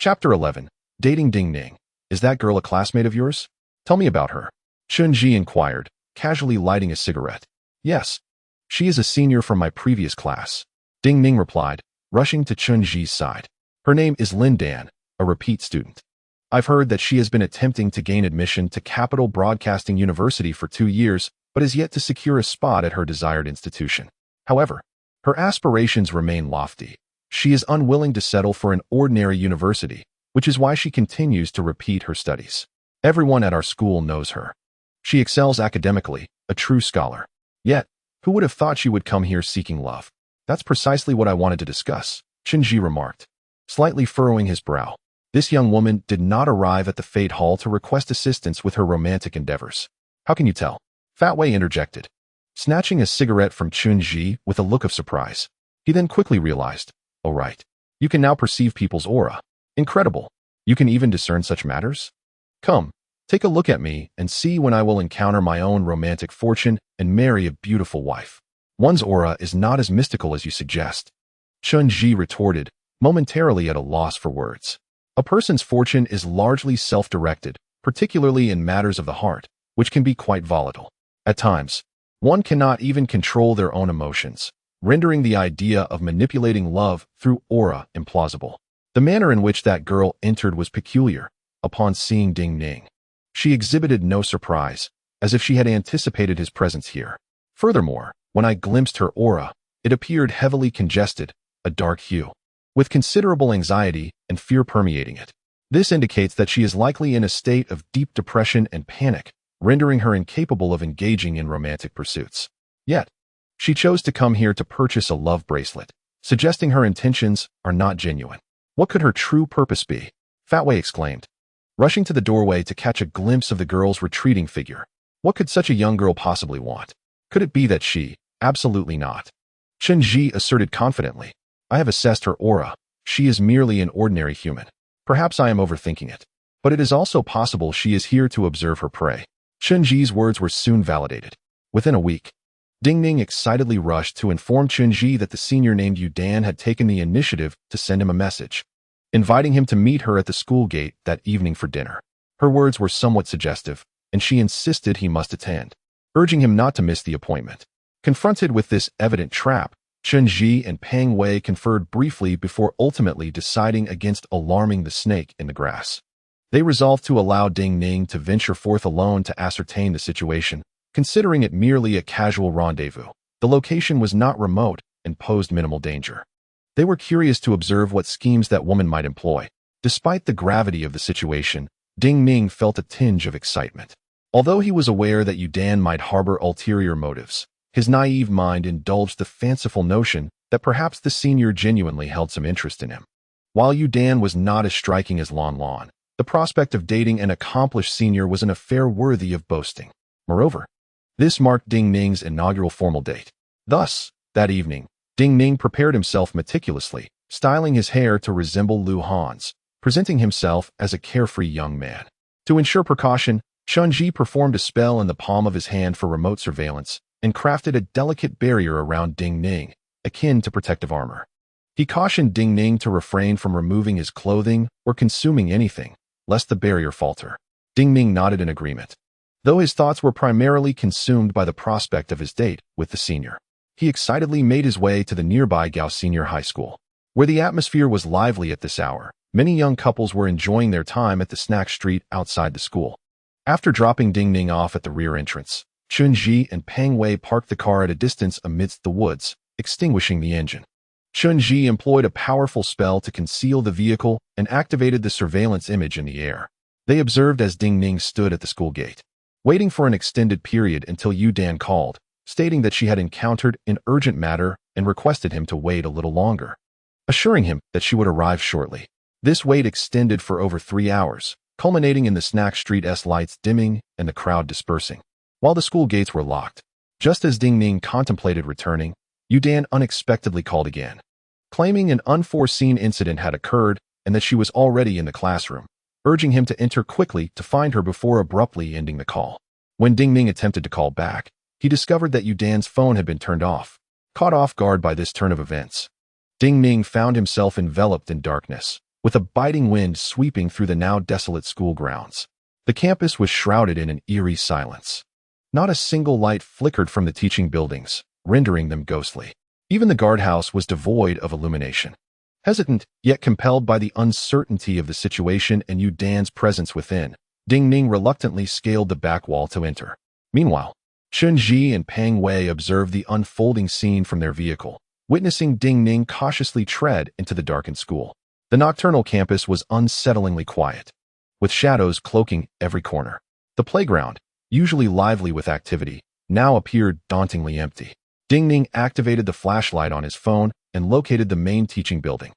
Chapter 11. Dating Ding Ning. Is that girl a classmate of yours? Tell me about her. Chen inquired, casually lighting a cigarette. Yes. She is a senior from my previous class. Ding Ning replied, rushing to Chen side. Her name is Lan Lan, a repeat student. I've heard that she has been attempting to gain admission to Capital Broadcasting University for 2 years, but has yet to secure a spot at her desired institution. However, her aspirations remain lofty. She is unwilling to settle for an ordinary university, which is why she continues to repeat her studies. Everyone at our school knows her. She excels academically, a true scholar. Yet, who would have thought she would come here seeking love? That's precisely what I wanted to discuss, Chen remarked, slightly furrowing his brow. This young woman did not arrive at the Fate Hall to request assistance with her romantic endeavors. How can you tell? Fat Wei interjected, snatching a cigarette from Chen with a look of surprise. He then quickly realized, oh right, you can now perceive people's aura. Incredible. You can even discern such matters? Come, take a look at me and see when I will encounter my own romantic fortune and marry a beautiful wife. One's aura is not as mystical as you suggest. Chen retorted, momentarily at a loss for words. A person's fortune is largely self-directed, particularly in matters of the heart, which can be quite volatile. At times, one cannot even control their own emotions, rendering the idea of manipulating love through aura implausible. The manner in which that girl entered was peculiar. Upon seeing Ding Ning, she exhibited no surprise, as if she had anticipated his presence here. Furthermore, when I glimpsed her aura, it appeared heavily congested, a dark hue, with considerable anxiety and fear permeating it. This indicates that she is likely in a state of deep depression and panic, rendering her incapable of engaging in romantic pursuits. Yet, she chose to come here to purchase a love bracelet, suggesting her intentions are not genuine. What could her true purpose be? Fat Wei exclaimed, rushing to the doorway to catch a glimpse of the girl's retreating figure. What could such a young girl possibly want? Could it be that she? Absolutely not. Chen asserted confidently. I have assessed her aura. She is merely an ordinary human. Perhaps I am overthinking it. But it is also possible she is here to observe her prey. Chen words were soon validated. Within a week, Ding Ning excitedly rushed to inform Chen that the senior named Dan had taken the initiative to send him a message, inviting him to meet her at the school gate that evening for dinner. Her words were somewhat suggestive, and she insisted he must attend, urging him not to miss the appointment. Confronted with this evident trap, Chen and Pang Wei conferred briefly before ultimately deciding against alarming the snake in the grass. They resolved to allow Ding Ning to venture forth alone to ascertain the situation, considering it merely a casual rendezvous. The location was not remote and posed minimal danger. They were curious to observe what schemes that woman might employ. Despite the gravity of the situation, Ding Ning felt a tinge of excitement. Although he was aware that Dan might harbor ulterior motives, his naive mind indulged the fanciful notion that perhaps the senior genuinely held some interest in him. While Dan was not as striking as Lan Lan, the prospect of dating an accomplished senior was an affair worthy of boasting. Moreover, this marked Ding Ning's inaugural formal date. Thus, that evening, Ding Ning prepared himself meticulously, styling his hair to resemble Lu Han's, presenting himself as a carefree young man. To ensure precaution, Chen performed a spell in the palm of his hand for remote surveillance and crafted a delicate barrier around Ding Ning, akin to protective armor. He cautioned Ding Ning to refrain from removing his clothing or consuming anything, lest the barrier falter. Ding Ning nodded in agreement. Though his thoughts were primarily consumed by the prospect of his date with the senior, he excitedly made his way to the nearby Gao Senior High School, where the atmosphere was lively at this hour. Many young couples were enjoying their time at the snack street outside the school. After dropping Ding Ning off at the rear entrance, Chen and Pang Wei parked the car at a distance amidst the woods, extinguishing the engine. Chen employed a powerful spell to conceal the vehicle and activated the surveillance image in the air. They observed as Ding Ning stood at the school gate, waiting for an extended period until Dan called, stating that she had encountered an urgent matter and requested him to wait a little longer, assuring him that she would arrive shortly. This wait extended for over 3 hours, culminating in the snack street's lights dimming and the crowd dispersing. While the school gates were locked, just as Ding Ning contemplated returning, Dan unexpectedly called again, claiming an unforeseen incident had occurred and that she was already in the classroom, urging him to enter quickly to find her before abruptly ending the call. When Ding Ning attempted to call back, he discovered that Dan's phone had been turned off. Caught off guard by this turn of events, Ding Ning found himself enveloped in darkness, with a biting wind sweeping through the now desolate school grounds. The campus was shrouded in an eerie silence. Not a single light flickered from the teaching buildings, rendering them ghostly. Even the guardhouse was devoid of illumination. Hesitant, yet compelled by the uncertainty of the situation and Yu Dan's presence within, Ding Ning reluctantly scaled the back wall to enter. Meanwhile, Chen and Pang Wei observed the unfolding scene from their vehicle, witnessing Ding Ning cautiously tread into the darkened school. The nocturnal campus was unsettlingly quiet, with shadows cloaking every corner. The playground, usually lively with activity, now appeared dauntingly empty. Ding Ning activated the flashlight on his phone and located the main teaching building.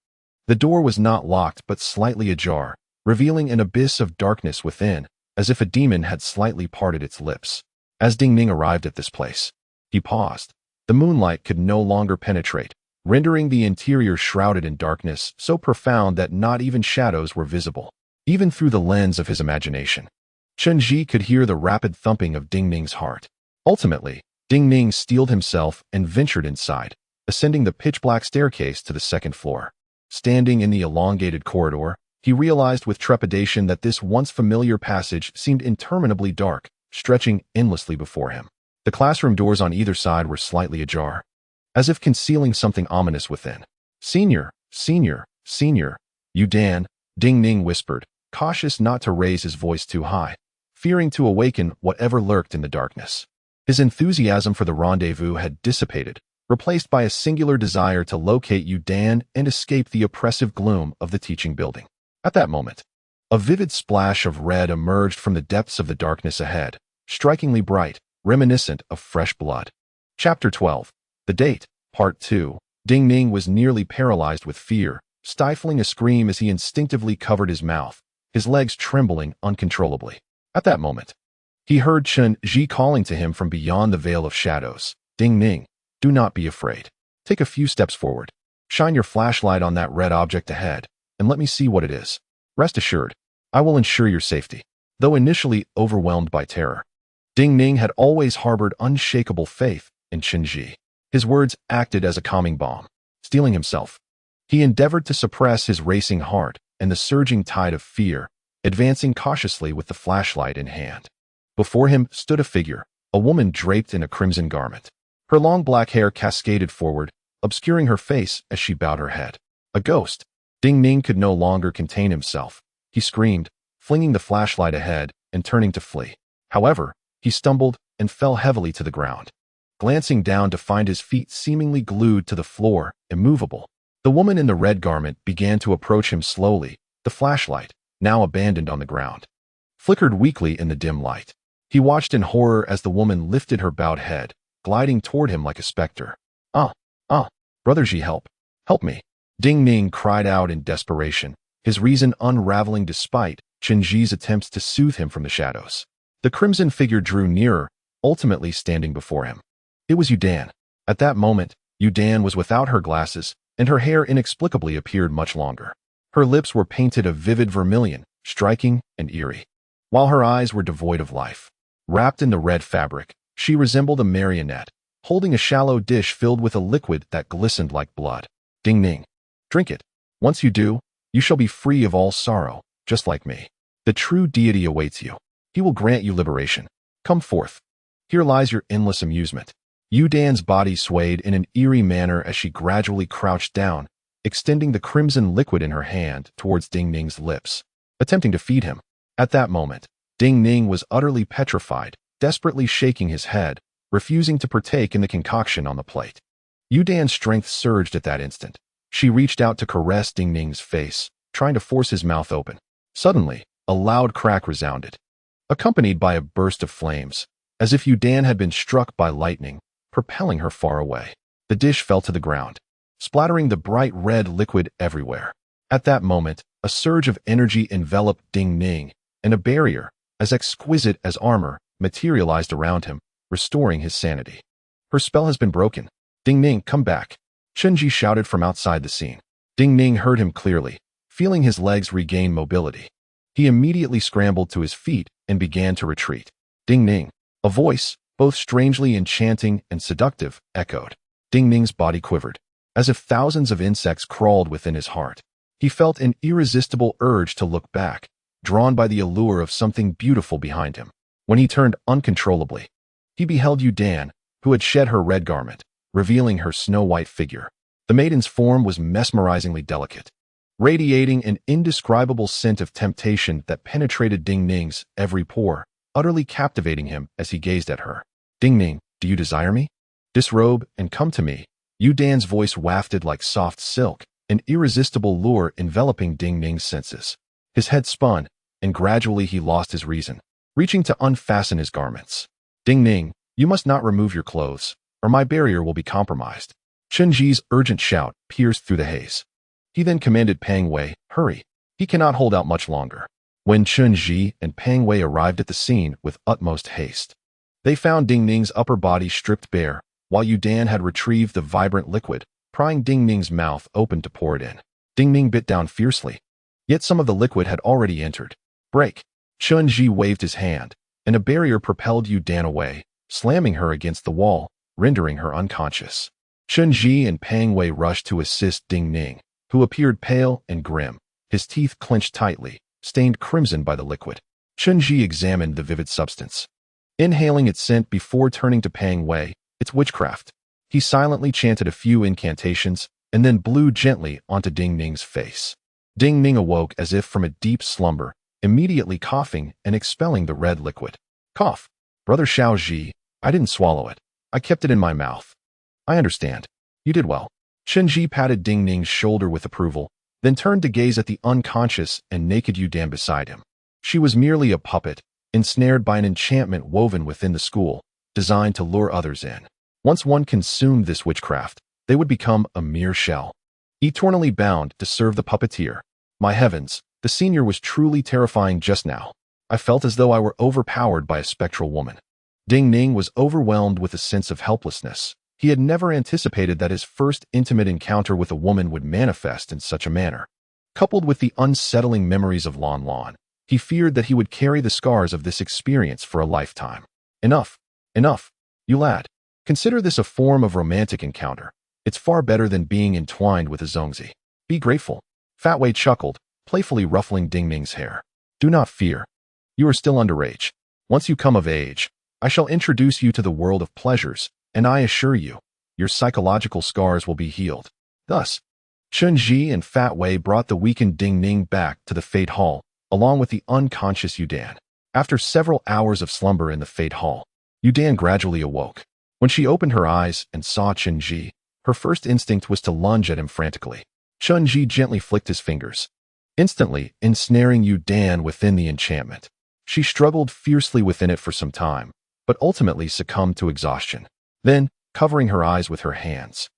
The door was not locked but slightly ajar, revealing an abyss of darkness within, as if a demon had slightly parted its lips. As Ding Ning arrived at this place, he paused. The moonlight could no longer penetrate, rendering the interior shrouded in darkness so profound that not even shadows were visible. Even through the lens of his imagination, Chen could hear the rapid thumping of Ding Ning's heart. Ultimately, Ding Ning steeled himself and ventured inside, ascending the pitch-black staircase to the second floor. Standing in the elongated corridor, he realized with trepidation that this once familiar passage seemed interminably dark, stretching endlessly before him. The classroom doors on either side were slightly ajar, as if concealing something ominous within. Senior, Yu Dan, Ding Ning whispered, cautious not to raise his voice too high, fearing to awaken whatever lurked in the darkness. His enthusiasm for the rendezvous had dissipated, replaced by a singular desire to locate Yu Dan and escape the oppressive gloom of the teaching building. At that moment, a vivid splash of red emerged from the depths of the darkness ahead, strikingly bright, reminiscent of fresh blood. Chapter 12. The Date, Part 2. Ding Ning was nearly paralyzed with fear, stifling a scream as he instinctively covered his mouth, his legs trembling uncontrollably. At that moment, he heard Chen calling to him from beyond the veil of shadows. Ding Ning, do not be afraid. Take a few steps forward. Shine your flashlight on that red object ahead, and let me see what it is. Rest assured, I will ensure your safety. Though initially overwhelmed by terror, Ding Ning had always harbored unshakable faith in Chen. His words acted as a calming balm. Steeling himself, he endeavored to suppress his racing heart and the surging tide of fear, advancing cautiously with the flashlight in hand. Before him stood a figure, a woman draped in a crimson garment. Her long black hair cascaded forward, obscuring her face as she bowed her head. A ghost. Ding Ning could no longer contain himself. He screamed, flinging the flashlight ahead and turning to flee. However, he stumbled and fell heavily to the ground, glancing down to find his feet seemingly glued to the floor, immovable. The woman in the red garment began to approach him slowly. The flashlight, now abandoned on the ground, flickered weakly in the dim light. He watched in horror as the woman lifted her bowed head, gliding toward him like a specter. Brother Ji, help me. Ding Ning cried out in desperation, his reason unraveling despite Chen attempts to soothe him from the shadows. The crimson figure drew nearer, ultimately standing before him. It was Yu Dan. At that moment, Yu Dan was without her glasses, and her hair inexplicably appeared much longer. Her lips were painted a vivid vermilion, striking and eerie, while her eyes were devoid of life. Wrapped in the red fabric, she resembled a marionette, holding a shallow dish filled with a liquid that glistened like blood. Ding Ning, drink it. Once you do, you shall be free of all sorrow, just like me. The true deity awaits you. He will grant you liberation. Come forth. Here lies your endless amusement. Yu Dan's body swayed in an eerie manner as she gradually crouched down, extending the crimson liquid in her hand towards Ding Ning's lips, attempting to feed him. At that moment, Ding Ning was utterly petrified, desperately shaking his head, refusing to partake in the concoction on the plate. Yu Dan's strength surged at that instant. She reached out to caress Ding Ning's face, trying to force his mouth open. Suddenly, a loud crack resounded, accompanied by a burst of flames, as if Yu Dan had been struck by lightning, propelling her far away. The dish fell to the ground, splattering the bright red liquid everywhere. At that moment, a surge of energy enveloped Ding Ning, and a barrier, as exquisite as armor, materialized around him, restoring his sanity. Her spell has been broken. Ding Ning, come back. Chen shouted from outside the scene. Ding Ning heard him clearly, feeling his legs regain mobility. He immediately scrambled to his feet and began to retreat. Ding Ning, a voice, both strangely enchanting and seductive, echoed. Ding Ning's body quivered, as if thousands of insects crawled within his heart. He felt an irresistible urge to look back, drawn by the allure of something beautiful behind him. When he turned uncontrollably, he beheld Yudan, who had shed her red garment, revealing her snow-white figure. The maiden's form was mesmerizingly delicate, radiating an indescribable scent of temptation that penetrated Ding Ning's every pore, utterly captivating him as he gazed at her. "Ding Ning, do you desire me? Disrobe and come to me." Yudan's voice wafted like soft silk, an irresistible lure enveloping Ding Ning's senses. His head spun, and gradually he lost his reason, reaching to unfasten his garments. "Ding Ning, you must not remove your clothes, or my barrier will be compromised." Chen Ji's urgent shout pierced through the haze. He then commanded Pang Wei, "Hurry. He cannot hold out much longer." When Chen Ji and Pang Wei arrived at the scene with utmost haste, they found Ding Ning's upper body stripped bare, while Yudan had retrieved the vibrant liquid, prying Ding Ning's mouth open to pour it in. Ding Ning bit down fiercely, yet some of the liquid had already entered. "Break!" Chen Ji waved his hand, and a barrier propelled Yudan away, slamming her against the wall, rendering her unconscious. Chen Ji and Pang Wei rushed to assist Ding Ning, who appeared pale and grim, his teeth clenched tightly, stained crimson by the liquid. Chen Ji examined the vivid substance, inhaling its scent before turning to Pang Wei. "It's witchcraft." He silently chanted a few incantations and then blew gently onto Ding Ning's face. Ding Ning awoke as if from a deep slumber, immediately coughing and expelling the red liquid. "Cough. Brother Xiao Ji, I didn't swallow it. I kept it in my mouth." "I understand. You did well." Chen Ji patted Ding Ning's shoulder with approval, then turned to gaze at the unconscious and naked Yudan beside him. She was merely a puppet, ensnared by an enchantment woven within the school, designed to lure others in. Once one consumed this witchcraft, they would become a mere shell, eternally bound to serve the puppeteer. My heavens, the senior was truly terrifying just now. I felt as though I were overpowered by a spectral woman. Ding Ning was overwhelmed with a sense of helplessness. He had never anticipated that his first intimate encounter with a woman would manifest in such a manner. Coupled with the unsettling memories of Lan Lan, he feared that he would carry the scars of this experience for a lifetime. "Enough. Enough. You lad. Consider this a form of romantic encounter. It's far better than being entwined with a zongzi. Be grateful." Fat Wei chuckled, playfully ruffling Ding Ning's hair. "Do not fear. You are still underage. Once you come of age, I shall introduce you to the world of pleasures, and I assure you, your psychological scars will be healed." Thus, Chen Ji and Fat Wei brought the weakened Ding Ning back to the Fate Hall, along with the unconscious Yudan. After several hours of slumber in the Fate Hall, Yudan gradually awoke. When she opened her eyes and saw Chen Ji, her first instinct was to lunge at him frantically. Chen Ji gently flicked his fingers, instantly ensnaring Yudan within the enchantment. She struggled fiercely within it for some time, but ultimately succumbed to exhaustion. Then, covering her eyes with her hands,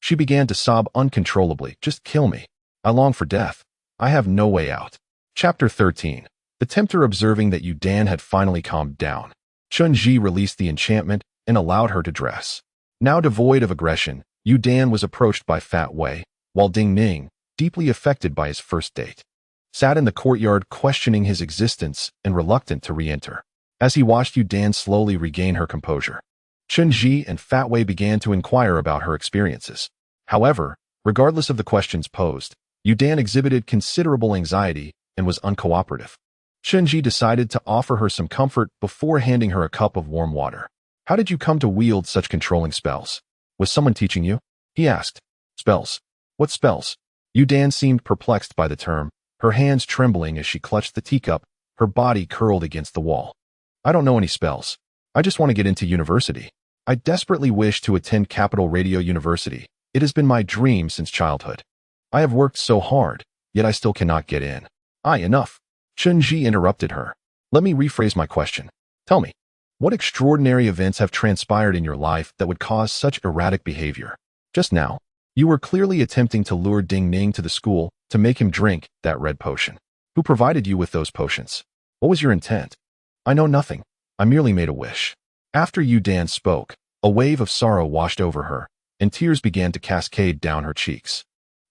she began to sob uncontrollably. "Just kill me. I long for death. I have no way out." Chapter 13. The tempter observing that Yudan had finally calmed down, Chen Ji released the enchantment and allowed her to dress. Now devoid of aggression, Yudan was approached by Fat Wei, while Ding Ning, deeply affected by his first date, sat in the courtyard questioning his existence and reluctant to re-enter. As he watched Yudan slowly regain her composure, Chen Ji and Fat Wei began to inquire about her experiences. However, regardless of the questions posed, Yudan exhibited considerable anxiety and was uncooperative. Chen Ji decided to offer her some comfort before handing her a cup of warm water. "How did you come to wield such controlling spells? Was someone teaching you?" he asked. "Spells? What spells?" Yudan seemed perplexed by the term, her hands trembling as she clutched the teacup, her body curled against the wall. "I don't know any spells. I just want to get into university. I desperately wish to attend Capital Radio University. It has been my dream since childhood. I have worked so hard, yet I still cannot get in." Enough." Chen Ji interrupted her. "Let me rephrase my question. Tell me, what extraordinary events have transpired in your life that would cause such erratic behavior? Just now, you were clearly attempting to lure Ding Ning to the school to make him drink that red potion. Who provided you with those potions? What was your intent?" "I know nothing. I merely made a wish." After Yudan spoke, a wave of sorrow washed over her, and tears began to cascade down her cheeks.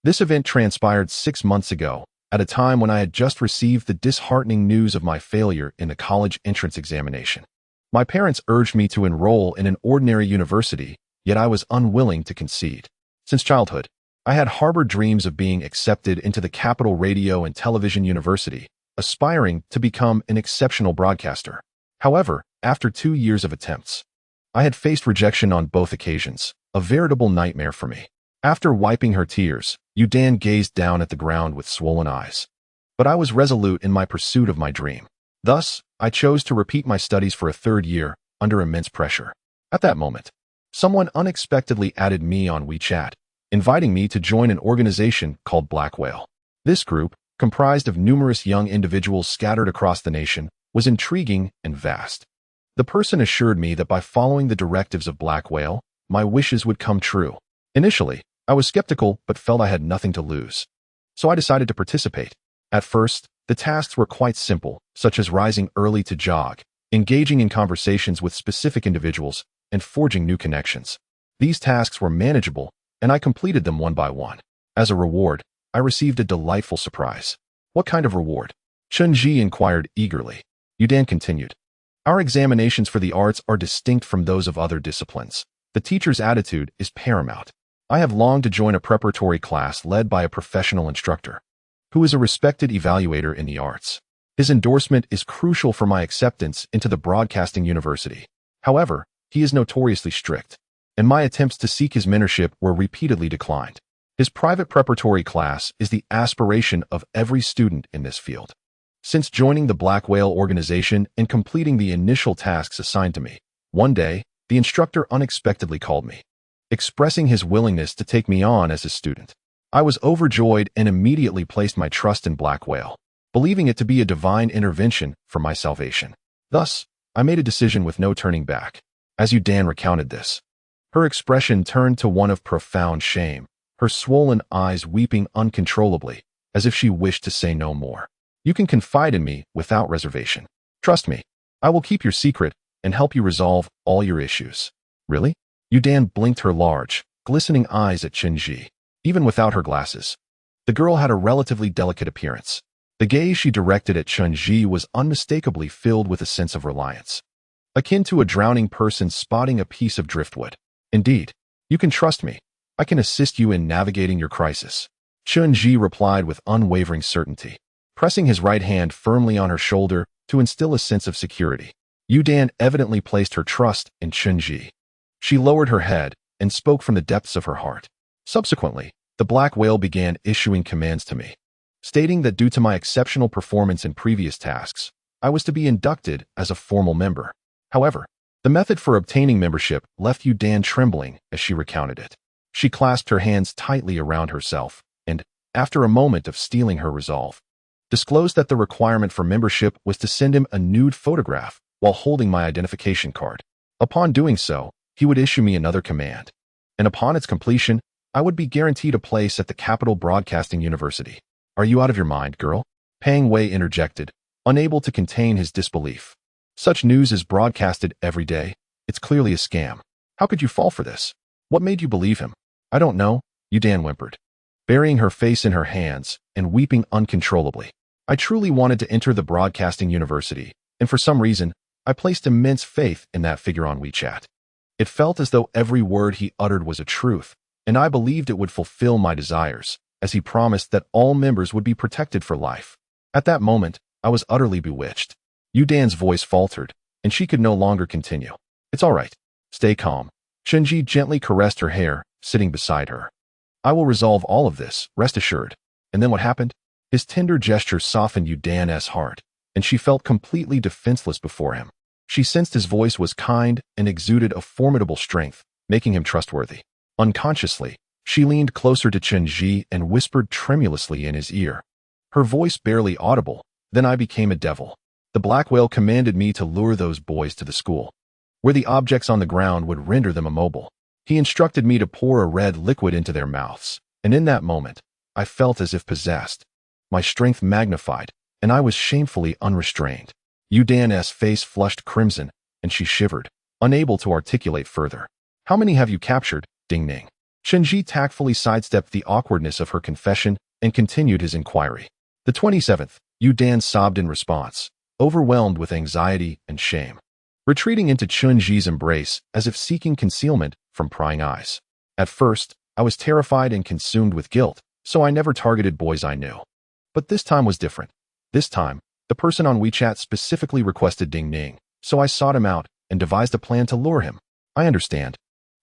"This event transpired 6 months ago, at a time when I had just received the disheartening news of my failure in the college entrance examination. My parents urged me to enroll in an ordinary university, yet I was unwilling to concede. Since childhood, I had harbored dreams of being accepted into the Capital Radio and Television University, aspiring to become an exceptional broadcaster. However, after 2 years of attempts, I had faced rejection on both occasions, a veritable nightmare for me. After wiping her tears, Yudan gazed down at the ground with swollen eyes. But I was resolute in my pursuit of my dream. Thus, I chose to repeat my studies for a 3rd year, under immense pressure. At that moment, someone unexpectedly added me on WeChat, inviting me to join an organization called Black Whale. This group, comprised of numerous young individuals scattered across the nation, was intriguing and vast. The person assured me that by following the directives of Black Whale, my wishes would come true. Initially, I was skeptical but felt I had nothing to lose. So I decided to participate. At first, the tasks were quite simple, such as rising early to jog, engaging in conversations with specific individuals, and forging new connections. These tasks were manageable, and I completed them one by one. As a reward, I received a delightful surprise. What kind of reward? Chen inquired eagerly. Yudan continued. Our examinations for the arts are distinct from those of other disciplines. The teacher's attitude is paramount. I have longed to join a preparatory class led by a professional instructor, who is a respected evaluator in the arts. His endorsement is crucial for my acceptance into the broadcasting university. However, he is notoriously strict, and my attempts to seek his mentorship were repeatedly declined. His private preparatory class is the aspiration of every student in this field. Since joining the Black Whale organization and completing the initial tasks assigned to me, one day, the instructor unexpectedly called me, expressing his willingness to take me on as a student. I was overjoyed and immediately placed my trust in Black Whale, believing it to be a divine intervention for my salvation. Thus, I made a decision with no turning back. As Yudan recounted this, her expression turned to one of profound shame, her swollen eyes weeping uncontrollably, as if she wished to say no more. You can confide in me without reservation. Trust me, I will keep your secret and help you resolve all your issues. Really? Yudan blinked her large, glistening eyes at Chen. Even without her glasses, the girl had a relatively delicate appearance. The gaze she directed at Chen was unmistakably filled with a sense of reliance, akin to a drowning person spotting a piece of driftwood. Indeed, you can trust me. I can assist you in navigating your crisis. Chen replied with unwavering certainty, pressing his right hand firmly on her shoulder to instill a sense of security. Yudan evidently placed her trust in Chen. She lowered her head and spoke from the depths of her heart. Subsequently, the Black Whale began issuing commands to me, stating that due to my exceptional performance in previous tasks, I was to be inducted as a formal member. However, the method for obtaining membership left Yudan trembling as she recounted it. She clasped her hands tightly around herself and, after a moment of steeling her resolve, disclosed that the requirement for membership was to send him a nude photograph while holding my identification card. Upon doing so, he would issue me another command, and upon its completion, I would be guaranteed a place at the Capital Broadcasting University. Are you out of your mind, girl? Pang Wei interjected, unable to contain his disbelief. Such news is broadcasted every day. It's clearly a scam. How could you fall for this? What made you believe him? I don't know, Yudan whimpered, burying her face in her hands and weeping uncontrollably. I truly wanted to enter the broadcasting university, and for some reason, I placed immense faith in that figure on WeChat. It felt as though every word he uttered was a truth, and I believed it would fulfill my desires, as he promised that all members would be protected for life. At that moment, I was utterly bewitched. Yudan's voice faltered, and she could no longer continue. It's all right. Stay calm. Chen gently caressed her hair, sitting beside her. I will resolve all of this, rest assured. And then what happened? His tender gesture softened Yudan's heart, and she felt completely defenseless before him. She sensed his voice was kind and exuded a formidable strength, making him trustworthy. Unconsciously, she leaned closer to Chen and whispered tremulously in his ear. Her voice barely audible. Then I became a devil. The Black Whale commanded me to lure those boys to the school, where the objects on the ground would render them immobile. He instructed me to pour a red liquid into their mouths, and in that moment, I felt as if possessed. My strength magnified, and I was shamefully unrestrained. Yudan's face flushed crimson, and she shivered, unable to articulate further. How many have you captured, Ding Ning? Chen tactfully sidestepped the awkwardness of her confession and continued his inquiry. The 27th, Yudan sobbed in response, overwhelmed with anxiety and shame, retreating into Chen embrace as if seeking concealment from prying eyes. At first, I was terrified and consumed with guilt, so I never targeted boys I knew. But this time was different. This time, the person on WeChat specifically requested Ding Ning, so I sought him out and devised a plan to lure him. I understand.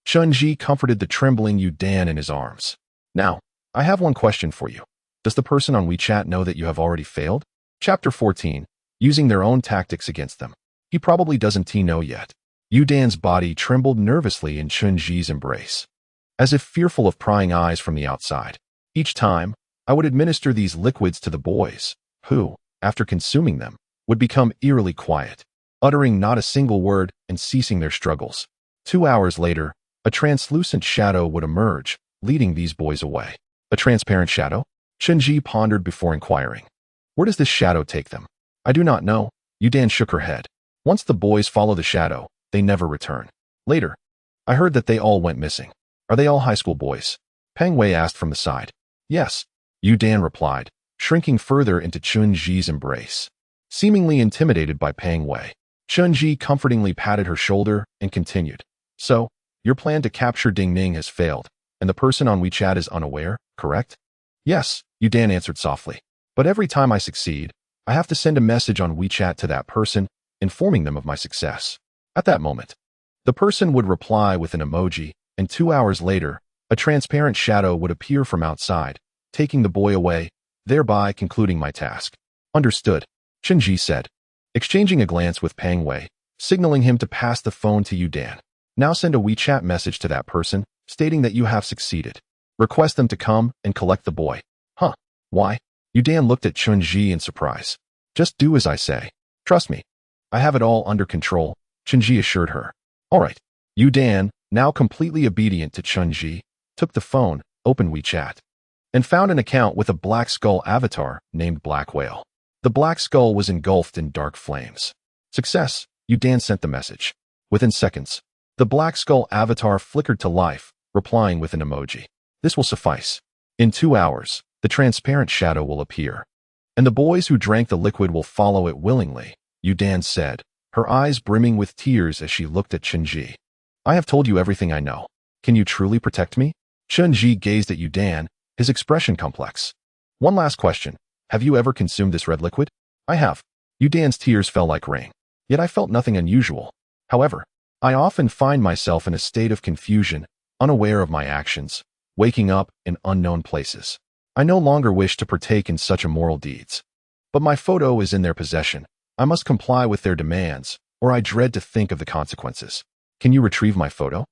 Chen comforted the trembling Yu Dan in his arms. Now, I have one question for you. Does the person on WeChat know that you have already failed? Chapter 14. Using their own tactics against them. He probably doesn't know yet. Yu Dan's body trembled nervously in Chen embrace, as if fearful of prying eyes from the outside. Each time, I would administer these liquids to the boys, who, after consuming them, would become eerily quiet, uttering not a single word and ceasing their struggles. 2 hours later, a translucent shadow would emerge, leading these boys away. A transparent shadow? Chen pondered before inquiring. Where does this shadow take them? I do not know. Yu Dan shook her head. Once the boys follow the shadow, they never return. Later, I heard that they all went missing. Are they all high school boys? Peng Wei asked from the side. Yes, Yu Dan replied, shrinking further into Chen embrace. Seemingly intimidated by Peng Wei, Chen comfortingly patted her shoulder and continued. So, your plan to capture Ding Ning has failed, and the person on WeChat is unaware, correct? Yes, Yu Dan answered softly. But every time I succeed, I have to send a message on WeChat to that person, informing them of my success. At that moment, the person would reply with an emoji, and 2 hours later, a transparent shadow would appear from outside, taking the boy away, thereby concluding my task. Understood, Chen said, exchanging a glance with Peng Wei, signaling him to pass the phone to Yu Dan. Now send a WeChat message to that person, stating that you have succeeded. Request them to come and collect the boy. Huh? Why? Yu Dan looked at Chen in surprise. Just do as I say. Trust me. I have it all under control, Chen assured her. All right. Yu Dan, now completely obedient to Chen took the phone, opened WeChat, and found an account with a Black Skull avatar named Black Whale. The Black Skull was engulfed in dark flames. Success, Yu Dan sent the message. Within seconds, the Black Skull avatar flickered to life, replying with an emoji. This will suffice. In 2 hours, the transparent shadow will appear, and the boys who drank the liquid will follow it willingly, Yu Dan said, her eyes brimming with tears as she looked at Chen I have told you everything I know. Can you truly protect me? Chen gazed at Yu Dan, his expression complex. One last question. Have you ever consumed this red liquid? I have. Yu Dan's tears fell like rain. Yet I felt nothing unusual. However, I often find myself in a state of confusion, unaware of my actions, waking up in unknown places. I no longer wish to partake in such immoral deeds. But my photo is in their possession. I must comply with their demands, or I dread to think of the consequences. Can you retrieve my photo?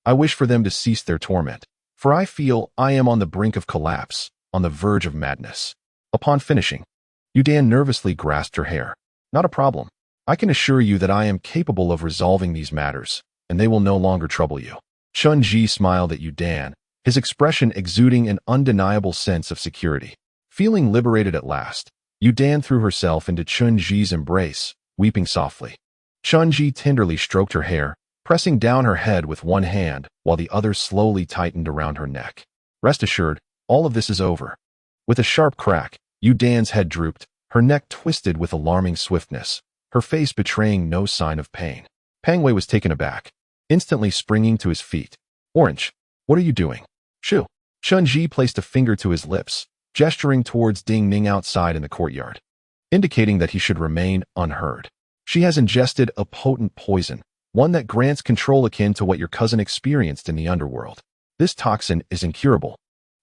I wish for them to cease their torment, for I feel I am on the brink of collapse, on the verge of madness. Upon finishing, Yu Dan nervously grasped her hair. Not a problem. I can assure you that I am capable of resolving these matters, and they will no longer trouble you. Chen smiled at Yu Dan, his expression exuding an undeniable sense of security. Feeling liberated at last, Yu Dan threw herself into Chen embrace, weeping softly. Chen tenderly stroked her hair, pressing down her head with one hand while the other slowly tightened around her neck. Rest assured, all of this is over. With a sharp crack, Yu Dan's head drooped, her neck twisted with alarming swiftness, her face betraying no sign of pain. Peng Wei was taken aback, instantly springing to his feet. Orange, what are you doing? Shoo. Chen placed a finger to his lips, gesturing towards Ding Ning outside in the courtyard, indicating that he should remain unheard. She has ingested a potent poison, one that grants control akin to what your cousin experienced in the underworld. This toxin is incurable,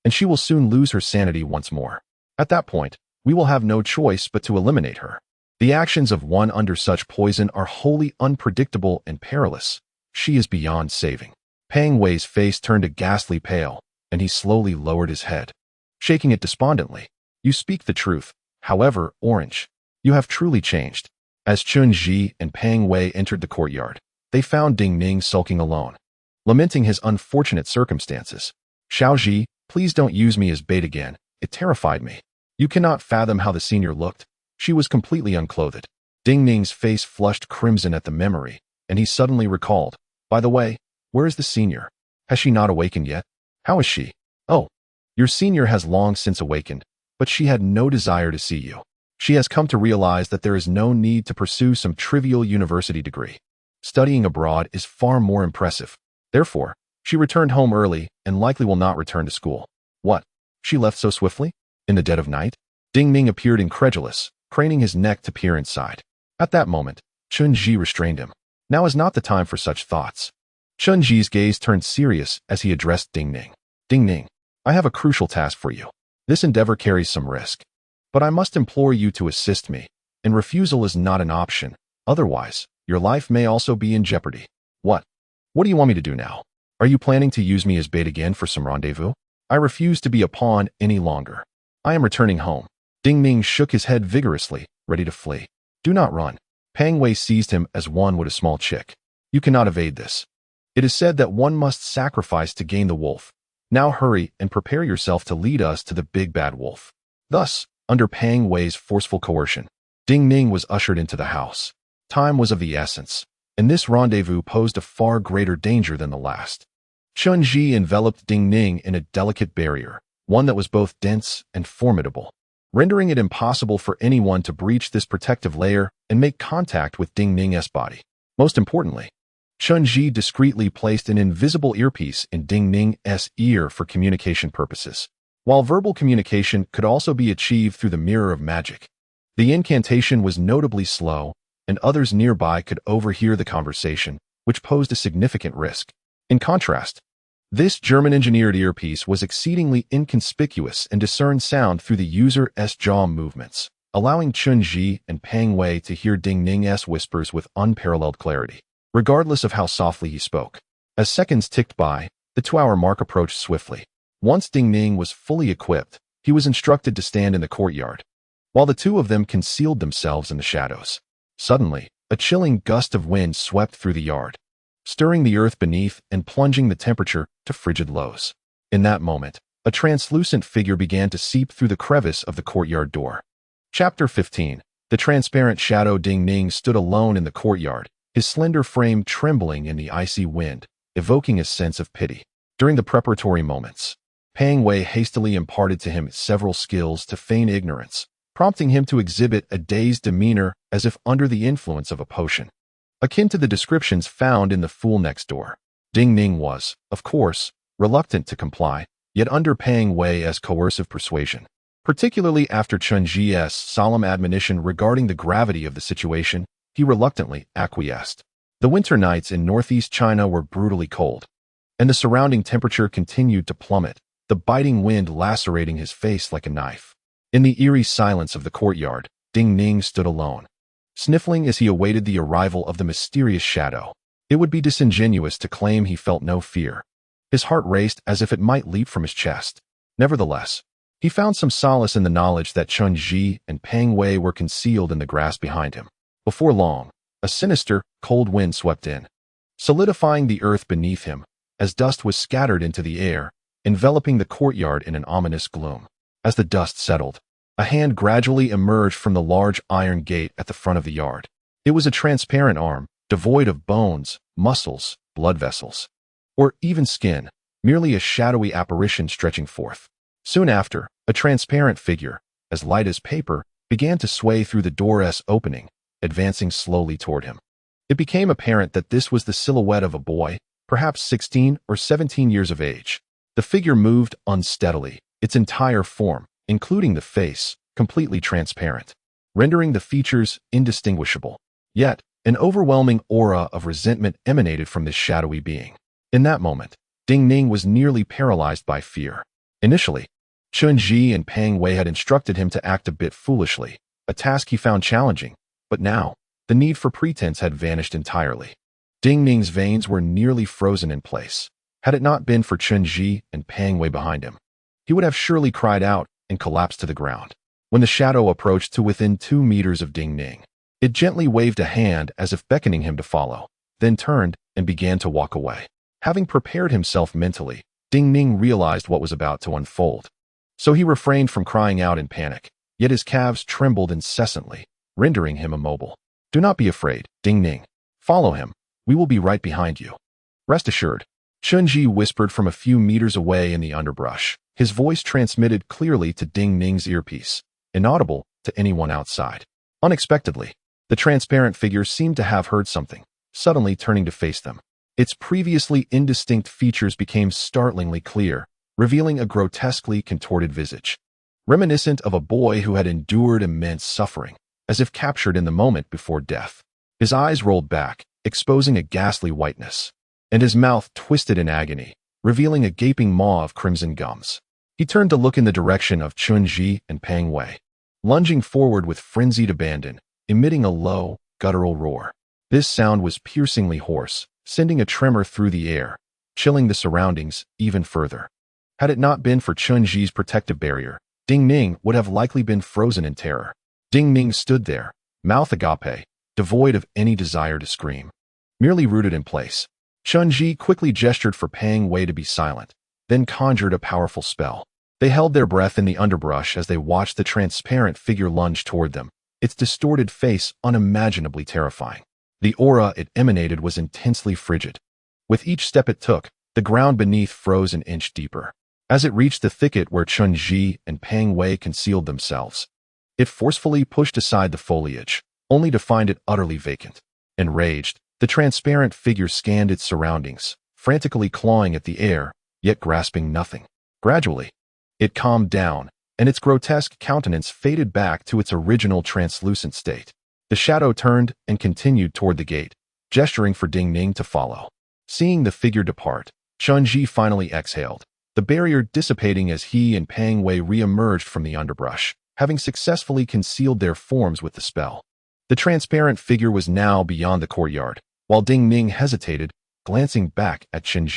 and she will soon lose her sanity once more. At that point, we will have no choice but to eliminate her. The actions of one under such poison are wholly unpredictable and perilous. She is beyond saving. Peng Wei's face turned a ghastly pale, and he slowly lowered his head, shaking it despondently. You speak the truth. However, Orange, you have truly changed. As Chen and Peng Wei entered the courtyard, they found Ding Ning sulking alone, lamenting his unfortunate circumstances. Xiao, please don't use me as bait again. It terrified me. You cannot fathom how the senior looked. She was completely unclothed. Ding Ning's face flushed crimson at the memory, and he suddenly recalled, by the way, where is the senior? Has she not awakened yet? How is she? Oh, your senior has long since awakened, but she had no desire to see you. She has come to realize that there is no need to pursue some trivial university degree. Studying abroad is far more impressive. Therefore, She returned home early and likely will not return to school. What? She left so swiftly? In the dead of night? Ding Ning appeared incredulous, craning his neck to peer inside. At that moment, Chen restrained him. Now is not the time for such thoughts. Chen gaze turned serious as he addressed Ding Ning. Ding Ning, I have a crucial task for you. This endeavor carries some risk. But I must implore you to assist me, and refusal is not an option. Otherwise, your life may also be in jeopardy. What? What do you want me to do now? Are you planning to use me as bait again for some rendezvous? I refuse to be a pawn any longer. I am returning home. Ding Ning shook his head vigorously, ready to flee. Do not run. Pang Wei seized him as one would a small chick. You cannot evade this. It is said that one must sacrifice to gain the wolf. Now hurry and prepare yourself to lead us to the big bad wolf. Thus, under Pang Wei's forceful coercion, Ding Ning was ushered into the house. Time was of the essence, and this rendezvous posed a far greater danger than the last. Chen enveloped Ding Ning in a delicate barrier, one that was both dense and formidable, rendering it impossible for anyone to breach this protective layer and make contact with Ding Ning's body. Most importantly, Chen discreetly placed an invisible earpiece in Ding Ning's ear for communication purposes, while verbal communication could also be achieved through the mirror of magic. The incantation was notably slow, and others nearby could overhear the conversation, which posed a significant risk. In contrast, this German-engineered earpiece was exceedingly inconspicuous and discerned sound through the user's jaw movements, allowing Chen and Pang Wei to hear Ding Ning's whispers with unparalleled clarity, regardless of how softly he spoke. As seconds ticked by, the 2-hour mark approached swiftly. Once Ding Ning was fully equipped, he was instructed to stand in the courtyard, while the two of them concealed themselves in the shadows. Suddenly, a chilling gust of wind swept through the yard, stirring the earth beneath and plunging the temperature to frigid lows. In that moment, a translucent figure began to seep through the crevice of the courtyard door. Chapter 15. The transparent shadow. Ding Ning stood alone in the courtyard, his slender frame trembling in the icy wind, evoking a sense of pity. During the preparatory moments, Pang Wei hastily imparted to him several skills to feign ignorance, prompting him to exhibit a dazed demeanor as if under the influence of a potion, akin to the descriptions found in The Fool Next Door. Ding Ning was, of course, reluctant to comply, yet under Pang Wei's coercive persuasion, particularly after Chen solemn admonition regarding the gravity of the situation, he reluctantly acquiesced. The winter nights in northeast China were brutally cold, and the surrounding temperature continued to plummet, the biting wind lacerating his face like a knife. In the eerie silence of the courtyard, Ding Ning stood alone, sniffling as he awaited the arrival of the mysterious shadow. It would be disingenuous to claim he felt no fear. His heart raced as if it might leap from his chest. Nevertheless, he found some solace in the knowledge that Chen and Pang Wei were concealed in the grass behind him. Before long, a sinister, cold wind swept in, solidifying the earth beneath him, as dust was scattered into the air, enveloping the courtyard in an ominous gloom. As the dust settled, a hand gradually emerged from the large iron gate at the front of the yard. It was a transparent arm, devoid of bones, muscles, blood vessels, or even skin, merely a shadowy apparition stretching forth. Soon after, a transparent figure, as light as paper, began to sway through the door's opening, advancing slowly toward him. It became apparent that this was the silhouette of a boy, perhaps 16 or 17 years of age. The figure moved unsteadily, its entire form, including the face, completely transparent, rendering the features indistinguishable. Yet, an overwhelming aura of resentment emanated from this shadowy being. In that moment, Ding Ning was nearly paralyzed by fear. Initially, Chen and Pang Wei had instructed him to act a bit foolishly, a task he found challenging, but now, the need for pretense had vanished entirely. Ding Ning's veins were nearly frozen in place. Had it not been for Chen and Pang Wei behind him, he would have surely cried out and collapsed to the ground. When the shadow approached to within 2 meters of Ding Ning, it gently waved a hand as if beckoning him to follow, then turned and began to walk away. Having prepared himself mentally, Ding Ning realized what was about to unfold. So he refrained from crying out in panic, yet his calves trembled incessantly, rendering him immobile. Do not be afraid, Ding Ning. Follow him. We will be right behind you. Rest assured. Chen whispered from a few meters away in the underbrush, his voice transmitted clearly to Ding Ning's earpiece, inaudible to anyone outside. Unexpectedly, the transparent figure seemed to have heard something, suddenly turning to face them. Its previously indistinct features became startlingly clear, revealing a grotesquely contorted visage, reminiscent of a boy who had endured immense suffering, as if captured in the moment before death. His eyes rolled back, exposing a ghastly whiteness, and his mouth twisted in agony, revealing a gaping maw of crimson gums. He turned to look in the direction of Chen and Pang Wei, lunging forward with frenzied abandon, emitting a low, guttural roar. This sound was piercingly hoarse, sending a tremor through the air, chilling the surroundings even further. Had it not been for Chen protective barrier, Ding Ning would have likely been frozen in terror. Ding Ning stood there, mouth agape, devoid of any desire to scream, merely rooted in place. Chen quickly gestured for Pang Wei to be silent, then conjured a powerful spell. They held their breath in the underbrush as they watched the transparent figure lunge toward them, its distorted face unimaginably terrifying. The aura it emanated was intensely frigid. With each step it took, the ground beneath froze an inch deeper. As it reached the thicket where Chen and Pang Wei concealed themselves, it forcefully pushed aside the foliage, only to find it utterly vacant. Enraged, the transparent figure scanned its surroundings, frantically clawing at the air, yet grasping nothing. Gradually, it calmed down, and its grotesque countenance faded back to its original translucent state. The shadow turned and continued toward the gate, gesturing for Ding Ning to follow. Seeing the figure depart, Chen finally exhaled, the barrier dissipating as he and Pang Wei re-emerged from the underbrush, having successfully concealed their forms with the spell. The transparent figure was now beyond the courtyard, while Ding Ning hesitated, glancing back at Chen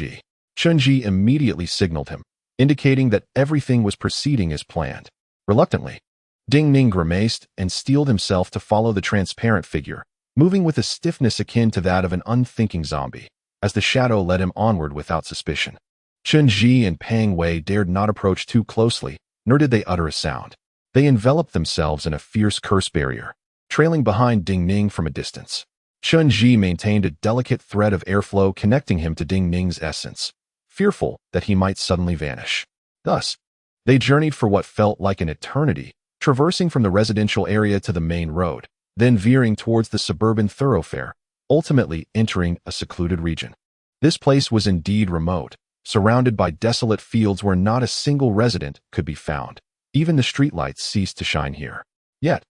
immediately signaled him, indicating that everything was proceeding as planned. Reluctantly, Ding Ning grimaced and steeled himself to follow the transparent figure, moving with a stiffness akin to that of an unthinking zombie, as the shadow led him onward without suspicion. Chen and Pang Wei dared not approach too closely, nor did they utter a sound. They enveloped themselves in a fierce curse barrier, trailing behind Ding Ning from a distance. Chen maintained a delicate thread of airflow connecting him to Ding Ning's essence, fearful that he might suddenly vanish. Thus, they journeyed for what felt like an eternity, traversing from the residential area to the main road, then veering towards the suburban thoroughfare, ultimately entering a secluded region. This place was indeed remote, surrounded by desolate fields where not a single resident could be found. Even the streetlights ceased to shine here. Yet,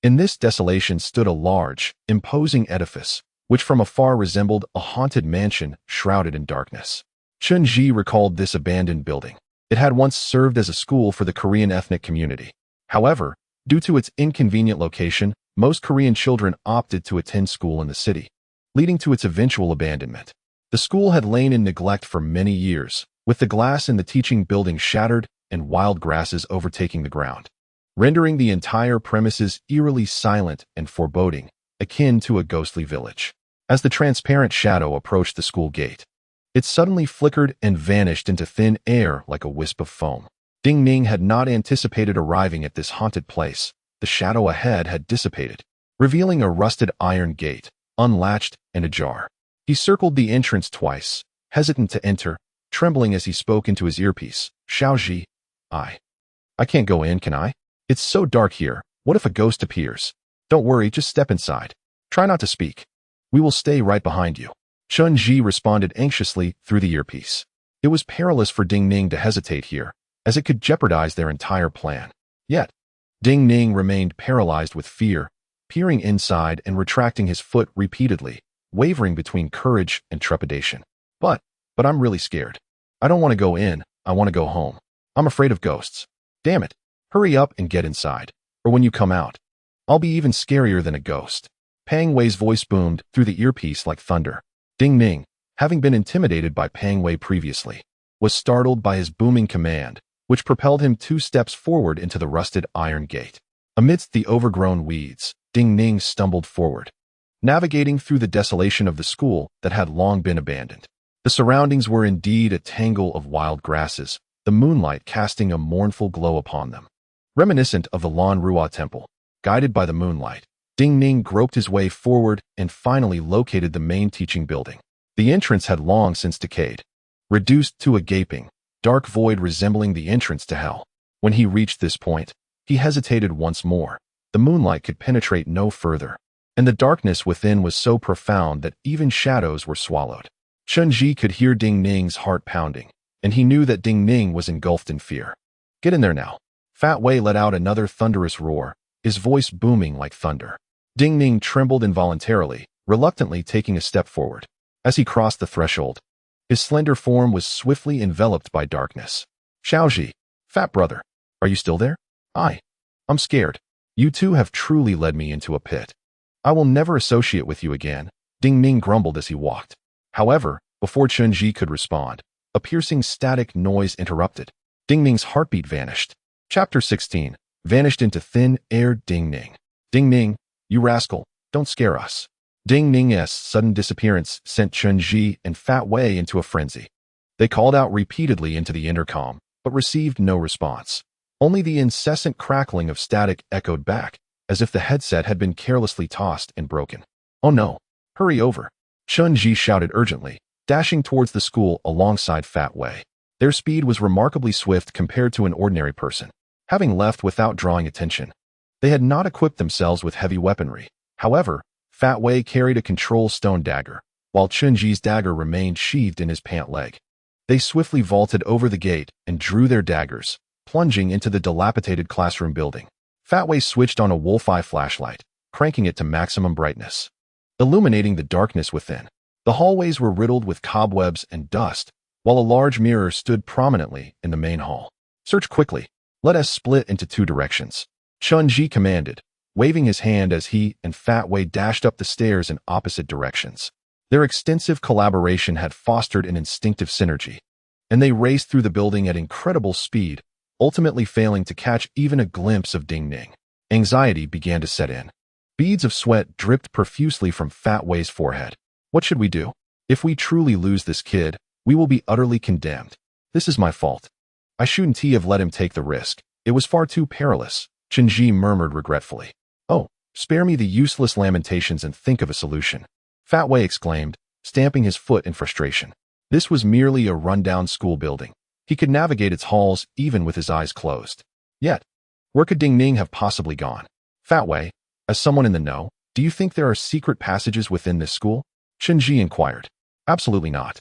in this desolation stood a large, imposing edifice, which from afar resembled a haunted mansion shrouded in darkness. Chen recalled this abandoned building. It had once served as a school for the Korean ethnic community. However, due to its inconvenient location, most Korean children opted to attend school in the city, leading to its eventual abandonment. The school had lain in neglect for many years, with the glass in the teaching building shattered and wild grasses overtaking the ground, rendering the entire premises eerily silent and foreboding, akin to a ghostly village. As the transparent shadow approached the school gate, it suddenly flickered and vanished into thin air like a wisp of foam. Ding Ning had not anticipated arriving at this haunted place. The shadow ahead had dissipated, revealing a rusted iron gate, unlatched and ajar. He circled the entrance twice, hesitant to enter, trembling as he spoke into his earpiece. Xiaoji, I can't go in, can I? It's so dark here. What if a ghost appears? Don't worry, just step inside. Try not to speak. We will stay right behind you. Chen responded anxiously through the earpiece. It was perilous for Ding Ning to hesitate here, as it could jeopardize their entire plan. Yet, Ding Ning remained paralyzed with fear, peering inside and retracting his foot repeatedly, wavering between courage and trepidation. But I'm really scared. I don't want to go in, I want to go home. I'm afraid of ghosts. Damn it. Hurry up and get inside. Or when you come out, I'll be even scarier than a ghost. Pang Wei's voice boomed through the earpiece like thunder. Ding Ning, having been intimidated by Pang Wei previously, was startled by his booming command, which propelled him 2 steps forward into the rusted iron gate. Amidst the overgrown weeds, Ding Ning stumbled forward, navigating through the desolation of the school that had long been abandoned. The surroundings were indeed a tangle of wild grasses, the moonlight casting a mournful glow upon them. Reminiscent of the Lan Lan temple, guided by the moonlight, Ding Ning groped his way forward and finally located the main teaching building. The entrance had long since decayed, reduced to a gaping, dark void resembling the entrance to hell. When he reached this point, he hesitated once more. The moonlight could penetrate no further, and the darkness within was so profound that even shadows were swallowed. Chen could hear Ding Ning's heart pounding, and he knew that Ding Ning was engulfed in fear. Get in there now. Fat Wei let out another thunderous roar, his voice booming like thunder. Ding Ning trembled involuntarily, reluctantly taking a step forward. As he crossed the threshold, his slender form was swiftly enveloped by darkness. Xiaoji, fat brother, are you still there? I'm scared. You two have truly led me into a pit. I will never associate with you again, Ding Ning grumbled as he walked. However, before Chen could respond, a piercing static noise interrupted. Ding Ning's heartbeat vanished. Chapter 16. Vanished into thin air. Ding Ning. Ding Ning, you rascal, don't scare us. Ding Ning's sudden disappearance sent Chen and Fat Wei into a frenzy. They called out repeatedly into the intercom, but received no response. Only the incessant crackling of static echoed back, as if the headset had been carelessly tossed and broken. Oh no, hurry over. Chen shouted urgently, dashing towards the school alongside Fat Wei. Their speed was remarkably swift compared to an ordinary person. Having left without drawing attention, they had not equipped themselves with heavy weaponry. However, Fat Wei carried a control stone dagger, while Chen dagger remained sheathed in his pant leg. They swiftly vaulted over the gate and drew their daggers, plunging into the dilapidated classroom building. Fat Wei switched on a wolf-eye flashlight, cranking it to maximum brightness, illuminating the darkness within. The hallways were riddled with cobwebs and dust, while a large mirror stood prominently in the main hall. Search quickly. Let us split into two directions, Chen commanded, waving his hand as he and Fat Wei dashed up the stairs in opposite directions. Their extensive collaboration had fostered an instinctive synergy, and they raced through the building at incredible speed, ultimately failing to catch even a glimpse of Ding Ning. Anxiety began to set in. Beads of sweat dripped profusely from Fat Wei's forehead. What should we do? If we truly lose this kid, we will be utterly condemned. This is my fault. I shouldn't have let him take the risk. It was far too perilous, Chen murmured regretfully. Oh, spare me the useless lamentations and think of a solution, Fat Wei exclaimed, stamping his foot in frustration. This was merely a rundown school building. He could navigate its halls even with his eyes closed. Yet, where could Ding Ning have possibly gone? Fat Wei, as someone in the know, do you think there are secret passages within this school? Chen inquired. Absolutely not.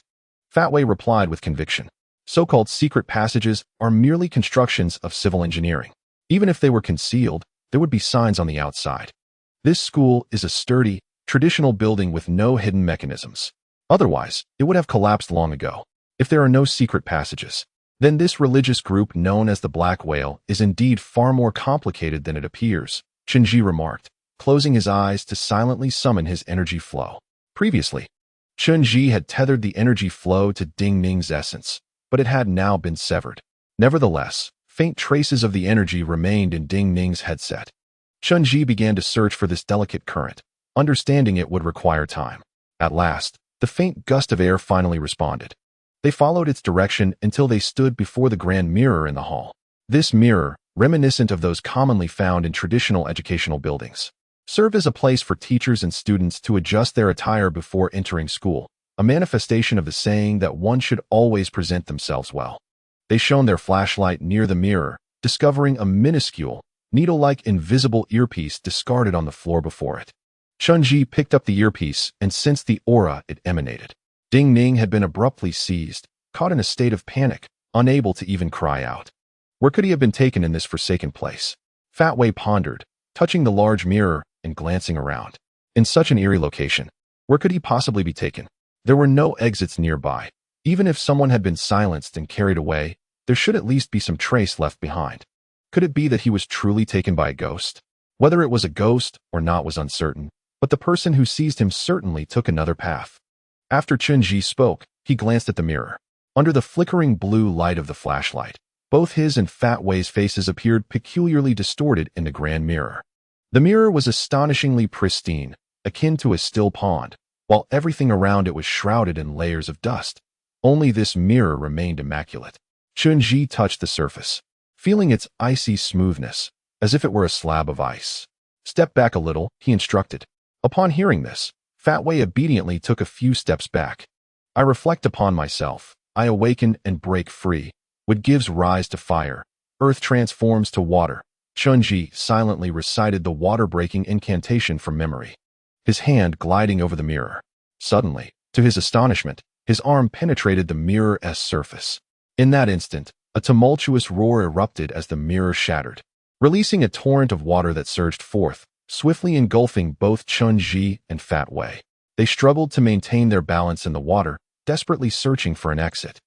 Fat Wei replied with conviction. So-called secret passages are merely constructions of civil engineering. Even if they were concealed, there would be signs on the outside. This school is a sturdy, traditional building with no hidden mechanisms. Otherwise, it would have collapsed long ago. If there are no secret passages, then this religious group known as the Black Whale is indeed far more complicated than it appears, Chen remarked, closing his eyes to silently summon his energy flow. Previously, Chen had tethered the energy flow to Ding Ning's essence, but it had now been severed. Nevertheless, faint traces of the energy remained in Ding Ning's headset. Chen began to search for this delicate current, understanding it would require time. At last, the faint gust of air finally responded. They followed its direction until they stood before the grand mirror in the hall. This mirror, reminiscent of those commonly found in traditional educational buildings, served as a place for teachers and students to adjust their attire before entering school, a manifestation of the saying that one should always present themselves well. They shone their flashlight near the mirror, discovering a minuscule, needle-like invisible earpiece discarded on the floor before it. Chen picked up the earpiece and sensed the aura it emanated. Ding Ning had been abruptly seized, caught in a state of panic, unable to even cry out. Where could he have been taken in this forsaken place? Fat Wei pondered, touching the large mirror and glancing around. In such an eerie location, where could he possibly be taken? There were no exits nearby. Even if someone had been silenced and carried away, there should at least be some trace left behind. Could it be that he was truly taken by a ghost? Whether it was a ghost or not was uncertain, but the person who seized him certainly took another path. After Chen spoke, he glanced at the mirror. Under the flickering blue light of the flashlight, both his and Fat Wei's faces appeared peculiarly distorted in the grand mirror. The mirror was astonishingly pristine, akin to a still pond, while everything around it was shrouded in layers of dust. Only this mirror remained immaculate. Chen touched the surface, feeling its icy smoothness, as if it were a slab of ice. Step back a little, he instructed. Upon hearing this, Fat Wei obediently took a few steps back. I reflect upon myself. I awaken and break free. What gives rise to fire? Earth transforms to water. Chen silently recited the water-breaking incantation from memory, his hand gliding over the mirror. Suddenly, to his astonishment, His arm penetrated the mirror's surface. In that instant, a tumultuous roar erupted as the mirror shattered, releasing a torrent of water that surged forth, swiftly engulfing both Chen and Fat Wei. They struggled to maintain their balance in the water, desperately searching for an exit.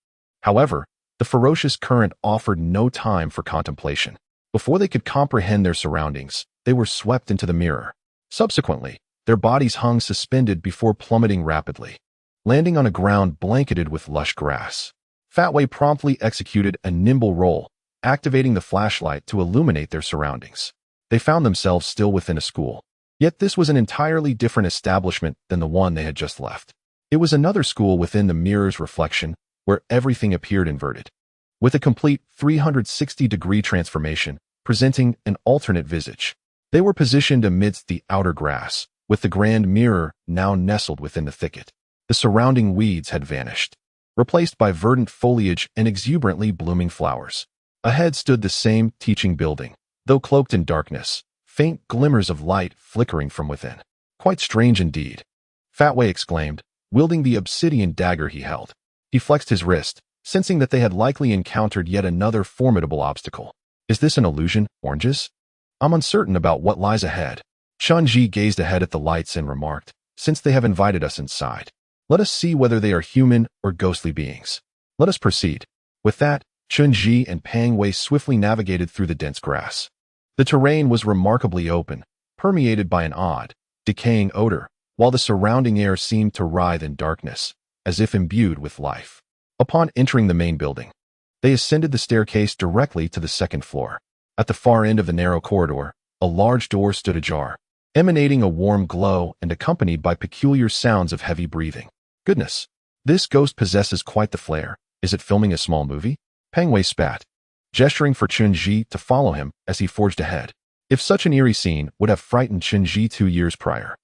However, the ferocious current offered no time for contemplation. Before they could comprehend their surroundings, they were swept into the mirror. Subsequently, their bodies hung suspended before plummeting rapidly, landing on a ground blanketed with lush grass. Fat Wei promptly executed a nimble roll, activating the flashlight to illuminate their surroundings. They found themselves still within a school. Yet this was an entirely different establishment than the one they had just left. It was another school within the mirror's reflection, where everything appeared inverted, with a complete 360-degree transformation, presenting an alternate visage. They were positioned amidst the outer grass, with the grand mirror now nestled within the thicket. The surrounding weeds had vanished, replaced by verdant foliage and exuberantly blooming flowers. Ahead stood the same teaching building, though cloaked in darkness, faint glimmers of light flickering from within. Quite strange indeed, Fat Wei exclaimed, wielding the obsidian dagger he held. He flexed his wrist, sensing that they had likely encountered yet another formidable obstacle. Is this an illusion, oranges? I'm uncertain about what lies ahead. Chen gazed ahead at the lights and remarked, since they have invited us inside, let us see whether they are human or ghostly beings. Let us proceed. With that, Chen and Pang Wei swiftly navigated through the dense grass. The terrain was remarkably open, permeated by an odd, decaying odor, while the surrounding air seemed to writhe in darkness, as if imbued with life. Upon entering the main building, they ascended the staircase directly to the second floor. At the far end of the narrow corridor, a large door stood ajar, emanating a warm glow and accompanied by peculiar sounds of heavy breathing. Goodness, this ghost possesses quite the flair. Is it filming a small movie? Pang Wei spat, gesturing for Chen to follow him as he forged ahead. If such an eerie scene would have frightened Chen 2 years prior.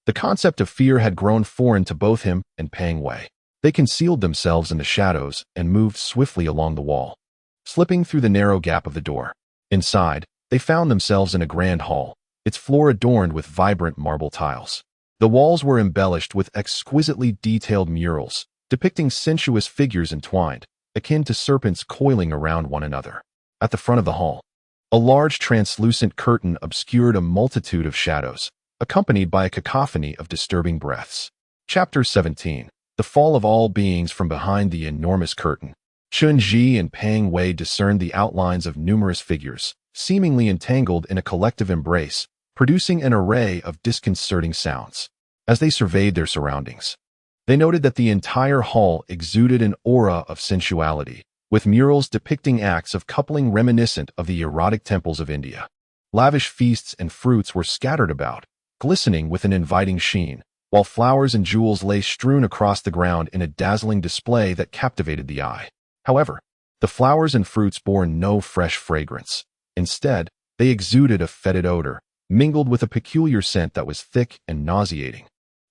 The concept of fear had grown foreign to both him and Pang Wei. They concealed themselves in the shadows and moved swiftly along the wall, slipping through the narrow gap of the door. Inside, they found themselves in a grand hall, its floor adorned with vibrant marble tiles. The walls were embellished with exquisitely detailed murals, depicting sensuous figures entwined, akin to serpents coiling around one another. At the front of the hall, a large translucent curtain obscured a multitude of shadows, accompanied by a cacophony of disturbing breaths. Chapter 17. The Fall of All Beings. From behind the enormous curtain, Chen and Pang Wei discerned the outlines of numerous figures, seemingly entangled in a collective embrace, producing an array of disconcerting sounds. As they surveyed their surroundings, they noted that the entire hall exuded an aura of sensuality, with murals depicting acts of coupling reminiscent of the erotic temples of India. Lavish feasts and fruits were scattered about, glistening with an inviting sheen, while flowers and jewels lay strewn across the ground in a dazzling display that captivated the eye. However, the flowers and fruits bore no fresh fragrance. Instead, they exuded a fetid odor, mingled with a peculiar scent that was thick and nauseating,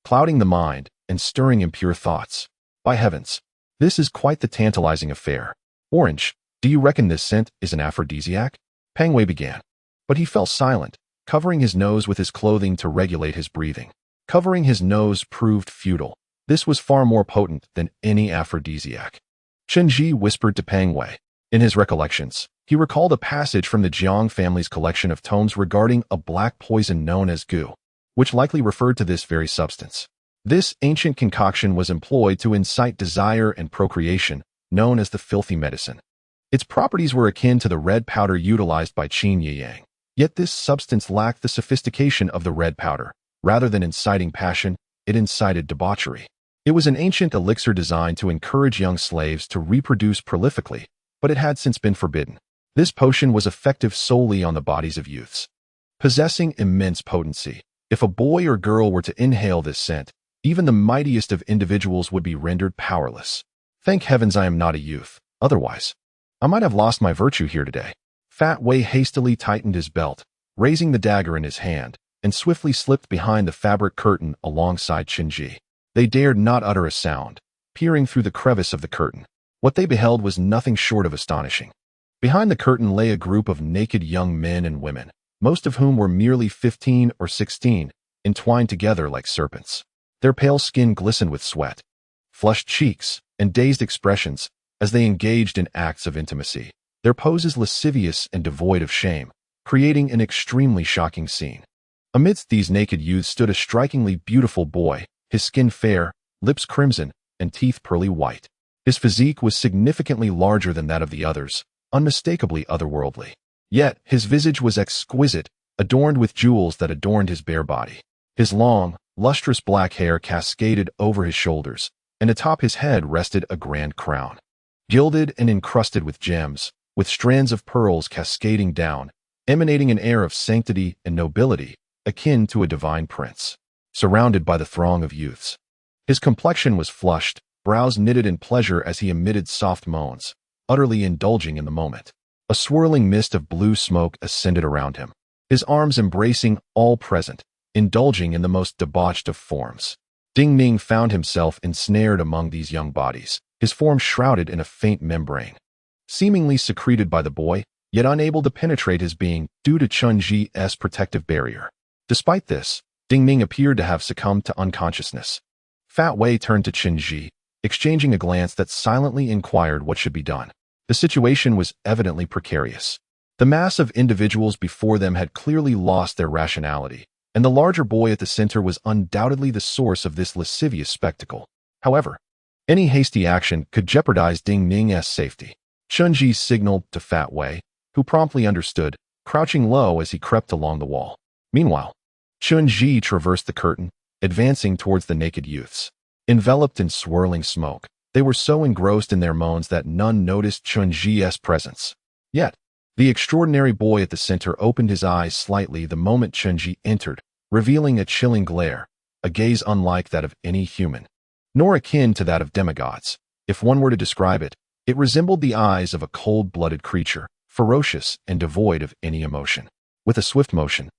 clouding the mind and stirring impure thoughts. By heavens, this is quite the tantalizing affair. Orange, do you reckon this scent is an aphrodisiac? Pang Wei began, but he fell silent, covering his nose with his clothing to regulate his breathing. Covering his nose proved futile. This was far more potent than any aphrodisiac. Chen whispered to Pang Wei. In his recollections, he recalled a passage from the Jiang family's collection of tomes regarding a black poison known as gu, which likely referred to this very substance. This ancient concoction was employed to incite desire and procreation, known as the filthy medicine. Its properties were akin to the red powder utilized by Qin Yang. Yet this substance lacked the sophistication of the red powder. Rather than inciting passion, it incited debauchery. It was an ancient elixir designed to encourage young slaves to reproduce prolifically, but it had since been forbidden. This potion was effective solely on the bodies of youths, possessing immense potency. If a boy or girl were to inhale this scent, even the mightiest of individuals would be rendered powerless. Thank heavens I am not a youth, otherwise I might have lost my virtue here today. Fat Wei hastily tightened his belt, raising the dagger in his hand, and swiftly slipped behind the fabric curtain alongside Chen. They dared not utter a sound, peering through the crevice of the curtain. What they beheld was nothing short of astonishing. Behind the curtain lay a group of naked young men and women, most of whom were merely 15 or 16, entwined together like serpents. Their pale skin glistened with sweat, flushed cheeks, and dazed expressions as they engaged in acts of intimacy. Their poses lascivious and devoid of shame, creating an extremely shocking scene. Amidst these naked youths stood a strikingly beautiful boy, his skin fair, lips crimson, and teeth pearly white. His physique was significantly larger than that of the others, unmistakably otherworldly. Yet his visage was exquisite, adorned with jewels that adorned his bare body. His long, lustrous black hair cascaded over his shoulders, and atop his head rested a grand crown, gilded and encrusted with gems, with strands of pearls cascading down, emanating an air of sanctity and nobility, akin to a divine prince. Surrounded by the throng of youths, his complexion was flushed, brows knitted in pleasure as he emitted soft moans, utterly indulging in the moment. A swirling mist of blue smoke ascended around him, his arms embracing all present, indulging in the most debauched of forms. Ding Ning found himself ensnared among these young bodies, his form shrouded in a faint membrane, seemingly secreted by the boy, yet unable to penetrate his being due to Chen Ji's protective barrier. Despite this, Ding Ning appeared to have succumbed to unconsciousness. Fat Wei turned to Chen Ji, exchanging a glance that silently inquired what should be done. The situation was evidently precarious. The mass of individuals before them had clearly lost their rationality, and the larger boy at the center was undoubtedly the source of this lascivious spectacle. However, any hasty action could jeopardize Ding Ning's safety. Chen Ji signaled to Fat Wei, who promptly understood, crouching low as he crept along the wall. Meanwhile, Chen Ji traversed the curtain, advancing towards the naked youths. Enveloped in swirling smoke, they were so engrossed in their moans that none noticed Chen Ji's presence. Yet, the extraordinary boy at the center opened his eyes slightly the moment Chen Ji entered, revealing a chilling glare, a gaze unlike that of any human, nor akin to that of demigods. If one were to describe it, it resembled the eyes of a cold-blooded creature, ferocious and devoid of any emotion. With a swift motion,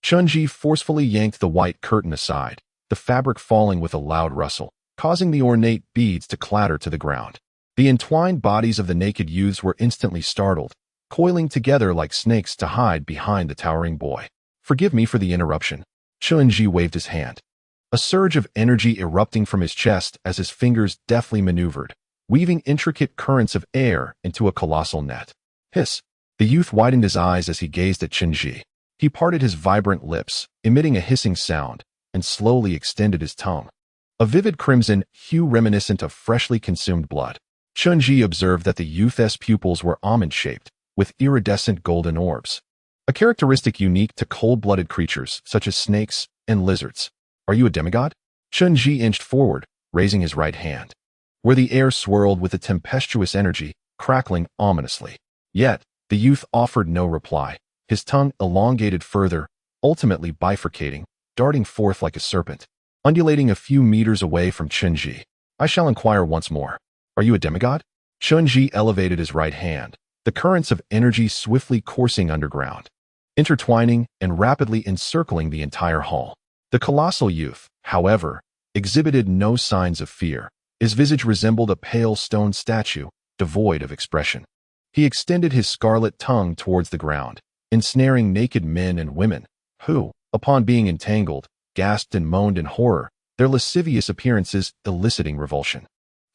Chen Ji forcefully yanked the white curtain aside, the fabric falling with a loud rustle, causing the ornate beads to clatter to the ground. The entwined bodies of the naked youths were instantly startled, coiling together like snakes to hide behind the towering boy. "Forgive me for the interruption." Chen Ji waved his hand, a surge of energy erupting from his chest as his fingers deftly maneuvered, weaving intricate currents of air into a colossal net. Hiss! The youth widened his eyes as he gazed at Chen Ji. He parted his vibrant lips, emitting a hissing sound, and slowly extended his tongue, a vivid crimson hue reminiscent of freshly consumed blood. Chen Ji observed that the youth's pupils were almond-shaped, with iridescent golden orbs, a characteristic unique to cold-blooded creatures such as snakes and lizards. "Are you a demigod?" Chen Ji inched forward, raising his right hand, where the air swirled with a tempestuous energy, crackling ominously. Yet, the youth offered no reply, his tongue elongated further, ultimately bifurcating, darting forth like a serpent, undulating a few meters away from Chen Ji. "I shall inquire once more. Are you a demigod?" Chen Ji elevated his right hand, the currents of energy swiftly coursing underground, intertwining and rapidly encircling the entire hall. The colossal youth, however, exhibited no signs of fear. His visage resembled a pale stone statue, devoid of expression. He extended his scarlet tongue towards the ground, ensnaring naked men and women, who, upon being entangled, gasped and moaned in horror, their lascivious appearances eliciting revulsion.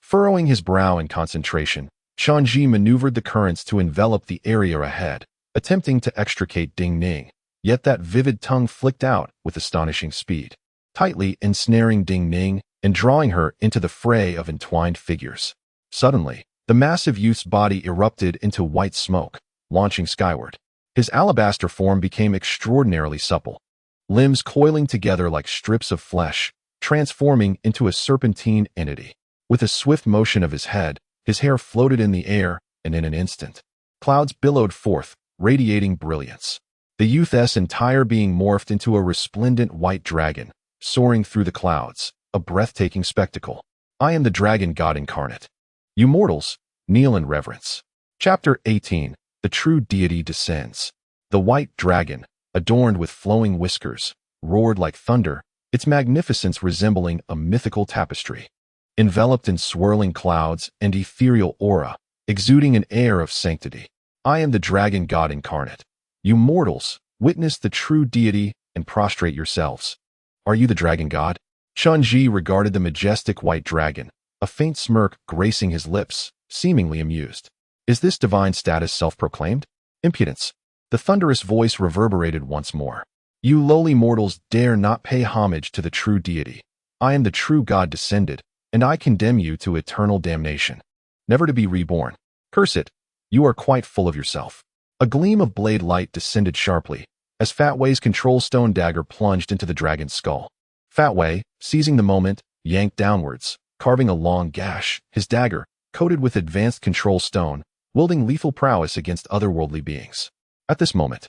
Furrowing his brow in concentration, Chen Ji maneuvered the currents to envelop the area ahead, attempting to extricate Ding Ning, yet that vivid tongue flicked out with astonishing speed, tightly ensnaring Ding Ning and drawing her into the fray of entwined figures. Suddenly, the massive youth's body erupted into white smoke, launching skyward. His alabaster form became extraordinarily supple, limbs coiling together like strips of flesh, transforming into a serpentine entity. With a swift motion of his head, his hair floated in the air, and in an instant, clouds billowed forth, radiating brilliance. The youth's entire being morphed into a resplendent white dragon, soaring through the clouds, a breathtaking spectacle. "I am the dragon god incarnate. You mortals, kneel in reverence." Chapter 18. The true deity descends. The white dragon, adorned with flowing whiskers, roared like thunder, its magnificence resembling a mythical tapestry. Enveloped in swirling clouds and ethereal aura, exuding an air of sanctity. "I am the dragon god incarnate. You mortals, witness the true deity and prostrate yourselves." "Are you the dragon god?" Chen Ji regarded the majestic white dragon, a faint smirk gracing his lips, seemingly amused. Is this divine status self-proclaimed? Impudence. The thunderous voice reverberated once more. You lowly mortals dare not pay homage to the true deity. I am the true God descended, and I condemn you to eternal damnation, never to be reborn. Curse it. You are quite full of yourself. A gleam of blade light descended sharply, as Fat Wei's control stone dagger plunged into the dragon's skull. Fat Wei, seizing the moment, yanked downwards, carving a long gash, his dagger, coated with advanced control stone, wielding lethal prowess against otherworldly beings. At this moment,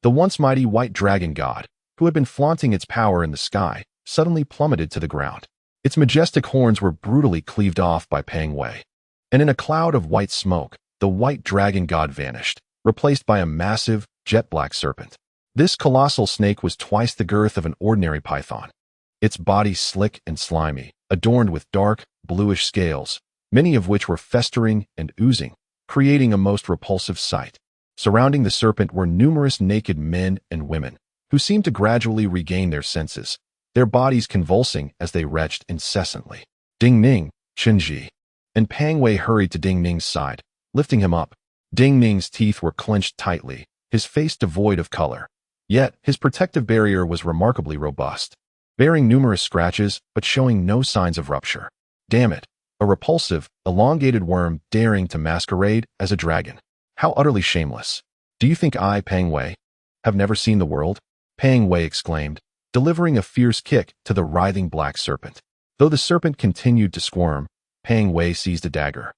the once mighty white dragon god, who had been flaunting its power in the sky, suddenly plummeted to the ground. Its majestic horns were brutally cleaved off by Pang Wei. And in a cloud of white smoke, the white dragon god vanished, replaced by a massive, jet-black serpent. This colossal snake was twice the girth of an ordinary python. Its body slick and slimy, adorned with dark, bluish scales, many of which were festering and oozing, creating a most repulsive sight. Surrounding the serpent were numerous naked men and women, who seemed to gradually regain their senses, their bodies convulsing as they retched incessantly. Ding Ning, Chen, and Pang Wei hurried to Ding Ning's side, lifting him up. Ding Ning's teeth were clenched tightly, his face devoid of color. Yet, his protective barrier was remarkably robust, bearing numerous scratches but showing no signs of rupture. Damn it, a repulsive, elongated worm daring to masquerade as a dragon. How utterly shameless. Do you think I, Pang Wei, have never seen the world? Pang Wei exclaimed, delivering a fierce kick to the writhing black serpent. Though the serpent continued to squirm, Pang Wei seized a dagger,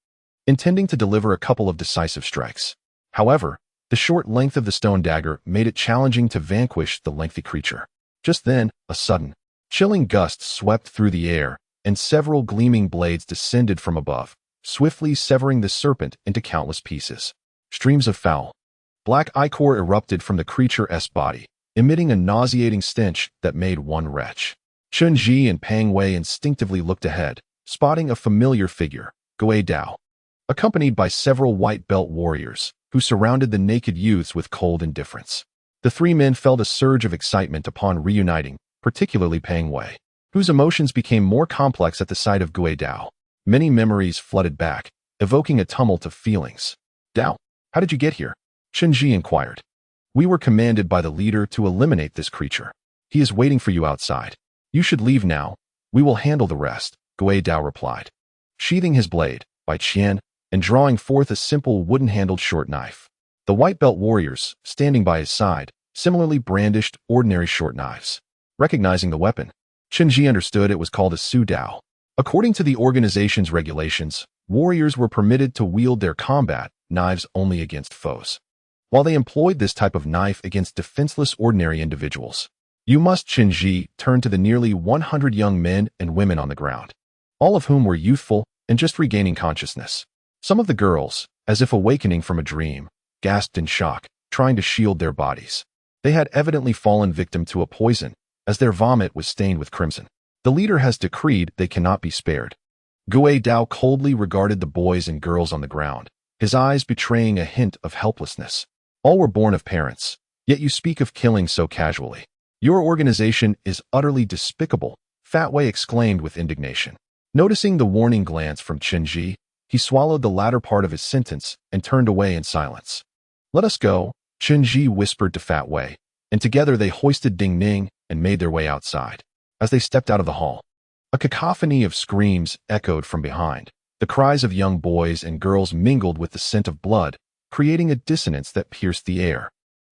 intending to deliver a couple of decisive strikes. However, the short length of the stone dagger made it challenging to vanquish the lengthy creature. Just then, a sudden, chilling gust swept through the air, and several gleaming blades descended from above, swiftly severing the serpent into countless pieces. Streams of foul, black ichor erupted from the creature's body, emitting a nauseating stench that made one retch. Chen and Pang Wei instinctively looked ahead, spotting a familiar figure, Dao, accompanied by several white belt warriors, who surrounded the naked youths with cold indifference. The three men felt a surge of excitement upon reuniting, particularly Pang Wei, whose emotions became more complex at the sight of Dao. Many memories flooded back, evoking a tumult of feelings. Dao, how did you get here? Chen inquired. We were commanded by the leader to eliminate this creature. He is waiting for you outside. You should leave now. We will handle the rest, Dao replied. Sheathing his blade, by Chen, and drawing forth a simple wooden-handled short knife. The white belt warriors, standing by his side, similarly brandished ordinary short knives. Recognizing the weapon, Chen understood it was called a su dao. According to the organization's regulations, warriors were permitted to wield their combat knives only against foes. While they employed this type of knife against defenseless ordinary individuals, you must Chen turned to the nearly 100 young men and women on the ground, all of whom were youthful and just regaining consciousness. Some of the girls, as if awakening from a dream, gasped in shock, trying to shield their bodies. They had evidently fallen victim to a poison, as their vomit was stained with crimson. The leader has decreed they cannot be spared. Dao coldly regarded the boys and girls on the ground, his eyes betraying a hint of helplessness. All were born of parents, yet you speak of killing so casually. Your organization is utterly despicable, Fat Wei exclaimed with indignation. Noticing the warning glance from Chen, he swallowed the latter part of his sentence and turned away in silence. Let us go, Chen whispered to Fat Wei, and together they hoisted Ding Ning and made their way outside. As they stepped out of the hall, a cacophony of screams echoed from behind. The cries of young boys and girls mingled with the scent of blood, creating a dissonance that pierced the air.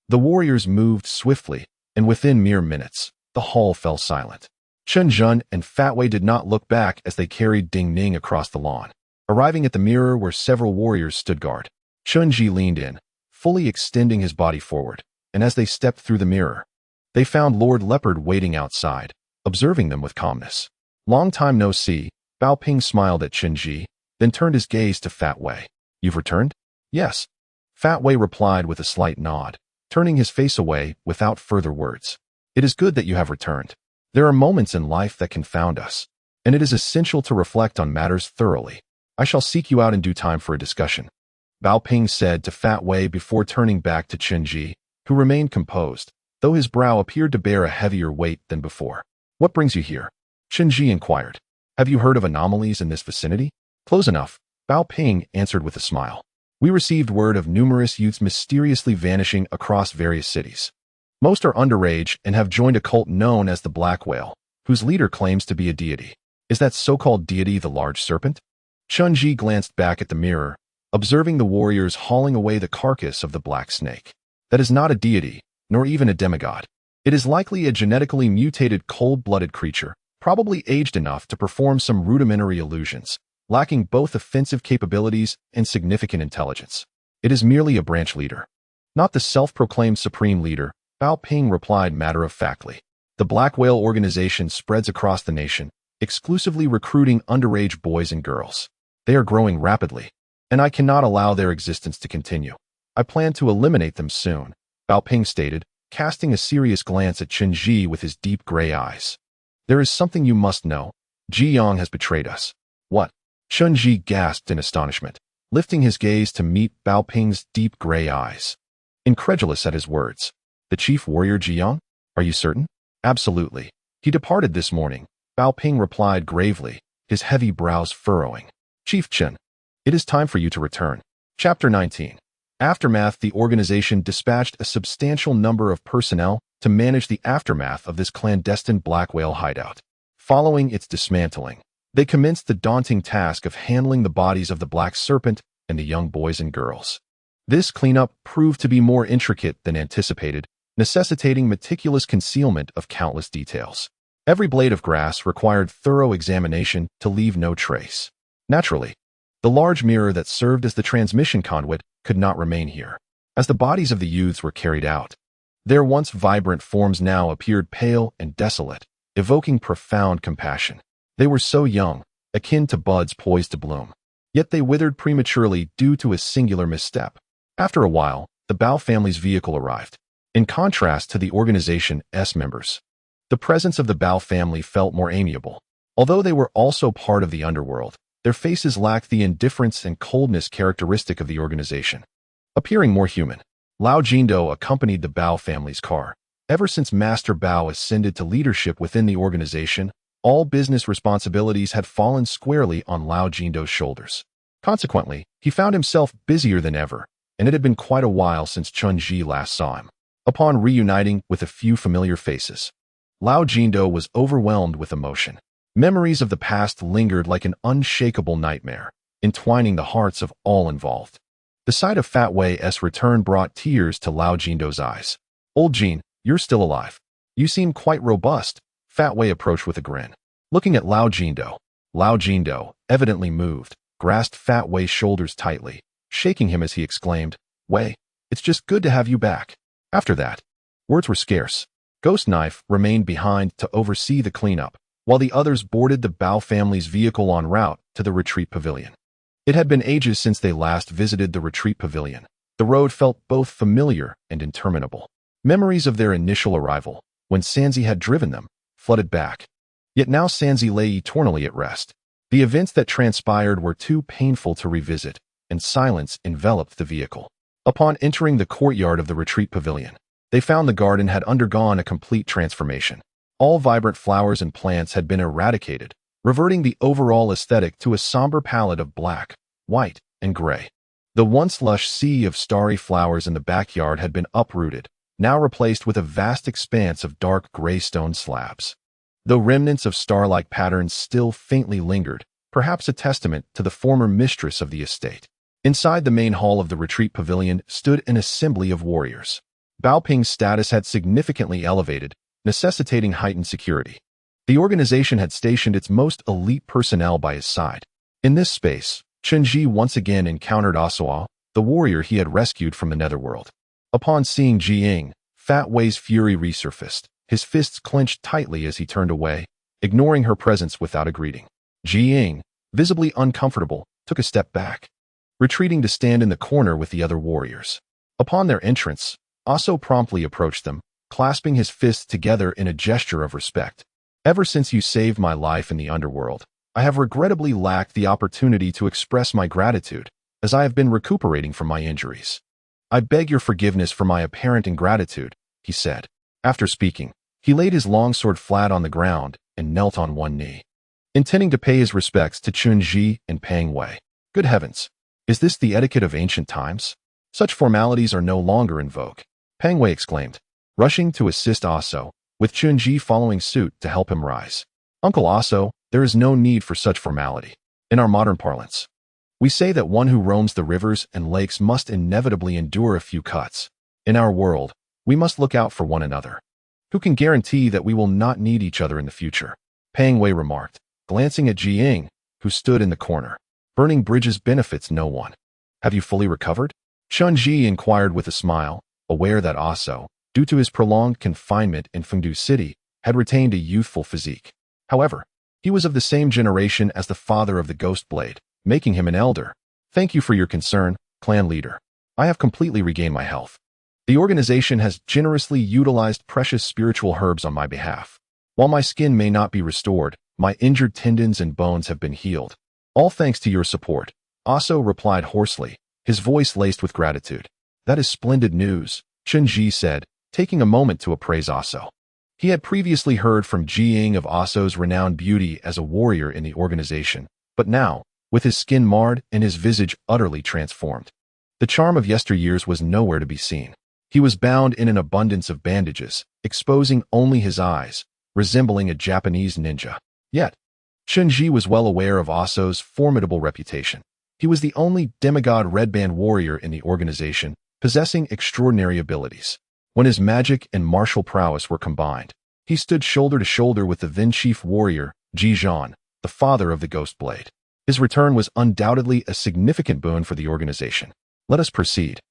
The warriors moved swiftly, and within mere minutes, the hall fell silent. Chen and Fat Wei did not look back as they carried Ding Ning across the lawn. Arriving at the mirror where several warriors stood guard, Chen leaned in, fully extending his body forward, and as they stepped through the mirror, they found Lord Leopard waiting outside, observing them with calmness. Long time no see, Bao Ping smiled at Chen, then turned his gaze to Fat Wei. You've returned? Yes. Fat Wei replied with a slight nod, turning his face away without further words. It is good that you have returned. There are moments in life that confound us, and it is essential to reflect on matters thoroughly. I shall seek you out in due time for a discussion, Bao Ping said to Fat Wei before turning back to Chen, who remained composed, though his brow appeared to bear a heavier weight than before. What brings you here? Chen inquired. Have you heard of anomalies in this vicinity? Close enough, Bao Ping answered with a smile. We received word of numerous youths mysteriously vanishing across various cities. Most are underage and have joined a cult known as the Black Whale, whose leader claims to be a deity. Is that so-called deity the large serpent? Chen Ji glanced back at the mirror, observing the warriors hauling away the carcass of the black snake. That is not a deity, nor even a demigod. It is likely a genetically mutated cold-blooded creature, probably aged enough to perform some rudimentary illusions, lacking both offensive capabilities and significant intelligence. It is merely a branch leader. Not the self-proclaimed supreme leader, Bao Ping replied matter-of-factly. The Black Whale organization spreads across the nation, exclusively recruiting underage boys and girls. They are growing rapidly, and I cannot allow their existence to continue. I plan to eliminate them soon, Bao Ping stated, casting a serious glance at Chen Ji with his deep gray eyes. There is something you must know. Ji Yang has betrayed us. What? Chen Ji gasped in astonishment, lifting his gaze to meet Bao Ping's deep gray eyes. Incredulous at his words. The chief warrior Ji Yang? Are you certain? Absolutely. He departed this morning, Bao Ping replied gravely, his heavy brows furrowing. Chief Chen, it is time for you to return. Chapter 19. Aftermath. The organization dispatched a substantial number of personnel to manage the aftermath of this clandestine Black Whale hideout. Following its dismantling, they commenced the daunting task of handling the bodies of the Black Serpent and the young boys and girls. This cleanup proved to be more intricate than anticipated, necessitating meticulous concealment of countless details. Every blade of grass required thorough examination to leave no trace. Naturally, the large mirror that served as the transmission conduit could not remain here. As the bodies of the youths were carried out, their once vibrant forms now appeared pale and desolate, evoking profound compassion. They were so young, akin to buds poised to bloom. Yet they withered prematurely due to a singular misstep. After a while, the Bao family's vehicle arrived. In contrast to the organization's members, the presence of the Bao family felt more amiable. Although they were also part of the underworld, their faces lacked the indifference and coldness characteristic of the organization. Appearing more human, Lao Jindo accompanied the Bao family's car. Ever since Master Bao ascended to leadership within the organization, all business responsibilities had fallen squarely on Lao Jindo's shoulders. Consequently, he found himself busier than ever, and it had been quite a while since Chen Ji last saw him. Upon reuniting with a few familiar faces, Lao Jindo was overwhelmed with emotion. Memories of the past lingered like an unshakable nightmare, entwining the hearts of all involved. The sight of Fat Wei's return brought tears to Lao Jindo's eyes. Old Jin, you're still alive. You seem quite robust, Fat Wei approached with a grin. Looking at Lao Jindo, evidently moved, grasped Fat Wei's shoulders tightly, shaking him as he exclaimed, Wei, it's just good to have you back. After that, words were scarce. Ghost Knife remained behind to oversee the cleanup, while the others boarded the Bao family's vehicle en route to the retreat pavilion. It had been ages since they last visited the retreat pavilion. The road felt both familiar and interminable. Memories of their initial arrival, when Sanzi had driven them, flooded back. Yet now Sanzi lay eternally at rest. The events that transpired were too painful to revisit, and silence enveloped the vehicle. Upon entering the courtyard of the retreat pavilion, they found the garden had undergone a complete transformation. All vibrant flowers and plants had been eradicated, reverting the overall aesthetic to a somber palette of black, white, and gray. The once lush sea of starry flowers in the backyard had been uprooted, now replaced with a vast expanse of dark gray stone slabs. Though remnants of star-like patterns still faintly lingered, perhaps a testament to the former mistress of the estate. Inside the main hall of the retreat pavilion stood an assembly of warriors. Bao Ping's status had significantly elevated, necessitating heightened security. The organization had stationed its most elite personnel by his side. In this space, Chen Ji once again encountered Asuo, the warrior he had rescued from the netherworld. Upon seeing Ji Ying, Fat Wei's fury resurfaced. His fists clenched tightly as he turned away, ignoring her presence without a greeting. Ji Ying, visibly uncomfortable, took a step back, retreating to stand in the corner with the other warriors. Upon their entrance, Asuo promptly approached them, clasping his fists together in a gesture of respect. Ever since you saved my life in the underworld, I have regrettably lacked the opportunity to express my gratitude, as I have been recuperating from my injuries. I beg your forgiveness for my apparent ingratitude, he said. After speaking, he laid his longsword flat on the ground and knelt on one knee. intending to pay his respects to Chun-ji and Pang Wei. Good heavens! Is this the etiquette of ancient times? Such formalities are no longer in vogue, Pang Wei exclaimed, rushing to assist Aso, with Chun-ji following suit to help him rise. Uncle Aso, there is no need for such formality. In our modern parlance, we say that one who roams the rivers and lakes must inevitably endure a few cuts. In our world, we must look out for one another. Who can guarantee that we will not need each other in the future? Pang Wei remarked, glancing at Ji Ying, who stood in the corner. Burning bridges benefits no one. Have you fully recovered? Chun-ji inquired with a smile, aware that Aso, due to his prolonged confinement in Fengdu City, had retained a youthful physique. However, he was of the same generation as the father of the Ghost Blade, making him an elder. Thank you for your concern, clan leader. I have completely regained my health. The organization has generously utilized precious spiritual herbs on my behalf. While my skin may not be restored, my injured tendons and bones have been healed. All thanks to your support, Aso replied hoarsely, his voice laced with gratitude. That is splendid news, Chun-ji said, taking a moment to appraise Aso. He had previously heard from Ji Ying of Aso's renowned beauty as a warrior in the organization, but now, with his skin marred and his visage utterly transformed, the charm of yesteryears was nowhere to be seen. He was bound in an abundance of bandages, exposing only his eyes, resembling a Japanese ninja. Yet, Chun-ji was well aware of Aso's formidable reputation. He was the only demigod red band warrior in the organization, possessing extraordinary abilities. When his magic and martial prowess were combined, he stood shoulder to shoulder with the then chief warrior, Ji Zhan, the father of the Ghost Blade. His return was undoubtedly a significant boon for the organization. Let us proceed,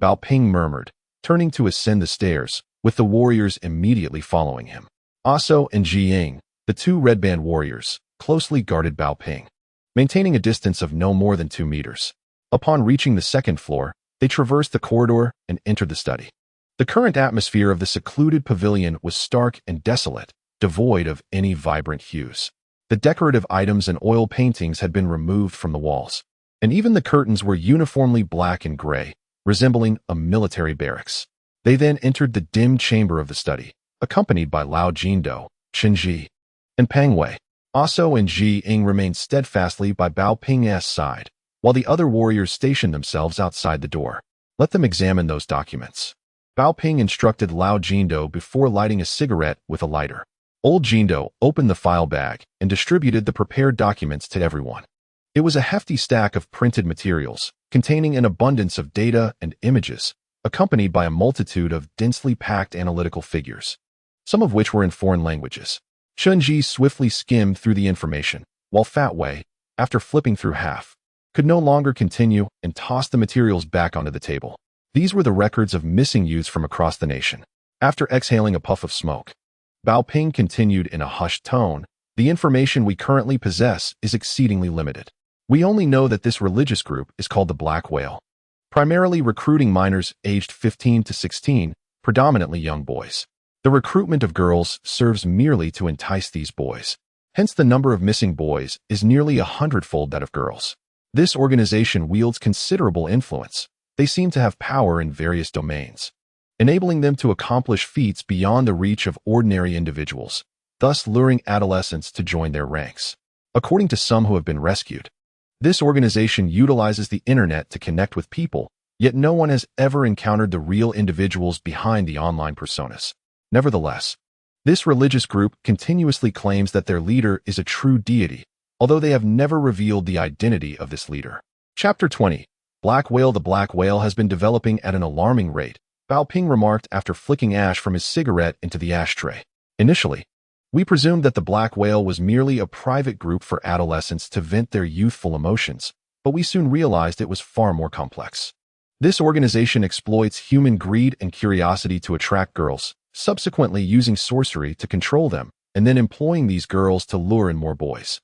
Bao Ping murmured, turning to ascend the stairs, with the warriors immediately following him. Aso and Ji Ying, the two red band warriors, closely guarded Bao Ping, maintaining a distance of no more than 2 meters. Upon reaching the second floor, they traversed the corridor and entered the study. The current atmosphere of the secluded pavilion was stark and desolate, devoid of any vibrant hues. The decorative items and oil paintings had been removed from the walls, and even the curtains were uniformly black and gray, resembling a military barracks. They then entered the dim chamber of the study, accompanied by Lao Jindo, Chen-ji, and Pang Wei. Aso and Ji Ying remained steadfastly by Bao Ping's side, while the other warriors stationed themselves outside the door. Let them examine those documents, Bao Ping instructed Lao Jindo before lighting a cigarette with a lighter. Old Jindo opened the file bag and distributed the prepared documents to everyone. It was a hefty stack of printed materials, containing an abundance of data and images, accompanied by a multitude of densely packed analytical figures, some of which were in foreign languages. Chun-ji swiftly skimmed through the information, while Fat Wei, after flipping through half, could no longer continue and tossed the materials back onto the table. These were the records of missing youths from across the nation. After exhaling a puff of smoke, Bao Ping continued in a hushed tone, the information we currently possess is exceedingly limited. We only know that this religious group is called the Black Whale, primarily recruiting minors aged 15 to 16, predominantly young boys. The recruitment of girls serves merely to entice these boys. Hence the number of missing boys is nearly 100-fold that of girls. This organization wields considerable influence. They seem to have power in various domains, enabling them to accomplish feats beyond the reach of ordinary individuals, thus luring adolescents to join their ranks. According to some who have been rescued, this organization utilizes the internet to connect with people, yet no one has ever encountered the real individuals behind the online personas. Nevertheless, this religious group continuously claims that their leader is a true deity, although they have never revealed the identity of this leader. Chapter 20. Black Whale. The Black Whale has been developing at an alarming rate, Bao Ping remarked after flicking ash from his cigarette into the ashtray. Initially, we presumed that the Black Whale was merely a private group for adolescents to vent their youthful emotions, but we soon realized it was far more complex. This organization exploits human greed and curiosity to attract girls, subsequently using sorcery to control them, and then employing these girls to lure in more boys.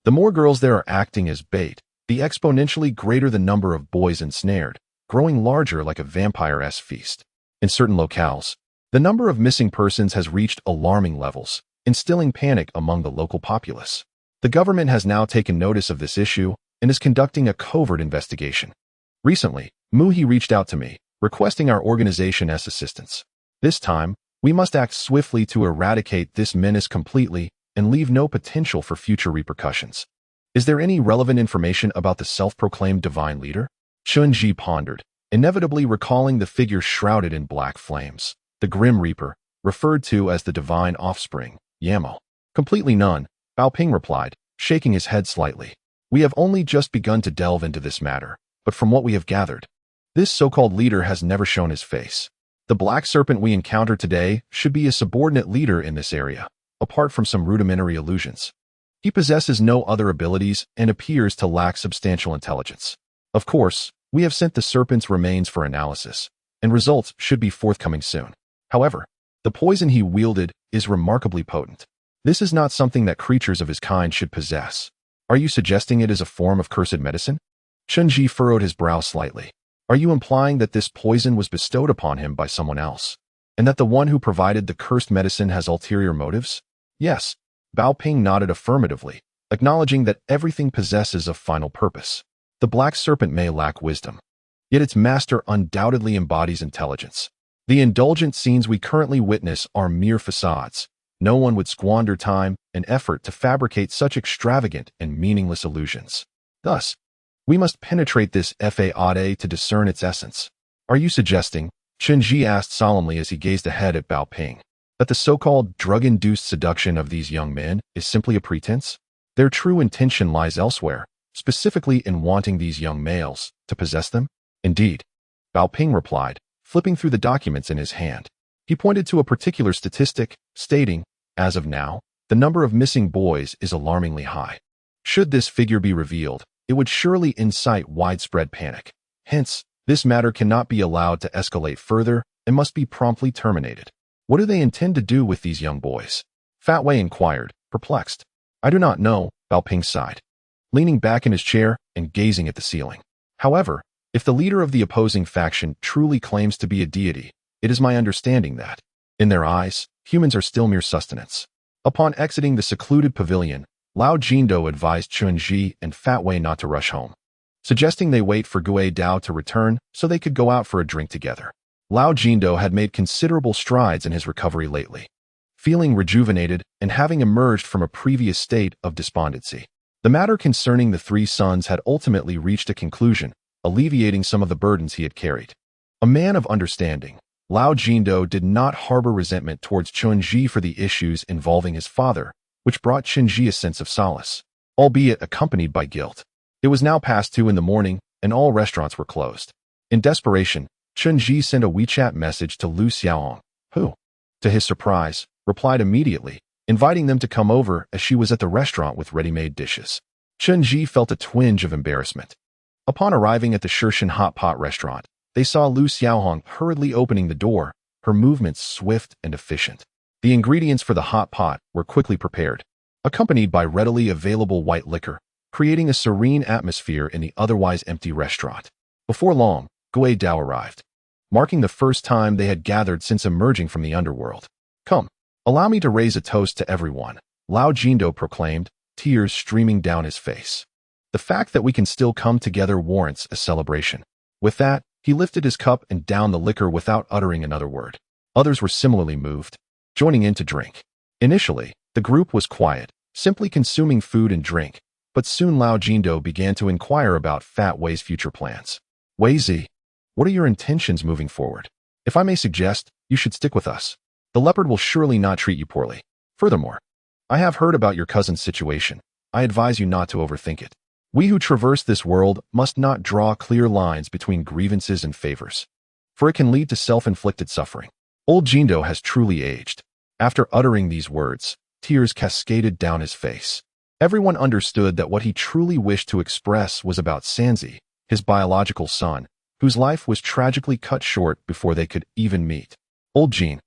The more girls there are acting as bait, the exponentially greater the number of boys ensnared, growing larger like a vampire-esque feast. In certain locales, the number of missing persons has reached alarming levels, instilling panic among the local populace. The government has now taken notice of this issue and is conducting a covert investigation. Recently, Muhi reached out to me, requesting our organization's assistance. This time, we must act swiftly to eradicate this menace completely and leave no potential for future repercussions. Is there any relevant information about the self-proclaimed divine leader? Chen pondered, inevitably recalling the figure shrouded in black flames, the Grim Reaper, referred to as the divine offspring, Yamo. Completely none, Bao Ping replied, shaking his head slightly. We have only just begun to delve into this matter, but from what we have gathered, this so-called leader has never shown his face. The black serpent we encounter today should be a subordinate leader in this area, apart from some rudimentary illusions. He possesses no other abilities and appears to lack substantial intelligence. Of course, we have sent the serpent's remains for analysis, and results should be forthcoming soon. However, the poison he wielded is remarkably potent. This is not something that creatures of his kind should possess. Are you suggesting it is a form of cursed medicine? Chen furrowed his brow slightly. Are you implying that this poison was bestowed upon him by someone else, and that the one who provided the cursed medicine has ulterior motives? Yes. Bao Ping nodded affirmatively, acknowledging that everything possesses a final purpose. The black serpent may lack wisdom, yet its master undoubtedly embodies intelligence. The indulgent scenes we currently witness are mere facades. No one would squander time and effort to fabricate such extravagant and meaningless illusions. Thus, we must penetrate this facade to discern its essence. Are you suggesting, Chen asked solemnly as he gazed ahead at Bao Ping, that the so-called drug-induced seduction of these young men is simply a pretense? Their true intention lies elsewhere, specifically in wanting these young males to possess them? Indeed, Bao Ping replied, flipping through the documents in his hand. He pointed to a particular statistic, stating, as of now, the number of missing boys is alarmingly high. Should this figure be revealed, it would surely incite widespread panic. Hence, this matter cannot be allowed to escalate further and must be promptly terminated. What do they intend to do with these young boys? Fat Wei inquired, perplexed. I do not know, Bao Ping sighed, leaning back in his chair and gazing at the ceiling. However, if the leader of the opposing faction truly claims to be a deity, it is my understanding that, in their eyes, humans are still mere sustenance. Upon exiting the secluded pavilion, Lao Jindo advised Chen and Fat Wei not to rush home, suggesting they wait for Gui Dao to return so they could go out for a drink together. Lao Jindo had made considerable strides in his recovery lately, feeling rejuvenated and having emerged from a previous state of despondency. The matter concerning the three sons had ultimately reached a conclusion, alleviating some of the burdens he had carried. A man of understanding, Lao Jindo did not harbor resentment towards Chen for the issues involving his father, which brought Chen a sense of solace, albeit accompanied by guilt. It was now past 2 in the morning, and all restaurants were closed. In desperation, Chen sent a WeChat message to Lu Xiaohong, who, to his surprise, replied immediately, inviting them to come over as she was at the restaurant with ready-made dishes. Chen felt a twinge of embarrassment. Upon arriving at the Shirshan Hot Pot restaurant, they saw Lu Xiaohong hurriedly opening the door, her movements swift and efficient. The ingredients for the hot pot were quickly prepared, accompanied by readily available white liquor, creating a serene atmosphere in the otherwise empty restaurant. Before long, Gui Dao arrived, marking the first time they had gathered since emerging from the underworld. Come, allow me to raise a toast to everyone, Lao Jindo proclaimed, tears streaming down his face. The fact that we can still come together warrants a celebration. With that, he lifted his cup and downed the liquor without uttering another word. Others were similarly moved, joining in to drink. Initially, the group was quiet, simply consuming food and drink, but soon Lao Jindo began to inquire about Fat Wei's future plans. Wei Zi, what are your intentions moving forward? If I may suggest, you should stick with us. The leopard will surely not treat you poorly. Furthermore, I have heard about your cousin's situation. I advise you not to overthink it. We who traverse this world must not draw clear lines between grievances and favors, for it can lead to self-inflicted suffering. Old Jindo has truly aged. After uttering these words, tears cascaded down his face. Everyone understood that what he truly wished to express was about Sanzi, his biological son, whose life was tragically cut short before they could even meet. Old Jean,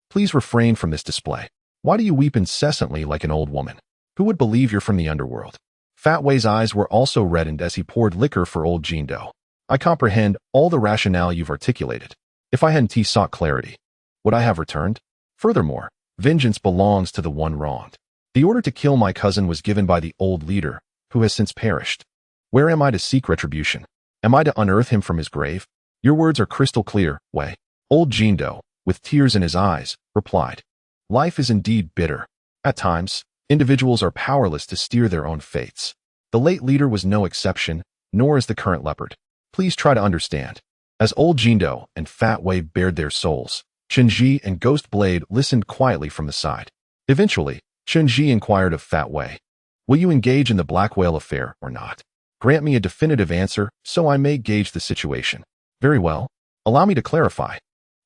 please refrain from this display. Why do you weep incessantly like an old woman? Who would believe you're from the underworld? Fat Wei's eyes were also reddened as he poured liquor for old Jindo. I comprehend all the rationale you've articulated. If I hadn't sought clarity, would I have returned? Furthermore, vengeance belongs to the one wronged. The order to kill my cousin was given by the old leader, who has since perished. Where am I to seek retribution? Am I to unearth him from his grave? Your words are crystal clear, Wei. Old Jindo, with tears in his eyes, replied. Life is indeed bitter. At times, Individuals are powerless to steer their own fates. The late leader was no exception, nor is the current leopard. Please try to understand. As old Jindo and Fat Wei bared their souls, Chen and Ghost Blade listened quietly from the side. Eventually, Chen inquired of Fat Wei, "Will you engage in the Black Whale affair or not? Grant me a definitive answer so I may gauge the situation." "Very well. Allow me to clarify."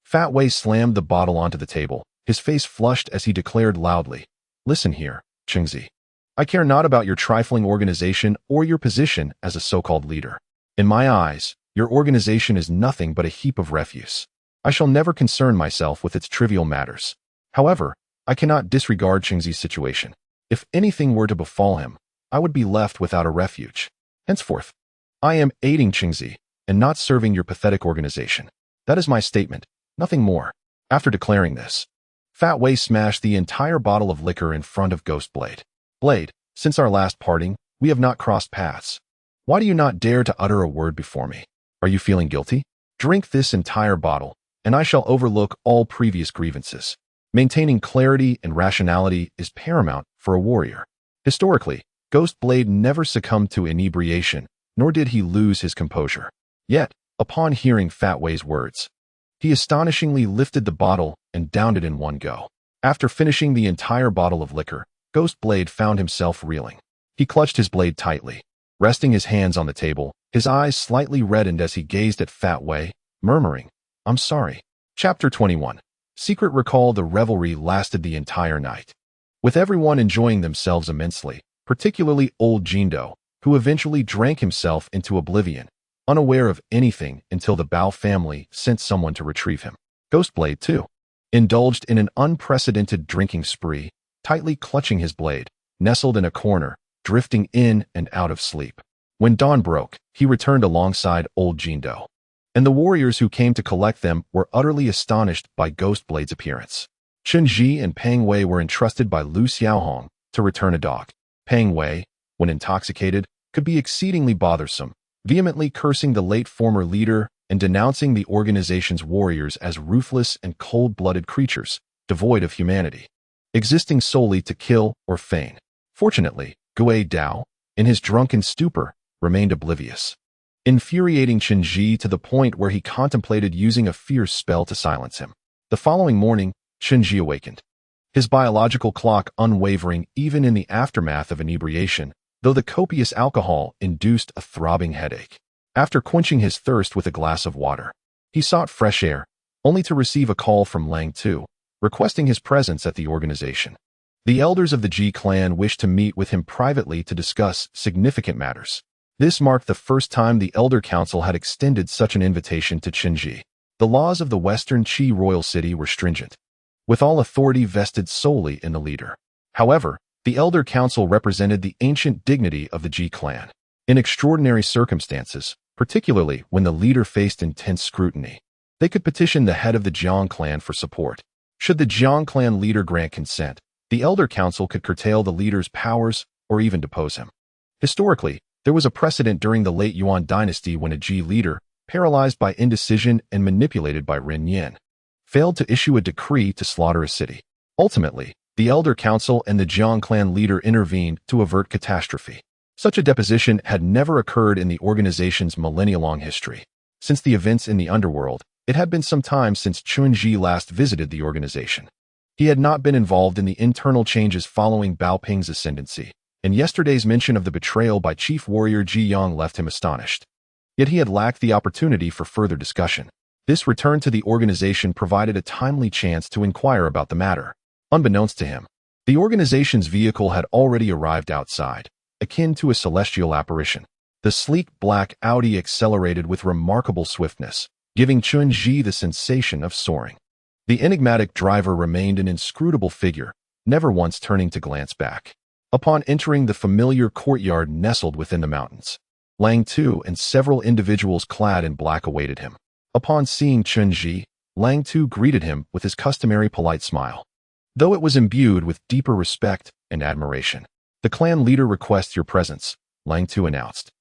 Fat Wei slammed the bottle onto the table, his face flushed as he declared loudly, "Listen here, Chengzi. I care not about your trifling organization or your position as a so-called leader. In my eyes, your organization is nothing but a heap of refuse. I shall never concern myself with its trivial matters. However, I cannot disregard Chengzi's situation. If anything were to befall him, I would be left without a refuge. Henceforth, I am aiding Chengzi and not serving your pathetic organization. That is my statement, nothing more." After declaring this, Fat Wei smashed the entire bottle of liquor in front of Ghost Blade. "Blade, since our last parting, we have not crossed paths. Why do you not dare to utter a word before me? Are you feeling guilty? Drink this entire bottle, and I shall overlook all previous grievances." Maintaining clarity and rationality is paramount for a warrior. Historically, Ghost Blade never succumbed to inebriation, nor did he lose his composure. Yet, upon hearing Fat Wei's words, he astonishingly lifted the bottle and downed it in one go. After finishing the entire bottle of liquor, Ghost Blade found himself reeling. He clutched his blade tightly. Resting his hands on the table, his eyes slightly reddened as he gazed at Fat Wei, murmuring, "I'm sorry." Chapter 21. Secret recall. The revelry lasted the entire night, with everyone enjoying themselves immensely, particularly old Jindo, who eventually drank himself into oblivion, unaware of anything until the Bao family sent someone to retrieve him. Ghost Blade, too, indulged in an unprecedented drinking spree, tightly clutching his blade, nestled in a corner, drifting in and out of sleep. When dawn broke, he returned alongside old Jindo, and the warriors who came to collect them were utterly astonished by Ghost Blade's appearance. Chen and Pang Wei were entrusted by Lu Xiaohong to return a dog. Pang Wei, when intoxicated, could be exceedingly bothersome, vehemently cursing the late former leader and denouncing the organization's warriors as ruthless and cold-blooded creatures, devoid of humanity, existing solely to kill or feign. Fortunately, Gui Dao, in his drunken stupor, remained oblivious, infuriating Chen to the point where he contemplated using a fierce spell to silence him. The following morning, Chen awakened, his biological clock unwavering even in the aftermath of inebriation, though the copious alcohol induced a throbbing headache. After quenching his thirst with a glass of water, he sought fresh air, only to receive a call from Lang Tu, requesting his presence at the organization. The elders of the Ji clan wished to meet with him privately to discuss significant matters. This marked the first time the Elder Council had extended such an invitation to Chen. The laws of the Western Qi royal city were stringent, with all authority vested solely in the leader. However, the Elder Council represented the ancient dignity of the Ji clan. In extraordinary circumstances, particularly when the leader faced intense scrutiny, they could petition the head of the Jiang clan for support. Should the Jiang clan leader grant consent, the Elder Council could curtail the leader's powers or even depose him. Historically, there was a precedent during the late Yuan dynasty when a Ji leader, paralyzed by indecision and manipulated by Ren Yin, failed to issue a decree to slaughter a city. Ultimately, the Elder Council and the Jiang clan leader intervened to avert catastrophe. Such a deposition had never occurred in the organization's millennia-long history. Since the events in the underworld, it had been some time since Chun last visited the organization. He had not been involved in the internal changes following Bao Ping's ascendancy, and yesterday's mention of the betrayal by Chief Warrior Ji Yang left him astonished. Yet he had lacked the opportunity for further discussion. This return to the organization provided a timely chance to inquire about the matter. Unbeknownst to him, the organization's vehicle had already arrived outside, akin to a celestial apparition. The sleek black Audi accelerated with remarkable swiftness, giving Chun the sensation of soaring. The enigmatic driver remained an inscrutable figure, never once turning to glance back. Upon entering the familiar courtyard nestled within the mountains, Lang Tu and several individuals clad in black awaited him. Upon seeing Chun Lang Tu greeted him with his customary polite smile, though it was imbued with deeper respect and admiration. "The clan leader requests your presence," Lang Tu announced,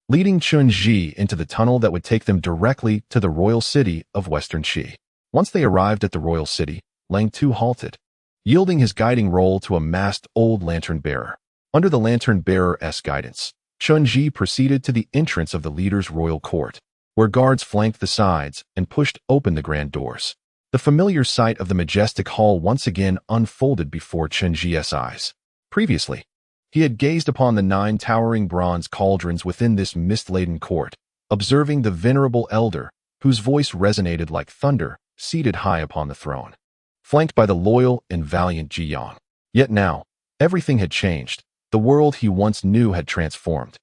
leading Chun into the tunnel that would take them directly to the royal city of Western Qi. Once they arrived at the royal city, Lang Tu halted. yielding his guiding role to a masked old lantern-bearer. Under the lantern-bearer's guidance, Chen proceeded to the entrance of the leader's royal court, where guards flanked the sides and pushed open the grand doors. The familiar sight of the majestic hall once again unfolded before Chen's eyes. Previously, he had gazed upon the 9 towering bronze cauldrons within this mist-laden court, observing the venerable elder, whose voice resonated like thunder, seated high upon the throne, flanked by the loyal and valiant Jiyang. Yet now, everything had changed. The world he once knew had transformed,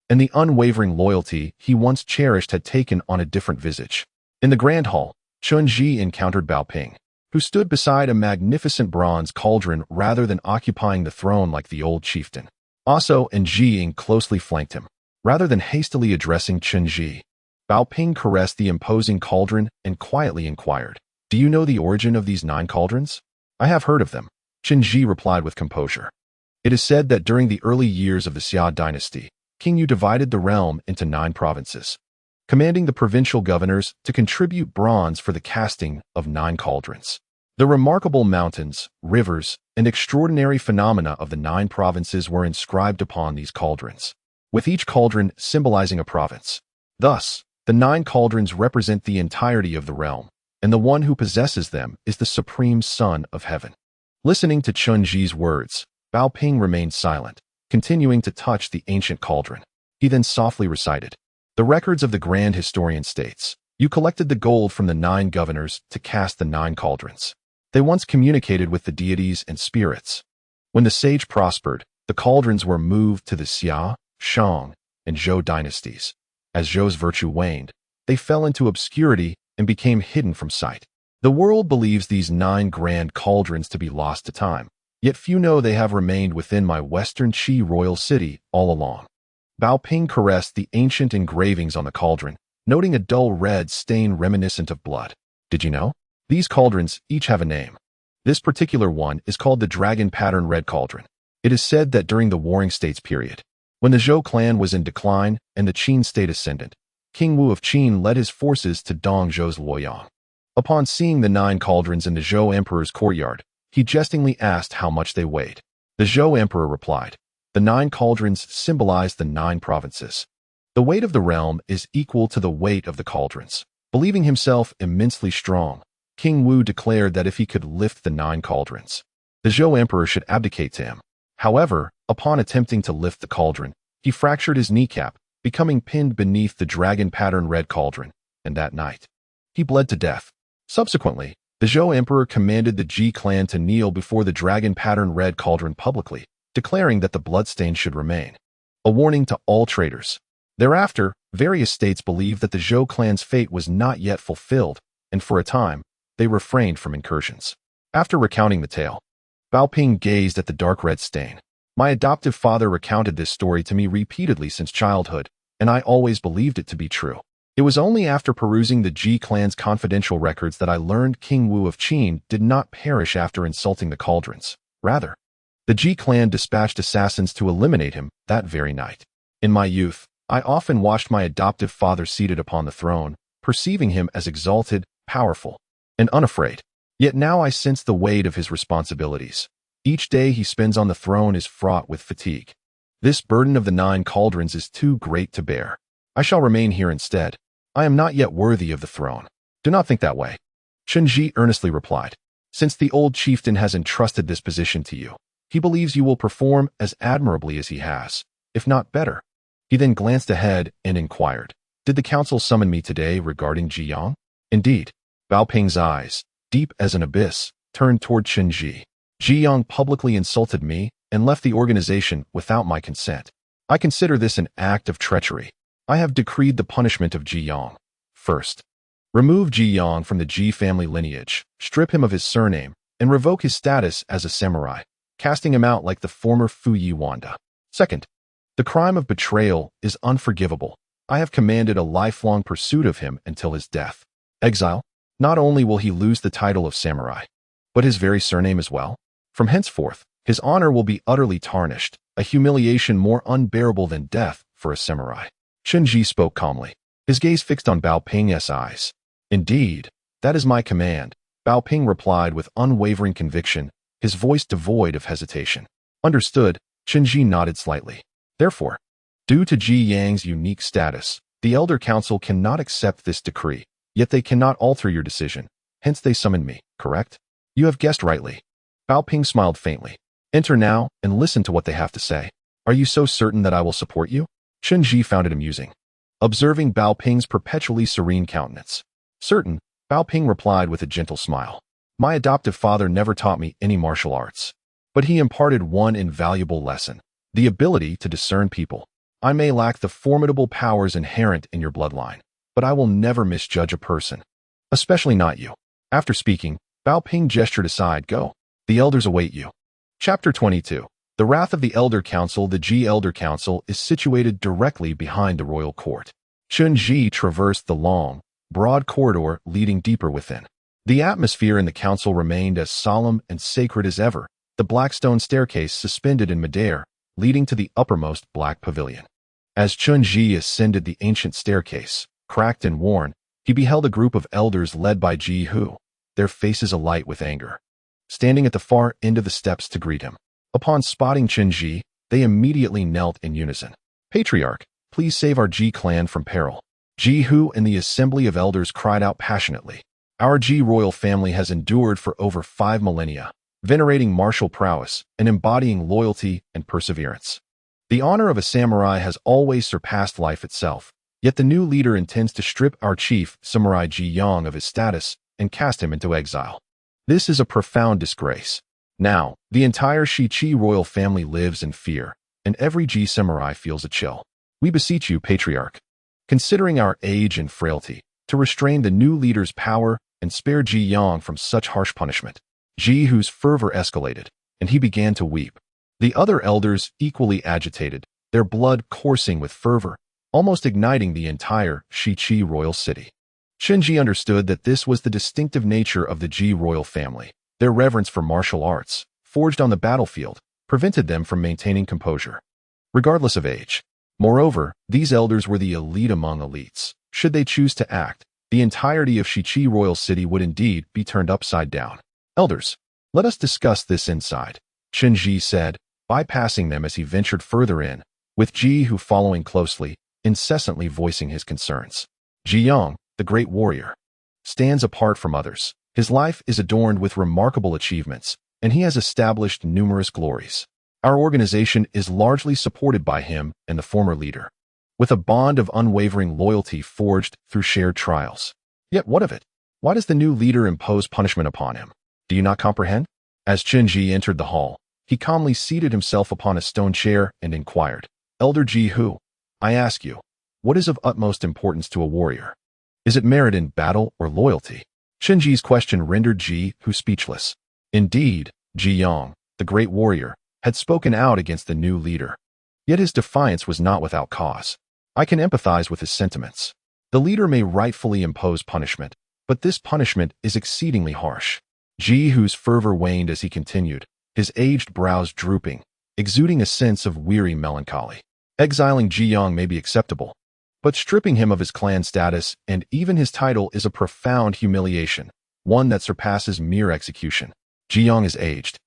and the unwavering loyalty he once cherished had taken on a different visage. In the grand hall, Chen encountered Bao Ping, who stood beside a magnificent bronze cauldron rather than occupying the throne like the old chieftain. Aso and Jiying closely flanked him. Rather than hastily addressing Chen, Bao Ping caressed the imposing cauldron and quietly inquired, "Do you know the origin of these 9 cauldrons?" "I have heard of them," Chen replied with composure. "It is said that during the early years of the Xia dynasty, King Yu divided the realm into 9 provinces, commanding the provincial governors to contribute bronze for the casting of 9 cauldrons. The remarkable mountains, rivers, and extraordinary phenomena of the 9 provinces were inscribed upon these cauldrons, with each cauldron symbolizing a province. Thus, the 9 cauldrons represent the entirety of the realm, and the one who possesses them is the supreme Son of Heaven." Listening to Chen's words, Bao Ping remained silent, continuing to touch the ancient cauldron. He then softly recited, "The records of the grand historian states, you collected the gold from the 9 governors to cast the 9 cauldrons. They once communicated with the deities and spirits. When the sage prospered, the cauldrons were moved to the Xia, Shang, and Zhou dynasties. As Zhou's virtue waned, they fell into obscurity and became hidden from sight. The world believes these 9 grand cauldrons to be lost to time, yet few know they have remained within my western Qi royal city all along." Bao Ping caressed the ancient engravings on the cauldron, noting a dull red stain reminiscent of blood. "Did you know? These cauldrons each have a name. This particular one is called the Dragon Pattern Red Cauldron. It is said that during the Warring States period, when the Zhou clan was in decline and the Qin state ascendant, King Wu of Qin led his forces to Dong Zhou's Luoyang. Upon seeing the 9 cauldrons in the Zhou emperor's courtyard, he jestingly asked how much they weighed. The Zhou emperor replied, "The 9 cauldrons symbolize the 9 provinces. The weight of the realm is equal to the weight of the cauldrons." Believing himself immensely strong, King Wu declared that if he could lift the 9 cauldrons, the Zhou emperor should abdicate to him. However, upon attempting to lift the cauldron, he fractured his kneecap, becoming pinned beneath the dragon pattern red cauldron, and that night, he bled to death. Subsequently, the Zhou emperor commanded the Ji clan to kneel before the dragon pattern red cauldron publicly, declaring that the bloodstain should remain, a warning to all traitors. Thereafter, various states believed that the Zhou clan's fate was not yet fulfilled, and for a time, they refrained from incursions. After recounting the tale, Bao Ping gazed at the dark red stain. "My adoptive father recounted this story to me repeatedly since childhood, and I always believed it to be true. It was only after perusing the Ji clan's confidential records that I learned King Wu of Qin did not perish after insulting the cauldrons. Rather, the Ji clan dispatched assassins to eliminate him that very night. In my youth, I often watched my adoptive father seated upon the throne, perceiving him as exalted, powerful, and unafraid. Yet now I sense the weight of his responsibilities. Each day he spends on the throne is fraught with fatigue. This burden of the 9 cauldrons is too great to bear. I shall remain here instead. I am not yet worthy of the throne." "Do not think that way," Chen earnestly replied. "Since the old chieftain has entrusted this position to you, he believes you will perform as admirably as he has, if not better." He then glanced ahead and inquired, "Did the council summon me today regarding Jiyang?" "Indeed." Bao Ping's eyes, deep as an abyss, turned toward Chen Jiyang publicly insulted me and left the organization without my consent. I consider this an act of treachery. I have decreed the punishment of Jiyang. First, remove Jiyang from the Ji family lineage, strip him of his surname, and revoke his status as a samurai, casting him out like the former Fu Yi Wanda. Second, the crime of betrayal is unforgivable. I have commanded a lifelong pursuit of him until his death. Exile. Not only will he lose the title of samurai, but his very surname as well. From henceforth, his honor will be utterly tarnished, a humiliation more unbearable than death for a samurai. Chen spoke calmly, his gaze fixed on Bao Ping's eyes. "Indeed, that is my command," Bao Ping replied with unwavering conviction, his voice devoid of hesitation. Understood, Chen nodded slightly. Therefore, due to Ji Yang's unique status, the Elder Council cannot accept this decree, yet they cannot alter your decision, hence they summoned me, correct? You have guessed rightly. Bao Ping smiled faintly. Enter now and listen to what they have to say. Are you so certain that I will support you? Chen Ji found it amusing, observing Bao Ping's perpetually serene countenance. Certain, Bao Ping replied with a gentle smile. My adoptive father never taught me any martial arts, but he imparted one invaluable lesson, the ability to discern people. I may lack the formidable powers inherent in your bloodline, but I will never misjudge a person, especially not you. After speaking, Bao Ping gestured aside. Go. The elders await you. Chapter 22. The Wrath of the Elder Council. The Ji Elder Council is situated directly behind the royal court. Chen Ji traversed the long, broad corridor leading deeper within. The atmosphere in the council remained as solemn and sacred as ever, the black stone staircase suspended in midair, leading to the uppermost black pavilion. As Chen Ji ascended the ancient staircase, cracked and worn, he beheld a group of elders led by Ji Hu, their faces alight with anger, standing at the far end of the steps to greet him. Upon spotting Chen Ji, they immediately knelt in unison. Patriarch, please save our Ji clan from peril. Ji Hu and the assembly of elders cried out passionately. Our Ji royal family has endured for over 5 millennia, venerating martial prowess and embodying loyalty and perseverance. The honor of a samurai has always surpassed life itself, yet the new leader intends to strip our chief, Samurai Ji Yang, of his status and cast him into exile. This is a profound disgrace. Now, the entire Shiqi royal family lives in fear, and every Ji samurai feels a chill. We beseech you, Patriarch, considering our age and frailty, to restrain the new leader's power and spare Ji Yang from such harsh punishment. Ji Hu's fervor escalated, and he began to weep. The other elders, equally agitated, their blood coursing with fervor, almost igniting the entire Shiqi royal city. Chen Ji understood that this was the distinctive nature of the Ji royal family. Their reverence for martial arts, forged on the battlefield, prevented them from maintaining composure, regardless of age. Moreover, these elders were the elite among elites. Should they choose to act, the entirety of Shiqi royal city would indeed be turned upside down. Elders, let us discuss this inside, Chen Ji said, bypassing them as he ventured further in, with Ji Hu following closely, incessantly voicing his concerns. Ji Yang, the great warrior, stands apart from others. His life is adorned with remarkable achievements, and he has established numerous glories. Our organization is largely supported by him and the former leader, with a bond of unwavering loyalty forged through shared trials. Yet what of it? Why does the new leader impose punishment upon him? Do you not comprehend? As Chen Ji entered the hall, he calmly seated himself upon a stone chair and inquired, Elder Ji Hu, I ask you, what is of utmost importance to a warrior? Is it merit in battle or loyalty? Chen Ji's question rendered Ji Hu speechless. Indeed, Ji Yang, the great warrior, had spoken out against the new leader. Yet his defiance was not without cause. I can empathize with his sentiments. The leader may rightfully impose punishment, but this punishment is exceedingly harsh. Ji Hu's fervor waned as he continued, his aged brows drooping, exuding a sense of weary melancholy. Exiling Ji Yang may be acceptable, but stripping him of his clan status and even his title is a profound humiliation, one that surpasses mere execution. Ji Yang is aged,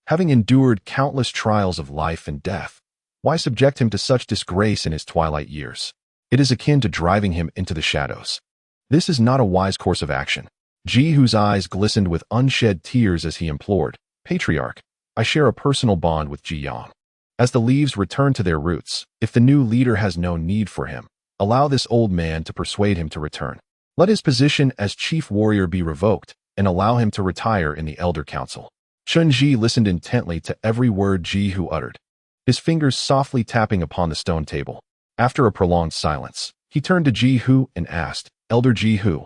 having endured countless trials of life and death. Why subject him to such disgrace in his twilight years? It is akin to driving him into the shadows. This is not a wise course of action. Ji Hu's eyes glistened with unshed tears as he implored, Patriarch, I share a personal bond with Ji Yang. As the leaves return to their roots, if the new leader has no need for him, allow this old man to persuade him to return. Let his position as chief warrior be revoked, and allow him to retire in the Elder Council. Chen Ji listened intently to every word Ji Hu uttered, his fingers softly tapping upon the stone table. After a prolonged silence, he turned to Ji Hu and asked, Elder Ji Hu,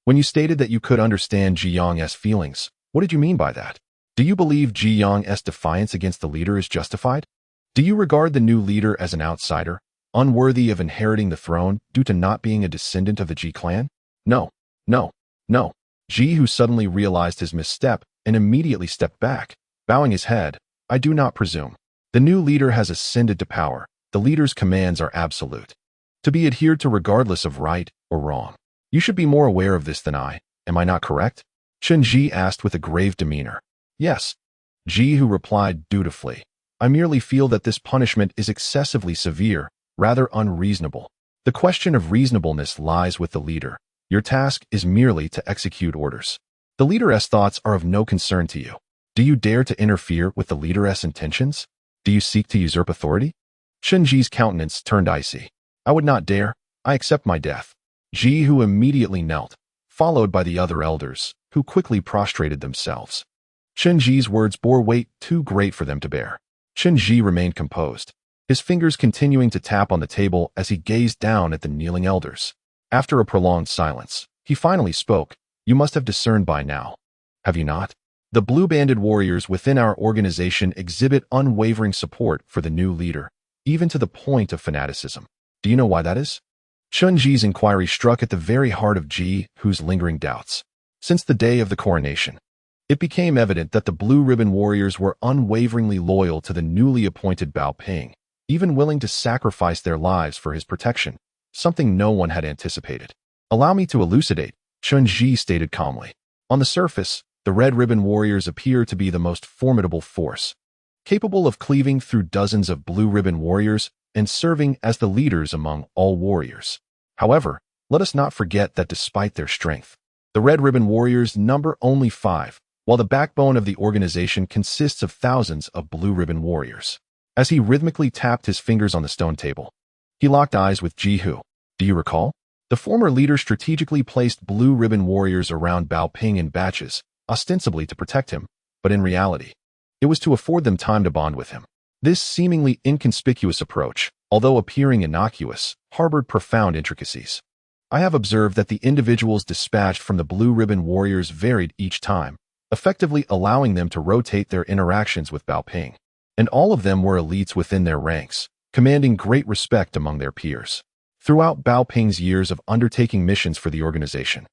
when you stated that you could understand Ji Yang's feelings, what did you mean by that? Do you believe Ji Yang's defiance against the leader is justified? Do you regard the new leader as an outsider, unworthy of inheriting the throne due to not being a descendant of the Ji clan? No, no, no. Ji Hu suddenly realized his misstep and immediately stepped back, bowing his head. I do not presume. The new leader has ascended to power. The leader's commands are absolute, to be adhered to regardless of right or wrong. You should be more aware of this than I. Am I not correct? Chen Ji asked with a grave demeanor. Yes. Ji-hu replied dutifully. I merely feel that this punishment is excessively severe, rather unreasonable. The question of reasonableness lies with the leader. Your task is merely to execute orders. The leader's thoughts are of no concern to you. Do you dare to interfere with the leader's intentions? Do you seek to usurp authority? Chen Ji's countenance turned icy. I would not dare. I accept my death. Ji-hu immediately knelt, followed by the other elders, who quickly prostrated themselves. Chen Ji's words bore weight too great for them to bear. Chen Ji remained composed, his fingers continuing to tap on the table as he gazed down at the kneeling elders. After a prolonged silence, he finally spoke. You must have discerned by now. Have you not? The blue-banded warriors within our organization exhibit unwavering support for the new leader, even to the point of fanaticism. Do you know why that is? Chen Ji's inquiry struck at the very heart of Ji-hu's lingering doubts. Since the day of the coronation, it became evident that the blue-ribbon warriors were unwaveringly loyal to the newly appointed Bao Ping, even willing to sacrifice their lives for his protection, something no one had anticipated. Allow me to elucidate, Chen Ji stated calmly. On the surface, the red-ribbon warriors appear to be the most formidable force, capable of cleaving through dozens of blue-ribbon warriors and serving as the leaders among all warriors. However, let us not forget that despite their strength, the red-ribbon warriors number only 5, while the backbone of the organization consists of thousands of blue-ribbon warriors. As he rhythmically tapped his fingers on the stone table, he locked eyes with Ji-hu. Do you recall? The former leader strategically placed blue-ribbon warriors around Bao Ping in batches, ostensibly to protect him, but in reality, it was to afford them time to bond with him. This seemingly inconspicuous approach, although appearing innocuous, harbored profound intricacies. I have observed that the individuals dispatched from the blue-ribbon warriors varied each time, effectively allowing them to rotate their interactions with Bao Ping. And all of them were elites within their ranks, commanding great respect among their peers. Throughout Bao Ping's years of undertaking missions for the organization,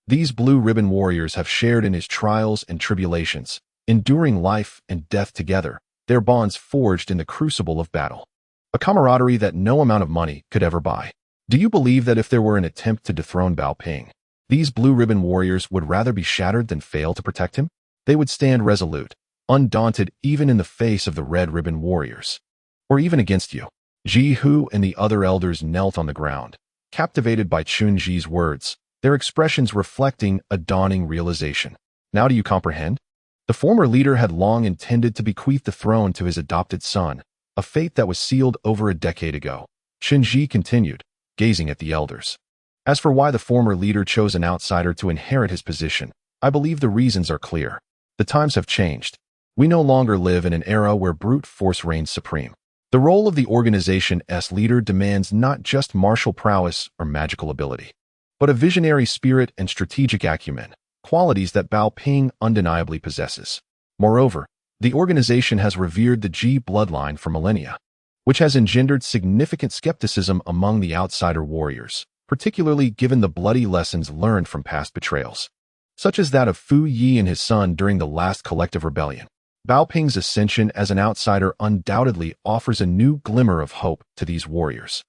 these blue-ribbon warriors have shared in his trials and tribulations, enduring life and death together, their bonds forged in the crucible of battle. A camaraderie that no amount of money could ever buy. Do you believe that if there were an attempt to dethrone Bao Ping, these blue-ribbon warriors would rather be shattered than fail to protect him? They would stand resolute, undaunted even in the face of the red-ribbon warriors. Or even against you. Ji-hu and the other elders knelt on the ground, captivated by Chen Ji's words, their expressions reflecting a dawning realization. Now do you comprehend? The former leader had long intended to bequeath the throne to his adopted son, a fate that was sealed over a decade ago. Chen Ji continued, gazing at the elders. As for why the former leader chose an outsider to inherit his position, I believe the reasons are clear. The times have changed. We no longer live in an era where brute force reigns supreme. The role of the organization's leader demands not just martial prowess or magical ability, but a visionary spirit and strategic acumen, qualities that Bao Ping undeniably possesses. Moreover, the organization has revered the Ji bloodline for millennia, which has engendered significant skepticism among the outsider warriors, particularly given the bloody lessons learned from past betrayals, such as that of Fu Yi and his son during the last collective rebellion. Bao Ping's ascension as an outsider undoubtedly offers a new glimmer of hope to these warriors,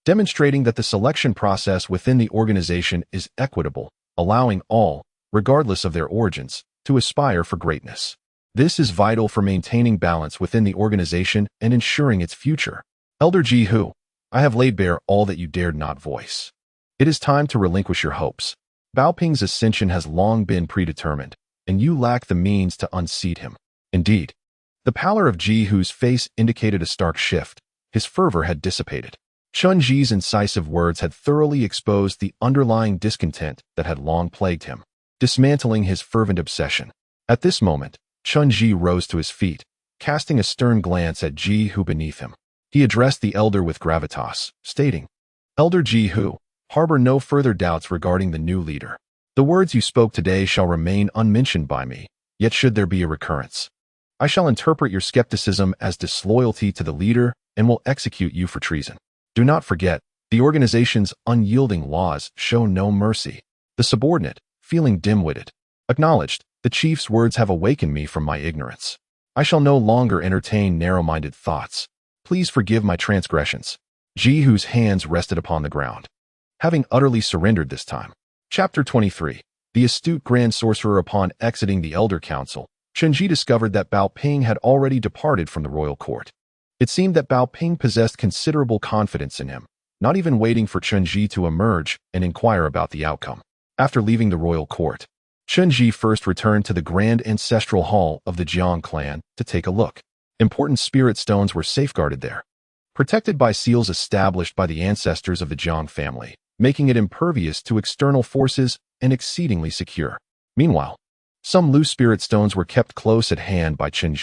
demonstrating that the selection process within the organization is equitable, allowing all, regardless of their origins, to aspire for greatness. This is vital for maintaining balance within the organization and ensuring its future. Elder Ji-hu, I have laid bare all that you dared not voice. It is time to relinquish your hopes. Bao Ping's ascension has long been predetermined, and you lack the means to unseat him. Indeed, the pallor of Ji-hu's face indicated a stark shift. His fervor had dissipated. Chen Ji's incisive words had thoroughly exposed the underlying discontent that had long plagued him, dismantling his fervent obsession. At this moment, Chen Ji rose to his feet, casting a stern glance at Ji-hu beneath him. He addressed the elder with gravitas, stating, Elder Ji-hu, harbor no further doubts regarding the new leader. The words you spoke today shall remain unmentioned by me, yet should there be a recurrence, I shall interpret your skepticism as disloyalty to the leader and will execute you for treason. Do not forget, the organization's unyielding laws show no mercy. The subordinate, feeling dim-witted, acknowledged, the chief's words have awakened me from my ignorance. I shall no longer entertain narrow-minded thoughts. Please forgive my transgressions. Ji-hu's hands rested upon the ground, having utterly surrendered this time. Chapter 23. The astute Grand Sorcerer. Upon exiting the Elder Council, Chen discovered that Bao Ping had already departed from the royal court. It seemed that Bao Ping possessed considerable confidence in him, not even waiting for Chen to emerge and inquire about the outcome. After leaving the royal court, Chen first returned to the grand ancestral hall of the Jiang clan to take a look. Important spirit stones were safeguarded there, protected by seals established by the ancestors of the Jiang family, making it impervious to external forces and exceedingly secure. Meanwhile, some loose spirit stones were kept close at hand by Chen.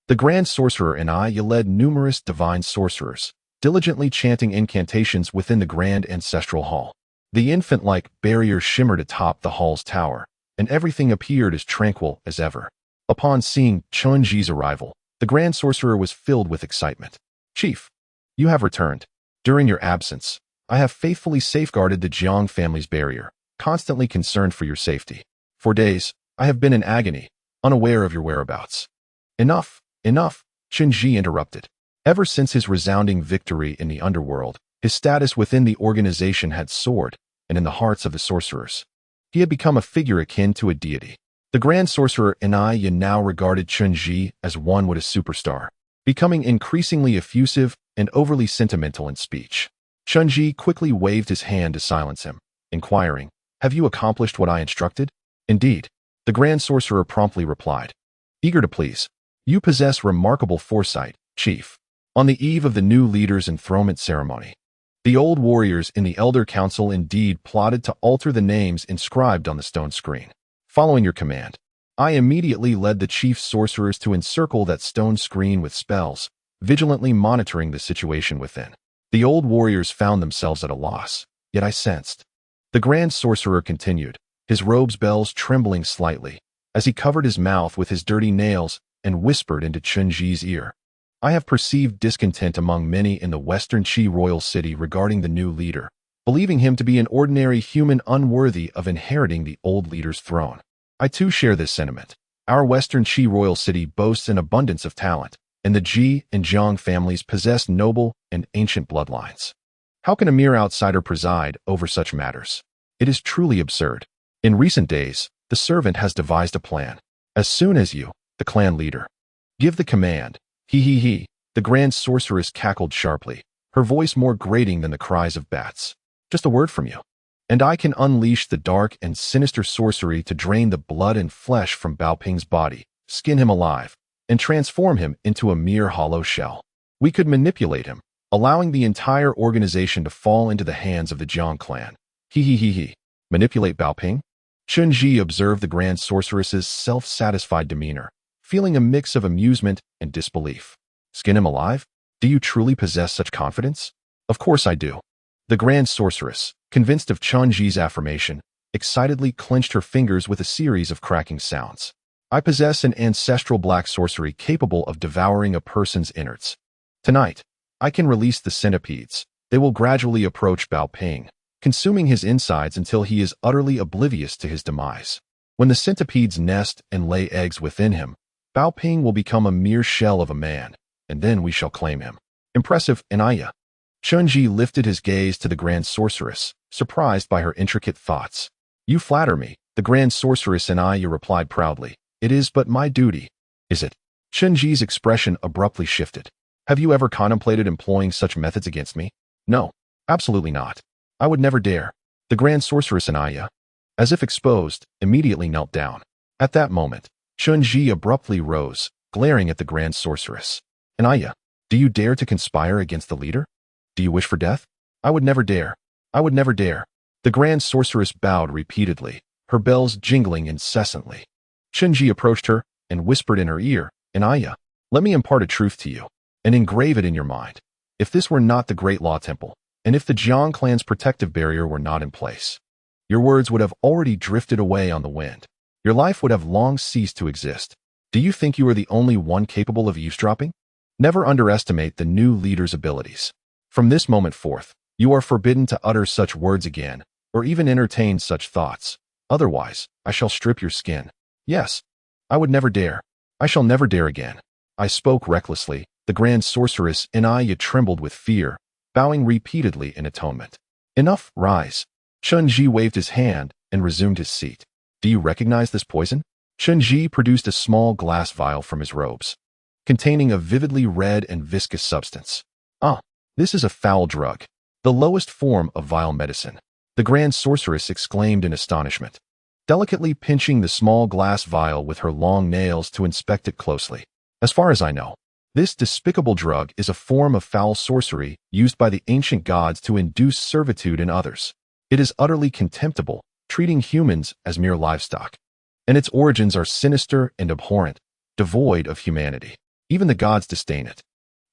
The Grand Sorcerer and I led numerous divine sorcerers, diligently chanting incantations within the grand ancestral hall. The infant-like barrier shimmered atop the hall's tower, and everything appeared as tranquil as ever. Upon seeing Chen arrival, the Grand Sorcerer was filled with excitement. "Chief, you have returned. During your absence, I have faithfully safeguarded the Jiang family's barrier, constantly concerned for your safety. For days, I have been in agony, unaware of your whereabouts." Enough, Chen interrupted. Ever since his resounding victory in the underworld, his status within the organization had soared, and in the hearts of the sorcerers, he had become a figure akin to a deity. The Grand Sorcerer and I now regarded Chen as one would a superstar, becoming increasingly effusive and overly sentimental in speech. Chen quickly waved his hand to silence him, inquiring, "Have you accomplished what I instructed?" "Indeed," the Grand Sorcerer promptly replied, eager to please. "You possess remarkable foresight, Chief." On the eve of the new leader's enthronement ceremony, the old warriors in the Elder Council indeed plotted to alter the names inscribed on the stone screen. Following your command, I immediately led the chief sorcerers to encircle that stone screen with spells, vigilantly monitoring the situation within. The old warriors found themselves at a loss, yet I sensed. The Grand Sorcerer continued, his robe's bells trembling slightly, as he covered his mouth with his dirty nails and whispered into Chen ear. "I have perceived discontent among many in the Western Qi royal city regarding the new leader, believing him to be an ordinary human unworthy of inheriting the old leader's throne. I too share this sentiment. Our Western Qi royal city boasts an abundance of talent, and the Ji and Jiang families possess noble and ancient bloodlines. How can a mere outsider preside over such matters? It is truly absurd. In recent days, the servant has devised a plan. As soon as you, the clan leader, give the command." He, the Grand Sorceress cackled sharply, her voice more grating than the cries of bats. "Just a word from you, and I can unleash the dark and sinister sorcery to drain the blood and flesh from Bao Ping's body, skin him alive, and transform him into a mere hollow shell. We could manipulate him, allowing the entire organization to fall into the hands of the Jiang clan." He. Manipulate Bao Ping? Chen observed the Grand Sorceress's self-satisfied demeanor, feeling a mix of amusement and disbelief. "Skin him alive? Do you truly possess such confidence?" "Of course I do." The Grand Sorceress, convinced of Chen affirmation, excitedly clenched her fingers with a series of cracking sounds. "I possess an ancestral black sorcery capable of devouring a person's innards. Tonight, I can release the centipedes. They will gradually approach Bao Ping, consuming his insides until he is utterly oblivious to his demise. When the centipedes nest and lay eggs within him, Bao Ping will become a mere shell of a man, and then we shall claim him." "Impressive, Anaya." Chen lifted his gaze to the Grand Sorceress, surprised by her intricate thoughts. "You flatter me," the Grand Sorceress Anaya replied proudly. "It is but my duty." "Is it?" Chen expression abruptly shifted. "Have you ever contemplated employing such methods against me?" "No, absolutely not. I would never dare." The Grand Sorceress Anaya, as if exposed, immediately knelt down. At that moment, Chen abruptly rose, glaring at the Grand Sorceress. "Anaya, do you dare to conspire against the leader? Do you wish for death?" "I would never dare. I would never dare." The Grand Sorceress bowed repeatedly, her bells jingling incessantly. Chen approached her and whispered in her ear, "Anaya, let me impart a truth to you, and engrave it in your mind. If this were not the Great Law Temple, and if the Jiang clan's protective barrier were not in place, your words would have already drifted away on the wind. Your life would have long ceased to exist. Do you think you are the only one capable of eavesdropping? Never underestimate the new leader's abilities. From this moment forth, you are forbidden to utter such words again, or even entertain such thoughts. Otherwise, I shall strip your skin. Yes, I would never dare. I shall never dare again." I spoke recklessly. The Grand Sorceress Anaya trembled with fear, bowing repeatedly in atonement. "Enough, rise." Chen waved his hand and resumed his seat. "Do you recognize this poison?" Chen produced a small glass vial from his robes, containing a vividly red and viscous substance. Ah, this is a foul drug, the lowest form of vile medicine, the Grand Sorceress exclaimed in astonishment, delicately pinching the small glass vial with her long nails to inspect it closely. As far as I know, this despicable drug is a form of foul sorcery used by the ancient gods to induce servitude in others. It is utterly contemptible, treating humans as mere livestock, and its origins are sinister and abhorrent, devoid of humanity. Even the gods disdain it.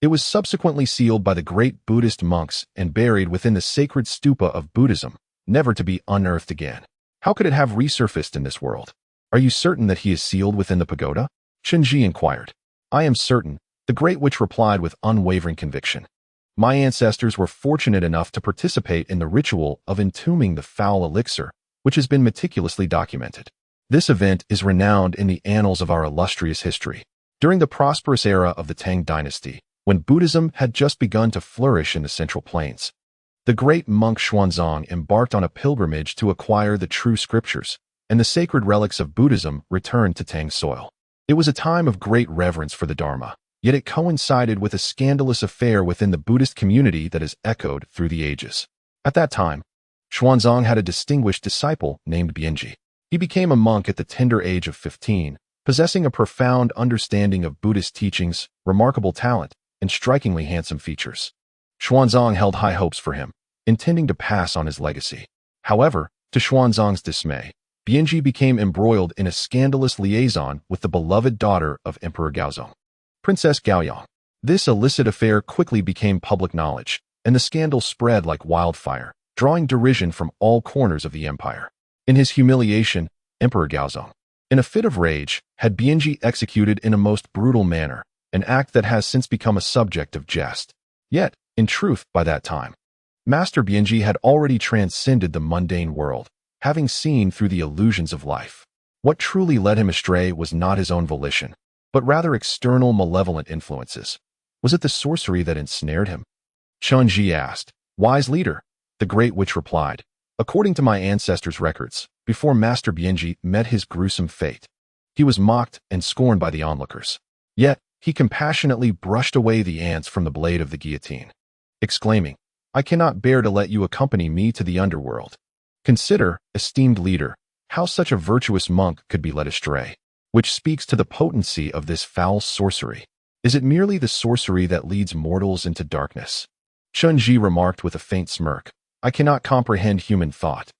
It was subsequently sealed by the great Buddhist monks and buried within the sacred stupa of Buddhism, never to be unearthed again. How could it have resurfaced in this world? Are you certain that he is sealed within the pagoda? Chen inquired. I am certain, the Great Witch replied with unwavering conviction. My ancestors were fortunate enough to participate in the ritual of entombing the foul elixir, which has been meticulously documented. This event is renowned in the annals of our illustrious history. During the prosperous era of the Tang dynasty, when Buddhism had just begun to flourish in the Central Plains, the great monk Xuanzang embarked on a pilgrimage to acquire the true scriptures, and the sacred relics of Buddhism returned to Tang soil. It was a time of great reverence for the Dharma, yet it coincided with a scandalous affair within the Buddhist community that has echoed through the ages. At that time, Xuanzang had a distinguished disciple named Bianji. He became a monk at the tender age of 15, possessing a profound understanding of Buddhist teachings, remarkable talent, and strikingly handsome features. Xuanzang held high hopes for him, intending to pass on his legacy. However, to Xuanzang's dismay, Bianji became embroiled in a scandalous liaison with the beloved daughter of Emperor Gaozong, Princess Gaoyang. This illicit affair quickly became public knowledge, and the scandal spread like wildfire, drawing derision from all corners of the empire. In his humiliation, Emperor Gaozong, in a fit of rage, had Bianji executed in a most brutal manner, an act that has since become a subject of jest. Yet, in truth, by that time, Master Bianji had already transcended the mundane world, having seen through the illusions of life. What truly led him astray was not his own volition, but rather external malevolent influences. Was it the sorcery that ensnared him? Chen asked. Wise leader, the Great Witch replied. According to my ancestors' records, before Master Bianji met his gruesome fate, he was mocked and scorned by the onlookers. Yet, he compassionately brushed away the ants from the blade of the guillotine, exclaiming, I cannot bear to let you accompany me to the underworld. Consider, esteemed leader, how such a virtuous monk could be led astray, which speaks to the potency of this foul sorcery. Is it merely the sorcery that leads mortals into darkness? Chen remarked with a faint smirk. I cannot comprehend human thought,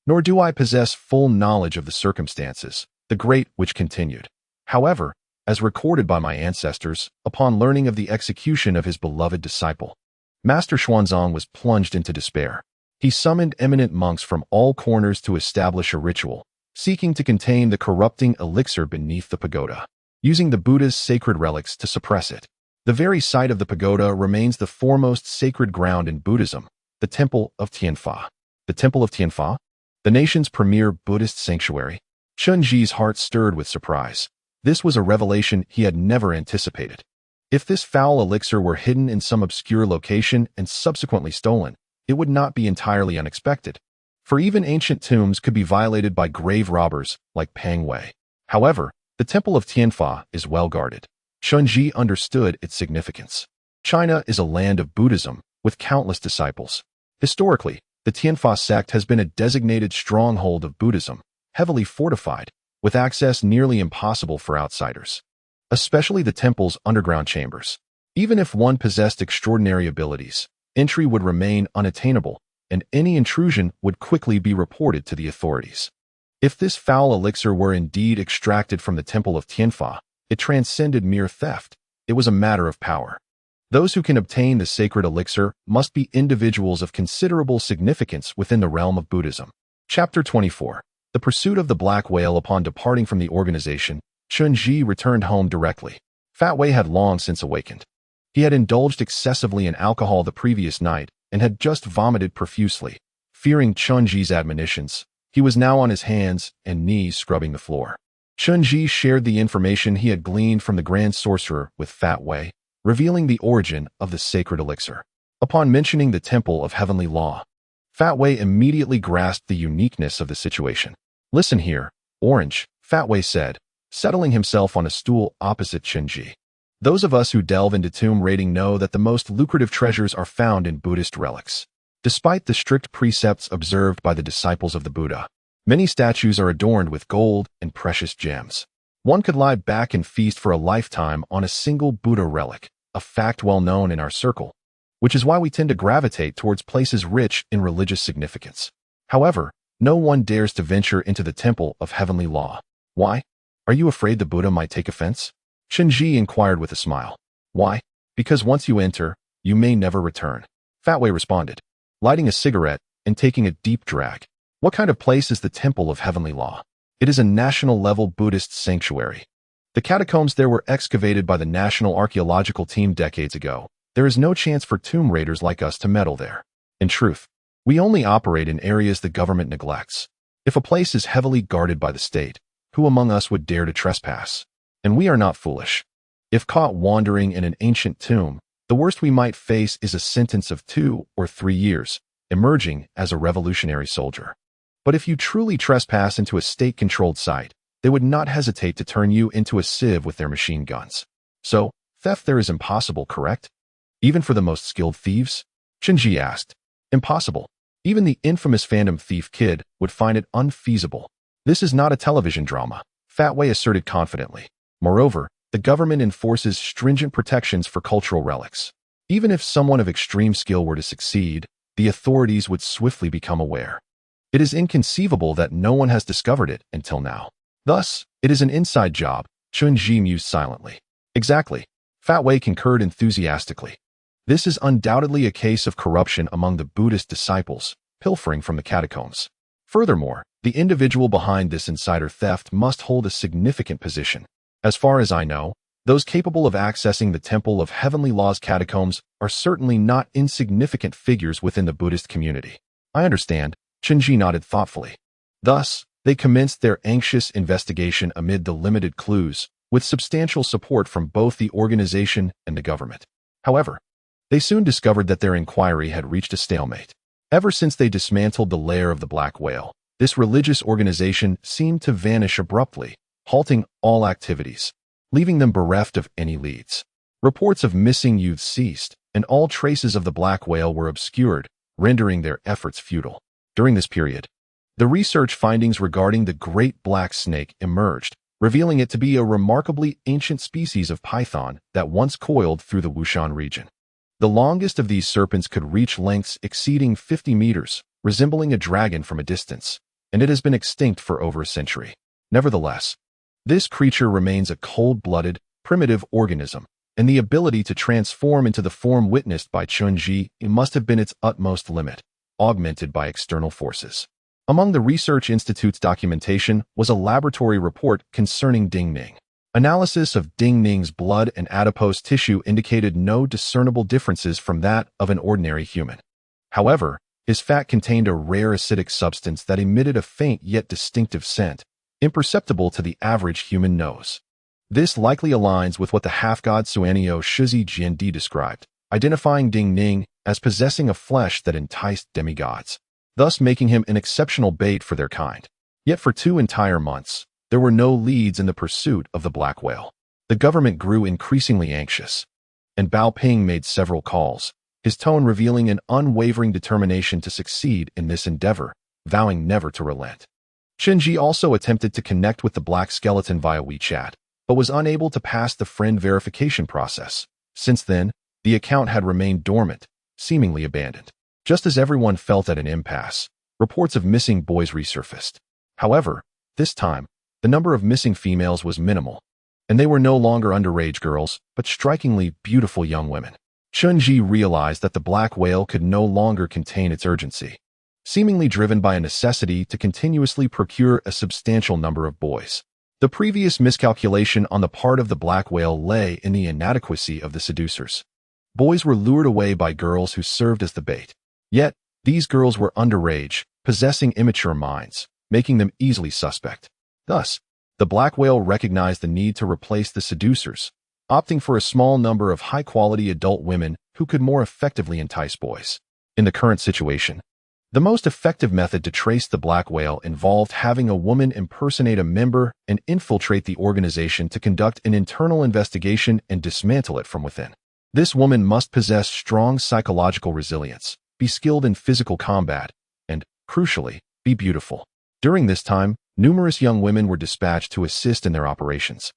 nor do I possess full knowledge of the circumstances, the Great Witch continued. However, as recorded by my ancestors, upon learning of the execution of his beloved disciple, Master Xuanzang was plunged into despair. He summoned eminent monks from all corners to establish a ritual, seeking to contain the corrupting elixir beneath the pagoda, using the Buddha's sacred relics to suppress it. The very site of the pagoda remains the foremost sacred ground in Buddhism, the Temple of Tianfa. The Temple of Tianfa? The nation's premier Buddhist sanctuary? Chen heart stirred with surprise. This was a revelation he had never anticipated. If this foul elixir were hidden in some obscure location and subsequently stolen, it would not be entirely unexpected. For even ancient tombs could be violated by grave robbers like Pang Wei. However, the Temple of Tianfa is well guarded. Chen understood its significance. China is a land of Buddhism, with countless disciples. Historically, the Tianfa sect has been a designated stronghold of Buddhism, heavily fortified, with access nearly impossible for outsiders, especially the temple's underground chambers. Even if one possessed extraordinary abilities, entry would remain unattainable, and any intrusion would quickly be reported to the authorities. If this foul elixir were indeed extracted from the Temple of Tianfa, it transcended mere theft. It was a matter of power. Those who can obtain the sacred elixir must be individuals of considerable significance within the realm of Buddhism. Chapter 24. The Pursuit of the Black Whale. Upon departing from the organization, Chen returned home directly. Fat Wei had long since awakened. He had indulged excessively in alcohol the previous night and had just vomited profusely. Fearing Chen admonitions, he was now on his hands and knees scrubbing the floor. Chen shared the information he had gleaned from the Grand Sorcerer with Fat Wei, revealing the origin of the sacred elixir. Upon mentioning the Temple of Heavenly Law, Fat Wei immediately grasped the uniqueness of the situation. Listen here, Orange, Fat Wei said. settling himself on a stool opposite Chenji. Those of us who delve into tomb raiding know that the most lucrative treasures are found in Buddhist relics. Despite the strict precepts observed by the disciples of the Buddha, many statues are adorned with gold and precious gems. One could lie back and feast for a lifetime on a single Buddha relic, a fact well known in our circle, which is why we tend to gravitate towards places rich in religious significance. However, no one dares to venture into the temple of heavenly law. Why? Are you afraid the Buddha might take offense? Chenji inquired with a smile. Why? Because once you enter, you may never return. Fatway responded, lighting a cigarette and taking a deep drag. What kind of place is the Temple of Heavenly Law? It is a national-level Buddhist sanctuary. The catacombs there were excavated by the National Archaeological Team decades ago. There is no chance for tomb raiders like us to meddle there. In truth, we only operate in areas the government neglects. If a place is heavily guarded by the state, who among us would dare to trespass? And we are not foolish. If caught wandering in an ancient tomb, the worst we might face is a sentence of 2 or 3 years, emerging as a revolutionary soldier. But if you truly trespass into a state-controlled site, they would not hesitate to turn you into a sieve with their machine guns. So, theft there is impossible, correct? Even for the most skilled thieves? Chenji asked. Impossible. Even the infamous Phantom Thief Kid would find it unfeasible. This is not a television drama, Fatway asserted confidently. Moreover, the government enforces stringent protections for cultural relics. Even if someone of extreme skill were to succeed, the authorities would swiftly become aware. It is inconceivable that no one has discovered it until now. Thus, it is an inside job, Chenji mused silently. Exactly. Fatway concurred enthusiastically. This is undoubtedly a case of corruption among the Buddhist disciples, pilfering from the catacombs. Furthermore, the individual behind this insider theft must hold a significant position. As far as I know, those capable of accessing the Temple of Heavenly Law's catacombs are certainly not insignificant figures within the Buddhist community. I understand, Chenji nodded thoughtfully. Thus, they commenced their anxious investigation amid the limited clues, with substantial support from both the organization and the government. However, they soon discovered that their inquiry had reached a stalemate. Ever since they dismantled the lair of the Black Whale, this religious organization seemed to vanish abruptly, halting all activities, leaving them bereft of any leads. Reports of missing youths ceased, and all traces of the Black Whale were obscured, rendering their efforts futile. During this period, the research findings regarding the Great Black Snake emerged, revealing it to be a remarkably ancient species of python that once coiled through the Wushan region. The longest of these serpents could reach lengths exceeding 50 meters, resembling a dragon from a distance, and it has been extinct for over a century. Nevertheless, this creature remains a cold-blooded, primitive organism, and the ability to transform into the form witnessed by Chenji must have been its utmost limit, augmented by external forces. Among the Research Institute's documentation was a laboratory report concerning Ding Ning. Analysis of Ding Ning's blood and adipose tissue indicated no discernible differences from that of an ordinary human. However, his fat contained a rare acidic substance that emitted a faint yet distinctive scent, imperceptible to the average human nose. This likely aligns with what the half-god Suanio Shizi Jiandi described, identifying Ding Ning as possessing a flesh that enticed demigods, thus making him an exceptional bait for their kind. Yet for 2 entire months, there were no leads in the pursuit of the Black Whale. The government grew increasingly anxious, and Bao Ping made several calls, his tone revealing an unwavering determination to succeed in this endeavor, vowing never to relent. Chenji also attempted to connect with the Black Skeleton via WeChat, but was unable to pass the friend verification process. Since then, the account had remained dormant, seemingly abandoned. Just as everyone felt at an impasse, reports of missing boys resurfaced. However, this time, the number of missing females was minimal, and they were no longer underage girls, but strikingly beautiful young women. Chenji realized that the Black Whale could no longer contain its urgency, seemingly driven by a necessity to continuously procure a substantial number of boys. The previous miscalculation on the part of the Black Whale lay in the inadequacy of the seducers. Boys were lured away by girls who served as the bait. Yet, these girls were underage, possessing immature minds, making them easily suspect. Thus, the Black Whale recognized the need to replace the seducers, opting for a small number of high-quality adult women who could more effectively entice boys. In the current situation, The most effective method to trace the black whale involved having a woman impersonate a member and infiltrate the organization to conduct an internal investigation and dismantle it from within. This woman must possess strong psychological resilience, be skilled in physical combat, and, crucially, be beautiful. During this time, numerous young women were dispatched to assist in their operations,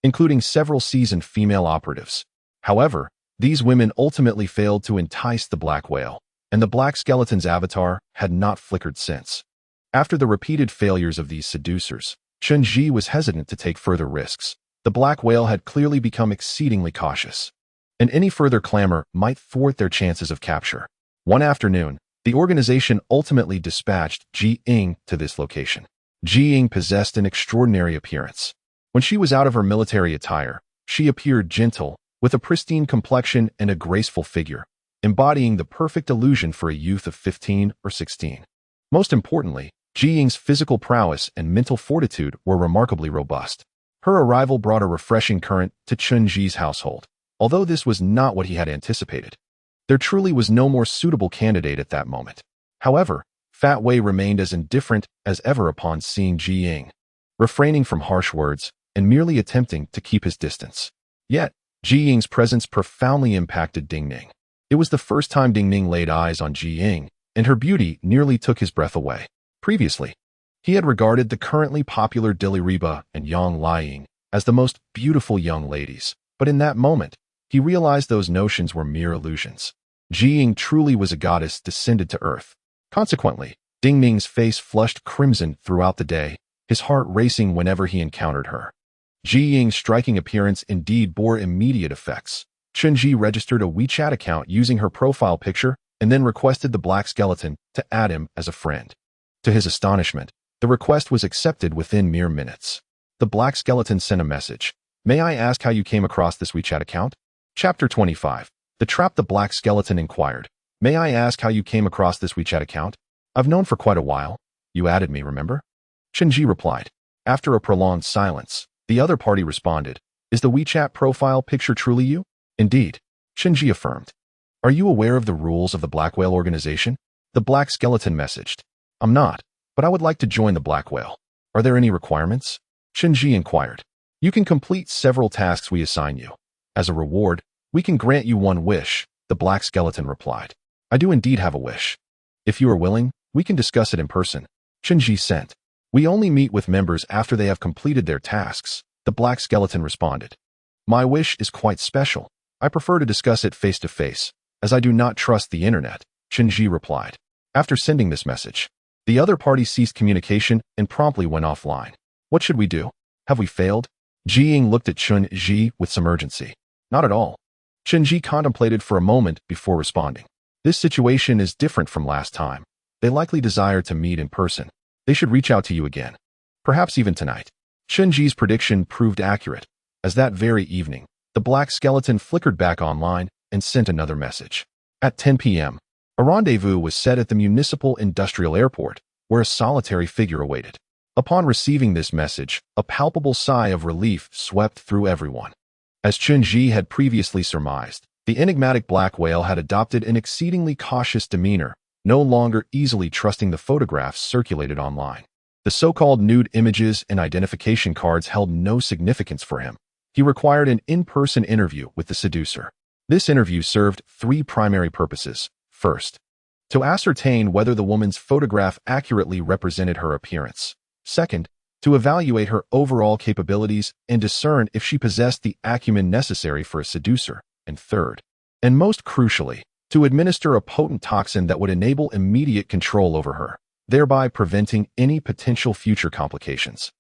including several seasoned female operatives. However, these women ultimately failed to entice the black whale, and the black skeleton's avatar had not flickered since. After the repeated failures of these seducers, Chen was hesitant to take further risks. The black whale had clearly become exceedingly cautious, and any further clamor might thwart their chances of capture. One afternoon, the organization ultimately dispatched Ji Ying to this location. Ji Ying possessed an extraordinary appearance. When she was out of her military attire, she appeared gentle, with a pristine complexion and a graceful figure, embodying the perfect illusion for a youth of 15 or 16. Most importantly, Ji Ying's physical prowess and mental fortitude were remarkably robust. Her arrival brought a refreshing current to Chen Ji's household, although this was not what he had anticipated. There truly was no more suitable candidate at that moment. However, Fat Wei remained as indifferent as ever upon seeing Ji Ying, refraining from harsh words and merely attempting to keep his distance. Yet, Ji Ying's presence profoundly impacted Ding Ning. It was the first time Ding Ning laid eyes on Ji Ying, and her beauty nearly took his breath away. Previously, he had regarded the currently popular Dili Reba and Yang Liang as the most beautiful young ladies, but in that moment, he realized those notions were mere illusions. Ji Ying truly was a goddess descended to earth. Consequently, Ding Ning's face flushed crimson throughout the day, his heart racing whenever he encountered her. Ji Ying's striking appearance indeed bore immediate effects. Chen Ji registered a WeChat account using her profile picture and then requested the black skeleton to add him as a friend. To his astonishment, the request was accepted within mere minutes. The black skeleton sent a message. "May I ask how you came across this WeChat account?" Chapter 25. The Trap. The black skeleton inquired. "May I ask how you came across this WeChat account? I've known for quite a while. You added me, remember?" Chen Ji replied. After a prolonged silence, the other party responded. "Is the WeChat profile picture truly you?" "Indeed," Chen Ji affirmed. "Are you aware of the rules of the Black Whale organization?" The black skeleton messaged. "I'm not, but I would like to join the Black Whale. Are there any requirements?" Chen Ji inquired. "You can complete several tasks we assign you. As a reward, we can grant you one wish," the black skeleton replied. "I do indeed have a wish. If you are willing, we can discuss it in person." Chen Ji sent. "We only meet with members after they have completed their tasks," the black skeleton responded. "My wish is quite special. I prefer to discuss it face to face, as I do not trust the internet," Chen Ji replied. After sending this message, the other party ceased communication and promptly went offline. "What should we do? Have we failed?" Ji Ying looked at Chen Ji with some urgency. "Not at all." Chen Ji contemplated for a moment before responding. "This situation is different from last time. They likely desire to meet in person. They should reach out to you again. Perhaps even tonight." Chen Ji's prediction proved accurate, as that very evening, the black skeleton flickered back online and sent another message. At 10 p.m., a rendezvous was set at the Municipal Industrial Airport, where a solitary figure awaited. Upon receiving this message, a palpable sigh of relief swept through everyone. As Chen Ji had previously surmised, the enigmatic black whale had adopted an exceedingly cautious demeanor, no longer easily trusting the photographs circulated online. The so-called nude images and identification cards held no significance for him. He required an in-person interview with the seducer. This interview served three primary purposes. First, to ascertain whether the woman's photograph accurately represented her appearance. Second, to evaluate her overall capabilities and discern if she possessed the acumen necessary for a seducer. And third, and most crucially, to administer a potent toxin that would enable immediate control over her, thereby preventing any potential future complications.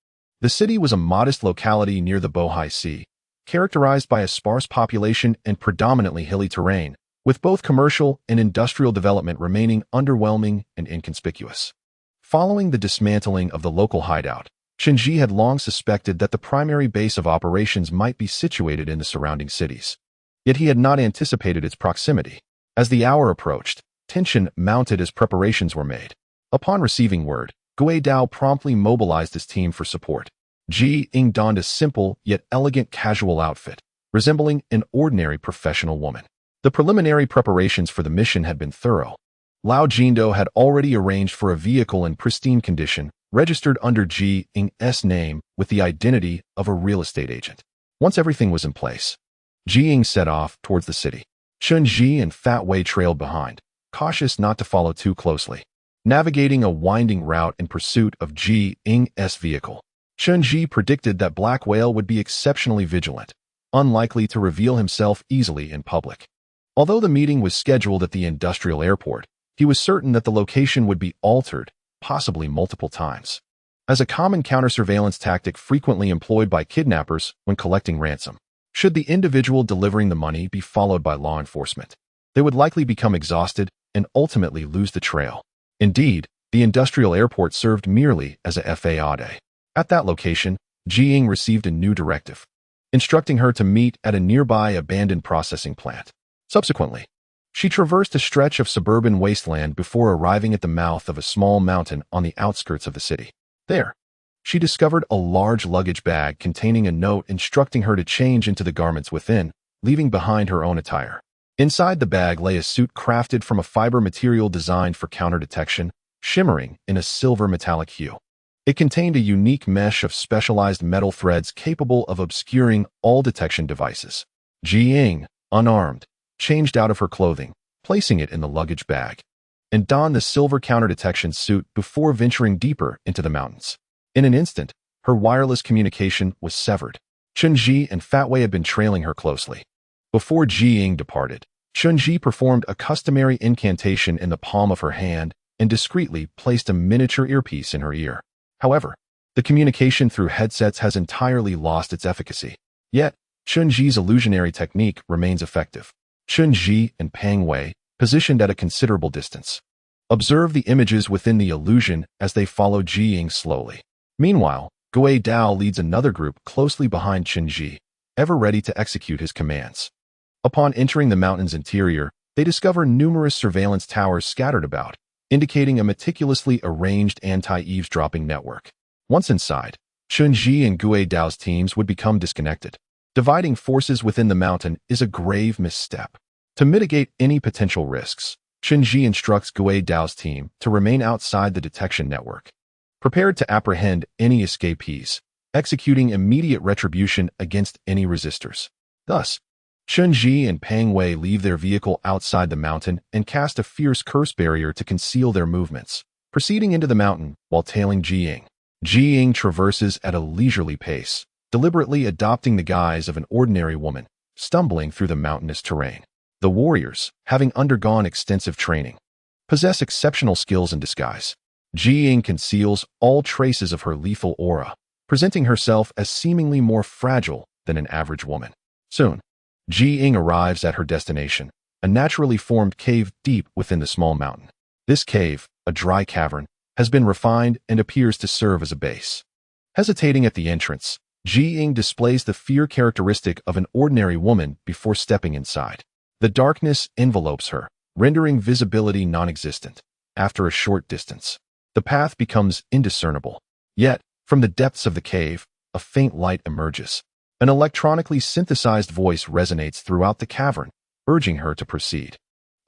The city was a modest locality near the Bohai Sea, characterized by a sparse population and predominantly hilly terrain, with both commercial and industrial development remaining underwhelming and inconspicuous. Following the dismantling of the local hideout, Chen Ji had long suspected that the primary base of operations might be situated in the surrounding cities. Yet he had not anticipated its proximity. As the hour approached, tension mounted as preparations were made. Upon receiving word, Gui Dao promptly mobilized his team for support. Ji Ying donned a simple yet elegant casual outfit, resembling an ordinary professional woman. The preliminary preparations for the mission had been thorough. Lao Jindo had already arranged for a vehicle in pristine condition, registered under Ji Ying's name with the identity of a real estate agent. Once everything was in place, Ji Ying set off towards the city. Chen Ji and Fat Wei trailed behind, cautious not to follow too closely, navigating a winding route in pursuit of Ji Ying's vehicle. Chen Ji predicted that Black Whale would be exceptionally vigilant, unlikely to reveal himself easily in public. Although the meeting was scheduled at the industrial airport, he was certain that the location would be altered, possibly multiple times, as a common counter-surveillance tactic frequently employed by kidnappers when collecting ransom. Should the individual delivering the money be followed by law enforcement, they would likely become exhausted and ultimately lose the trail. Indeed, the industrial airport served merely as a FAAD. At that location, Ji Ying received a new directive, instructing her to meet at a nearby abandoned processing plant. Subsequently, she traversed a stretch of suburban wasteland before arriving at the mouth of a small mountain on the outskirts of the city. There, she discovered a large luggage bag containing a note instructing her to change into the garments within, leaving behind her own attire. Inside the bag lay a suit crafted from a fiber material designed for counter-detection, shimmering in a silver metallic hue. It contained a unique mesh of specialized metal threads capable of obscuring all detection devices. Ji Ying, unarmed, changed out of her clothing, placing it in the luggage bag, and donned the silver counter-detection suit before venturing deeper into the mountains. In an instant, her wireless communication was severed. Chen Ji and Fat Wei had been trailing her closely. Before Ji Ying departed, Chen Ji performed a customary incantation in the palm of her hand and discreetly placed a miniature earpiece in her ear. However, the communication through headsets has entirely lost its efficacy. Yet, Chen Ji's illusionary technique remains effective. Chen Ji and Pang Wei, positioned at a considerable distance, observe the images within the illusion as they follow Ji Ying slowly. Meanwhile, Gui Dao leads another group closely behind Chen Ji, ever ready to execute his commands. Upon entering the mountain's interior, they discover numerous surveillance towers scattered about, indicating a meticulously arranged anti-eavesdropping network. Once inside, Chen Ji and Gui Dao's teams would become disconnected. Dividing forces within the mountain is a grave misstep. To mitigate any potential risks, Chen Ji instructs Gui Dao's team to remain outside the detection network, prepared to apprehend any escapees, executing immediate retribution against any resistors. Thus, Chen Ji and Pang Wei leave their vehicle outside the mountain and cast a fierce curse barrier to conceal their movements, proceeding into the mountain while tailing Ji Ying. Ji Ying traverses at a leisurely pace, deliberately adopting the guise of an ordinary woman, stumbling through the mountainous terrain. The warriors, having undergone extensive training, possess exceptional skills in disguise. Ji Ying conceals all traces of her lethal aura, presenting herself as seemingly more fragile than an average woman. Soon, Ji Ying arrives at her destination, a naturally formed cave deep within the small mountain. This cave, a dry cavern, has been refined and appears to serve as a base. Hesitating at the entrance, Ji Ying displays the fear characteristic of an ordinary woman before stepping inside. The darkness envelopes her, rendering visibility non-existent. After a short distance, the path becomes indiscernible. Yet, from the depths of the cave, a faint light emerges. An electronically synthesized voice resonates throughout the cavern, urging her to proceed.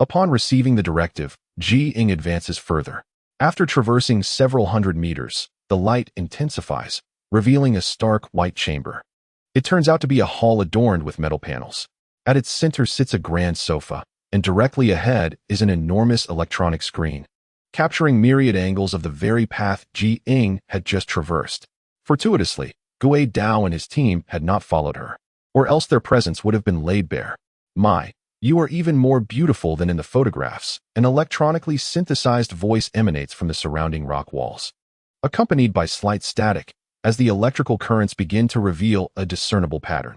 Upon receiving the directive, Ji Ying advances further. After traversing several hundred meters, the light intensifies, revealing a stark white chamber. It turns out to be a hall adorned with metal panels. At its center sits a grand sofa, and directly ahead is an enormous electronic screen, capturing myriad angles of the very path Ji Ying had just traversed. Fortuitously, Gui Dao and his team had not followed her, or else their presence would have been laid bare. "My, you are even more beautiful than in the photographs," an electronically synthesized voice emanates from the surrounding rock walls, accompanied by slight static, as the electrical currents begin to reveal a discernible pattern.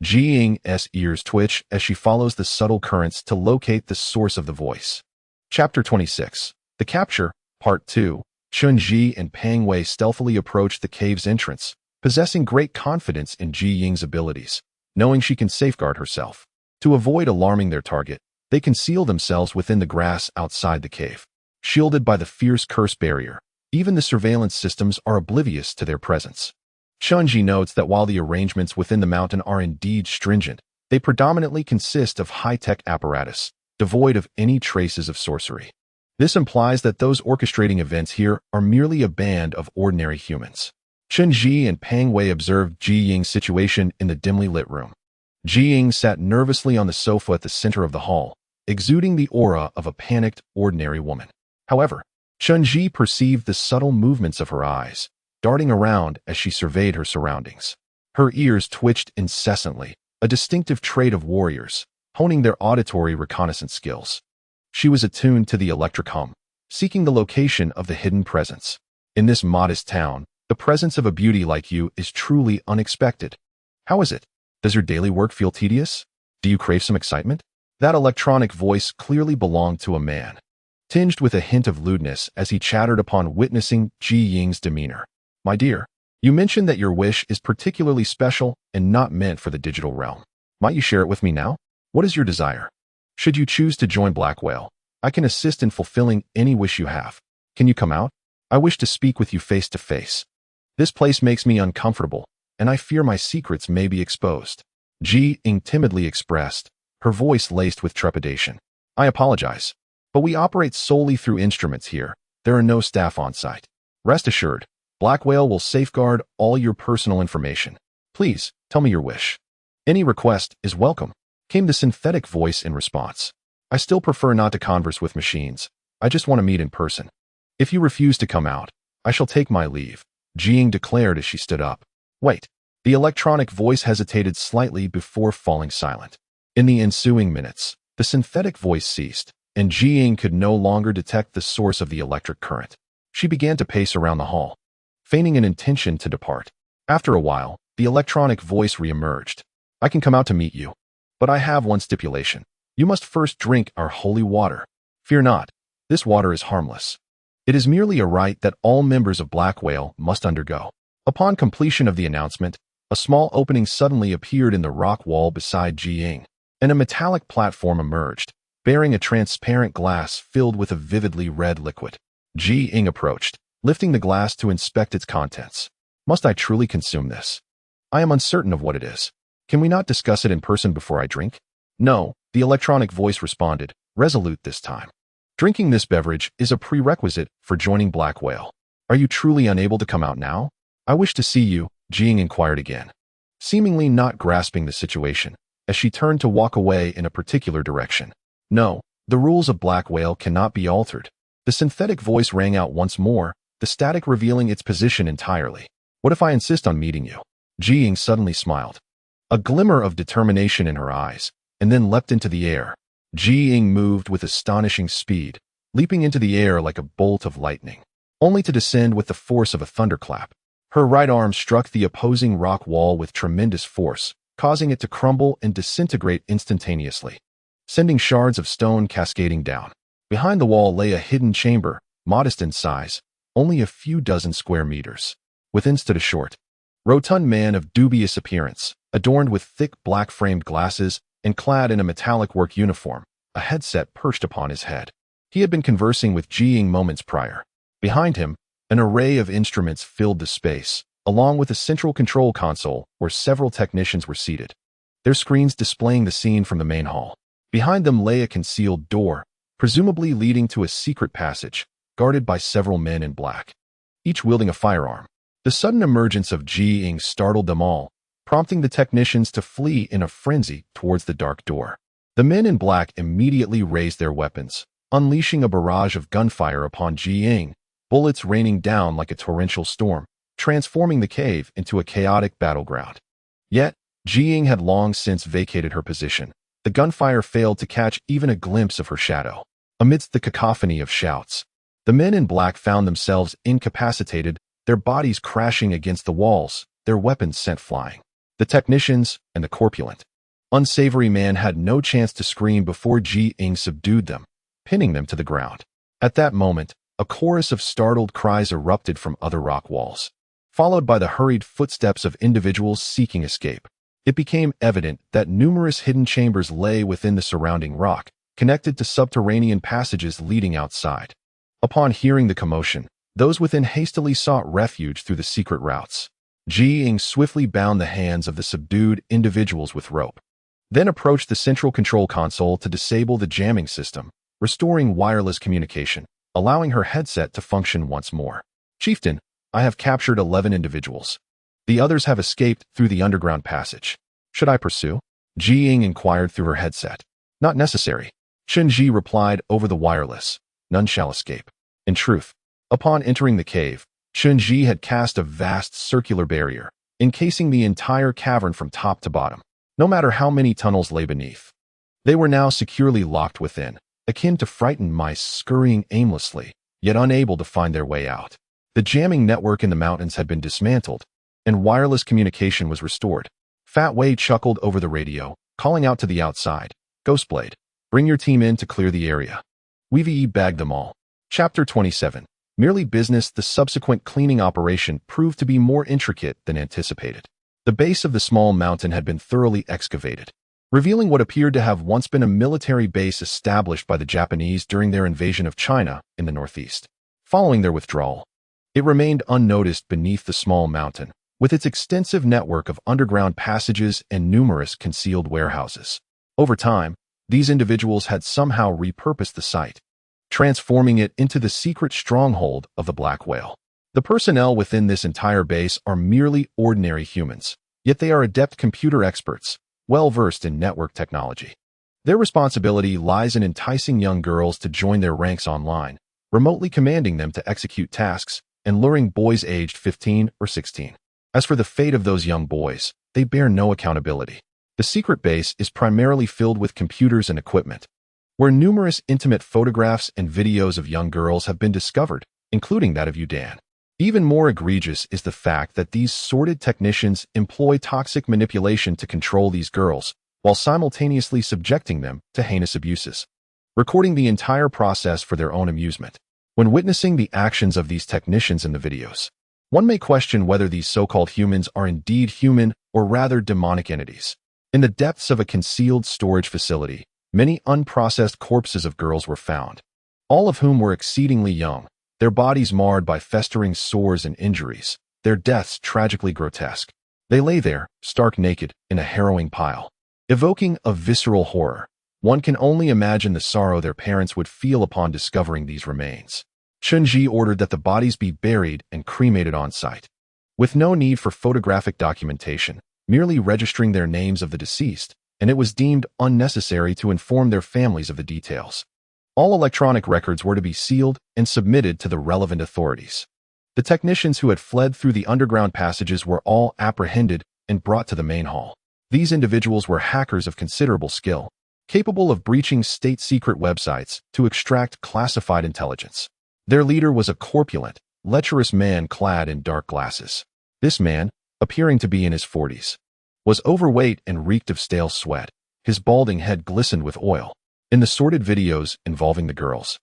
Ji Ying's ears twitch as she follows the subtle currents to locate the source of the voice. Chapter 26. The Capture, Part 2. Chen Ji and Pang Wei stealthily approach the cave's entrance, possessing great confidence in Ji Ying's abilities, knowing she can safeguard herself. To avoid alarming their target, they conceal themselves within the grass outside the cave. Shielded by the fierce curse barrier, even the surveillance systems are oblivious to their presence. Chen Ji notes that while the arrangements within the mountain are indeed stringent, they predominantly consist of high-tech apparatus, devoid of any traces of sorcery. This implies that those orchestrating events here are merely a band of ordinary humans. Chen Ji and Pang Wei observed Ji Ying's situation in the dimly lit room. Ji Ying sat nervously on the sofa at the center of the hall, exuding the aura of a panicked, ordinary woman. However, Chen Ji perceived the subtle movements of her eyes, darting around as she surveyed her surroundings. Her ears twitched incessantly, a distinctive trait of warriors, honing their auditory reconnaissance skills. She was attuned to the electric hum, seeking the location of the hidden presence. In this modest town, the presence of a beauty like you is truly unexpected. How is it? Does your daily work feel tedious? Do you crave some excitement? That electronic voice clearly belonged to a man, tinged with a hint of lewdness as he chattered upon witnessing Ji Ying's demeanor. My dear, you mentioned that your wish is particularly special and not meant for the digital realm. Might you share it with me now? What is your desire? Should you choose to join Black Whale, I can assist in fulfilling any wish you have. Can you come out? I wish to speak with you face to face. This place makes me uncomfortable, and I fear my secrets may be exposed. Ji Ying timidly expressed, her voice laced with trepidation. I apologize, but we operate solely through instruments here. There are no staff on site. Rest assured, Black Whale will safeguard all your personal information. Please, tell me your wish. Any request is welcome, came the synthetic voice in response. I still prefer not to converse with machines. I just want to meet in person. If you refuse to come out, I shall take my leave, Ji Ying declared as she stood up. Wait. The electronic voice hesitated slightly before falling silent. In the ensuing minutes, the synthetic voice ceased, and Ji Ying could no longer detect the source of the electric current. She began to pace around the hall, feigning an intention to depart. After a while, the electronic voice reemerged. I can come out to meet you, but I have one stipulation. You must first drink our holy water. Fear not, this water is harmless. It is merely a rite that all members of Black Whale must undergo. Upon completion of the announcement, a small opening suddenly appeared in the rock wall beside Ji Ying, and a metallic platform emerged, bearing a transparent glass filled with a vividly red liquid. Ji Ying approached, lifting the glass to inspect its contents. Must I truly consume this? I am uncertain of what it is. Can we not discuss it in person before I drink? No, the electronic voice responded, resolute this time. Drinking this beverage is a prerequisite for joining Black Whale. Are you truly unable to come out now? I wish to see you, Ji Ying inquired again, seemingly not grasping the situation, as she turned to walk away in a particular direction. No, the rules of Black Whale cannot be altered. The synthetic voice rang out once more, the static revealing its position entirely. What if I insist on meeting you? Ji Ying suddenly smiled, a glimmer of determination in her eyes, and then leapt into the air. Ji Ying moved with astonishing speed, leaping into the air like a bolt of lightning, only to descend with the force of a thunderclap. Her right arm struck the opposing rock wall with tremendous force, causing it to crumble and disintegrate instantaneously, sending shards of stone cascading down. Behind the wall lay a hidden chamber, modest in size, only a few dozen square meters. Within stood a short, rotund man of dubious appearance, adorned with thick black-framed glasses and clad in a metallic work uniform, a headset perched upon his head. He had been conversing with Ji Ying moments prior. Behind him, an array of instruments filled the space, along with a central control console where several technicians were seated, their screens displaying the scene from the main hall. Behind them lay a concealed door, presumably leading to a secret passage, guarded by several men in black, each wielding a firearm. The sudden emergence of Ji Ying startled them all, prompting the technicians to flee in a frenzy towards the dark door. The men in black immediately raised their weapons, unleashing a barrage of gunfire upon Ji Ying, bullets raining down like a torrential storm, transforming the cave into a chaotic battleground. Yet, Ji Ying had long since vacated her position. The gunfire failed to catch even a glimpse of her shadow. Amidst the cacophony of shouts, the men in black found themselves incapacitated, their bodies crashing against the walls, their weapons sent flying. The technicians and the corpulent, unsavory man had no chance to scream before Ji Ying subdued them, pinning them to the ground. At that moment, a chorus of startled cries erupted from other rock walls, followed by the hurried footsteps of individuals seeking escape. It became evident that numerous hidden chambers lay within the surrounding rock, connected to subterranean passages leading outside. Upon hearing the commotion, those within hastily sought refuge through the secret routes. Ji Ying swiftly bound the hands of the subdued individuals with rope, then approached the central control console to disable the jamming system, restoring wireless communication, allowing her headset to function once more. Chieftain, I have captured 11 individuals. The others have escaped through the underground passage. Should I pursue? Ji Ying inquired through her headset. Not necessary. Chen Ji replied over the wireless. None shall escape. In truth, upon entering the cave, Chen Ji had cast a vast circular barrier, encasing the entire cavern from top to bottom, no matter how many tunnels lay beneath. They were now securely locked within, akin to frightened mice scurrying aimlessly, yet unable to find their way out. The jamming network in the mountains had been dismantled, and wireless communication was restored. Fat Wei chuckled over the radio, calling out to the outside. Ghostblade, bring your team in to clear the area. Weavy bagged them all. Chapter 27. Merely business. The subsequent cleaning operation proved to be more intricate than anticipated. The base of the small mountain had been thoroughly excavated, revealing what appeared to have once been a military base established by the Japanese during their invasion of China in the northeast. Following their withdrawal, it remained unnoticed beneath the small mountain, with its extensive network of underground passages and numerous concealed warehouses. Over time, these individuals had somehow repurposed the site, transforming it into the secret stronghold of the Black Whale. The personnel within this entire base are merely ordinary humans, yet they are adept computer experts, well-versed in network technology. Their responsibility lies in enticing young girls to join their ranks online, remotely commanding them to execute tasks, and luring boys aged 15 or 16. As for the fate of those young boys, they bear no accountability. The secret base is primarily filled with computers and equipment, where numerous intimate photographs and videos of young girls have been discovered, including that of Yudan. Even more egregious is the fact that these sordid technicians employ toxic manipulation to control these girls, while simultaneously subjecting them to heinous abuses, recording the entire process for their own amusement. When witnessing the actions of these technicians in the videos, one may question whether these so-called humans are indeed human or rather demonic entities. In the depths of a concealed storage facility, many unprocessed corpses of girls were found, all of whom were exceedingly young, their bodies marred by festering sores and injuries, their deaths tragically grotesque. They lay there, stark naked, in a harrowing pile, evoking a visceral horror. One can only imagine the sorrow their parents would feel upon discovering these remains. Chen Ji ordered that the bodies be buried and cremated on site, with no need for photographic documentation, merely registering their names of the deceased, and it was deemed unnecessary to inform their families of the details. All electronic records were to be sealed and submitted to the relevant authorities. The technicians who had fled through the underground passages were all apprehended and brought to the main hall. These individuals were hackers of considerable skill, capable of breaching state-secret websites to extract classified intelligence. Their leader was a corpulent, lecherous man clad in dark glasses. This man, appearing to be in his 40s, was overweight and reeked of stale sweat. His balding head glistened with oil. In the sordid videos involving the girls,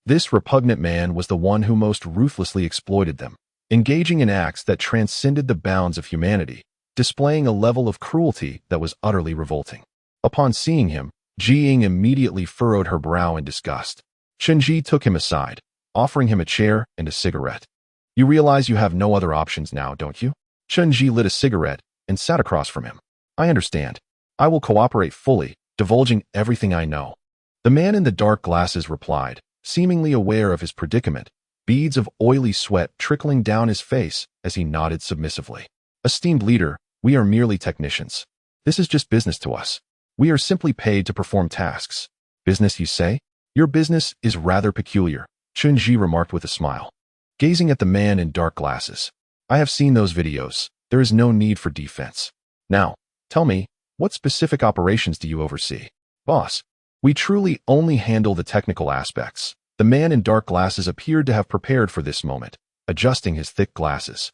this repugnant man was the one who most ruthlessly exploited them, engaging in acts that transcended the bounds of humanity, displaying a level of cruelty that was utterly revolting. Upon seeing him, Ji Ying immediately furrowed her brow in disgust. Chen Ji took him aside, offering him a chair and a cigarette. You realize you have no other options now, don't you? Chen Ji lit a cigarette and sat across from him. I understand. I will cooperate fully, divulging everything I know. The man in the dark glasses replied, seemingly aware of his predicament, beads of oily sweat trickling down his face as he nodded submissively. Esteemed leader, we are merely technicians. This is just business to us. We are simply paid to perform tasks. Business, you say? Your business is rather peculiar, Chen Ji remarked with a smile, gazing at the man in dark glasses. I have seen those videos. There is no need for defense. Now, tell me, what specific operations do you oversee? Boss, we truly only handle the technical aspects. The man in dark glasses appeared to have prepared for this moment, adjusting his thick glasses.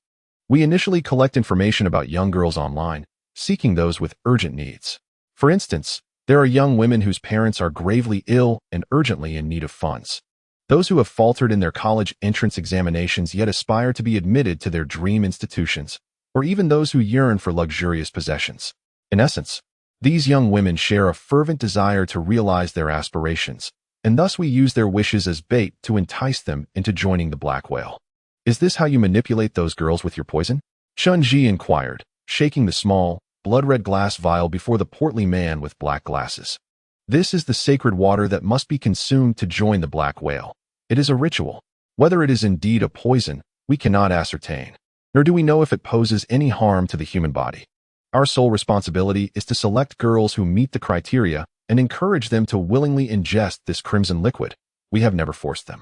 We initially collect information about young girls online, seeking those with urgent needs. For instance, there are young women whose parents are gravely ill and urgently in need of funds. Those who have faltered in their college entrance examinations yet aspire to be admitted to their dream institutions, or even those who yearn for luxurious possessions. In essence, these young women share a fervent desire to realize their aspirations, and thus we use their wishes as bait to entice them into joining the Black Whale. Is this how you manipulate those girls with your poison? Chen Ji inquired, shaking the small, blood-red glass vial before the portly man with black glasses. This is the sacred water that must be consumed to join the black whale. It is a ritual. Whether it is indeed a poison, we cannot ascertain, nor do we know if it poses any harm to the human body. Our sole responsibility is to select girls who meet the criteria and encourage them to willingly ingest this crimson liquid. We have never forced them.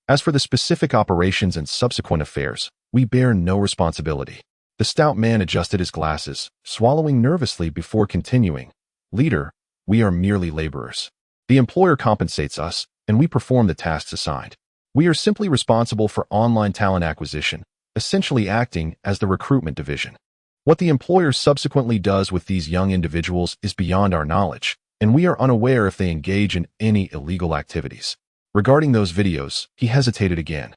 As for the specific operations and subsequent affairs, we bear no responsibility. The stout man adjusted his glasses, swallowing nervously before continuing. Leader, we are merely laborers. The employer compensates us, and we perform the tasks assigned. We are simply responsible for online talent acquisition, essentially acting as the recruitment division. What the employer subsequently does with these young individuals is beyond our knowledge, and we are unaware if they engage in any illegal activities. Regarding those videos, he hesitated again,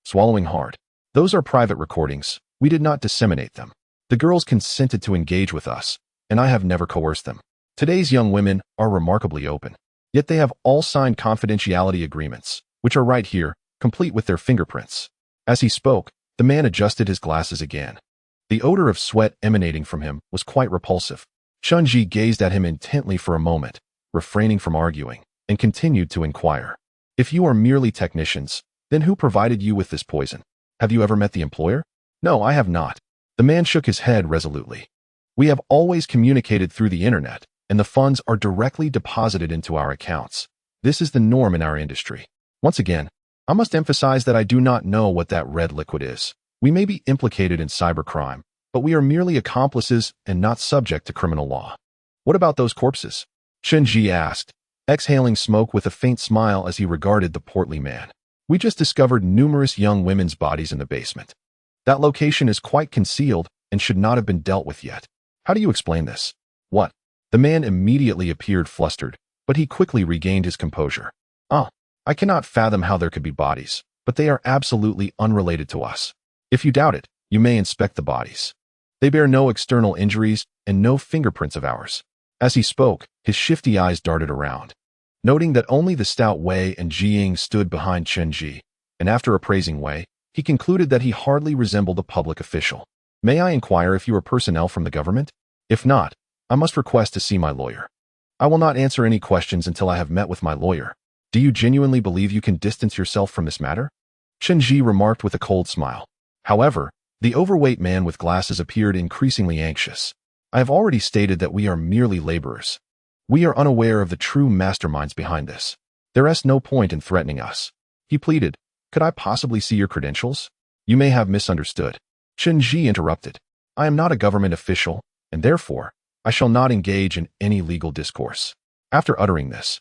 swallowing hard. Those are private recordings. We did not disseminate them. The girls consented to engage with us, and I have never coerced them. Today's young women are remarkably open, yet they have all signed confidentiality agreements, which are right here, complete with their fingerprints. As he spoke, the man adjusted his glasses again. The odor of sweat emanating from him was quite repulsive. Chen gazed at him intently for a moment, refraining from arguing, and continued to inquire. If you are merely technicians, then who provided you with this poison? Have you ever met the employer? No, I have not. The man shook his head resolutely. We have always communicated through the internet, and the funds are directly deposited into our accounts. This is the norm in our industry. Once again, I must emphasize that I do not know what that red liquid is. We may be implicated in cybercrime, but we are merely accomplices and not subject to criminal law. What about those corpses? Chen asked, exhaling smoke with a faint smile as he regarded the portly man. We just discovered numerous young women's bodies in the basement. That location is quite concealed and should not have been dealt with yet. How do you explain this? What? The man immediately appeared flustered, but he quickly regained his composure. I cannot fathom how there could be bodies, but they are absolutely unrelated to us. If you doubt it, you may inspect the bodies. They bear no external injuries and no fingerprints of ours. As he spoke, his shifty eyes darted around. Noting that only the stout Wei and Jiying stood behind Chen, and after appraising Wei, he concluded that he hardly resembled a public official. May I inquire if you are personnel from the government? If not, I must request to see my lawyer. I will not answer any questions until I have met with my lawyer. Do you genuinely believe you can distance yourself from this matter? Chen remarked with a cold smile. However, the overweight man with glasses appeared increasingly anxious. I have already stated that we are merely laborers. We are unaware of the true masterminds behind this. There is no point in threatening us. He pleaded, could I possibly see your credentials? You may have misunderstood. Chen interrupted. I am not a government official, and therefore, I shall not engage in any legal discourse. After uttering this,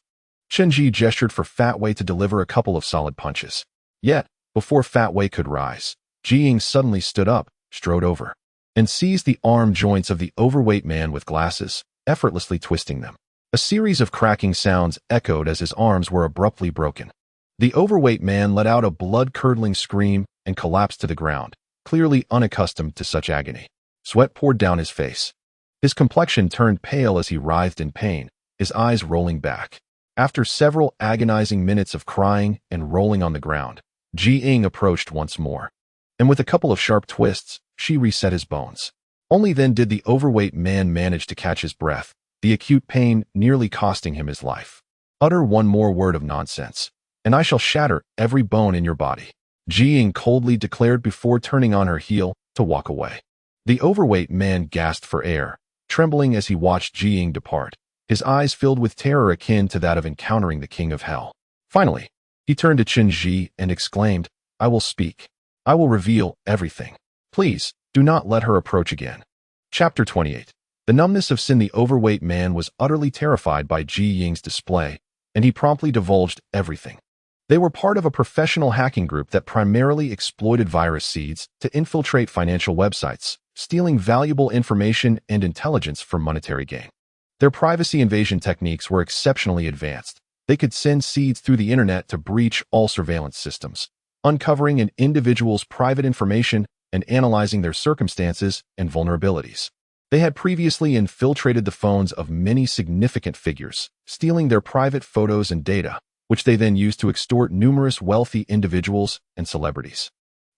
Chen gestured for Fat Wei to deliver a couple of solid punches. Yet, before Fat Wei could rise, Jiying suddenly stood up, strode over, and seized the arm joints of the overweight man with glasses, effortlessly twisting them. A series of cracking sounds echoed as his arms were abruptly broken. The overweight man let out a blood-curdling scream and collapsed to the ground, clearly unaccustomed to such agony. Sweat poured down his face. His complexion turned pale as he writhed in pain, his eyes rolling back. After several agonizing minutes of crying and rolling on the ground, Jiying approached once more, and with a couple of sharp twists, she reset his bones. Only then did the overweight man manage to catch his breath, the acute pain nearly costing him his life. Utter one more word of nonsense, and I shall shatter every bone in your body, Jiying coldly declared before turning on her heel to walk away. The overweight man gasped for air, trembling as he watched Jiying depart, his eyes filled with terror akin to that of encountering the king of hell. Finally, he turned to Chen and exclaimed, I will speak. I will reveal everything. Please, do not let her approach again. Chapter 28. The numbness of sin. The overweight man was utterly terrified by Jiying's display, and he promptly divulged everything. They were part of a professional hacking group that primarily exploited virus seeds to infiltrate financial websites, stealing valuable information and intelligence for monetary gain. Their privacy invasion techniques were exceptionally advanced. They could send seeds through the internet to breach all surveillance systems, uncovering an individual's private information and analyzing their circumstances and vulnerabilities. They had previously infiltrated the phones of many significant figures, stealing their private photos and data, which they then used to extort numerous wealthy individuals and celebrities.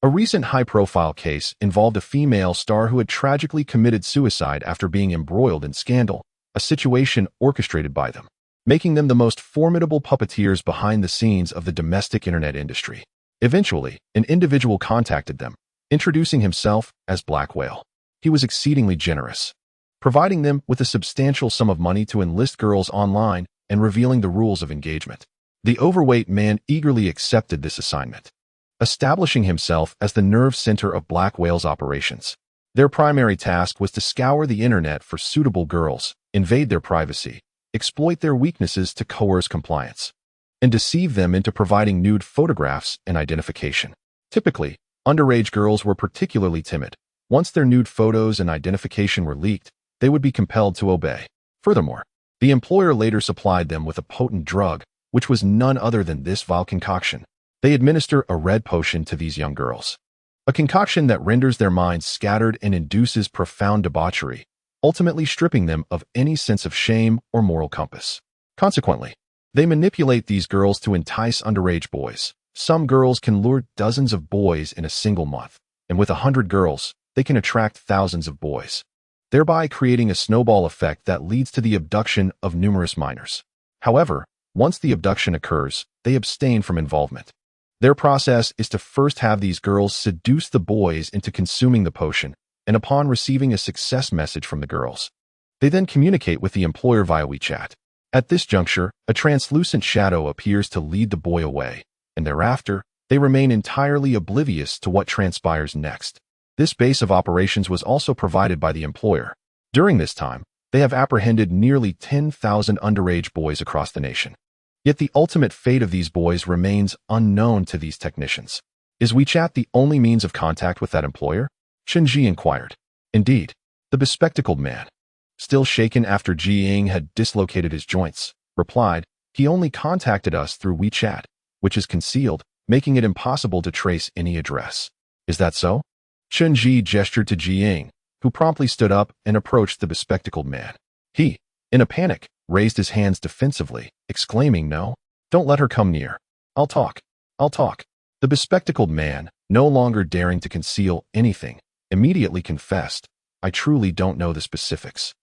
A recent high-profile case involved a female star who had tragically committed suicide after being embroiled in scandal, a situation orchestrated by them. making them the most formidable puppeteers behind the scenes of the domestic internet industry. Eventually, an individual contacted them, introducing himself as Black Whale. He was exceedingly generous, providing them with a substantial sum of money to enlist girls online and revealing the rules of engagement. The overweight man eagerly accepted this assignment, establishing himself as the nerve center of Black Whale's operations. Their primary task was to scour the internet for suitable girls, invade their privacy, exploit their weaknesses to coerce compliance, and deceive them into providing nude photographs and identification. Typically, underage girls were particularly timid. Once their nude photos and identification were leaked, they would be compelled to obey. Furthermore, the employer later supplied them with a potent drug, which was none other than this vile concoction. They administer a red potion to these young girls, a concoction that renders their minds scattered and induces profound debauchery, ultimately stripping them of any sense of shame or moral compass. Consequently, they manipulate these girls to entice underage boys. Some girls can lure dozens of boys in a single month, and with 100 girls, they can attract thousands of boys, thereby creating a snowball effect that leads to the abduction of numerous minors. However, once the abduction occurs, they abstain from involvement. Their process is to first have these girls seduce the boys into consuming the potion, and upon receiving a success message from the girls, they then communicate with the employer via WeChat. At this juncture, a translucent shadow appears to lead the boy away, and thereafter, they remain entirely oblivious to what transpires next. This base of operations was also provided by the employer. During this time, they have apprehended nearly 10,000 underage boys across the nation. Yet the ultimate fate of these boys remains unknown to these technicians. Is WeChat the only means of contact with that employer? Chen inquired. Indeed, the bespectacled man, still shaken after Ying had dislocated his joints, replied, he only contacted us through WeChat, which is concealed, making it impossible to trace any address. Is that so? Chen gestured to Ying, who promptly stood up and approached the bespectacled man. He, in a panic, raised his hands defensively, exclaiming, "No, don't let her come near. I'll talk. The bespectacled man, no longer daring to conceal anything, immediately confessed, I truly don't know the specifics.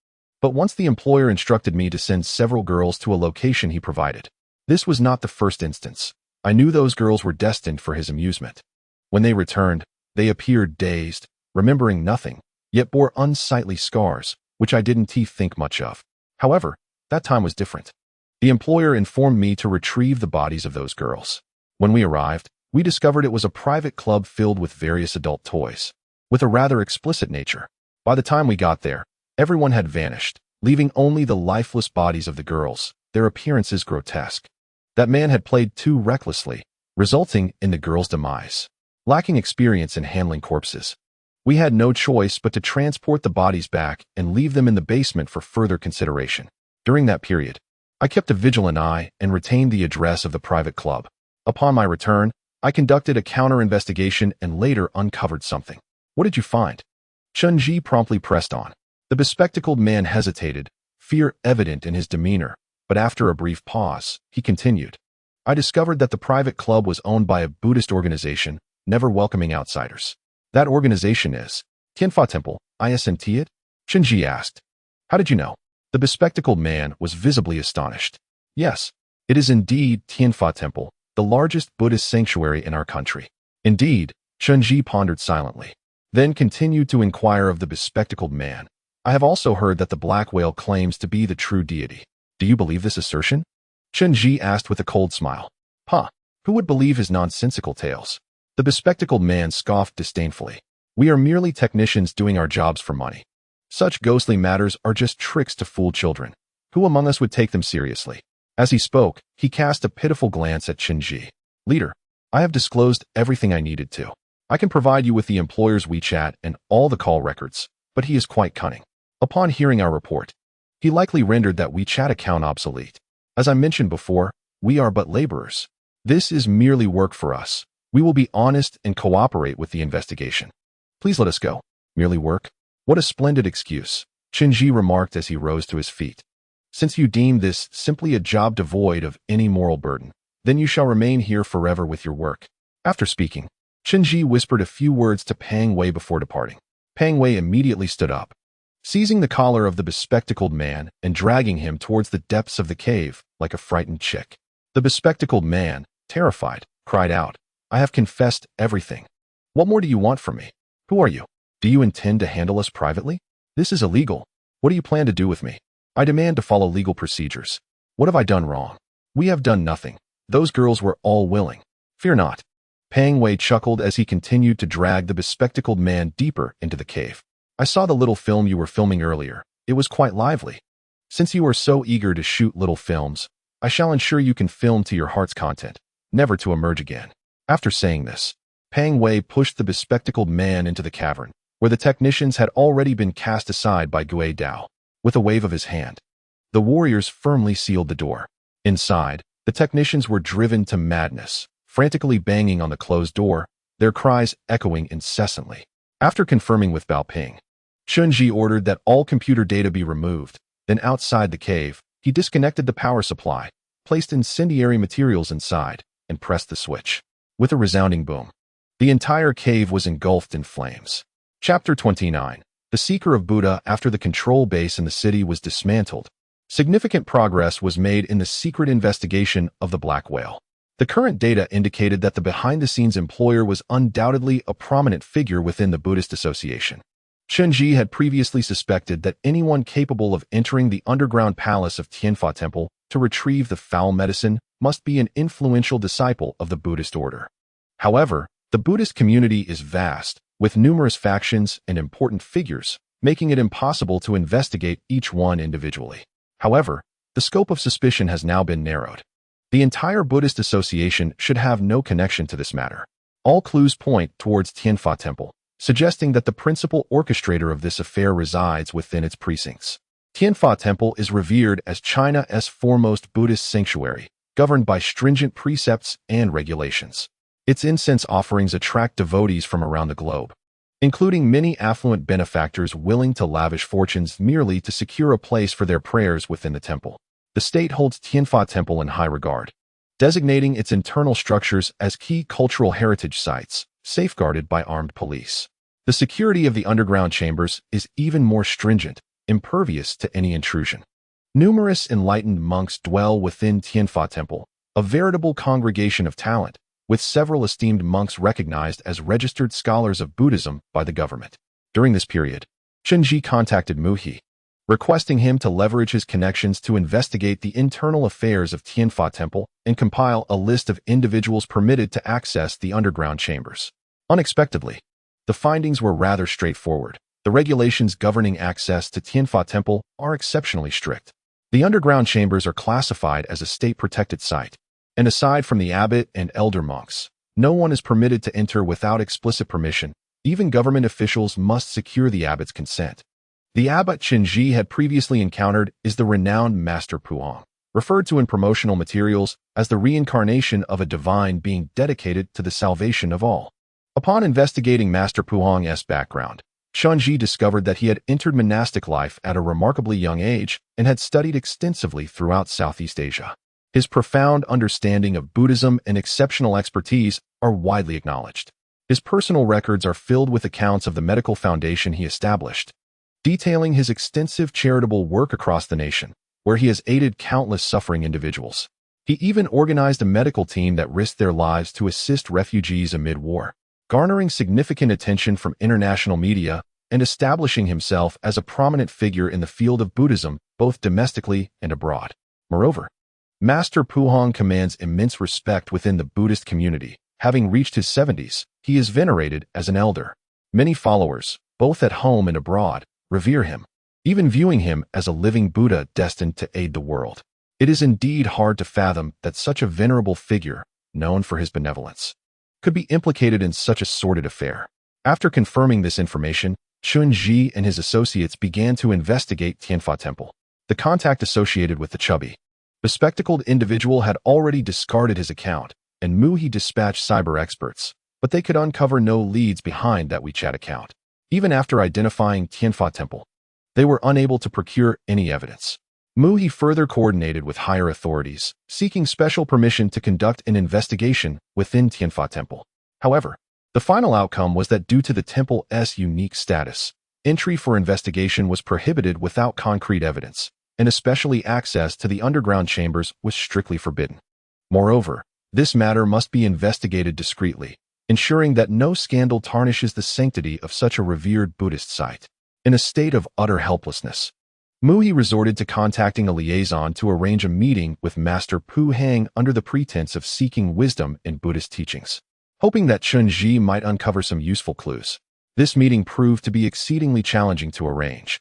But once the employer instructed me to send several girls to a location he provided. This was not the first instance. I knew those girls were destined for his amusement. When they returned, they appeared dazed, remembering nothing, yet bore unsightly scars, which I didn't think much of. However, that time was different. The employer informed me to retrieve the bodies of those girls. When we arrived, we discovered it was a private club filled with various adult toys, with a rather explicit nature. By the time we got there, everyone had vanished, leaving only the lifeless bodies of the girls, their appearances grotesque. That man had played too recklessly, resulting in the girls' demise. Lacking experience in handling corpses, we had no choice but to transport the bodies back and leave them in the basement for further consideration. During that period, I kept a vigilant eye and retained the address of the private club. Upon my return, I conducted a counter-investigation and later uncovered something. What did you find? Chen promptly pressed on. The bespectacled man hesitated, fear evident in his demeanor, but after a brief pause, he continued. I discovered that the private club was owned by a Buddhist organization, never welcoming outsiders. That organization is Tianfa Temple, isn't it? Chen asked. How did you know? The bespectacled man was visibly astonished. Yes, it is indeed Tianfa Temple, the largest Buddhist sanctuary in our country. Indeed, Chen pondered silently, then continued to inquire of the bespectacled man. I have also heard that the Black Whale claims to be the true deity. Do you believe this assertion? Chen asked with a cold smile. Who would believe his nonsensical tales? The bespectacled man scoffed disdainfully. We are merely technicians doing our jobs for money. Such ghostly matters are just tricks to fool children. Who among us would take them seriously? As he spoke, he cast a pitiful glance at Chen. Leader, I have disclosed everything I needed to. I can provide you with the employer's WeChat and all the call records, but he is quite cunning. Upon hearing our report, he likely rendered that WeChat account obsolete. As I mentioned before, we are but laborers. This is merely work for us. We will be honest and cooperate with the investigation. Please let us go. Merely work? What a splendid excuse, Chen remarked as he rose to his feet. Since you deem this simply a job devoid of any moral burden, then you shall remain here forever with your work. After speaking, Chen whispered a few words to Pang Wei before departing. Pang Wei immediately stood up, seizing the collar of the bespectacled man and dragging him towards the depths of the cave like a frightened chick. The bespectacled man, terrified, cried out, "I have confessed everything. What more do you want from me? Who are you? Do you intend to handle us privately? This is illegal. What do you plan to do with me? I demand to follow legal procedures. What have I done wrong? We have done nothing. Those girls were all willing. Fear not." Pang Wei chuckled as he continued to drag the bespectacled man deeper into the cave. "I saw the little film you were filming earlier. It was quite lively. Since you are so eager to shoot little films, I shall ensure you can film to your heart's content, never to emerge again." After saying this, Pang Wei pushed the bespectacled man into the cavern, where the technicians had already been cast aside by Gui Dao. With a wave of his hand, the warriors firmly sealed the door. Inside, the technicians were driven to madness, frantically banging on the closed door, their cries echoing incessantly. After confirming with Bao Ping, Chen ordered that all computer data be removed. Then outside the cave, he disconnected the power supply, placed incendiary materials inside, and pressed the switch. With a resounding boom, the entire cave was engulfed in flames. Chapter 29. The Seeker of Buddha. After the control base in the city was dismantled, significant progress was made in the secret investigation of the Black Whale. The current data indicated that the behind-the-scenes employer was undoubtedly a prominent figure within the Buddhist Association. Chen had previously suspected that anyone capable of entering the underground palace of Tianfa Temple to retrieve the foul medicine must be an influential disciple of the Buddhist order. However, the Buddhist community is vast, with numerous factions and important figures, making it impossible to investigate each one individually. However, the scope of suspicion has now been narrowed. The entire Buddhist Association should have no connection to this matter. All clues point towards Tianfa Temple, suggesting that the principal orchestrator of this affair resides within its precincts. Tianfa Temple is revered as China's foremost Buddhist sanctuary, governed by stringent precepts and regulations. Its incense offerings attract devotees from around the globe, including many affluent benefactors willing to lavish fortunes merely to secure a place for their prayers within the temple. The state holds Tianfa Temple in high regard, designating its internal structures as key cultural heritage sites, safeguarded by armed police. The security of the underground chambers is even more stringent, impervious to any intrusion. Numerous enlightened monks dwell within Tianfa Temple, a veritable congregation of talent, with several esteemed monks recognized as registered scholars of Buddhism by the government. During this period, Chen contacted Mu He, requesting him to leverage his connections to investigate the internal affairs of Tianfa Temple and compile a list of individuals permitted to access the underground chambers. Unexpectedly, the findings were rather straightforward. The regulations governing access to Tianfa Temple are exceptionally strict. The underground chambers are classified as a state-protected site, and aside from the abbot and elder monks, no one is permitted to enter without explicit permission. Even government officials must secure the abbot's consent. The abbot Chen had previously encountered is the renowned Master Puang, referred to in promotional materials as the reincarnation of a divine being dedicated to the salvation of all. Upon investigating Master Puang's background, Chen discovered that he had entered monastic life at a remarkably young age and had studied extensively throughout Southeast Asia. His profound understanding of Buddhism and exceptional expertise are widely acknowledged. His personal records are filled with accounts of the medical foundation he established, detailing his extensive charitable work across the nation, where he has aided countless suffering individuals. He even organized a medical team that risked their lives to assist refugees amid war, garnering significant attention from international media and establishing himself as a prominent figure in the field of Buddhism, both domestically and abroad. Moreover, Master Puang commands immense respect within the Buddhist community. Having reached his 70s, he is venerated as an elder. Many followers, both at home and abroad, revere him, even viewing him as a living Buddha destined to aid the world. It is indeed hard to fathom that such a venerable figure, known for his benevolence, could be implicated in such a sordid affair. After confirming this information, Chen and his associates began to investigate Tianfa Temple. The contact associated with the chubby, bespectacled individual had already discarded his account, and Mu He dispatched cyber experts, but they could uncover no leads behind that WeChat account. Even after identifying Tianfa Temple, they were unable to procure any evidence. Mu He further coordinated with higher authorities, seeking special permission to conduct an investigation within Tianfa Temple. However, the final outcome was that due to the temple's unique status, Entry for investigation was prohibited without concrete evidence, and especially access to the underground chambers was strictly forbidden. Moreover, this matter must be investigated discreetly, ensuring that no scandal tarnishes the sanctity of such a revered Buddhist site. In a state of utter helplessness, Muhi resorted to contacting a liaison to arrange a meeting with Master Pu Hang under the pretense of seeking wisdom in Buddhist teachings, hoping that Chen Ji might uncover some useful clues. This meeting proved to be exceedingly challenging to arrange,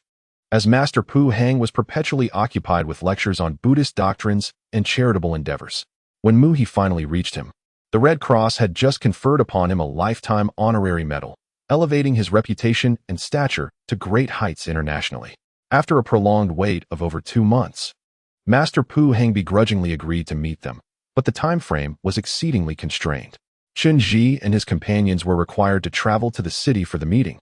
as Master Pu Hang was perpetually occupied with lectures on Buddhist doctrines and charitable endeavors. When Muhi finally reached him, the Red Cross had just conferred upon him a lifetime honorary medal, elevating his reputation and stature to great heights internationally. After a prolonged wait of over 2 months, Master Pu Hang begrudgingly agreed to meet them, but the time frame was exceedingly constrained. Chen Ji and his companions were required to travel to the city for the meeting,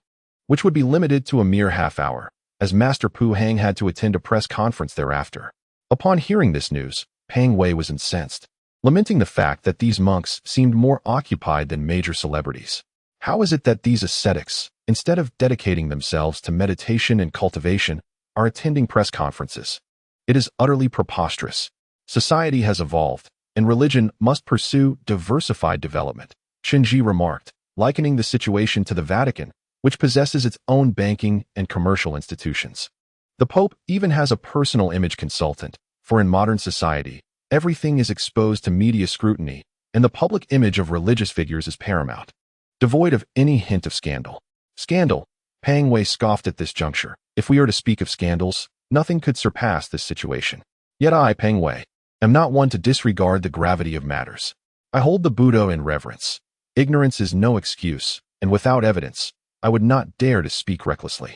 which would be limited to a mere half hour, as Master Pu Hang had to attend a press conference thereafter. Upon hearing this news, Pang Wei was incensed, lamenting the fact that these monks seemed more occupied than major celebrities. How is it that these ascetics, instead of dedicating themselves to meditation and cultivation, are attending press conferences? It is utterly preposterous. Society has evolved, and religion must pursue diversified development, Chen Ji remarked, likening the situation to the Vatican, which possesses its own banking and commercial institutions. The Pope even has a personal image consultant, for in modern society, everything is exposed to media scrutiny, and the public image of religious figures is paramount, devoid of any hint of scandal. Scandal? Pang Wei scoffed at this juncture. If we are to speak of scandals, nothing could surpass this situation. Yet I, Pang Wei, am not one to disregard the gravity of matters. I hold the Buddha in reverence. Ignorance is no excuse, and without evidence, I would not dare to speak recklessly.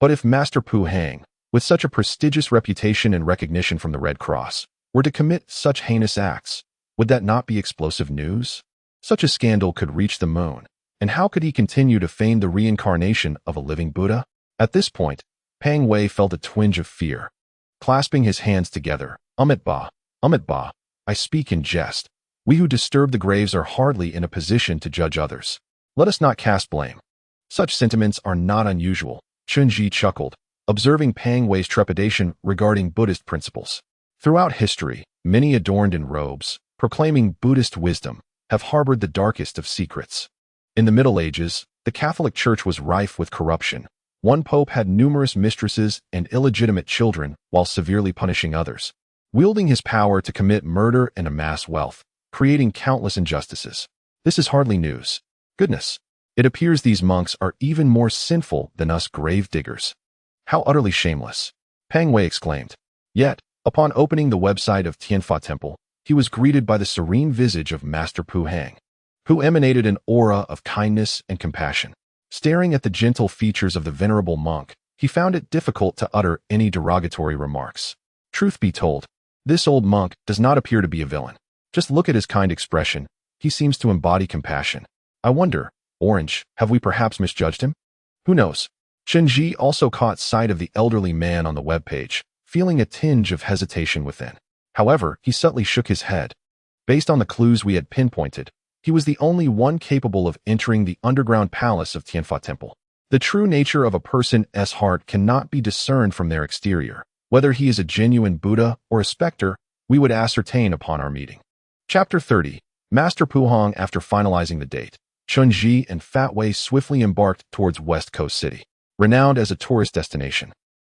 But if Master Pu Hang, with such a prestigious reputation and recognition from the Red Cross, were to commit such heinous acts, would that not be explosive news? Such a scandal could reach the moon, and how could he continue to feign the reincarnation of a living Buddha? At this point, Pang Wei felt a twinge of fear. Clasping his hands together, Amit Ba, I speak in jest. We who disturb the graves are hardly in a position to judge others. Let us not cast blame. Such sentiments are not unusual, Chen Ji chuckled, observing Pang Wei's trepidation regarding Buddhist principles. Throughout history, many adorned in robes, proclaiming Buddhist wisdom, have harbored the darkest of secrets. In the Middle Ages, the Catholic Church was rife with corruption. One pope had numerous mistresses and illegitimate children while severely punishing others, wielding his power to commit murder and amass wealth, creating countless injustices. This is hardly news. Goodness, it appears these monks are even more sinful than us grave diggers. How utterly shameless, Pang Wei exclaimed. Yet, upon opening the website of Tianfa Temple, he was greeted by the serene visage of Master Pu Hang, who emanated an aura of kindness and compassion. Staring at the gentle features of the venerable monk, he found it difficult to utter any derogatory remarks. Truth be told, this old monk does not appear to be a villain. Just look at his kind expression. He seems to embody compassion. I wonder, Orange, have we perhaps misjudged him? Who knows? Chen Ji also caught sight of the elderly man on the webpage, feeling a tinge of hesitation within. However, he subtly shook his head. Based on the clues we had pinpointed, he was the only one capable of entering the underground palace of Tianfa Temple. The true nature of a person's heart cannot be discerned from their exterior. Whether he is a genuine Buddha or a specter, we would ascertain upon our meeting. Chapter 30. Master Pu Hang. After finalizing the date, Chen Ji and Fat Wei swiftly embarked towards West Coast City. Renowned as a tourist destination,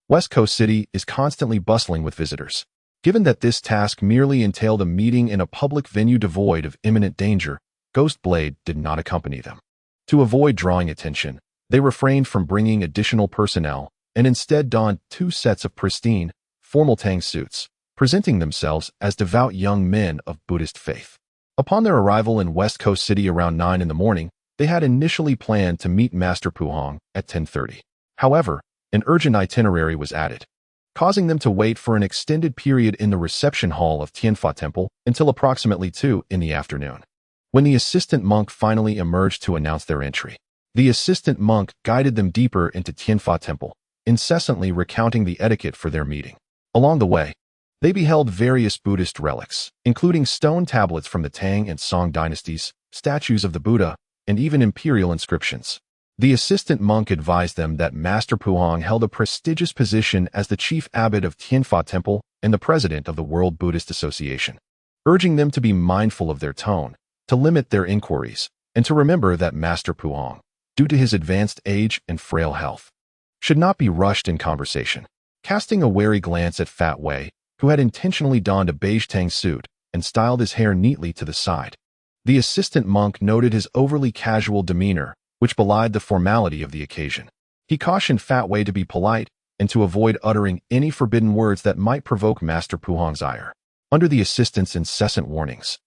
West Coast City is constantly bustling with visitors. Given that this task merely entailed a meeting in a public venue devoid of imminent danger, Ghost Blade did not accompany them. To avoid drawing attention, they refrained from bringing additional personnel and instead donned 2 sets of pristine, formal tang suits, presenting themselves as devout young men of Buddhist faith. Upon their arrival in West Coast City around 9 in the morning, they had initially planned to meet Master Pu Hang at 10:30. However, an urgent itinerary was added, causing them to wait for an extended period in the reception hall of Tianfa Temple until approximately 2 in the afternoon. When the assistant monk finally emerged to announce their entry, the assistant monk guided them deeper into Tianfa Temple, incessantly recounting the etiquette for their meeting. Along the way, they beheld various Buddhist relics, including stone tablets from the Tang and Song dynasties, statues of the Buddha, and even imperial inscriptions. The assistant monk advised them that Master Puhong held a prestigious position as the chief abbot of Tianfa Temple and the president of the World Buddhist Association, urging them to be mindful of their tone, to limit their inquiries, and to remember that Master Puhong, due to his advanced age and frail health, should not be rushed in conversation. Casting a wary glance at Fat Wei, who had intentionally donned a beige tang suit and styled his hair neatly to the side, the assistant monk noted his overly casual demeanor, which belied the formality of the occasion. He cautioned Fat Wei to be polite and to avoid uttering any forbidden words that might provoke Master Puhong's ire. Under the assistant's incessant warnings,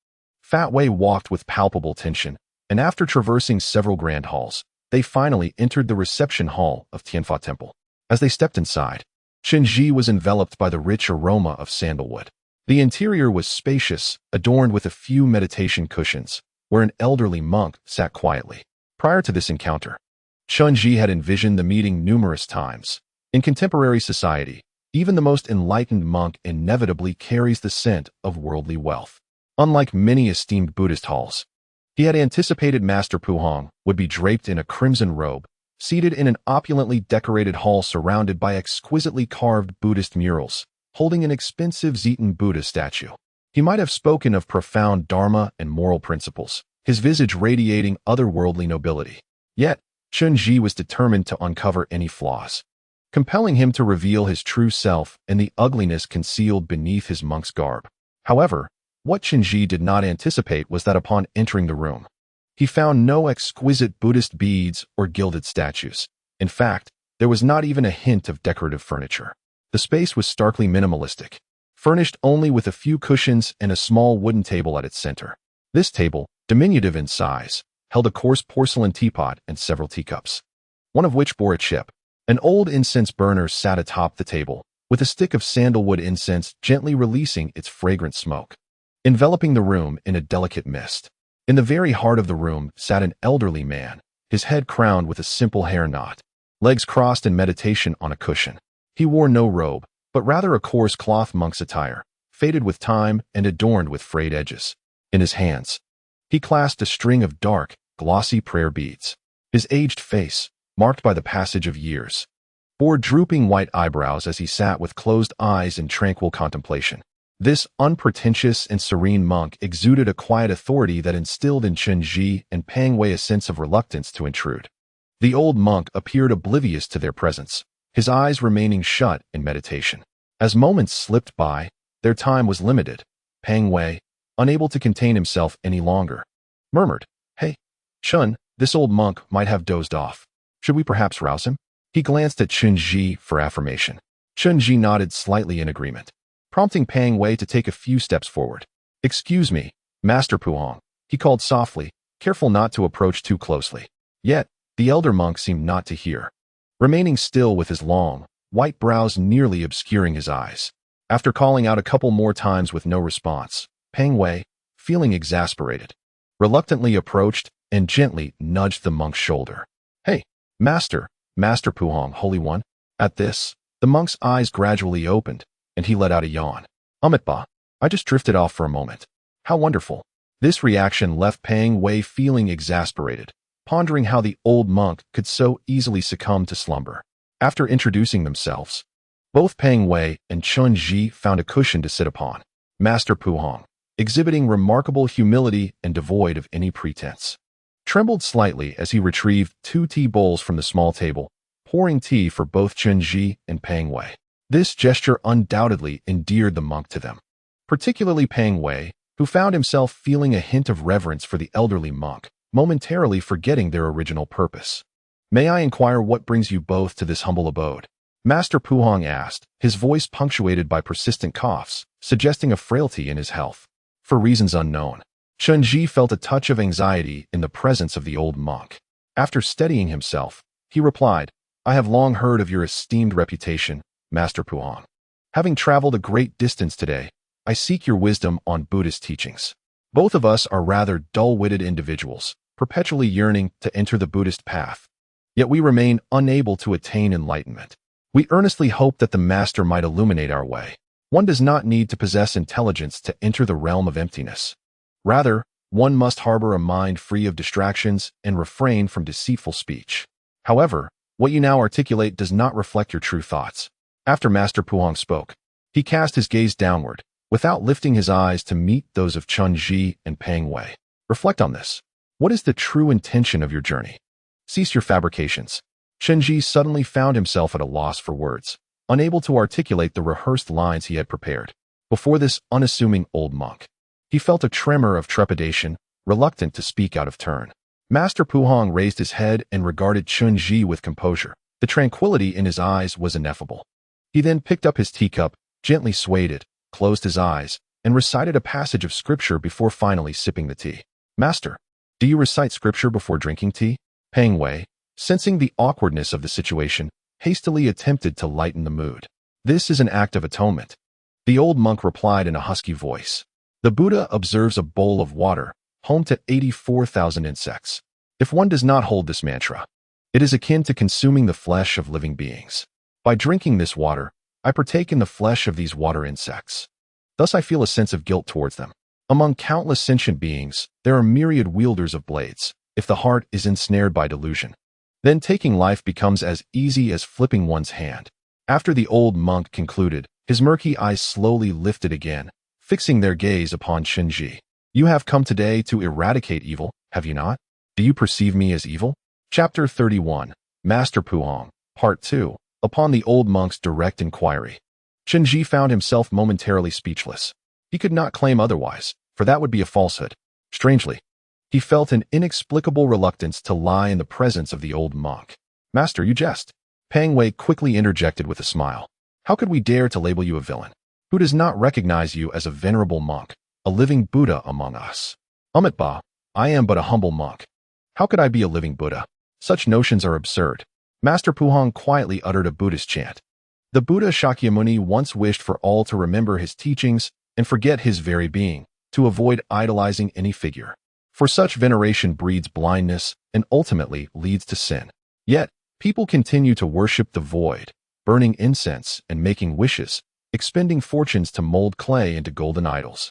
Fat Wei walked with palpable tension, and after traversing several grand halls, they finally entered the reception hall of Tianfa Temple. As they stepped inside, Chen was enveloped by the rich aroma of sandalwood. The interior was spacious, adorned with a few meditation cushions, where an elderly monk sat quietly. Prior to this encounter, Chen had envisioned the meeting numerous times. In contemporary society, even the most enlightened monk inevitably carries the scent of worldly wealth. Unlike many esteemed Buddhist halls, he had anticipated Master Puhong would be draped in a crimson robe, seated in an opulently decorated hall surrounded by exquisitely carved Buddhist murals, holding an expensive Zetan Buddha statue. He might have spoken of profound dharma and moral principles, his visage radiating otherworldly nobility. Yet, Chen was determined to uncover any flaws, compelling him to reveal his true self and the ugliness concealed beneath his monk's garb. However, what Chen did not anticipate was that upon entering the room, he found no exquisite Buddhist beads or gilded statues. In fact, there was not even a hint of decorative furniture. The space was starkly minimalistic, furnished only with a few cushions and a small wooden table at its center. This table, diminutive in size, held a coarse porcelain teapot and several teacups, one of which bore a chip. An old incense burner sat atop the table, with a stick of sandalwood incense gently releasing its fragrant smoke, enveloping the room in a delicate mist. In the very heart of the room sat an elderly man, his head crowned with a simple hair knot, legs crossed in meditation on a cushion. He wore no robe, but rather a coarse cloth monk's attire, faded with time and adorned with frayed edges. In his hands, he clasped a string of dark, glossy prayer beads. His aged face, marked by the passage of years, bore drooping white eyebrows as he sat with closed eyes in tranquil contemplation. This unpretentious and serene monk exuded a quiet authority that instilled in Chen and Pang Wei a sense of reluctance to intrude. The old monk appeared oblivious to their presence, his eyes remaining shut in meditation. As moments slipped by, their time was limited. Pang Wei, unable to contain himself any longer, murmured, "Hey, Chen, this old monk might have dozed off. Should we perhaps rouse him?" He glanced at Chen for affirmation. Chen nodded slightly in agreement, prompting Pang Wei to take a few steps forward. "Excuse me, Master Puhong," he called softly, careful not to approach too closely. Yet, the elder monk seemed not to hear, remaining still with his long, white brows nearly obscuring his eyes. After calling out a couple more times with no response, Pang Wei, feeling exasperated, reluctantly approached and gently nudged the monk's shoulder. "Hey, Master Puhong, Holy One." At this, the monk's eyes gradually opened, and he let out a yawn. "Amitba, I just drifted off for a moment. How wonderful." This reaction left Pang Wei feeling exasperated, pondering how the old monk could so easily succumb to slumber. After introducing themselves, both Pang Wei and Chen found a cushion to sit upon. Master Puhong, exhibiting remarkable humility and devoid of any pretense, trembled slightly as he retrieved 2 tea bowls from the small table, pouring tea for both Chen and Pang Wei. This gesture undoubtedly endeared the monk to them, particularly Pang Wei, who found himself feeling a hint of reverence for the elderly monk, momentarily forgetting their original purpose. "May I inquire what brings you both to this humble abode?" Master Puhong asked, his voice punctuated by persistent coughs, suggesting a frailty in his health. For reasons unknown, Chen felt a touch of anxiety in the presence of the old monk. After steadying himself, he replied, "I have long heard of your esteemed reputation, Master Puhong. Having traveled a great distance today, I seek your wisdom on Buddhist teachings. Both of us are rather dull-witted individuals, perpetually yearning to enter the Buddhist path. Yet we remain unable to attain enlightenment. We earnestly hope that the Master might illuminate our way. One does not need to possess intelligence to enter the realm of emptiness. Rather, one must harbor a mind free of distractions and refrain from deceitful speech." However, what you now articulate does not reflect your true thoughts. After Master Puhong spoke, he cast his gaze downward, without lifting his eyes to meet those of Chen Ji and Peng Wei. Reflect on this. What is the true intention of your journey? Cease your fabrications. Chen Ji suddenly found himself at a loss for words, unable to articulate the rehearsed lines he had prepared. Before this unassuming old monk, he felt a tremor of trepidation, reluctant to speak out of turn. Master Puhong raised his head and regarded Chen Ji with composure. The tranquility in his eyes was ineffable. He then picked up his teacup, gently swayed it, closed his eyes, and recited a passage of scripture before finally sipping the tea. Master, do you recite scripture before drinking tea? Peng Wei, sensing the awkwardness of the situation, hastily attempted to lighten the mood. This is an act of atonement. The old monk replied in a husky voice. The Buddha observes a bowl of water, home to 84,000 insects. If one does not hold this mantra, it is akin to consuming the flesh of living beings. By drinking this water, I partake in the flesh of these water insects. Thus I feel a sense of guilt towards them. Among countless sentient beings, there are myriad wielders of blades. If the heart is ensnared by delusion, then taking life becomes as easy as flipping one's hand. After the old monk concluded, his murky eyes slowly lifted again, fixing their gaze upon Chen Ji. You have come today to eradicate evil, have you not? Do you perceive me as evil? Chapter 31, Master Puhong, Part 2. Upon the old monk's direct inquiry, Chen Ji found himself momentarily speechless. He could not claim otherwise, for that would be a falsehood. Strangely, he felt an inexplicable reluctance to lie in the presence of the old monk. Master, you jest. Peng Wei quickly interjected with a smile. How could we dare to label you a villain? Who does not recognize you as a venerable monk, a living Buddha among us? Ba, I am but a humble monk. How could I be a living Buddha? Such notions are absurd. Master Puhong quietly uttered a Buddhist chant. The Buddha Shakyamuni once wished for all to remember his teachings and forget his very being, to avoid idolizing any figure. For such veneration breeds blindness and ultimately leads to sin. Yet, people continue to worship the void, burning incense and making wishes, expending fortunes to mold clay into golden idols,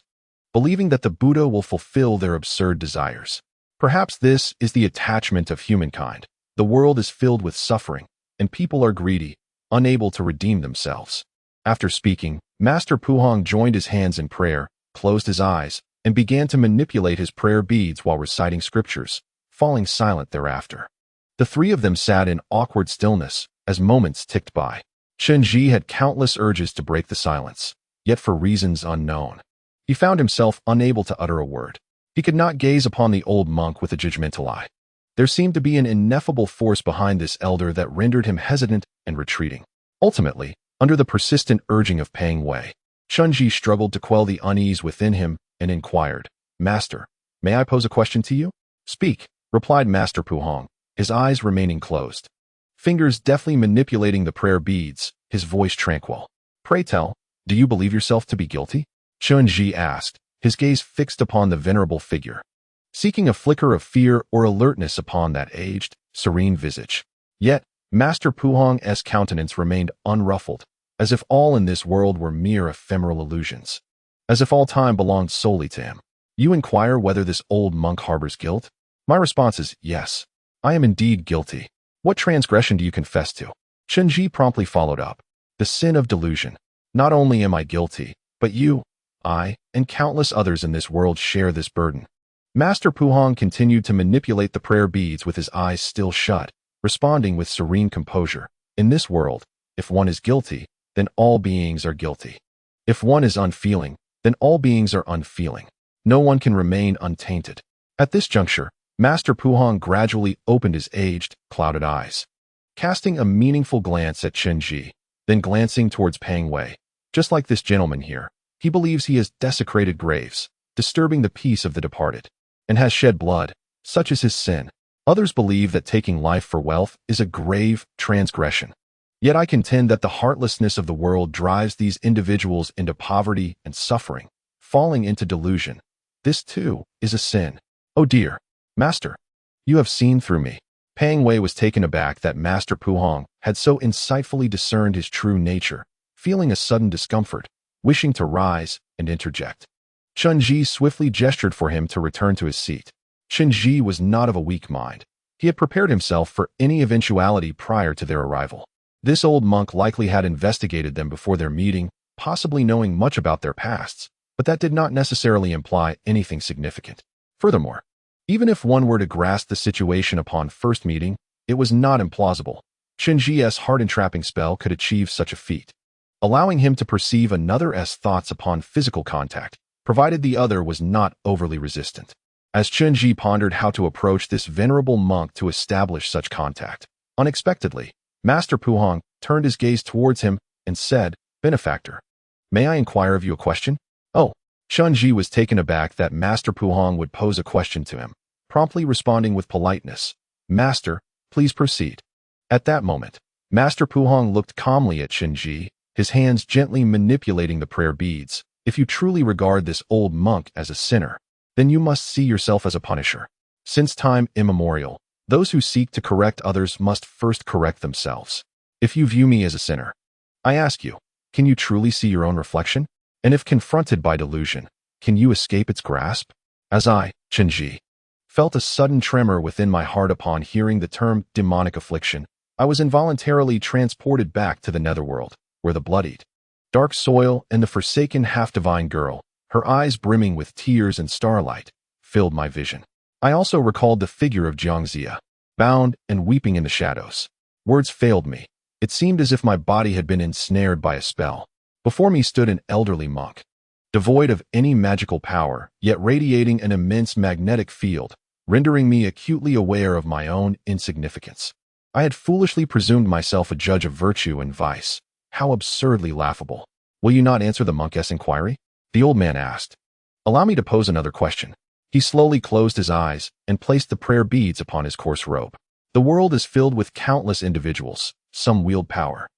believing that the Buddha will fulfill their absurd desires. Perhaps this is the attachment of humankind. The world is filled with suffering, and people are greedy, unable to redeem themselves. After speaking, Master Puhong joined his hands in prayer, closed his eyes, and began to manipulate his prayer beads while reciting scriptures, falling silent thereafter. The three of them sat in awkward stillness as moments ticked by. Chen Ji had countless urges to break the silence, yet for reasons unknown, he found himself unable to utter a word. He could not gaze upon the old monk with a judgmental eye. There seemed to be an ineffable force behind this elder that rendered him hesitant and retreating. Ultimately, under the persistent urging of Peng Wei, Chen Ji struggled to quell the unease within him and inquired, Master, may I pose a question to you? Speak, replied Master Puhong, his eyes remaining closed. Fingers deftly manipulating the prayer beads, his voice tranquil. Pray tell, do you believe yourself to be guilty? Chen Ji asked, his gaze fixed upon the venerable figure, seeking a flicker of fear or alertness upon that aged, serene visage. Yet, Master Puhong's countenance remained unruffled, as if all in this world were mere ephemeral illusions, as if all time belonged solely to him. You inquire whether this old monk harbors guilt? My response is yes, I am indeed guilty. What transgression do you confess to? Chen Ji promptly followed up. The sin of delusion. Not only am I guilty, but you, I, and countless others in this world share this burden. Master Puhong continued to manipulate the prayer beads with his eyes still shut, responding with serene composure. In this world, if one is guilty, then all beings are guilty. If one is unfeeling, then all beings are unfeeling. No one can remain untainted. At this juncture, Master Puhong gradually opened his aged, clouded eyes, casting a meaningful glance at Chen Ji, then glancing towards Peng Wei. Just like this gentleman here, he believes he has desecrated graves, disturbing the peace of the departed, and has shed blood, such is his sin. Others believe that taking life for wealth is a grave transgression. Yet I contend that the heartlessness of the world drives these individuals into poverty and suffering, falling into delusion. This too is a sin. Oh dear, Master, you have seen through me. Peng Wei was taken aback that Master Puhong had so insightfully discerned his true nature, feeling a sudden discomfort, wishing to rise and interject. Chen Ji swiftly gestured for him to return to his seat. Chen Ji was not of a weak mind. He had prepared himself for any eventuality prior to their arrival. This old monk likely had investigated them before their meeting, possibly knowing much about their pasts, but that did not necessarily imply anything significant. Furthermore, even if one were to grasp the situation upon first meeting, it was not implausible. Chenji's heart-entrapping spell could achieve such a feat, allowing him to perceive another's thoughts upon physical contact, provided the other was not overly resistant. As Chenji pondered how to approach this venerable monk to establish such contact, unexpectedly, Master Puhong turned his gaze towards him and said, "Benefactor, may I inquire of you a question?" Oh, Chenji was taken aback that Master Puhong would pose a question to him, promptly responding with politeness, "Master, please proceed." At that moment, Master Puhong looked calmly at Chenji, his hands gently manipulating the prayer beads. "If you truly regard this old monk as a sinner, then you must see yourself as a punisher. Since time immemorial, those who seek to correct others must first correct themselves. If you view me as a sinner, I ask you, can you truly see your own reflection? And if confronted by delusion, can you escape its grasp?" As I, Chenji, felt a sudden tremor within my heart upon hearing the term demonic affliction, I was involuntarily transported back to the netherworld, where the bloodied, dark soil and the forsaken half-divine girl, her eyes brimming with tears and starlight, filled my vision. I also recalled the figure of Jiangxia, bound and weeping in the shadows. Words failed me. It seemed as if my body had been ensnared by a spell. Before me stood an elderly monk, devoid of any magical power, yet radiating an immense magnetic field, rendering me acutely aware of my own insignificance. I had foolishly presumed myself a judge of virtue and vice. How absurdly laughable. "Will you not answer the monk's inquiry?" the old man asked. "Allow me to pose another question." He slowly closed his eyes and placed the prayer beads upon his coarse robe. The world is filled with countless individuals. Some wield power.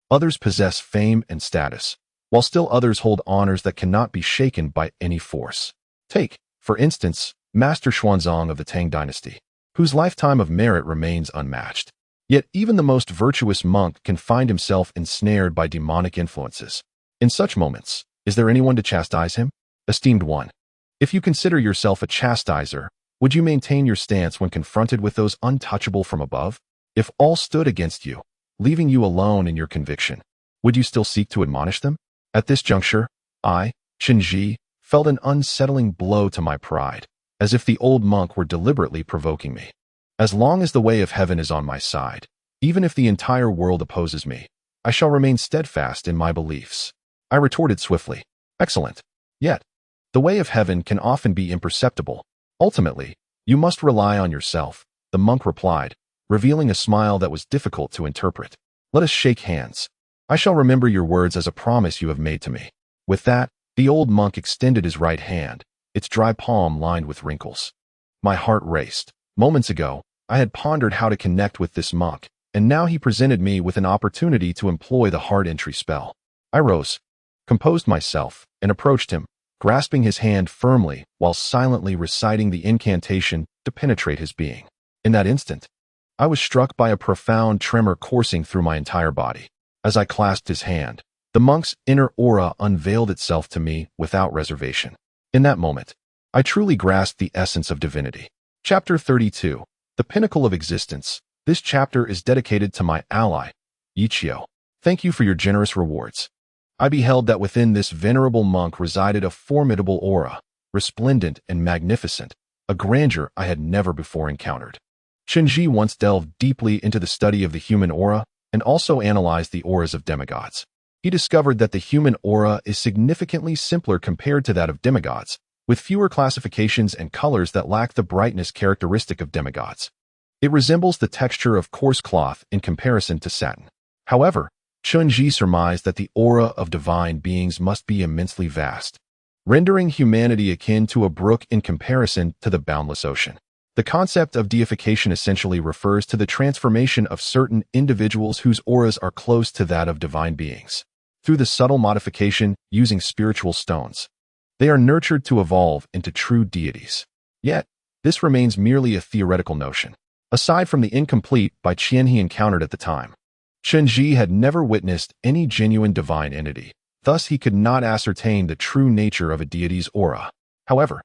Others possess fame and status, while still others hold honors that cannot be shaken by any force. Take, for instance, Master Xuanzang of the Tang dynasty, whose lifetime of merit remains unmatched. Yet even the most virtuous monk can find himself ensnared by demonic influences. In such moments, is there anyone to chastise him? Esteemed one, if you consider yourself a chastiser, would you maintain your stance when confronted with those untouchable from above? If all stood against you, leaving you alone in your conviction, would you still seek to admonish them? At this juncture, I, Chenji, felt an unsettling blow to my pride, as if the old monk were deliberately provoking me. As long as the way of heaven is on my side, even if the entire world opposes me, I shall remain steadfast in my beliefs. I retorted swiftly, "Excellent. Yet, the way of heaven can often be imperceptible. Ultimately, you must rely on yourself," the monk replied, revealing a smile that was difficult to interpret. "Let us shake hands. I shall remember your words as a promise you have made to me." With that, the old monk extended his right hand, its dry palm lined with wrinkles. My heart raced. Moments ago, I had pondered how to connect with this monk, and now he presented me with an opportunity to employ the heart entry spell. I rose, composed myself, and approached him, grasping his hand firmly while silently reciting the incantation to penetrate his being. In that instant, I was struck by a profound tremor coursing through my entire body. As I clasped his hand, the monk's inner aura unveiled itself to me without reservation. In that moment, I truly grasped the essence of divinity. Chapter 32, The Pinnacle of Existence. This chapter is dedicated to my ally, Yichio. Thank you for your generous rewards. I beheld that within this venerable monk resided a formidable aura, resplendent and magnificent, a grandeur I had never before encountered. Chenji once delved deeply into the study of the human aura and also analyzed the auras of demigods. He discovered that the human aura is significantly simpler compared to that of demigods, with fewer classifications and colors that lack the brightness characteristic of demigods. It resembles the texture of coarse cloth in comparison to satin. However, Chenji surmised that the aura of divine beings must be immensely vast, rendering humanity akin to a brook in comparison to the boundless ocean. The concept of deification essentially refers to the transformation of certain individuals whose auras are close to that of divine beings. Through the subtle modification using spiritual stones, they are nurtured to evolve into true deities. Yet, this remains merely a theoretical notion. Aside from the incomplete by Chen he encountered at the time, Chenji had never witnessed any genuine divine entity, thus he could not ascertain the true nature of a deity's aura. However,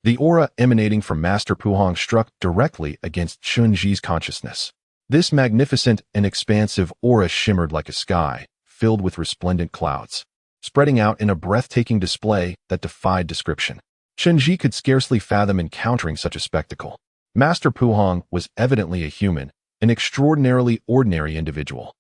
The aura emanating from Master Puhong struck directly against Chen Ji's consciousness. This magnificent and expansive aura shimmered like a sky, filled with resplendent clouds, spreading out in a breathtaking display that defied description. Chen Ji could scarcely fathom encountering such a spectacle. Master Puhong was evidently a human, an extraordinarily ordinary individual.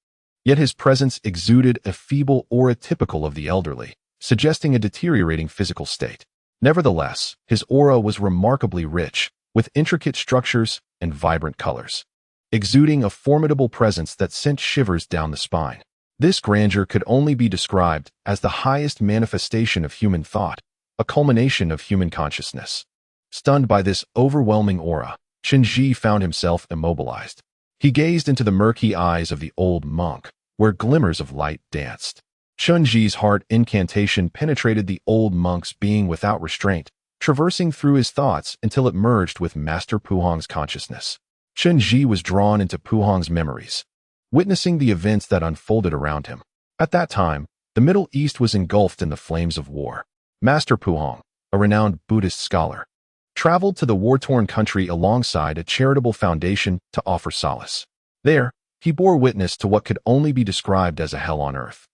Yet his presence exuded a feeble aura typical of the elderly, suggesting a deteriorating physical state. Nevertheless, his aura was remarkably rich, with intricate structures and vibrant colors, exuding a formidable presence that sent shivers down the spine. This grandeur could only be described as the highest manifestation of human thought, a culmination of human consciousness. Stunned by this overwhelming aura, Chen Ji found himself immobilized. He gazed into the murky eyes of the old monk, where glimmers of light danced. Chen Ji's heart incantation penetrated the old monk's being without restraint, traversing through his thoughts until it merged with Master Puhong's consciousness. Chen Ji was drawn into Puhong's memories, witnessing the events that unfolded around him. At that time, the Middle East was engulfed in the flames of war. Master Puhong, a renowned Buddhist scholar, traveled to the war-torn country alongside a charitable foundation to offer solace. There, he bore witness to what could only be described as a hell on earth.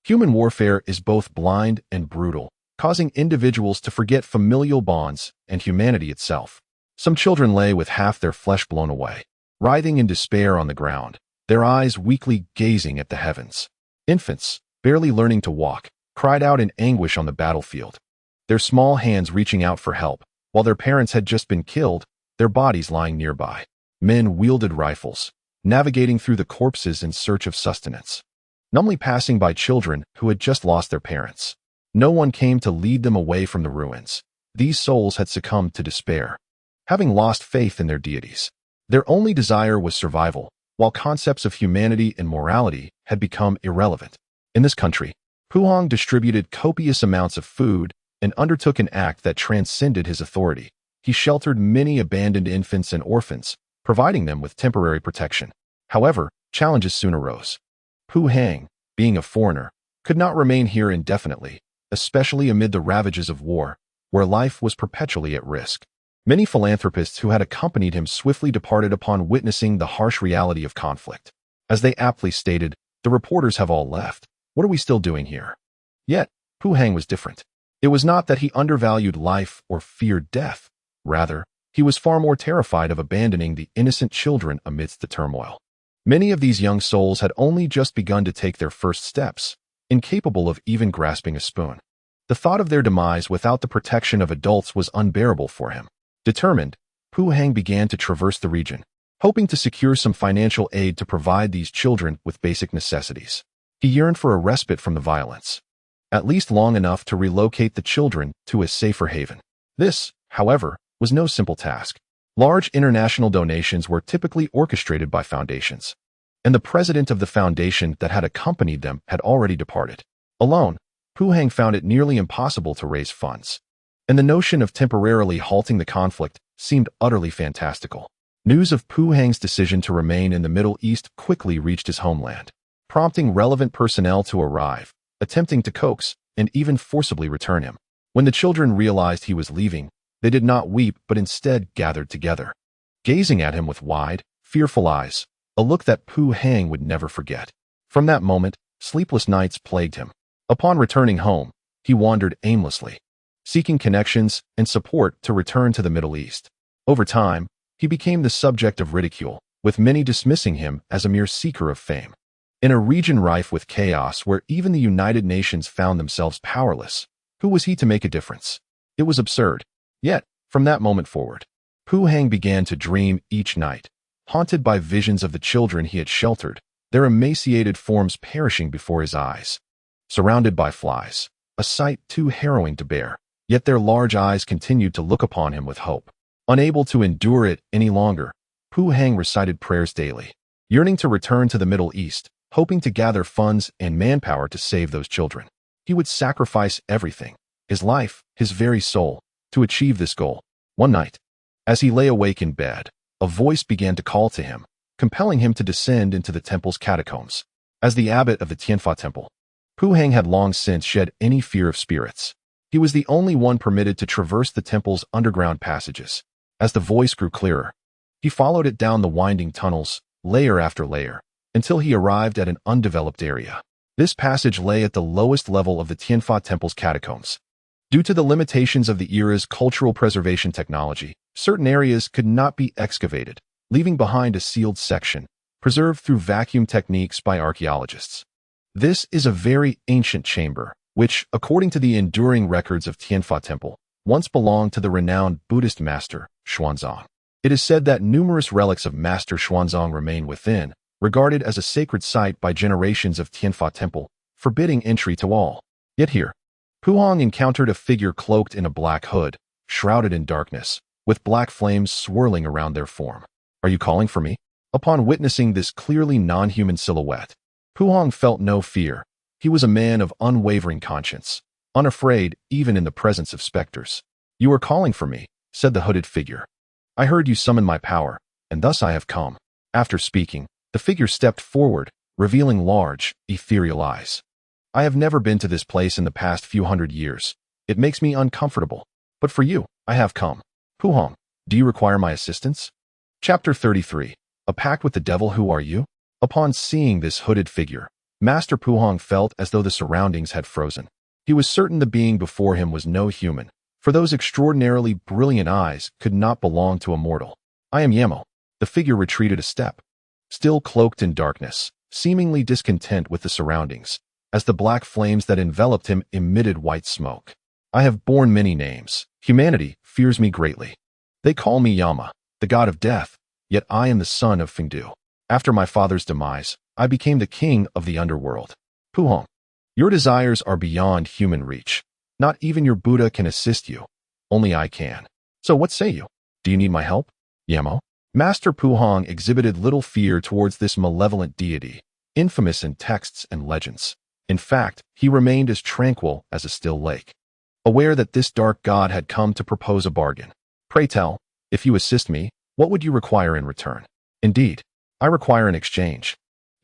Human warfare is both blind and brutal, causing individuals to forget familial bonds and humanity itself. Some children lay with half their flesh blown away, writhing in despair on the ground, their eyes weakly gazing at the heavens. Infants, barely learning to walk, cried out in anguish on the battlefield, their small hands reaching out for help, while their parents had just been killed, their bodies lying nearby. Men wielded rifles, navigating through the corpses in search of sustenance, numbly passing by children who had just lost their parents. No one came to lead them away from the ruins. These souls had succumbed to despair, having lost faith in their deities. Their only desire was survival, while concepts of humanity and morality had become irrelevant. In this country, Puhong distributed copious amounts of food and undertook an act that transcended his authority. He sheltered many abandoned infants and orphans, providing them with temporary protection. However, challenges soon arose. Puhong, being a foreigner, could not remain here indefinitely, especially amid the ravages of war, where life was perpetually at risk. Many philanthropists who had accompanied him swiftly departed upon witnessing the harsh reality of conflict. As they aptly stated, "The reporters have all left. What are we still doing here?" Yet, Puhong was different. It was not that he undervalued life or feared death. Rather, he was far more terrified of abandoning the innocent children amidst the turmoil. Many of these young souls had only just begun to take their first steps, incapable of even grasping a spoon. The thought of their demise without the protection of adults was unbearable for him. Determined, Puhong began to traverse the region, hoping to secure some financial aid to provide these children with basic necessities. He yearned for a respite from the violence, at least long enough to relocate the children to a safer haven. This, however, was no simple task. Large international donations were typically orchestrated by foundations, and the president of the foundation that had accompanied them had already departed. Alone, Puhong found it nearly impossible to raise funds, and the notion of temporarily halting the conflict seemed utterly fantastical. News of Puhong's decision to remain in the Middle East quickly reached his homeland, prompting relevant personnel to arrive, attempting to coax and even forcibly return him. When the children realized he was leaving, they did not weep but instead gathered together, gazing at him with wide, fearful eyes, a look that Puhong would never forget. From that moment, sleepless nights plagued him. Upon returning home, he wandered aimlessly, seeking connections and support to return to the Middle East. Over time, he became the subject of ridicule, with many dismissing him as a mere seeker of fame. In a region rife with chaos where even the United Nations found themselves powerless, who was he to make a difference? It was absurd. Yet, from that moment forward, Puhong began to dream each night, haunted by visions of the children he had sheltered, their emaciated forms perishing before his eyes, surrounded by flies, a sight too harrowing to bear. Yet their large eyes continued to look upon him with hope. Unable to endure it any longer, Puhong recited prayers daily, yearning to return to the Middle East, hoping to gather funds and manpower to save those children. He would sacrifice everything, his life, his very soul, to achieve this goal. One night, as he lay awake in bed, a voice began to call to him, compelling him to descend into the temple's catacombs. As the abbot of the Tianfa temple, Puhong had long since shed any fear of spirits. He was the only one permitted to traverse the temple's underground passages. As the voice grew clearer, he followed it down the winding tunnels, layer after layer, until he arrived at an undeveloped area. This passage lay at the lowest level of the Tianfa Temple's catacombs. Due to the limitations of the era's cultural preservation technology, certain areas could not be excavated, leaving behind a sealed section, preserved through vacuum techniques by archaeologists. This is a very ancient chamber, which, according to the enduring records of Tianfa Temple, once belonged to the renowned Buddhist master, Xuanzang. It is said that numerous relics of Master Xuanzang remain within, regarded as a sacred site by generations of Tianfa Temple, forbidding entry to all. Yet here, Puhong encountered a figure cloaked in a black hood, shrouded in darkness, with black flames swirling around their form. "Are you calling for me?" Upon witnessing this clearly non-human silhouette, Puhong felt no fear. He was a man of unwavering conscience, unafraid even in the presence of specters. "You are calling for me," said the hooded figure. "I heard you summon my power, and thus I have come." After speaking, the figure stepped forward, revealing large, ethereal eyes. "I have never been to this place in the past few hundred years. It makes me uncomfortable. But for you, I have come. Puhong, do you require my assistance?" Chapter 33. A Pact with the Devil. Who are you? Upon seeing this hooded figure, Master Puhong felt as though the surroundings had frozen. He was certain the being before him was no human, for those extraordinarily brilliant eyes could not belong to a mortal. "I am Yemo." The figure retreated a step, still cloaked in darkness, seemingly discontent with the surroundings, as the black flames that enveloped him emitted white smoke. "I have borne many names. Humanity fears me greatly. They call me Yama, the god of death, yet I am the son of Fengdu. After my father's demise, I became the king of the underworld. Puhong, your desires are beyond human reach. Not even your Buddha can assist you. Only I can. So what say you? Do you need my help, Yemo?" Master Puhong exhibited little fear towards this malevolent deity, infamous in texts and legends. In fact, he remained as tranquil as a still lake, aware that this dark god had come to propose a bargain. "Pray tell, if you assist me, what would you require in return?" "Indeed, I require an exchange."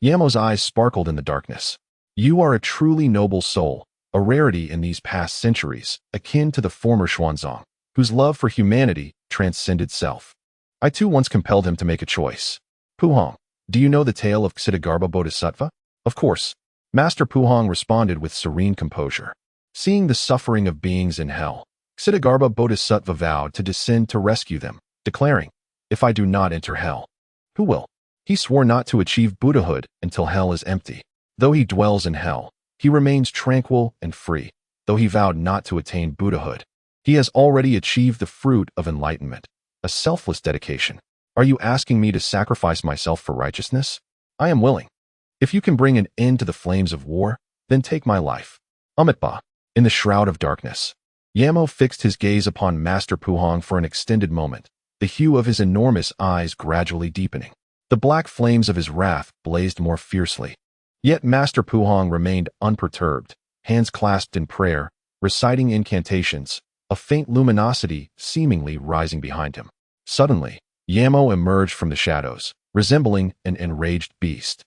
Yamo's eyes sparkled in the darkness. "You are a truly noble soul, a rarity in these past centuries, akin to the former Xuanzang, whose love for humanity transcended self. I too once compelled him to make a choice. Puhong, do you know the tale of Ksitigarbha Bodhisattva?" "Of course." Master Puhong responded with serene composure. Seeing the suffering of beings in hell, Ksitigarbha Bodhisattva vowed to descend to rescue them, declaring, "If I do not enter hell, who will?" He swore not to achieve Buddhahood until hell is empty. Though he dwells in hell, he remains tranquil and free. Though he vowed not to attain Buddhahood, he has already achieved the fruit of enlightenment, a selfless dedication. "Are you asking me to sacrifice myself for righteousness? I am willing. If you can bring an end to the flames of war, then take my life." Amitba. In the shroud of darkness, Yamo fixed his gaze upon Master Puhong for an extended moment, the hue of his enormous eyes gradually deepening. The black flames of his wrath blazed more fiercely. Yet Master Puhong remained unperturbed, hands clasped in prayer, reciting incantations, a faint luminosity seemingly rising behind him. Suddenly, Yamo emerged from the shadows, resembling an enraged beast.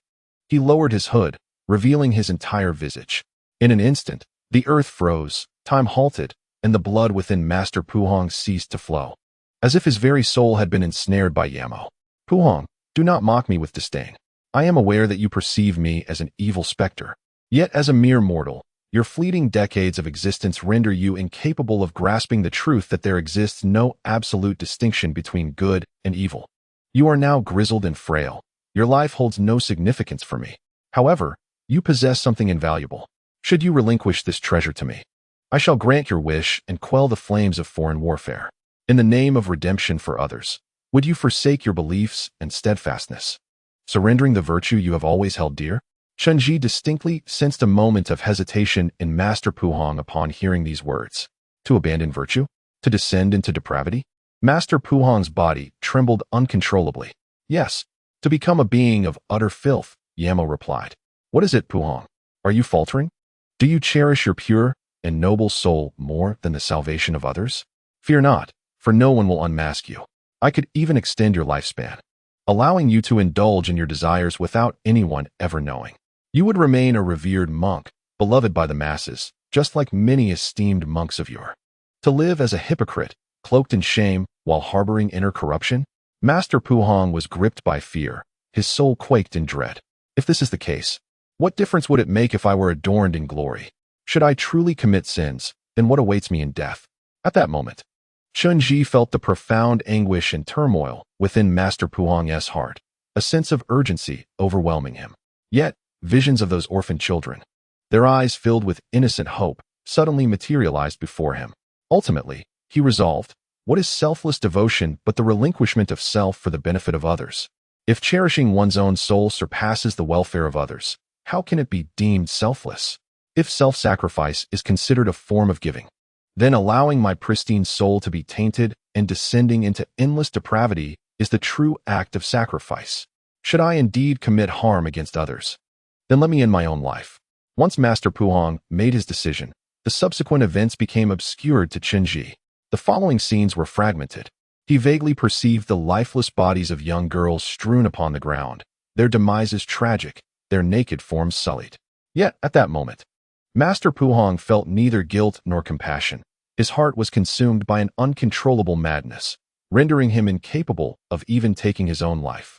He lowered his hood, revealing his entire visage. In an instant, the earth froze, time halted, and the blood within Master Puhong ceased to flow, as if his very soul had been ensnared by Yamo. "Puhong, do not mock me with disdain. I am aware that you perceive me as an evil specter. Yet as a mere mortal, your fleeting decades of existence render you incapable of grasping the truth that there exists no absolute distinction between good and evil. You are now grizzled and frail. Your life holds no significance for me. However, you possess something invaluable. Should you relinquish this treasure to me, I shall grant your wish and quell the flames of foreign warfare. In the name of redemption for others, would you forsake your beliefs and steadfastness, surrendering the virtue you have always held dear?" Chen distinctly sensed a moment of hesitation in Master Puhong upon hearing these words. To abandon virtue? To descend into depravity? Master Puhong's body trembled uncontrollably. "Yes, to become a being of utter filth," Yamo replied. "What is it, Puhong? Are you faltering? Do you cherish your pure and noble soul more than the salvation of others? Fear not, for no one will unmask you. I could even extend your lifespan, allowing you to indulge in your desires without anyone ever knowing. You would remain a revered monk, beloved by the masses, just like many esteemed monks of yore. To live as a hypocrite, cloaked in shame while harboring inner corruption? Master Puhong was gripped by fear. His soul quaked in dread. If this is the case, what difference would it make if I were adorned in glory? Should I truly commit sins, then what awaits me in death? At that moment, Chen felt the profound anguish and turmoil within Master Puhong's heart, a sense of urgency overwhelming him. Yet, visions of those orphan children, their eyes filled with innocent hope, suddenly materialized before him. Ultimately, he resolved, what is selfless devotion but the relinquishment of self for the benefit of others? If cherishing one's own soul surpasses the welfare of others, how can it be deemed selfless? If self-sacrifice is considered a form of giving, then allowing my pristine soul to be tainted and descending into endless depravity is the true act of sacrifice. Should I indeed commit harm against others, then let me end my own life. Once Master Puhong made his decision, the subsequent events became obscured to Chen. The following scenes were fragmented. He vaguely perceived the lifeless bodies of young girls strewn upon the ground, their demises tragic, their naked forms sullied. Yet, at that moment, Master Puhong felt neither guilt nor compassion. His heart was consumed by an uncontrollable madness, rendering him incapable of even taking his own life.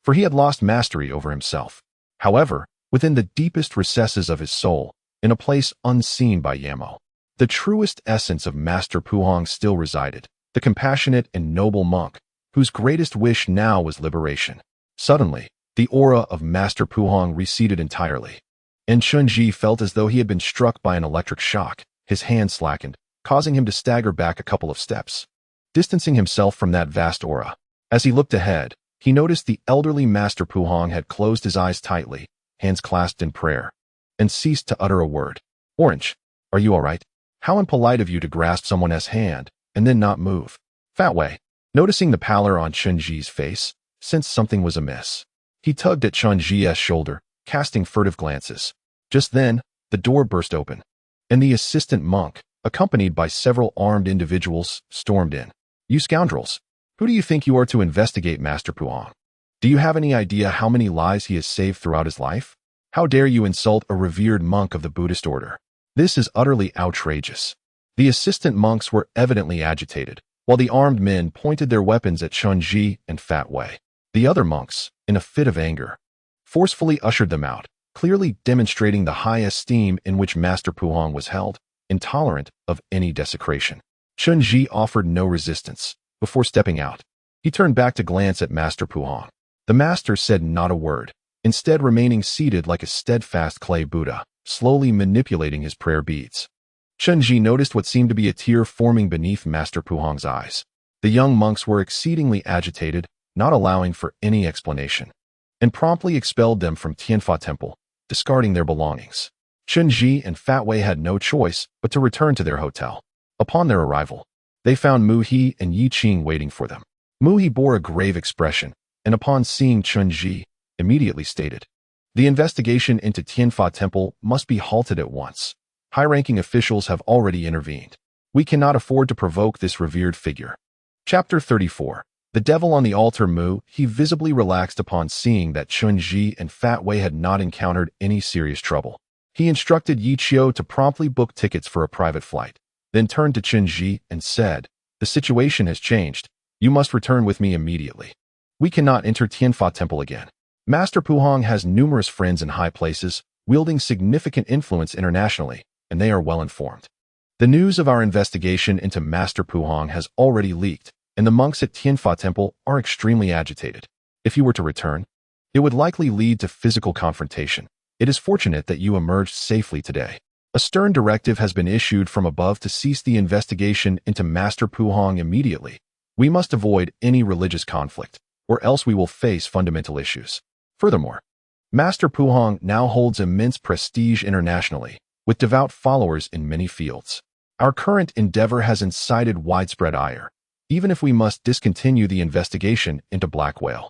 For he had lost mastery over himself. However, within the deepest recesses of his soul, in a place unseen by Yamo, the truest essence of Master Puhong still resided, the compassionate and noble monk, whose greatest wish now was liberation. Suddenly, the aura of Master Puhong receded entirely, and Chen felt as though he had been struck by an electric shock. His hand slackened, causing him to stagger back a couple of steps, distancing himself from that vast aura. As he looked ahead, he noticed the elderly Master Puhong had closed his eyes tightly, hands clasped in prayer, and ceased to utter a word. Orange, are you all right? How impolite of you to grasp someone's hand and then not move. Fat Wei, noticing the pallor on Chen face, sensed something was amiss. He tugged at Chen shoulder, casting furtive glances. Just then, the door burst open, and the assistant monk, accompanied by several armed individuals, stormed in. You scoundrels! Who do you think you are to investigate Master Puhong? Do you have any idea how many lives he has saved throughout his life? How dare you insult a revered monk of the Buddhist order? This is utterly outrageous. The assistant monks were evidently agitated, while the armed men pointed their weapons at Chen and Fat Wei. The other monks, in a fit of anger, forcefully ushered them out, clearly demonstrating the high esteem in which Master Puhong was held, intolerant of any desecration. Chen offered no resistance. Before stepping out, he turned back to glance at Master Puhong. The master said not a word, instead remaining seated like a steadfast clay Buddha, slowly manipulating his prayer beads. Chen noticed what seemed to be a tear forming beneath Master Puhong's eyes. The young monks were exceedingly agitated, not allowing for any explanation, and promptly expelled them from Tianfa Temple, discarding their belongings. Chen and Fat Wei had no choice but to return to their hotel. Upon their arrival, they found Mu He and Yi Qing waiting for them. Mu He bore a grave expression, and upon seeing Chen immediately stated, the investigation into Tianfa Temple must be halted at once. High-ranking officials have already intervened. We cannot afford to provoke this revered figure. Chapter 34. The Devil on the Altar. Mu He visibly relaxed upon seeing that Chen and Fat Wei had not encountered any serious trouble. He instructed Yi Qiu to promptly book tickets for a private flight, then turned to Chen and said, the situation has changed. You must return with me immediately. We cannot enter Tianfa Temple again. Master Puhong has numerous friends in high places, wielding significant influence internationally, and they are well informed. The news of our investigation into Master Puhong has already leaked, and the monks at Tianfa Temple are extremely agitated. If you were to return, it would likely lead to physical confrontation. It is fortunate that you emerged safely today. A stern directive has been issued from above to cease the investigation into Master Puhong immediately. We must avoid any religious conflict, or else we will face fundamental issues. Furthermore, Master Puhong now holds immense prestige internationally, with devout followers in many fields. Our current endeavor has incited widespread ire. Even if we must discontinue the investigation into Black Whale,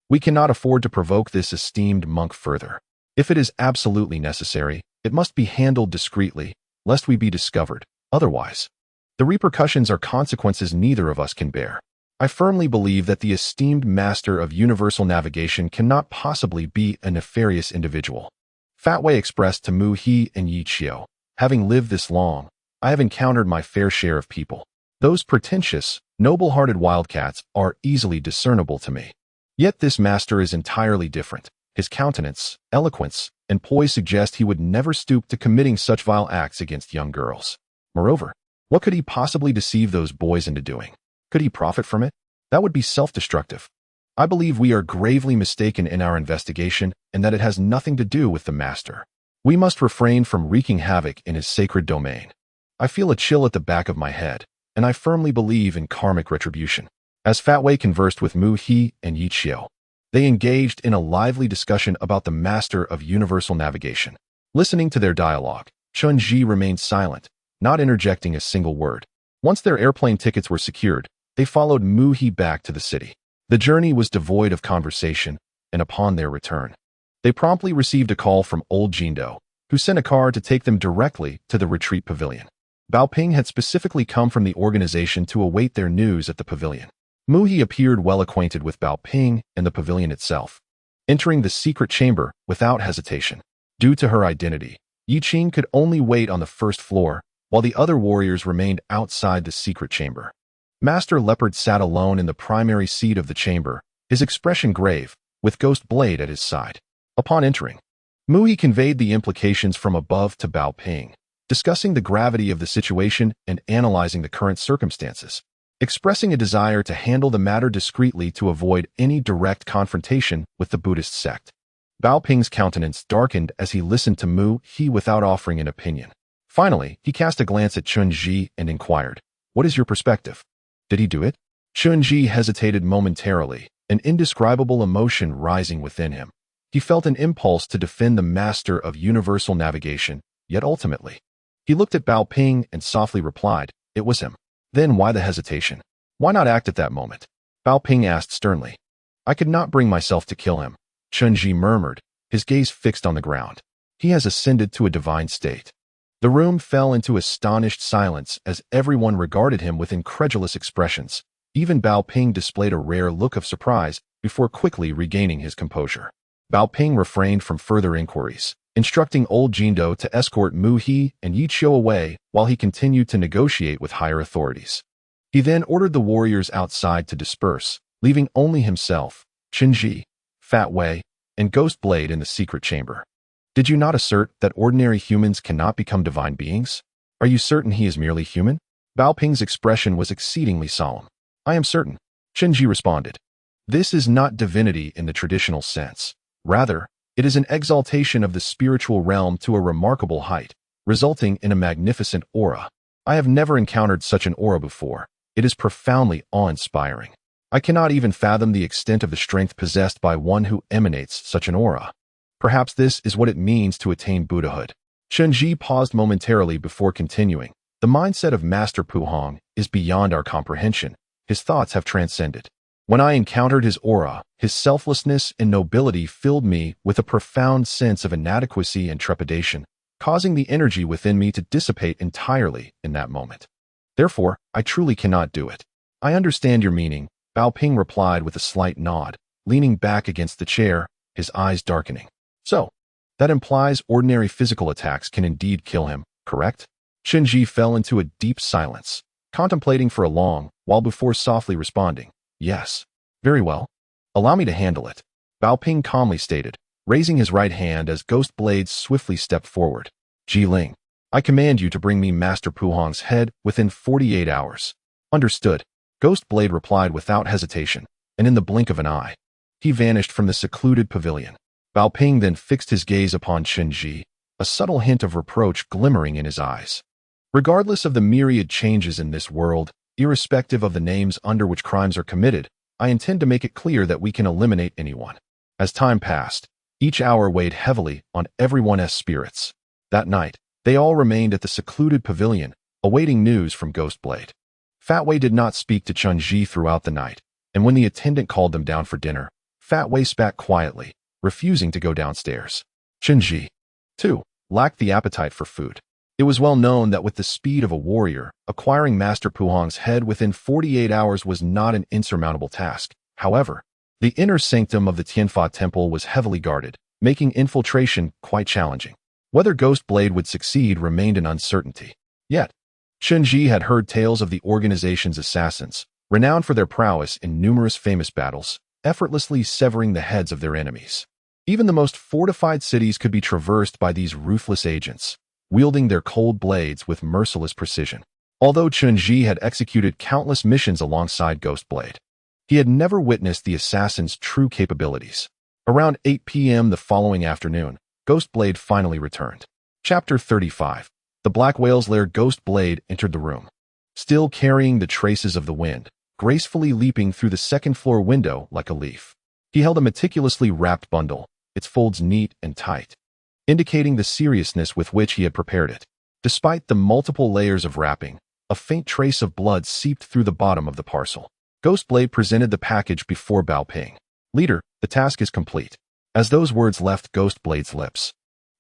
we cannot afford to provoke this esteemed monk further. If it is absolutely necessary, it must be handled discreetly, lest we be discovered. Otherwise, the repercussions are consequences neither of us can bear. I firmly believe that the esteemed master of universal navigation cannot possibly be a nefarious individual. Fat Wei expressed to Mu He and Yi Qiu, Having lived this long, I have encountered my fair share of people. Those pretentious, noble-hearted wildcats are easily discernible to me. Yet this master is entirely different. His countenance, eloquence, and poise suggest he would never stoop to committing such vile acts against young girls. Moreover, what could he possibly deceive those boys into doing? Could he profit from it? That would be self-destructive. I believe we are gravely mistaken in our investigation and that it has nothing to do with the master. We must refrain from wreaking havoc in his sacred domain. I feel a chill at the back of my head, and I firmly believe in karmic retribution. As Fat Wei conversed with Mu He and Yi Xiao, they engaged in a lively discussion about the master of universal navigation. Listening to their dialogue, Chen Ji remained silent, not interjecting a single word. Once their airplane tickets were secured, they followed Mu He back to the city. The journey was devoid of conversation, and upon their return, they promptly received a call from old Jindo, who sent a car to take them directly to the retreat pavilion. Bao Ping had specifically come from the organization to await their news at the pavilion. Mu He appeared well acquainted with Bao Ping and the pavilion itself, entering the secret chamber without hesitation. Due to her identity, Yi Qing could only wait on the first floor, while the other warriors remained outside the secret chamber. Master Leopard sat alone in the primary seat of the chamber, his expression grave, with Ghost Blade at his side. Upon entering, Mu He conveyed the implications from above to Bao Ping, discussing the gravity of the situation and analyzing the current circumstances, expressing a desire to handle the matter discreetly to avoid any direct confrontation with the Buddhist sect. Bao Ping's countenance darkened as he listened to Mu He without offering an opinion. Finally, he cast a glance at Chen Ji and inquired, "What is your perspective? Did he do it?" Chen Ji hesitated momentarily, an indescribable emotion rising within him. He felt an impulse to defend the master of universal navigation, yet ultimately, he looked at Bao Ping and softly replied, "It was him." Then why the hesitation? Why not act at that moment? Bao Ping asked sternly. "I could not bring myself to kill him," Chen Ji murmured, his gaze fixed on the ground. "He has ascended to a divine state." The room fell into astonished silence as everyone regarded him with incredulous expressions. Even Bao Ping displayed a rare look of surprise before quickly regaining his composure. Bao Ping refrained from further inquiries, instructing old Jindo to escort Mu He and Yi Xiao away while he continued to negotiate with higher authorities. He then ordered the warriors outside to disperse, leaving only himself, Chen Ji, Fat Wei, and Ghost Blade in the secret chamber. "Did you not assert that ordinary humans cannot become divine beings? Are you certain he is merely human?" Bao Ping's expression was exceedingly solemn. "I am certain," Chen Ji responded. "This is not divinity in the traditional sense. Rather, it is an exaltation of the spiritual realm to a remarkable height, resulting in a magnificent aura. I have never encountered such an aura before. It is profoundly awe-inspiring. I cannot even fathom the extent of the strength possessed by one who emanates such an aura. Perhaps this is what it means to attain Buddhahood." Chen Ji paused momentarily before continuing. "The mindset of Master Pu Hong is beyond our comprehension. His thoughts have transcended. When I encountered his aura, his selflessness and nobility filled me with a profound sense of inadequacy and trepidation, causing the energy within me to dissipate entirely in that moment. Therefore, I truly cannot do it." "I understand your meaning," Bao Ping replied with a slight nod, leaning back against the chair, his eyes darkening. "So, that implies ordinary physical attacks can indeed kill him, correct?" Chen Ji fell into a deep silence, contemplating for a long while before softly responding, "Yes. Very well. Allow me to handle it," Bao Ping calmly stated, raising his right hand as Ghost Blade swiftly stepped forward. "Ji Ling, I command you to bring me Master Pu Hong's head within 48 hours. "Understood," Ghost Blade replied without hesitation, and in the blink of an eye, he vanished from the secluded pavilion. Bao Ping then fixed his gaze upon Chen Ji, a subtle hint of reproach glimmering in his eyes. Regardless of the myriad changes in this world, irrespective of the names under which crimes are committed, I intend to make it clear that we can eliminate anyone. As time passed, each hour weighed heavily on everyone's spirits. That night, they all remained at the secluded pavilion, awaiting news from Ghost Blade. Fat Wei did not speak to Chen Ji throughout the night, and when the attendant called them down for dinner, Fat Wei spat quietly, refusing to go downstairs. Chen Ji, too, lacked the appetite for food. It was well known that with the speed of a warrior, acquiring Master Pu Hong's head within 48 hours was not an insurmountable task. However, the inner sanctum of the Tianfa temple was heavily guarded, making infiltration quite challenging. Whether Ghost Blade would succeed remained an uncertainty. Yet, Chen had heard tales of the organization's assassins, renowned for their prowess in numerous famous battles, effortlessly severing the heads of their enemies. Even the most fortified cities could be traversed by these ruthless agents, wielding their cold blades with merciless precision. Although Chen had executed countless missions alongside Ghost Blade, he had never witnessed the assassin's true capabilities. Around 8 p.m. the following afternoon, Ghost Blade finally returned. Chapter 35. The Black Whale's Lair. Ghost Blade entered the room, still carrying the traces of the wind, gracefully leaping through the second-floor window like a leaf. He held a meticulously wrapped bundle, its folds neat and tight, indicating the seriousness with which he had prepared it. Despite the multiple layers of wrapping, a faint trace of blood seeped through the bottom of the parcel. Ghost Blade presented the package before Bao Ping. "Leader, the task is complete." As those words left Ghost Blade's lips,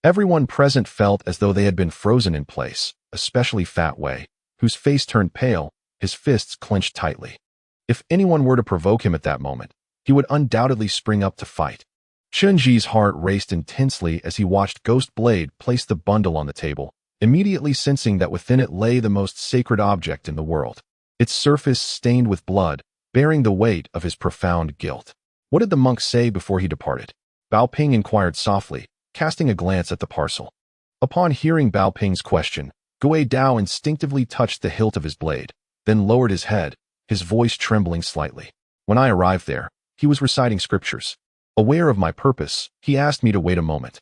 everyone present felt as though they had been frozen in place, especially Fat Wei, whose face turned pale, his fists clenched tightly. If anyone were to provoke him at that moment, he would undoubtedly spring up to fight. Chen heart raced intensely as he watched Ghost Blade place the bundle on the table, immediately sensing that within it lay the most sacred object in the world, its surface stained with blood, bearing the weight of his profound guilt. "What did the monk say before he departed?" Bao Ping inquired softly, casting a glance at the parcel. Upon hearing Bao Ping's question, Gui Dao instinctively touched the hilt of his blade, then lowered his head, his voice trembling slightly. "When I arrived there, he was reciting scriptures. Aware of my purpose, he asked me to wait a moment,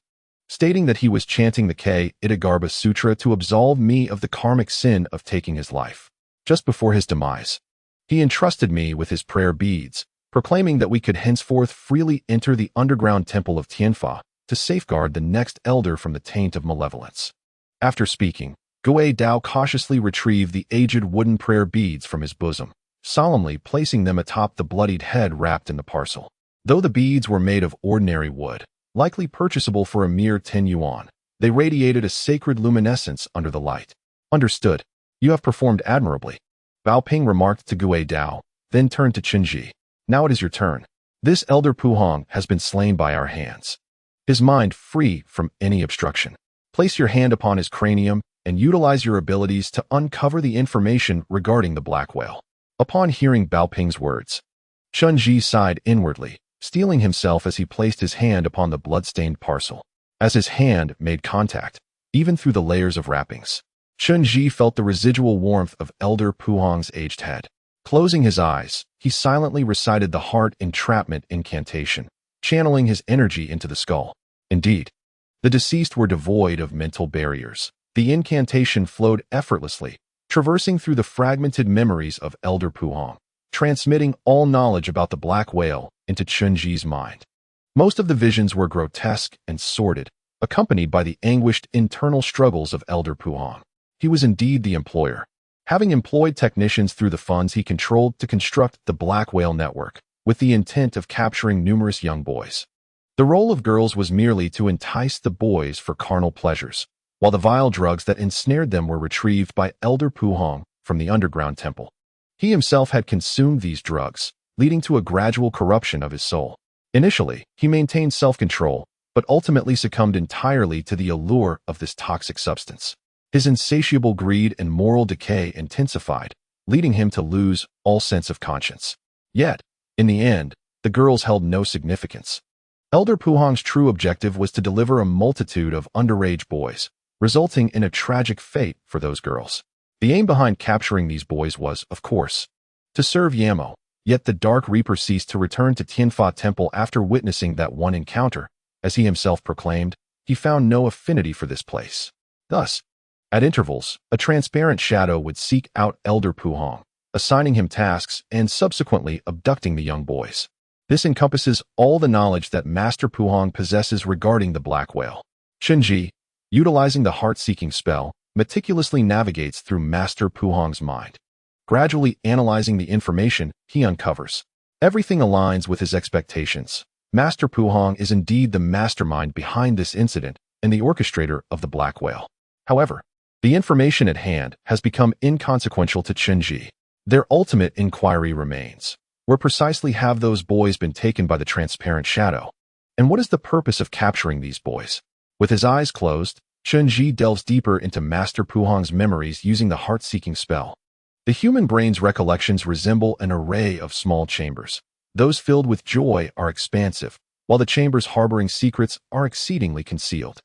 stating that he was chanting the K-Itagarbha Sutra to absolve me of the karmic sin of taking his life. Just before his demise, he entrusted me with his prayer beads, proclaiming that we could henceforth freely enter the underground temple of Tianfa to safeguard the next elder from the taint of malevolence." After speaking, Gui Dao cautiously retrieved the aged wooden prayer beads from his bosom, solemnly placing them atop the bloodied head wrapped in the parcel. Though the beads were made of ordinary wood, likely purchasable for a mere 10 yuan, they radiated a sacred luminescence under the light. "Understood. You have performed admirably," Bao Ping remarked to Gui Dao, then turned to Chen. "Now it is your turn. This elder Puhong has been slain by our hands. His mind free from any obstruction. Place your hand upon his cranium and utilize your abilities to uncover the information regarding the Black Whale." Upon hearing Bao Ping's words, Chen sighed inwardly, steeling himself as he placed his hand upon the blood-stained parcel. As his hand made contact, even through the layers of wrappings, Chen felt the residual warmth of Elder Puhong's aged head. Closing his eyes, he silently recited the heart entrapment incantation, channeling his energy into the skull. Indeed, the deceased were devoid of mental barriers. The incantation flowed effortlessly, traversing through the fragmented memories of Elder Puhong, transmitting all knowledge about the Black Whale into Chen mind. Most of the visions were grotesque and sordid, accompanied by the anguished internal struggles of Elder Puhong. He was indeed the employer, having employed technicians through the funds he controlled to construct the Black Whale network, with the intent of capturing numerous young boys. The role of girls was merely to entice the boys for carnal pleasures, while the vile drugs that ensnared them were retrieved by Elder Puhong from the underground temple. He himself had consumed these drugs, leading to a gradual corruption of his soul. Initially, he maintained self-control, but ultimately succumbed entirely to the allure of this toxic substance. His insatiable greed and moral decay intensified, leading him to lose all sense of conscience. Yet, in the end, the girls held no significance. Elder Puhong's true objective was to deliver a multitude of underage boys, resulting in a tragic fate for those girls. The aim behind capturing these boys was, of course, to serve Yamo, yet the Dark Reaper ceased to return to Tianfa Temple after witnessing that one encounter. As he himself proclaimed, he found no affinity for this place. Thus, at intervals, a transparent shadow would seek out Elder Puhong, assigning him tasks and subsequently abducting the young boys. This encompasses all the knowledge that Master Puhong possesses regarding the Black Whale. Chen, utilizing the heart-seeking spell, meticulously navigates through Master Puhong's mind. Gradually analyzing the information he uncovers, everything aligns with his expectations. Master Puhong is indeed the mastermind behind this incident and the orchestrator of the Black Whale. However, the information at hand has become inconsequential to Chen. Their ultimate inquiry remains. Where precisely have those boys been taken by the transparent shadow? And what is the purpose of capturing these boys? With his eyes closed, Chen delves deeper into Master Puhong's memories using the heart-seeking spell. The human brain's recollections resemble an array of small chambers. Those filled with joy are expansive, while the chambers harboring secrets are exceedingly concealed.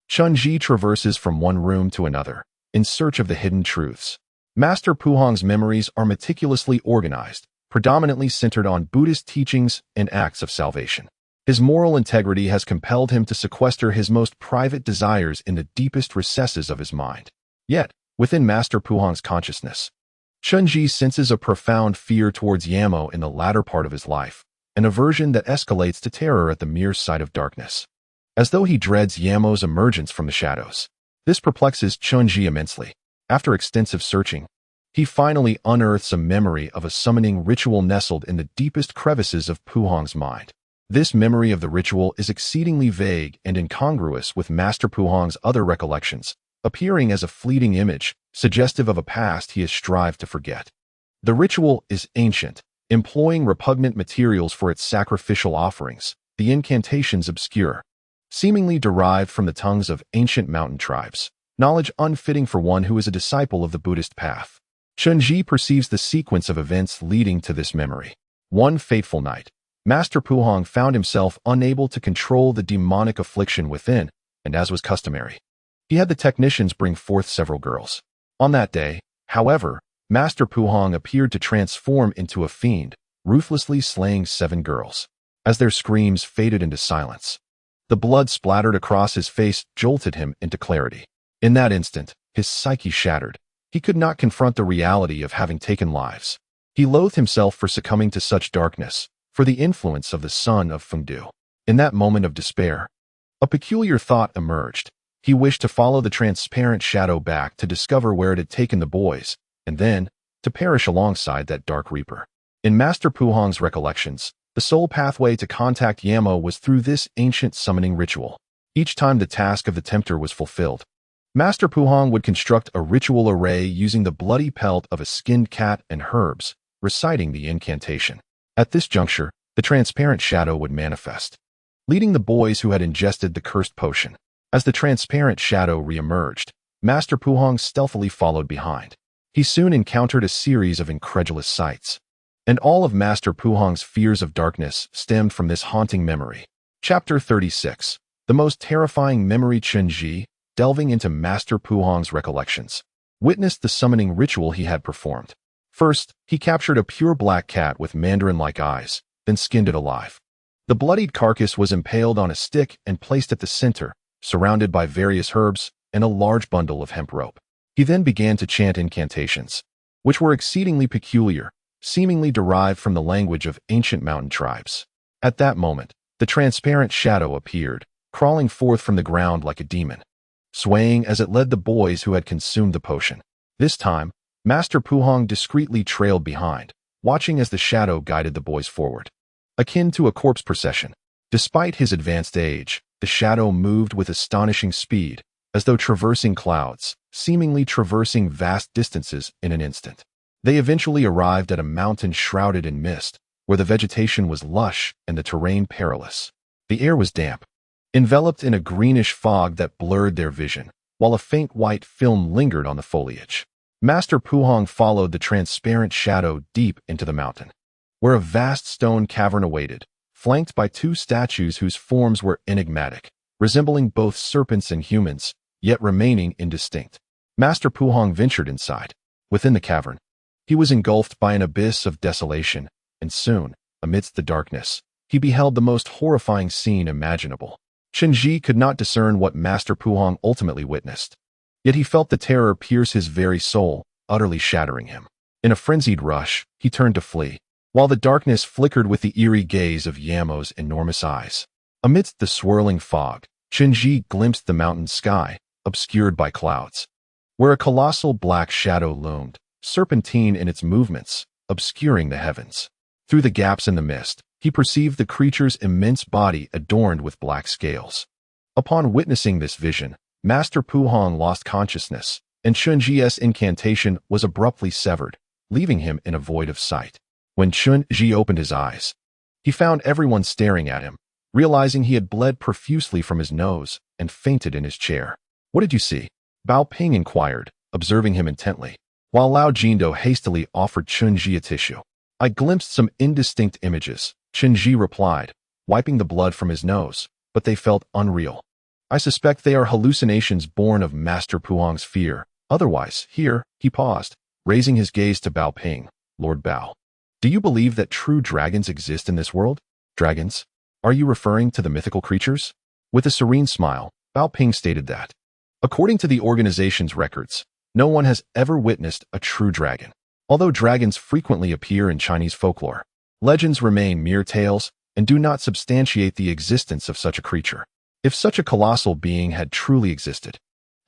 Chen traverses from one room to another, in search of the hidden truths. Master Puhong's memories are meticulously organized, predominantly centered on Buddhist teachings and acts of salvation. His moral integrity has compelled him to sequester his most private desires in the deepest recesses of his mind. Yet, within Master Puhong's consciousness, Chen senses a profound fear towards Yamo in the latter part of his life, an aversion that escalates to terror at the mere sight of darkness. As though he dreads Yamo's emergence from the shadows. This perplexes Chen immensely. After extensive searching, he finally unearths a memory of a summoning ritual nestled in the deepest crevices of Puhong's mind. This memory of the ritual is exceedingly vague and incongruous with Master Puhong's other recollections, appearing as a fleeting image, suggestive of a past he has strived to forget. The ritual is ancient, employing repugnant materials for its sacrificial offerings, the incantations obscure, seemingly derived from the tongues of ancient mountain tribes, knowledge unfitting for one who is a disciple of the Buddhist path. Chen perceives the sequence of events leading to this memory. One fateful night, Master Puhong found himself unable to control the demonic affliction within, and as was customary, he had the technicians bring forth several girls. On that day, however, Master Puhong appeared to transform into a fiend, ruthlessly slaying 7 girls. As their screams faded into silence, the blood splattered across his face jolted him into clarity. In that instant, his psyche shattered. He could not confront the reality of having taken lives. He loathed himself for succumbing to such darkness, for the influence of the son of Fengdu. In that moment of despair, a peculiar thought emerged. He wished to follow the transparent shadow back to discover where it had taken the boys, and then, to perish alongside that dark reaper. In Master Puhong's recollections, the sole pathway to contact Yamo was through this ancient summoning ritual. Each time the task of the tempter was fulfilled, Master Puhong would construct a ritual array using the bloody pelt of a skinned cat and herbs, reciting the incantation. At this juncture, the transparent shadow would manifest, leading the boys who had ingested the cursed potion. As the transparent shadow re-emerged, Master Puhong stealthily followed behind. He soon encountered a series of incredulous sights, and all of Master Puhong's fears of darkness stemmed from this haunting memory. Chapter 36. The most terrifying memory. Chen delving into Master Puhong's recollections, witnessed the summoning ritual he had performed. First, he captured a pure black cat with mandarin-like eyes, then skinned it alive. The bloodied carcass was impaled on a stick and placed at the center, surrounded by various herbs and a large bundle of hemp rope. He then began to chant incantations, which were exceedingly peculiar, seemingly derived from the language of ancient mountain tribes. At that moment, the transparent shadow appeared, crawling forth from the ground like a demon, swaying as it led the boys who had consumed the potion. This time, Master Puhong discreetly trailed behind, watching as the shadow guided the boys forward. Akin to a corpse procession, despite his advanced age, the shadow moved with astonishing speed, as though traversing clouds, seemingly traversing vast distances in an instant. They eventually arrived at a mountain shrouded in mist, where the vegetation was lush and the terrain perilous. The air was damp, enveloped in a greenish fog that blurred their vision, while a faint white film lingered on the foliage. Master Puhong followed the transparent shadow deep into the mountain, where a vast stone cavern awaited, flanked by 2 statues whose forms were enigmatic, resembling both serpents and humans, yet remaining indistinct. Master Puhong ventured inside. Within the cavern, he was engulfed by an abyss of desolation, and soon, amidst the darkness, he beheld the most horrifying scene imaginable. Chen could not discern what Master Puhong ultimately witnessed, yet he felt the terror pierce his very soul, utterly shattering him. In a frenzied rush, he turned to flee, while the darkness flickered with the eerie gaze of Yamo's enormous eyes. Amidst the swirling fog, Chen glimpsed the mountain sky, obscured by clouds, where a colossal black shadow loomed, serpentine in its movements, obscuring the heavens. Through the gaps in the mist, he perceived the creature's immense body adorned with black scales. Upon witnessing this vision, Master Puhong lost consciousness, and Chunji's incantation was abruptly severed, leaving him in a void of sight. When Chunji opened his eyes, he found everyone staring at him, realizing he had bled profusely from his nose and fainted in his chair. What did you see? Bao Ping inquired, observing him intently, while Lao Jindo hastily offered Chen Ji a tissue. I glimpsed some indistinct images, Chen Ji replied, wiping the blood from his nose, but they felt unreal. I suspect they are hallucinations born of Master Puang's fear. Otherwise, here, he paused, raising his gaze to Bao Ping. Lord Bao, do you believe that true dragons exist in this world? Dragons? Are you referring to the mythical creatures? With a serene smile, Bao Ping stated that, according to the organization's records, no one has ever witnessed a true dragon. Although dragons frequently appear in Chinese folklore, legends remain mere tales and do not substantiate the existence of such a creature. If such a colossal being had truly existed,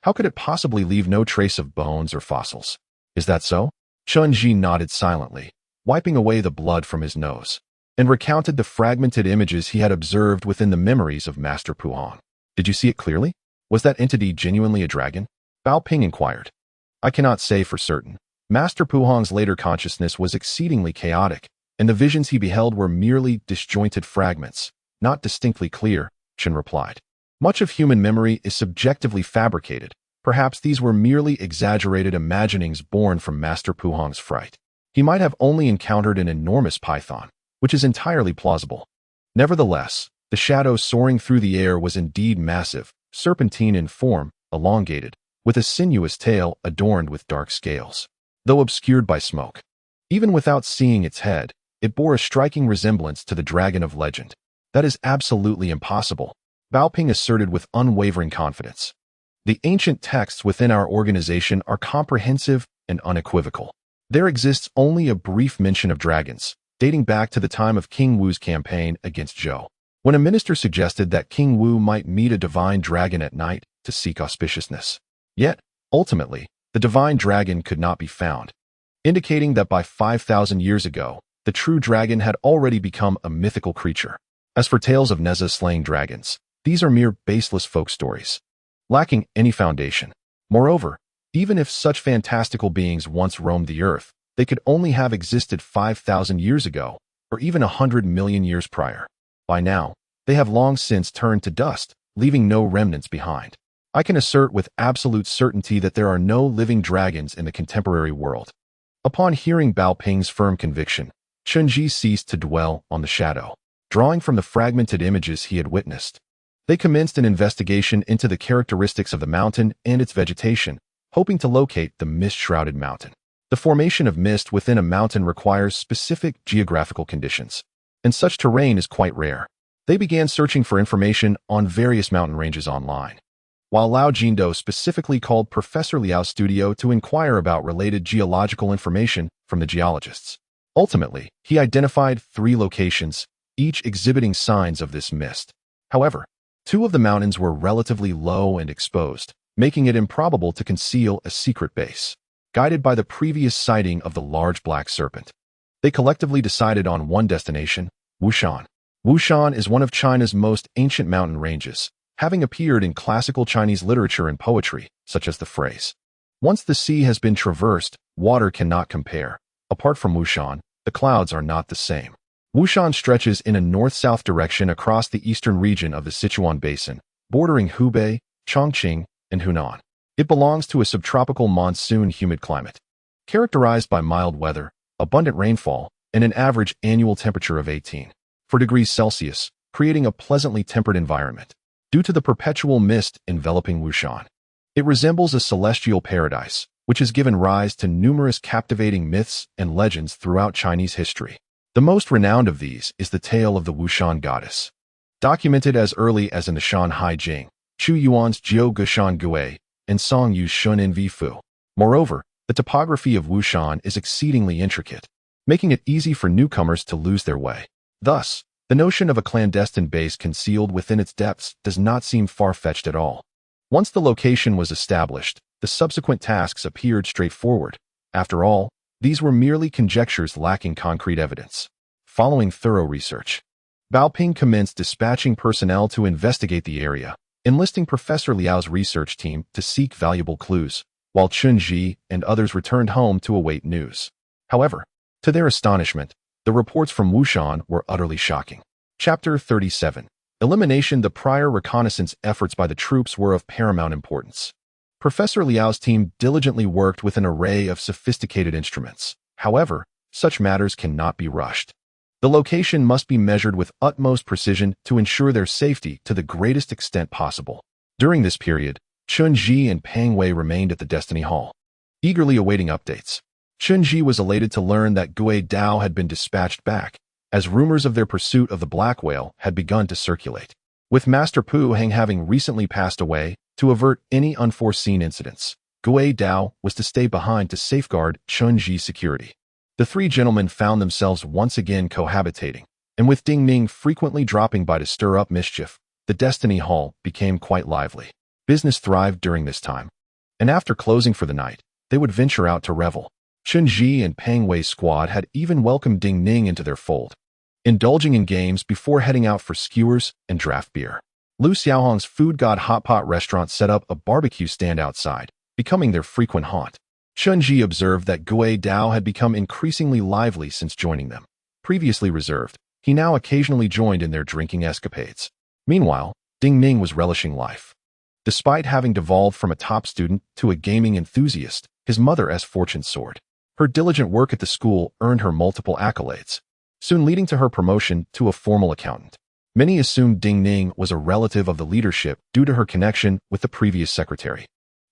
how could it possibly leave no trace of bones or fossils? Is that so? Chen Ji nodded silently, wiping away the blood from his nose, and recounted the fragmented images he had observed within the memories of Master Puang. Did you see it clearly? Was that entity genuinely a dragon? Bao Ping inquired. I cannot say for certain. Master Puang's later consciousness was exceedingly chaotic, and the visions he beheld were merely disjointed fragments, not distinctly clear, Chen replied. Much of human memory is subjectively fabricated. Perhaps these were merely exaggerated imaginings born from Master Puang's fright. He might have only encountered an enormous python, which is entirely plausible. Nevertheless, the shadow soaring through the air was indeed massive, serpentine in form, elongated, with a sinuous tail adorned with dark scales. Though obscured by smoke, even without seeing its head, it bore a striking resemblance to the dragon of legend. That is absolutely impossible, Bao Ping asserted with unwavering confidence. The ancient texts within our organization are comprehensive and unequivocal. There exists only a brief mention of dragons, dating back to the time of King Wu's campaign against Zhou, when a minister suggested that King Wu might meet a divine dragon at night to seek auspiciousness. Yet, ultimately, the divine dragon could not be found, indicating that by 5,000 years ago, the true dragon had already become a mythical creature. As for tales of Neza slaying dragons, these are mere baseless folk stories, lacking any foundation. Moreover, even if such fantastical beings once roamed the earth, they could only have existed 5,000 years ago, or even 100 million years prior. By now, they have long since turned to dust, leaving no remnants behind. I can assert with absolute certainty that there are no living dragons in the contemporary world. Upon hearing Bao Ping's firm conviction, Chen Ji ceased to dwell on the shadow, drawing from the fragmented images he had witnessed. They commenced an investigation into the characteristics of the mountain and its vegetation, hoping to locate the mist-shrouded mountain. The formation of mist within a mountain requires specific geographical conditions, and such terrain is quite rare. They began searching for information on various mountain ranges online, while Lao Jindo specifically called Professor Liao's studio to inquire about related geological information from the geologists. Ultimately, he identified 3 locations, each exhibiting signs of this mist. However, 2 of the mountains were relatively low and exposed, making it improbable to conceal a secret base. Guided by the previous sighting of the large black serpent, they collectively decided on one destination, Wushan. Wushan is one of China's most ancient mountain ranges, having appeared in classical Chinese literature and poetry, such as the phrase, "Once the sea has been traversed, water cannot compare. Apart from Wushan, the clouds are not the same." Wushan stretches in a north-south direction across the eastern region of the Sichuan Basin, bordering Hubei, Chongqing, and Hunan. It belongs to a subtropical monsoon humid climate, characterized by mild weather, abundant rainfall, and an average annual temperature of 18.4 degrees Celsius, creating a pleasantly tempered environment. Due to the perpetual mist enveloping Wushan, it resembles a celestial paradise, which has given rise to numerous captivating myths and legends throughout Chinese history. The most renowned of these is the tale of the Wushan goddess, documented as early as in the Shan Hai Jing, Chu Yuan's Jiu Gushan Gui, and Song Yu's Shun In Vi Fu. Moreover, the topography of Wushan is exceedingly intricate, making it easy for newcomers to lose their way. Thus, the notion of a clandestine base concealed within its depths does not seem far-fetched at all. Once the location was established, the subsequent tasks appeared straightforward. After all, these were merely conjectures lacking concrete evidence. Following thorough research, Bao Ping commenced dispatching personnel to investigate the area, enlisting Professor Liao's research team to seek valuable clues, while Chen Ji and others returned home to await news. However, to their astonishment, the reports from Wushan were utterly shocking. Chapter 37. Elimination. The prior reconnaissance efforts by the troops were of paramount importance. Professor Liao's team diligently worked with an array of sophisticated instruments. However, such matters cannot be rushed. The location must be measured with utmost precision to ensure their safety to the greatest extent possible. During this period, Chen and Pang Wei remained at the Destiny Hall, eagerly awaiting updates. Chen was elated to learn that Gui Dao had been dispatched back, as rumors of their pursuit of the Black Whale had begun to circulate. With Master Pu Heng having recently passed away, to avert any unforeseen incidents, Gui Dao was to stay behind to safeguard Chen security. The three gentlemen found themselves once again cohabitating, and with Ding Ning frequently dropping by to stir up mischief, the Destiny Hall became quite lively. Business thrived during this time, and after closing for the night, they would venture out to revel. Chen and Pang Wei's squad had even welcomed Ding Ning into their fold, indulging in games before heading out for skewers and draft beer. Lu Xiaohong's Food God Hot Pot restaurant set up a barbecue stand outside, becoming their frequent haunt. Chen observed that Gui Dao had become increasingly lively since joining them. Previously reserved, he now occasionally joined in their drinking escapades. Meanwhile, Ding Ning was relishing life. Despite having devolved from a top student to a gaming enthusiast, his mother's fortune soared. Her diligent work at the school earned her multiple accolades, soon leading to her promotion to a formal accountant. Many assumed Ding Ning was a relative of the leadership due to her connection with the previous secretary,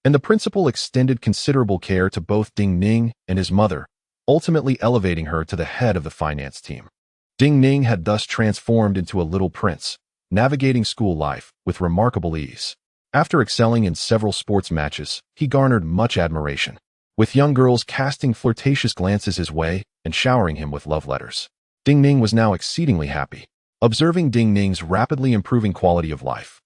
and the principal extended considerable care to both Ding Ning and his mother, ultimately elevating her to the head of the finance team. Ding Ning had thus transformed into a little prince, navigating school life with remarkable ease. After excelling in several sports matches, he garnered much admiration, with young girls casting flirtatious glances his way and showering him with love letters. Ding Ning was now exceedingly happy, observing Ding Ning's rapidly improving quality of life.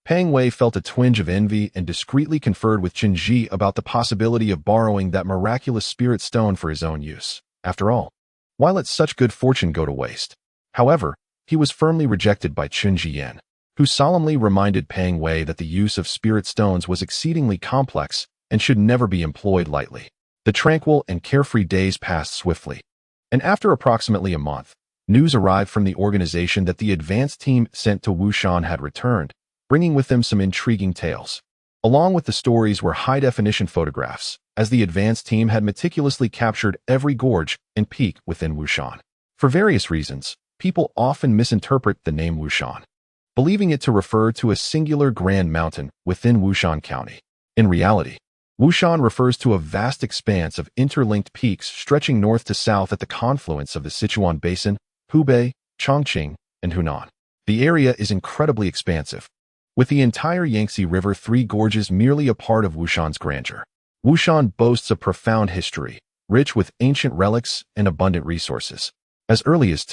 Pang Wei felt a twinge of envy and discreetly conferred with Chen about the possibility of borrowing that miraculous spirit stone for his own use. After all, why let such good fortune go to waste? However, he was firmly rejected by Chen Jian, who solemnly reminded Pang Wei that the use of spirit stones was exceedingly complex and should never be employed lightly. The tranquil and carefree days passed swiftly, and after approximately a month, news arrived from the organization that the advanced team sent to Wushan had returned, bringing with them some intriguing tales. Along with the stories were high-definition photographs, as the advanced team had meticulously captured every gorge and peak within Wushan. For various reasons, people often misinterpret the name Wushan, believing it to refer to a singular grand mountain within Wushan County. In reality, Wushan refers to a vast expanse of interlinked peaks stretching north to south at the confluence of the Sichuan Basin, Hubei, Chongqing, and Hunan. The area is incredibly expansive, with the entire Yangtze River Three Gorges merely a part of Wushan's grandeur. Wushan boasts a profound history, rich with ancient relics and abundant resources. As early as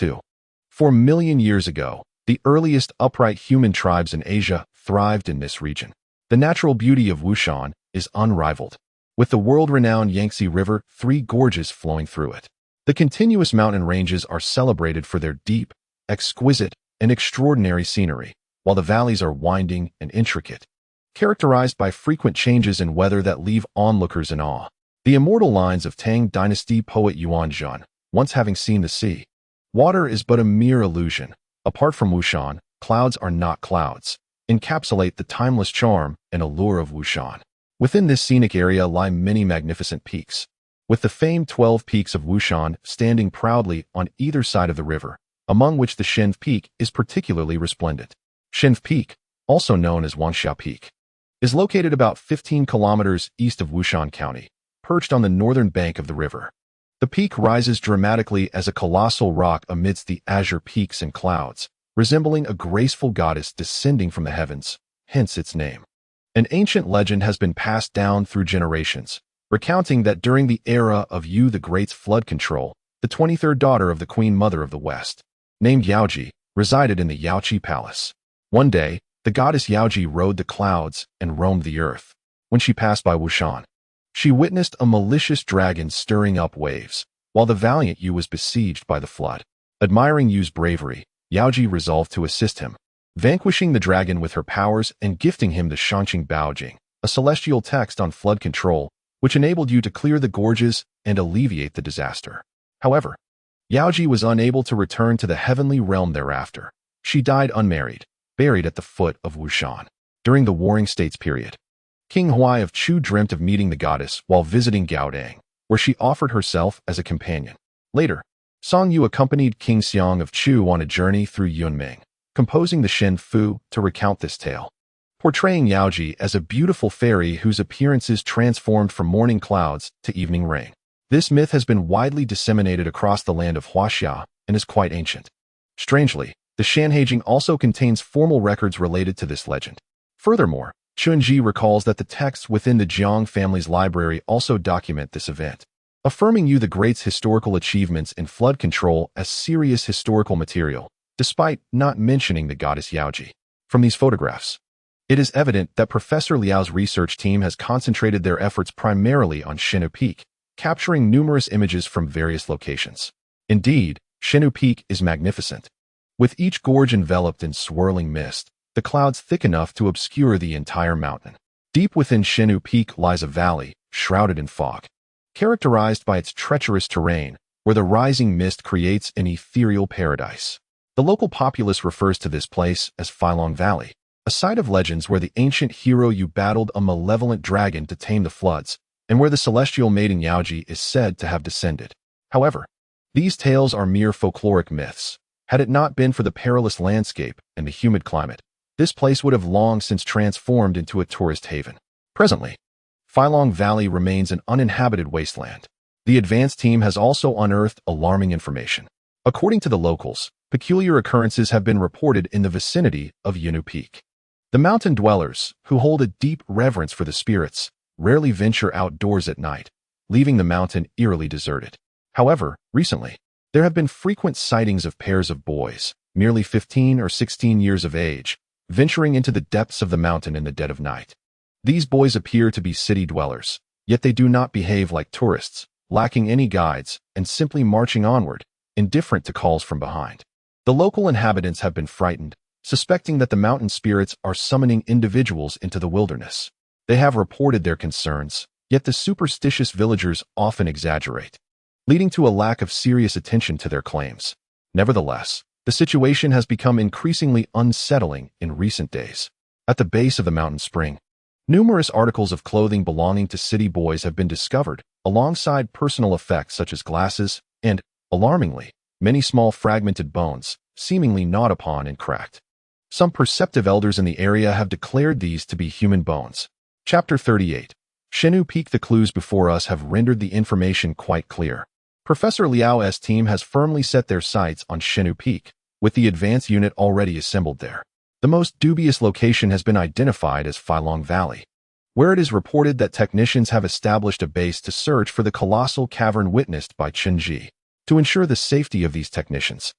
4 million years ago, the earliest upright human tribes in Asia thrived in this region. The natural beauty of Wushan is unrivaled, with the world-renowned Yangtze River Three Gorges flowing through it. The continuous mountain ranges are celebrated for their deep, exquisite, and extraordinary scenery, while the valleys are winding and intricate, characterized by frequent changes in weather that leave onlookers in awe. The immortal lines of Tang Dynasty poet Yuan Zhen, once having seen the sea, water is but a mere illusion. Apart from Wushan, clouds are not clouds, encapsulate the timeless charm and allure of Wushan. Within this scenic area lie many magnificent peaks, with the famed 12 peaks of Wushan standing proudly on either side of the river, among which the Shenf Peak is particularly resplendent. Shenf Peak, also known as Wangxiao Peak, is located about 15 kilometers east of Wushan County, perched on the northern bank of the river. The peak rises dramatically as a colossal rock amidst the azure peaks and clouds, resembling a graceful goddess descending from the heavens, hence its name. An ancient legend has been passed down through generations, recounting that during the era of Yu the Great's flood control, the 23rd daughter of the Queen Mother of the West, named Yaoji, resided in the Yaoqi Palace. One day, the goddess Yaoji rode the clouds and roamed the earth. When she passed by Wushan, she witnessed a malicious dragon stirring up waves, while the valiant Yu was besieged by the flood. Admiring Yu's bravery, Yaoji resolved to assist him, vanquishing the dragon with her powers and gifting him the Shangqing Baojing, a celestial text on flood control, which enabled Yu to clear the gorges and alleviate the disaster. However, Yaoji was unable to return to the heavenly realm thereafter. She died unmarried, buried at the foot of Wushan. During the Warring States period, King Huai of Chu dreamt of meeting the goddess while visiting Gaodang, where she offered herself as a companion. Later, Song Yu accompanied King Xiang of Chu on a journey through Yunming, composing the Shen Fu to recount this tale, portraying Yaoji as a beautiful fairy whose appearance is transformed from morning clouds to evening rain. This myth has been widely disseminated across the land of Huaxia and is quite ancient. Strangely, the Shanhaijing also contains formal records related to this legend. Furthermore, Chunji recalls that the texts within the Jiang family's library also document this event, affirming Yu the Great's historical achievements in flood control as serious historical material, despite not mentioning the goddess Yaoji. From these photographs, it is evident that Professor Liao's research team has concentrated their efforts primarily on Shenu Peak, capturing numerous images from various locations. Indeed, Shenu Peak is magnificent. With each gorge enveloped in swirling mist, the clouds thick enough to obscure the entire mountain. Deep within Shenu Peak lies a valley, shrouded in fog, characterized by its treacherous terrain, where the rising mist creates an ethereal paradise. The local populace refers to this place as Filong Valley, a site of legends where the ancient hero Yu battled a malevolent dragon to tame the floods, and where the celestial maiden Yaoji is said to have descended. However, these tales are mere folkloric myths. Had it not been for the perilous landscape and the humid climate, this place would have long since transformed into a tourist haven. Presently, Filong Valley remains an uninhabited wasteland. The advanced team has also unearthed alarming information. According to the locals, peculiar occurrences have been reported in the vicinity of Yunu Peak. The mountain dwellers, who hold a deep reverence for the spirits, rarely venture outdoors at night, leaving the mountain eerily deserted. However, recently, there have been frequent sightings of pairs of boys, merely 15 or 16 years of age, venturing into the depths of the mountain in the dead of night. These boys appear to be city dwellers, yet they do not behave like tourists, lacking any guides and simply marching onward, indifferent to calls from behind. The local inhabitants have been frightened, suspecting that the mountain spirits are summoning individuals into the wilderness. They have reported their concerns, yet the superstitious villagers often exaggerate, leading to a lack of serious attention to their claims. Nevertheless, the situation has become increasingly unsettling in recent days. At the base of the mountain spring, numerous articles of clothing belonging to city boys have been discovered, alongside personal effects such as glasses and, alarmingly, many small fragmented bones, seemingly gnawed upon and cracked. Some perceptive elders in the area have declared these to be human bones. Chapter 38. Shenu Peak. The clues before us have rendered the information quite clear. Professor Liao's team has firmly set their sights on Shenu Peak, with the advanced unit already assembled there. The most dubious location has been identified as Filong Valley, where it is reported that technicians have established a base to search for the colossal cavern witnessed by Chenji. To ensure the safety of these technicians,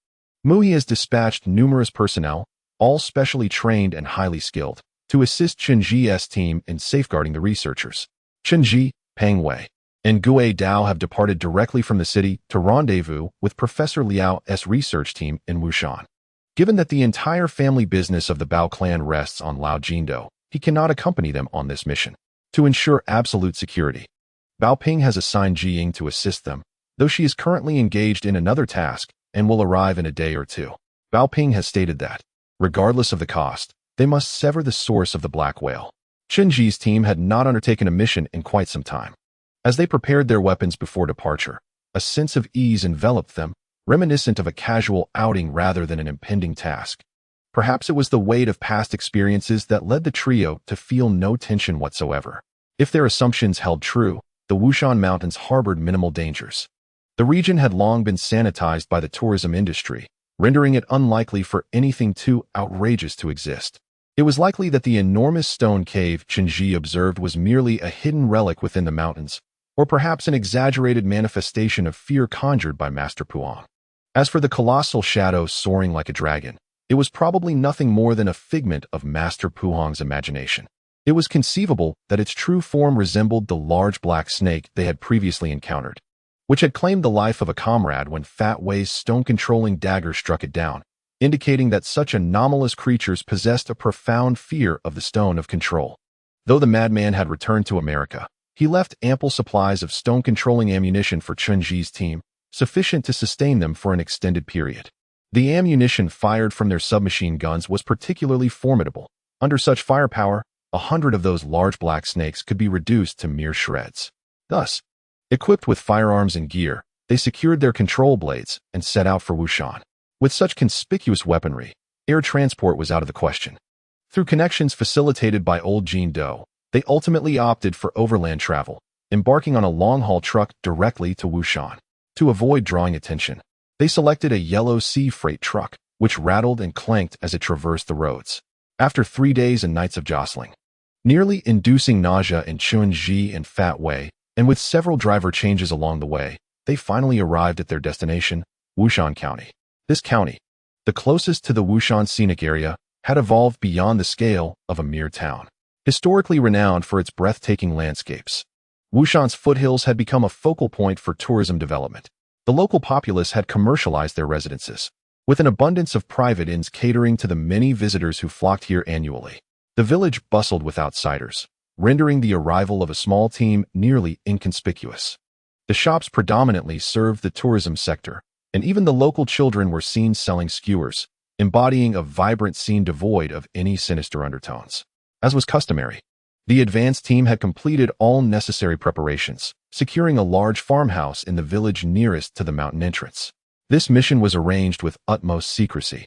Muhi has dispatched numerous personnel, all specially trained and highly skilled, to assist Chenji's team in safeguarding the researchers. Chenji, Peng Wei, and Gue Dao have departed directly from the city to rendezvous with Professor Liao's research team in Wushan. Given that the entire family business of the Bao clan rests on Lao Jindo, he cannot accompany them on this mission. To ensure absolute security, Bao Ping has assigned Ji Ying to assist them, though she is currently engaged in another task and will arrive in a day or two. Bao Ping has stated that, regardless of the cost, they must sever the source of the black whale. Chenji's team had not undertaken a mission in quite some time. As they prepared their weapons before departure, a sense of ease enveloped them, reminiscent of a casual outing rather than an impending task. Perhaps it was the weight of past experiences that led the trio to feel no tension whatsoever. If their assumptions held true, the Wushan Mountains harbored minimal dangers. The region had long been sanitized by the tourism industry, rendering it unlikely for anything too outrageous to exist. It was likely that the enormous stone cave Chenji observed was merely a hidden relic within the mountains, or perhaps an exaggerated manifestation of fear conjured by Master Puang. As for the colossal shadow soaring like a dragon, it was probably nothing more than a figment of Master Puang's imagination. It was conceivable that its true form resembled the large black snake they had previously encountered, which had claimed the life of a comrade when Fat Wei's stone-controlling dagger struck it down, indicating that such anomalous creatures possessed a profound fear of the stone of control. Though the madman had returned to America, he left ample supplies of stone-controlling ammunition for Chunji's team, sufficient to sustain them for an extended period. The ammunition fired from their submachine guns was particularly formidable. Under such firepower, 100 of those large black snakes could be reduced to mere shreds. Thus, equipped with firearms and gear, they secured their control blades and set out for Wushan. With such conspicuous weaponry, air transport was out of the question. Through connections facilitated by old Jean Do, they ultimately opted for overland travel, embarking on a long-haul truck directly to Wushan. To avoid drawing attention, they selected a yellow sea freight truck, which rattled and clanked as it traversed the roads. After 3 days and nights of jostling, nearly inducing nausea in Chunji and Fat Wei, and with several driver changes along the way, they finally arrived at their destination, Wushan County. This county, the closest to the Wushan scenic area, had evolved beyond the scale of a mere town. Historically renowned for its breathtaking landscapes, Wushan's foothills had become a focal point for tourism development. The local populace had commercialized their residences, with an abundance of private inns catering to the many visitors who flocked here annually. The village bustled with outsiders, rendering the arrival of a small team nearly inconspicuous. The shops predominantly served the tourism sector, and even the local children were seen selling skewers, embodying a vibrant scene devoid of any sinister undertones. As was customary, the advance team had completed all necessary preparations, securing a large farmhouse in the village nearest to the mountain entrance. This mission was arranged with utmost secrecy.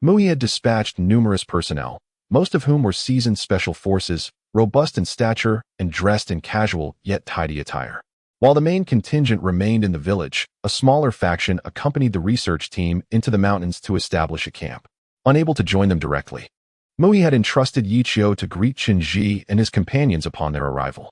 Mui had dispatched numerous personnel, most of whom were seasoned special forces, robust in stature and dressed in casual yet tidy attire. While the main contingent remained in the village, a smaller faction accompanied the research team into the mountains to establish a camp. Unable to join them directly, Mui had entrusted Yichio to greet Chenji and his companions upon their arrival.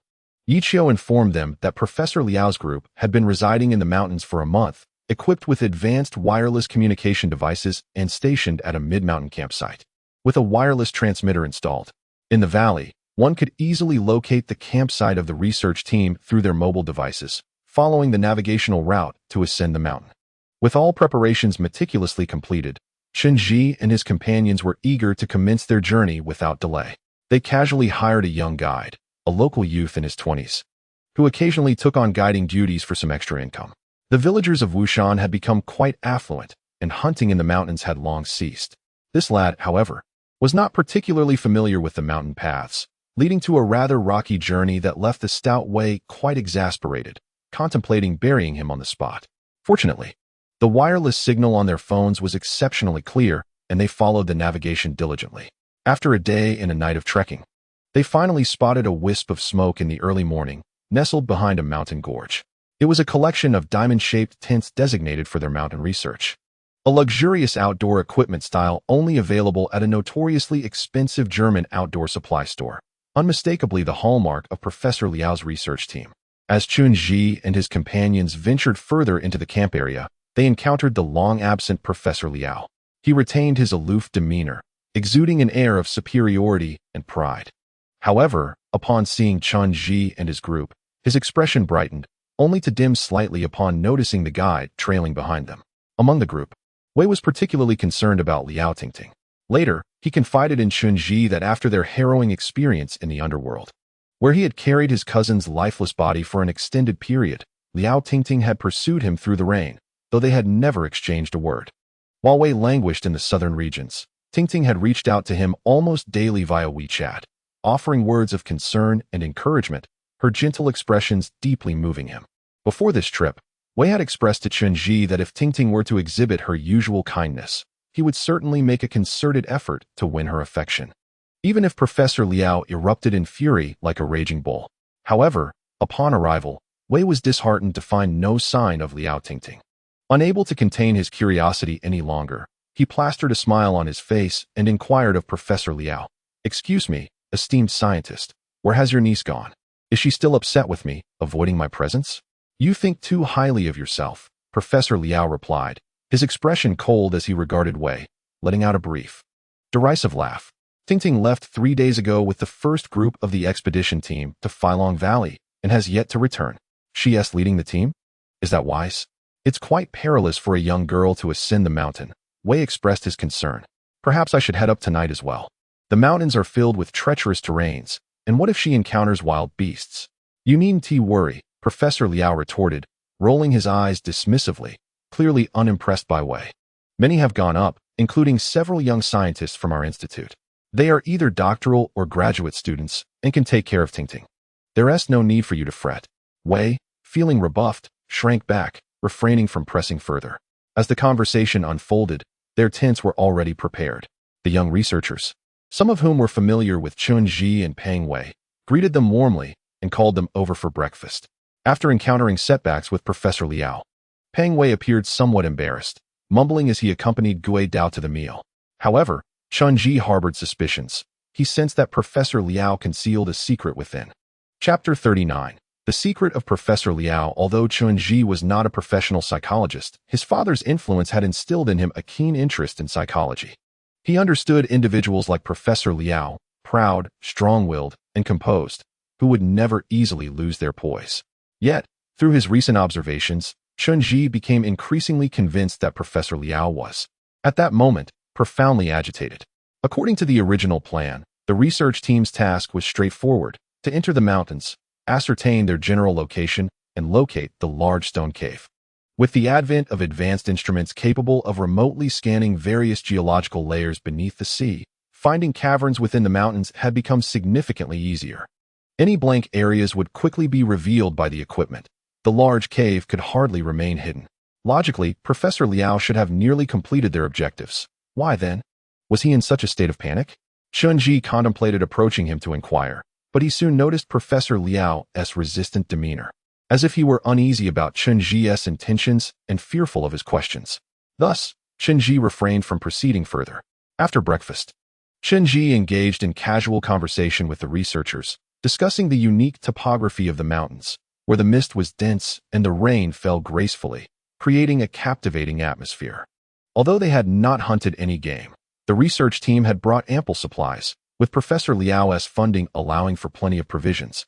Yichio informed them that Professor Liao's group had been residing in the mountains for a month, equipped with advanced wireless communication devices and stationed at a mid-mountain campsite. With a wireless transmitter installed in the valley, one could easily locate the campsite of the research team through their mobile devices, following the navigational route to ascend the mountain. With all preparations meticulously completed, Chenji and his companions were eager to commence their journey without delay. They casually hired a young guide, a local youth in his 20s, who occasionally took on guiding duties for some extra income. The villagers of Wushan had become quite affluent, and hunting in the mountains had long ceased. This lad, however, was not particularly familiar with the mountain paths, leading to a rather rocky journey that left the stout Wei quite exasperated, contemplating burying him on the spot. Fortunately, the wireless signal on their phones was exceptionally clear, and they followed the navigation diligently. After a day and a night of trekking, they finally spotted a wisp of smoke in the early morning, nestled behind a mountain gorge. It was a collection of diamond-shaped tents designated for their mountain research. A luxurious outdoor equipment style only available at a notoriously expensive German outdoor supply store, unmistakably the hallmark of Professor Liao's research team. As Chunji and his companions ventured further into the camp area, they encountered the long-absent Professor Liao. He retained his aloof demeanor, exuding an air of superiority and pride. However, upon seeing Chunji and his group, his expression brightened, only to dim slightly upon noticing the guide trailing behind them. Among the group, Wei was particularly concerned about Liao Tingting. Later, he confided in Chunji that after their harrowing experience in the underworld, where he had carried his cousin's lifeless body for an extended period, Liao Tingting had pursued him through the rain, though they had never exchanged a word. While Wei languished in the southern regions, Tingting had reached out to him almost daily via WeChat, offering words of concern and encouragement, her gentle expressions deeply moving him. Before this trip, Wei had expressed to Chenji that if Tingting were to exhibit her usual kindness, he would certainly make a concerted effort to win her affection, even if Professor Liao erupted in fury like a raging bull. However, upon arrival, Wei was disheartened to find no sign of Liao Tingting. Unable to contain his curiosity any longer, he plastered a smile on his face and inquired of Professor Liao, "Excuse me, esteemed scientist, where has your niece gone? Is she still upset with me, avoiding my presence?" "You think too highly of yourself," Professor Liao replied, his expression cold as he regarded Wei, letting out a brief, derisive laugh. "Tingting left 3 days ago with the first group of the expedition team to Filong Valley and has yet to return. She is leading the team? Is that wise?" "It's quite perilous for a young girl to ascend the mountain," Wei expressed his concern. "Perhaps I should head up tonight as well. The mountains are filled with treacherous terrains, and what if she encounters wild beasts?" "You needn't worry," Professor Liao retorted, rolling his eyes dismissively, clearly unimpressed by Wei. Many have gone up, including several young scientists from our institute. They are either doctoral or graduate students and can take care of Ting. There is no need for you to fret. Wei, feeling rebuffed, shrank back, refraining from pressing further. As the conversation unfolded, their tents were already prepared. The young researchers, some of whom were familiar with Chen and Peng Wei, greeted them warmly and called them over for breakfast. After encountering setbacks with Professor Liao, Peng Wei appeared somewhat embarrassed, mumbling as he accompanied Gui Dao to the meal. However, Chen harbored suspicions. He sensed that Professor Liao concealed a secret within. Chapter 39. The secret of Professor Liao. Although Chen was not a professional psychologist, his father's influence had instilled in him a keen interest in psychology. He understood individuals like Professor Liao, proud, strong-willed, and composed, who would never easily lose their poise. Yet, through his recent observations, Chen became increasingly convinced that Professor Liao was, at that moment, profoundly agitated. According to the original plan, the research team's task was straightforward: to enter the mountains, ascertain their general location, and locate the large stone cave. With the advent of advanced instruments capable of remotely scanning various geological layers beneath the sea, finding caverns within the mountains had become significantly easier. Any blank areas would quickly be revealed by the equipment. The large cave could hardly remain hidden. Logically, Professor Liao should have nearly completed their objectives. Why then? Was he in such a state of panic? Chen contemplated approaching him to inquire, but he soon noticed Professor Liao's resistant demeanor, as if he were uneasy about Chen's intentions and fearful of his questions. Thus, Chen refrained from proceeding further. After breakfast, Chen engaged in casual conversation with the researchers, discussing the unique topography of the mountains, where the mist was dense and the rain fell gracefully, creating a captivating atmosphere. Although they had not hunted any game, the research team had brought ample supplies, with Professor Liao's funding allowing for plenty of provisions,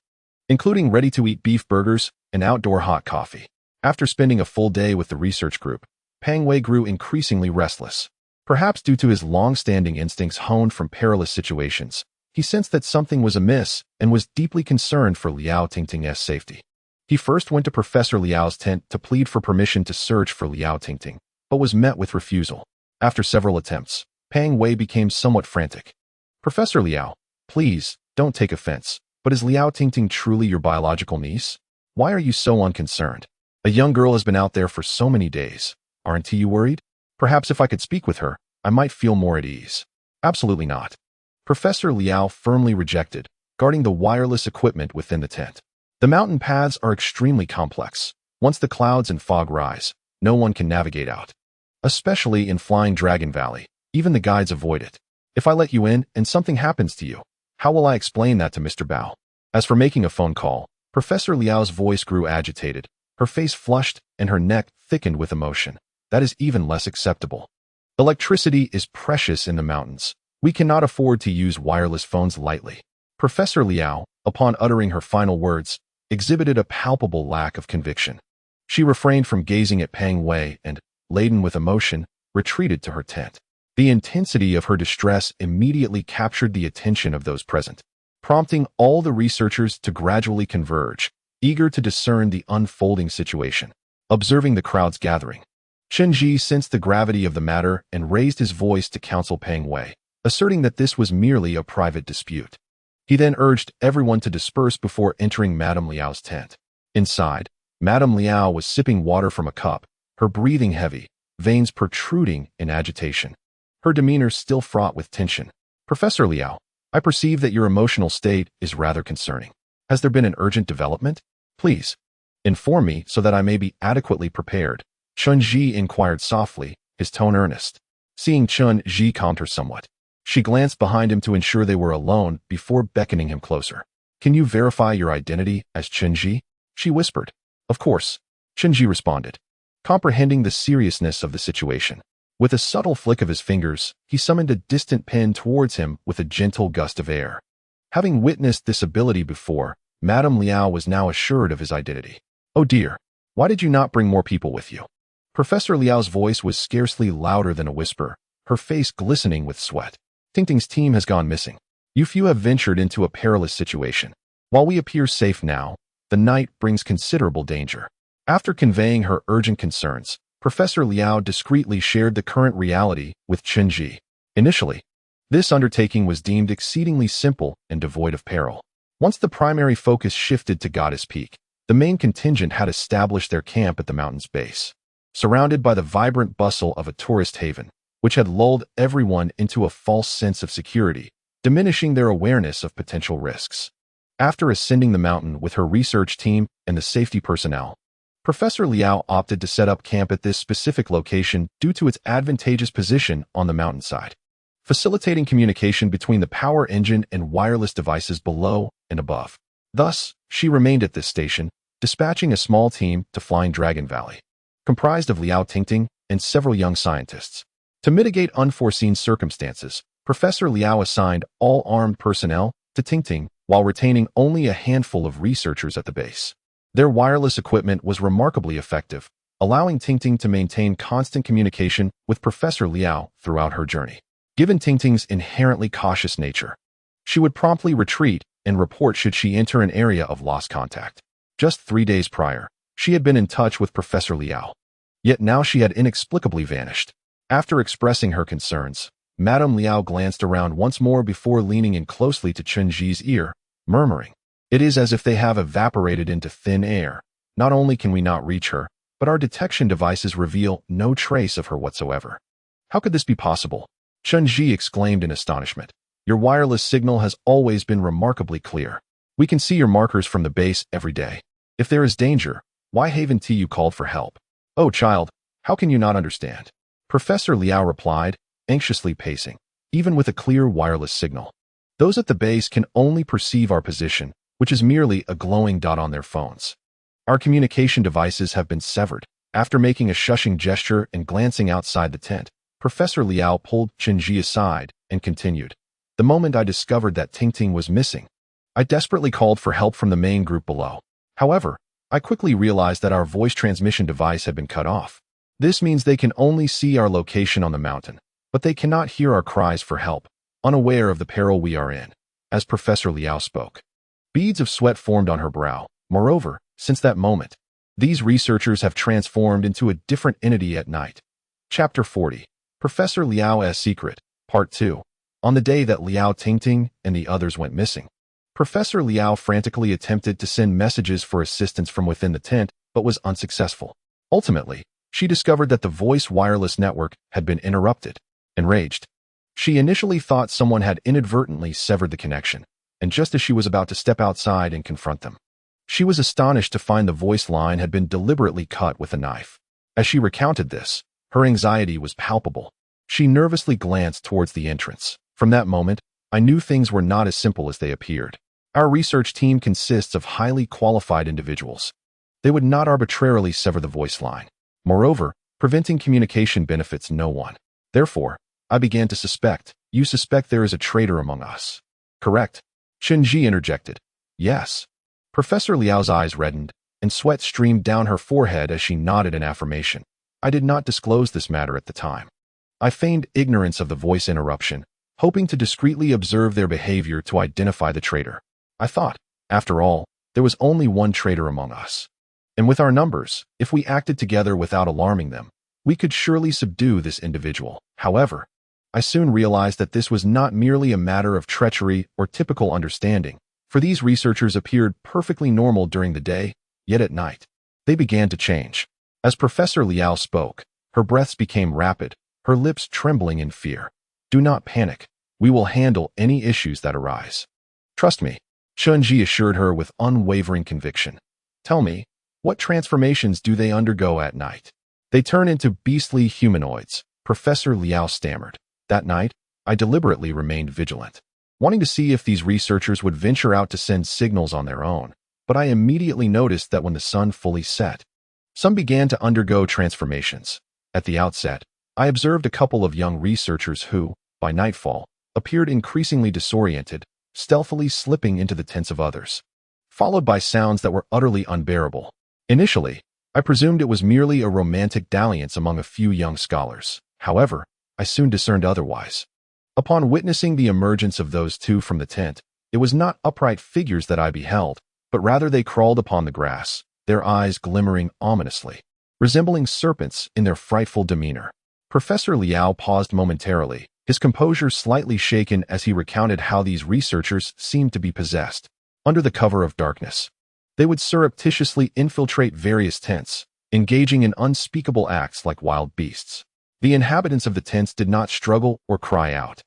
including ready-to-eat beef burgers and outdoor hot coffee. After spending a full day with the research group, Peng Wei grew increasingly restless. Perhaps due to his long-standing instincts honed from perilous situations, he sensed that something was amiss and was deeply concerned for Liao Ting's safety. He first went to Professor Liao's tent to plead for permission to search for Liao Ting, but was met with refusal. After several attempts, Peng Wei became somewhat frantic. "Professor Liao, please, don't take offense, but is Liao Ting truly your biological niece? Why are you so unconcerned? A young girl has been out there for so many days. Aren't you worried? Perhaps if I could speak with her, I might feel more at ease." "Absolutely not." Professor Liao firmly rejected, guarding the wireless equipment within the tent. "The mountain paths are extremely complex. Once the clouds and fog rise, no one can navigate out. Especially in Flying Dragon Valley, even the guides avoid it. If I let you in and something happens to you, how will I explain that to Mr. Bao?" As for making a phone call, Professor Liao's voice grew agitated, her face flushed, and her neck thickened with emotion. "That is even less acceptable. Electricity is precious in the mountains. We cannot afford to use wireless phones lightly." Professor Liao, upon uttering her final words, exhibited a palpable lack of conviction. She refrained from gazing at Peng Wei and, laden with emotion, retreated to her tent. The intensity of her distress immediately captured the attention of those present, prompting all the researchers to gradually converge, eager to discern the unfolding situation. Observing the crowds gathering, Chen sensed the gravity of the matter and raised his voice to counsel Peng Wei, asserting that this was merely a private dispute. He then urged everyone to disperse before entering Madame Liao's tent. Inside, Madame Liao was sipping water from a cup, her breathing heavy, veins protruding in agitation. Her demeanor still fraught with tension. "Professor Liao, I perceive that your emotional state is rather concerning. Has there been an urgent development? Please, inform me so that I may be adequately prepared." Chen inquired softly, his tone earnest. Seeing Chen calmed her somewhat. She glanced behind him to ensure they were alone before beckoning him closer. "Can you verify your identity as Chen?" she whispered. "Of course," Chen responded, comprehending the seriousness of the situation. With a subtle flick of his fingers, he summoned a distant pen towards him with a gentle gust of air. Having witnessed this ability before, Madame Liao was now assured of his identity. "Oh dear, why did you not bring more people with you?" Professor Liao's voice was scarcely louder than a whisper, her face glistening with sweat. "Ting's team has gone missing. You few have ventured into a perilous situation. While we appear safe now, the night brings considerable danger." After conveying her urgent concerns, Professor Liao discreetly shared the current reality with Chen. Initially, this undertaking was deemed exceedingly simple and devoid of peril. Once the primary focus shifted to Goddess Peak, the main contingent had established their camp at the mountain's base, surrounded by the vibrant bustle of a tourist haven, which had lulled everyone into a false sense of security, diminishing their awareness of potential risks. After ascending the mountain with her research team and the safety personnel, Professor Liao opted to set up camp at this specific location due to its advantageous position on the mountainside, facilitating communication between the power engine and wireless devices below and above. Thus, she remained at this station, dispatching a small team to Flying Dragon Valley, comprised of Liao Tingting and several young scientists. To mitigate unforeseen circumstances, Professor Liao assigned all armed personnel to Tingting while retaining only a handful of researchers at the base. Their wireless equipment was remarkably effective, allowing Tingting to maintain constant communication with Professor Liao throughout her journey. Given Tingting's inherently cautious nature, she would promptly retreat and report should she enter an area of lost contact. Just 3 days prior, she had been in touch with Professor Liao, yet now she had inexplicably vanished. After expressing her concerns, Madame Liao glanced around once more before leaning in closely to Chen Ji's ear, murmuring, "It is as if they have evaporated into thin air. Not only can we not reach her, but our detection devices reveal no trace of her whatsoever." "How could this be possible?" Chen Ji exclaimed in astonishment. "Your wireless signal has always been remarkably clear. We can see your markers from the base every day. If there is danger, why haven't you called for help?" "Oh, child, how can you not understand?" Professor Liao replied, anxiously pacing. "Even with a clear wireless signal, those at the base can only perceive our position, which is merely a glowing dot on their phones. Our communication devices have been severed." After making a shushing gesture and glancing outside the tent, Professor Liao pulled Chen Ji aside and continued. "The moment I discovered that Tingting was missing, I desperately called for help from the main group below. However, I quickly realized that our voice transmission device had been cut off. This means they can only see our location on the mountain, but they cannot hear our cries for help, unaware of the peril we are in." As Professor Liao spoke, beads of sweat formed on her brow. Moreover, since that moment, these researchers have transformed into a different entity at night. Chapter 40. Professor Liao's Secret, Part 2. On the day that Liao Tingting and the others went missing, Professor Liao frantically attempted to send messages for assistance from within the tent, but was unsuccessful. Ultimately, she discovered that the voice wireless network had been interrupted. Enraged, she initially thought someone had inadvertently severed the connection, and just as she was about to step outside and confront them, she was astonished to find the voice line had been deliberately cut with a knife. As she recounted this, her anxiety was palpable. She nervously glanced towards the entrance. From that moment, I knew things were not as simple as they appeared. Our research team consists of highly qualified individuals. They would not arbitrarily sever the voice line. Moreover, preventing communication benefits no one. Therefore, I began to suspect. "You suspect there is a traitor among us, correct?" Chen Ji interjected. "Yes." Professor Liao's eyes reddened, and sweat streamed down her forehead as she nodded in affirmation. "I did not disclose this matter at the time. I feigned ignorance of the voice interruption, hoping to discreetly observe their behavior to identify the traitor. I thought, after all, there was only one traitor among us. And with our numbers, if we acted together without alarming them, we could surely subdue this individual. However, I soon realized that this was not merely a matter of treachery or typical understanding, for these researchers appeared perfectly normal during the day, yet at night, they began to change." As Professor Liao spoke, her breaths became rapid, her lips trembling in fear. "Do not panic. We will handle any issues that arise. Trust me," Chen Ji assured her with unwavering conviction. "Tell me, what transformations do they undergo at night?" "They turn into beastly humanoids," Professor Liao stammered. That night, I deliberately remained vigilant, wanting to see if these researchers would venture out to send signals on their own, but I immediately noticed that when the sun fully set, some began to undergo transformations. At the outset, I observed a couple of young researchers who, by nightfall, appeared increasingly disoriented, stealthily slipping into the tents of others, followed by sounds that were utterly unbearable. Initially, I presumed it was merely a romantic dalliance among a few young scholars. However, I soon discerned otherwise. Upon witnessing the emergence of those two from the tent, it was not upright figures that I beheld, but rather they crawled upon the grass, their eyes glimmering ominously. resembling serpents in their frightful demeanor. Professor Liao paused momentarily, his composure slightly shaken as he recounted how these researchers seemed to be possessed. Under the cover of darkness, they would surreptitiously infiltrate various tents, engaging in unspeakable acts like wild beasts. The inhabitants of the tents did not struggle or cry out,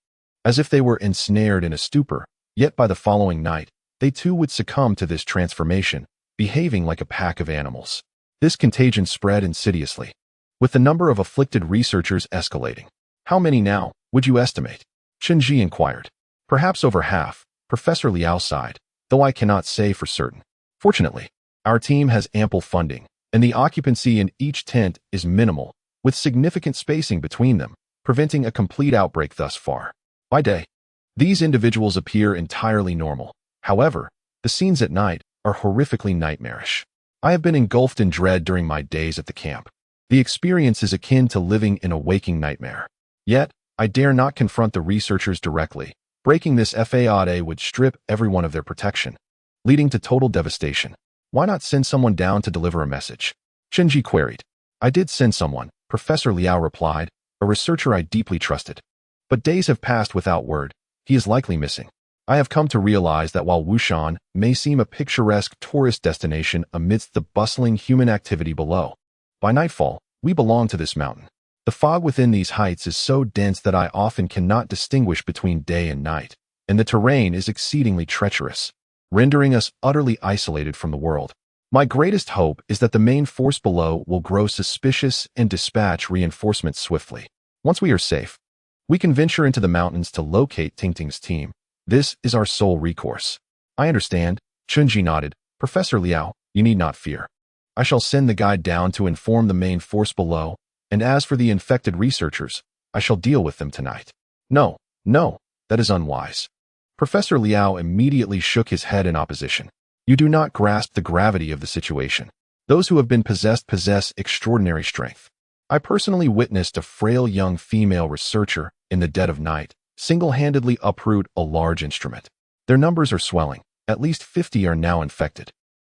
as if they were ensnared in a stupor, yet by the following night, they too would succumb to this transformation, behaving like a pack of animals. This contagion spread insidiously, with the number of afflicted researchers escalating. How many now, would you estimate? Chen inquired. Perhaps over half, Professor Liao sighed, though I cannot say for certain. Fortunately, our team has ample funding, and the occupancy in each tent is minimal, with significant spacing between them, preventing a complete outbreak thus far. By day, these individuals appear entirely normal. However, the scenes at night are horrifically nightmarish. I have been engulfed in dread during my days at the camp. The experience is akin to living in a waking nightmare. Yet, I dare not confront the researchers directly. Breaking this faade would strip everyone of their protection, leading to total devastation. Why not send someone down to deliver a message? Chen queried. I did send someone, Professor Liao replied, a researcher I deeply trusted. But days have passed without word. He is likely missing. I have come to realize that while Wushan may seem a picturesque tourist destination amidst the bustling human activity below, by nightfall, we belong to this mountain. The fog within these heights is so dense that I often cannot distinguish between day and night, and the terrain is exceedingly treacherous, rendering us utterly isolated from the world. My greatest hope is that the main force below will grow suspicious and dispatch reinforcements swiftly. Once we are safe, we can venture into the mountains to locate Ting's team. This is our sole recourse. I understand, Chen nodded. Professor Liao, you need not fear. I shall send the guide down to inform the main force below, and as for the infected researchers, I shall deal with them tonight. No, that is unwise. Professor Liao immediately shook his head in opposition. You do not grasp the gravity of the situation. Those who have been possessed possess extraordinary strength. I personally witnessed a frail young female researcher in the dead of night single-handedly uproot a large instrument. Their numbers are swelling. At least 50 are now infected.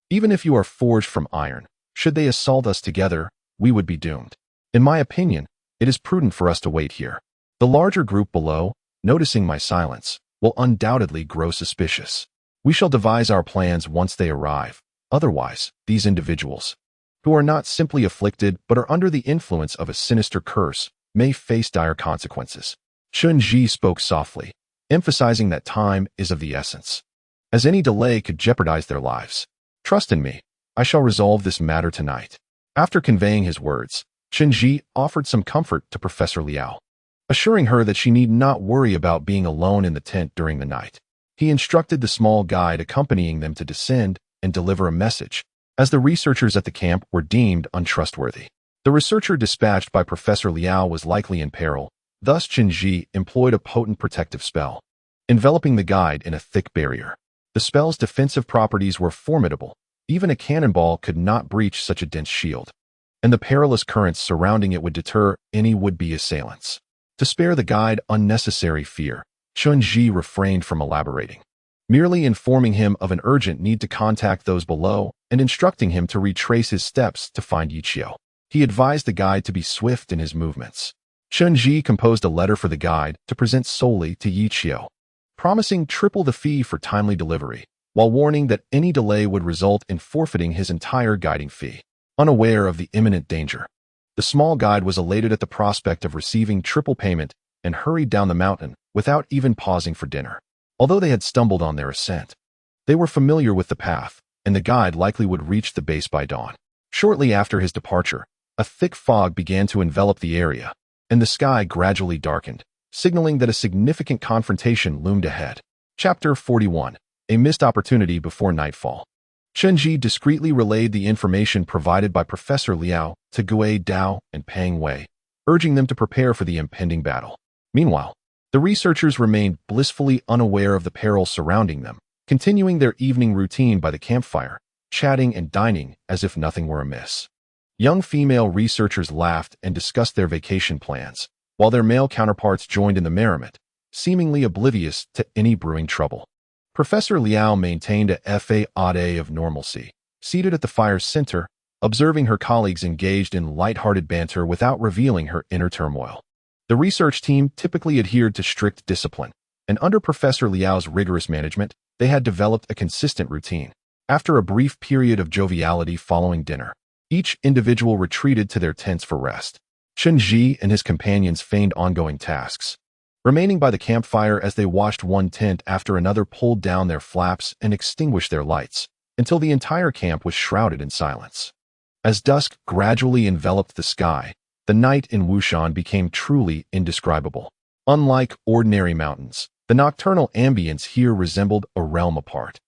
Even if you are forged from iron, should they assault us together, we would be doomed. In my opinion, it is prudent for us to wait here. The larger group below, noticing my silence, will undoubtedly grow suspicious. We shall devise our plans once they arrive. Otherwise, these individuals, who are not simply afflicted but are under the influence of a sinister curse, may face dire consequences. Chen spoke softly, emphasizing that time is of the essence, as any delay could jeopardize their lives. Trust in me. I shall resolve this matter tonight. After conveying his words, Chen offered some comfort to Professor Liao, assuring her that she need not worry about being alone in the tent during the night. He instructed the small guide accompanying them to descend and deliver a message, as the researchers at the camp were deemed untrustworthy. The researcher dispatched by Professor Liao was likely in peril. Thus Chen employed a potent protective spell, enveloping the guide in a thick barrier. The spell's defensive properties were formidable. Even a cannonball could not breach such a dense shield, and the perilous currents surrounding it would deter any would-be assailants. To spare the guide unnecessary fear, Chen refrained from elaborating, merely informing him of an urgent need to contact those below and instructing him to retrace his steps to find Yiqiu. He advised the guide to be swift in his movements. Chen composed a letter for the guide to present solely to Yiqiu, promising triple the fee for timely delivery, while warning that any delay would result in forfeiting his entire guiding fee. Unaware of the imminent danger, the small guide was elated at the prospect of receiving triple payment and hurried down the mountain without even pausing for dinner. Although they had stumbled on their ascent, they were familiar with the path, and the guide likely would reach the base by dawn. Shortly after his departure, a thick fog began to envelop the area, and the sky gradually darkened, signaling that a significant confrontation loomed ahead. Chapter 41. A missed opportunity before nightfall. Chen discreetly relayed the information provided by Professor Liao to Gui Dao and Pang Wei, urging them to prepare for the impending battle. Meanwhile, the researchers remained blissfully unaware of the peril surrounding them, continuing their evening routine by the campfire, chatting and dining as if nothing were amiss. Young female researchers laughed and discussed their vacation plans, while their male counterparts joined in the merriment, seemingly oblivious to any brewing trouble. Professor Liao maintained a faade of normalcy, seated at the fire's center, observing her colleagues engaged in light-hearted banter without revealing her inner turmoil. The research team typically adhered to strict discipline, and under Professor Liao's rigorous management, they had developed a consistent routine. After a brief period of joviality following dinner, each individual retreated to their tents for rest. Chen and his companions feigned ongoing tasks, remaining by the campfire as they watched one tent after another pulled down their flaps and extinguished their lights, until the entire camp was shrouded in silence. As dusk gradually enveloped the sky, the night in Wushan became truly indescribable. Unlike ordinary mountains, the nocturnal ambience here resembled a realm apart.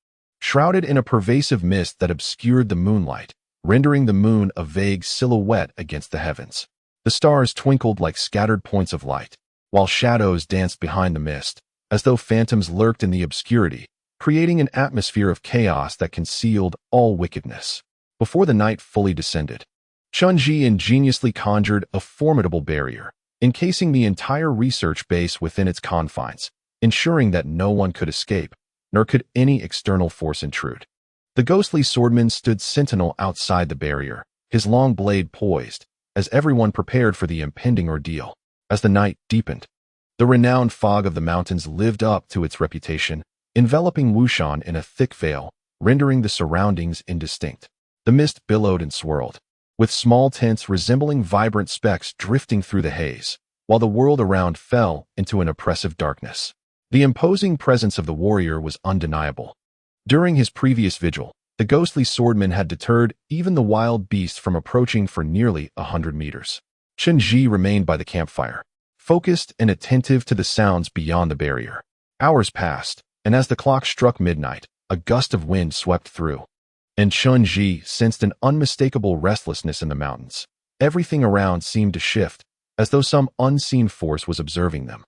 Shrouded in a pervasive mist that obscured the moonlight, rendering the moon a vague silhouette against the heavens. The stars twinkled like scattered points of light, while shadows danced behind the mist, as though phantoms lurked in the obscurity, creating an atmosphere of chaos that concealed all wickedness. Before the night fully descended, Chen ingeniously conjured a formidable barrier, encasing the entire research base within its confines, ensuring that no one could escape, nor could any external force intrude. The ghostly swordman stood sentinel outside the barrier, his long blade poised, as everyone prepared for the impending ordeal. As the night deepened, the renowned fog of the mountains lived up to its reputation, enveloping Wushan in a thick veil, rendering the surroundings indistinct. The mist billowed and swirled, with small tents resembling vibrant specks drifting through the haze, while the world around fell into an oppressive darkness. The imposing presence of the warrior was undeniable. During his previous vigil, the ghostly swordman had deterred even the wild beast from approaching for nearly 100 meters. Chen remained by the campfire, focused and attentive to the sounds beyond the barrier. Hours passed, and as the clock struck midnight, a gust of wind swept through, and Chen sensed an unmistakable restlessness in the mountains. Everything around seemed to shift, as though some unseen force was observing them.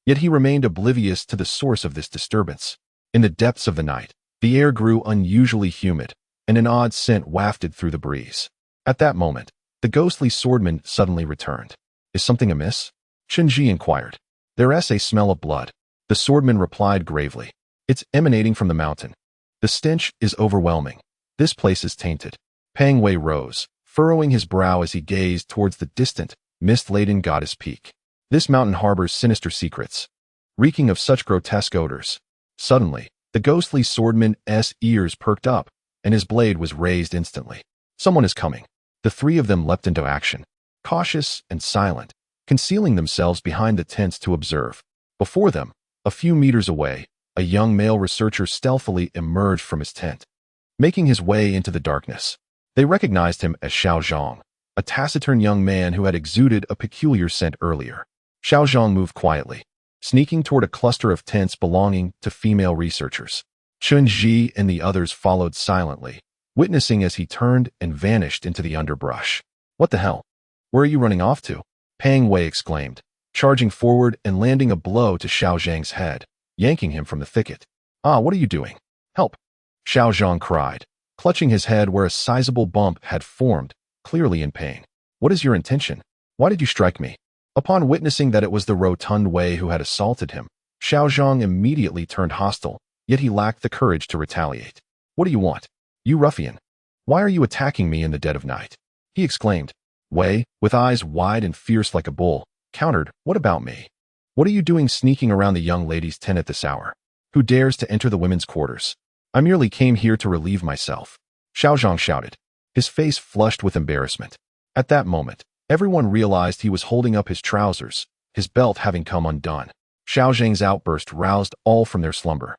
Yet he remained oblivious to the source of this disturbance. In the depths of the night, the air grew unusually humid, and an odd scent wafted through the breeze. At that moment, the ghostly swordman suddenly returned. "Is something amiss?" Chen inquired. "There's a smell of blood," the swordman replied gravely. "It's emanating from the mountain. The stench is overwhelming. This place is tainted." Pang Wei rose, furrowing his brow as he gazed towards the distant, mist-laden goddess peak. This mountain harbors sinister secrets, reeking of such grotesque odors. Suddenly, the ghostly swordman's ears perked up, and his blade was raised instantly. "Someone is coming." The three of them leapt into action, cautious and silent, concealing themselves behind the tents to observe. Before them, a few meters away, a young male researcher stealthily emerged from his tent, making his way into the darkness. They recognized him as Xiao Zhang, a taciturn young man who had exuded a peculiar scent earlier. Xiao Zhang moved quietly, sneaking toward a cluster of tents belonging to female researchers. Chen and the others followed silently, witnessing as he turned and vanished into the underbrush. "What the hell? Where are you running off to?" Pang Wei exclaimed, charging forward and landing a blow to Xiao Zhang's head, yanking him from the thicket. What are you doing? Help!" Xiao Zhang cried, clutching his head where a sizable bump had formed, clearly in pain. "What is your intention? Why did you strike me?" Upon witnessing that it was the rotund Wei who had assaulted him, Xiao Zhang immediately turned hostile, yet he lacked the courage to retaliate. "What do you want? You ruffian! Why are you attacking me in the dead of night?" he exclaimed. Wei, with eyes wide and fierce like a bull, countered, "What about me? What are you doing sneaking around the young lady's tent at this hour? Who dares to enter the women's quarters? I merely came here to relieve myself," Xiao Zhang shouted, his face flushed with embarrassment. At that moment, everyone realized he was holding up his trousers, his belt having come undone. Xiao Zhang's outburst roused all from their slumber,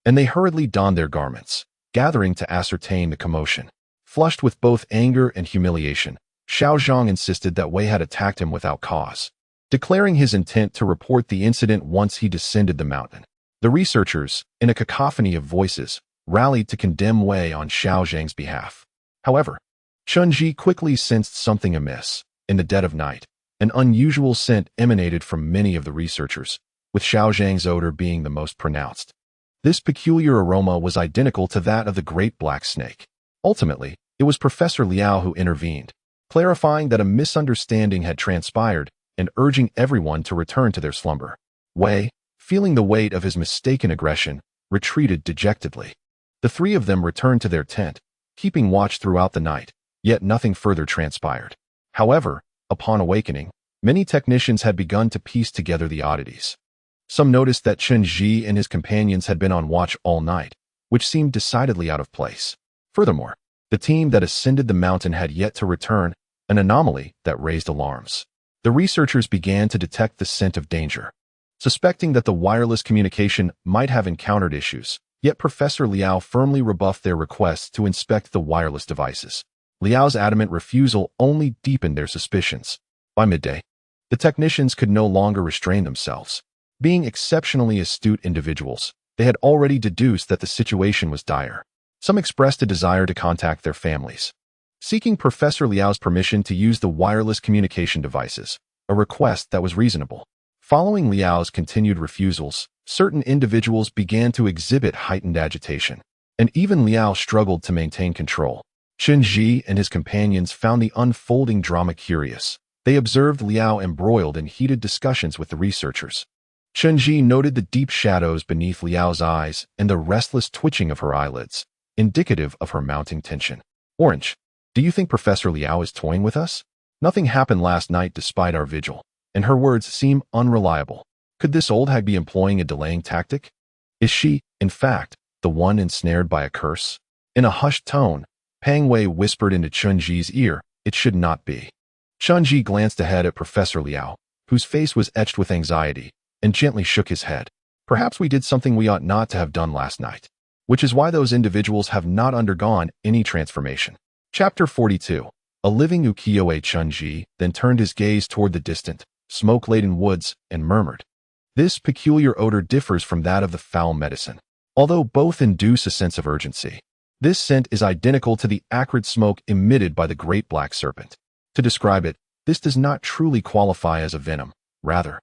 and they hurriedly donned their garments, gathering to ascertain the commotion. Flushed with both anger and humiliation, Xiao Zhang insisted that Wei had attacked him without cause, declaring his intent to report the incident once he descended the mountain. The researchers, in a cacophony of voices, rallied to condemn Wei on Xiao Zhang's behalf. However, Chen quickly sensed something amiss. In the dead of night, an unusual scent emanated from many of the researchers, with Xiao Zhang's odor being the most pronounced. This peculiar aroma was identical to that of the great black snake. Ultimately, it was Professor Liao who intervened, clarifying that a misunderstanding had transpired and urging everyone to return to their slumber. Wei, feeling the weight of his mistaken aggression, retreated dejectedly. The three of them returned to their tent, keeping watch throughout the night, yet nothing further transpired. However, upon awakening, many technicians had begun to piece together the oddities. Some noticed that Chen and his companions had been on watch all night, which seemed decidedly out of place. Furthermore, the team that ascended the mountain had yet to return, an anomaly that raised alarms. The researchers began to detect the scent of danger, suspecting that the wireless communication might have encountered issues, yet Professor Liao firmly rebuffed their requests to inspect the wireless devices. Liao's adamant refusal only deepened their suspicions. By midday, the technicians could no longer restrain themselves. Being exceptionally astute individuals, they had already deduced that the situation was dire. Some expressed a desire to contact their families, seeking Professor Liao's permission to use the wireless communication devices, a request that was reasonable. Following Liao's continued refusals, certain individuals began to exhibit heightened agitation, and even Liao struggled to maintain control. Chen and his companions found the unfolding drama curious. They observed Liao embroiled in heated discussions with the researchers. Chen noted the deep shadows beneath Liao's eyes and the restless twitching of her eyelids, indicative of her mounting tension. Orange, do you think Professor Liao is toying with us? Nothing happened last night despite our vigil, and her words seem unreliable. Could this old hag be employing a delaying tactic? Is she, in fact, the one ensnared by a curse? In a hushed tone, Pang Wei whispered into Chen ear, "It should not be." Chen glanced ahead at Professor Liao, whose face was etched with anxiety, and gently shook his head. Perhaps we did something we ought not to have done last night, which is why those individuals have not undergone any transformation. Chapter 42. A living ukiyo-e. Chen then turned his gaze toward the distant, smoke-laden woods and murmured, "This peculiar odor differs from that of the foul medicine, although both induce a sense of urgency. This scent is identical to the acrid smoke emitted by the great black serpent. To describe it, this does not truly qualify as a venom. Rather,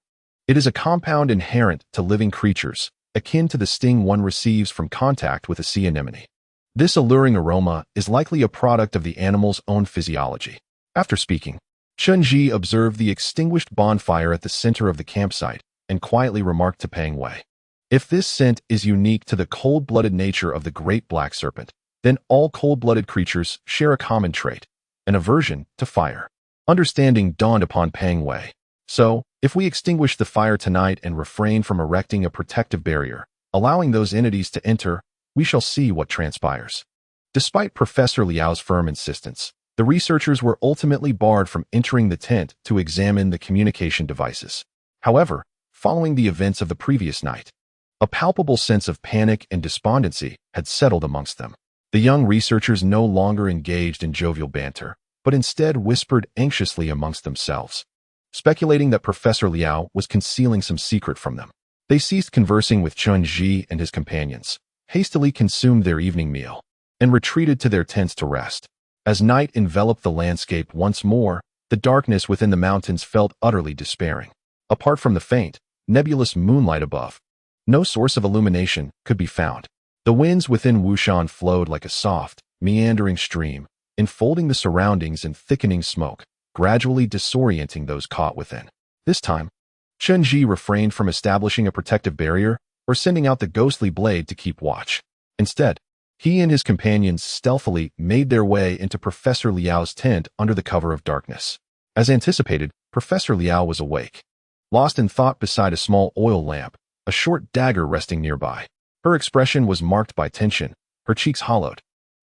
it is a compound inherent to living creatures, akin to the sting one receives from contact with a sea anemone. This alluring aroma is likely a product of the animal's own physiology." After speaking, Chen observed the extinguished bonfire at the center of the campsite and quietly remarked to Pang Wei, "If this scent is unique to the cold-blooded nature of the great black serpent, then all cold-blooded creatures share a common trait, an aversion to fire." Understanding dawned upon Pang Wei. So, if we extinguish the fire tonight and refrain from erecting a protective barrier, allowing those entities to enter, we shall see what transpires. Despite Professor Liao's firm insistence, the researchers were ultimately barred from entering the tent to examine the communication devices. However, following the events of the previous night, a palpable sense of panic and despondency had settled amongst them. The young researchers no longer engaged in jovial banter, but instead whispered anxiously amongst themselves, speculating that Professor Liao was concealing some secret from them. They ceased conversing with Chen and his companions, hastily consumed their evening meal, and retreated to their tents to rest. As night enveloped the landscape once more, the darkness within the mountains felt utterly despairing. Apart from the faint, nebulous moonlight above, no source of illumination could be found. The winds within Wushan flowed like a soft, meandering stream, enfolding the surroundings in thickening smoke, gradually disorienting those caught within. This time, Chen refrained from establishing a protective barrier or sending out the ghostly blade to keep watch. Instead, he and his companions stealthily made their way into Professor Liao's tent under the cover of darkness. As anticipated, Professor Liao was awake, lost in thought beside a small oil lamp, a short dagger resting nearby. Her expression was marked by tension, her cheeks hollowed.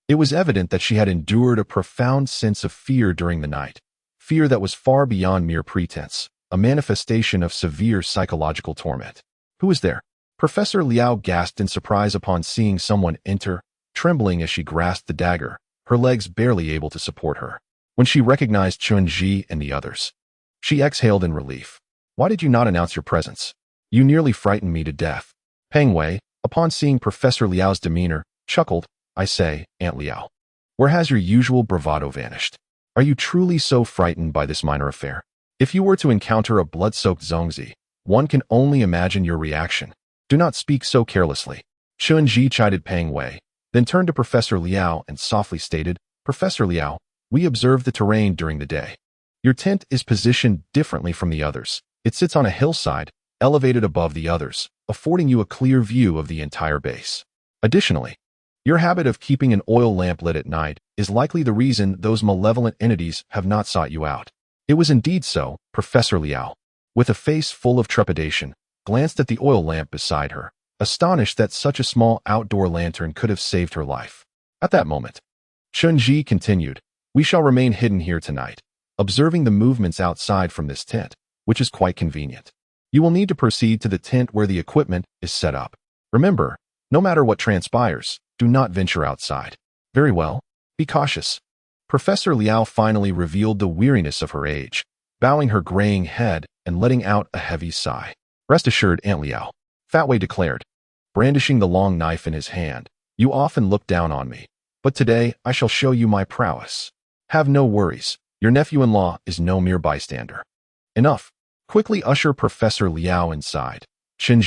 It was evident that she had endured a profound sense of fear during the night, fear that was far beyond mere pretense, a manifestation of severe psychological torment. "Who is there?" Professor Liao gasped in surprise upon seeing someone enter, trembling as she grasped the dagger, her legs barely able to support her. When she recognized Chen and the others, she exhaled in relief. "Why did you not announce your presence? You nearly frightened me to death." Pang Wei, upon seeing Professor Liao's demeanor, chuckled, "I say, Aunt Liao, where has your usual bravado vanished? Are you truly so frightened by this minor affair? If you were to encounter a blood-soaked Zongzi, one can only imagine your reaction. Do not speak so carelessly." Chen chided Pang Wei, then turned to Professor Liao and softly stated, "Professor Liao, we observed the terrain during the day. Your tent is positioned differently from the others. It sits on a hillside, elevated above the others, affording you a clear view of the entire base. Additionally, your habit of keeping an oil lamp lit at night is likely the reason those malevolent entities have not sought you out. It was indeed so. Professor Liao, with a face full of trepidation, glanced at the oil lamp beside her, astonished that such a small outdoor lantern could have saved her life. At that moment, Chen continued, "We shall remain hidden here tonight, observing the movements outside from this tent, which is quite convenient. You will need to proceed to the tent where the equipment is set up. Remember, no matter what transpires, do not venture outside." "Very well. Be cautious." Professor Liao finally revealed the weariness of her age, bowing her graying head and letting out a heavy sigh. "Rest assured, Aunt Liao," Fat Wei declared, brandishing the long knife in his hand, "you often look down on me, but today I shall show you my prowess. Have no worries. Your nephew-in-law is no mere bystander." "Enough." Quickly usher Professor Liao inside. Chen,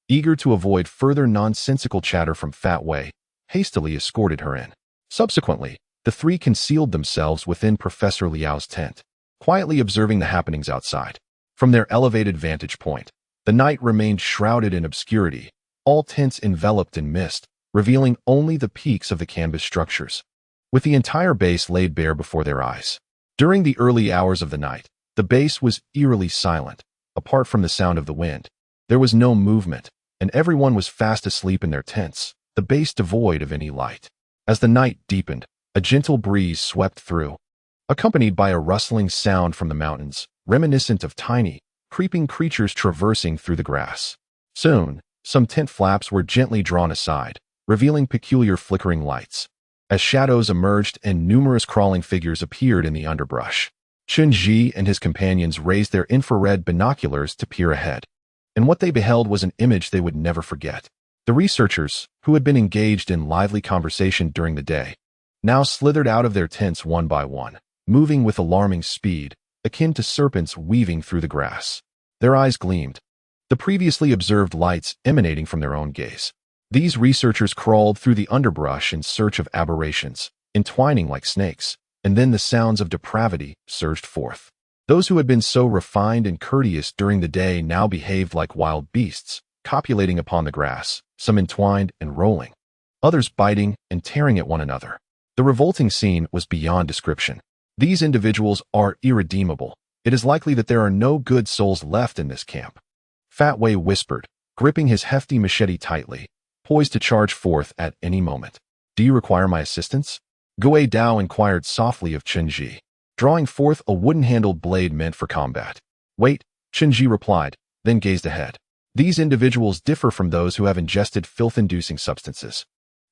eager to avoid further nonsensical chatter from Fat Wei, hastily escorted her in. Subsequently, the three concealed themselves within Professor Liao's tent, quietly observing the happenings outside. From their elevated vantage point, the night remained shrouded in obscurity, all tents enveloped in mist, revealing only the peaks of the canvas structures, with the entire base laid bare before their eyes. During the early hours of the night, the base was eerily silent. Apart from the sound of the wind, there was no movement, and everyone was fast asleep in their tents, the base devoid of any light. As the night deepened, a gentle breeze swept through, accompanied by a rustling sound from the mountains, reminiscent of tiny, creeping creatures traversing through the grass. Soon, some tent flaps were gently drawn aside, revealing peculiar flickering lights, as shadows emerged and numerous crawling figures appeared in the underbrush. Chen and his companions raised their infrared binoculars to peer ahead, and what they beheld was an image they would never forget. The researchers, who had been engaged in lively conversation during the day, now slithered out of their tents one by one, moving with alarming speed, akin to serpents weaving through the grass. Their eyes gleamed, the previously observed lights emanating from their own gaze. These researchers crawled through the underbrush in search of aberrations, entwining like snakes, and then the sounds of depravity surged forth. Those who had been so refined and courteous during the day now behaved like wild beasts, copulating upon the grass, some entwined and rolling, others biting and tearing at one another. The revolting scene was beyond description. These individuals are irredeemable. It is likely that there are no good souls left in this camp. Fat Wei whispered, gripping his hefty machete tightly, poised to charge forth at any moment. "Do you require my assistance?" Gui Dao inquired softly of Chen, drawing forth a wooden-handled blade meant for combat. "Wait," Chen replied, then gazed ahead. "These individuals differ from those who have ingested filth-inducing substances.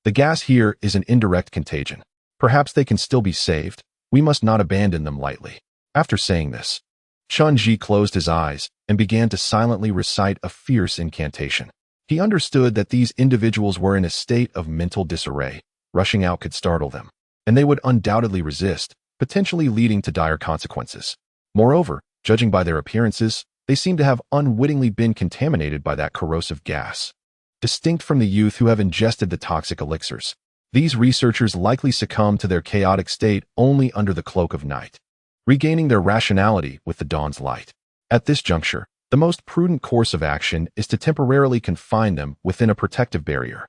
The gas here is an indirect contagion. Perhaps they can still be saved. We must not abandon them lightly." After saying this, Chen closed his eyes and began to silently recite a fierce incantation. He understood that these individuals were in a state of mental disarray. Rushing out could startle them, and they would undoubtedly resist, potentially leading to dire consequences. Moreover, judging by their appearances, they seem to have unwittingly been contaminated by that corrosive gas. Distinct from the youth who have ingested the toxic elixirs, these researchers likely succumb to their chaotic state only under the cloak of night, regaining their rationality with the dawn's light. At this juncture, the most prudent course of action is to temporarily confine them within a protective barrier,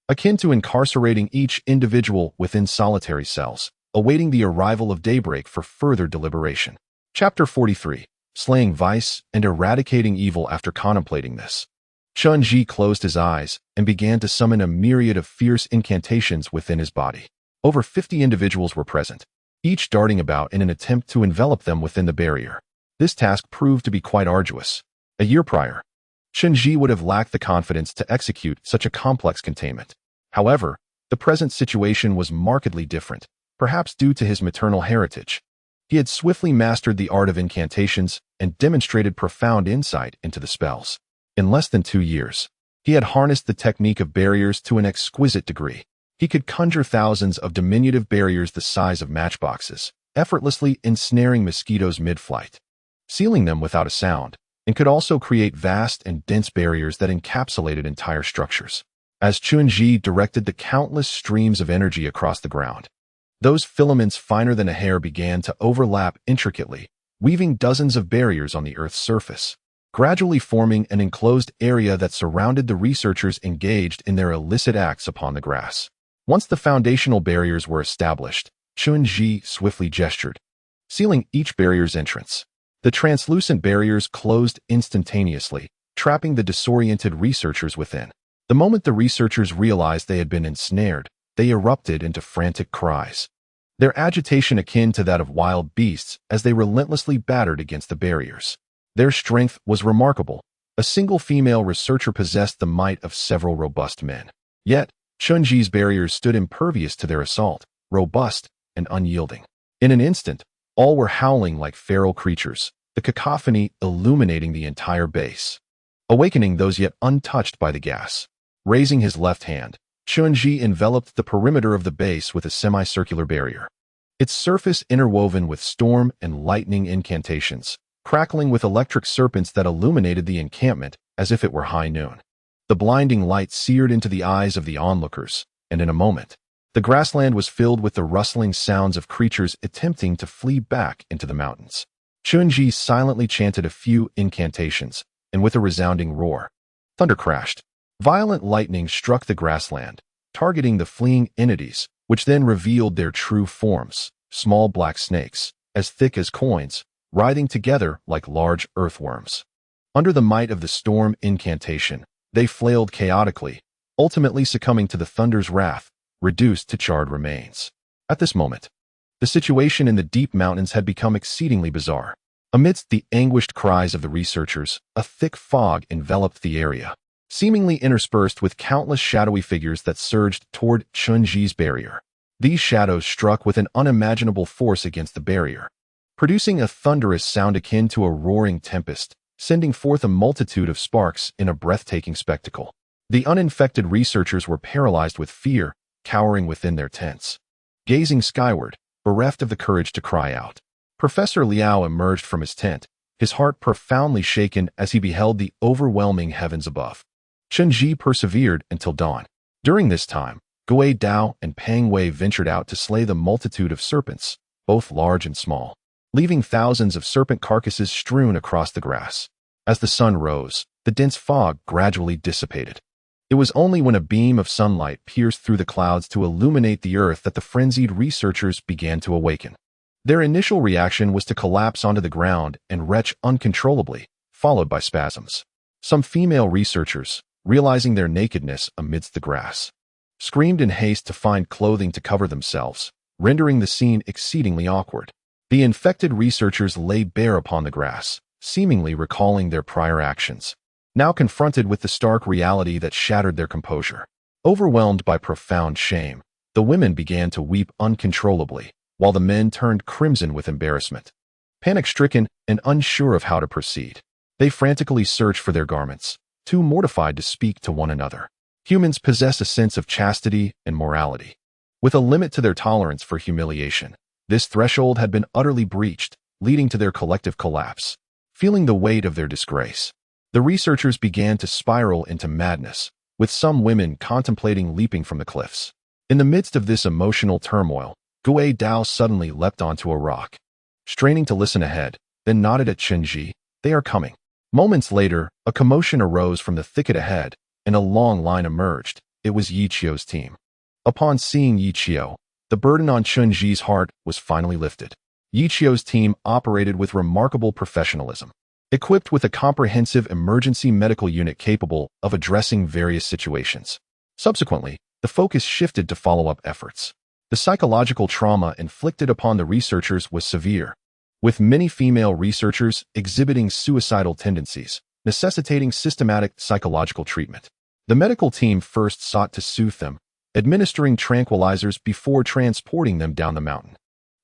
akin to incarcerating each individual within solitary cells, awaiting the arrival of daybreak for further deliberation. Chapter 43. Slaying Vice and Eradicating Evil. After contemplating this, Chen closed his eyes and began to summon a myriad of fierce incantations within his body. Over 50 individuals were present, each darting about in an attempt to envelop them within the barrier. This task proved to be quite arduous. A year prior, Chen would have lacked the confidence to execute such a complex containment. However, the present situation was markedly different, perhaps due to his maternal heritage. He had swiftly mastered the art of incantations and demonstrated profound insight into the spells. In less than 2 years, he had harnessed the technique of barriers to an exquisite degree. He could conjure thousands of diminutive barriers the size of matchboxes, effortlessly ensnaring mosquitoes mid-flight, sealing them without a sound, and could also create vast and dense barriers that encapsulated entire structures. As Chen directed the countless streams of energy across the ground, those filaments finer than a hair began to overlap intricately, weaving dozens of barriers on the Earth's surface, gradually forming an enclosed area that surrounded the researchers engaged in their illicit acts upon the grass. Once the foundational barriers were established, Chen swiftly gestured, sealing each barrier's entrance. The translucent barriers closed instantaneously, trapping the disoriented researchers within. The moment the researchers realized they had been ensnared, they erupted into frantic cries. Their agitation akin to that of wild beasts as they relentlessly battered against the barriers. Their strength was remarkable. A single female researcher possessed the might of several robust men. Yet, Chunji's barriers stood impervious to their assault, robust and unyielding. In an instant, all were howling like feral creatures, the cacophony illuminating the entire base, awakening those yet untouched by the gas. Raising his left hand, Chunji enveloped the perimeter of the base with a semicircular barrier. Its surface interwoven with storm and lightning incantations, crackling with electric serpents that illuminated the encampment as if it were high noon. The blinding light seared into the eyes of the onlookers, and in a moment, the grassland was filled with the rustling sounds of creatures attempting to flee back into the mountains. Chunji silently chanted a few incantations, and with a resounding roar, thunder crashed. Violent lightning struck the grassland, targeting the fleeing entities, which then revealed their true forms, small black snakes, as thick as coins, writhing together like large earthworms. Under the might of the storm incantation, they flailed chaotically, ultimately succumbing to the thunder's wrath, reduced to charred remains. At this moment, the situation in the deep mountains had become exceedingly bizarre. Amidst the anguished cries of the researchers, a thick fog enveloped the area, seemingly interspersed with countless shadowy figures that surged toward Chunji's barrier. These shadows struck with an unimaginable force against the barrier, producing a thunderous sound akin to a roaring tempest, sending forth a multitude of sparks in a breathtaking spectacle. The uninfected researchers were paralyzed with fear, cowering within their tents. Gazing skyward, bereft of the courage to cry out, Professor Liao emerged from his tent, his heart profoundly shaken as he beheld the overwhelming heavens above. Chunji persevered until dawn. During this time, Gui Dao and Pang Wei ventured out to slay the multitude of serpents, both large and small, leaving thousands of serpent carcasses strewn across the grass. As the sun rose, the dense fog gradually dissipated. It was only when a beam of sunlight pierced through the clouds to illuminate the earth that the frenzied researchers began to awaken. Their initial reaction was to collapse onto the ground and retch uncontrollably, followed by spasms. Some female researchers, realizing their nakedness amidst the grass, screamed in haste to find clothing to cover themselves, rendering the scene exceedingly awkward. The infected researchers lay bare upon the grass, seemingly recalling their prior actions, now confronted with the stark reality that shattered their composure. Overwhelmed by profound shame, the women began to weep uncontrollably, while the men turned crimson with embarrassment. Panic-stricken and unsure of how to proceed, they frantically searched for their garments, too mortified to speak to one another. Humans possess a sense of chastity and morality, with a limit to their tolerance for humiliation. This threshold had been utterly breached, leading to their collective collapse. Feeling the weight of their disgrace, the researchers began to spiral into madness, with some women contemplating leaping from the cliffs. In the midst of this emotional turmoil, Gui Dao suddenly leapt onto a rock. Straining to listen ahead, then nodded at Chunji, "They are coming." Moments later, a commotion arose from the thicket ahead, and a long line emerged. It was Yichio's team. Upon seeing Yichio, the burden on Chunji's heart was finally lifted. Yichio's team operated with remarkable professionalism, equipped with a comprehensive emergency medical unit capable of addressing various situations. Subsequently, the focus shifted to follow-up efforts. The psychological trauma inflicted upon the researchers was severe, with many female researchers exhibiting suicidal tendencies, necessitating systematic psychological treatment. The medical team first sought to soothe them, administering tranquilizers before transporting them down the mountain.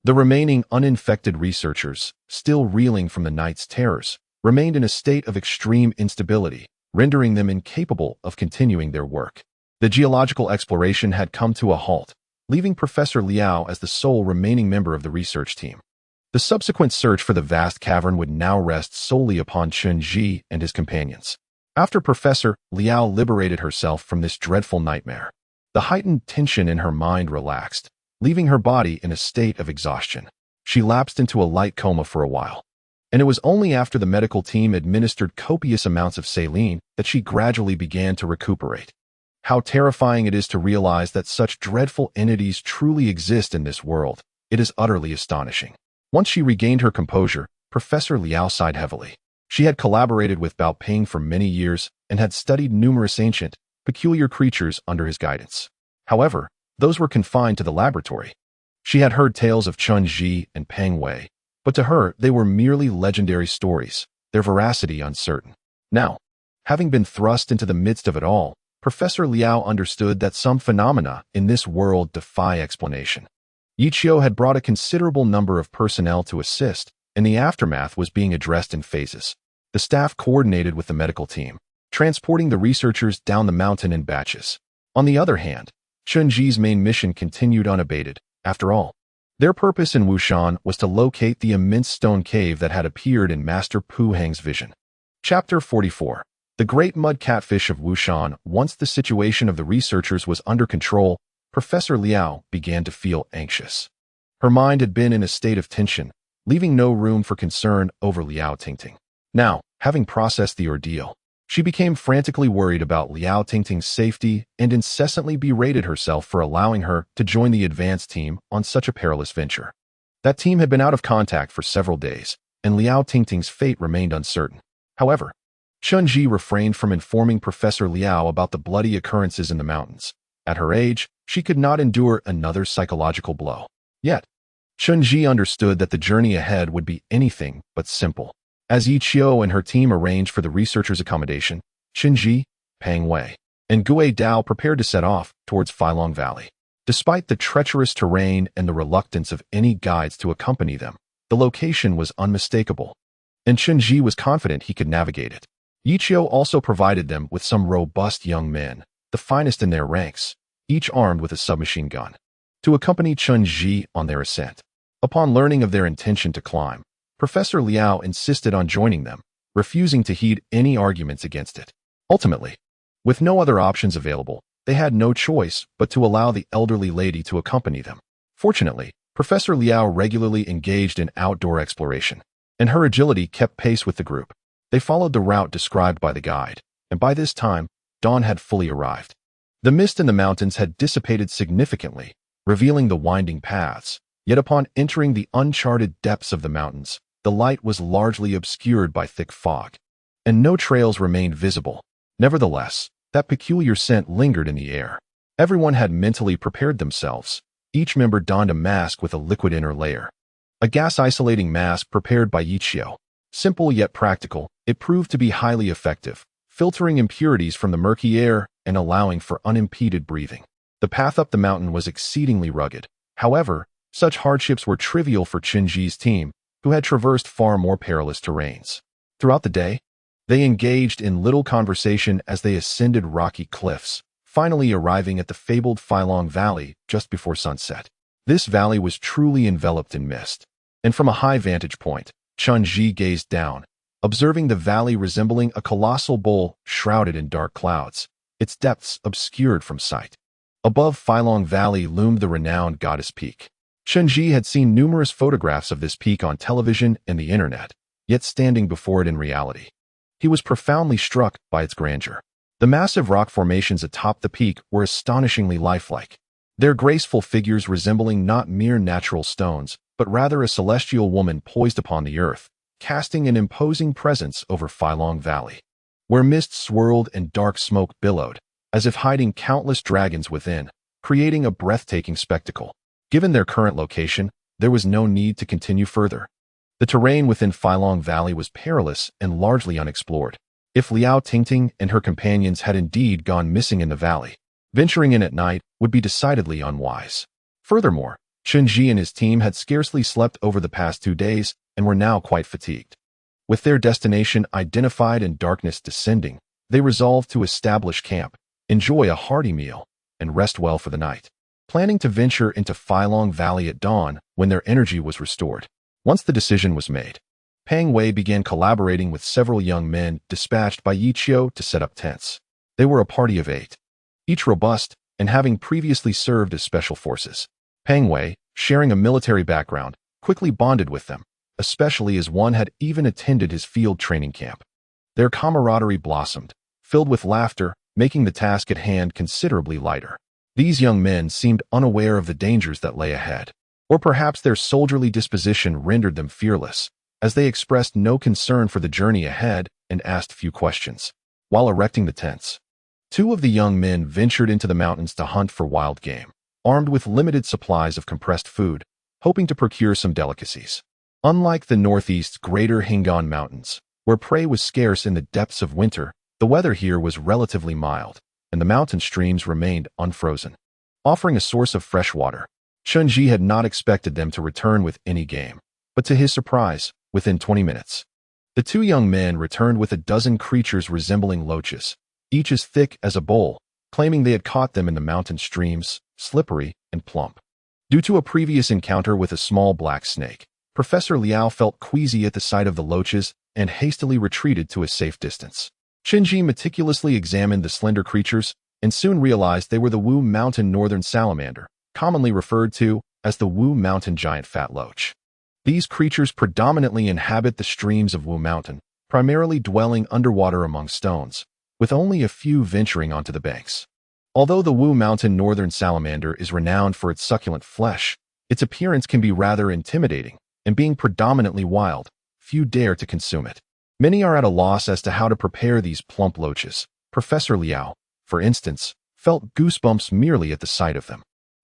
The remaining uninfected researchers, still reeling from the night's terrors, remained in a state of extreme instability, rendering them incapable of continuing their work. The geological exploration had come to a halt, leaving Professor Liao as the sole remaining member of the research team. The subsequent search for the vast cavern would now rest solely upon Chunji and his companions. After Professor Liao liberated herself from this dreadful nightmare, the heightened tension in her mind relaxed, leaving her body in a state of exhaustion. She lapsed into a light coma for a while, and it was only after the medical team administered copious amounts of saline that she gradually began to recuperate. How terrifying it is to realize that such dreadful entities truly exist in this world, It is utterly astonishing. Once she regained her composure, Professor Liao sighed heavily. She had collaborated with Bao Ping for many years and had studied numerous ancient, peculiar creatures under his guidance. However, those were confined to the laboratory. She had heard tales of Chen Ji and Peng Wei, but to her they were merely legendary stories, their veracity uncertain. Now, having been thrust into the midst of it all, Professor Liao understood that some phenomena in this world defy explanation. Yichio had brought a considerable number of personnel to assist, and the aftermath was being addressed in phases. The staff coordinated with the medical team, transporting the researchers down the mountain in batches. On the other hand, Chunji's main mission continued unabated. After all, their purpose in Wushan was to locate the immense stone cave that had appeared in Master Pu Heng's vision. Chapter 44. The Great Mud Catfish of Wushan. Once the situation of the researchers was under control, Professor Liao began to feel anxious. Her mind had been in a state of tension, leaving no room for concern over Liao Tingting. Now, having processed the ordeal, she became frantically worried about Liao Tingting's safety and incessantly berated herself for allowing her to join the advance team on such a perilous venture. That team had been out of contact for several days, and Liao Tingting's fate remained uncertain. However, Chunji refrained from informing Professor Liao about the bloody occurrences in the mountains. At her age, she could not endure another psychological blow. Yet, Chunji understood that the journey ahead would be anything but simple. As Yichio and her team arranged for the researchers' accommodation, Chunji, Peng Wei, and Gue Dao prepared to set off towards Failong Valley. Despite the treacherous terrain and the reluctance of any guides to accompany them, the location was unmistakable, and Chunji was confident he could navigate it. Yichio also provided them with some robust young men, the finest in their ranks, each armed with a submachine gun, to accompany Chunji on their ascent. Upon learning of their intention to climb, Professor Liao insisted on joining them, refusing to heed any arguments against it. Ultimately, with no other options available, they had no choice but to allow the elderly lady to accompany them. Fortunately, Professor Liao regularly engaged in outdoor exploration, and her agility kept pace with the group. They followed the route described by the guide, and by this time, dawn had fully arrived. The mist in the mountains had dissipated significantly, revealing the winding paths, yet upon entering the uncharted depths of the mountains, the light was largely obscured by thick fog, and no trails remained visible. Nevertheless, that peculiar scent lingered in the air. Everyone had mentally prepared themselves. Each member donned a mask with a liquid inner layer. A gas-isolating mask prepared by Yichio. Simple yet practical, it proved to be highly effective, filtering impurities from the murky air and allowing for unimpeded breathing. The path up the mountain was exceedingly rugged. However, such hardships were trivial for Chunji's team, who had traversed far more perilous terrains. Throughout the day, they engaged in little conversation as they ascended rocky cliffs, finally arriving at the fabled Failong Valley just before sunset. This valley was truly enveloped in mist, and from a high vantage point, Chunji gazed down, observing the valley resembling a colossal bowl shrouded in dark clouds, its depths obscured from sight. Above Failong Valley loomed the renowned Goddess Peak. Chunji had seen numerous photographs of this peak on television and the internet, yet standing before it in reality, he was profoundly struck by its grandeur. The massive rock formations atop the peak were astonishingly lifelike, their graceful figures resembling not mere natural stones, but rather a celestial woman poised upon the earth, casting an imposing presence over Failong Valley, where mist swirled and dark smoke billowed, as if hiding countless dragons within, creating a breathtaking spectacle. Given their current location, there was no need to continue further. The terrain within Failong Valley was perilous and largely unexplored. If Liao Tingting and her companions had indeed gone missing in the valley, venturing in at night would be decidedly unwise. Furthermore, Chunji and his team had scarcely slept over the past 2 days and were now quite fatigued. With their destination identified and darkness descending, they resolved to establish camp, enjoy a hearty meal, and rest well for the night, planning to venture into Failong Valley at dawn when their energy was restored. Once the decision was made, Peng Wei began collaborating with several young men dispatched by Yichio to set up tents. They were a party of 8, each robust and having previously served as special forces. Peng Wei, sharing a military background, quickly bonded with them, especially as one had even attended his field training camp. Their camaraderie blossomed, filled with laughter, making the task at hand considerably lighter. These young men seemed unaware of the dangers that lay ahead. Or perhaps their soldierly disposition rendered them fearless, as they expressed no concern for the journey ahead and asked few questions. While erecting the tents, two of the young men ventured into the mountains to hunt for wild game, armed with limited supplies of compressed food, hoping to procure some delicacies. Unlike the northeast's greater Hingan Mountains, where prey was scarce in the depths of winter, the weather here was relatively mild, and the mountain streams remained unfrozen, offering a source of fresh water. Chen had not expected them to return with any game, but to his surprise, within 20 minutes, the two young men returned with a dozen creatures resembling loaches, each as thick as a bowl, claiming they had caught them in the mountain streams, slippery and plump. Due to a previous encounter with a small black snake, Professor Liao felt queasy at the sight of the loaches and hastily retreated to a safe distance. Chen meticulously examined the slender creatures and soon realized they were the Wu Mountain northern salamander, commonly referred to as the Wu Mountain giant fat loach. These creatures predominantly inhabit the streams of Wu Mountain, primarily dwelling underwater among stones, with only a few venturing onto the banks. Although the Wu Mountain northern salamander is renowned for its succulent flesh, its appearance can be rather intimidating, and being predominantly wild, few dare to consume it. Many are at a loss as to how to prepare these plump loaches. Professor Liao, for instance, felt goosebumps merely at the sight of them.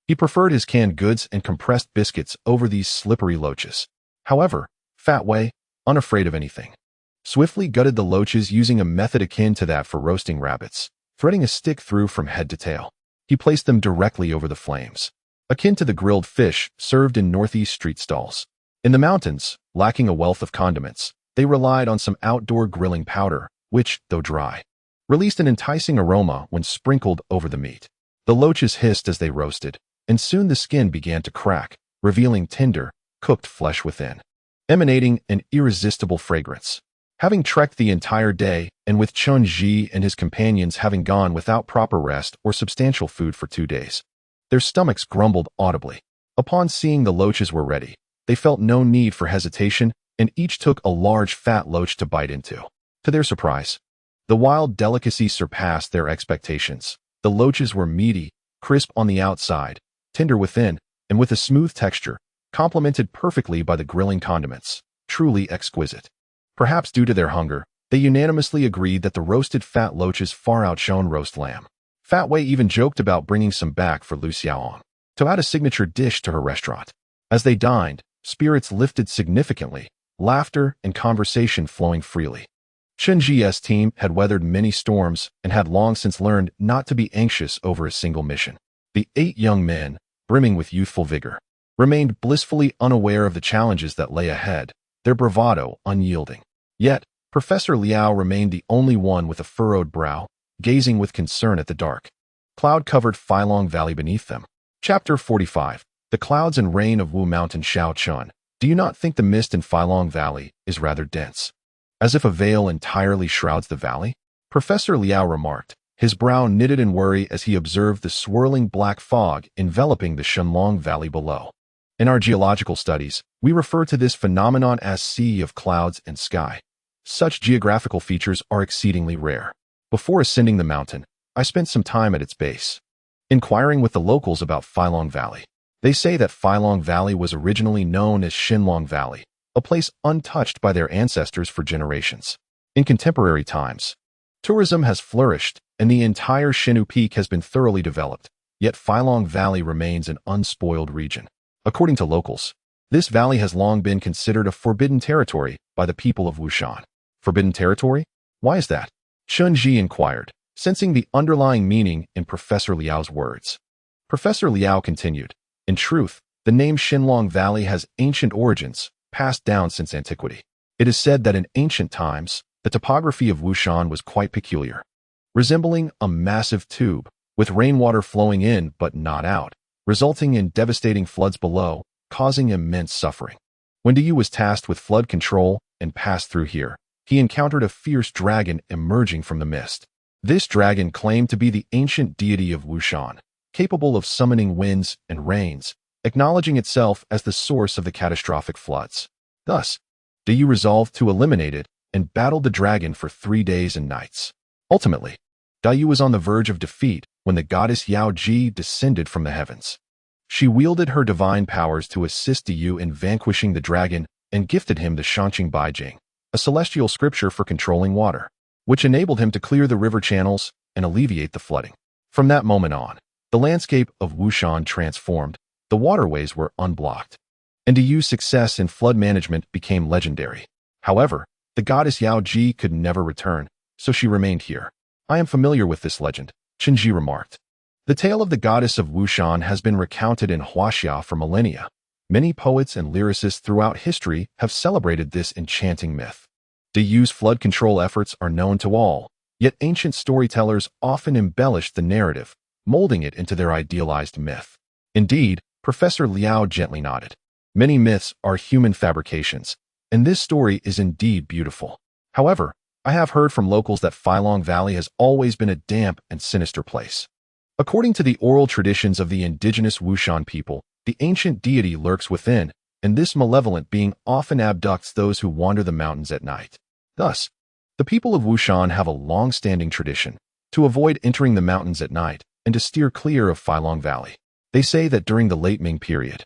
He preferred his canned goods and compressed biscuits over these slippery loaches. However, Fat Wei, unafraid of anything, swiftly gutted the loaches using a method akin to that for roasting rabbits, threading a stick through from head to tail. He placed them directly over the flames, akin to the grilled fish served in northeast street stalls. In the mountains, lacking a wealth of condiments, they relied on some outdoor grilling powder, which, though dry, released an enticing aroma when sprinkled over the meat. The loaches hissed as they roasted, and soon the skin began to crack, revealing tender, cooked flesh within, emanating an irresistible fragrance. Having trekked the entire day, and with Chen and his companions having gone without proper rest or substantial food for 2 days, their stomachs grumbled audibly. Upon seeing the loaches were ready, they felt no need for hesitation, and each took a large fat loach to bite into. To their surprise, the wild delicacy surpassed their expectations. The loaches were meaty, crisp on the outside, tender within, and with a smooth texture, complemented perfectly by the grilling condiments. Truly exquisite. Perhaps due to their hunger, they unanimously agreed that the roasted fat loaches far outshone roast lamb. Fat Wei even joked about bringing some back for Lu Xiaoong to add a signature dish to her restaurant. As they dined, spirits lifted significantly, laughter and conversation flowing freely. Chen Ji's team had weathered many storms and had long since learned not to be anxious over a single mission. The 8 young men, brimming with youthful vigor, remained blissfully unaware of the challenges that lay ahead, their bravado unyielding. Yet, Professor Liao remained the only one with a furrowed brow, gazing with concern at the dark, cloud-covered Filong Valley beneath them. Chapter 45. The Clouds and Rain of Wu Mountain. Xiao Chun, do you not think the mist in Filong Valley is rather dense? As if a veil entirely shrouds the valley? Professor Liao remarked, his brow knitted in worry as he observed the swirling black fog enveloping the Shenlong Valley below. In our geological studies, we refer to this phenomenon as sea of clouds and sky. Such geographical features are exceedingly rare. Before ascending the mountain, I spent some time at its base, inquiring with the locals about Filong Valley. They say that Filong Valley was originally known as Shenlong Valley, a place untouched by their ancestors for generations. In contemporary times, tourism has flourished, and the entire Shenu Peak has been thoroughly developed, yet Filong Valley remains an unspoiled region. According to locals, this valley has long been considered a forbidden territory by the people of Wushan. Forbidden territory? Why is that? Chen inquired, sensing the underlying meaning in Professor Liao's words. Professor Liao continued, in truth, the name Shenlong Valley has ancient origins, passed down since antiquity. It is said that in ancient times, the topography of Wushan was quite peculiar, resembling a massive tube, with rainwater flowing in but not out, resulting in devastating floods below, causing immense suffering. When Diyu was tasked with flood control and passed through here, he encountered a fierce dragon emerging from the mist. This dragon claimed to be the ancient deity of Wushan, capable of summoning winds and rains, acknowledging itself as the source of the catastrophic floods. Thus, Diyu resolved to eliminate it and battled the dragon for 3 days and nights. Ultimately, Diyu was on the verge of defeat when the goddess Yao Ji descended from the heavens. She wielded her divine powers to assist Yu in vanquishing the dragon and gifted him the Shanqing Baijing, a celestial scripture for controlling water, which enabled him to clear the river channels and alleviate the flooding. From that moment on, the landscape of Wushan transformed, the waterways were unblocked, and Yu's success in flood management became legendary. However, the goddess Yao Ji could never return, so she remained here. I am familiar with this legend, Chen remarked. The tale of the goddess of Wushan has been recounted in Huaxia for millennia. Many poets and lyricists throughout history have celebrated this enchanting myth. Yu's flood control efforts are known to all, yet ancient storytellers often embellished the narrative, molding it into their idealized myth. Indeed, Professor Liao gently nodded. Many myths are human fabrications, and this story is indeed beautiful. However, I have heard from locals that Failong Valley has always been a damp and sinister place. According to the oral traditions of the indigenous Wushan people, the ancient deity lurks within, and this malevolent being often abducts those who wander the mountains at night. Thus, the people of Wushan have a long-standing tradition to avoid entering the mountains at night and to steer clear of Failong Valley. They say that during the late Ming period,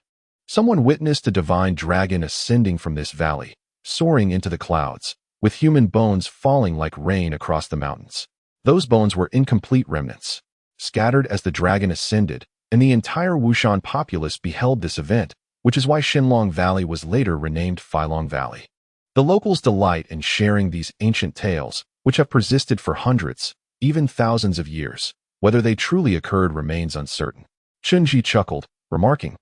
someone witnessed a divine dragon ascending from this valley, soaring into the clouds, with human bones falling like rain across the mountains. Those bones were incomplete remnants, scattered as the dragon ascended, and the entire Wushan populace beheld this event, which is why Shenlong Valley was later renamed Failong Valley. The locals delight in sharing these ancient tales, which have persisted for hundreds, even thousands of years. Whether they truly occurred remains uncertain. Chunji chuckled, remarking,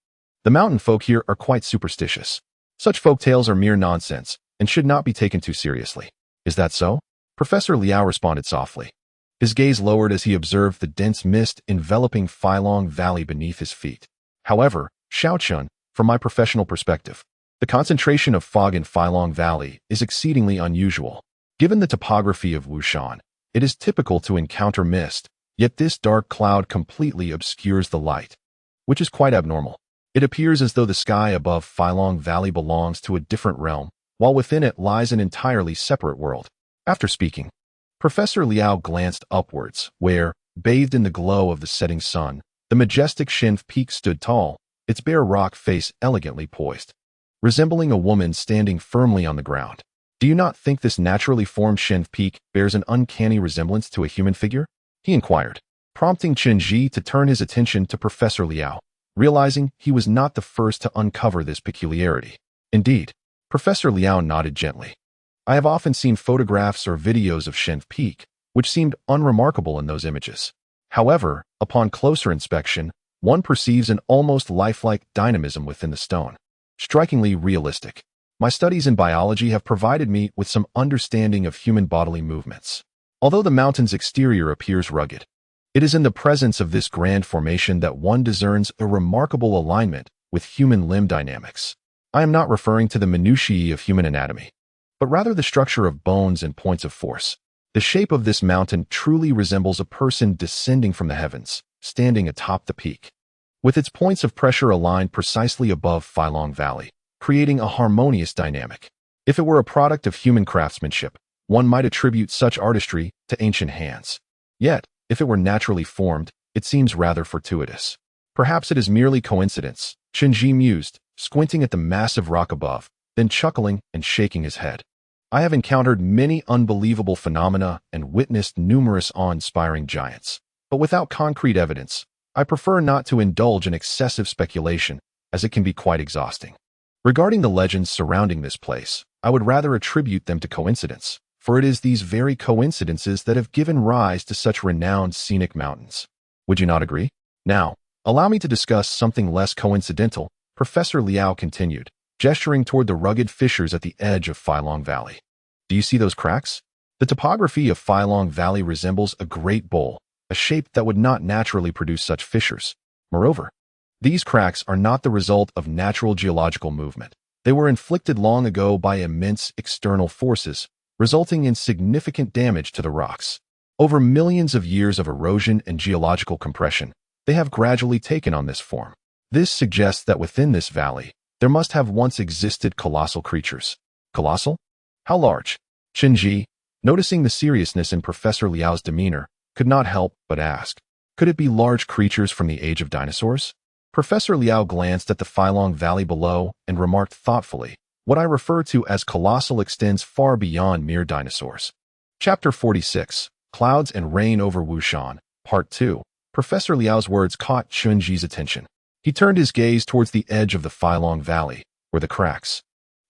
"The mountain folk here are quite superstitious. Such folk tales are mere nonsense and should not be taken too seriously." "Is that so?" Professor Liao responded softly. His gaze lowered as he observed the dense mist enveloping Failong Valley beneath his feet. "However, Xiaochun, from my professional perspective, the concentration of fog in Failong Valley is exceedingly unusual. Given the topography of Wushan, it is typical to encounter mist, yet this dark cloud completely obscures the light, which is quite abnormal. It appears as though the sky above Failong Valley belongs to a different realm, while within it lies an entirely separate world." After speaking, Professor Liao glanced upwards, where, bathed in the glow of the setting sun, the majestic Shen Peak stood tall, its bare rock face elegantly poised, resembling a woman standing firmly on the ground. "Do you not think this naturally formed Shen Peak bears an uncanny resemblance to a human figure?" he inquired, prompting Chen Ji to turn his attention to Professor Liao, realizing he was not the first to uncover this peculiarity. Indeed, Professor Liao nodded gently. "I have often seen photographs or videos of Shen Peak, which seemed unremarkable in those images. However, upon closer inspection, one perceives an almost lifelike dynamism within the stone. Strikingly realistic. My studies in biology have provided me with some understanding of human bodily movements. Although the mountain's exterior appears rugged, it is in the presence of this grand formation that one discerns a remarkable alignment with human limb dynamics. I am not referring to the minutiae of human anatomy, but rather the structure of bones and points of force. The shape of this mountain truly resembles a person descending from the heavens, standing atop the peak, with its points of pressure aligned precisely above Failong Valley, creating a harmonious dynamic. If it were a product of human craftsmanship, one might attribute such artistry to ancient hands. Yet, if it were naturally formed, it seems rather fortuitous. Perhaps it is merely coincidence, Chenji mused, squinting at the massive rock above, then chuckling and shaking his head. I have encountered many unbelievable phenomena and witnessed numerous awe-inspiring giants, but without concrete evidence, I prefer not to indulge in excessive speculation, as it can be quite exhausting. Regarding the legends surrounding this place, I would rather attribute them to coincidence, for it is these very coincidences that have given rise to such renowned scenic mountains. Would you not agree? Now, allow me to discuss something less coincidental, Professor Liao continued, gesturing toward the rugged fissures at the edge of Failong Valley. Do you see those cracks? The topography of Failong Valley resembles a great bowl, a shape that would not naturally produce such fissures. Moreover, these cracks are not the result of natural geological movement. They were inflicted long ago by immense external forces, resulting in significant damage to the rocks. Over millions of years of erosion and geological compression, they have gradually taken on this form. This suggests that within this valley, there must have once existed colossal creatures. Colossal? How large? Chenji, noticing the seriousness in Professor Liao's demeanor, could not help but ask. Could it be large creatures from the age of dinosaurs? Professor Liao glanced at the Filong Valley below and remarked thoughtfully, "What I refer to as colossal extends far beyond mere dinosaurs." Chapter 46, Clouds and Rain over Wushan, Part 2. Professor Liao's words caught Chen Ji's attention. He turned his gaze towards the edge of the Filong Valley, where the cracks,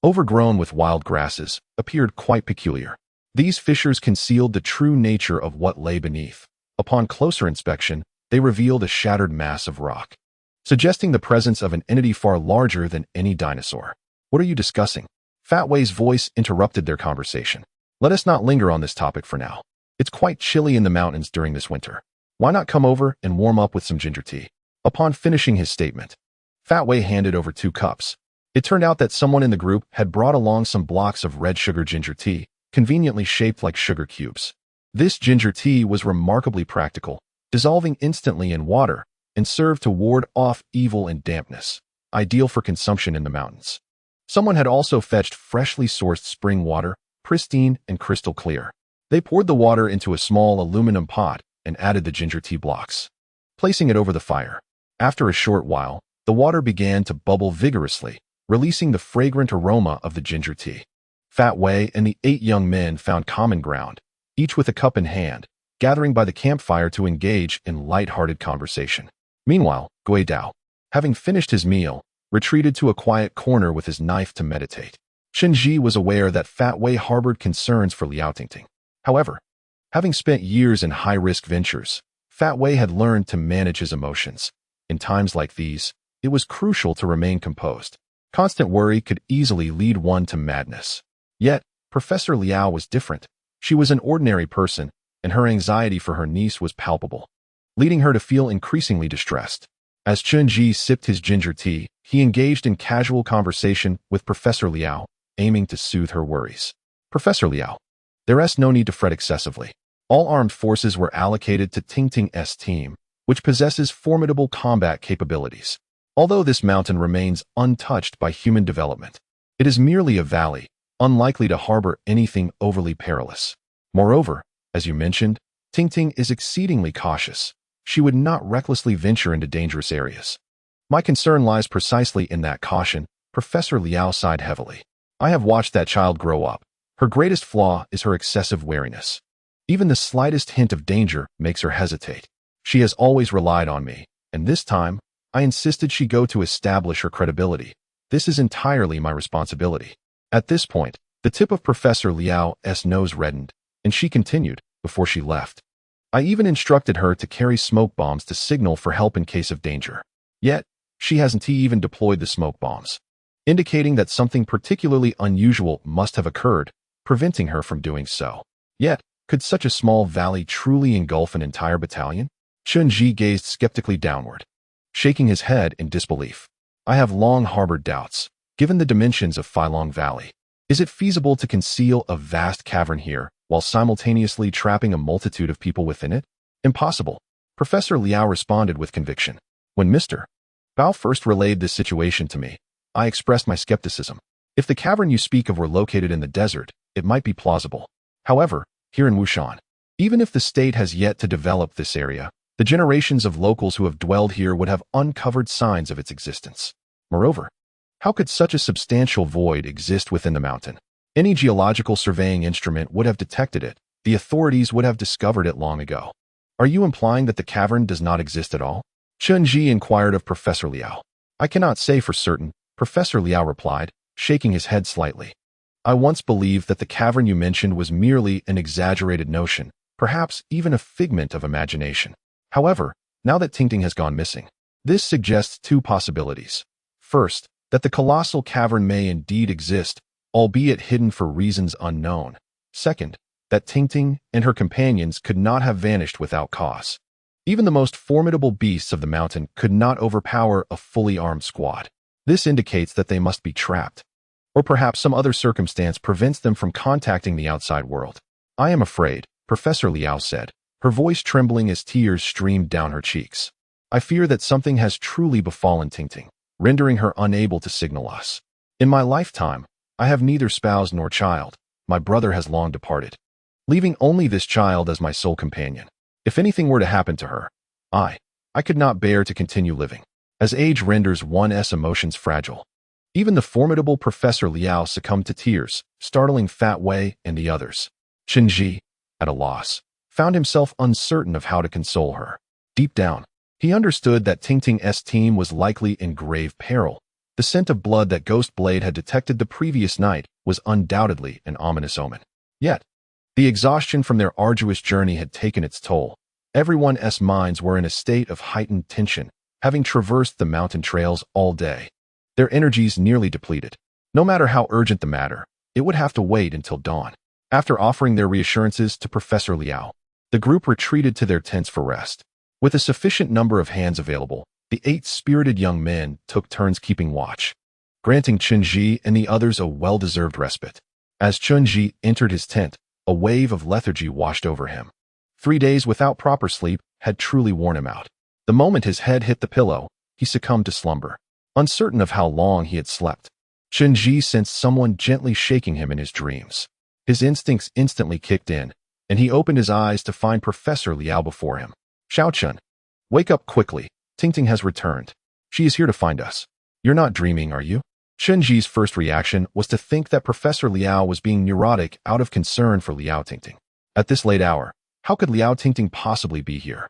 overgrown with wild grasses, appeared quite peculiar. These fissures concealed the true nature of what lay beneath. Upon closer inspection, they revealed a shattered mass of rock, suggesting the presence of an entity far larger than any dinosaur. "What are you discussing?" Fat Wei's voice interrupted their conversation. "Let us not linger on this topic for now. It's quite chilly in the mountains during this winter. Why not come over and warm up with some ginger tea?" Upon finishing his statement, Fat Wei handed over 2 cups. It turned out that someone in the group had brought along some blocks of red sugar ginger tea, conveniently shaped like sugar cubes. This ginger tea was remarkably practical, dissolving instantly in water, and served to ward off evil and dampness, ideal for consumption in the mountains. Someone had also fetched freshly sourced spring water, pristine and crystal clear. They poured the water into a small aluminum pot and added the ginger tea blocks, placing it over the fire. After a short while, the water began to bubble vigorously, releasing the fragrant aroma of the ginger tea. Fat Wei and the 8 young men found common ground, each with a cup in hand, gathering by the campfire to engage in light-hearted conversation. Meanwhile, Gui Dao, having finished his meal, retreated to a quiet corner with his knife to meditate. Chen Ji was aware that Fat Wei harbored concerns for Liao Tingting. However, having spent years in high-risk ventures, Fat Wei had learned to manage his emotions. In times like these, it was crucial to remain composed. Constant worry could easily lead one to madness. Yet, Professor Liao was different. She was an ordinary person, and her anxiety for her niece was palpable, leading her to feel increasingly distressed. As Chen Ji sipped his ginger tea, he engaged in casual conversation with Professor Liao, aiming to soothe her worries. "Professor Liao, there's no need to fret excessively. All armed forces were allocated to Ting's team, which possesses formidable combat capabilities. Although this mountain remains untouched by human development, it is merely a valley, unlikely to harbor anything overly perilous. Moreover, as you mentioned, Ting is exceedingly cautious. She would not recklessly venture into dangerous areas. My concern lies precisely in that caution." Professor Liao sighed heavily. "I have watched that child grow up. Her greatest flaw is her excessive wariness. Even the slightest hint of danger makes her hesitate. She has always relied on me, and this time, I insisted she go to establish her credibility. This is entirely my responsibility." At this point, the tip of Professor Liao's nose reddened, and she continued, before she left, "I even instructed her to carry smoke bombs to signal for help in case of danger. Yet, she hasn't even deployed the smoke bombs, indicating that something particularly unusual must have occurred, preventing her from doing so. Yet, could such a small valley truly engulf an entire battalion?" Chen Ji gazed skeptically downward, shaking his head in disbelief. "I have long harbored doubts. Given the dimensions of Filong Valley, is it feasible to conceal a vast cavern here while simultaneously trapping a multitude of people within it? Impossible." Professor Liao responded with conviction. "When Mr. Bao first relayed this situation to me, I expressed my skepticism. If the cavern you speak of were located in the desert, it might be plausible. However, here in Wushan, even if the state has yet to develop this area, the generations of locals who have dwelled here would have uncovered signs of its existence. Moreover, how could such a substantial void exist within the mountain? Any geological surveying instrument would have detected it. The authorities would have discovered it long ago. Are you implying that the cavern does not exist at all?" Chen Ji inquired of Professor Liao. "I cannot say for certain," Professor Liao replied, shaking his head slightly. "I once believed that the cavern you mentioned was merely an exaggerated notion, perhaps even a figment of imagination. However, now that Tingting has gone missing, this suggests 2 possibilities. First, that the colossal cavern may indeed exist, albeit hidden for reasons unknown. Second, that Tingting and her companions could not have vanished without cause. Even the most formidable beasts of the mountain could not overpower a fully armed squad. This indicates that they must be trapped. Or perhaps some other circumstance prevents them from contacting the outside world. I am afraid," Professor Liao said, her voice trembling as tears streamed down her cheeks. "I fear that something has truly befallen Tingting, rendering her unable to signal us. In my lifetime, I have neither spouse nor child. My brother has long departed, leaving only this child as my sole companion. If anything were to happen to her, I could not bear to continue living. as age renders one's emotions fragile. Even the formidable Professor Liao succumbed to tears, startling Fat Wei and the others. Chen, at a loss, found himself uncertain of how to console her. Deep down, he understood that Ting's team was likely in grave peril. The scent of blood that Ghost Blade had detected the previous night was undoubtedly an ominous omen. Yet, the exhaustion from their arduous journey had taken its toll. Everyone's minds were in a state of heightened tension, having traversed the mountain trails all day. Their energies nearly depleted. No matter how urgent the matter, it would have to wait until dawn. After offering their reassurances to Professor Liao, the group retreated to their tents for rest. With a sufficient number of hands available, the 8 spirited young men took turns keeping watch, granting Chen and the others a well-deserved respite. As Chen entered his tent, a wave of lethargy washed over him. 3 days without proper sleep had truly worn him out. The moment his head hit the pillow, he succumbed to slumber. Uncertain of how long he had slept, Chen sensed someone gently shaking him in his dreams. His instincts instantly kicked in, and he opened his eyes to find Professor Liao before him. Xiao Chen, wake up quickly. Ting has returned. She is here to find us. You're not dreaming, are you? Chen first reaction was to think that Professor Liao was being neurotic out of concern for Liao Ting. At this late hour, how could Liao Ting possibly be here?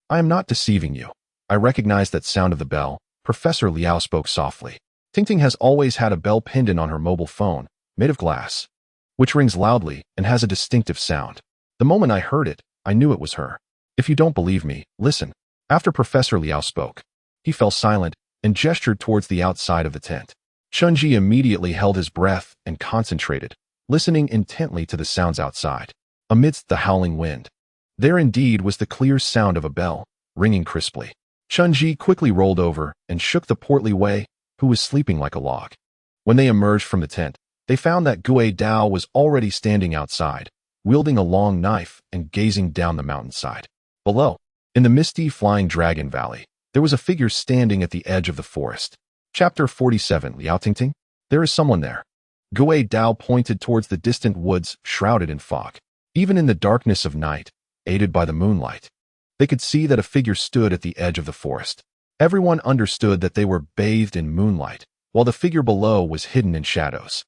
I am not deceiving you. I recognize that sound of the bell. Professor Liao spoke softly. Ting has always had a bell pendant on her mobile phone, made of glass, which rings loudly and has a distinctive sound. The moment I heard it, I knew it was her. If you don't believe me, listen. After Professor Liao spoke, he fell silent and gestured towards the outside of the tent. Chen immediately held his breath and concentrated, listening intently to the sounds outside. Amidst the howling wind, there indeed was the clear sound of a bell, ringing crisply. Chen quickly rolled over and shook the portly Wei, who was sleeping like a log. When they emerged from the tent, they found that Gui Dao was already standing outside, wielding a long knife and gazing down the mountainside. Below, in the misty flying dragon valley, there was a figure standing at the edge of the forest. Chapter 47. Liao Ting? There is someone there. Gui Dao pointed towards the distant woods shrouded in fog. Even in the darkness of night, aided by the moonlight, they could see that a figure stood at the edge of the forest. Everyone understood that they were bathed in moonlight, while the figure below was hidden in shadows.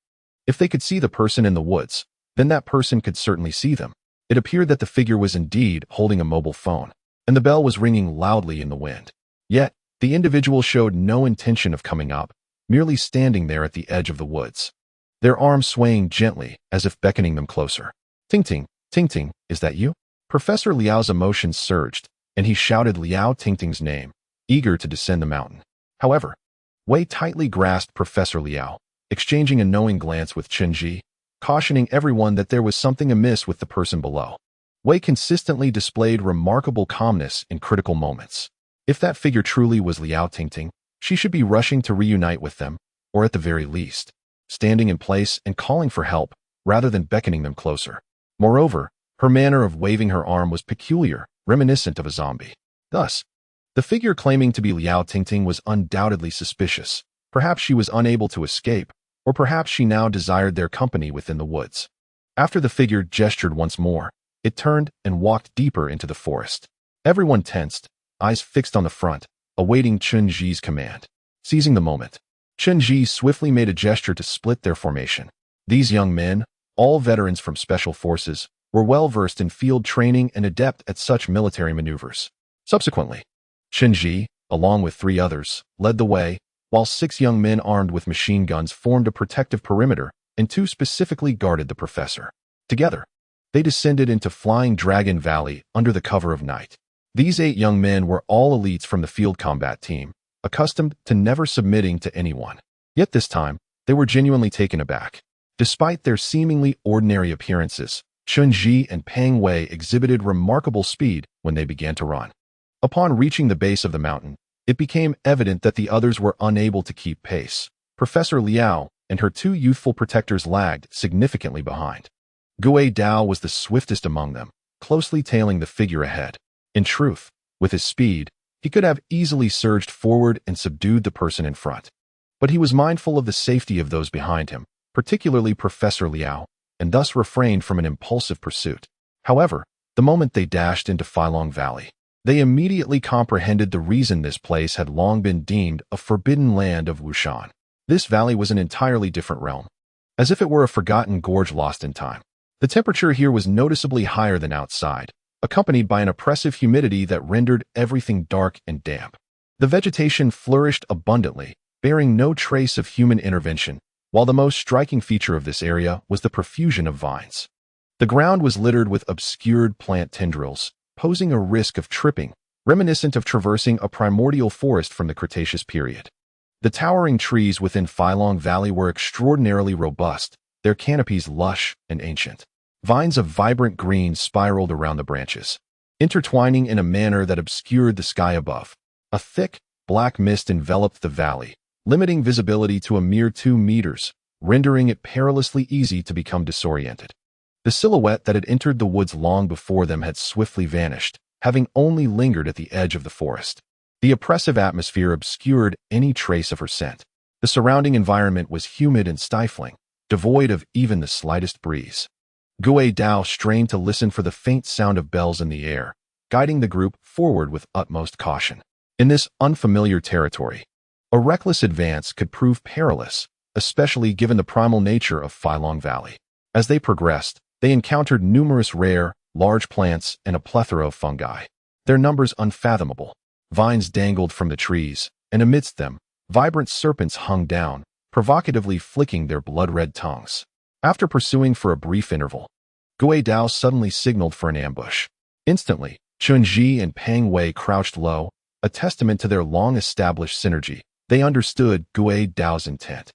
If they could see the person in the woods, then that person could certainly see them. It appeared that the figure was indeed holding a mobile phone, and the bell was ringing loudly in the wind. Yet, the individual showed no intention of coming up, merely standing there at the edge of the woods, their arms swaying gently as if beckoning them closer. Ting, is that you? Professor Liao's emotions surged, and he shouted Liao Ting's name, eager to descend the mountain. However, Wei tightly grasped Professor Liao, exchanging a knowing glance with Chen, cautioning everyone that there was something amiss with the person below. Wei consistently displayed remarkable calmness in critical moments. If that figure truly was Liao Ting, she should be rushing to reunite with them, or at the very least, standing in place and calling for help, rather than beckoning them closer. Moreover, her manner of waving her arm was peculiar, reminiscent of a zombie. Thus, the figure claiming to be Liao Ting was undoubtedly suspicious. Perhaps she was unable to escape, or perhaps she now desired their company within the woods. After the figure gestured once more, it turned and walked deeper into the forest. Everyone tensed, eyes fixed on the front, awaiting Chen command. Seizing the moment, Chen swiftly made a gesture to split their formation. These young men, all veterans from special forces, were well-versed in field training and adept at such military maneuvers. Subsequently, Chen, along with 3 others, led the way, while 6 young men armed with machine guns formed a protective perimeter, and 2 specifically guarded the professor. Together, they descended into Flying Dragon Valley under the cover of night. These 8 young men were all elites from the field combat team, accustomed to never submitting to anyone. Yet this time, they were genuinely taken aback. Despite their seemingly ordinary appearances, Chen and Pang Wei exhibited remarkable speed when they began to run. Upon reaching the base of the mountain, it became evident that the others were unable to keep pace. Professor Liao and her 2 youthful protectors lagged significantly behind. Gui Dao was the swiftest among them, closely tailing the figure ahead. In truth, with his speed, he could have easily surged forward and subdued the person in front. But he was mindful of the safety of those behind him, particularly Professor Liao, and thus refrained from an impulsive pursuit. However, the moment they dashed into Filong Valley, They immediately comprehended the reason this place had long been deemed a forbidden land of Wushan. This valley was an entirely different realm, as if it were a forgotten gorge lost in time. The temperature here was noticeably higher than outside, accompanied by an oppressive humidity that rendered everything dark and damp. The vegetation flourished abundantly, bearing no trace of human intervention, while the most striking feature of this area was the profusion of vines. The ground was littered with obscured plant tendrils, posing a risk of tripping, reminiscent of traversing a primordial forest from the Cretaceous period. The towering trees within Filong Valley were extraordinarily robust, their canopies lush and ancient. Vines of vibrant green spiraled around the branches, intertwining in a manner that obscured the sky above. A thick, black mist enveloped the valley, limiting visibility to a mere 2 meters, rendering it perilously easy to become disoriented. The silhouette that had entered the woods long before them had swiftly vanished, having only lingered at the edge of the forest. The oppressive atmosphere obscured any trace of her scent. The surrounding environment was humid and stifling, devoid of even the slightest breeze. Gui Dao strained to listen for the faint sound of bells in the air, guiding the group forward with utmost caution. In this unfamiliar territory, a reckless advance could prove perilous, especially given the primal nature of Filong Valley. As they progressed, they encountered numerous rare, large plants and a plethora of fungi, their numbers unfathomable. Vines dangled from the trees, and amidst them, vibrant serpents hung down, provocatively flicking their blood-red tongues. After pursuing for a brief interval, Gui Dao suddenly signaled for an ambush. Instantly, Chen and Pang Wei crouched low, a testament to their long-established synergy. They understood Gui Dao's intent.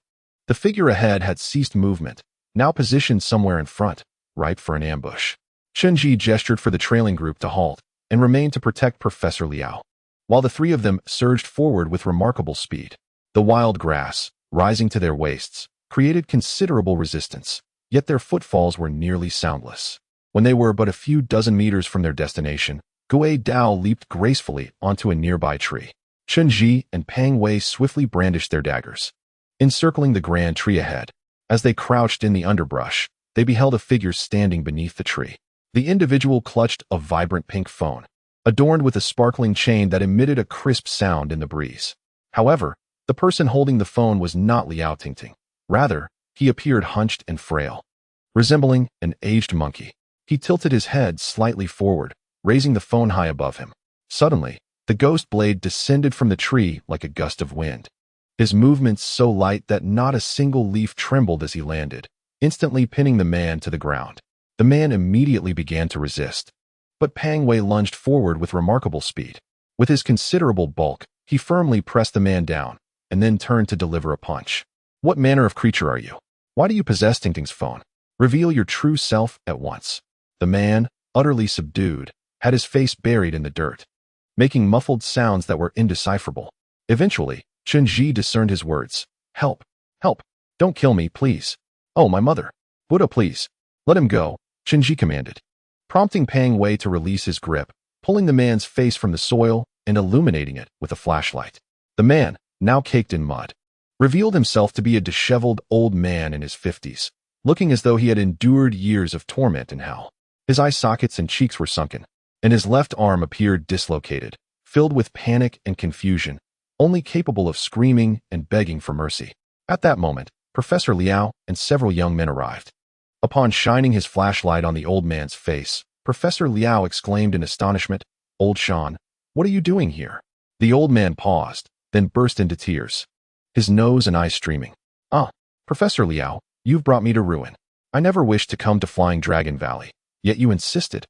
The figure ahead had ceased movement, now positioned somewhere in front, ripe for an ambush. Chen gestured for the trailing group to halt, and remained to protect Professor Liao, while the three of them surged forward with remarkable speed. The wild grass, rising to their waists, created considerable resistance, yet their footfalls were nearly soundless. When they were but a few dozen meters from their destination, Gui Dao leaped gracefully onto a nearby tree. Chen and Pang Wei swiftly brandished their daggers, encircling the grand tree ahead. As they crouched in the underbrush, they beheld a figure standing beneath the tree. The individual clutched a vibrant pink phone, adorned with a sparkling chain that emitted a crisp sound in the breeze. However, the person holding the phone was not Liao Tingting. Rather, he appeared hunched and frail, resembling an aged monkey. He tilted his head slightly forward, raising the phone high above him. Suddenly, the ghost blade descended from the tree like a gust of wind. His movements so light that not a single leaf trembled as he landed, instantly pinning the man to the ground. The man immediately began to resist, but Pang Wei lunged forward with remarkable speed. With his considerable bulk, he firmly pressed the man down, and then turned to deliver a punch. "What manner of creature are you? Why do you possess Tingting's phone? Reveal your true self at once." The man, utterly subdued, had his face buried in the dirt, making muffled sounds that were indecipherable. Eventually, Chen discerned his words. "Help! Help! Don't kill me, please! Oh, my mother! Buddha, please! Let him go!" Chen commanded, prompting Pang Wei to release his grip, pulling the man's face from the soil and illuminating it with a flashlight. The man, now caked in mud, revealed himself to be a disheveled old man in his 50s, looking as though he had endured years of torment in hell. His eye sockets and cheeks were sunken, and his left arm appeared dislocated, filled with panic and confusion, only capable of screaming and begging for mercy. At that moment, Professor Liao and several young men arrived. Upon shining his flashlight on the old man's face, Professor Liao exclaimed in astonishment, "Old Shan, what are you doing here?" The old man paused, then burst into tears, his nose and eyes streaming. "Ah, Professor Liao, you've brought me to ruin. I never wished to come to Flying Dragon Valley, yet you insisted.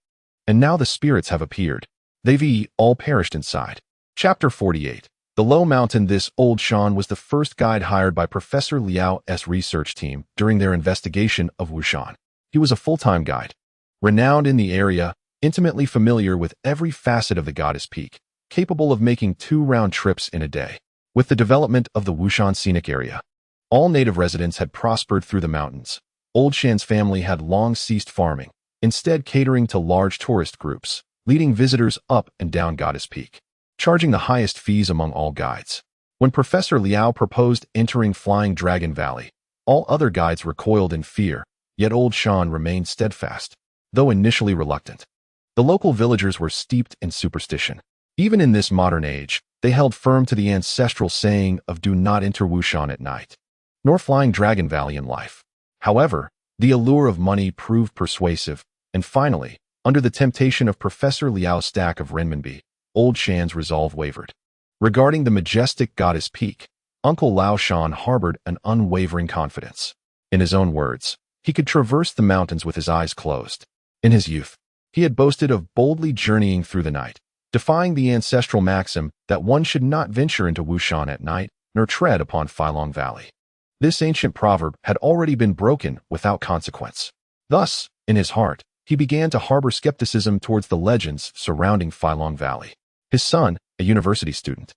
And now the spirits have appeared. They've all perished inside." Chapter 48. The Low Mountain. This old Shan was the first guide hired by Professor Liao's research team during their investigation of Wushan. He was a full-time guide, renowned in the area, intimately familiar with every facet of the Goddess Peak, capable of making 2 round trips in a day. With the development of the Wushan scenic area, all native residents had prospered through the mountains. Old Shan's family had long ceased farming, instead catering to large tourist groups, leading visitors up and down Goddess Peak, charging the highest fees among all guides. When Professor Liao proposed entering Flying Dragon Valley, all other guides recoiled in fear, yet old Shan remained steadfast, though initially reluctant. The local villagers were steeped in superstition. Even in this modern age, they held firm to the ancestral saying of do not enter Wushan at night, nor Flying Dragon Valley in life. However, the allure of money proved persuasive, and finally, under the temptation of Professor Liao's stack of renminbi, old Shan's resolve wavered. Regarding the majestic goddess peak, Uncle Lao Shan harbored an unwavering confidence. In his own words, he could traverse the mountains with his eyes closed. In his youth, he had boasted of boldly journeying through the night, defying the ancestral maxim that one should not venture into Wushan at night nor tread upon Failong Valley. This ancient proverb had already been broken without consequence. Thus, in his heart, he began to harbor skepticism towards the legends surrounding Failong Valley. His son, a university student,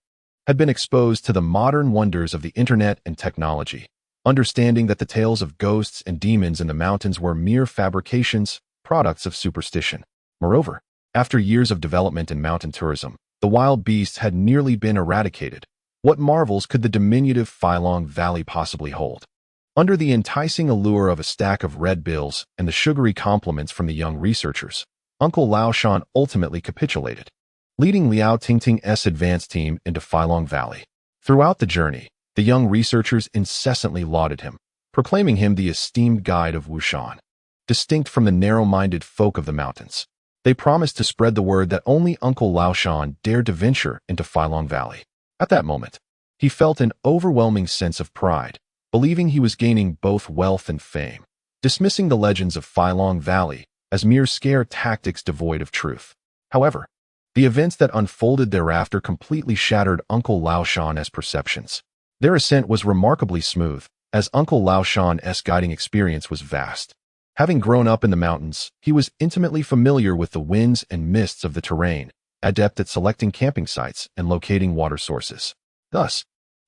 had been exposed to the modern wonders of the internet and technology, understanding that the tales of ghosts and demons in the mountains were mere fabrications, products of superstition. Moreover, after years of development in mountain tourism, the wild beasts had nearly been eradicated. What marvels could the diminutive Failong Valley possibly hold? Under the enticing allure of a stack of red bills and the sugary compliments from the young researchers, Uncle Lao Shan ultimately capitulated, leading Liao Tingting's advance team into Failong Valley. Throughout the journey, the young researchers incessantly lauded him, proclaiming him the esteemed guide of Wushan. Distinct from the narrow-minded folk of the mountains, they promised to spread the word that only Uncle Lao Shan dared to venture into Failong Valley. At that moment, he felt an overwhelming sense of pride, believing he was gaining both wealth and fame, dismissing the legends of Failong Valley as mere scare tactics devoid of truth. However, the events that unfolded thereafter completely shattered Uncle Lao Shan's perceptions. Their ascent was remarkably smooth, as Uncle Lao Shan's guiding experience was vast. Having grown up in the mountains, he was intimately familiar with the winds and mists of the terrain, adept at selecting camping sites and locating water sources. Thus,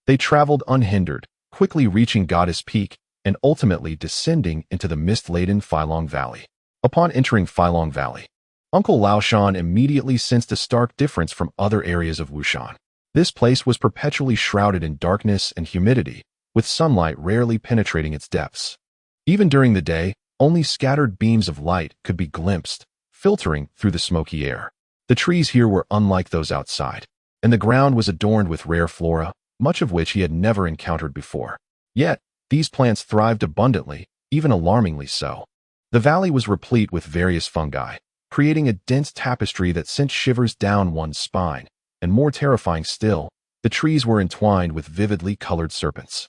they traveled unhindered, quickly reaching Goddess Peak and ultimately descending into the mist-laden Failong Valley. Upon entering Failong Valley, Uncle Lao Shan immediately sensed a stark difference from other areas of Wushan. This place was perpetually shrouded in darkness and humidity, with sunlight rarely penetrating its depths. Even during the day, only scattered beams of light could be glimpsed, filtering through the smoky air. The trees here were unlike those outside, and the ground was adorned with rare flora, much of which he had never encountered before. Yet, these plants thrived abundantly, even alarmingly so. The valley was replete with various fungi, creating a dense tapestry that sent shivers down one's spine, and more terrifying still, the trees were entwined with vividly colored serpents.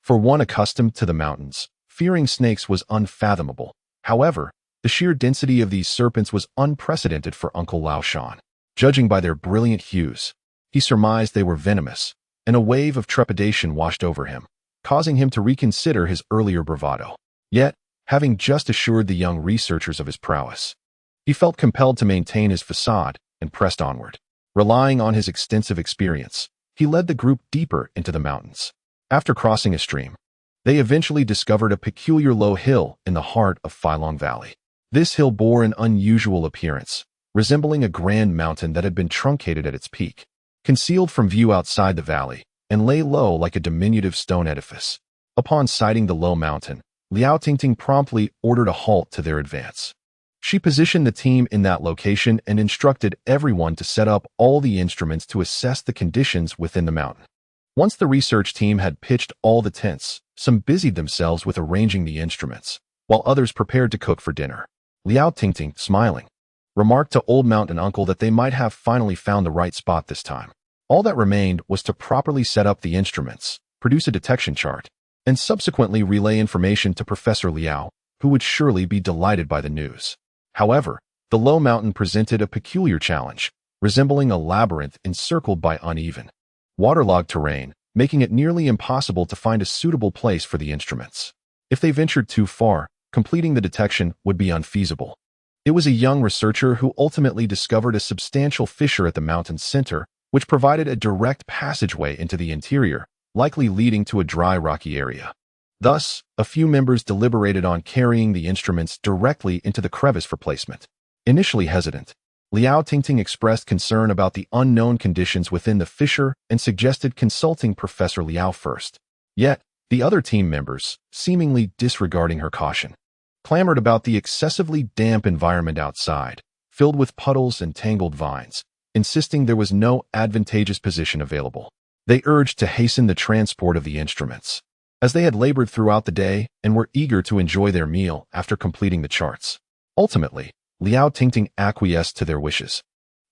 For one accustomed to the mountains, fearing snakes was unfathomable. However, the sheer density of these serpents was unprecedented for Uncle Lao Shan. Judging by their brilliant hues, he surmised they were venomous, and a wave of trepidation washed over him, causing him to reconsider his earlier bravado. Yet, having just assured the young researchers of his prowess, he felt compelled to maintain his facade and pressed onward. Relying on his extensive experience, he led the group deeper into the mountains. After crossing a stream, they eventually discovered a peculiar low hill in the heart of Failong Valley. This hill bore an unusual appearance, resembling a grand mountain that had been truncated at its peak, concealed from view outside the valley, and lay low like a diminutive stone edifice. Upon sighting the low mountain, Liao Tingting promptly ordered a halt to their advance. She positioned the team in that location and instructed everyone to set up all the instruments to assess the conditions within the mountain. Once the research team had pitched all the tents, some busied themselves with arranging the instruments, while others prepared to cook for dinner. Liao Tingting, smiling, remarked to Old Mountain Uncle that they might have finally found the right spot this time. All that remained was to properly set up the instruments, produce a detection chart, and subsequently relay information to Professor Liao, who would surely be delighted by the news. However, the low mountain presented a peculiar challenge, resembling a labyrinth encircled by uneven, waterlogged terrain, making it nearly impossible to find a suitable place for the instruments. If they ventured too far, completing the detection would be unfeasible. It was a young researcher who ultimately discovered a substantial fissure at the mountain's center, which provided a direct passageway into the interior, likely leading to a dry, rocky area. Thus, a few members deliberated on carrying the instruments directly into the crevice for placement. Initially hesitant, Liao Tingting expressed concern about the unknown conditions within the fissure and suggested consulting Professor Liao first. Yet, the other team members, seemingly disregarding her caution, clamored about the excessively damp environment outside, filled with puddles and tangled vines, insisting there was no advantageous position available. They urged to hasten the transport of the instruments, as they had labored throughout the day and were eager to enjoy their meal after completing the charts. Ultimately, Liao Tingting acquiesced to their wishes,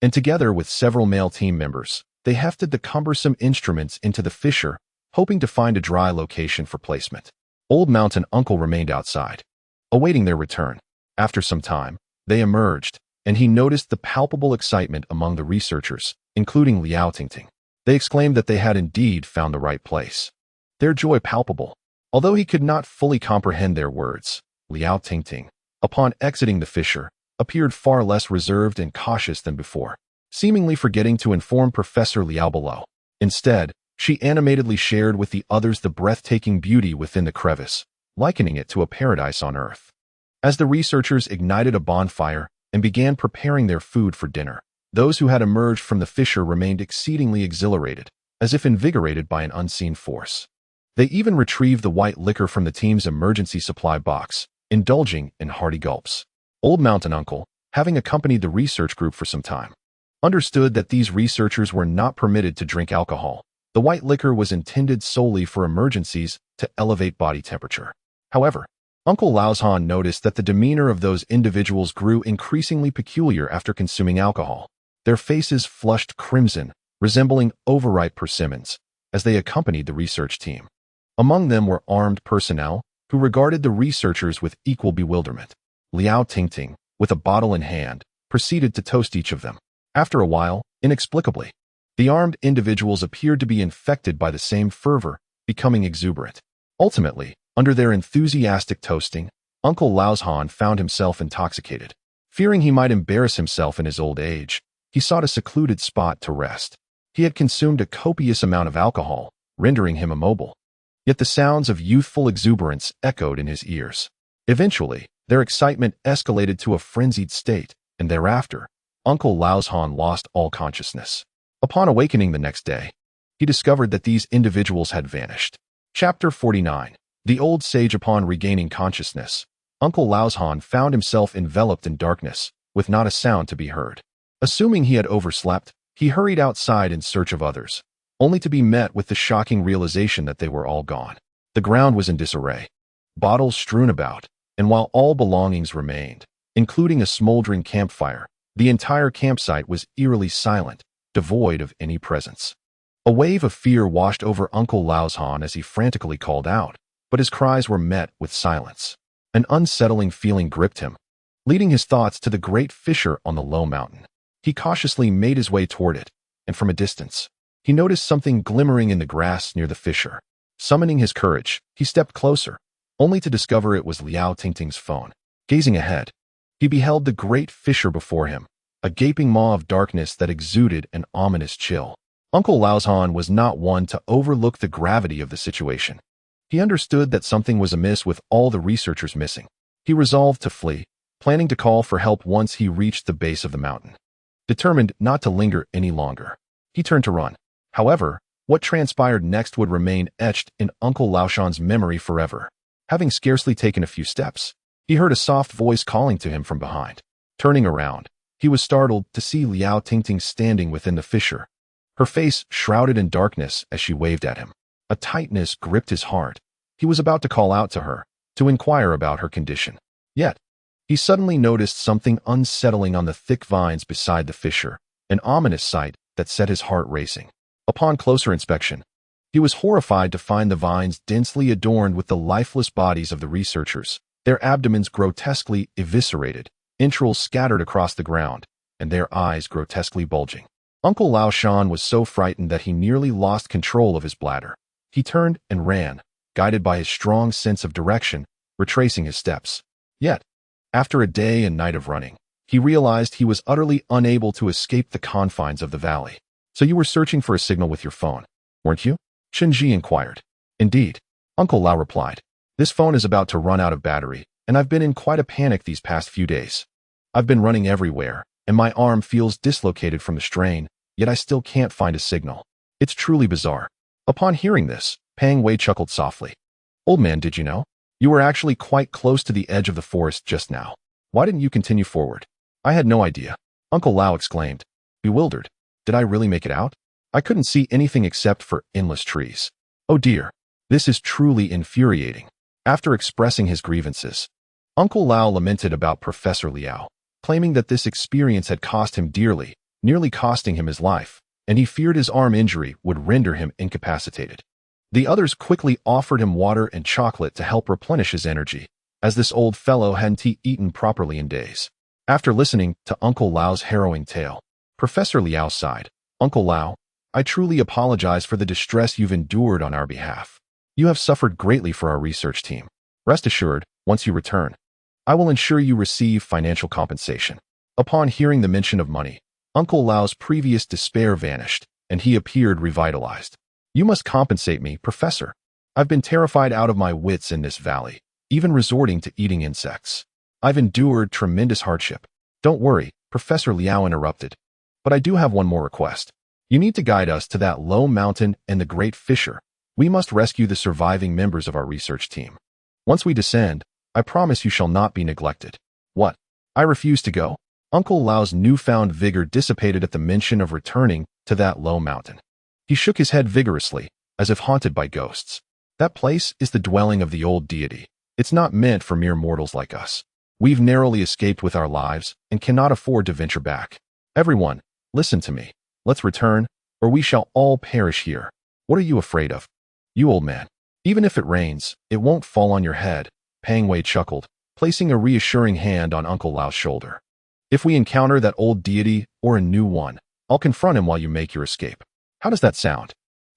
and together with several male team members, they hefted the cumbersome instruments into the fissure, hoping to find a dry location for placement. Old Mountain Uncle remained outside, awaiting their return. After some time, they emerged, and he noticed the palpable excitement among the researchers, including Liao Tingting. They exclaimed that they had indeed found the right place. Their joy palpable. Although he could not fully comprehend their words, Liao Tingting, upon exiting the fissure, appeared far less reserved and cautious than before, seemingly forgetting to inform Professor Liao below. Instead, she animatedly shared with the others the breathtaking beauty within the crevice, likening it to a paradise on Earth. As the researchers ignited a bonfire and began preparing their food for dinner, those who had emerged from the fissure remained exceedingly exhilarated, as if invigorated by an unseen force. They even retrieved the white liquor from the team's emergency supply box, indulging in hearty gulps. Old Mountain Uncle, having accompanied the research group for some time, understood that these researchers were not permitted to drink alcohol. The white liquor was intended solely for emergencies to elevate body temperature. However, Uncle Laozhan noticed that the demeanor of those individuals grew increasingly peculiar after consuming alcohol. Their faces flushed crimson, resembling overripe persimmons, as they accompanied the research team. Among them were armed personnel, who regarded the researchers with equal bewilderment. Liao Tingting, with a bottle in hand, proceeded to toast each of them. After a while, inexplicably, the armed individuals appeared to be infected by the same fervor, becoming exuberant. Ultimately, under their enthusiastic toasting, Uncle Laozhan found himself intoxicated. Fearing he might embarrass himself in his old age, he sought a secluded spot to rest. He had consumed a copious amount of alcohol, rendering him immobile. Yet the sounds of youthful exuberance echoed in his ears. Eventually, their excitement escalated to a frenzied state, and thereafter, Uncle Laozhan lost all consciousness. Upon awakening the next day, he discovered that these individuals had vanished. Chapter 49. The Old Sage. Upon regaining consciousness, Uncle Laozhan found himself enveloped in darkness, with not a sound to be heard. Assuming he had overslept, he hurried outside in search of others, only to be met with the shocking realization that they were all gone. The ground was in disarray, bottles strewn about, and while all belongings remained, including a smoldering campfire, the entire campsite was eerily silent, devoid of any presence. A wave of fear washed over Uncle Laozhan as he frantically called out, but his cries were met with silence. An unsettling feeling gripped him, leading his thoughts to the great fissure on the low mountain. He cautiously made his way toward it, and from a distance, he noticed something glimmering in the grass near the fissure. Summoning his courage, he stepped closer, only to discover it was Liao Tingting's phone. Gazing ahead, he beheld the great fissure before him, a gaping maw of darkness that exuded an ominous chill. Uncle Laozhan was not one to overlook the gravity of the situation. He understood that something was amiss with all the researchers missing. He resolved to flee, planning to call for help once he reached the base of the mountain. Determined not to linger any longer, he turned to run. However, what transpired next would remain etched in Uncle Laozhan's memory forever. Having scarcely taken a few steps, he heard a soft voice calling to him from behind. Turning around, he was startled to see Liao Tingting standing within the fissure, her face shrouded in darkness as she waved at him. A tightness gripped his heart. He was about to call out to her, to inquire about her condition. Yet, he suddenly noticed something unsettling on the thick vines beside the fissure, an ominous sight that set his heart racing. Upon closer inspection, he was horrified to find the vines densely adorned with the lifeless bodies of the researchers, their abdomens grotesquely eviscerated, entrails scattered across the ground, and their eyes grotesquely bulging. Uncle Laozhan was so frightened that he nearly lost control of his bladder. He turned and ran, guided by his strong sense of direction, retracing his steps. Yet, after a day and night of running, he realized he was utterly unable to escape the confines of the valley. So you were searching for a signal with your phone, weren't you? Chen inquired. Indeed, Uncle Lao replied. This phone is about to run out of battery, and I've been in quite a panic these past few days. I've been running everywhere, and my arm feels dislocated from the strain, yet I still can't find a signal. It's truly bizarre. Upon hearing this, Pang Wei chuckled softly. Old man, did you know? You were actually quite close to the edge of the forest just now. Why didn't you continue forward? I had no idea. Uncle Lao exclaimed, bewildered. Did I really make it out? I couldn't see anything except for endless trees. Oh dear. This is truly infuriating. After expressing his grievances, Uncle Lao lamented about Professor Liao, claiming that this experience had cost him dearly, nearly costing him his life, and he feared his arm injury would render him incapacitated. The others quickly offered him water and chocolate to help replenish his energy, as this old fellow hadn't eaten properly in days. After listening to Uncle Lao's harrowing tale, Professor Liao sighed. Uncle Lao, I truly apologize for the distress you've endured on our behalf. You have suffered greatly for our research team. Rest assured, once you return, I will ensure you receive financial compensation. Upon hearing the mention of money, Uncle Lao's previous despair vanished, and he appeared revitalized. You must compensate me, Professor. I've been terrified out of my wits in this valley, even resorting to eating insects. I've endured tremendous hardship. Don't worry, Professor Liao interrupted. But I do have one more request. You need to guide us to that low mountain and the great fissure. We must rescue the surviving members of our research team. Once we descend, I promise you shall not be neglected. What? I refuse to go? Uncle Lao's newfound vigor dissipated at the mention of returning to that low mountain. He shook his head vigorously, as if haunted by ghosts. That place is the dwelling of the old deity. It's not meant for mere mortals like us. We've narrowly escaped with our lives and cannot afford to venture back. Everyone, listen to me. Let's return, or we shall all perish here. What are you afraid of? You old man. Even if it rains, it won't fall on your head, Pang Wei chuckled, placing a reassuring hand on Uncle Lao's shoulder. If we encounter that old deity or a new one, I'll confront him while you make your escape. How does that sound?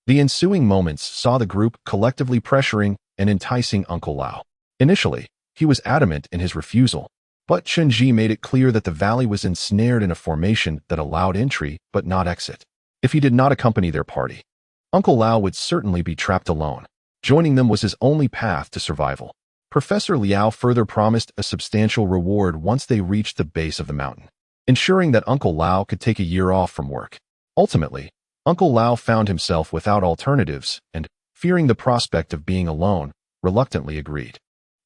The ensuing moments saw the group collectively pressuring and enticing Uncle Lao. Initially, he was adamant in his refusal, but Chen made it clear that the valley was ensnared in a formation that allowed entry but not exit. If he did not accompany their party, Uncle Lao would certainly be trapped alone. Joining them was his only path to survival. Professor Liao further promised a substantial reward once they reached the base of the mountain, ensuring that Uncle Lao could take a year off from work. Ultimately, Uncle Lao found himself without alternatives and, fearing the prospect of being alone, reluctantly agreed.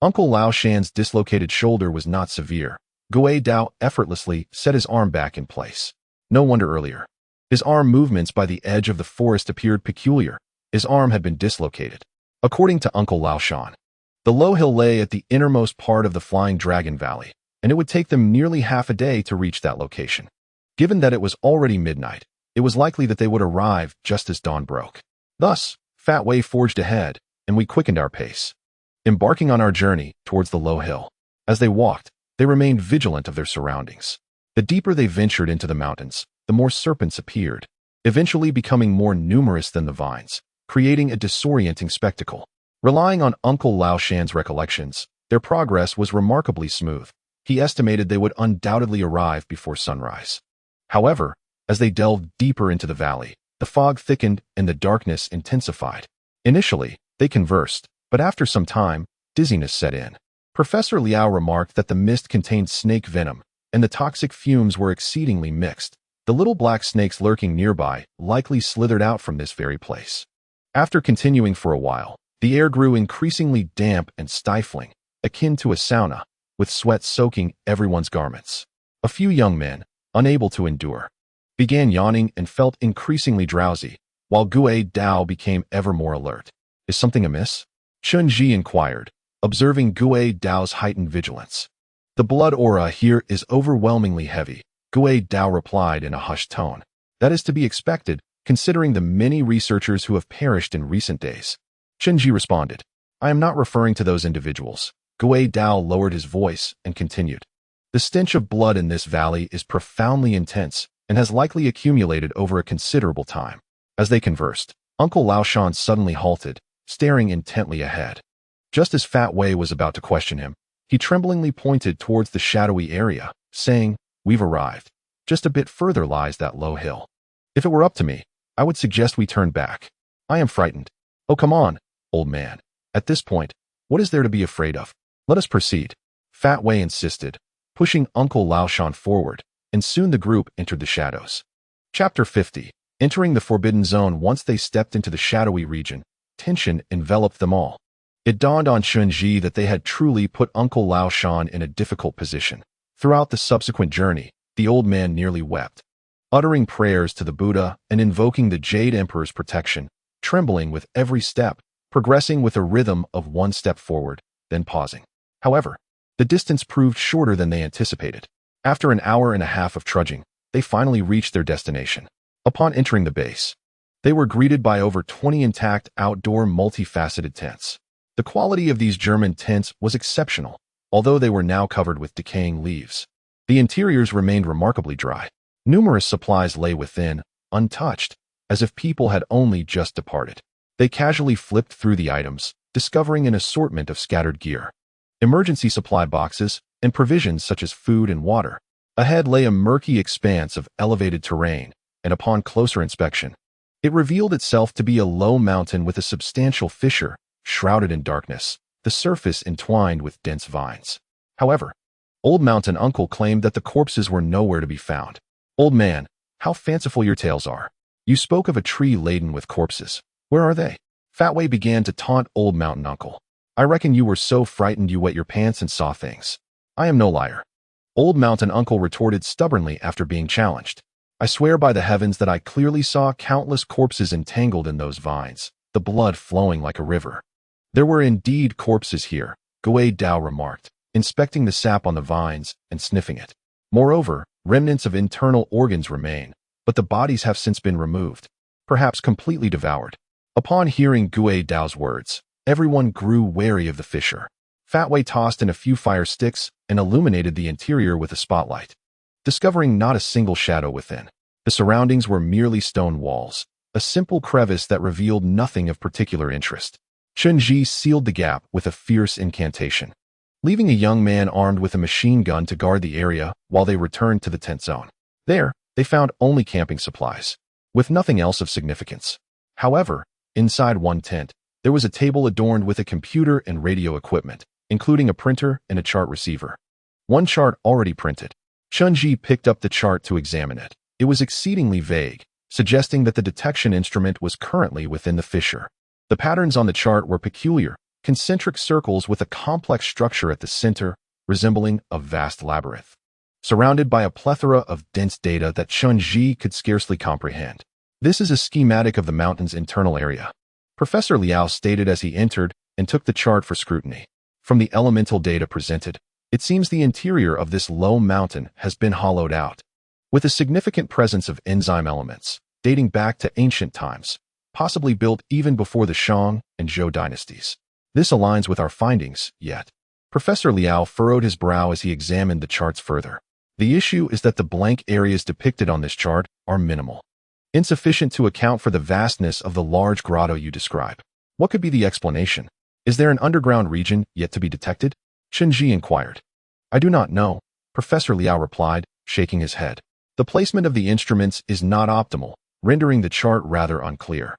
Uncle Lao Shan's dislocated shoulder was not severe. Gui Dao effortlessly set his arm back in place. No wonder earlier. His arm movements by the edge of the forest appeared peculiar. His arm had been dislocated. According to Uncle Lao Shan, the low hill lay at the innermost part of the Flying Dragon Valley, and it would take them nearly half a day to reach that location. Given that it was already midnight, it was likely that they would arrive just as dawn broke. Thus, Fat Wei forged ahead, and we quickened our pace, embarking on our journey towards the low hill. As they walked, they remained vigilant of their surroundings. The deeper they ventured into the mountains, the more serpents appeared, eventually becoming more numerous than the vines, creating a disorienting spectacle. Relying on Uncle Lao Shan's recollections, their progress was remarkably smooth. He estimated they would undoubtedly arrive before sunrise. However, as they delved deeper into the valley, the fog thickened and the darkness intensified. Initially, they conversed, but after some time, dizziness set in. Professor Liao remarked that the mist contained snake venom, and the toxic fumes were exceedingly mixed. The little black snakes lurking nearby likely slithered out from this very place. After continuing for a while, the air grew increasingly damp and stifling, akin to a sauna, with sweat soaking everyone's garments. A few young men, unable to endure, began yawning and felt increasingly drowsy, while Gui Dao became ever more alert. Is something amiss? Chen inquired, observing Gui Dao's heightened vigilance. The blood aura here is overwhelmingly heavy, Gui Dao replied in a hushed tone. That is to be expected, considering the many researchers who have perished in recent days. Chen responded. I am not referring to those individuals. Gui Dao lowered his voice and continued. The stench of blood in this valley is profoundly intense and has likely accumulated over a considerable time. As they conversed, Uncle Lao Shan suddenly halted, staring intently ahead. Just as Fat Wei was about to question him, he tremblingly pointed towards the shadowy area, saying, We've arrived. Just a bit further lies that low hill. If it were up to me, I would suggest we turn back. I am frightened. Oh, come on, old man. At this point, what is there to be afraid of? Let us proceed. Fat Wei insisted, pushing Uncle Lao Shan forward, and soon the group entered the shadows. Chapter 50. Entering the Forbidden Zone. Once they stepped into the shadowy region, tension enveloped them all. It dawned on Chen that they had truly put Uncle Lao Shan in a difficult position. Throughout the subsequent journey, the old man nearly wept, uttering prayers to the Buddha and invoking the Jade Emperor's protection, trembling with every step, progressing with a rhythm of one step forward, then pausing. However, the distance proved shorter than they anticipated. After an hour and a half of trudging, they finally reached their destination. Upon entering the base, they were greeted by over 20 intact outdoor multifaceted tents. The quality of these German tents was exceptional, although they were now covered with decaying leaves. The interiors remained remarkably dry. Numerous supplies lay within, untouched, as if people had only just departed. They casually flipped through the items, discovering an assortment of scattered gear, emergency supply boxes, and provisions such as food and water. Ahead lay a murky expanse of elevated terrain, and upon closer inspection, it revealed itself to be a low mountain with a substantial fissure, shrouded in darkness, the surface entwined with dense vines. However, Old Mountain Uncle claimed that the corpses were nowhere to be found. "Old man, how fanciful your tales are. You spoke of a tree laden with corpses. Where are they?" Fatway began to taunt Old Mountain Uncle. "I reckon you were so frightened you wet your pants and saw things." "I am no liar," Old Mountain Uncle retorted stubbornly after being challenged. "I swear by the heavens that I clearly saw countless corpses entangled in those vines, the blood flowing like a river." "There were indeed corpses here," Guay-Dao remarked, inspecting the sap on the vines and sniffing it. "Moreover, remnants of internal organs remain, but the bodies have since been removed, perhaps completely devoured." Upon hearing Guay-Dao's words, everyone grew wary of the fissure. Fatway tossed in a few fire sticks and illuminated the interior with a spotlight, discovering not a single shadow within. The surroundings were merely stone walls, a simple crevice that revealed nothing of particular interest. Chen sealed the gap with a fierce incantation, leaving a young man armed with a machine gun to guard the area while they returned to the tent zone. There, they found only camping supplies, with nothing else of significance. However, inside one tent, there was a table adorned with a computer and radio equipment, including a printer and a chart receiver. One chart already printed. Chen picked up the chart to examine it. It was exceedingly vague, suggesting that the detection instrument was currently within the fissure. The patterns on the chart were peculiar, concentric circles with a complex structure at the center, resembling a vast labyrinth, surrounded by a plethora of dense data that Chen could scarcely comprehend. "This is a schematic of the mountain's internal area," Professor Liao stated as he entered and took the chart for scrutiny. "From the elemental data presented, it seems the interior of this low mountain has been hollowed out, with a significant presence of enzyme elements, dating back to ancient times, possibly built even before the Shang and Zhou dynasties. This aligns with our findings, yet." Professor Liao furrowed his brow as he examined the charts further. "The issue is that the blank areas depicted on this chart are minimal, insufficient to account for the vastness of the large grotto you describe. What could be the explanation? Is there an underground region yet to be detected?" Chen inquired. "I do not know," Professor Liao replied, shaking his head. "The placement of the instruments is not optimal, rendering the chart rather unclear.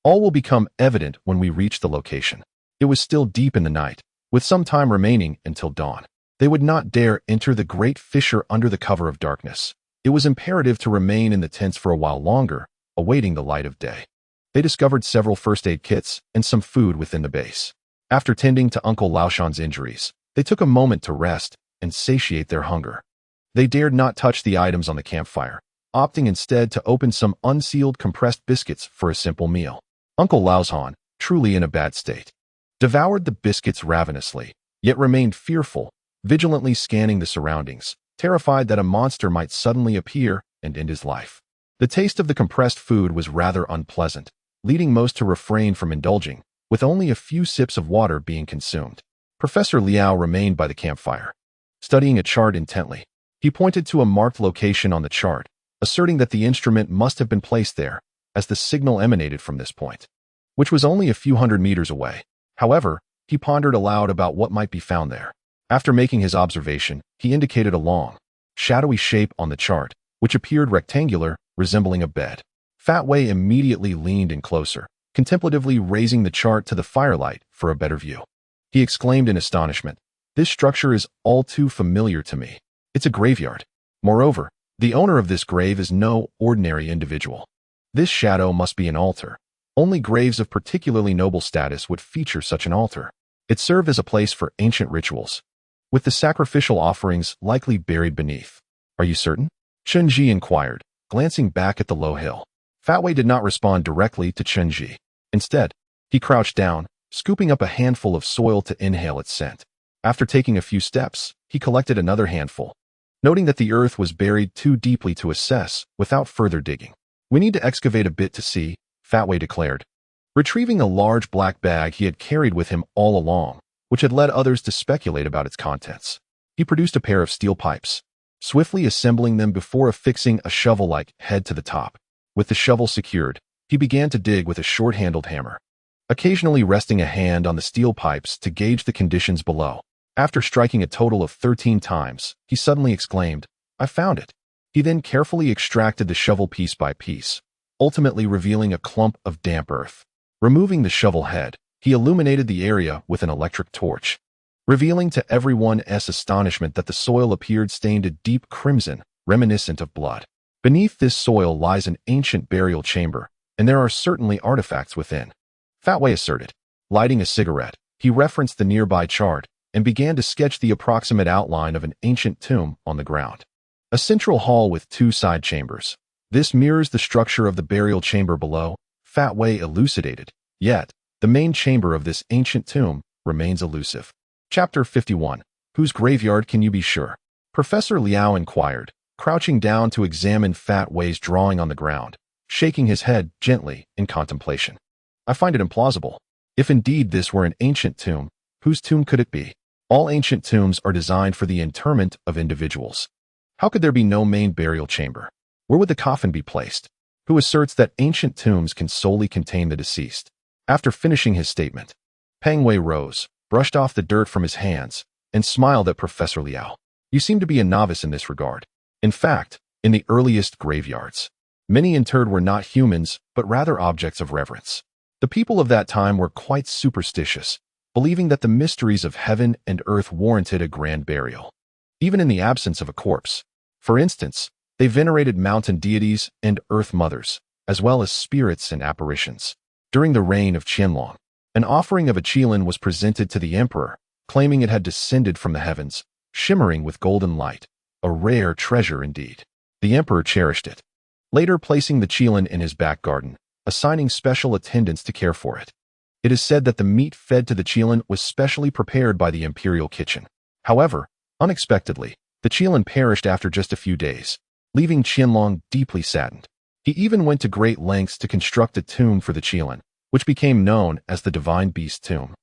All will become evident when we reach the location." It was still deep in the night, with some time remaining until dawn. They would not dare enter the great fissure under the cover of darkness. It was imperative to remain in the tents for a while longer, awaiting the light of day. They discovered several first aid kits and some food within the base. After tending to Uncle Laoshan's injuries, they took a moment to rest and satiate their hunger. They dared not touch the items on the campfire, opting instead to open some unsealed compressed biscuits for a simple meal. Uncle Laoshan, truly in a bad state, devoured the biscuits ravenously, yet remained fearful, vigilantly scanning the surroundings, terrified that a monster might suddenly appear and end his life. The taste of the compressed food was rather unpleasant, leading most to refrain from indulging, with only a few sips of water being consumed. Professor Liao remained by the campfire, studying a chart intently. He pointed to a marked location on the chart, asserting that the instrument must have been placed there, as the signal emanated from this point, which was only a few hundred meters away. However, he pondered aloud about what might be found there. After making his observation, he indicated a long, shadowy shape on the chart, which appeared rectangular, resembling a bed. Fatway immediately leaned in closer, contemplatively raising the chart to the firelight for a better view. He exclaimed in astonishment, "This structure is all too familiar to me. It's a graveyard. Moreover, the owner of this grave is no ordinary individual. This shadow must be an altar. Only graves of particularly noble status would feature such an altar. It served as a place for ancient rituals. with the sacrificial offerings likely buried beneath. Are you certain? Chen inquired, glancing back at the low hill. Fat Wei did not respond directly to Chen. Instead, he crouched down, scooping up a handful of soil to inhale its scent. After taking a few steps, he collected another handful, noting that the earth was buried too deeply to assess without further digging. We need to excavate a bit to see, Fat Wei declared, retrieving a large black bag he had carried with him all along, which had led others to speculate about its contents. He produced a pair of steel pipes, swiftly assembling them before affixing a shovel-like head to the top. With the shovel secured, he began to dig with a short-handled hammer, occasionally resting a hand on the steel pipes to gauge the conditions below. After striking a total of 13 times, he suddenly exclaimed, "I found it." He then carefully extracted the shovel piece by piece, ultimately revealing a clump of damp earth. Removing the shovel head, he illuminated the area with an electric torch, revealing to everyone's astonishment that the soil appeared stained a deep crimson, reminiscent of blood. Beneath this soil lies an ancient burial chamber, and there are certainly artifacts within, Fat Wei asserted. Lighting a cigarette, he referenced the nearby chart and began to sketch the approximate outline of an ancient tomb on the ground. A central hall with 2 side chambers. This mirrors the structure of the burial chamber below, Fat Wei elucidated. Yet, the main chamber of this ancient tomb remains elusive. Chapter 51. Whose graveyard can you be sure? Professor Liao inquired, crouching down to examine Fat Wei's drawing on the ground, shaking his head gently in contemplation. I find it implausible. If indeed this were an ancient tomb, whose tomb could it be? All ancient tombs are designed for the interment of individuals. How could there be no main burial chamber? Where would the coffin be placed? Who asserts that ancient tombs can solely contain the deceased? After finishing his statement, Peng Wei rose, brushed off the dirt from his hands, and smiled at Professor Liao. You seem to be a novice in this regard. In fact, in the earliest graveyards, many interred were not humans, but rather objects of reverence. The people of that time were quite superstitious, believing that the mysteries of heaven and earth warranted a grand burial, even in the absence of a corpse. For instance, they venerated mountain deities and earth mothers, as well as spirits and apparitions. During the reign of Qianlong, an offering of a qilin was presented to the emperor, claiming it had descended from the heavens, shimmering with golden light, a rare treasure indeed. The emperor cherished it, later placing the qilin in his back garden, assigning special attendants to care for it. It is said that the meat fed to the qilin was specially prepared by the imperial kitchen. However, unexpectedly, the qilin perished after just a few days, leaving Qianlong deeply saddened. He even went to great lengths to construct a tomb for the qilin, which became known as the Divine Beast Tomb,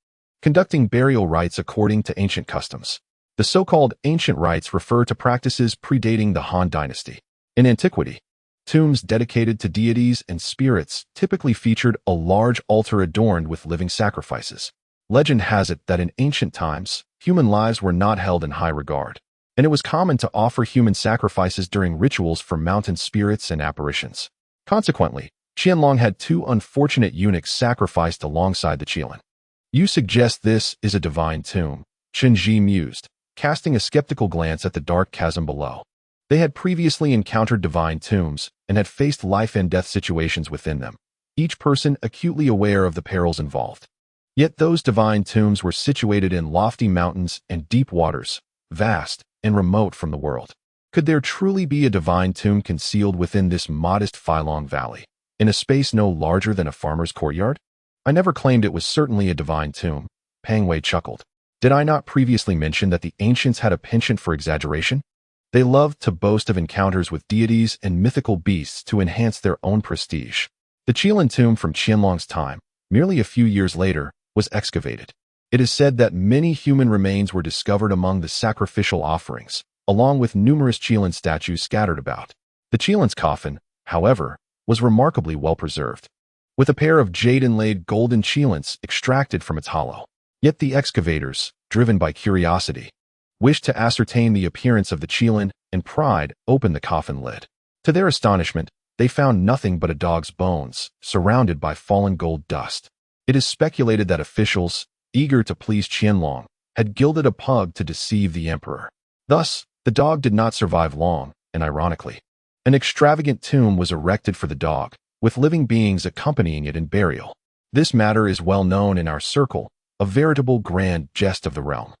conducting burial rites according to ancient customs. The so-called ancient rites refer to practices predating the Han Dynasty. In antiquity, tombs dedicated to deities and spirits typically featured a large altar adorned with living sacrifices. Legend has it that in ancient times, human lives were not held in high regard, and it was common to offer human sacrifices during rituals for mountain spirits and apparitions. Consequently, Qianlong had 2 unfortunate eunuchs sacrificed alongside the qilin. You suggest this is a divine tomb, Chen mused, casting a skeptical glance at the dark chasm below. They had previously encountered divine tombs and had faced life and death situations within them, each person acutely aware of the perils involved. Yet those divine tombs were situated in lofty mountains and deep waters, vast and remote from the world. Could there truly be a divine tomb concealed within this modest Filong Valley, in a space no larger than a farmer's courtyard? I never claimed it was certainly a divine tomb, Peng Wei chuckled. Did I not previously mention that the ancients had a penchant for exaggeration? They loved to boast of encounters with deities and mythical beasts to enhance their own prestige. The qilin tomb from Qianlong's time, merely a few years later, was excavated. It is said that many human remains were discovered among the sacrificial offerings, along with numerous qilin statues scattered about. The qilin's coffin, however, was remarkably well preserved, with a pair of jade-inlaid golden qilins extracted from its hollow. Yet the excavators, driven by curiosity, wished to ascertain the appearance of the qilin, and pride opened the coffin lid. To their astonishment, they found nothing but a dog's bones, surrounded by fallen gold dust. It is speculated that officials, eager to please Qianlong, had gilded a pug to deceive the emperor. Thus, the dog did not survive long, and ironically, an extravagant tomb was erected for the dog, with living beings accompanying it in burial. This matter is well known in our circle, a veritable grand jest of the realm.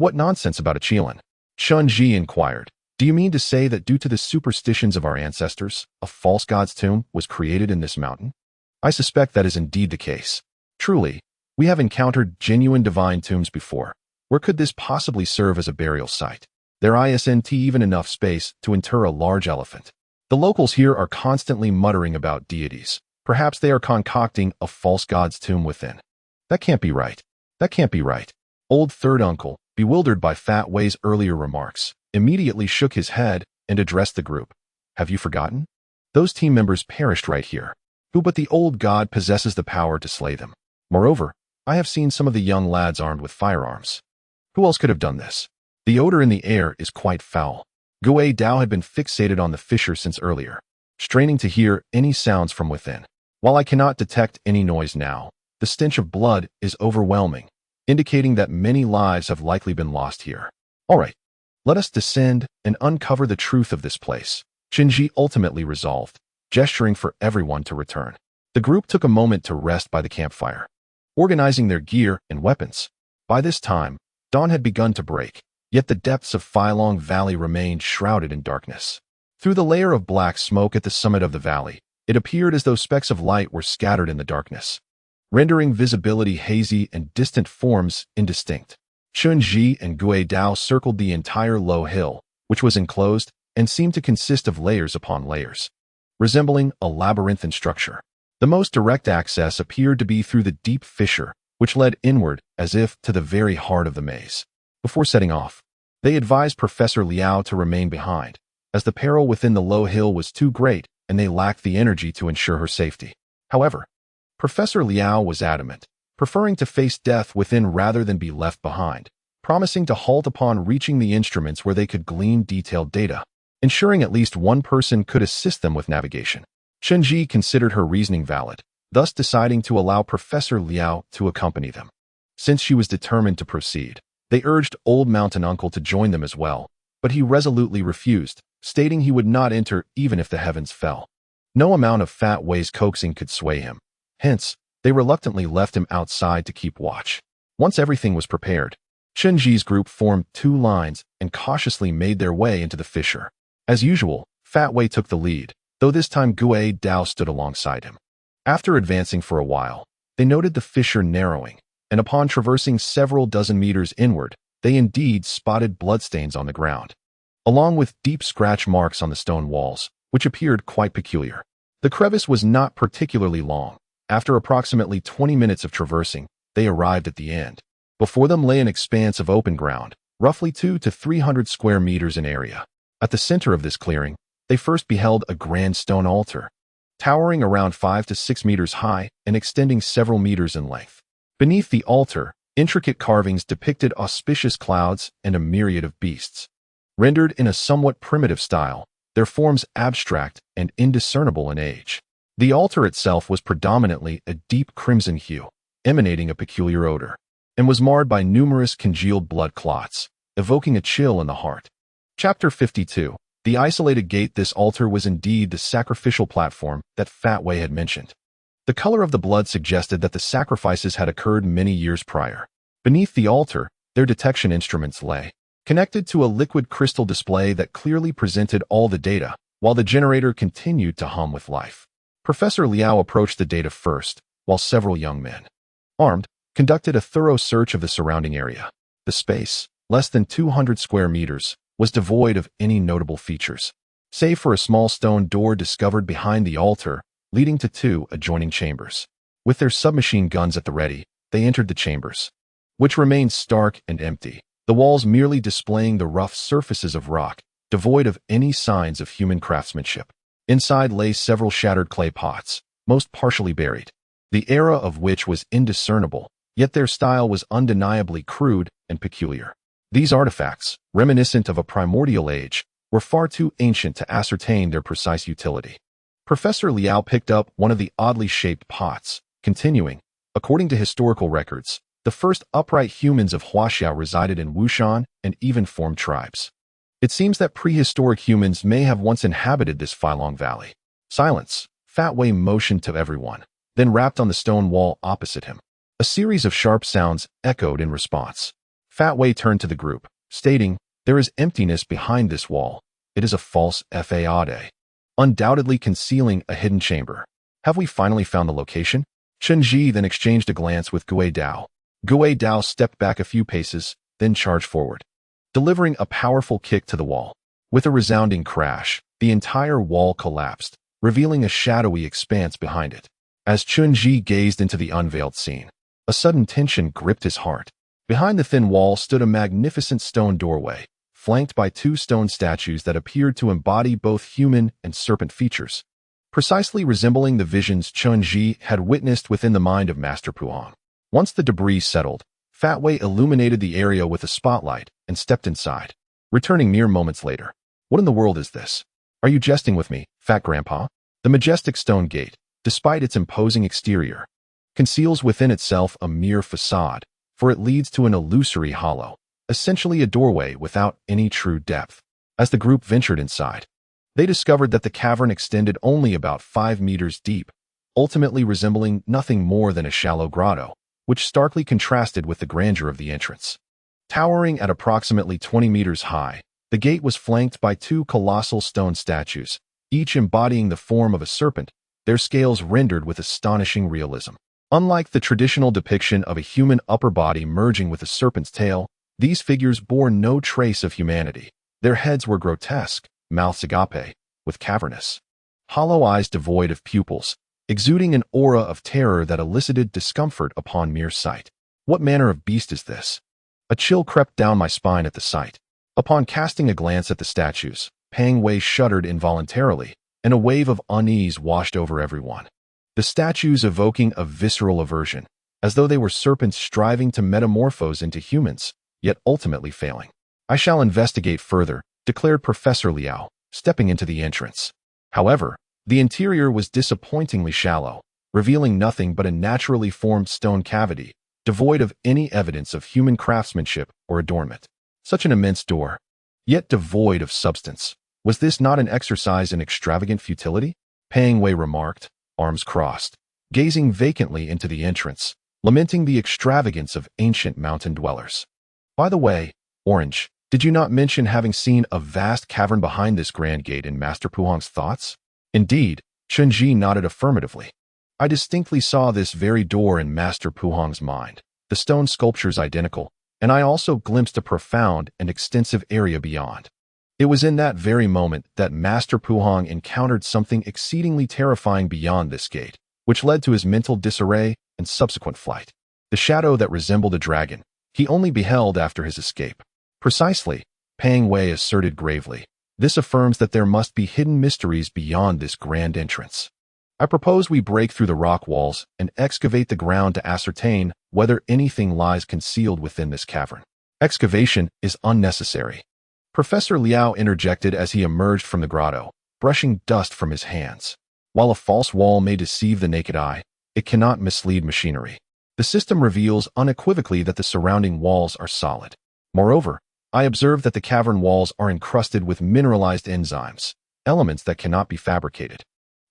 What nonsense about a Qilin? Chen inquired. Do you mean to say that due to the superstitions of our ancestors, a false god's tomb was created in this mountain? I suspect that is indeed the case. Truly, we have encountered genuine divine tombs before. Where could this possibly serve as a burial site? There isn't even enough space to inter a large elephant. The locals here are constantly muttering about deities. Perhaps they are concocting a false god's tomb within. That can't be right. That can't be right. Old third uncle, bewildered by Fat Wei's earlier remarks, immediately shook his head and addressed the group. Have you forgotten? Those team members perished right here. Who but the old god possesses the power to slay them? Moreover, I have seen some of the young lads armed with firearms. Who else could have done this? The odor in the air is quite foul. Gui Dao had been fixated on the fissure since earlier, straining to hear any sounds from within. While I cannot detect any noise now, the stench of blood is overwhelming, indicating that many lives have likely been lost here. All right, let us descend and uncover the truth of this place, Tinge ultimately resolved, gesturing for everyone to return. The group took a moment to rest by the campfire, organizing their gear and weapons. By this time, dawn had begun to break, yet the depths of Filong Valley remained shrouded in darkness. Through the layer of black smoke at the summit of the valley, it appeared as though specks of light were scattered in the darkness, rendering visibility hazy and distant forms indistinct. Chun-Ji and Gui Dao circled the entire low hill, which was enclosed and seemed to consist of layers upon layers, resembling a labyrinthine structure. The most direct access appeared to be through the deep fissure, which led inward as if to the very heart of the maze. Before setting off, they advised Professor Liao to remain behind, as the peril within the low hill was too great and they lacked the energy to ensure her safety. However, Professor Liao was adamant, preferring to face death within rather than be left behind, promising to halt upon reaching the instruments where they could glean detailed data, ensuring at least one person could assist them with navigation. Chen considered her reasoning valid, thus deciding to allow Professor Liao to accompany them. Since she was determined to proceed, they urged Old Mountain Uncle to join them as well, but he resolutely refused, stating he would not enter even if the heavens fell. No amount of Fat Wei's coaxing could sway him. Hence, they reluctantly left him outside to keep watch. Once everything was prepared, Chen-Ji's group formed two lines and cautiously made their way into the fissure. As usual, Fat Wei took the lead, though this time Gui Dao stood alongside him. After advancing for a while, they noted the fissure narrowing, and upon traversing several dozen meters inward, they indeed spotted bloodstains on the ground, along with deep scratch marks on the stone walls, which appeared quite peculiar. The crevice was not particularly long. After approximately 20 minutes of traversing, they arrived at the end. Before them lay an expanse of open ground, roughly 200 to 300 square meters in area. At the center of this clearing, they first beheld a grand stone altar, towering around 5 to 6 meters high and extending several meters in length. Beneath the altar, intricate carvings depicted auspicious clouds and a myriad of beasts. Rendered in a somewhat primitive style, their forms abstract and indiscernible in age. The altar itself was predominantly a deep crimson hue, emanating a peculiar odor, and was marred by numerous congealed blood clots, evoking a chill in the heart. Chapter 52. The isolated gate. This altar was indeed the sacrificial platform that Fat Wei had mentioned. The color of the blood suggested that the sacrifices had occurred many years prior. Beneath the altar, their detection instruments lay, connected to a liquid crystal display that clearly presented all the data, while the generator continued to hum with life. Professor Liao approached the data first, while several young men, armed, conducted a thorough search of the surrounding area. The space, less than 200 square meters, was devoid of any notable features, save for a small stone door discovered behind the altar, leading to two adjoining chambers. With their submachine guns at the ready, they entered the chambers, which remained stark and empty, the walls merely displaying the rough surfaces of rock, devoid of any signs of human craftsmanship. Inside lay several shattered clay pots, most partially buried, the era of which was indiscernible, yet their style was undeniably crude and peculiar. These artifacts, reminiscent of a primordial age, were far too ancient to ascertain their precise utility. Professor Liao picked up one of the oddly shaped pots, continuing, according to historical records, the first upright humans of Huaxiao resided in Wushan and even formed tribes. It seems that prehistoric humans may have once inhabited this Filong Valley. Silence. Fat Wei motioned to everyone, then rapped on the stone wall opposite him. A series of sharp sounds echoed in response. Fat Wei turned to the group, stating, "There is emptiness behind this wall. It is a false faade, undoubtedly concealing a hidden chamber. Have we finally found the location?" Chen then exchanged a glance with Gui Dao. Gui Dao stepped back a few paces, then charged forward, delivering a powerful kick to the wall. With a resounding crash, the entire wall collapsed, revealing a shadowy expanse behind it. As Chen gazed into the unveiled scene, a sudden tension gripped his heart. Behind the thin wall stood a magnificent stone doorway, flanked by two stone statues that appeared to embody both human and serpent features, precisely resembling the visions Chen had witnessed within the mind of Master Puhang. Once the debris settled, Fat Wei illuminated the area with a spotlight and stepped inside, returning mere moments later. "What in the world is this? Are you jesting with me, Fat Grandpa?" The majestic stone gate, despite its imposing exterior, conceals within itself a mere facade, for it leads to an illusory hollow, essentially a doorway without any true depth. As the group ventured inside, they discovered that the cavern extended only about 5 meters deep, ultimately resembling nothing more than a shallow grotto, which starkly contrasted with the grandeur of the entrance. Towering at approximately 20 meters high, the gate was flanked by two colossal stone statues, each embodying the form of a serpent, their scales rendered with astonishing realism. Unlike the traditional depiction of a human upper body merging with a serpent's tail, these figures bore no trace of humanity. Their heads were grotesque, mouths agape, with cavernous, hollow eyes devoid of pupils, exuding an aura of terror that elicited discomfort upon mere sight. What manner of beast is this? A chill crept down my spine at the sight. Upon casting a glance at the statues, Pang Wei shuddered involuntarily, and a wave of unease washed over everyone. The statues evoking a visceral aversion, as though they were serpents striving to metamorphose into humans, yet ultimately failing. "I shall investigate further," declared Professor Liao, stepping into the entrance. However, the interior was disappointingly shallow, revealing nothing but a naturally formed stone cavity, devoid of any evidence of human craftsmanship or adornment. Such an immense door, yet devoid of substance. Was this not an exercise in extravagant futility? Pang Wei remarked, arms crossed, gazing vacantly into the entrance, lamenting the extravagance of ancient mountain dwellers. "By the way, Orange, did you not mention having seen a vast cavern behind this grand gate in Master Puhang's thoughts?" Indeed, Chen nodded affirmatively. "I distinctly saw this very door in Master Puhang's mind, the stone sculptures identical, and I also glimpsed a profound and extensive area beyond. It was in that very moment that Master Puhang encountered something exceedingly terrifying beyond this gate, which led to his mental disarray and subsequent flight. The shadow that resembled a dragon he only beheld after his escape." "Precisely," Pang Wei asserted gravely. "This affirms that there must be hidden mysteries beyond this grand entrance. I propose we break through the rock walls and excavate the ground to ascertain whether anything lies concealed within this cavern." "Excavation is unnecessary," Professor Liao interjected as he emerged from the grotto, brushing dust from his hands. "While a false wall may deceive the naked eye, it cannot mislead machinery. The system reveals unequivocally that the surrounding walls are solid. Moreover, I observe that the cavern walls are encrusted with mineralized enzymes, elements that cannot be fabricated.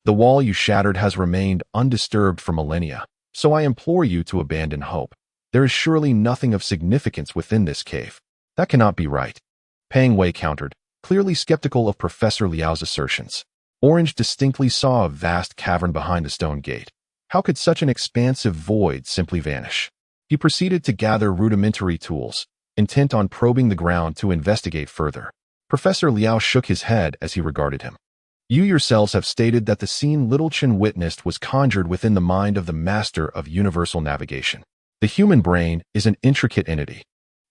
The wall you shattered has remained undisturbed for millennia, so I implore you to abandon hope. There is surely nothing of significance within this cave." "That cannot be right," Pang Wei countered, clearly skeptical of Professor Liao's assertions. Orange distinctly saw a vast cavern behind the stone gate. How could such an expansive void simply vanish? He proceeded to gather rudimentary tools, intent on probing the ground to investigate further. Professor Liao shook his head as he regarded him. "You yourselves have stated that the scene little Chen witnessed was conjured within the mind of the master of universal navigation. The human brain is an intricate entity,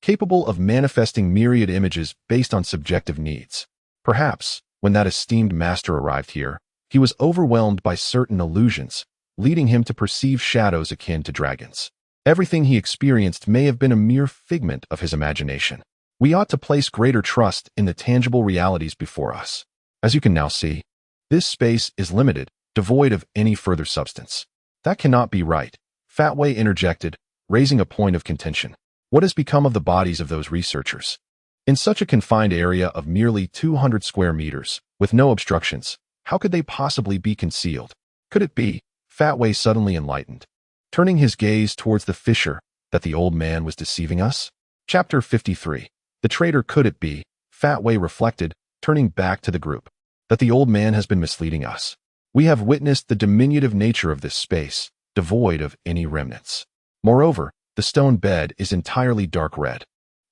capable of manifesting myriad images based on subjective needs. Perhaps, when that esteemed master arrived here, he was overwhelmed by certain illusions, leading him to perceive shadows akin to dragons. Everything he experienced may have been a mere figment of his imagination. We ought to place greater trust in the tangible realities before us. As you can now see, this space is limited, devoid of any further substance." "That cannot be right," Fat Wei interjected, raising a point of contention. "What has become of the bodies of those researchers? In such a confined area of merely 200 square meters, with no obstructions, how could they possibly be concealed? Could it be," Fat Wei suddenly enlightened, turning his gaze towards the fissure, "that the old man was deceiving us? Chapter 53. The traitor. Could it be, Fat Wei reflected, turning back to the group, that the old man has been misleading us? We have witnessed the diminutive nature of this space, devoid of any remnants. Moreover, the stone bed is entirely dark red,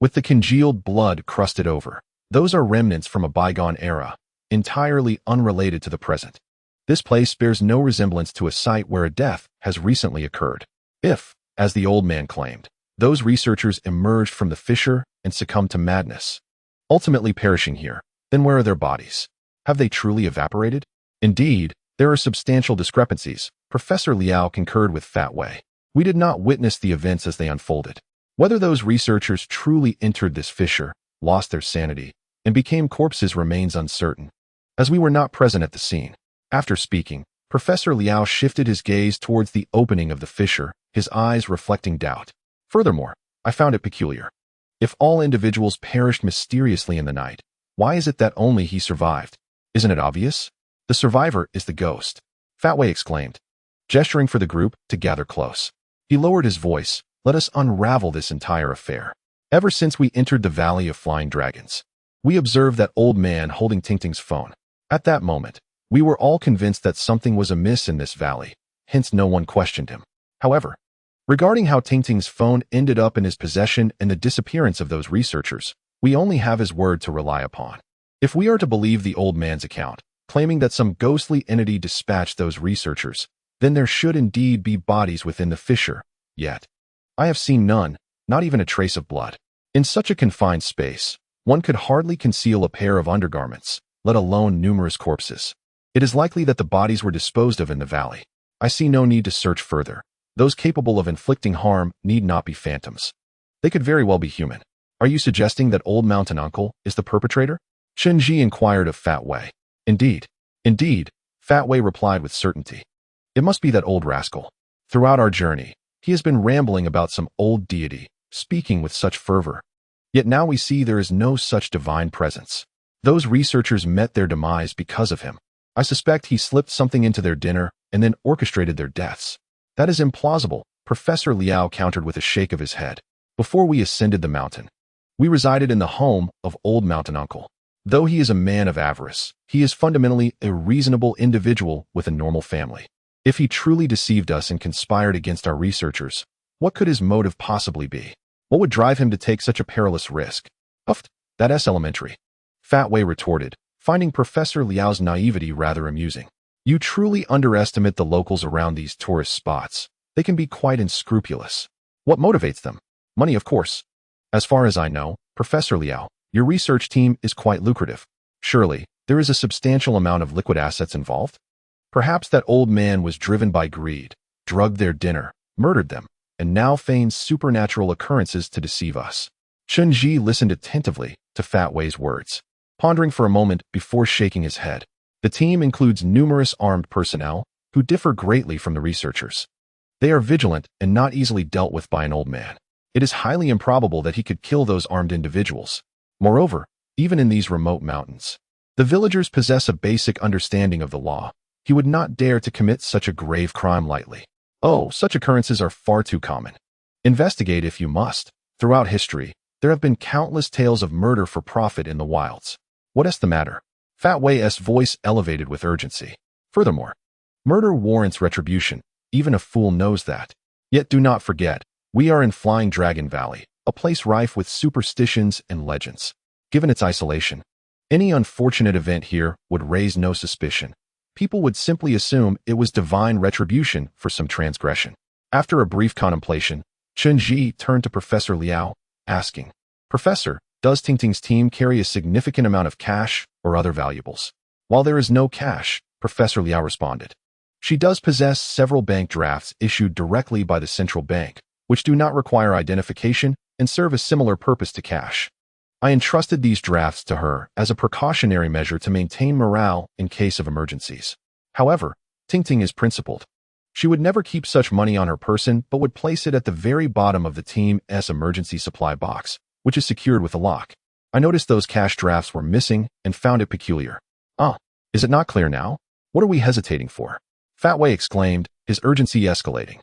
with the congealed blood crusted over. Those are remnants from a bygone era, entirely unrelated to the present. This place bears no resemblance to a site where a death has recently occurred. If, as the old man claimed, those researchers emerged from the fissure and succumbed to madness, ultimately perishing here, then where are their bodies? Have they truly evaporated? Indeed, there are substantial discrepancies. Professor Liao concurred with Fat Wei. We did not witness the events as they unfolded. Whether those researchers truly entered this fissure, lost their sanity, and became corpses remains uncertain, as we were not present at the scene. After speaking, Professor Liao shifted his gaze towards the opening of the fissure, his eyes reflecting doubt. Furthermore, I found it peculiar. If all individuals perished mysteriously in the night, why is it that only he survived? Isn't it obvious? The survivor is the ghost, Fat Wei exclaimed, gesturing for the group to gather close. He lowered his voice. Let us unravel this entire affair. Ever since we entered the Valley of Flying Dragons, we observed that old man holding Ting's phone. At that moment, we were all convinced that something was amiss in this valley, hence no one questioned him. However, regarding how Ting's phone ended up in his possession and the disappearance of those researchers, we only have his word to rely upon. If we are to believe the old man's account, claiming that some ghostly entity dispatched those researchers, then there should indeed be bodies within the fissure, yet I have seen none, not even a trace of blood. In such a confined space, one could hardly conceal a pair of undergarments, let alone numerous corpses. It is likely that the bodies were disposed of in the valley. I see no need to search further. Those capable of inflicting harm need not be phantoms. They could very well be human. Are you suggesting that old mountain uncle is the perpetrator? Chen inquired of Fat Wei. Indeed, Fat Wei replied with certainty. It must be that old rascal. Throughout our journey, he has been rambling about some old deity, speaking with such fervor. Yet now we see there is no such divine presence. Those researchers met their demise because of him. I suspect he slipped something into their dinner and then orchestrated their deaths. That is implausible, Professor Liao countered with a shake of his head. Before we ascended the mountain, we resided in the home of old mountain uncle. Though he is a man of avarice, he is fundamentally a reasonable individual with a normal family. If he truly deceived us and conspired against our researchers, what could his motive possibly be? What would drive him to take such a perilous risk? That's elementary, Fat Wei retorted, finding Professor Liao's naivety rather amusing. You truly underestimate the locals around these tourist spots. They can be quite unscrupulous. What motivates them? Money, of course. As far as I know, Professor Liao, your research team is quite lucrative. Surely, there is a substantial amount of liquid assets involved? Perhaps that old man was driven by greed, drugged their dinner, murdered them, and now feigns supernatural occurrences to deceive us. Chen listened attentively to Fat Wei's words, pondering for a moment before shaking his head. The team includes numerous armed personnel who differ greatly from the researchers. They are vigilant and not easily dealt with by an old man. It is highly improbable that he could kill those armed individuals. Moreover, even in these remote mountains, the villagers possess a basic understanding of the law. He would not dare to commit such a grave crime lightly. Oh, such occurrences are far too common. Investigate if you must. Throughout history, there have been countless tales of murder for profit in the wilds. What is the matter? Fat Wei's voice elevated with urgency. Furthermore, murder warrants retribution. Even a fool knows that. Yet do not forget, we are in Flying Dragon Valley, a place rife with superstitions and legends. Given its isolation, any unfortunate event here would raise no suspicion. People would simply assume it was divine retribution for some transgression. After a brief contemplation, Chen turned to Professor Liao, asking, Professor, does Ting's team carry a significant amount of cash or other valuables? While there is no cash, Professor Liao responded, she does possess several bank drafts issued directly by the central bank, which do not require identification and serve a similar purpose to cash. I entrusted these drafts to her as a precautionary measure to maintain morale in case of emergencies. However, Ting is principled. She would never keep such money on her person but would place it at the very bottom of the team's emergency supply box, which is secured with a lock. I noticed those cash drafts were missing and found it peculiar. Is it not clear now? What are we hesitating for? Fat Wei exclaimed, his urgency escalating.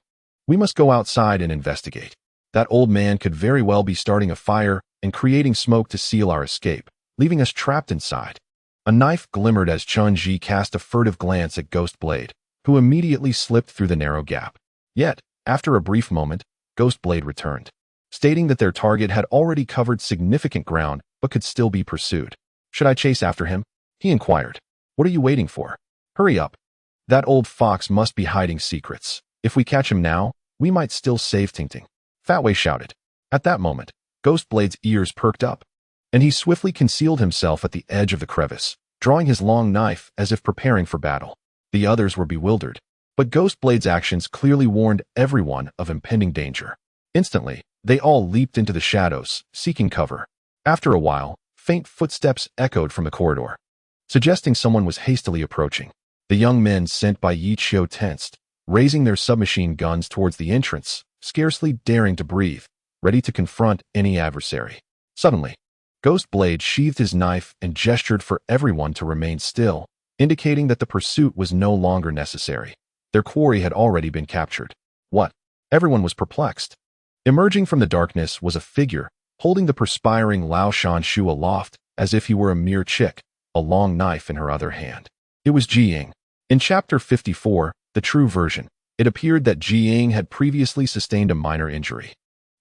We must go outside and investigate. That old man could very well be starting a fire and creating smoke to seal our escape, leaving us trapped inside. A knife glimmered as Chen cast a furtive glance at Ghostblade, who immediately slipped through the narrow gap. Yet, after a brief moment, Ghostblade returned, stating that their target had already covered significant ground but could still be pursued. Should I chase after him? He inquired. What are you waiting for? Hurry up. That old fox must be hiding secrets. If we catch him now, we might still save Tinge. Fatway shouted. At that moment, Ghostblade's ears perked up, and he swiftly concealed himself at the edge of the crevice, drawing his long knife as if preparing for battle. The others were bewildered, but Ghostblade's actions clearly warned everyone of impending danger. Instantly, they all leaped into the shadows, seeking cover. After a while, faint footsteps echoed from the corridor, suggesting someone was hastily approaching. The young men sent by Yi Qiu tensed, raising their submachine guns towards the entrance, scarcely daring to breathe, ready to confront any adversary. Suddenly, Ghostblade sheathed his knife and gestured for everyone to remain still, indicating that the pursuit was no longer necessary. Their quarry had already been captured. What? Everyone was perplexed. Emerging from the darkness was a figure, holding the perspiring Lao Shan Shu aloft, as if he were a mere chick, a long knife in her other hand. It was Ji Ying. In Chapter 54, the true version, it appeared that Ji Ying had previously sustained a minor injury.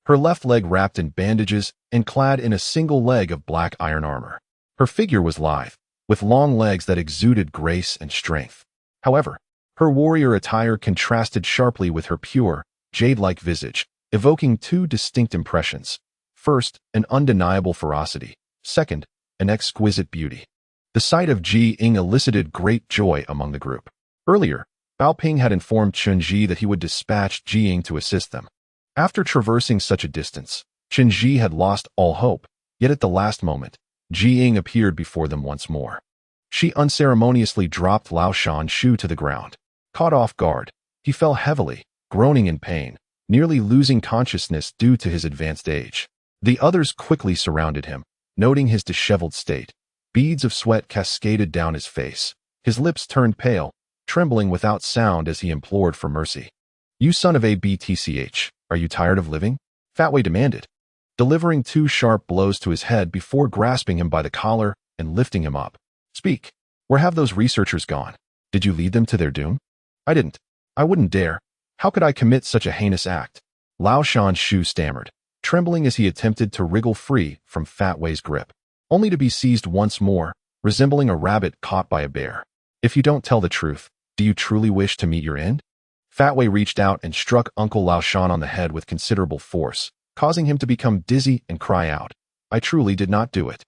Her left leg wrapped in bandages and clad in a single leg of black iron armor. Her figure was lithe, with long legs that exuded grace and strength. However, her warrior attire contrasted sharply with her pure, jade-like visage, evoking two distinct impressions. First, an undeniable ferocity. Second, an exquisite beauty. The sight of Ji Ying elicited great joy among the group. Earlier, Bao Ping had informed Chen that he would dispatch Ji Ying to assist them. After traversing such a distance, Chen had lost all hope, yet at the last moment, Ji Ying appeared before them once more. She unceremoniously dropped Lao Shan Shu to the ground. Caught off guard, he fell heavily, groaning in pain, nearly losing consciousness due to his advanced age. The others quickly surrounded him, noting his disheveled state. Beads of sweat cascaded down his face. His lips turned pale, trembling without sound as he implored for mercy. You son of a BTCH, are you tired of living? Fatway demanded, delivering two sharp blows to his head before grasping him by the collar and lifting him up. Speak. Where have those researchers gone? Did you lead them to their doom? I didn't. I wouldn't dare. How could I commit such a heinous act? Lao Shan Shu stammered, trembling as he attempted to wriggle free from Fatway's grip, only to be seized once more, resembling a rabbit caught by a bear. If you don't tell the truth, do you truly wish to meet your end? Fatway reached out and struck Uncle Lao Shan on the head with considerable force, causing him to become dizzy and cry out, I truly did not do it.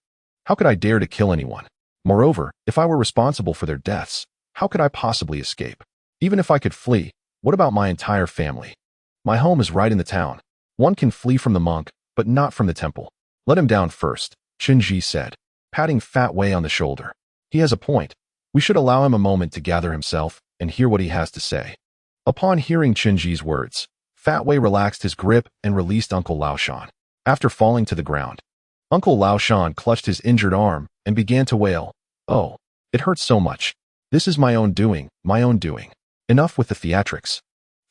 How could I dare to kill anyone? Moreover, if I were responsible for their deaths, how could I possibly escape? Even if I could flee, what about my entire family? My home is right in the town. One can flee from the monk, but not from the temple. Let him down first, Chen said, patting Fatway on the shoulder. He has a point. We should allow him a moment to gather himself and hear what he has to say. Upon hearing Chen words, Fatway relaxed his grip and released Uncle Lao Shan. After falling to the ground, Uncle Lao Shan clutched his injured arm and began to wail. Oh, it hurts so much. This is my own doing, my own doing. Enough with the theatrics.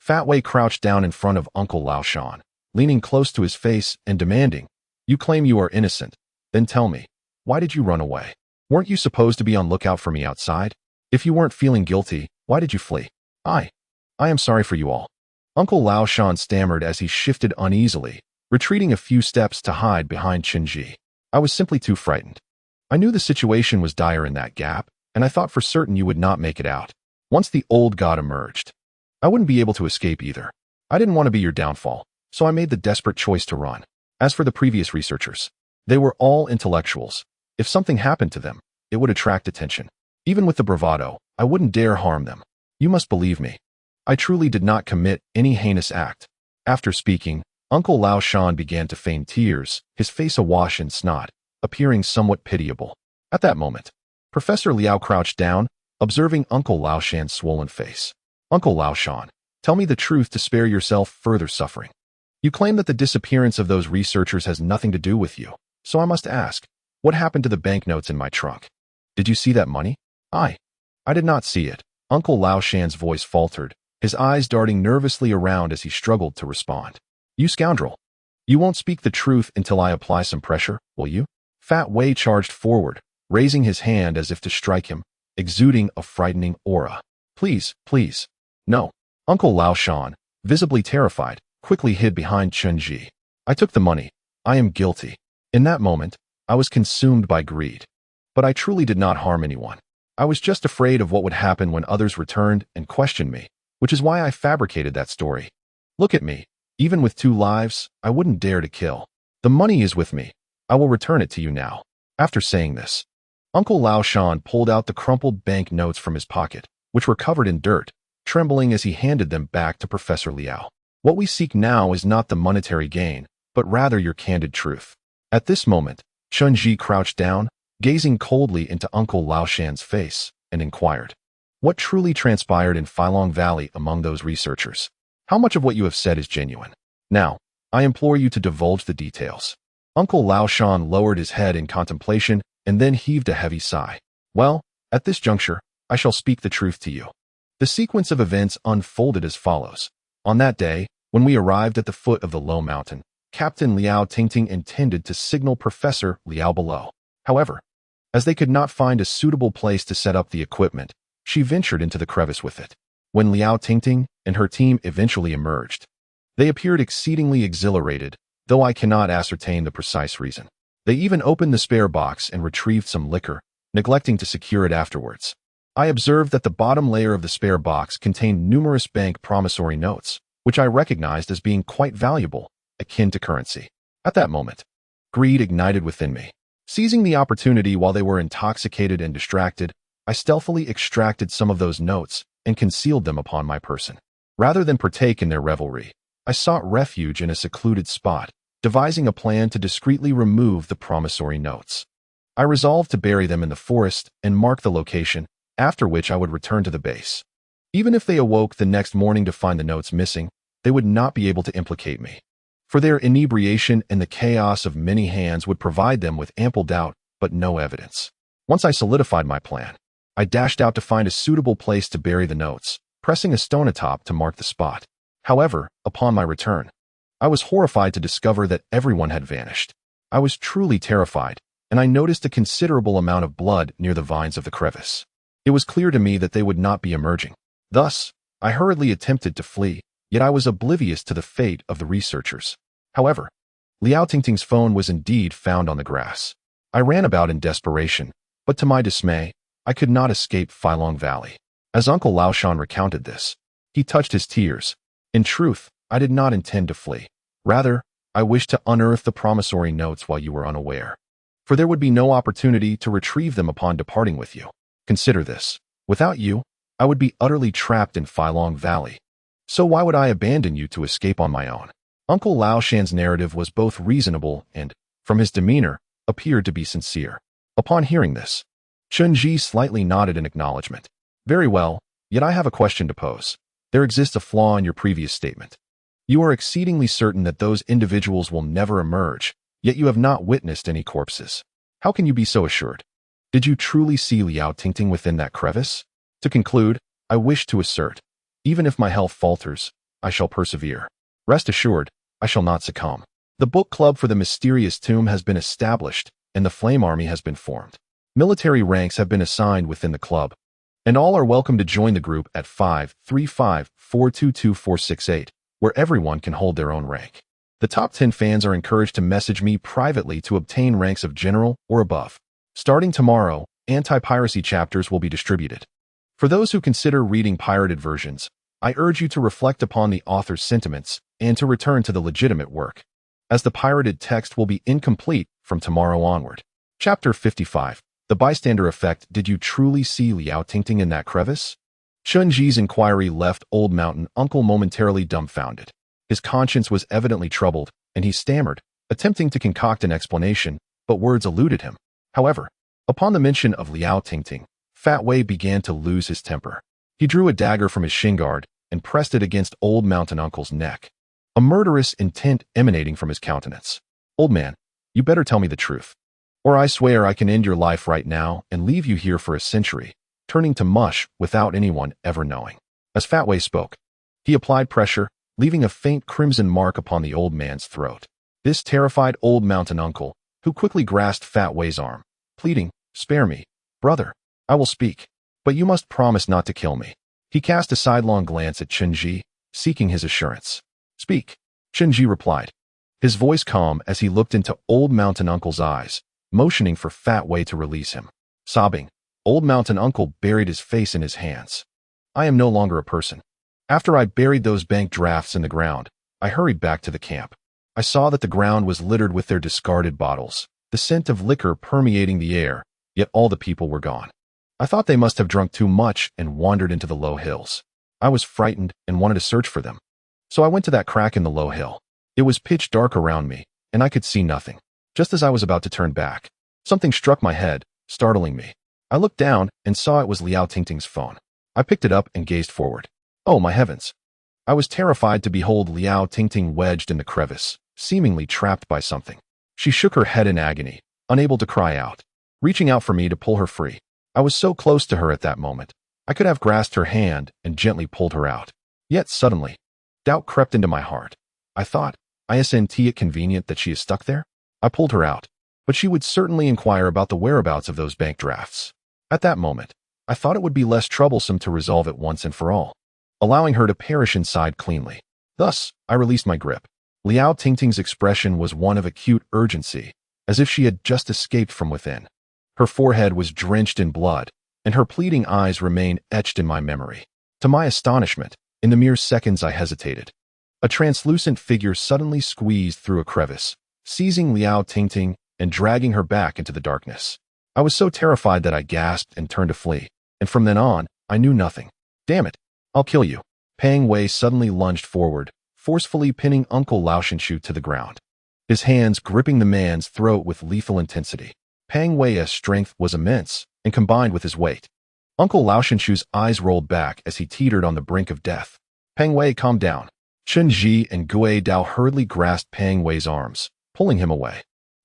Fatway crouched down in front of Uncle Lao Shan, leaning close to his face and demanding, You claim you are innocent. Then tell me, why did you run away? Weren't you supposed to be on lookout for me outside? If you weren't feeling guilty, why did you flee? I am sorry for you all. Uncle Lao Shan stammered as he shifted uneasily, retreating a few steps to hide behind Chen I was simply too frightened. I knew the situation was dire in that gap, and I thought for certain you would not make it out. Once the old god emerged, I wouldn't be able to escape either. I didn't want to be your downfall, so I made the desperate choice to run. As for the previous researchers, they were all intellectuals. If something happened to them, it would attract attention. Even with the bravado, I wouldn't dare harm them. You must believe me. I truly did not commit any heinous act. After speaking, Uncle Lao Shan began to feign tears, his face awash in snot, appearing somewhat pitiable. At that moment, Professor Liao crouched down, observing Uncle Lao Shan's swollen face. Uncle Lao Shan, tell me the truth to spare yourself further suffering. You claim that the disappearance of those researchers has nothing to do with you, so I must ask, what happened to the banknotes in my trunk? Did you see that money? I did not see it. Uncle Lao Shan's voice faltered, his eyes darting nervously around as he struggled to respond. You scoundrel! You won't speak the truth until I apply some pressure, will you? Fat Wei charged forward, raising his hand as if to strike him, exuding a frightening aura. Please, please. No. Uncle Lao Shan, visibly terrified, quickly hid behind Chen. I took the money. I am guilty. In that moment, I was consumed by greed. But I truly did not harm anyone. I was just afraid of what would happen when others returned and questioned me, which is why I fabricated that story. Look at me. Even with 2 lives, I wouldn't dare to kill. The money is with me. I will return it to you now. After saying this, Uncle Lao Shan pulled out the crumpled bank notes from his pocket, which were covered in dirt, trembling as he handed them back to Professor Liao. What we seek now is not the monetary gain, but rather your candid truth. At this moment, Chen crouched down, gazing coldly into Uncle Lao Shan's face, and inquired, "What truly transpired in Filong Valley among those researchers? How much of what you have said is genuine? Now, I implore you to divulge the details." Uncle Lao Shan lowered his head in contemplation and then heaved a heavy sigh. "Well, at this juncture, I shall speak the truth to you." The sequence of events unfolded as follows. On that day, when we arrived at the foot of the low mountain, Captain Liao Tingting intended to signal Professor Liao below. However, as they could not find a suitable place to set up the equipment, she ventured into the crevice with it. When Liao Tingting and her team eventually emerged, they appeared exceedingly exhilarated, though I cannot ascertain the precise reason. They even opened the spare box and retrieved some liquor, neglecting to secure it afterwards. I observed that the bottom layer of the spare box contained numerous bank promissory notes, which I recognized as being quite valuable, akin to currency. At that moment, greed ignited within me. Seizing the opportunity while they were intoxicated and distracted, I stealthily extracted some of those notes and concealed them upon my person. Rather than partake in their revelry, I sought refuge in a secluded spot, devising a plan to discreetly remove the promissory notes. I resolved to bury them in the forest and mark the location, after which I would return to the base. Even if they awoke the next morning to find the notes missing, they would not be able to implicate me, for their inebriation and the chaos of many hands would provide them with ample doubt, but no evidence. Once I solidified my plan, I dashed out to find a suitable place to bury the notes, pressing a stone atop to mark the spot. However, upon my return, I was horrified to discover that everyone had vanished. I was truly terrified, and I noticed a considerable amount of blood near the vines of the crevice. It was clear to me that they would not be emerging. Thus, I hurriedly attempted to flee, yet I was oblivious to the fate of the researchers. However, Liao Tingting's phone was indeed found on the grass. I ran about in desperation, but to my dismay, I could not escape Filong Valley. As Uncle Lao Shan recounted this, he touched his tears. In truth, I did not intend to flee. Rather, I wished to unearth the promissory notes while you were unaware, for there would be no opportunity to retrieve them upon departing with you. Consider this. Without you, I would be utterly trapped in Filong Valley. So why would I abandon you to escape on my own? Uncle Lao Shan's narrative was both reasonable and, from his demeanor, appeared to be sincere. Upon hearing this, Chen slightly nodded in acknowledgement. Very well, yet I have a question to pose. There exists a flaw in your previous statement. You are exceedingly certain that those individuals will never emerge, yet you have not witnessed any corpses. How can you be so assured? Did you truly see Liao Tingting within that crevice? To conclude, I wish to assert, even if my health falters, I shall persevere. Rest assured, I shall not succumb. The book club for the mysterious tomb has been established, and the flame army has been formed. Military ranks have been assigned within the club, and all are welcome to join the group at 535-422-468, where everyone can hold their own rank. The top 10 fans are encouraged to message me privately to obtain ranks of general or above. Starting tomorrow, anti-piracy chapters will be distributed. For those who consider reading pirated versions, I urge you to reflect upon the author's sentiments and to return to the legitimate work, as the pirated text will be incomplete from tomorrow onward. Chapter 55. The Bystander Effect. Did you truly see Liao Tingting in that crevice? Chen inquiry left Old Mountain Uncle momentarily dumbfounded. His conscience was evidently troubled, and he stammered, attempting to concoct an explanation, but words eluded him. However, upon the mention of Liao Tingting, Fat Wei began to lose his temper. He drew a dagger from his shin guard and pressed it against Old Mountain Uncle's neck, a murderous intent emanating from his countenance. Old man, you better tell me the truth, or I swear I can end your life right now and leave you here for a century, turning to mush without anyone ever knowing. As Fat Wei spoke, he applied pressure, leaving a faint crimson mark upon the old man's throat. This terrified old mountain uncle, who quickly grasped Fat Wei's arm, pleading, "Spare me, brother. I will speak. But you must promise not to kill me." He cast a sidelong glance at Tinge, seeking his assurance. "Speak," Tinge replied, his voice calm as he looked into old mountain uncle's eyes, motioning for Fat Wei to release him. Sobbing, old mountain uncle buried his face in his hands. "I am no longer a person. After I buried those bank drafts in the ground, I hurried back to the camp. I saw that the ground was littered with their discarded bottles, the scent of liquor permeating the air, yet all the people were gone. I thought they must have drunk too much and wandered into the low hills. I was frightened and wanted to search for them. So I went to that crack in the low hill. It was pitch dark around me, and I could see nothing. Just as I was about to turn back, something struck my head, startling me. I looked down and saw it was Liao Tingting's phone. I picked it up and gazed forward. Oh my heavens! I was terrified to behold Liao Tingting wedged in the crevice, seemingly trapped by something. She shook her head in agony, unable to cry out, reaching out for me to pull her free. I was so close to her at that moment. I could have grasped her hand and gently pulled her out. Yet suddenly, doubt crept into my heart. I thought, isn't it convenient that she is stuck there? I pulled her out, but she would certainly inquire about the whereabouts of those bank drafts. At that moment, I thought it would be less troublesome to resolve it once and for all, allowing her to perish inside cleanly. Thus, I released my grip. Liao Tingting's expression was one of acute urgency, as if she had just escaped from within. Her forehead was drenched in blood, and her pleading eyes remained etched in my memory. To my astonishment, in the mere seconds I hesitated, a translucent figure suddenly squeezed through a crevice, seizing Liao Tingting and dragging her back into the darkness. I was so terrified that I gasped and turned to flee, and from then on, I knew nothing. Damn it, I'll kill you. Pang Wei suddenly lunged forward, forcefully pinning Uncle Laoshinshu to the ground, his hands gripping the man's throat with lethal intensity. Pang Wei's strength was immense, and combined with his weight, Uncle Laoshinshu's eyes rolled back as he teetered on the brink of death. Pang Wei, calm down. Chen Ji and Gui Dao hurriedly grasped Pang Wei's arms, pulling him away.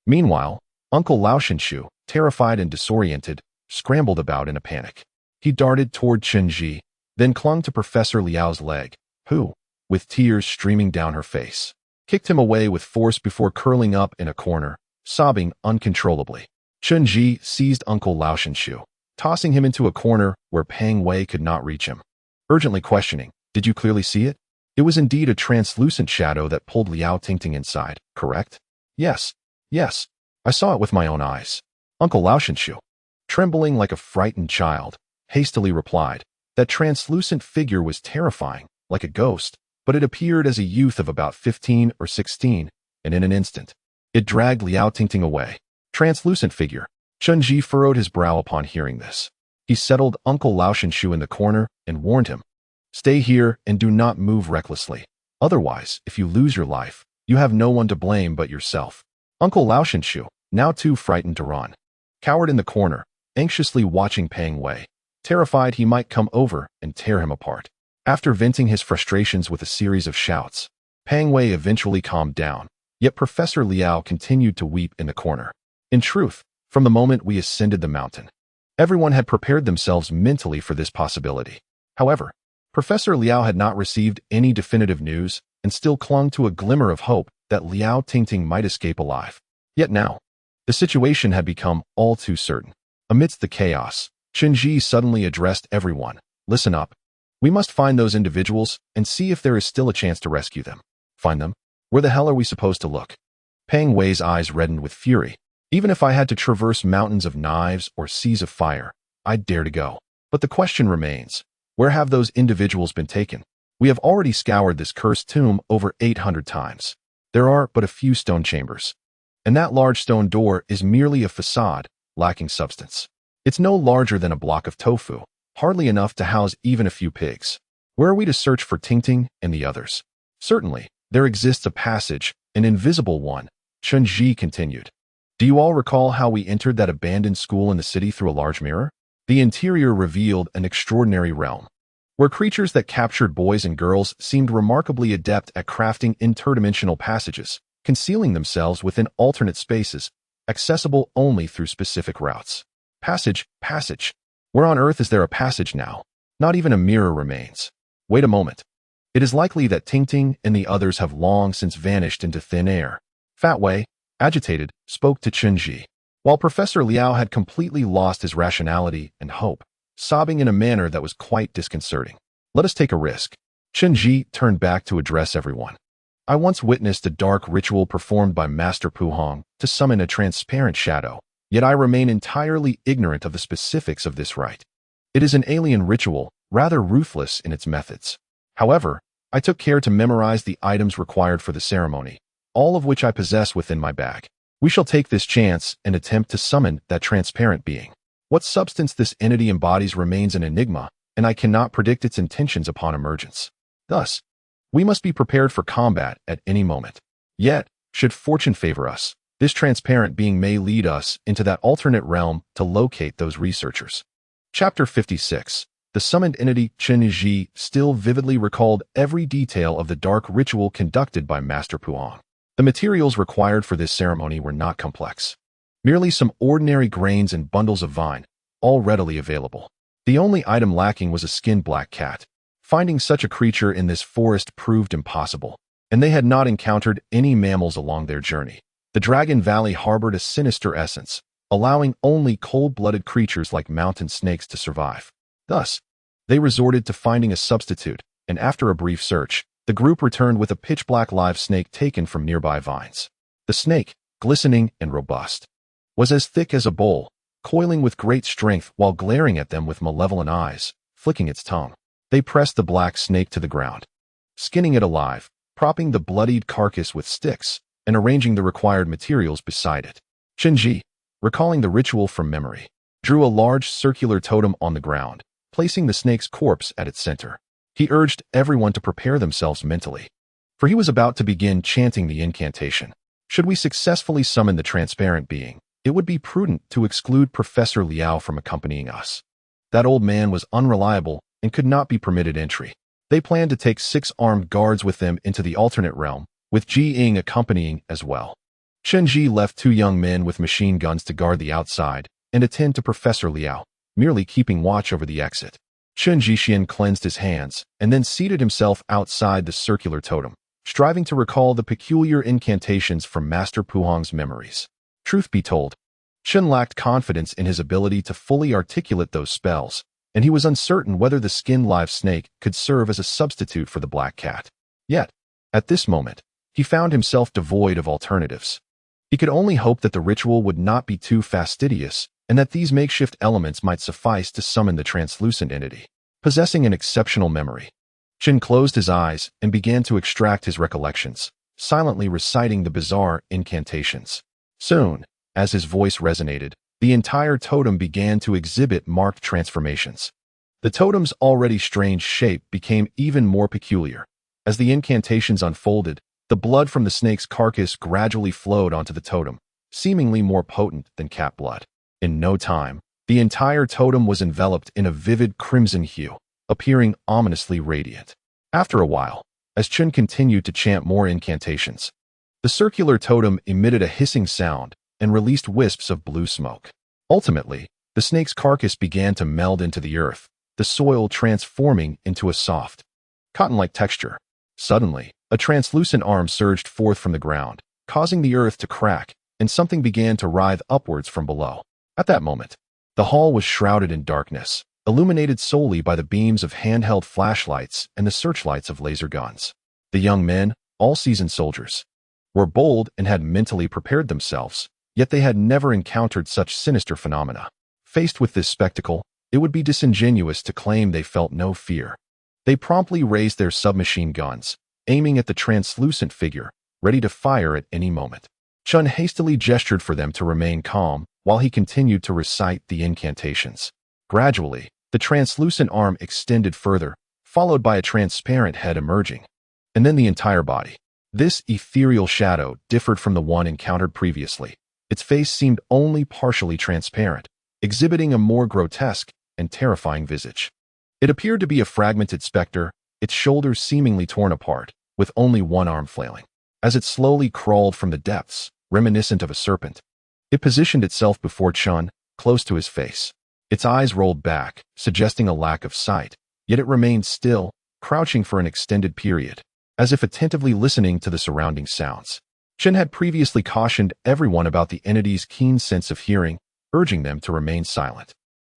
Meanwhile, Uncle Laoshinshu, terrified and disoriented, scrambled about in a panic. He darted toward Chen Ji, then clung to Professor Liao's leg, who, with tears streaming down her face, kicked him away with force before curling up in a corner, sobbing uncontrollably. Chen Ji seized Uncle Laoshinshu, tossing him into a corner where Pang Wei could not reach him, urgently questioning, "Did you clearly see it? It was indeed a translucent shadow that pulled Liao Tingting inside, correct?" Yes, I saw it with my own eyes." Uncle Laoshinshu, trembling like a frightened child, hastily replied. That translucent figure was terrifying, like a ghost, but it appeared as a youth of about 15 or 16, and in an instant, it dragged Liao Tingting away. Translucent figure. Chen Ji furrowed his brow upon hearing this. He settled Uncle Laoshinshu in the corner and warned him, "Stay here and do not move recklessly. Otherwise, if you lose your life, you have no one to blame but yourself." Uncle Laoshinshu, now too frightened to run, cowered in the corner, anxiously watching Pang Wei, terrified he might come over and tear him apart. After venting his frustrations with a series of shouts, Pang Wei eventually calmed down, yet Professor Liao continued to weep in the corner. In truth, from the moment we ascended the mountain, everyone had prepared themselves mentally for this possibility. However, Professor Liao had not received any definitive news and still clung to a glimmer of hope that Liao Tingting might escape alive. Yet now, the situation had become all too certain. Amidst the chaos, Chen Ji suddenly addressed everyone. "Listen up. We must find those individuals and see if there is still a chance to rescue them." "Find them? Where the hell are we supposed to look?" Pang Wei's eyes reddened with fury. "Even if I had to traverse mountains of knives or seas of fire, I'd dare to go. But the question remains, where have those individuals been taken? We have already scoured this cursed tomb over 800 times. There are but a few stone chambers. And that large stone door is merely a facade, lacking substance. It's no larger than a block of tofu, hardly enough to house even a few pigs. Where are we to search for Tingting and the others?" "Certainly, there exists a passage, an invisible one," Chen Ji continued. "Do you all recall how we entered that abandoned school in the city through a large mirror? The interior revealed an extraordinary realm, where creatures that captured boys and girls seemed remarkably adept at crafting interdimensional passages, concealing themselves within alternate spaces, accessible only through specific routes." Passage. Where on earth is there a passage now? Not even a mirror remains. Wait a moment. It is likely that Tingting and the others have long since vanished into thin air. Fat Wei, agitated, spoke to Chen, while Professor Liao had completely lost his rationality and hope, sobbing in a manner that was quite disconcerting. Let us take a risk. Chen turned back to address everyone. I once witnessed a dark ritual performed by Master Pu Hong to summon a transparent shadow, yet I remain entirely ignorant of the specifics of this rite. It is an alien ritual, rather ruthless in its methods. However, I took care to memorize the items required for the ceremony, all of which I possess within my bag. We shall take this chance and attempt to summon that transparent being. What substance this entity embodies remains an enigma, and I cannot predict its intentions upon emergence. Thus, we must be prepared for combat at any moment. Yet, should fortune favor us, this transparent being may lead us into that alternate realm to locate those researchers. Chapter 56. The summoned entity Chen still vividly recalled every detail of the dark ritual conducted by Master Pu Hong. The materials required for this ceremony were not complex. Merely some ordinary grains and bundles of vine, all readily available. The only item lacking was a skinned black cat. Finding such a creature in this forest proved impossible, and they had not encountered any mammals along their journey. The Dragon Valley harbored a sinister essence, allowing only cold-blooded creatures like mountain snakes to survive. Thus, they resorted to finding a substitute, and after a brief search, the group returned with a pitch-black live snake taken from nearby vines. The snake, glistening and robust, was as thick as a bowl, coiling with great strength while glaring at them with malevolent eyes, flicking its tongue. They pressed the black snake to the ground, skinning it alive, propping the bloodied carcass with sticks, and arranging the required materials beside it. Chen, recalling the ritual from memory, drew a large circular totem on the ground, placing the snake's corpse at its center. He urged everyone to prepare themselves mentally, for he was about to begin chanting the incantation. Should we successfully summon the transparent being, it would be prudent to exclude Professor Liao from accompanying us. That old man was unreliable and could not be permitted entry. They planned to take 6 armed guards with them into the alternate realm, with Ji Ying accompanying as well. Chen left 2 young men with machine guns to guard the outside and attend to Professor Liao, merely keeping watch over the exit. Chen Jixian cleansed his hands and then seated himself outside the circular totem, striving to recall the peculiar incantations from Master Pu Hong's memories. Truth be told, Chen lacked confidence in his ability to fully articulate those spells, and he was uncertain whether the skinned live snake could serve as a substitute for the black cat. Yet, at this moment, he found himself devoid of alternatives. He could only hope that the ritual would not be too fastidious, and that these makeshift elements might suffice to summon the translucent entity. Possessing an exceptional memory, Chen closed his eyes and began to extract his recollections, silently reciting the bizarre incantations. Soon, as his voice resonated, the entire totem began to exhibit marked transformations. The totem's already strange shape became even more peculiar. As the incantations unfolded, the blood from the snake's carcass gradually flowed onto the totem, seemingly more potent than cat blood. In no time, the entire totem was enveloped in a vivid crimson hue, appearing ominously radiant. After a while, as Chen continued to chant more incantations, the circular totem emitted a hissing sound and released wisps of blue smoke. Ultimately, the snake's carcass began to meld into the earth, the soil transforming into a soft, cotton-like texture. Suddenly, a translucent arm surged forth from the ground, causing the earth to crack, and something began to writhe upwards from below. At that moment, the hall was shrouded in darkness, illuminated solely by the beams of handheld flashlights and the searchlights of laser guns. The young men, all seasoned soldiers, were bold and had mentally prepared themselves, yet they had never encountered such sinister phenomena. Faced with this spectacle, it would be disingenuous to claim they felt no fear. They promptly raised their submachine guns, aiming at the translucent figure, ready to fire at any moment. Chen hastily gestured for them to remain calm while he continued to recite the incantations. Gradually, the translucent arm extended further, followed by a transparent head emerging, and then the entire body. This ethereal shadow differed from the one encountered previously. Its face seemed only partially transparent, exhibiting a more grotesque and terrifying visage. It appeared to be a fragmented specter, its shoulders seemingly torn apart, with only one arm flailing. As it slowly crawled from the depths, reminiscent of a serpent, it positioned itself before Chen, close to his face. Its eyes rolled back, suggesting a lack of sight, yet it remained still, crouching for an extended period, as if attentively listening to the surrounding sounds. Chen had previously cautioned everyone about the entity's keen sense of hearing, urging them to remain silent.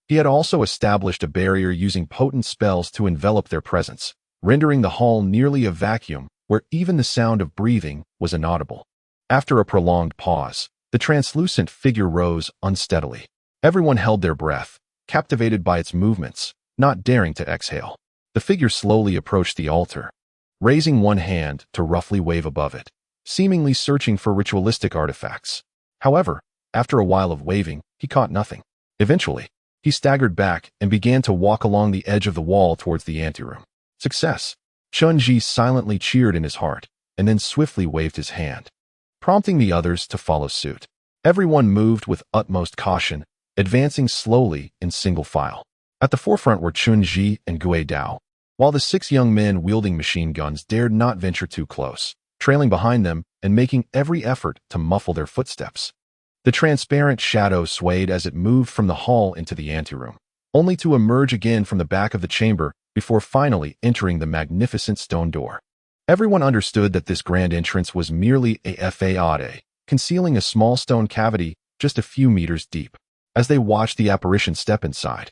He had also established a barrier using potent spells to envelop their presence, rendering the hall nearly a vacuum where even the sound of breathing was inaudible. After a prolonged pause, the translucent figure rose unsteadily. Everyone held their breath, captivated by its movements, not daring to exhale. The figure slowly approached the altar, raising one hand to roughly wave above it, seemingly searching for ritualistic artifacts. However, after a while of waving, he caught nothing. Eventually, he staggered back and began to walk along the edge of the wall towards the anteroom. Success! Chun-Ji silently cheered in his heart, and then swiftly waved his hand, prompting the others to follow suit. Everyone moved with utmost caution, advancing slowly in single file. At the forefront were Chun-Ji and Gui Dao, while the 6 young men wielding machine guns dared not venture too close, trailing behind them and making every effort to muffle their footsteps. The transparent shadow swayed as it moved from the hall into the anteroom, only to emerge again from the back of the chamber before finally entering the magnificent stone door. Everyone understood that this grand entrance was merely a faade, concealing a small stone cavity just a few meters deep. As they watched the apparition step inside,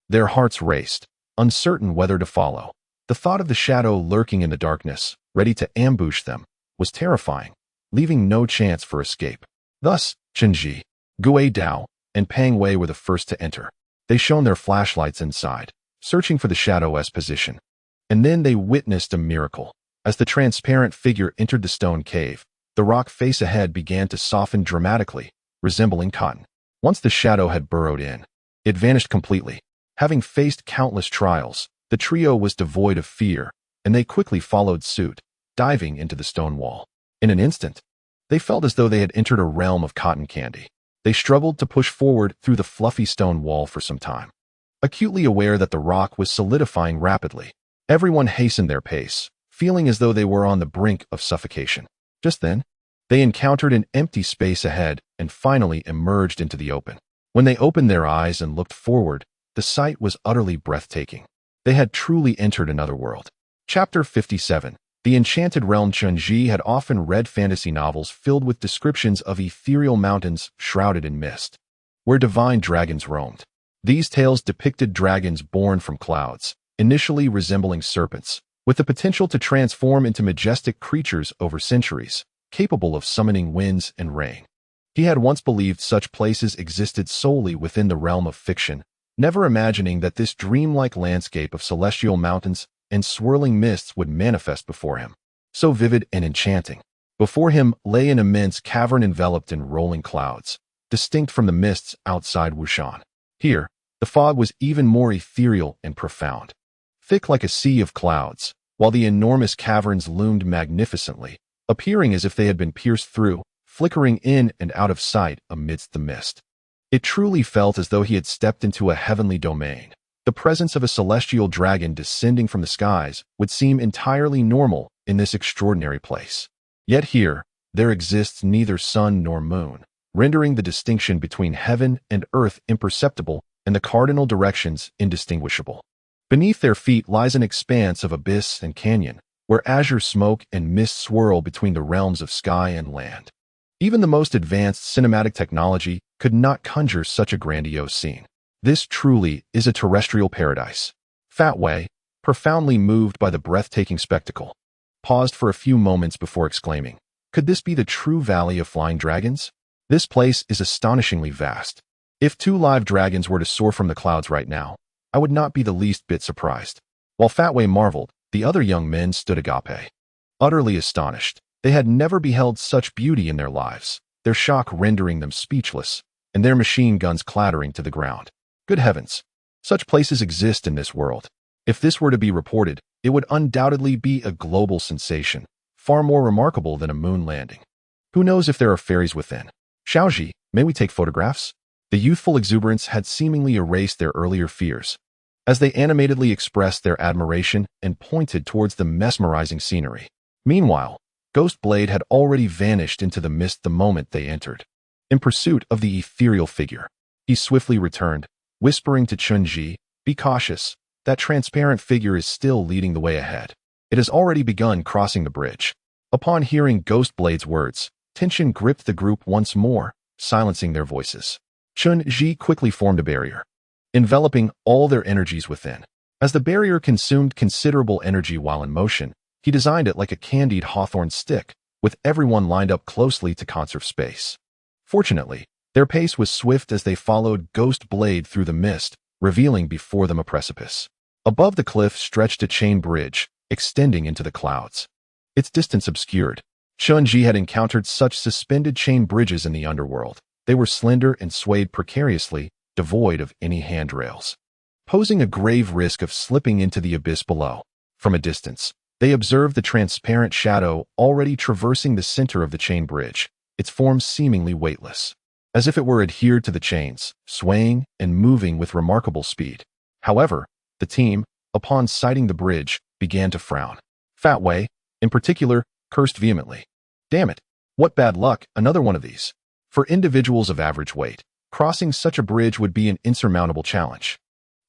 their hearts raced, uncertain whether to follow. The thought of the shadow lurking in the darkness, ready to ambush them, was terrifying, leaving no chance for escape. Thus, Chen-Ji, Gui Dao, and Pang Wei were the first to enter. They shone their flashlights inside, searching for the shadow's position. And then they witnessed a miracle. As the transparent figure entered the stone cave, the rock face ahead began to soften dramatically, resembling cotton. Once the shadow had burrowed in, it vanished completely. Having faced countless trials, the trio was devoid of fear, and they quickly followed suit, diving into the stone wall. In an instant, they felt as though they had entered a realm of cotton candy. They struggled to push forward through the fluffy stone wall for some time, acutely aware that the rock was solidifying rapidly. Everyone hastened their pace, feeling as though they were on the brink of suffocation. Just then, they encountered an empty space ahead and finally emerged into the open. When they opened their eyes and looked forward, the sight was utterly breathtaking. They had truly entered another world. Chapter 57. The Enchanted Realm. Chun-Ji had often read fantasy novels filled with descriptions of ethereal mountains shrouded in mist, where divine dragons roamed. These tales depicted dragons born from clouds, initially resembling serpents, with the potential to transform into majestic creatures over centuries, capable of summoning winds and rain. He had once believed such places existed solely within the realm of fiction, never imagining that this dreamlike landscape of celestial mountains and swirling mists would manifest before him. So vivid and enchanting. Before him lay an immense cavern enveloped in rolling clouds, distinct from the mists outside Wushan. Here, the fog was even more ethereal and profound, thick like a sea of clouds, while the enormous caverns loomed magnificently, appearing as if they had been pierced through, flickering in and out of sight amidst the mist. It truly felt as though he had stepped into a heavenly domain. The presence of a celestial dragon descending from the skies would seem entirely normal in this extraordinary place. Yet here, there exists neither sun nor moon, rendering the distinction between heaven and earth imperceptible and the cardinal directions indistinguishable. Beneath their feet lies an expanse of abyss and canyon, where azure smoke and mist swirl between the realms of sky and land. Even the most advanced cinematic technology could not conjure such a grandiose scene. This truly is a terrestrial paradise. Fat Wei, profoundly moved by the breathtaking spectacle, paused for a few moments before exclaiming, "Could this be the true Valley of Flying Dragons? This place is astonishingly vast. If 2 live dragons were to soar from the clouds right now, I would not be the least bit surprised." While Fat Wei marveled, the other young men stood agape, utterly astonished. They had never beheld such beauty in their lives, their shock rendering them speechless, and their machine guns clattering to the ground. Good heavens! Such places exist in this world. If this were to be reported, it would undoubtedly be a global sensation, far more remarkable than a moon landing. Who knows if there are fairies within? Xiaoji, may we take photographs? The youthful exuberance had seemingly erased their earlier fears, as they animatedly expressed their admiration and pointed towards the mesmerizing scenery. Meanwhile, Ghost Blade had already vanished into the mist the moment they entered. In pursuit of the ethereal figure, he swiftly returned, whispering to Chun-Ji, "Be cautious, that transparent figure is still leading the way ahead. It has already begun crossing the bridge." Upon hearing Ghost Blade's words, Tension gripped the group once more, silencing their voices. Chen Ji quickly formed a barrier, enveloping all their energies within. As the barrier consumed considerable energy while in motion, he designed it like a candied hawthorn stick, with everyone lined up closely to conserve space. Fortunately, their pace was swift as they followed Ghost Blade through the mist, revealing before them a precipice. Above the cliff stretched a chain bridge, extending into the clouds. Its distance obscured. Chen Ji had encountered such suspended chain bridges in the underworld. They were slender and swayed precariously, devoid of any handrails, posing a grave risk of slipping into the abyss below. From a distance, they observed the transparent shadow already traversing the center of the chain bridge, its form seemingly weightless, as if it were adhered to the chains, swaying and moving with remarkable speed. However, the team, upon sighting the bridge, began to frown. Fat Wei, in particular, cursed vehemently. Damn it! What bad luck, another one of these. For individuals of average weight, crossing such a bridge would be an insurmountable challenge.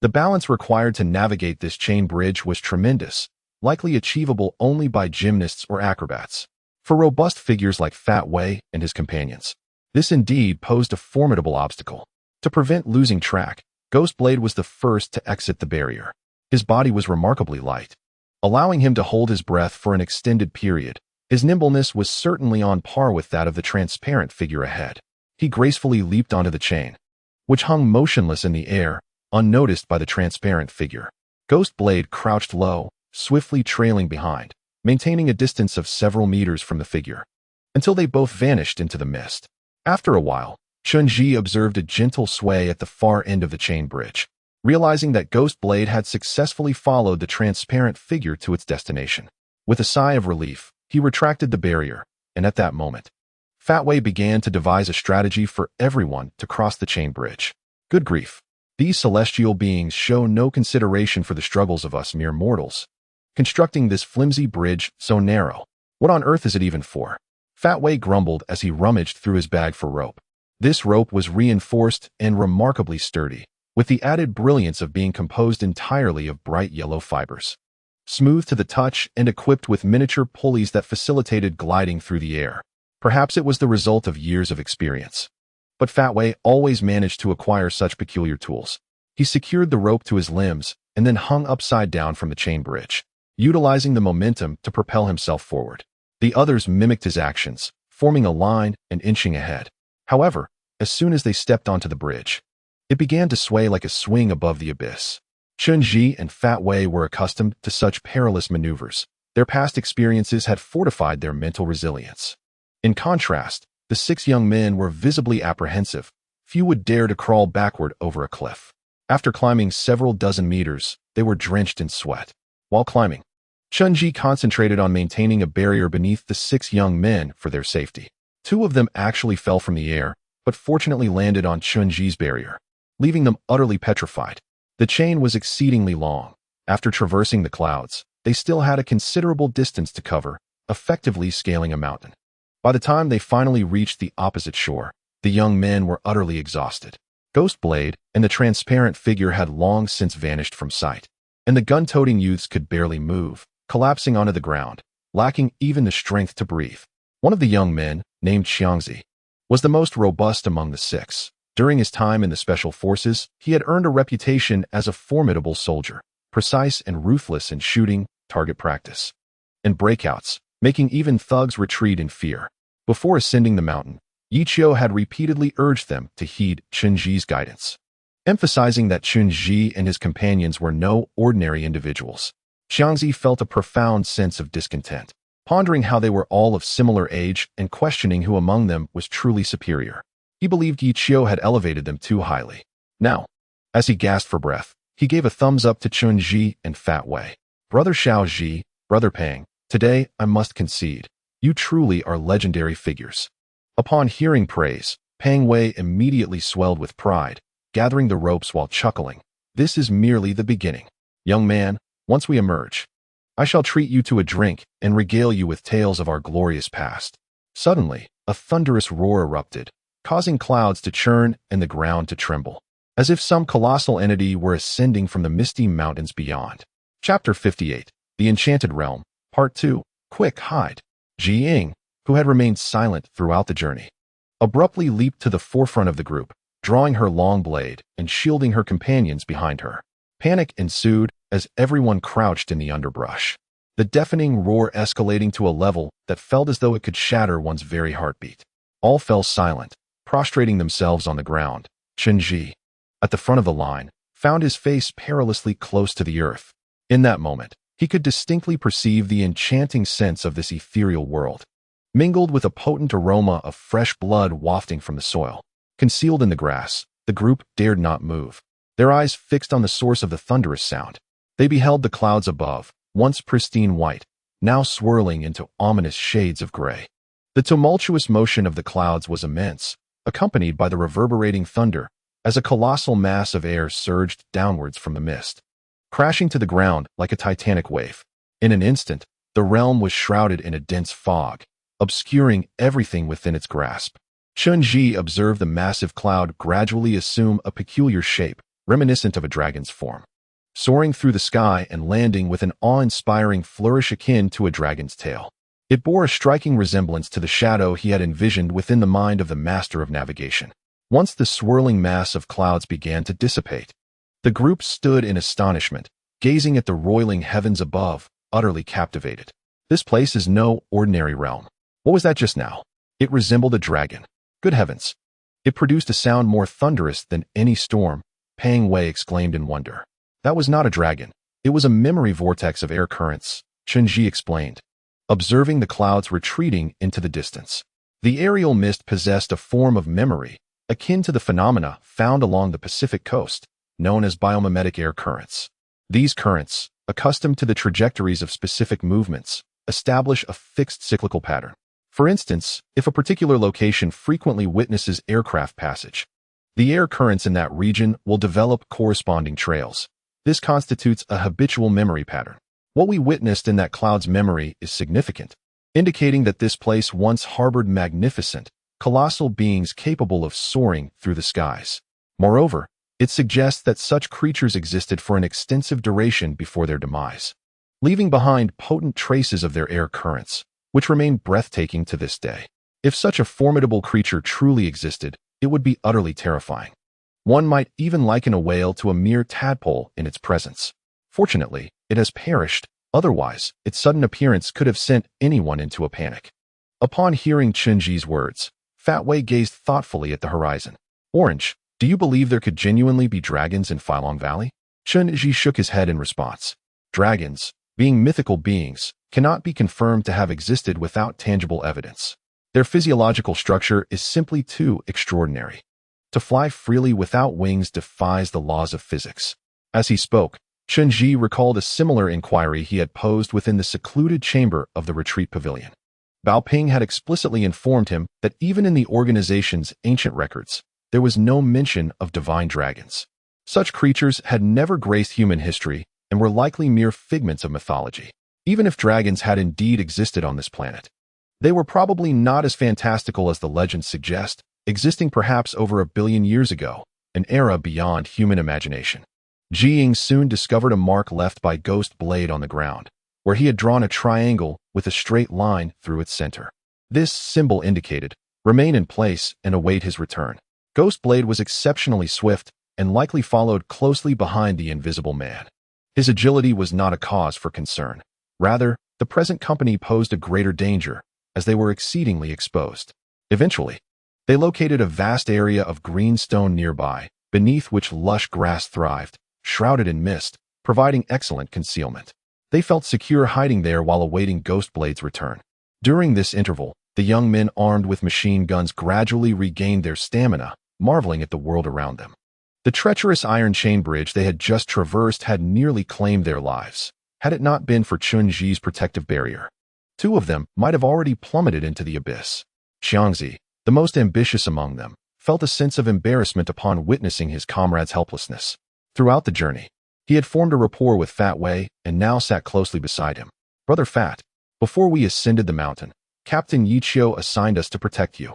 The balance required to navigate this chain bridge was tremendous, likely achievable only by gymnasts or acrobats. For robust figures like Fat Wei and his companions, this indeed posed a formidable obstacle. To prevent losing track, Ghostblade was the first to exit the barrier. His body was remarkably light, allowing him to hold his breath for an extended period. His nimbleness was certainly on par with that of the transparent figure ahead. He gracefully leaped onto the chain, which hung motionless in the air, unnoticed by the transparent figure. Ghostblade crouched low, swiftly trailing behind, maintaining a distance of several meters from the figure, until they both vanished into the mist. After a while, Chen Ji observed a gentle sway at the far end of the chain bridge, realizing that Ghostblade had successfully followed the transparent figure to its destination. With a sigh of relief, he retracted the barrier, and at that moment, Fat Wei began to devise a strategy for everyone to cross the chain bridge. Good grief. These celestial beings show no consideration for the struggles of us mere mortals. Constructing this flimsy bridge so narrow, what on earth is it even for? Fat Wei grumbled as he rummaged through his bag for rope. This rope was reinforced and remarkably sturdy, with the added brilliance of being composed entirely of bright yellow fibers, smooth to the touch and equipped with miniature pulleys that facilitated gliding through the air. Perhaps it was the result of years of experience, but Fat Wei always managed to acquire such peculiar tools. He secured the rope to his limbs and then hung upside down from the chain bridge, utilizing the momentum to propel himself forward. The others mimicked his actions, forming a line and inching ahead. However, as soon as they stepped onto the bridge, it began to sway like a swing above the abyss. Chen Ji and Fat Wei were accustomed to such perilous maneuvers. Their past experiences had fortified their mental resilience. In contrast, the 6 young men were visibly apprehensive. Few would dare to crawl backward over a cliff. After climbing several dozen meters, they were drenched in sweat. While climbing, Chen Ji concentrated on maintaining a barrier beneath the 6 young men for their safety. 2 of them actually fell from the air, but fortunately landed on Chen Ji's barrier, leaving them utterly petrified. The chain was exceedingly long. After traversing the clouds, they still had a considerable distance to cover, effectively scaling a mountain. By the time they finally reached the opposite shore, the young men were utterly exhausted. Ghostblade and the transparent figure had long since vanished from sight, and the gun-toting youths could barely move, collapsing onto the ground, lacking even the strength to breathe. One of the young men, named Xiangzi, was the most robust among the 6. During his time in the Special Forces, he had earned a reputation as a formidable soldier, precise and ruthless in shooting, target practice, and breakouts, making even thugs retreat in fear. Before ascending the mountain, Yiqiu had repeatedly urged them to heed Chen Ji's guidance, emphasizing that Chen Ji and his companions were no ordinary individuals. Xiangzi felt a profound sense of discontent, pondering how they were all of similar age and questioning who among them was truly superior. He believed Yiqiu had elevated them too highly. Now, as he gasped for breath, he gave a thumbs up to Chen Ji and Fat Wei. Brother Xiao Ji, Brother Pang, today I must concede. You truly are legendary figures. Upon hearing praise, Pang Wei immediately swelled with pride, gathering the ropes while chuckling. This is merely the beginning. Young man, once we emerge, I shall treat you to a drink and regale you with tales of our glorious past. Suddenly, a thunderous roar erupted, causing clouds to churn and the ground to tremble, as if some colossal entity were ascending from the misty mountains beyond. Chapter 58, The Enchanted Realm, Part 2, Quick, hide. Ji Ying, who had remained silent throughout the journey, abruptly leaped to the forefront of the group, drawing her long blade and shielding her companions behind her. Panic ensued as everyone crouched in the underbrush, the deafening roar escalating to a level that felt as though it could shatter one's very heartbeat. All fell silent, prostrating themselves on the ground. Chen, at the front of the line, found his face perilously close to the earth. In that moment, he could distinctly perceive the enchanting sense of this ethereal world, mingled with a potent aroma of fresh blood wafting from the soil. Concealed in the grass, the group dared not move, their eyes fixed on the source of the thunderous sound. They beheld the clouds above, once pristine white, now swirling into ominous shades of gray. The tumultuous motion of the clouds was immense, accompanied by the reverberating thunder, as a colossal mass of air surged downwards from the mist, crashing to the ground like a titanic wave. In an instant, the realm was shrouded in a dense fog, obscuring everything within its grasp. Chen observed the massive cloud gradually assume a peculiar shape, reminiscent of a dragon's form, soaring through the sky and landing with an awe-inspiring flourish akin to a dragon's tail. It bore a striking resemblance to the shadow he had envisioned within the mind of the master of navigation. Once the swirling mass of clouds began to dissipate, the group stood in astonishment, gazing at the roiling heavens above, utterly captivated. This place is no ordinary realm. What was that just now? It resembled a dragon. Good heavens! It produced a sound more thunderous than any storm, Pang Wei exclaimed in wonder. That was not a dragon. It was a memory vortex of air currents, Chen explained, observing the clouds retreating into the distance. The aerial mist possessed a form of memory, akin to the phenomena found along the Pacific coast, known as biomimetic air currents. These currents, accustomed to the trajectories of specific movements, establish a fixed cyclical pattern. For instance, if a particular location frequently witnesses aircraft passage, the air currents in that region will develop corresponding trails. This constitutes a habitual memory pattern. What we witnessed in that cloud's memory is significant, indicating that this place once harbored magnificent, colossal beings capable of soaring through the skies. Moreover, it suggests that such creatures existed for an extensive duration before their demise, leaving behind potent traces of their air currents, which remain breathtaking to this day. If such a formidable creature truly existed, it would be utterly terrifying. One might even liken a whale to a mere tadpole in its presence. Fortunately, it has perished, otherwise, its sudden appearance could have sent anyone into a panic. Upon hearing Chenji's words, Fat Wei gazed thoughtfully at the horizon. Orange, do you believe there could genuinely be dragons in Filong Valley? Chenji shook his head in response. Dragons, being mythical beings, cannot be confirmed to have existed without tangible evidence. Their physiological structure is simply too extraordinary. To fly freely without wings defies the laws of physics. As he spoke, Chenji recalled a similar inquiry he had posed within the secluded chamber of the retreat pavilion. Baoping had explicitly informed him that even in the organization's ancient records, there was no mention of divine dragons. Such creatures had never graced human history and were likely mere figments of mythology. Even if dragons had indeed existed on this planet, they were probably not as fantastical as the legends suggest, existing perhaps over 1 billion years ago, an era beyond human imagination. Jiying soon discovered a mark left by Ghost Blade on the ground, where he had drawn a triangle with a straight line through its center. This symbol indicated, remain in place and await his return. Ghost Blade was exceptionally swift and likely followed closely behind the invisible man. His agility was not a cause for concern. Rather, the present company posed a greater danger, as they were exceedingly exposed. Eventually, they located a vast area of green stone nearby, beneath which lush grass thrived, shrouded in mist, providing excellent concealment. They felt secure hiding there while awaiting Ghost Blade's return. During this interval, the young men armed with machine guns gradually regained their stamina, marveling at the world around them. The treacherous iron chain bridge they had just traversed had nearly claimed their lives, had it not been for Chunji's protective barrier. 2 of them might have already plummeted into the abyss. Xiangzi, the most ambitious among them, felt a sense of embarrassment upon witnessing his comrade's helplessness. Throughout the journey, he had formed a rapport with Fat Wei and now sat closely beside him. Brother Fat, before we ascended the mountain, Captain Yichio assigned us to protect you.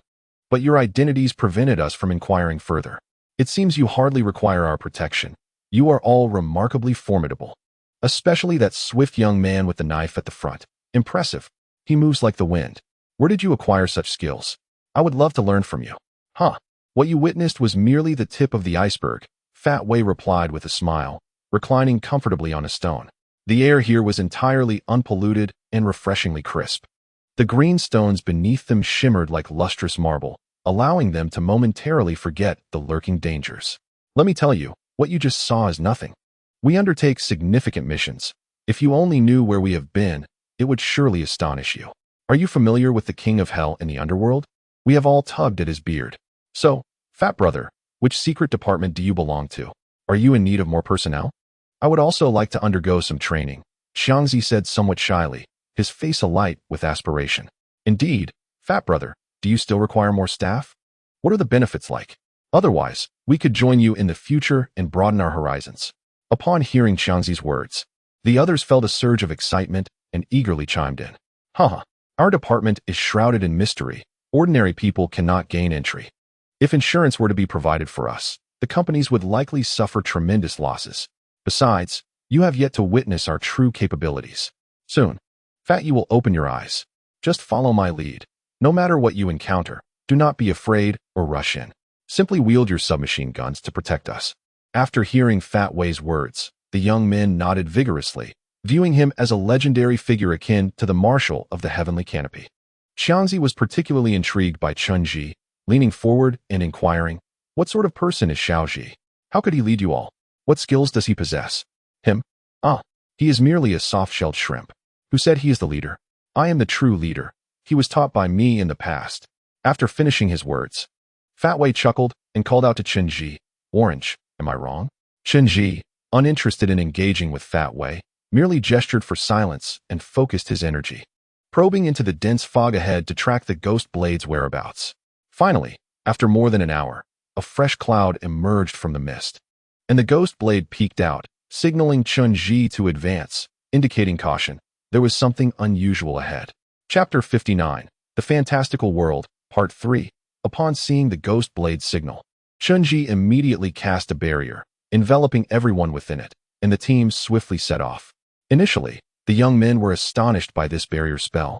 But your identities prevented us from inquiring further. It seems you hardly require our protection. You are all remarkably formidable. Especially that swift young man with the knife at the front. Impressive. He moves like the wind. Where did you acquire such skills? I would love to learn from you. Huh. What you witnessed was merely the tip of the iceberg, Fat Wei replied with a smile, reclining comfortably on a stone. The air here was entirely unpolluted and refreshingly crisp. The green stones beneath them shimmered like lustrous marble, allowing them to momentarily forget the lurking dangers. Let me tell you, what you just saw is nothing. We undertake significant missions. If you only knew where we have been, it would surely astonish you. Are you familiar with the King of Hell in the underworld? We have all tugged at his beard. So, Fat Brother, which secret department do you belong to? Are you in need of more personnel? I would also like to undergo some training, Xiangzi said somewhat shyly, his face alight with aspiration. Indeed, Fat Brother, do you still require more staff? What are the benefits like? Otherwise, we could join you in the future and broaden our horizons. Upon hearing Xiangzi's words, the others felt a surge of excitement and eagerly chimed in. Haha, our department is shrouded in mystery. Ordinary people cannot gain entry. If insurance were to be provided for us, the companies would likely suffer tremendous losses. Besides, you have yet to witness our true capabilities. Soon, Fat, you will open your eyes. Just follow my lead. No matter what you encounter, do not be afraid or rush in. Simply wield your submachine guns to protect us. After hearing Fat Wei's words, the young men nodded vigorously, viewing him as a legendary figure akin to the Marshal of the Heavenly Canopy. Xiangzi was particularly intrigued by Chen Ji, leaning forward and inquiring, what sort of person is Xiao Ji? How could he lead you all? What skills does he possess? Him? Ah, he is merely a soft-shelled shrimp. Who said he is the leader? I am the true leader. He was taught by me in the past. After finishing his words, Fat Wei chuckled and called out to Chen Ji, Orange, am I wrong? Chen Ji, uninterested in engaging with Fat Wei, merely gestured for silence and focused his energy, probing into the dense fog ahead to track the ghost blade's whereabouts. Finally, after more than an hour, a fresh cloud emerged from the mist, and the ghost blade peeked out, signaling Chen Ji to advance, indicating caution. There was something unusual ahead. Chapter 59, The Fantastical World, Part 3. Upon seeing the ghost blade signal, Chen Ji immediately cast a barrier, enveloping everyone within it, and the team swiftly set off. Initially, the young men were astonished by this barrier spell,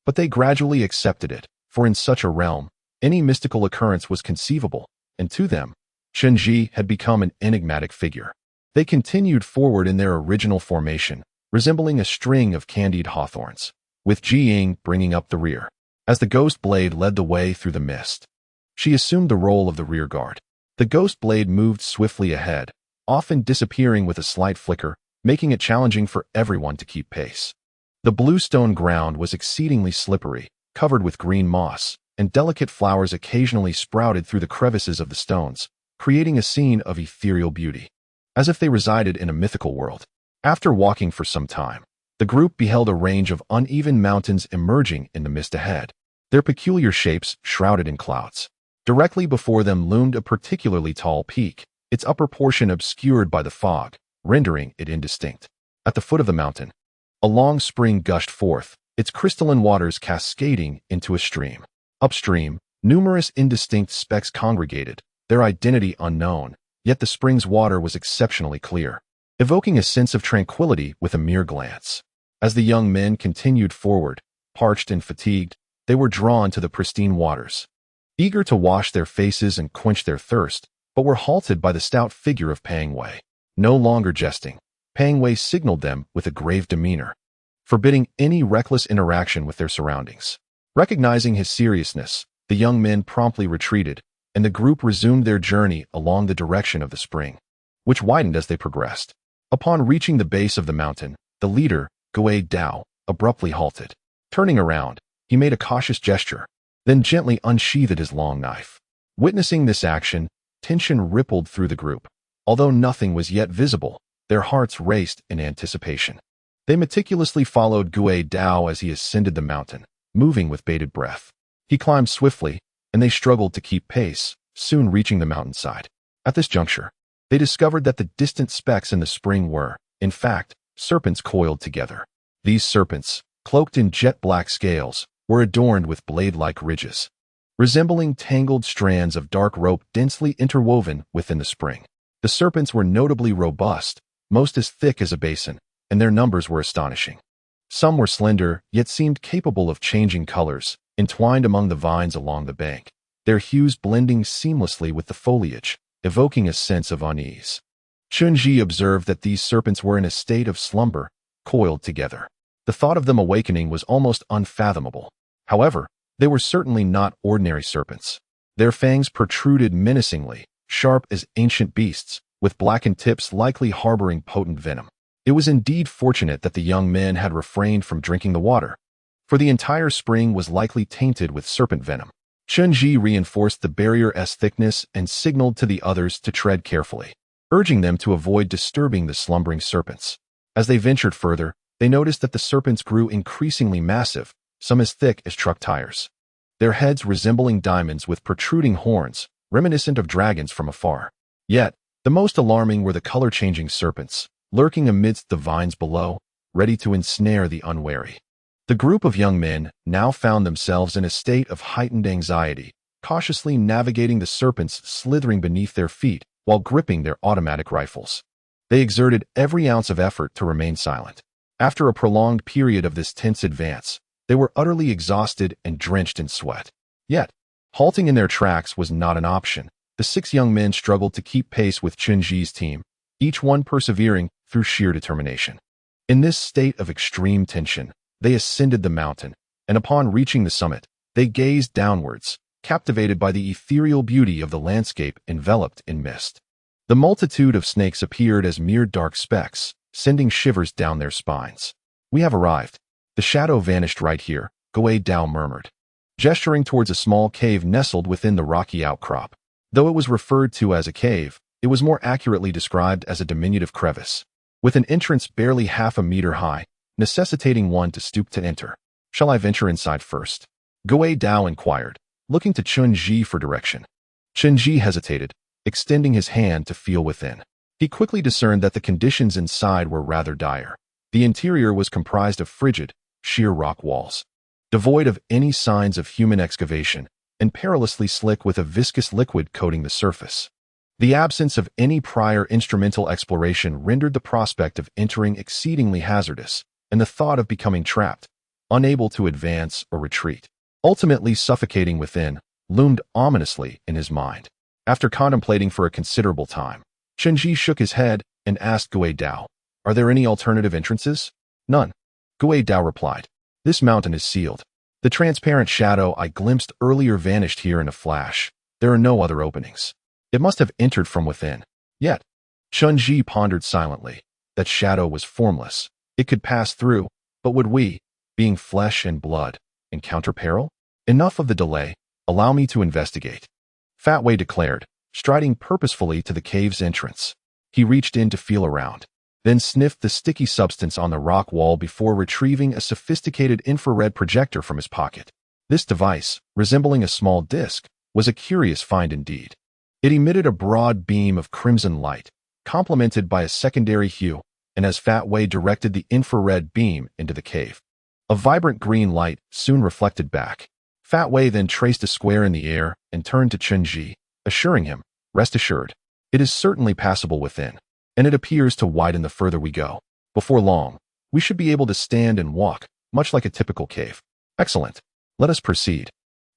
but they gradually accepted it, for in such a realm, any mystical occurrence was conceivable, and to them, Chen Ji had become an enigmatic figure. They continued forward in their original formation, resembling a string of candied hawthorns, with Ji Ying bringing up the rear. As the ghost blade led the way through the mist, she assumed the role of the rear guard. The ghost blade moved swiftly ahead, often disappearing with a slight flicker, making it challenging for everyone to keep pace. The bluestone ground was exceedingly slippery, covered with green moss, and delicate flowers occasionally sprouted through the crevices of the stones, creating a scene of ethereal beauty, as if they resided in a mythical world. After walking for some time, the group beheld a range of uneven mountains emerging in the mist ahead, their peculiar shapes shrouded in clouds. Directly before them loomed a particularly tall peak, its upper portion obscured by the fog, rendering it indistinct. At the foot of the mountain, a long spring gushed forth, its crystalline waters cascading into a stream. Upstream, numerous indistinct specks congregated, their identity unknown, yet the spring's water was exceptionally clear, evoking a sense of tranquility with a mere glance. As the young men continued forward, parched and fatigued, they were drawn to the pristine waters, eager to wash their faces and quench their thirst, but were halted by the stout figure of Pang Wei. No longer jesting, Pang Wei signaled them with a grave demeanor, forbidding any reckless interaction with their surroundings. Recognizing his seriousness, the young men promptly retreated, and the group resumed their journey along the direction of the spring, which widened as they progressed. Upon reaching the base of the mountain, the leader, Gui Dao, abruptly halted. Turning around, he made a cautious gesture, then gently unsheathed his long knife. Witnessing this action, tension rippled through the group. Although nothing was yet visible, their hearts raced in anticipation. They meticulously followed Gui Dao as he ascended the mountain, moving with bated breath. He climbed swiftly, and they struggled to keep pace, soon reaching the mountainside. At this juncture, they discovered that the distant specks in the spring were, in fact, serpents coiled together. These serpents, cloaked in jet-black scales, were adorned with blade-like ridges, resembling tangled strands of dark rope densely interwoven within the spring. The serpents were notably robust, most as thick as a basin, and their numbers were astonishing. Some were slender, yet seemed capable of changing colors, entwined among the vines along the bank, their hues blending seamlessly with the foliage, evoking a sense of unease. Chen observed that these serpents were in a state of slumber, coiled together. The thought of them awakening was almost unfathomable. However, they were certainly not ordinary serpents. Their fangs protruded menacingly, sharp as ancient beasts, with blackened tips likely harboring potent venom. It was indeed fortunate that the young men had refrained from drinking the water, for the entire spring was likely tainted with serpent venom. Chen reinforced the barrier's thickness and signaled to the others to tread carefully, urging them to avoid disturbing the slumbering serpents. As they ventured further, they noticed that the serpents grew increasingly massive, some as thick as truck tires. Their heads resembling diamonds with protruding horns, reminiscent of dragons from afar. Yet, the most alarming were the color-changing serpents, lurking amidst the vines below, ready to ensnare the unwary. The group of young men now found themselves in a state of heightened anxiety, cautiously navigating the serpents slithering beneath their feet while gripping their automatic rifles. They exerted every ounce of effort to remain silent. After a prolonged period of this tense advance, they were utterly exhausted and drenched in sweat. Yet, halting in their tracks was not an option. The 6 young men struggled to keep pace with Chen's team, each one persevering through sheer determination. In this state of extreme tension, they ascended the mountain, and upon reaching the summit, they gazed downwards, captivated by the ethereal beauty of the landscape enveloped in mist. The multitude of snakes appeared as mere dark specks, sending shivers down their spines. "We have arrived. The shadow vanished right here," Goei-Dao murmured, gesturing towards a small cave nestled within the rocky outcrop. Though it was referred to as a cave, it was more accurately described as a diminutive crevice, with an entrance barely half a meter high, necessitating one to stoop to enter. "Shall I venture inside first?" Goei-Dao inquired, looking to Chen for direction. Chen hesitated, extending his hand to feel within. He quickly discerned that the conditions inside were rather dire. The interior was comprised of frigid, sheer rock walls, devoid of any signs of human excavation, and perilously slick with a viscous liquid coating the surface. The absence of any prior instrumental exploration rendered the prospect of entering exceedingly hazardous, and the thought of becoming trapped, unable to advance or retreat, ultimately suffocating within, loomed ominously in his mind. After contemplating for a considerable time, Chen shook his head and asked Goei-Dao, "Are there any alternative entrances?" "None," Goei-Dao replied. "This mountain is sealed. The transparent shadow I glimpsed earlier vanished here in a flash. There are no other openings. It must have entered from within." Yet, Chen pondered silently. That shadow was formless. It could pass through, but would we, being flesh and blood, encounter peril? "Enough of the delay. Allow me to investigate," Fat Wei declared, striding purposefully to the cave's entrance. He reached in to feel around, then sniffed the sticky substance on the rock wall before retrieving a sophisticated infrared projector from his pocket. This device, resembling a small disc, was a curious find indeed. It emitted a broad beam of crimson light, complemented by a secondary hue, and as Fat Wei directed the infrared beam into the cave, a vibrant green light soon reflected back. Fat Wei then traced a square in the air and turned to Chen, assuring him, "Rest assured, it is certainly passable within, and it appears to widen the further we go. Before long, we should be able to stand and walk, much like a typical cave." "Excellent. Let us proceed."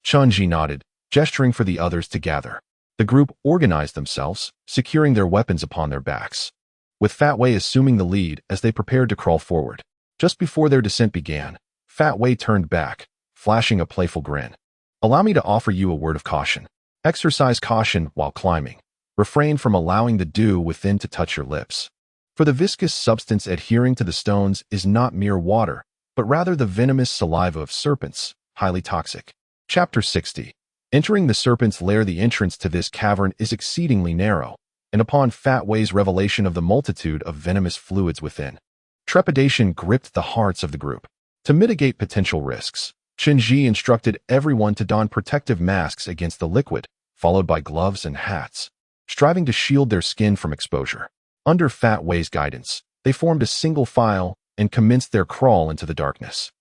Chen nodded, gesturing for the others to gather. The group organized themselves, securing their weapons upon their backs, with Fat Wei assuming the lead as they prepared to crawl forward. Just before their descent began, Fat Wei turned back, flashing a playful grin. "Allow me to offer you a word of caution. Exercise caution while climbing. Refrain from allowing the dew within to touch your lips. For the viscous substance adhering to the stones is not mere water, but rather the venomous saliva of serpents, highly toxic." Chapter 60. Entering the serpent's lair. The entrance to this cavern is exceedingly narrow, and upon Fat Wei's revelation of the multitude of venomous fluids within, trepidation gripped the hearts of the group. To mitigate potential risks, Chen instructed everyone to don protective masks against the liquid, followed by gloves and hats, striving to shield their skin from exposure. Under Fat Wei's guidance, they formed a single file and commenced their crawl into the darkness.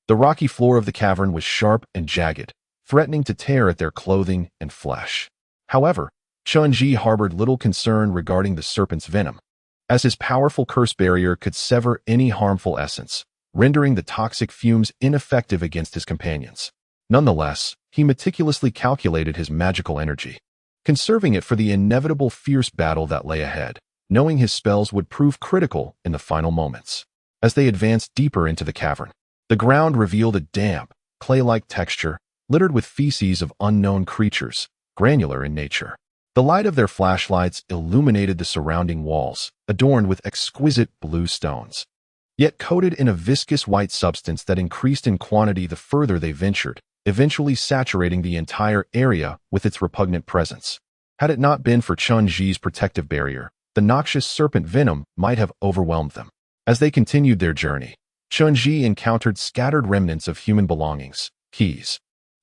The rocky floor of the cavern was sharp and jagged, threatening to tear at their clothing and flesh. However, Chen harbored little concern regarding the serpent's venom, as his powerful curse barrier could sever any harmful essence, rendering the toxic fumes ineffective against his companions. Nonetheless, he meticulously calculated his magical energy, conserving it for the inevitable fierce battle that lay ahead, knowing his spells would prove critical in the final moments. As they advanced deeper into the cavern, the ground revealed a damp, clay-like texture, littered with feces of unknown creatures, granular in nature. The light of their flashlights illuminated the surrounding walls, adorned with exquisite blue stones, yet coated in a viscous white substance that increased in quantity the further they ventured, eventually saturating the entire area with its repugnant presence. Had it not been for Chen-Ji's protective barrier, the noxious serpent venom might have overwhelmed them. As they continued their journey, Chen-Ji encountered scattered remnants of human belongings, keys,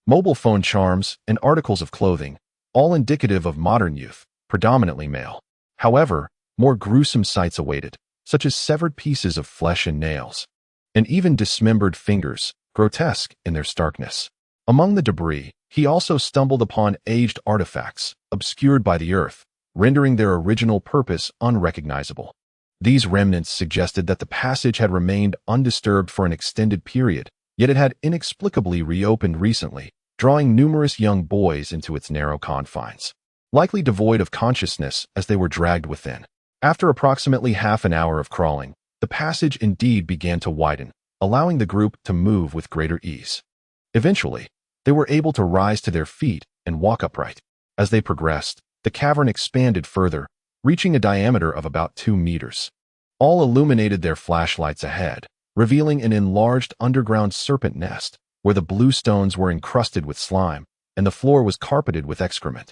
mobile phone charms, and articles of clothing, all indicative of modern youth, predominantly male. However, more gruesome sights awaited, such as severed pieces of flesh and nails, and even dismembered fingers, grotesque in their starkness. Among the debris, he also stumbled upon aged artifacts, obscured by the earth, rendering their original purpose unrecognizable. These remnants suggested that the passage had remained undisturbed for an extended period, yet it had inexplicably reopened recently, drawing numerous young boys into its narrow confines, likely devoid of consciousness as they were dragged within. After approximately half an hour of crawling, the passage indeed began to widen, allowing the group to move with greater ease. Eventually, they were able to rise to their feet and walk upright. As they progressed, the cavern expanded further, reaching a diameter of about 2 meters. All illuminated their flashlights ahead, revealing an enlarged underground serpent nest, where the blue stones were encrusted with slime, and the floor was carpeted with excrement.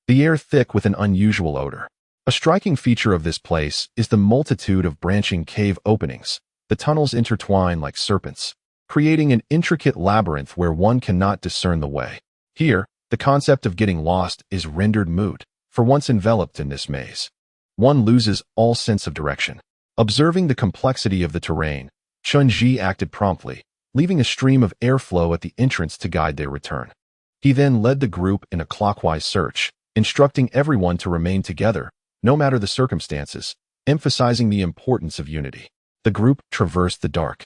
The air thick with an unusual odor. A striking feature of this place is the multitude of branching cave openings. The tunnels intertwine like serpents, creating an intricate labyrinth where one cannot discern the way. Here, the concept of getting lost is rendered moot, for once enveloped in this maze, one loses all sense of direction. Observing the complexity of the terrain, Chen-Ji acted promptly, leaving a stream of airflow at the entrance to guide their return. He then led the group in a clockwise search, instructing everyone to remain together, no matter the circumstances, emphasizing the importance of unity. The group traversed the dark,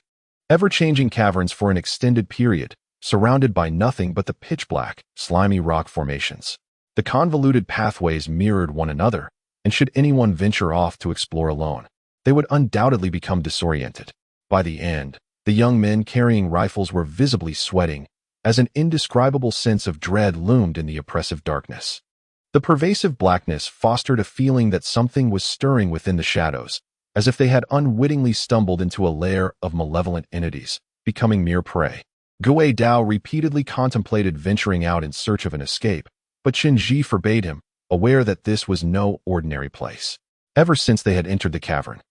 ever-changing caverns for an extended period, surrounded by nothing but the pitch-black, slimy rock formations. The convoluted pathways mirrored one another, and should anyone venture off to explore alone, they would undoubtedly become disoriented. By the end, the young men carrying rifles were visibly sweating, as an indescribable sense of dread loomed in the oppressive darkness. The pervasive blackness fostered a feeling that something was stirring within the shadows, as if they had unwittingly stumbled into a lair of malevolent entities, becoming mere prey. Gui Dao repeatedly contemplated venturing out in search of an escape, but Chen-Ji forbade him, aware that this was no ordinary place. Ever since they had entered the cavern,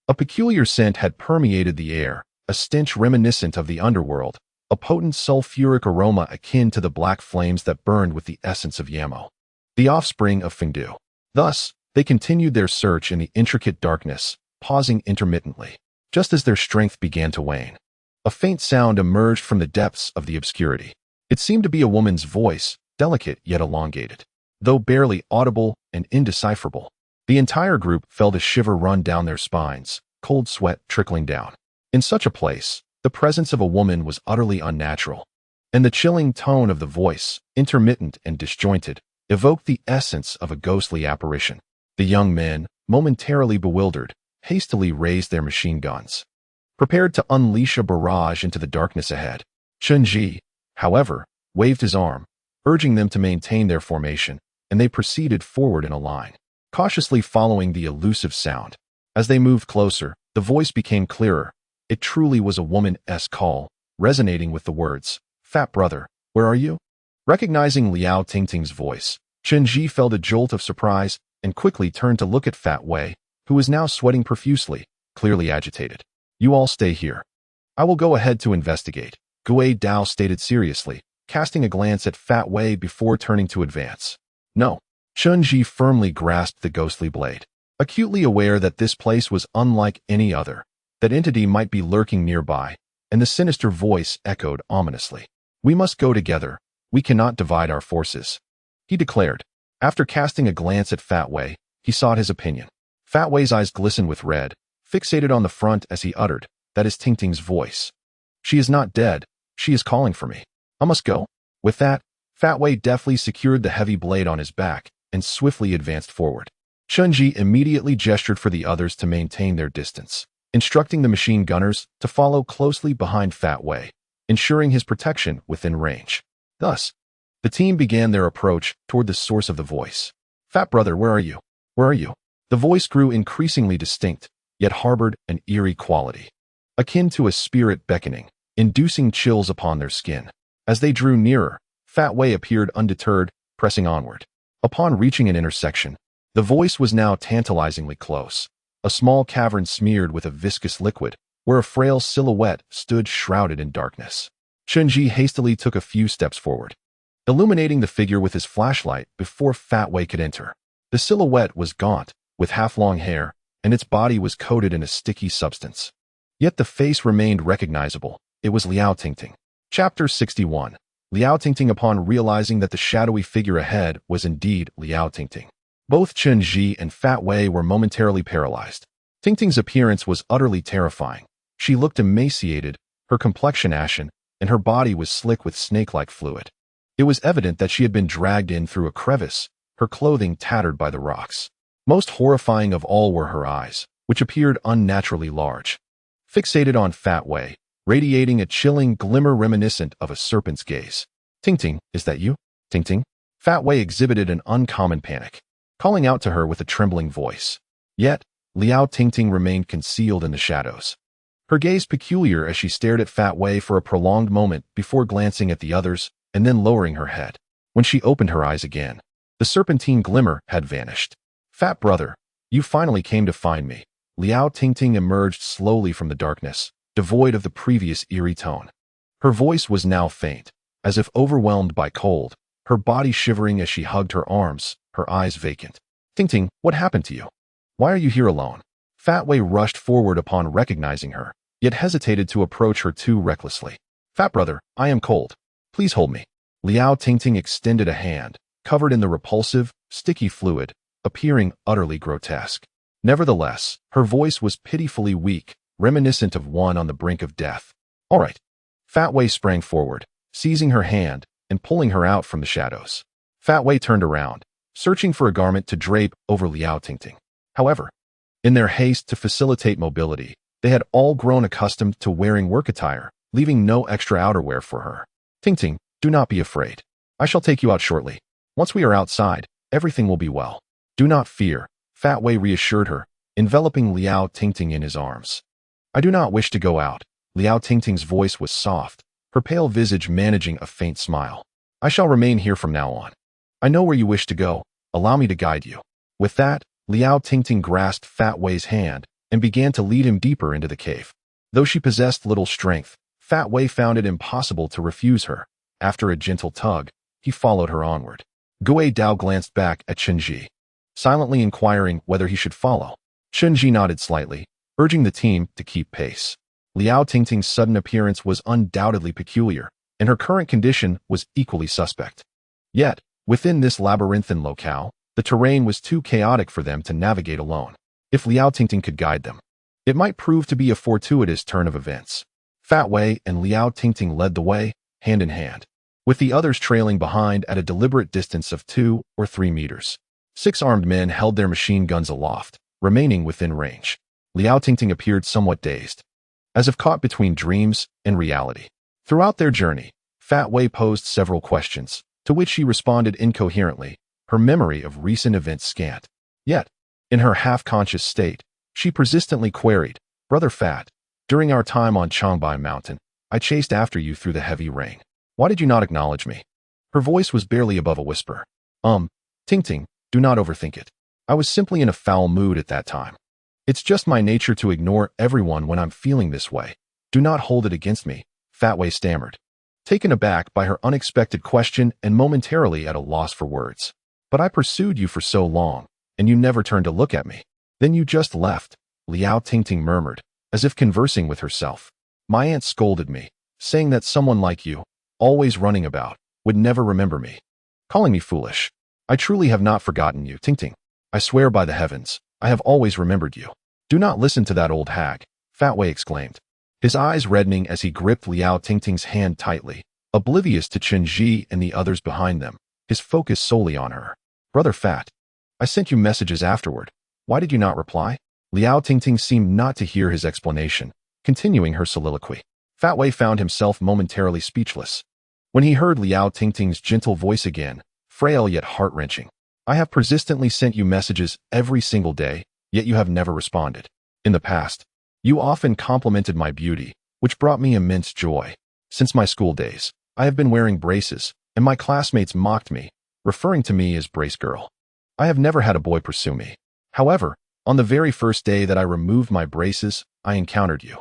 a peculiar scent had permeated the air, a stench reminiscent of the underworld, a potent sulfuric aroma akin to the black flames that burned with the essence of Yamo, the offspring of Fengdu. Thus, they continued their search in the intricate darkness, pausing intermittently. Just as their strength began to wane, a faint sound emerged from the depths of the obscurity. It seemed to be a woman's voice, delicate yet elongated, though barely audible and indecipherable. The entire group felt a shiver run down their spines, cold sweat trickling down. In such a place, the presence of a woman was utterly unnatural, and the chilling tone of the voice, intermittent and disjointed, evoked the essence of a ghostly apparition. The young men, momentarily bewildered, hastily raised their machine guns, prepared to unleash a barrage into the darkness ahead. Chen-Ji, however, waved his arm, urging them to maintain their formation, and they proceeded forward in a line, cautiously following the elusive sound. As they moved closer, the voice became clearer. It truly was a woman's call, resonating with the words, "Fat brother, where are you?" Recognizing Liao Tingting's voice, Chen-Ji felt a jolt of surprise and quickly turned to look at Fat Wei, who was now sweating profusely, clearly agitated. "You all stay here. I will go ahead to investigate," Gui Dao stated seriously, casting a glance at Fat Wei before turning to advance. "No." Chen-Ji firmly grasped the ghostly blade, acutely aware that this place was unlike any other, that entity might be lurking nearby, and the sinister voice echoed ominously. "We must go together. We cannot divide our forces," he declared. After casting a glance at Fat Wei, he sought his opinion. Fat Wei's eyes glistened with red, fixated on the front as he uttered, that is Ting Ting's voice. She is not dead. She is calling for me. I must go. With that, Fat Wei deftly secured the heavy blade on his back and swiftly advanced forward. Chen immediately gestured for the others to maintain their distance, instructing the machine gunners to follow closely behind Fat Wei, ensuring his protection within range. Thus, the team began their approach toward the source of the voice. Fat brother, where are you? Where are you? The voice grew increasingly distinct, yet harbored an eerie quality, akin to a spirit beckoning, inducing chills upon their skin. As they drew nearer, Fat Wei appeared undeterred, pressing onward. Upon reaching an intersection, the voice was now tantalizingly close, a small cavern smeared with a viscous liquid, where a frail silhouette stood shrouded in darkness. Chen hastily took a few steps forward, illuminating the figure with his flashlight before Fat Wei could enter. The silhouette was gaunt, with half-long hair, and its body was coated in a sticky substance. Yet the face remained recognizable. It was Liao Tingting. Chapter 61. Liao Tingting. Upon realizing that the shadowy figure ahead was indeed Liao Tingting, both Chen and Fat Wei were momentarily paralyzed. Tingting's appearance was utterly terrifying. She looked emaciated, her complexion ashen, and her body was slick with snake-like fluid. It was evident that she had been dragged in through a crevice, her clothing tattered by the rocks. Most horrifying of all were her eyes, which appeared unnaturally large, fixated on Fat Wei, radiating a chilling glimmer reminiscent of a serpent's gaze. Tingting, is that you? Tingting? Fat Wei exhibited an uncommon panic, calling out to her with a trembling voice. Yet, Liao Tingting remained concealed in the shadows, her gaze peculiar as she stared at Fat Wei for a prolonged moment before glancing at the others and then lowering her head. When she opened her eyes again, the serpentine glimmer had vanished. Fat brother, you finally came to find me. Liao Tingting emerged slowly from the darkness, devoid of the previous eerie tone. Her voice was now faint, as if overwhelmed by cold, her body shivering as she hugged her arms, her eyes vacant. Tingting, what happened to you? Why are you here alone? Fat Wei rushed forward upon recognizing her, yet hesitated to approach her too recklessly. Fat brother, I am cold. Please hold me. Liao Tingting extended a hand, covered in the repulsive, sticky fluid, appearing utterly grotesque. Nevertheless, her voice was pitifully weak, reminiscent of one on the brink of death. All right. Fat Wei sprang forward, seizing her hand and pulling her out from the shadows. Fat Wei turned around, searching for a garment to drape over Liao Tingting. However, in their haste to facilitate mobility, they had all grown accustomed to wearing work attire, leaving no extra outerwear for her. Tingting, do not be afraid. I shall take you out shortly. Once we are outside, everything will be well. Do not fear, Fat Wei reassured her, enveloping Liao Tingting in his arms. I do not wish to go out. Liao Tingting's voice was soft, her pale visage managing a faint smile. I shall remain here from now on. I know where you wish to go. Allow me to guide you. With that, Liao Tingting grasped Fat Wei's hand and began to lead him deeper into the cave. Though she possessed little strength, Fat Wei found it impossible to refuse her. After a gentle tug, he followed her onward. Gui Dao glanced back at Chen, silently inquiring whether he should follow. Chen nodded slightly, urging the team to keep pace. Liao Tingting's sudden appearance was undoubtedly peculiar, and her current condition was equally suspect. Yet, within this labyrinthine locale, the terrain was too chaotic for them to navigate alone. If Liao Tingting could guide them, it might prove to be a fortuitous turn of events. Fat Wei and Liao Tingting led the way, hand in hand, with the others trailing behind at a deliberate distance of 2 or 3 meters. 6 armed men held their machine guns aloft, remaining within range. Liao Tingting appeared somewhat dazed, as if caught between dreams and reality. Throughout their journey, Fat Wei posed several questions, to which she responded incoherently, her memory of recent events scant. Yet, in her half-conscious state, she persistently queried, Brother Fat, during our time on Changbai Mountain, I chased after you through the heavy rain. Why did you not acknowledge me? Her voice was barely above a whisper. Tingting, do not overthink it. I was simply in a foul mood at that time. It's just my nature to ignore everyone when I'm feeling this way. Do not hold it against me, Fat Wei stammered, taken aback by her unexpected question and momentarily at a loss for words. But I pursued you for so long, and you never turned to look at me. Then you just left, Liao Tingting murmured, as if conversing with herself. My aunt scolded me, saying that someone like you, always running about, would never remember me, calling me foolish. I truly have not forgotten you, Tingting. I swear by the heavens, I have always remembered you. Do not listen to that old hag, Fat Wei exclaimed, his eyes reddening as he gripped Liao Tingting's hand tightly, oblivious to Chen and the others behind them, his focus solely on her. Brother Fat, I sent you messages afterward. Why did you not reply? Liao Tingting seemed not to hear his explanation, continuing her soliloquy. Fat Wei found himself momentarily speechless. When he heard Liao Tingting's gentle voice again, frail yet heart-wrenching. I have persistently sent you messages every single day, yet you have never responded. In the past, you often complimented my beauty, which brought me immense joy. Since my school days, I have been wearing braces, and my classmates mocked me, referring to me as Brace Girl. I have never had a boy pursue me. However, on the very first day that I removed my braces, I encountered you.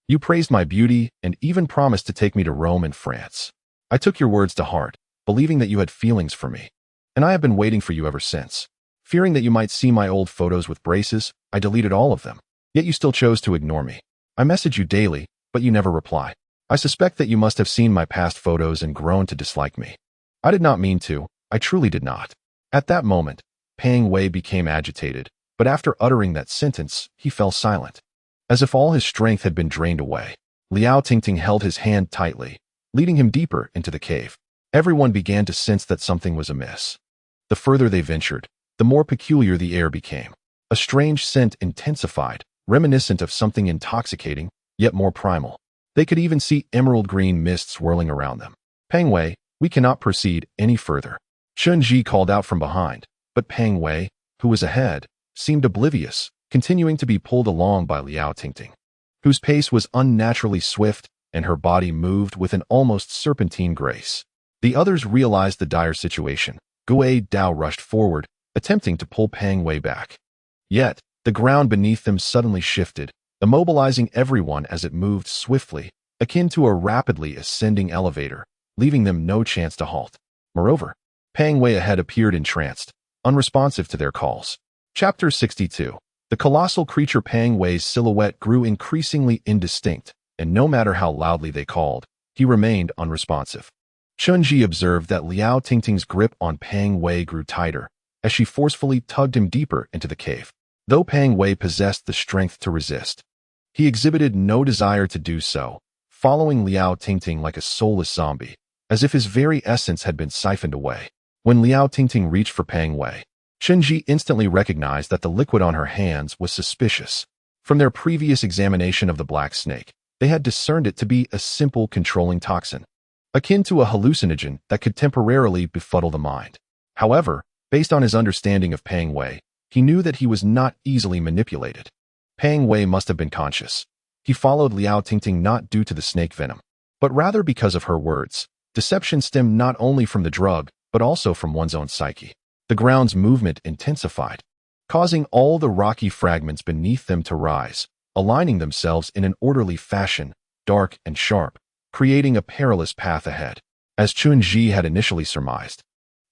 You praised my beauty and even promised to take me to Rome and France. I took your words to heart, believing that you had feelings for me, and I have been waiting for you ever since. Fearing that you might see my old photos with braces, I deleted all of them. Yet you still chose to ignore me. I message you daily, but you never reply. I suspect that you must have seen my past photos and grown to dislike me. I did not mean to. I truly did not. At that moment, Pang Wei became agitated, but after uttering that sentence, he fell silent. As if all his strength had been drained away, Liao Tingting held his hand tightly, leading him deeper into the cave. Everyone began to sense that something was amiss. The further they ventured, the more peculiar the air became. A strange scent intensified, reminiscent of something intoxicating, yet more primal. They could even see emerald green mist swirling around them. Pang Wei, we cannot proceed any further. Chen called out from behind, but Pang Wei, who was ahead, seemed oblivious, continuing to be pulled along by Liao Tingting, whose pace was unnaturally swift and her body moved with an almost serpentine grace. The others realized the dire situation. Gui Dao rushed forward, attempting to pull Pang Wei back. Yet, the ground beneath them suddenly shifted, immobilizing everyone as it moved swiftly, akin to a rapidly ascending elevator, leaving them no chance to halt. Moreover, Pang Wei ahead appeared entranced, unresponsive to their calls. Chapter 62. The colossal creature Pang Wei's silhouette grew increasingly indistinct, and no matter how loudly they called, he remained unresponsive. Chen observed that Liao Tingting's grip on Pang Wei grew tighter, as she forcefully tugged him deeper into the cave. Though Pang Wei possessed the strength to resist, he exhibited no desire to do so, following Liao Tingting like a soulless zombie, as if his very essence had been siphoned away. When Liao Tingting reached for Pang Wei, Chen instantly recognized that the liquid on her hands was suspicious. From their previous examination of the black snake, they had discerned it to be a simple controlling toxin, akin to a hallucinogen that could temporarily befuddle the mind. However, based on his understanding of Pang Wei, he knew that he was not easily manipulated. Pang Wei must have been conscious. He followed Liao Tingting not due to the snake venom, but rather because of her words. Deception stemmed not only from the drug, but also from one's own psyche. The ground's movement intensified, causing all the rocky fragments beneath them to rise, aligning themselves in an orderly fashion, dark and sharp, creating a perilous path ahead. As Chen had initially surmised,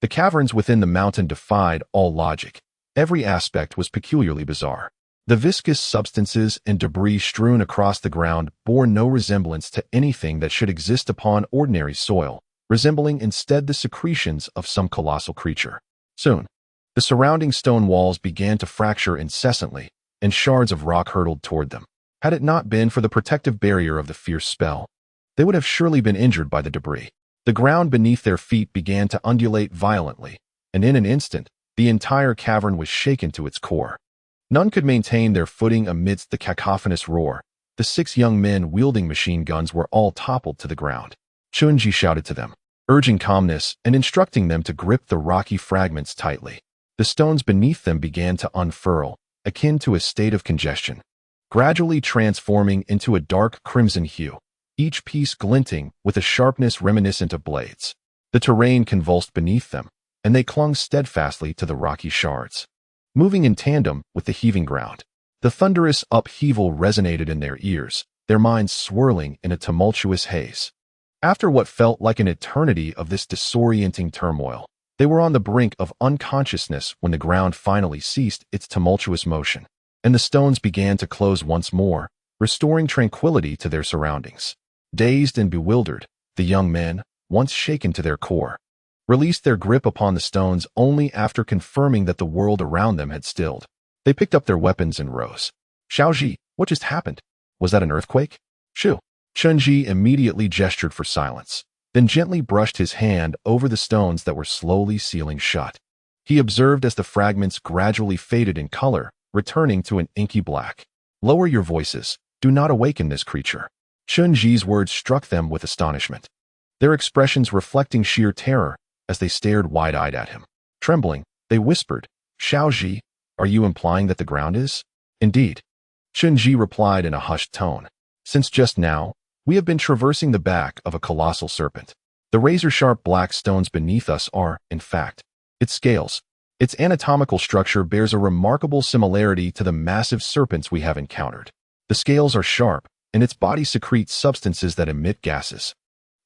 the caverns within the mountain defied all logic. Every aspect was peculiarly bizarre. The viscous substances and debris strewn across the ground bore no resemblance to anything that should exist upon ordinary soil, resembling instead the secretions of some colossal creature. Soon, the surrounding stone walls began to fracture incessantly, and shards of rock hurtled toward them. Had it not been for the protective barrier of the fierce spell, they would have surely been injured by the debris. The ground beneath their feet began to undulate violently, and in an instant, the entire cavern was shaken to its core. None could maintain their footing amidst the cacophonous roar. The 6 young men wielding machine guns were all toppled to the ground. Chen shouted to them, urging calmness and instructing them to grip the rocky fragments tightly. The stones beneath them began to unfurl, akin to a state of congestion, gradually transforming into a dark crimson hue, each piece glinting with a sharpness reminiscent of blades. The terrain convulsed beneath them, and they clung steadfastly to the rocky shards, moving in tandem with the heaving ground. The thunderous upheaval resonated in their ears, their minds swirling in a tumultuous haze. After what felt like an eternity of this disorienting turmoil, they were on the brink of unconsciousness when the ground finally ceased its tumultuous motion, and the stones began to close once more, restoring tranquility to their surroundings. Dazed and bewildered, the young men, once shaken to their core, released their grip upon the stones only after confirming that the world around them had stilled. They picked up their weapons and rose. Xiaoji, what just happened? Was that an earthquake? Shoo! Chunji immediately gestured for silence, then gently brushed his hand over the stones that were slowly sealing shut. He observed as the fragments gradually faded in color, returning to an inky black. Lower your voices. Do not awaken this creature. Chunji's words struck them with astonishment, their expressions reflecting sheer terror as they stared wide-eyed at him. Trembling, they whispered, Xiaoji, are you implying that the ground is? Indeed. Chunji replied in a hushed tone. Since just now, we have been traversing the back of a colossal serpent. The razor-sharp black stones beneath us are, in fact, its scales. Its anatomical structure bears a remarkable similarity to the massive serpents we have encountered. The scales are sharp, and its body secretes substances that emit gases.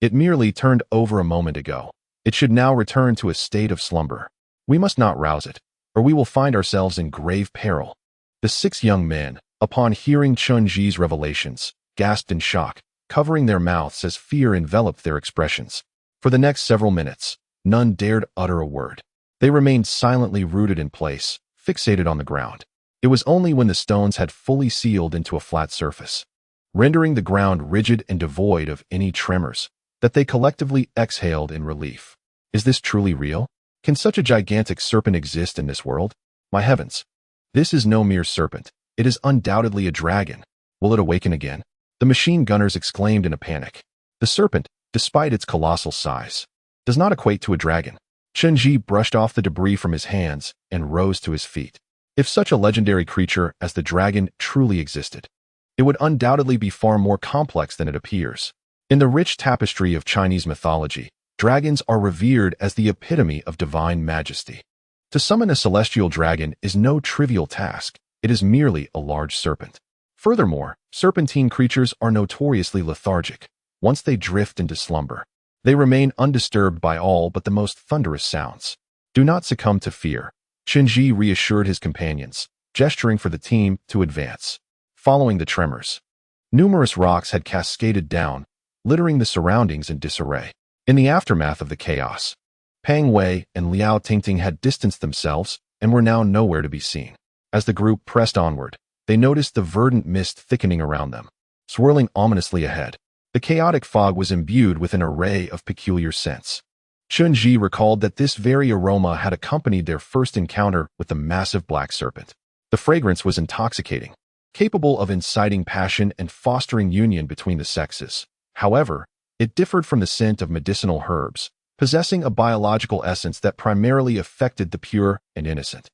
It merely turned over a moment ago. It should now return to a state of slumber. We must not rouse it, or we will find ourselves in grave peril. The 6 young men, upon hearing Chunji's revelations, gasped in shock, covering their mouths as fear enveloped their expressions. For the next several minutes, none dared utter a word. They remained silently rooted in place, fixated on the ground. It was only when the stones had fully sealed into a flat surface, rendering the ground rigid and devoid of any tremors, that they collectively exhaled in relief. Is this truly real? Can such a gigantic serpent exist in this world? My heavens! This is no mere serpent. It is undoubtedly a dragon. Will it awaken again? The machine gunners exclaimed in a panic. The serpent, despite its colossal size, does not equate to a dragon. Chunji brushed off the debris from his hands and rose to his feet. If such a legendary creature as the dragon truly existed, it would undoubtedly be far more complex than it appears. In the rich tapestry of Chinese mythology, dragons are revered as the epitome of divine majesty. To summon a celestial dragon is no trivial task. It is merely a large serpent. Furthermore, serpentine creatures are notoriously lethargic. Once they drift into slumber, they remain undisturbed by all but the most thunderous sounds. Do not succumb to fear. Chunji reassured his companions, gesturing for the team to advance. Following the tremors, numerous rocks had cascaded down, littering the surroundings in disarray. In the aftermath of the chaos, Pang Wei and Liao Tingting had distanced themselves and were now nowhere to be seen. As the group pressed onward, they noticed the verdant mist thickening around them, swirling ominously ahead. The chaotic fog was imbued with an array of peculiar scents. Chunji recalled that this very aroma had accompanied their first encounter with the massive black serpent. The fragrance was intoxicating, capable of inciting passion and fostering union between the sexes. However, it differed from the scent of medicinal herbs, possessing a biological essence that primarily affected the pure and innocent,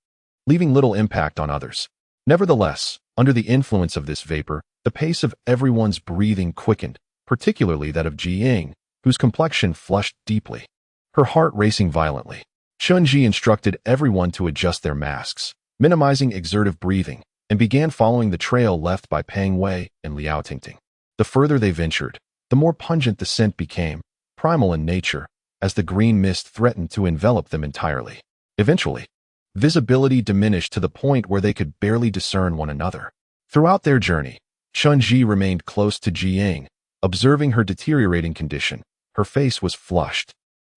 leaving little impact on others. Nevertheless, under the influence of this vapor, the pace of everyone's breathing quickened, particularly that of Ji-Ying, whose complexion flushed deeply, her heart racing violently. Chunji instructed everyone to adjust their masks, minimizing exertive breathing, and began following the trail left by Pang Wei and Liao Tingting. The further they ventured, the more pungent the scent became, primal in nature, as the green mist threatened to envelop them entirely. Eventually, visibility diminished to the point where they could barely discern one another. Throughout their journey, Chunji remained close to Ji-Ying, observing her deteriorating condition. Her face was flushed,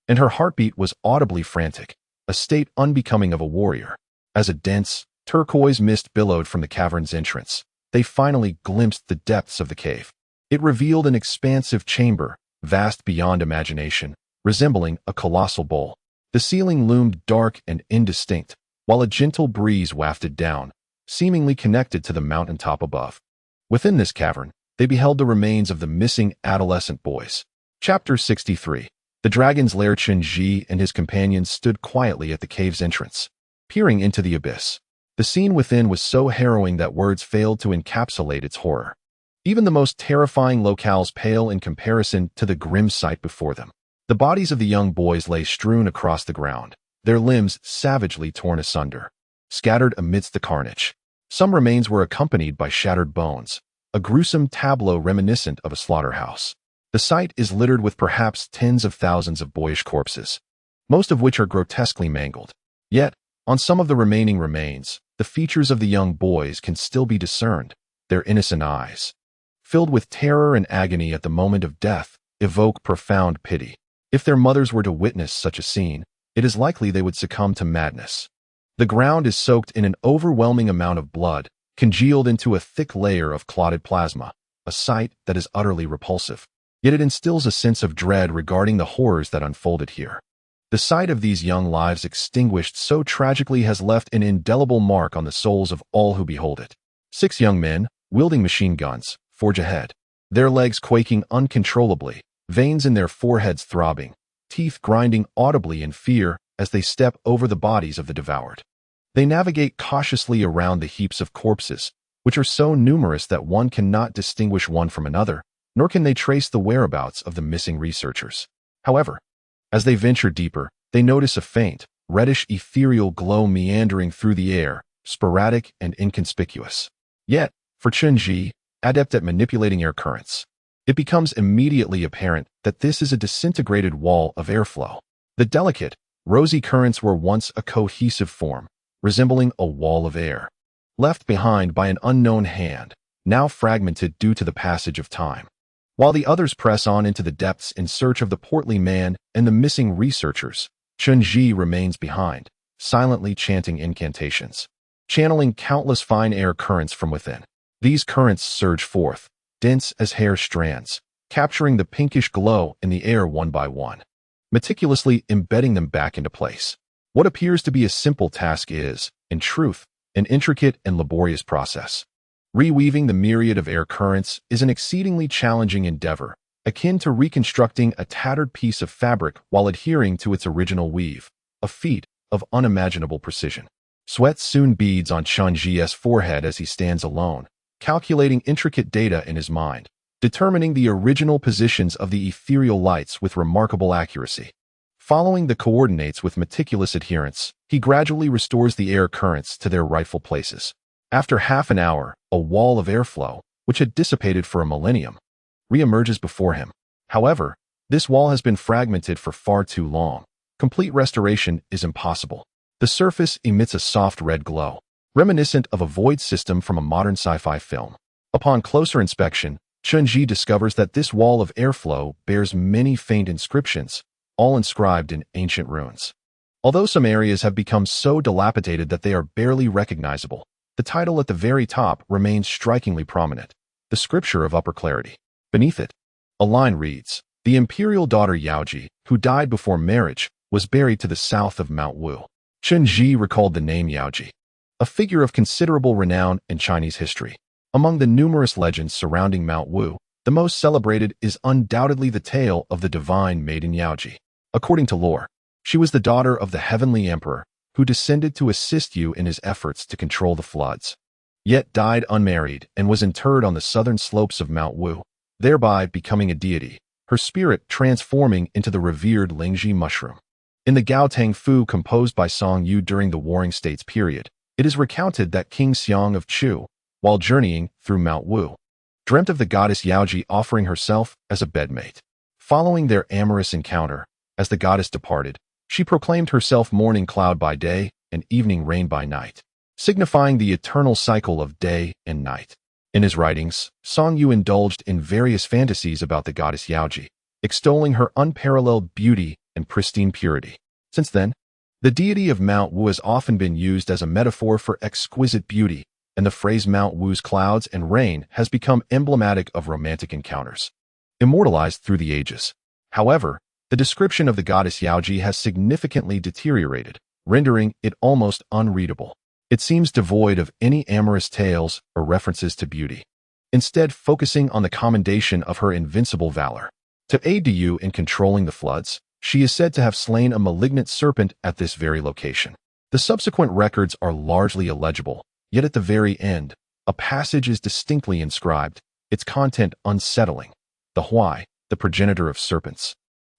and her heartbeat was audibly frantic, a state unbecoming of a warrior. As a dense, turquoise mist billowed from the cavern's entrance, they finally glimpsed the depths of the cave. It revealed an expansive chamber, vast beyond imagination, resembling a colossal bowl. The ceiling loomed dark and indistinct, while a gentle breeze wafted down, seemingly connected to the mountaintop above. Within this cavern, they beheld the remains of the missing adolescent boys. Chapter 63. The Dragon's Lair. Chunji and his companions stood quietly at the cave's entrance, peering into the abyss. The scene within was so harrowing that words failed to encapsulate its horror. Even the most terrifying locales pale in comparison to the grim sight before them. The bodies of the young boys lay strewn across the ground, their limbs savagely torn asunder, scattered amidst the carnage. Some remains were accompanied by shattered bones, a gruesome tableau reminiscent of a slaughterhouse. The site is littered with perhaps tens of thousands of boyish corpses, most of which are grotesquely mangled. Yet, on some of the remaining remains, the features of the young boys can still be discerned. Their innocent eyes, filled with terror and agony at the moment of death, evoke profound pity. If their mothers were to witness such a scene, it is likely they would succumb to madness. The ground is soaked in an overwhelming amount of blood, congealed into a thick layer of clotted plasma. a sight that is utterly repulsive. Yet it instills a sense of dread regarding the horrors that unfolded here. The sight of these young lives extinguished so tragically has left an indelible mark on the souls of all who behold it. 6 young men, wielding machine guns, forge ahead, their legs quaking uncontrollably, veins in their foreheads throbbing, teeth grinding audibly in fear as they step over the bodies of the devoured. They navigate cautiously around the heaps of corpses, which are so numerous that one cannot distinguish one from another, nor can they trace the whereabouts of the missing researchers. However, as they venture deeper, they notice a faint, reddish ethereal glow meandering through the air, sporadic and inconspicuous. Yet, for Chen, adept at manipulating air currents, it becomes immediately apparent that this is a disintegrated wall of airflow. The delicate, rosy currents were once a cohesive form, resembling a wall of air, left behind by an unknown hand, now fragmented due to the passage of time. While the others press on into the depths in search of the portly man and the missing researchers, Chen remains behind, silently chanting incantations, channeling countless fine air currents from within. These currents surge forth, dense as hair strands, capturing the pinkish glow in the air one by one, meticulously embedding them back into place. What appears to be a simple task is, in truth, an intricate and laborious process. Reweaving the myriad of air currents is an exceedingly challenging endeavor, akin to reconstructing a tattered piece of fabric while adhering to its original weave, a feat of unimaginable precision. Sweat soon beads on Chen's forehead as he stands alone, calculating intricate data in his mind, determining the original positions of the ethereal lights with remarkable accuracy. Following the coordinates with meticulous adherence, he gradually restores the air currents to their rightful places. After half an hour, a wall of airflow, which had dissipated for a millennium, re-emerges before him. However, this wall has been fragmented for far too long. Complete restoration is impossible. The surface emits a soft red glow, reminiscent of a void system from a modern sci-fi film. Upon closer inspection, Chen discovers that this wall of airflow bears many faint inscriptions, all inscribed in ancient runes. Although some areas have become so dilapidated that they are barely recognizable, the title at the very top remains strikingly prominent, the Scripture of Upper Clarity. Beneath it, a line reads, "The imperial daughter Yaoji, who died before marriage, was buried to the south of Mount Wu." Chen recalled the name Yaoji, a figure of considerable renown in Chinese history. Among the numerous legends surrounding Mount Wu, the most celebrated is undoubtedly the tale of the divine maiden Yaoji. According to lore, she was the daughter of the heavenly emperor, who descended to assist you in his efforts to control the floods, yet died unmarried and was interred on the southern slopes of Mount Wu, thereby becoming a deity, her spirit transforming into the revered Lingji mushroom. In the Gao Tang Fu composed by Song Yu during the Warring States period, it is recounted that King Xiang of Chu, while journeying through Mount Wu, dreamt of the goddess Yaoji offering herself as a bedmate. Following their amorous encounter, as the goddess departed, she proclaimed herself morning cloud by day and evening rain by night, signifying the eternal cycle of day and night. In his writings, Song Yu indulged in various fantasies about the goddess Yaoji, extolling her unparalleled beauty and pristine purity. Since then, the deity of Mount Wu has often been used as a metaphor for exquisite beauty, and the phrase Mount Wu's clouds and rain has become emblematic of romantic encounters, immortalized through the ages. However, the description of the goddess Yaoji has significantly deteriorated, rendering it almost unreadable. It seems devoid of any amorous tales or references to beauty, instead focusing on the commendation of her invincible valor. To aid you in controlling the floods, she is said to have slain a malignant serpent at this very location. The subsequent records are largely illegible, yet at the very end, a passage is distinctly inscribed, its content unsettling. The Huai, the progenitor of serpents,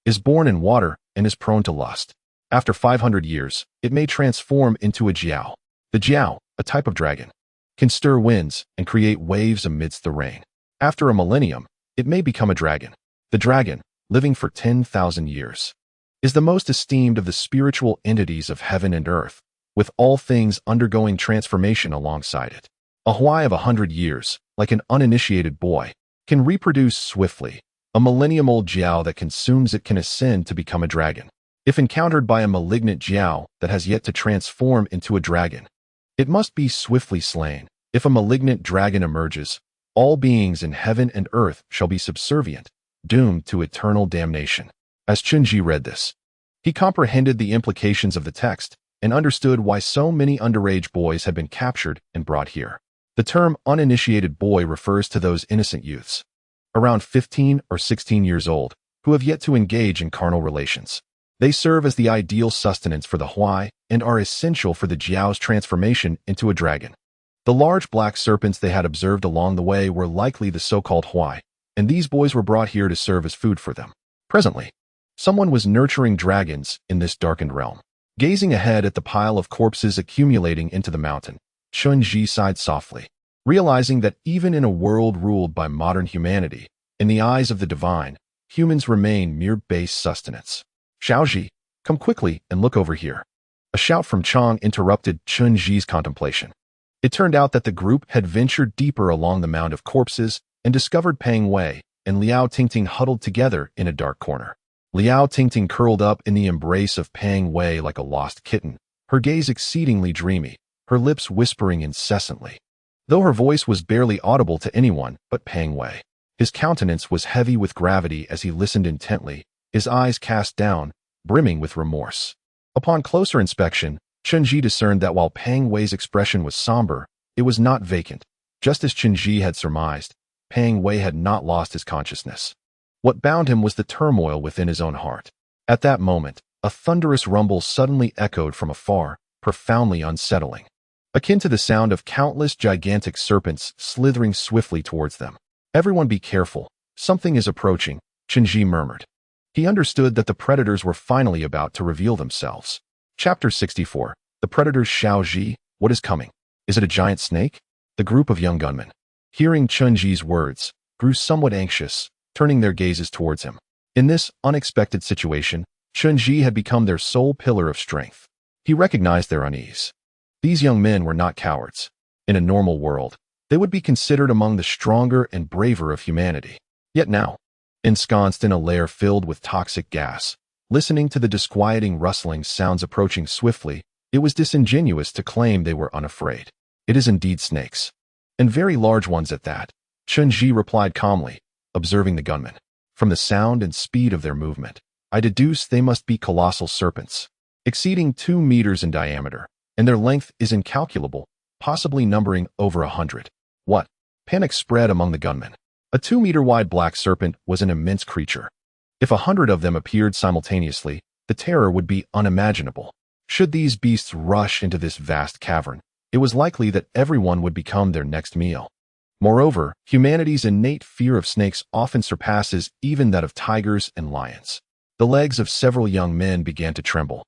is born in water and is prone to lust. After 500 years, it may transform into a jiao. The jiao, a type of dragon, can stir winds and create waves amidst the rain. After a millennium, it may become a dragon. The dragon, living for 10,000 years, is the most esteemed of the spiritual entities of heaven and earth, with all things undergoing transformation alongside it. A Huai of 100 years, like an uninitiated boy, can reproduce swiftly. A millennium-old jiao that consumes it can ascend to become a dragon. If encountered by a malignant jiao that has yet to transform into a dragon, it must be swiftly slain. If a malignant dragon emerges, All beings in heaven and earth shall be subservient, doomed to eternal damnation. As Tinge read this, he comprehended the implications of the text and understood why so many underage boys had been captured and brought here. The term uninitiated boy refers to those innocent youths, around 15 or 16 years old, who have yet to engage in carnal relations. They serve as the ideal sustenance for the Huai and are essential for the Jiao's transformation into a dragon. The large black serpents they had observed along the way were likely the so-called Huai, and these boys were brought here to serve as food for them. Presently, someone was nurturing dragons in this darkened realm. Gazing ahead at the pile of corpses accumulating into the mountain, Tinge sighed softly, realizing that even in a world ruled by modern humanity, in the eyes of the divine, humans remain mere base sustenance. Xiaoji, come quickly and look over here. A shout from Chang interrupted Tinge's contemplation. It turned out that the group had ventured deeper along the mound of corpses and discovered Peng Wei and Liao Tingting huddled together in a dark corner. Liao Tingting curled up in the embrace of Peng Wei like a lost kitten, her gaze exceedingly dreamy, her lips whispering incessantly. Though her voice was barely audible to anyone but Peng Wei, his countenance was heavy with gravity as he listened intently, his eyes cast down, brimming with remorse. Upon closer inspection, Tinge discerned that while Peng Wei's expression was somber, it was not vacant. Just as Tinge had surmised, Peng Wei had not lost his consciousness. What bound him was the turmoil within his own heart. At that moment, a thunderous rumble suddenly echoed from afar, profoundly unsettling, akin to the sound of countless gigantic serpents slithering swiftly towards them. Everyone be careful, something is approaching, Tinge murmured. He understood that the predators were finally about to reveal themselves. Chapter 64. The predators. Xiaoji, what is coming? Is it a giant snake? The group of young gunmen, hearing Tinge's words, grew somewhat anxious, turning their gazes towards him. In this unexpected situation, Tinge had become their sole pillar of strength. He recognized their unease. These young men were not cowards. In a normal world, they would be considered among the stronger and braver of humanity. Yet now, ensconced in a lair filled with toxic gas, listening to the disquieting rustling sounds approaching swiftly, it was disingenuous to claim they were unafraid. It is indeed snakes, and very large ones at that, Tinge replied calmly, observing the gunmen. From the sound and speed of their movement, I deduce they must be colossal serpents, exceeding 2 meters in diameter, and their length is incalculable, possibly numbering over 100. What? Panic spread among the gunmen. A 2-meter-wide black serpent was an immense creature. If 100 of them appeared simultaneously, the terror would be unimaginable. Should these beasts rush into this vast cavern, it was likely that everyone would become their next meal. Moreover, humanity's innate fear of snakes often surpasses even that of tigers and lions. The legs of several young men began to tremble,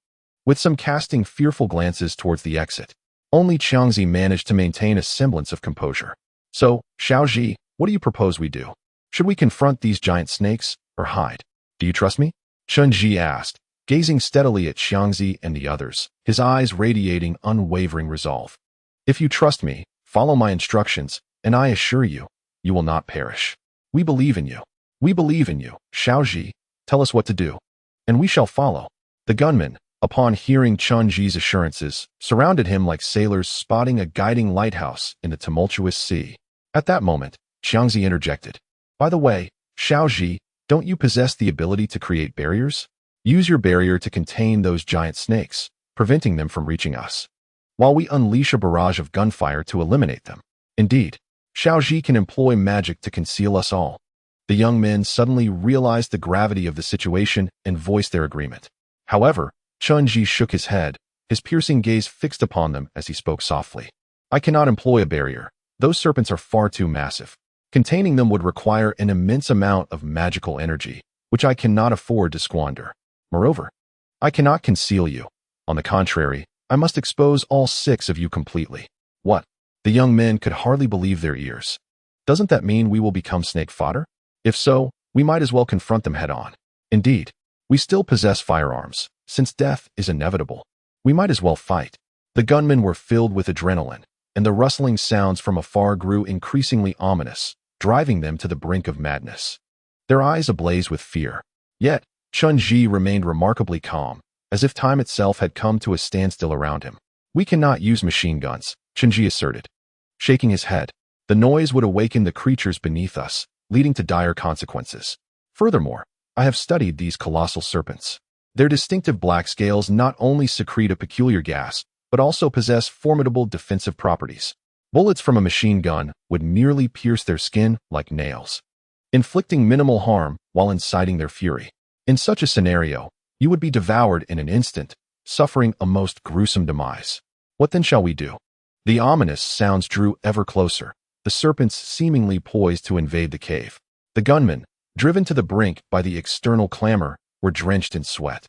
with some casting fearful glances towards the exit. Only Qiangzi managed to maintain a semblance of composure. So, Xiaoji, what do you propose we do? Should we confront these giant snakes, or hide? Do you trust me? Tinge asked, gazing steadily at Qiangzi and the others, his eyes radiating unwavering resolve. If you trust me, follow my instructions, and I assure you, you will not perish. We believe in you. We believe in you. Xiaoji, tell us what to do, and we shall follow. The gunmen, upon hearing Tinge's assurances, surrounded him like sailors spotting a guiding lighthouse in the tumultuous sea. At that moment, Qiangzi interjected. By the way, Xiaoji, don't you possess the ability to create barriers? Use your barrier to contain those giant snakes, preventing them from reaching us, while we unleash a barrage of gunfire to eliminate them. Indeed, Xiaoji can employ magic to conceal us all. The young men suddenly realized the gravity of the situation and voiced their agreement. However, Tinge shook his head, his piercing gaze fixed upon them as he spoke softly. I cannot employ a barrier. Those serpents are far too massive. Containing them would require an immense amount of magical energy, which I cannot afford to squander. Moreover, I cannot conceal you. On the contrary, I must expose all 6 of you completely. What? The young men could hardly believe their ears. Doesn't that mean we will become snake fodder? If so, we might as well confront them head-on. Indeed, we still possess firearms. Since death is inevitable, we might as well fight. The gunmen were filled with adrenaline, and the rustling sounds from afar grew increasingly ominous, driving them to the brink of madness. Their eyes ablaze with fear. Yet, Tinge remained remarkably calm, as if time itself had come to a standstill around him. We cannot use machine guns, Tinge asserted, shaking his head. The noise would awaken the creatures beneath us, leading to dire consequences. Furthermore, I have studied these colossal serpents. Their distinctive black scales not only secrete a peculiar gas, but also possess formidable defensive properties. Bullets from a machine gun would merely pierce their skin like nails, inflicting minimal harm while inciting their fury. In such a scenario, you would be devoured in an instant, suffering a most gruesome demise. What then shall we do? The ominous sounds drew ever closer, the serpents seemingly poised to invade the cave. The gunmen, driven to the brink by the external clamor, were drenched in sweat,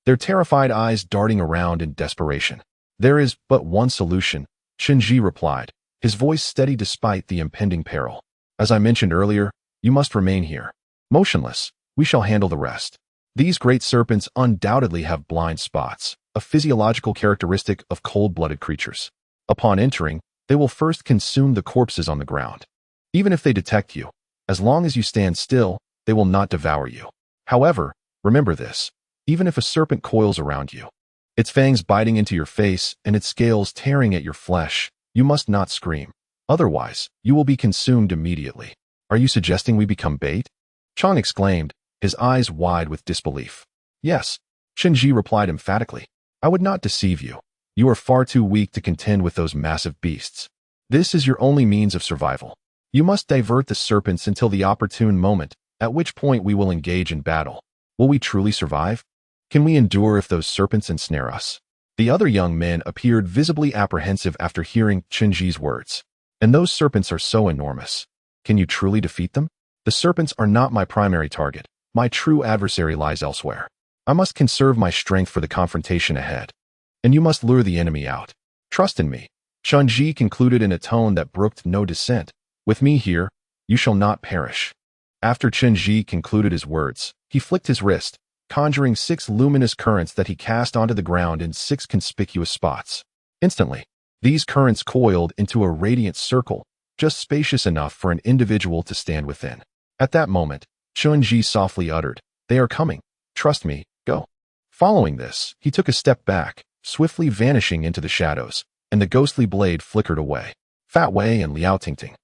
their terrified eyes darting around in desperation. There is but one solution, Chen replied, his voice steady despite the impending peril. As I mentioned earlier, you must remain here, motionless. We shall handle the rest. These great serpents undoubtedly have blind spots, a physiological characteristic of cold-blooded creatures. Upon entering, they will first consume the corpses on the ground. Even if they detect you, as long as you stand still, they will not devour you. However, remember this, even if a serpent coils around you, its fangs biting into your face and its scales tearing at your flesh, you must not scream. Otherwise, you will be consumed immediately. Are you suggesting we become bait? Chang exclaimed, his eyes wide with disbelief. Yes, Chen replied emphatically. I would not deceive you. You are far too weak to contend with those massive beasts. This is your only means of survival. You must divert the serpents until the opportune moment, at which point we will engage in battle. Will we truly survive? Can we endure if those serpents ensnare us? The other young men appeared visibly apprehensive after hearing Chen words. And those serpents are so enormous. Can you truly defeat them? The serpents are not my primary target. My true adversary lies elsewhere. I must conserve my strength for the confrontation ahead. And you must lure the enemy out. Trust in me. Chen concluded in a tone that brooked no dissent. With me here, you shall not perish. After Chen concluded his words, he flicked his wrist, conjuring 6 luminous currents that he cast onto the ground in 6 conspicuous spots. Instantly, these currents coiled into a radiant circle, just spacious enough for an individual to stand within. At that moment, Chen softly uttered, "They are coming. Trust me, go." Following this, he took a step back, swiftly vanishing into the shadows, and the ghostly blade flickered away. Fat Wei and Liao Tingting,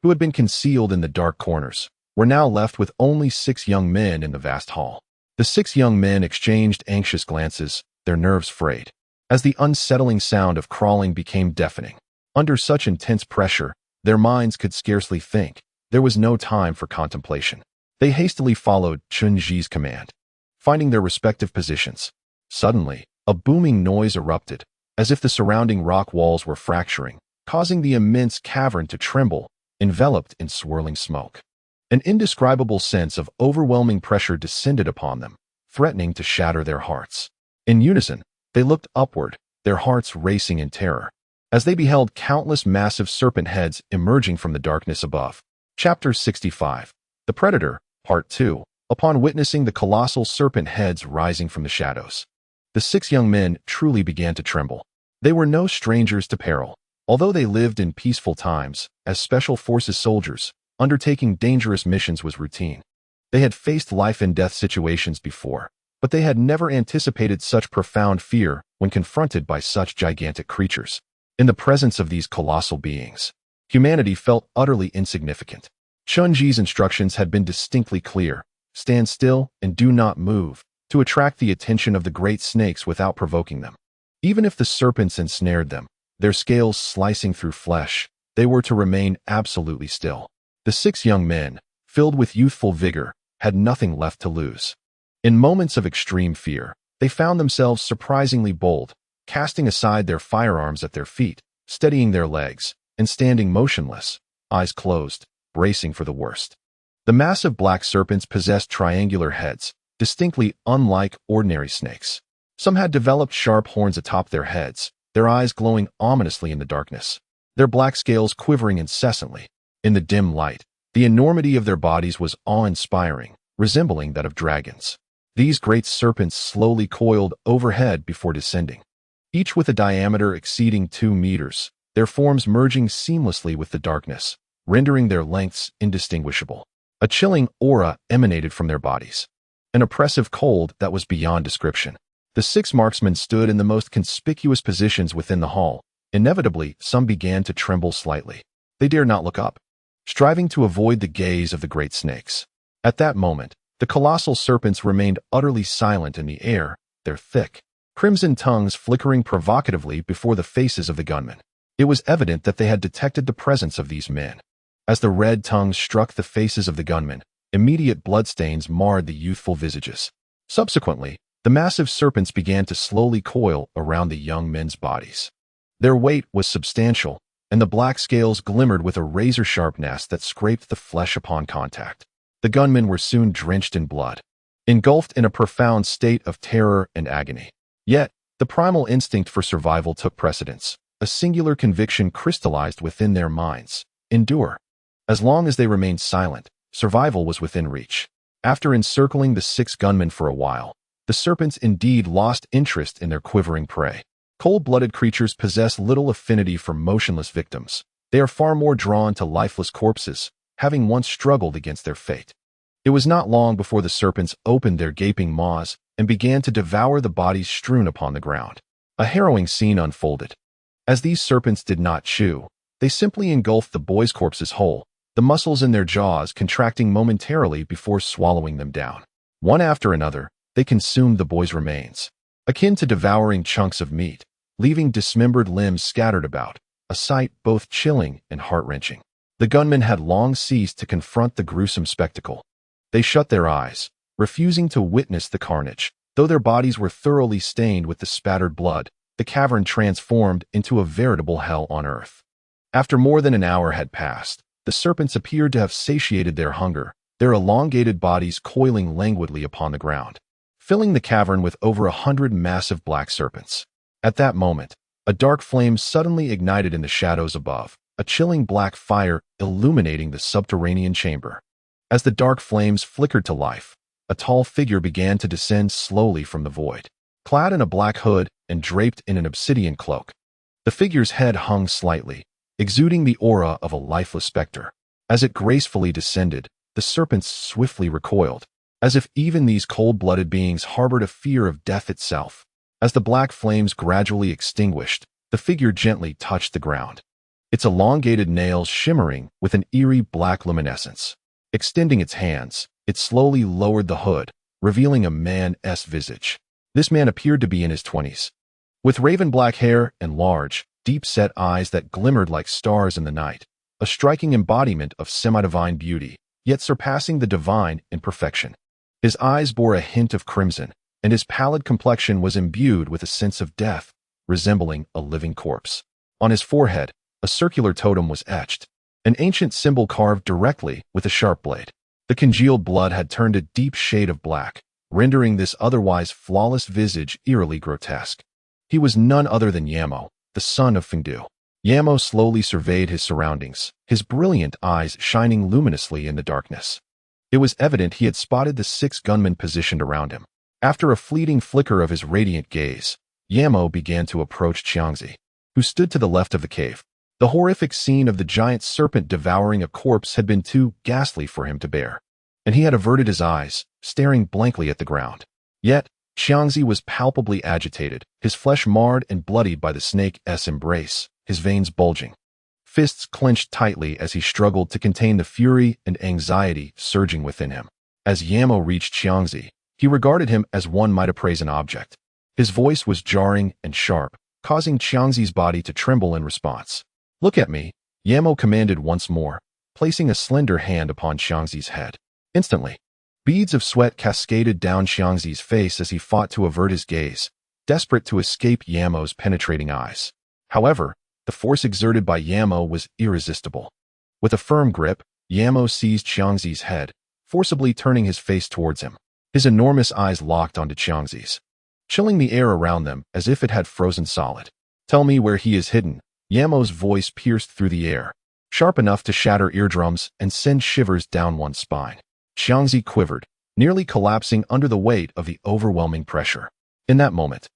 who had been concealed in the dark corners, were now left with only 6 young men in the vast hall. The 6 young men exchanged anxious glances, their nerves frayed, as the unsettling sound of crawling became deafening. Under such intense pressure, their minds could scarcely think. There was no time for contemplation. They hastily followed Chen command, finding their respective positions. Suddenly, a booming noise erupted, as if the surrounding rock walls were fracturing, causing the immense cavern to tremble, enveloped in swirling smoke. An indescribable sense of overwhelming pressure descended upon them, threatening to shatter their hearts. In unison, they looked upward, their hearts racing in terror, as they beheld countless massive serpent heads emerging from the darkness above. Chapter 65. The Predator, Part 2. Upon witnessing the colossal serpent heads rising from the shadows, the 6 young men truly began to tremble. They were no strangers to peril. Although they lived in peaceful times, as special forces soldiers, undertaking dangerous missions was routine. They had faced life-and-death situations before, but they had never anticipated such profound fear when confronted by such gigantic creatures. In the presence of these colossal beings, humanity felt utterly insignificant. Chen instructions had been distinctly clear: stand still and do not move, to attract the attention of the great snakes without provoking them. Even if the serpents ensnared them, their scales slicing through flesh, they were to remain absolutely still. The 6 young men, filled with youthful vigor, had nothing left to lose. In moments of extreme fear, they found themselves surprisingly bold, casting aside their firearms at their feet, steadying their legs, and standing motionless, eyes closed, bracing for the worst. The massive black serpents possessed triangular heads, distinctly unlike ordinary snakes. Some had developed sharp horns atop their heads, their eyes glowing ominously in the darkness, their black scales quivering incessantly. In the dim light, the enormity of their bodies was awe-inspiring, resembling that of dragons. These great serpents slowly coiled overhead before descending, each with a diameter exceeding 2 meters, their forms merging seamlessly with the darkness, rendering their lengths indistinguishable. A chilling aura emanated from their bodies, an oppressive cold that was beyond description. The 6 marksmen stood in the most conspicuous positions within the hall. Inevitably, some began to tremble slightly. They dared not look up, striving to avoid the gaze of the great snakes. At that moment, the colossal serpents remained utterly silent in the air, their thick, crimson tongues flickering provocatively before the faces of the gunmen. It was evident that they had detected the presence of these men. As the red tongues struck the faces of the gunmen, immediate bloodstains marred the youthful visages. Subsequently, the massive serpents began to slowly coil around the young men's bodies. Their weight was substantial, and the black scales glimmered with a razor sharpness that scraped the flesh upon contact. The gunmen were soon drenched in blood, engulfed in a profound state of terror and agony. Yet, the primal instinct for survival took precedence. A singular conviction crystallized within their minds: endure. As long as they remained silent, survival was within reach. After encircling the 6 gunmen for a while, the serpents indeed lost interest in their quivering prey. Cold-blooded creatures possess little affinity for motionless victims. They are far more drawn to lifeless corpses, having once struggled against their fate. It was not long before the serpents opened their gaping maws and began to devour the bodies strewn upon the ground. A harrowing scene unfolded. As these serpents did not chew, they simply engulfed the boys' corpses whole, the muscles in their jaws contracting momentarily before swallowing them down. One after another, they consumed the boys' remains, akin to devouring chunks of meat, leaving dismembered limbs scattered about, a sight both chilling and heart-wrenching. The gunmen had long ceased to confront the gruesome spectacle. They shut their eyes, refusing to witness the carnage. Though their bodies were thoroughly stained with the spattered blood, the cavern transformed into a veritable hell on earth. After more than an hour had passed, the serpents appeared to have satiated their hunger, their elongated bodies coiling languidly upon the ground, filling the cavern with over 100 massive black serpents. At that moment, a dark flame suddenly ignited in the shadows above, a chilling black fire illuminating the subterranean chamber. As the dark flames flickered to life, a tall figure began to descend slowly from the void, clad in a black hood and draped in an obsidian cloak. The figure's head hung slightly, exuding the aura of a lifeless specter. As it gracefully descended, the serpents swiftly recoiled, as if even these cold-blooded beings harbored a fear of death itself. As the black flames gradually extinguished, the figure gently touched the ground, its elongated nails shimmering with an eerie black luminescence. Extending its hands, it slowly lowered the hood, revealing a man's visage. This man appeared to be in his 20s, with raven-black hair and large, deep-set eyes that glimmered like stars in the night, a striking embodiment of semi-divine beauty, yet surpassing the divine in perfection. His eyes bore a hint of crimson, and his pallid complexion was imbued with a sense of death, resembling a living corpse. On his forehead, a circular totem was etched, an ancient symbol carved directly with a sharp blade. The congealed blood had turned a deep shade of black, rendering this otherwise flawless visage eerily grotesque. He was none other than Yamo, the son of Fengdu. Yamo slowly surveyed his surroundings, his brilliant eyes shining luminously in the darkness. It was evident he had spotted the 6 gunmen positioned around him. After a fleeting flicker of his radiant gaze, Yamo began to approach Qiangzi, who stood to the left of the cave. The horrific scene of the giant serpent devouring a corpse had been too ghastly for him to bear, and he had averted his eyes, staring blankly at the ground. Yet, Qiangzi was palpably agitated, his flesh marred and bloodied by the snake's embrace, his veins bulging. Fists clenched tightly as he struggled to contain the fury and anxiety surging within him. As Yamo reached Qiangzi, he regarded him as one might appraise an object. His voice was jarring and sharp, causing Qiangzi's body to tremble in response. "Look at me," Yamo commanded once more, placing a slender hand upon Qiangzi's head. Instantly, beads of sweat cascaded down Qiangzi's face as he fought to avert his gaze, desperate to escape Yamo's penetrating eyes. However, the force exerted by Yamo was irresistible. With a firm grip, Yamo seized Qiangzi's head, forcibly turning his face towards him. His enormous eyes locked onto Qiangzi's, chilling the air around them as if it had frozen solid. "Tell me where he is hidden." Yamo's voice pierced through the air, sharp enough to shatter eardrums and send shivers down one's spine. Qiangzi quivered, nearly collapsing under the weight of the overwhelming pressure. In that moment,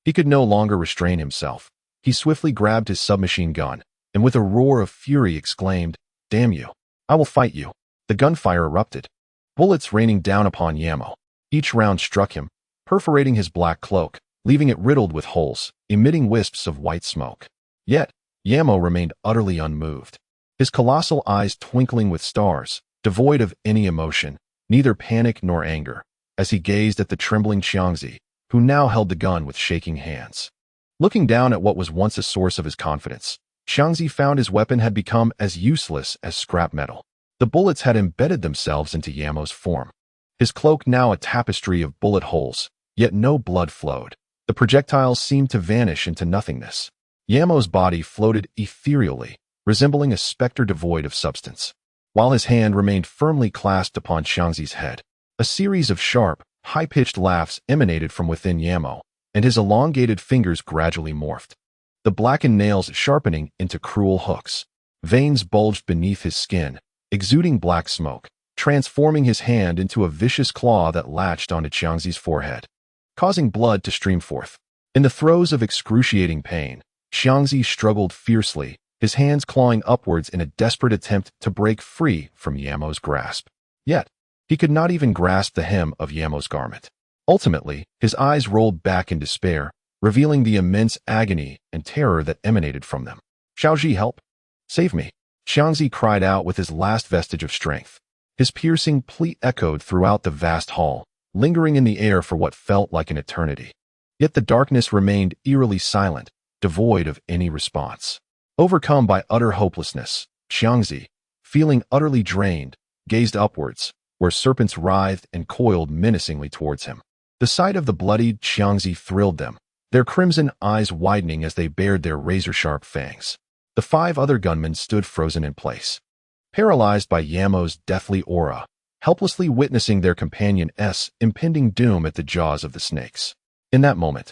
he could no longer restrain himself. He swiftly grabbed his submachine gun, and with a roar of fury exclaimed, "Damn you! I will fight you!" The gunfire erupted, bullets raining down upon Yamo. Each round struck him, perforating his black cloak, leaving it riddled with holes, emitting wisps of white smoke. Yet, Yamo remained utterly unmoved. his colossal eyes twinkling with stars, devoid of any emotion, neither panic nor anger, as he gazed at the trembling Xiangzi, who now held the gun with shaking hands. Looking down at what was once a source of his confidence, Xiangzi found his weapon had become as useless as scrap metal. The bullets had embedded themselves into Yamo's form. His cloak now a tapestry of bullet holes, yet no blood flowed. The projectiles seemed to vanish into nothingness. Yamo's body floated ethereally, resembling a specter devoid of substance, while his hand remained firmly clasped upon Xiangzi's head. A series of sharp, high-pitched laughs emanated from within Yamo, and his elongated fingers gradually morphed, the blackened nails sharpening into cruel hooks. Veins bulged beneath his skin, exuding black smoke, transforming his hand into a vicious claw that latched onto Xiangzi's forehead, causing blood to stream forth. In the throes of excruciating pain, Xiangzi struggled fiercely, his hands clawing upwards in a desperate attempt to break free from Yamo's grasp. Yet, he could not even grasp the hem of Yamo's garment. Ultimately, his eyes rolled back in despair, revealing the immense agony and terror that emanated from them. "Xiaoji, help! Save me!" Xiangzi cried out with his last vestige of strength. His piercing plea echoed throughout the vast hall, lingering in the air for what felt like an eternity. Yet the darkness remained eerily silent, devoid of any response. Overcome by utter hopelessness, Xiangzi, feeling utterly drained, gazed upwards, where serpents writhed and coiled menacingly towards him. The sight of the bloodied Xiangzi thrilled them, their crimson eyes widening as they bared their razor-sharp fangs. The 5 other gunmen stood frozen in place, paralyzed by Yamo's deathly aura, helplessly witnessing their companion's impending doom at the jaws of the snakes. In that moment,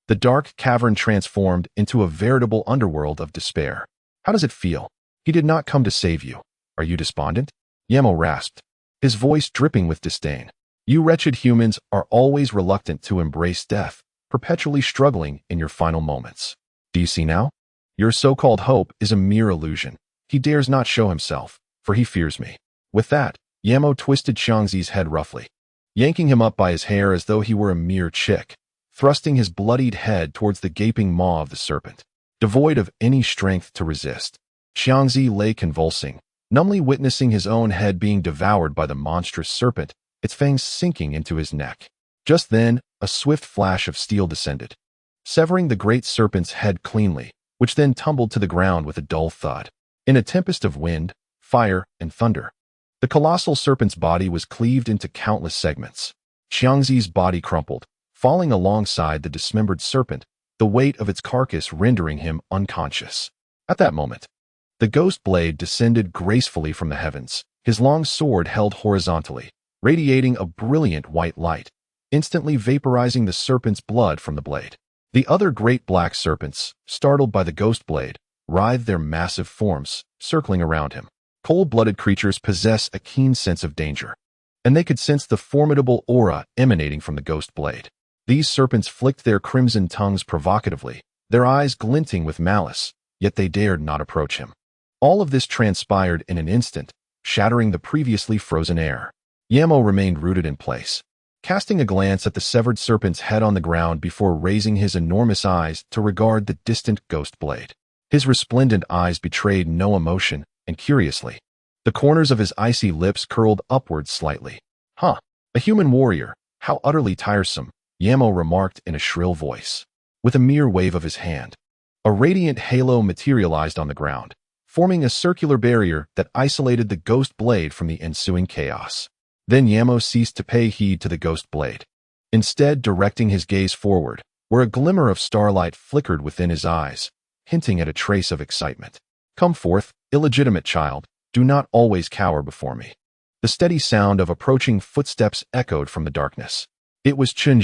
the dark cavern transformed into a veritable underworld of despair. "How does it feel? He did not come to save you. Are you despondent?" Yamo rasped, his voice dripping with disdain. "You wretched humans are always reluctant to embrace death, perpetually struggling in your final moments. Do you see now? Your so-called hope is a mere illusion. He dares not show himself, for he fears me." With that, Yamo twisted Xiangzi's head roughly, yanking him up by his hair as though he were a mere chick, thrusting his bloodied head towards the gaping maw of the serpent. Devoid of any strength to resist, Xiangzi lay convulsing, numbly witnessing his own head being devoured by the monstrous serpent, its fangs sinking into his neck. Just then, a swift flash of steel descended, severing the great serpent's head cleanly, which then tumbled to the ground with a dull thud. In a tempest of wind, fire, and thunder, the colossal serpent's body was cleaved into countless segments. Xiangzi's body crumpled, falling alongside the dismembered serpent, the weight of its carcass rendering him unconscious. At that moment, the ghost blade descended gracefully from the heavens, his long sword held horizontally, radiating a brilliant white light, instantly vaporizing the serpent's blood from the blade. The other great black serpents, startled by the ghost blade, writhed their massive forms, circling around him. Cold-blooded creatures possess a keen sense of danger, and they could sense the formidable aura emanating from the ghost blade. These serpents flicked their crimson tongues provocatively, their eyes glinting with malice, yet they dared not approach him. All of this transpired in an instant, shattering the previously frozen air. Yamo remained rooted in place, casting a glance at the severed serpent's head on the ground before raising his enormous eyes to regard the distant ghost blade. His resplendent eyes betrayed no emotion, and curiously, the corners of his icy lips curled upwards slightly. "Huh, a human warrior, how utterly tiresome," Yamo remarked in a shrill voice. With a mere wave of his hand, a radiant halo materialized on the ground, forming a circular barrier that isolated the ghost blade from the ensuing chaos. Then Yamo ceased to pay heed to the ghost blade, instead directing his gaze forward, where a glimmer of starlight flickered within his eyes, hinting at a trace of excitement. "Come forth, illegitimate child, do not always cower before me." The steady sound of approaching footsteps echoed from the darkness. It was Chen,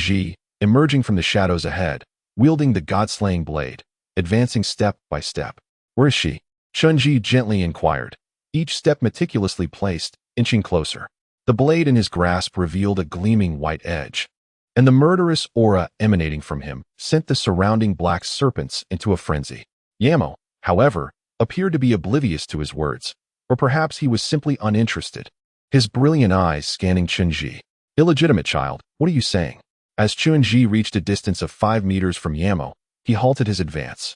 emerging from the shadows ahead, wielding the god-slaying blade, advancing step by step. "Where is she?" Chen gently inquired, each step meticulously placed, inching closer. The blade in his grasp revealed a gleaming white edge, and the murderous aura emanating from him sent the surrounding black serpents into a frenzy. Yamo, however, appeared to be oblivious to his words, or perhaps he was simply uninterested, his brilliant eyes scanning Chen. "Illegitimate child, what are you saying?" As Chen reached a distance of 5 meters from Yamo, he halted his advance.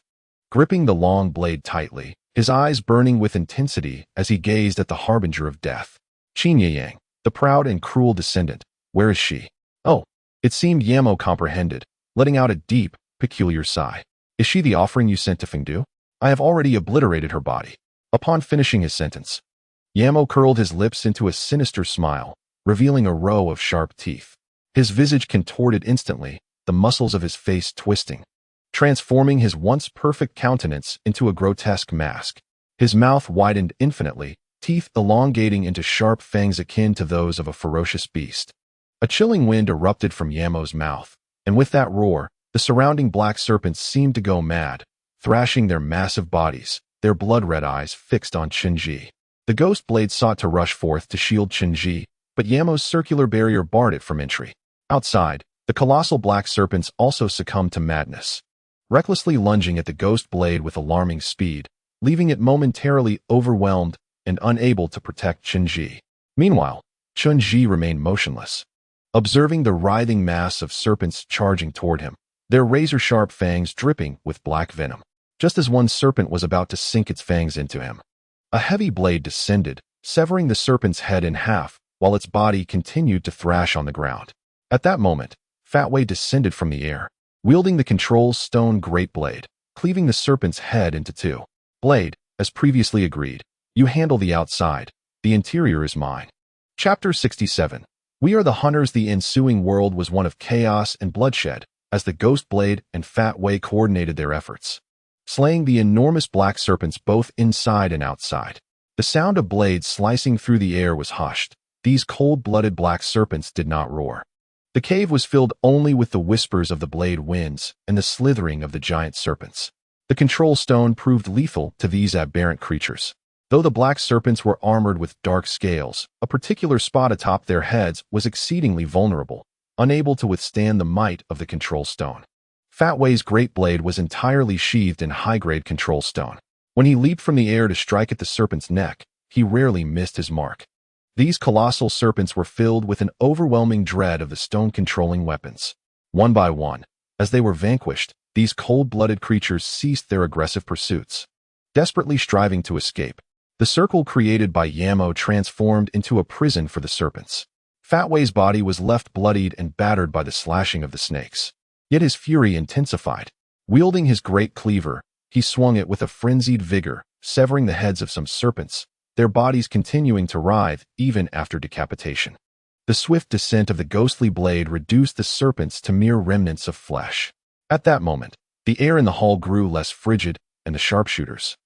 Gripping the long blade tightly, his eyes burning with intensity as he gazed at the harbinger of death. Qin, the proud and cruel descendant, where is she? Oh, it seemed Yamo comprehended, letting out a deep, peculiar sigh. Is she the offering you sent to Fengdu? I have already obliterated her body. Upon finishing his sentence, Yamo curled his lips into a sinister smile, revealing a row of sharp teeth. His visage contorted instantly, the muscles of his face twisting, transforming his once perfect countenance into a grotesque mask. His mouth widened infinitely, teeth elongating into sharp fangs akin to those of a ferocious beast. A chilling wind erupted from Yamo's mouth, and with that roar, the surrounding black serpents seemed to go mad, thrashing their massive bodies, their blood-red eyes fixed on Tinge. The ghost blade sought to rush forth to shield Tinge, but Yamo's circular barrier barred it from entry. Outside, the colossal black serpents also succumbed to madness, recklessly lunging at the ghost blade with alarming speed, leaving it momentarily overwhelmed and unable to protect Tinge. Meanwhile, Tinge remained motionless, observing the writhing mass of serpents charging toward him, their razor-sharp fangs dripping with black venom. Just as one serpent was about to sink its fangs into him, a heavy blade descended, severing the serpent's head in half, while its body continued to thrash on the ground. At that moment, Fatway descended from the air, wielding the control stone great blade, cleaving the serpent's head into two. Blade, as previously agreed, you handle the outside, the interior is mine. Chapter 67. We are the hunters. The ensuing world was one of chaos and bloodshed, as the ghost blade and Fatway coordinated their efforts, slaying the enormous black serpents both inside and outside. The sound of blades slicing through the air was hushed. These cold-blooded black serpents did not roar. The cave was filled only with the whispers of the blade winds and the slithering of the giant serpents. The control stone proved lethal to these aberrant creatures. Though the black serpents were armored with dark scales, a particular spot atop their heads was exceedingly vulnerable, unable to withstand the might of the control stone. Fatway's great blade was entirely sheathed in high-grade control stone. When he leaped from the air to strike at the serpent's neck, he rarely missed his mark. These colossal serpents were filled with an overwhelming dread of the stone-controlling weapons. One by one, as they were vanquished, these cold-blooded creatures ceased their aggressive pursuits, desperately striving to escape. The circle created by Yamo transformed into a prison for the serpents. Fatway's body was left bloodied and battered by the slashing of the snakes. Yet his fury intensified. Wielding his great cleaver, he swung it with a frenzied vigor, severing the heads of some serpents, their bodies continuing to writhe even after decapitation. The swift descent of the ghostly blade reduced the serpents to mere remnants of flesh. At that moment, the air in the hall grew less frigid, and the sharpshooters,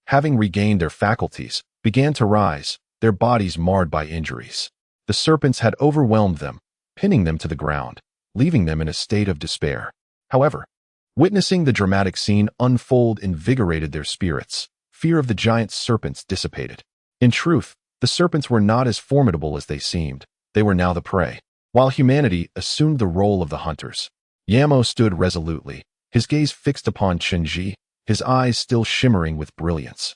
having regained their faculties, began to rise, their bodies marred by injuries. The serpents had overwhelmed them, pinning them to the ground, leaving them in a state of despair. However, witnessing the dramatic scene unfold invigorated their spirits. Fear of the giant serpents dissipated. In truth, the serpents were not as formidable as they seemed. They were now the prey, while humanity assumed the role of the hunters. Yamo stood resolutely, his gaze fixed upon Tinge, his eyes still shimmering with brilliance,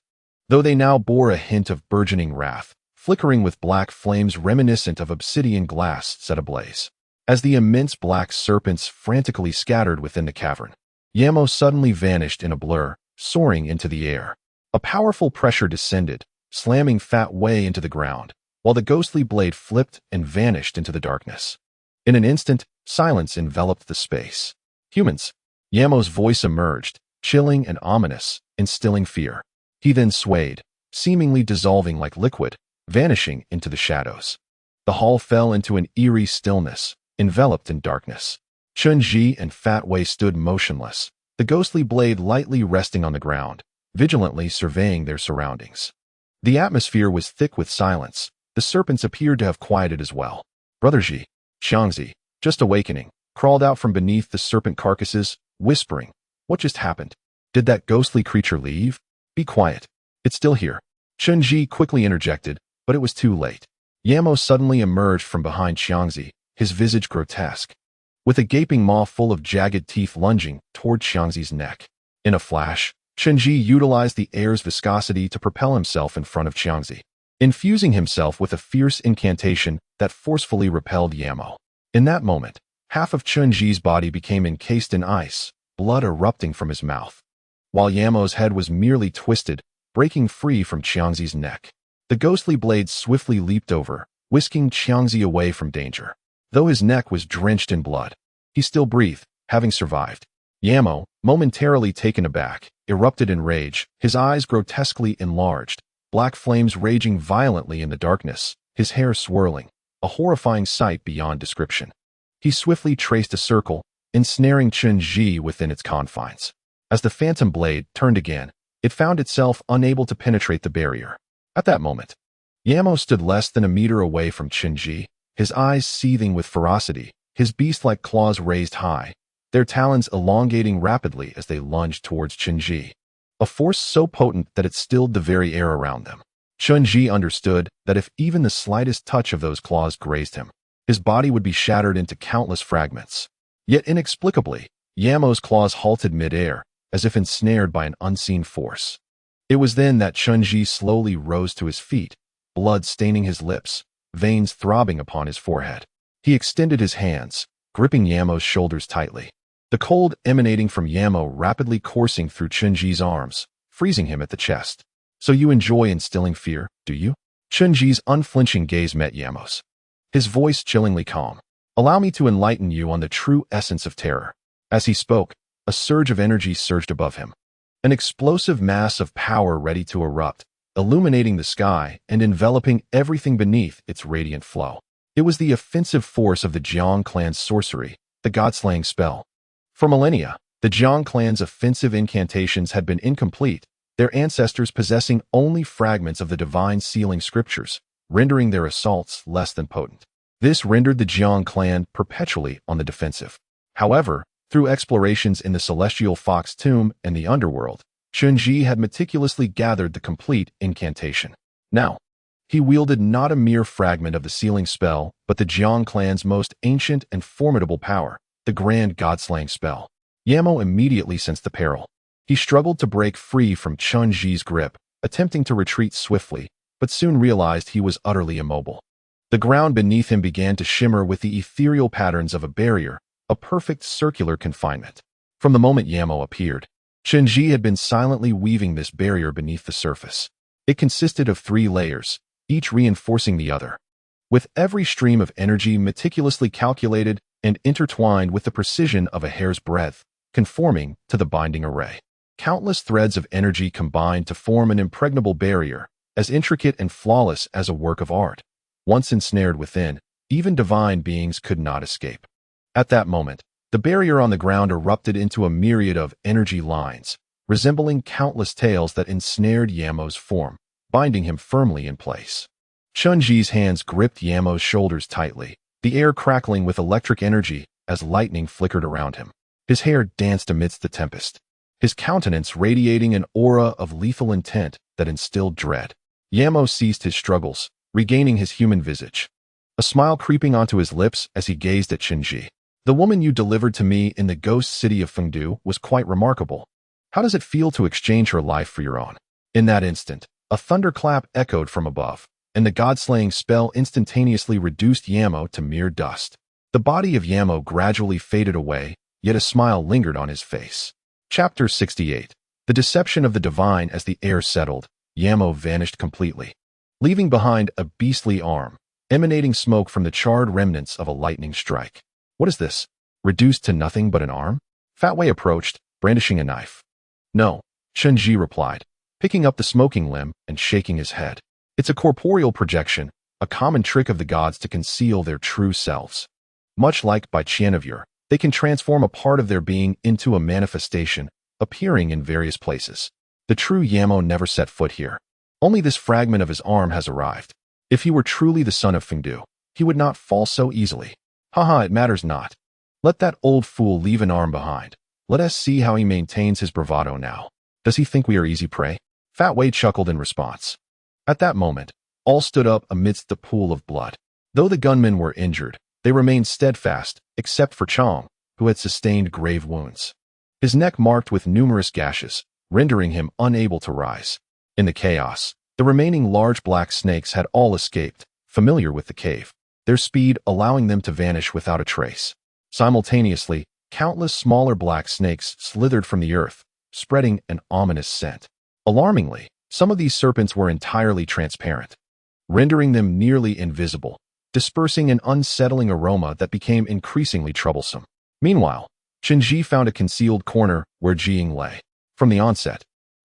though they now bore a hint of burgeoning wrath, flickering with black flames reminiscent of obsidian glass set ablaze. As the immense black serpents frantically scattered within the cavern, Yamo suddenly vanished in a blur, soaring into the air. A powerful pressure descended, slamming Fatway into the ground, while the ghostly blade flipped and vanished into the darkness. In an instant, silence enveloped the space. Humans. Yamo's voice emerged, chilling and ominous, instilling fear. He then swayed, seemingly dissolving like liquid, vanishing into the shadows. The hall fell into an eerie stillness, enveloped in darkness. Tinge and Fatway stood motionless, the ghostly blade lightly resting on the ground, vigilantly surveying their surroundings. The atmosphere was thick with silence. The serpents appeared to have quieted as well. Brother Ji, Xiangzi, just awakening, crawled out from beneath the serpent carcasses, whispering, "What just happened? Did that ghostly creature leave? Be quiet. It's still here." Tinge quickly interjected, but it was too late. Yamo suddenly emerged from behind Xiangzi, his visage grotesque, with a gaping maw full of jagged teeth lunging toward Xiangzi's neck. In a flash, Tinge utilized the air's viscosity to propel himself in front of Xiangzi, infusing himself with a fierce incantation that forcefully repelled Yamo. In that moment, half of Tinge's body became encased in ice, blood erupting from his mouth. While Yamo's head was merely twisted, breaking free from Qiangzi's neck. The ghostly blade swiftly leaped over, whisking Qiangzi away from danger. Though his neck was drenched in blood, he still breathed, having survived. Yamo, momentarily taken aback, erupted in rage, his eyes grotesquely enlarged, black flames raging violently in the darkness, his hair swirling, a horrifying sight beyond description. He swiftly traced a circle, ensnaring Chen Ji within its confines. As the phantom blade turned again, it found itself unable to penetrate the barrier. At that moment, Yamo stood less than a meter away from Chen Ji, his eyes seething with ferocity, his beast-like claws raised high, their talons elongating rapidly as they lunged towards Chen Ji, a force so potent that it stilled the very air around them. Chen Ji understood that if even the slightest touch of those claws grazed him, his body would be shattered into countless fragments. Yet inexplicably, Yamo's claws halted mid-air, as if ensnared by an unseen force. It was then that Chen Ji slowly rose to his feet, blood staining his lips, veins throbbing upon his forehead. He extended his hands, gripping Yamo's shoulders tightly. The cold emanating from Yamo rapidly coursing through Chen Ji's arms, freezing him at the chest. So you enjoy instilling fear, do you? Chen Ji's unflinching gaze met Yamo's, his voice chillingly calm. Allow me to enlighten you on the true essence of terror. As he spoke, a surge of energy surged above him. An explosive mass of power ready to erupt, illuminating the sky and enveloping everything beneath its radiant flow. It was the offensive force of the Jiang clan's sorcery, the god-slaying spell. For millennia, the Jiang clan's offensive incantations had been incomplete, their ancestors possessing only fragments of the divine sealing scriptures, rendering their assaults less than potent. This rendered the Jiang clan perpetually on the defensive. However, through explorations in the celestial fox tomb and the underworld, Chen Ji had meticulously gathered the complete incantation. Now, he wielded not a mere fragment of the sealing spell, but the Jiang clan's most ancient and formidable power, the grand god-slaying spell. Yamo immediately sensed the peril. He struggled to break free from Chen Ji's grip, attempting to retreat swiftly, but soon realized he was utterly immobile. The ground beneath him began to shimmer with the ethereal patterns of a barrier, a perfect circular confinement. From the moment Yamo appeared, Chen Ji had been silently weaving this barrier beneath the surface. It consisted of 3 layers, each reinforcing the other, with every stream of energy meticulously calculated and intertwined with the precision of a hair's breadth, conforming to the binding array. Countless threads of energy combined to form an impregnable barrier, as intricate and flawless as a work of art. Once ensnared within, even divine beings could not escape. At that moment, the barrier on the ground erupted into a myriad of energy lines, resembling countless tails that ensnared Yamo's form, binding him firmly in place. Chen Ji's hands gripped Yamo's shoulders tightly, the air crackling with electric energy as lightning flickered around him. His hair danced amidst the tempest, his countenance radiating an aura of lethal intent that instilled dread. Yamo ceased his struggles, regaining his human visage, a smile creeping onto his lips as he gazed at Chen Ji. The woman you delivered to me in the ghost city of Fengdu was quite remarkable. How does it feel to exchange her life for your own? In that instant, a thunderclap echoed from above, and the god-slaying spell instantaneously reduced Yamo to mere dust. The body of Yamo gradually faded away, yet a smile lingered on his face. Chapter 68. The Deception of the Divine. As the air settled, Yamo vanished completely, leaving behind a beastly arm, emanating smoke from the charred remnants of a lightning strike. What is this? Reduced to nothing but an arm? Fat Wei approached, brandishing a knife. No, Chen Ji replied, picking up the smoking limb and shaking his head. It's a corporeal projection, a common trick of the gods to conceal their true selves. Much like by conferred, they can transform a part of their being into a manifestation, appearing in various places. The true Yamo never set foot here. Only this fragment of his arm has arrived. If he were truly the son of Fengdu, he would not fall so easily. Haha, it matters not. Let that old fool leave an arm behind. Let us see how he maintains his bravado now. Does he think we are easy prey? Fat Wei chuckled in response. At that moment, all stood up amidst the pool of blood. Though the gunmen were injured, they remained steadfast, except for Chong, who had sustained grave wounds. His neck marked with numerous gashes, rendering him unable to rise. In the chaos, the remaining large black snakes had all escaped, familiar with the cave, their speed allowing them to vanish without a trace. Simultaneously, countless smaller black snakes slithered from the earth, spreading an ominous scent. Alarmingly, Some of these serpents were entirely transparent, rendering them nearly invisible, dispersing an unsettling aroma that became increasingly troublesome. Meanwhile, Chen found a concealed corner where Jiying lay. From the onset,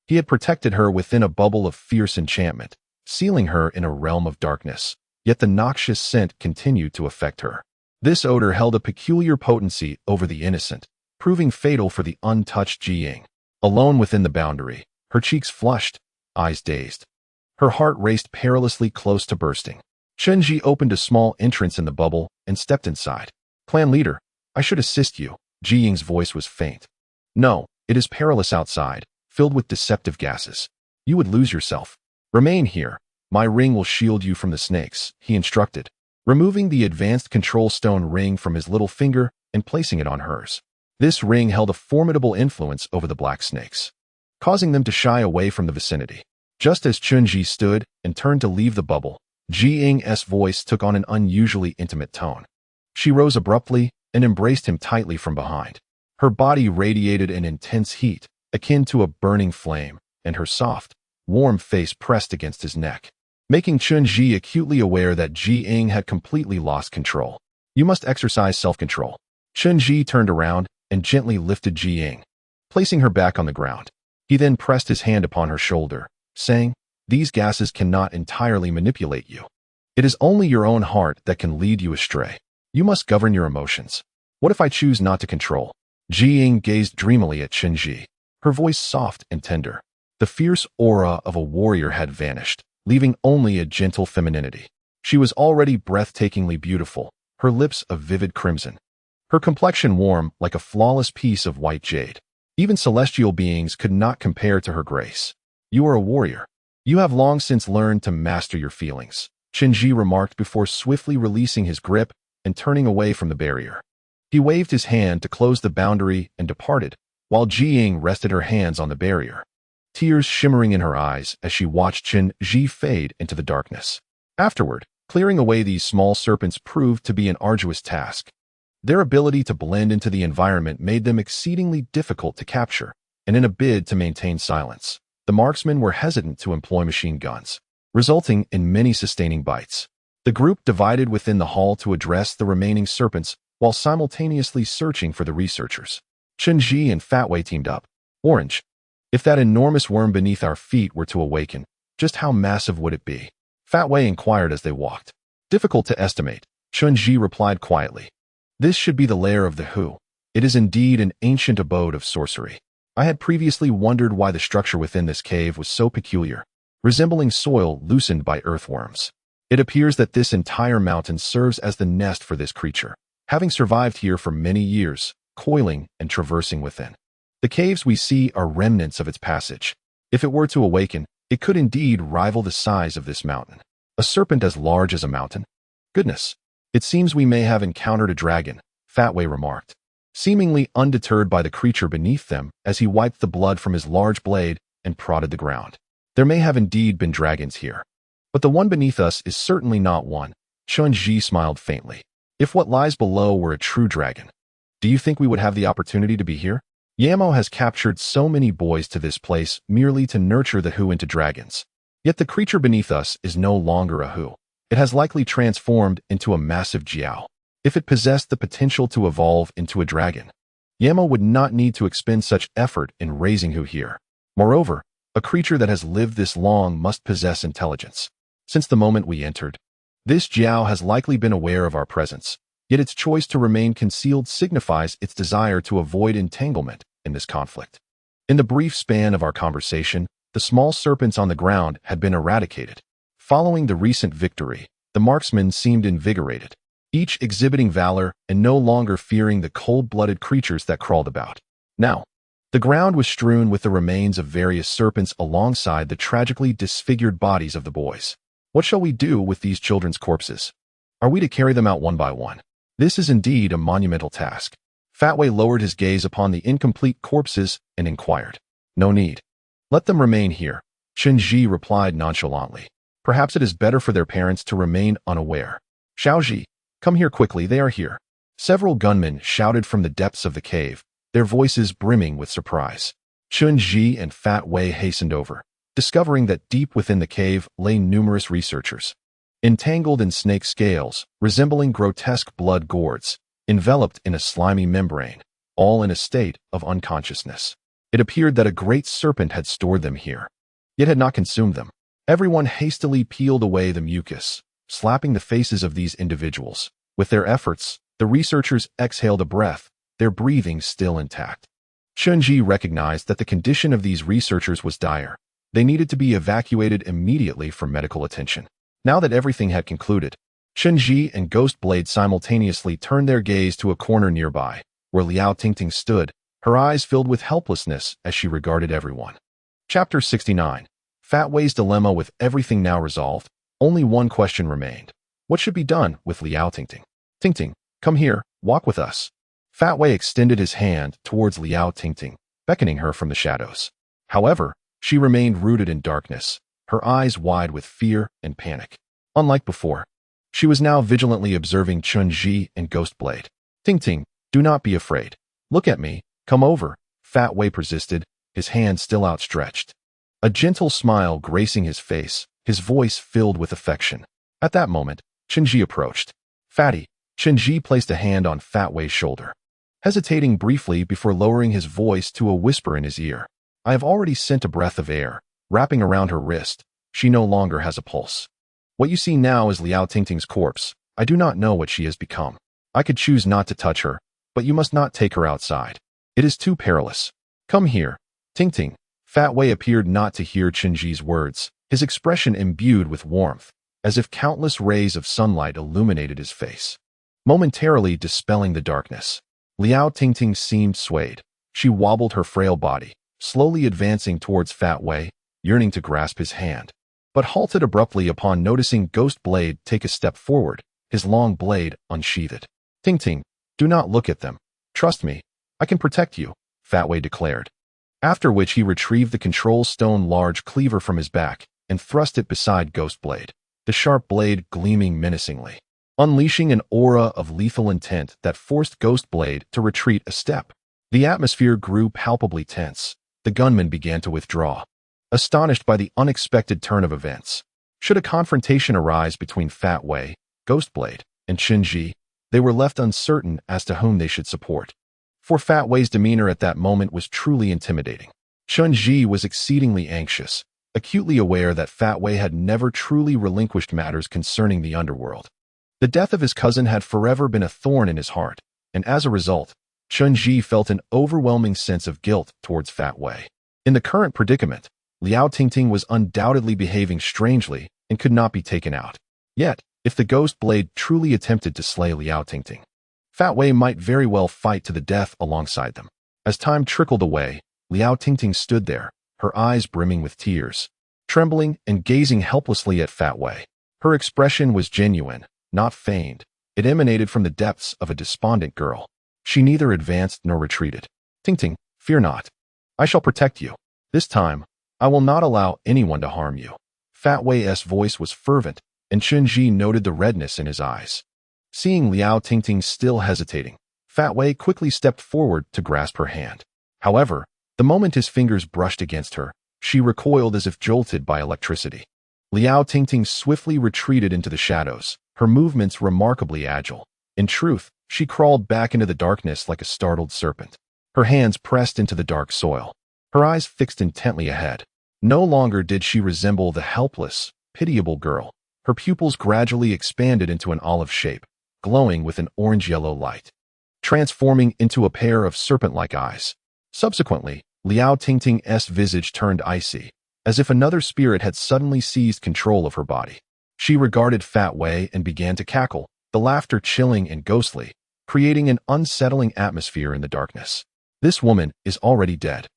he had protected her within a bubble of fierce enchantment, sealing her in a realm of darkness. Yet the noxious scent continued to affect her. This odor held a peculiar potency over the innocent, proving fatal for the untouched Jiying. Alone within the boundary, her cheeks flushed, eyes dazed. Her heart raced perilously close to bursting. Chen opened a small entrance in the bubble and stepped inside. Clan leader, I should assist you. Jiying's voice was faint. No, it is perilous outside, filled with deceptive gases. You would lose yourself. Remain here. My ring will shield you from the snakes, he instructed, removing the advanced control stone ring from his little finger and placing it on hers. This ring held a formidable influence over the black snakes, causing them to shy away from the vicinity. Just as Chen stood and turned to leave the bubble, Jiying's voice took on an unusually intimate tone. She rose abruptly and embraced him tightly from behind. Her body radiated an intense heat, akin to a burning flame, and her soft, warm face pressed against his neck, making Chen acutely aware that Jiying had completely lost control. You must exercise self-control. Chen turned around and gently lifted Jiying, placing her back on the ground. He then pressed his hand upon her shoulder, saying, "These gases cannot entirely manipulate you. It is only your own heart that can lead you astray. You must govern your emotions. What if I choose not to control?" Jiying gazed dreamily at Chen, her voice soft and tender. The fierce aura of a warrior had vanished, leaving only a gentle femininity. She was already breathtakingly beautiful, her lips a vivid crimson, her complexion warm like a flawless piece of white jade. Even celestial beings could not compare to her grace. You are a warrior. You have long since learned to master your feelings, Chen remarked before swiftly releasing his grip and turning away from the barrier. He waved his hand to close the boundary and departed, while Jiying rested her hands on the barrier, tears shimmering in her eyes as she watched Chen fade into the darkness. Afterward, clearing away these small serpents proved to be an arduous task. Their ability to blend into the environment made them exceedingly difficult to capture, and in a bid to maintain silence, the marksmen were hesitant to employ machine guns, resulting in many sustaining bites. The group divided within the hall to address the remaining serpents while simultaneously searching for the researchers. Chen and Fat Wei teamed up. Orange. If that enormous worm beneath our feet were to awaken, just how massive would it be? Fat Wei inquired as they walked. Difficult to estimate, Chen replied quietly. This should be the lair of the Hu. It is indeed an ancient abode of sorcery. I had previously wondered why the structure within this cave was so peculiar, resembling soil loosened by earthworms. It appears that this entire mountain serves as the nest for this creature, having survived here for many years, coiling and traversing within. The caves we see are remnants of its passage. If it were to awaken, it could indeed rival the size of this mountain. A serpent as large as a mountain? Goodness, it seems we may have encountered a dragon, Fat Wei remarked, seemingly undeterred by the creature beneath them as he wiped the blood from his large blade and prodded the ground. There may have indeed been dragons here, but the one beneath us is certainly not one. Chen smiled faintly. If what lies below were a true dragon, do you think we would have the opportunity to be here? Yamo has captured so many boys to this place merely to nurture the Hu into dragons. Yet the creature beneath us is no longer a Hu. It has likely transformed into a massive Jiao. If it possessed the potential to evolve into a dragon, Yamo would not need to expend such effort in raising Hu here. Moreover, a creature that has lived this long must possess intelligence. Since the moment we entered, this Jiao has likely been aware of our presence, yet its choice to remain concealed signifies its desire to avoid entanglement in this conflict. In the brief span of our conversation, the small serpents on the ground had been eradicated. Following the recent victory, the marksmen seemed invigorated, each exhibiting valor and no longer fearing the cold-blooded creatures that crawled about. Now, the ground was strewn with the remains of various serpents alongside the tragically disfigured bodies of the boys. What shall we do with these children's corpses? Are we to carry them out one by one? This is indeed a monumental task. Fat Wei lowered his gaze upon the incomplete corpses and inquired. No need. Let them remain here, Chen replied nonchalantly. Perhaps it is better for their parents to remain unaware. Xiaoji, come here quickly, they are here. Several gunmen shouted from the depths of the cave, their voices brimming with surprise. Chen and Fat Wei hastened over, discovering that deep within the cave lay numerous researchers, entangled in snake scales, resembling grotesque blood gourds, enveloped in a slimy membrane, all in a state of unconsciousness. It appeared that a great serpent had stored them here, yet had not consumed them. Everyone hastily peeled away the mucus, slapping the faces of these individuals. With their efforts, the researchers exhaled a breath, their breathing still intact. Chen recognized that the condition of these researchers was dire. They needed to be evacuated immediately for medical attention. Now that everything had concluded, Chen and Ghostblade simultaneously turned their gaze to a corner nearby, where Liao Tingting stood, her eyes filled with helplessness as she regarded everyone. Chapter 69. Fat Wei's Dilemma. With everything now resolved, only one question remained. What should be done with Liao Tingting? Tingting, come here, walk with us. Fat Wei extended his hand towards Liao Tingting, beckoning her from the shadows. However, she remained rooted in darkness, her eyes wide with fear and panic. Unlike before, she was now vigilantly observing Chen and Ghostblade. Tingting, do not be afraid. Look at me, come over, Fat Wei persisted, his hand still outstretched. A gentle smile gracing his face, his voice filled with affection. At that moment, Chen approached. Fatty, Chen placed a hand on Fat Wei's shoulder, hesitating briefly before lowering his voice to a whisper in his ear. I have already sent a breath of air, wrapping around her wrist. She no longer has a pulse. What you see now is Liao Tingting's corpse. I do not know what she has become. I could choose not to touch her, but you must not take her outside. It is too perilous. Come here, Tingting. Fat Wei appeared not to hear Chen words, his expression imbued with warmth, as if countless rays of sunlight illuminated his face, momentarily dispelling the darkness. Liao Tingting seemed swayed. She wobbled her frail body, slowly advancing towards Fat Wei, yearning to grasp his hand, but halted abruptly upon noticing Ghostblade take a step forward, his long blade unsheathed. Tingting, do not look at them. Trust me, I can protect you, Fat Wei declared. After which he retrieved the control stone large cleaver from his back and thrust it beside Ghostblade, the sharp blade gleaming menacingly, unleashing an aura of lethal intent that forced Ghostblade to retreat a step. The atmosphere grew palpably tense. The gunman began to withdraw, astonished by the unexpected turn of events. Should a confrontation arise between Fat Wei, Ghostblade, and Chen they were left uncertain as to whom they should support. For Fat Wei's demeanor at that moment was truly intimidating. Chen was exceedingly anxious, acutely aware that Fat Wei had never truly relinquished matters concerning the underworld. The death of his cousin had forever been a thorn in his heart, and as a result, Chen felt an overwhelming sense of guilt towards Fat Wei. In the current predicament, Liao Tingting was undoubtedly behaving strangely and could not be taken out. Yet, if the Ghost Blade truly attempted to slay Liao Tingting, Fat Wei might very well fight to the death alongside them. As time trickled away, Liao Tingting stood there, her eyes brimming with tears, trembling and gazing helplessly at Fat Wei. Her expression was genuine, not feigned. It emanated from the depths of a despondent girl. She neither advanced nor retreated. Tingting, fear not. I shall protect you. This time, I will not allow anyone to harm you. Fat Wei's voice was fervent, and Chen noted the redness in his eyes. Seeing Liao Tingting still hesitating, Fat Wei quickly stepped forward to grasp her hand. However, the moment his fingers brushed against her, she recoiled as if jolted by electricity. Liao Tingting swiftly retreated into the shadows, her movements remarkably agile. In truth, she crawled back into the darkness like a startled serpent, her hands pressed into the dark soil, her eyes fixed intently ahead. No longer did she resemble the helpless, pitiable girl. Her pupils gradually expanded into an olive shape, glowing with an orange-yellow light, transforming into a pair of serpent-like eyes. Subsequently, Liao Tingting's visage turned icy, as if another spirit had suddenly seized control of her body. She regarded Fat Wei and began to cackle, the laughter chilling and ghostly, creating an unsettling atmosphere in the darkness. This woman is already dead.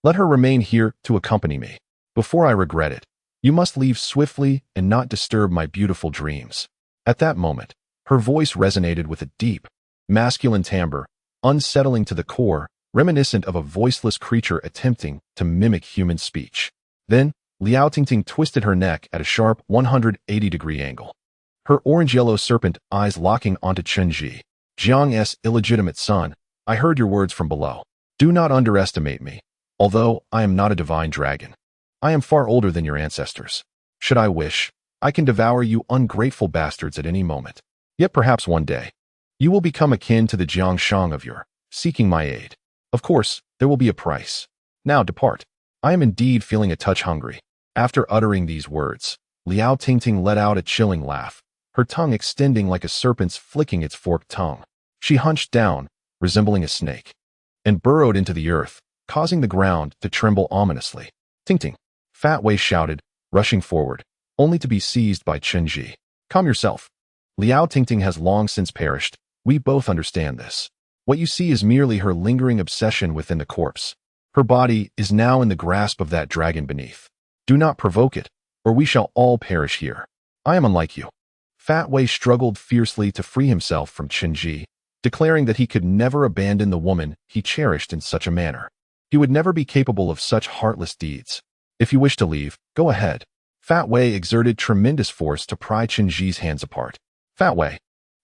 Let her remain here to accompany me. Before I regret it, you must leave swiftly and not disturb my beautiful dreams. At that moment, her voice resonated with a deep, masculine timbre, unsettling to the core, reminiscent of a voiceless creature attempting to mimic human speech. Then, Liao Tingting twisted her neck at a sharp 180-degree angle, her orange-yellow serpent eyes locking onto Chen Jiang's illegitimate son. I heard your words from below. Do not underestimate me, although I am not a divine dragon. I am far older than your ancestors. Should I wish, I can devour you ungrateful bastards at any moment. Yet perhaps one day, you will become akin to the Jiangshang of your seeking my aid. Of course, there will be a price. Now depart. I am indeed feeling a touch hungry. After uttering these words, Liao Tingting let out a chilling laugh, her tongue extending like a serpent's flicking its forked tongue. She hunched down, resembling a snake, and burrowed into the earth, causing the ground to tremble ominously. Ting-ting, Fat Wei shouted, rushing forward, only to be seized by Chen Ji. Calm yourself. Liao Tingting has long since perished. We both understand this. What you see is merely her lingering obsession within the corpse. Her body is now in the grasp of that dragon beneath. Do not provoke it, or we shall all perish here. I am unlike you. Fat Wei struggled fiercely to free himself from Chen Ji, declaring that he could never abandon the woman he cherished in such a manner. He would never be capable of such heartless deeds. If you wish to leave, go ahead. Fat Wei exerted tremendous force to pry Chen Ji's hands apart. Fat Wei,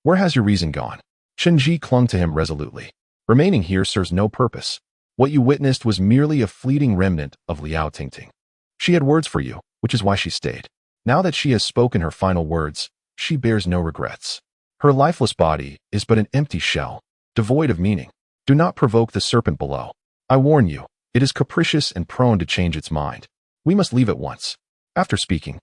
where has your reason gone? Chen Ji clung to him resolutely. Remaining here serves no purpose. What you witnessed was merely a fleeting remnant of Liao Tingting. She had words for you, which is why she stayed. Now that she has spoken her final words, she bears no regrets. Her lifeless body is but an empty shell, devoid of meaning. Do not provoke the serpent below. I warn you, it is capricious and prone to change its mind. We must leave at once. After speaking,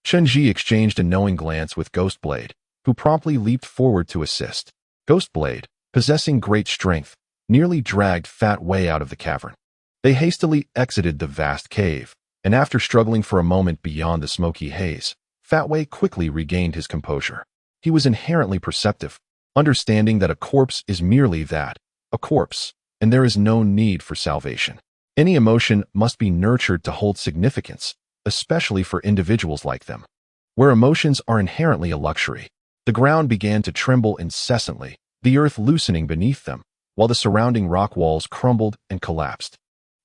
Chen Ji exchanged a knowing glance with Ghostblade, who promptly leaped forward to assist. Ghostblade, possessing great strength, nearly dragged Fat Wei out of the cavern. They hastily exited the vast cave, and after struggling for a moment beyond the smoky haze, Fat Wei quickly regained his composure. He was inherently perceptive, understanding that a corpse is merely that, a corpse, and there is no need for salvation. Any emotion must be nurtured to hold significance, especially for individuals like them. Where emotions are inherently a luxury, the ground began to tremble incessantly, the earth loosening beneath them, while the surrounding rock walls crumbled and collapsed.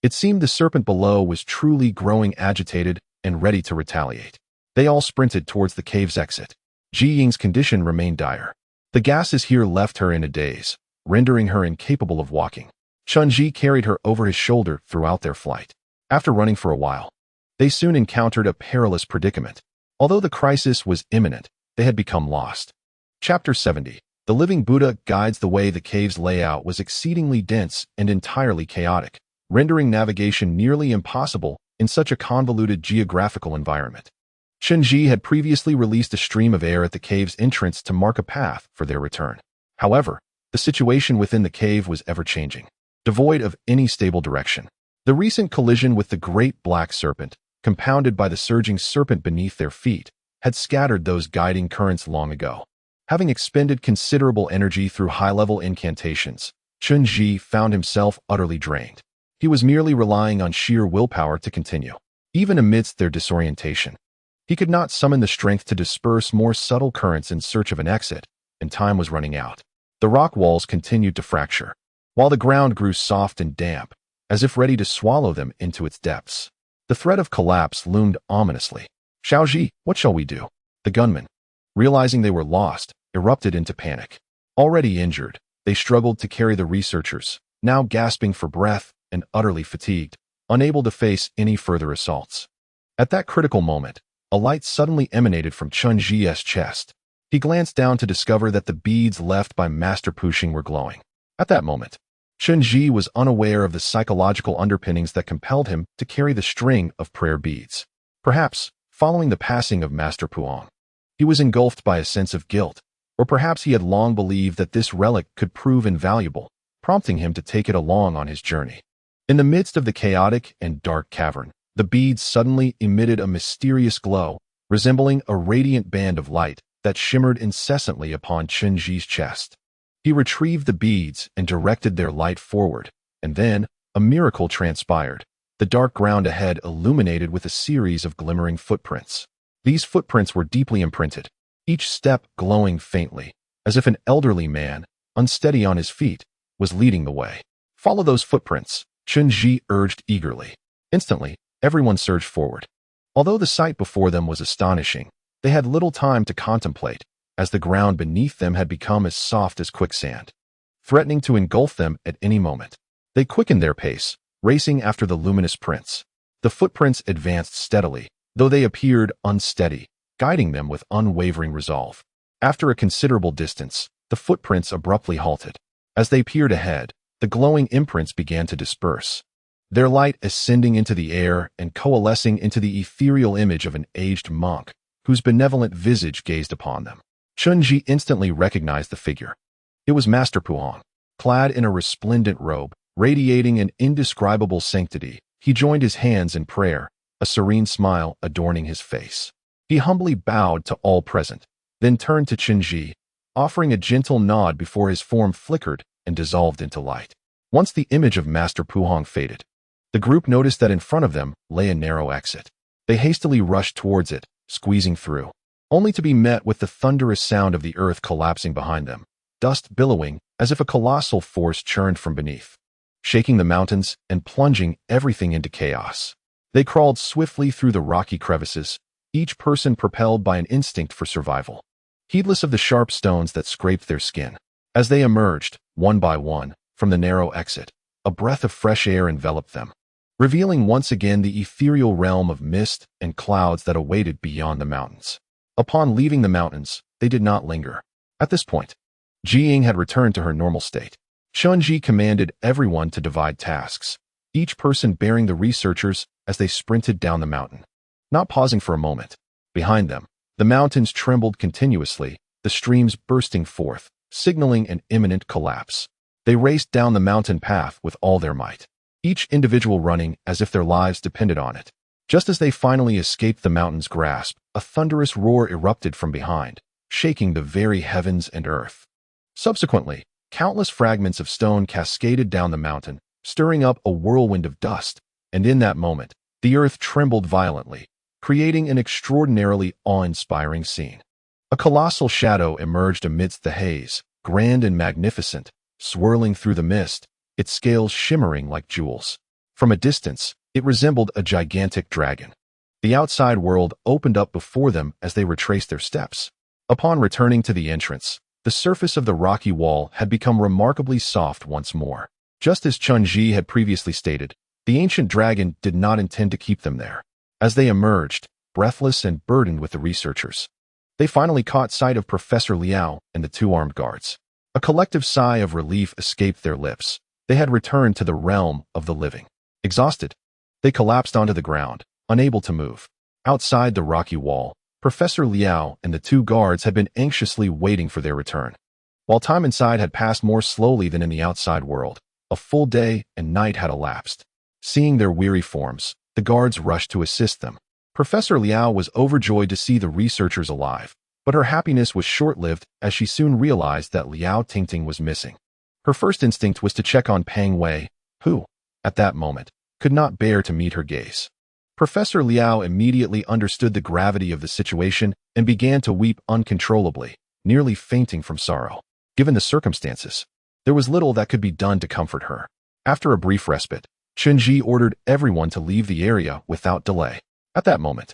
It seemed the serpent below was truly growing agitated and ready to retaliate. They all sprinted towards the cave's exit. Ji Ying's condition remained dire. The gases here left her in a daze, rendering her incapable of walking. Chen Ji carried her over his shoulder throughout their flight. After running for a while, they soon encountered a perilous predicament. Although the crisis was imminent, they had become lost. Chapter 70. The living Buddha guides the way. The cave's layout was exceedingly dense and entirely chaotic, rendering navigation nearly impossible in such a convoluted geographical environment. Chen Ji had previously released a stream of air at the cave's entrance to mark a path for their return. However, the situation within the cave was ever-changing, devoid of any stable direction. The recent collision with the great black serpent, compounded by the surging serpent beneath their feet, had scattered those guiding currents long ago. Having expended considerable energy through high-level incantations, Chen Ji found himself utterly drained. He was merely relying on sheer willpower to continue. Even amidst their disorientation, he could not summon the strength to disperse more subtle currents in search of an exit, and time was running out. The rock walls continued to fracture, while the ground grew soft and damp, as if ready to swallow them into its depths. The threat of collapse loomed ominously. Xiaoji, what shall we do? The gunmen, realizing they were lost, erupted into panic. Already injured, they struggled to carry the researchers, now gasping for breath and utterly fatigued, unable to face any further assaults. At that critical moment, a light suddenly emanated from Chen Ji's chest. He glanced down to discover that the beads left by Master Pushing were glowing. At that moment, Chen Ji was unaware of the psychological underpinnings that compelled him to carry the string of prayer beads. Perhaps, following the passing of Master Puong, he was engulfed by a sense of guilt, or perhaps he had long believed that this relic could prove invaluable, prompting him to take it along on his journey. In the midst of the chaotic and dark cavern, the beads suddenly emitted a mysterious glow, resembling a radiant band of light that shimmered incessantly upon Chen Ji's chest. He retrieved the beads and directed their light forward, and then, a miracle transpired. The dark ground ahead illuminated with a series of glimmering footprints. These footprints were deeply imprinted, each step glowing faintly, as if an elderly man, unsteady on his feet, was leading the way. Follow those footprints, Chen Ji urged eagerly. Instantly, everyone surged forward. Although the sight before them was astonishing, they had little time to contemplate, as the ground beneath them had become as soft as quicksand, threatening to engulf them at any moment. They quickened their pace, racing after the luminous prints. The footprints advanced steadily, though they appeared unsteady, guiding them with unwavering resolve. After a considerable distance, the footprints abruptly halted. As they peered ahead, the glowing imprints began to disperse, their light ascending into the air and coalescing into the ethereal image of an aged monk, whose benevolent visage gazed upon them. Chen instantly recognized the figure. It was Master Puhong. Clad in a resplendent robe, radiating an indescribable sanctity, he joined his hands in prayer, a serene smile adorning his face. He humbly bowed to all present, then turned to Chen, offering a gentle nod before his form flickered and dissolved into light. Once the image of Master Puhong faded, the group noticed that in front of them lay a narrow exit. They hastily rushed towards it, squeezing through, only to be met with the thunderous sound of the earth collapsing behind them, dust billowing as if a colossal force churned from beneath, shaking the mountains and plunging everything into chaos. They crawled swiftly through the rocky crevices, each person propelled by an instinct for survival, heedless of the sharp stones that scraped their skin. As they emerged, one by one, from the narrow exit, a breath of fresh air enveloped them, revealing once again the ethereal realm of mist and clouds that awaited beyond the mountains. Upon leaving the mountains, they did not linger. At this point, Jiying had returned to her normal state. Chen commanded everyone to divide tasks, each person bearing the researchers as they sprinted down the mountain, not pausing for a moment. Behind them, the mountains trembled continuously, the streams bursting forth, signaling an imminent collapse. They raced down the mountain path with all their might, each individual running as if their lives depended on it. Just as they finally escaped the mountain's grasp, a thunderous roar erupted from behind, shaking the very heavens and earth. Subsequently, countless fragments of stone cascaded down the mountain, stirring up a whirlwind of dust, and in that moment, the earth trembled violently, creating an extraordinarily awe-inspiring scene. A colossal shadow emerged amidst the haze, grand and magnificent, swirling through the mist, its scales shimmering like jewels. From a distance, it resembled a gigantic dragon. The outside world opened up before them as they retraced their steps. Upon returning to the entrance, the surface of the rocky wall had become remarkably soft once more. Just as Chen had previously stated, the ancient dragon did not intend to keep them there. As they emerged, breathless and burdened with the researchers, they finally caught sight of Professor Liao and the two armed guards. A collective sigh of relief escaped their lips. They had returned to the realm of the living. Exhausted, they collapsed onto the ground, unable to move. Outside the rocky wall, Professor Liao and the two guards had been anxiously waiting for their return. While time inside had passed more slowly than in the outside world, a full day and night had elapsed. Seeing their weary forms, the guards rushed to assist them. Professor Liao was overjoyed to see the researchers alive, but her happiness was short-lived as she soon realized that Liao Tingting was missing. Her first instinct was to check on Pang Wei, who, at that moment, could not bear to meet her gaze. Professor Liao immediately understood the gravity of the situation and began to weep uncontrollably, nearly fainting from sorrow. Given the circumstances, there was little that could be done to comfort her. After a brief respite, Chen ordered everyone to leave the area without delay. At that moment,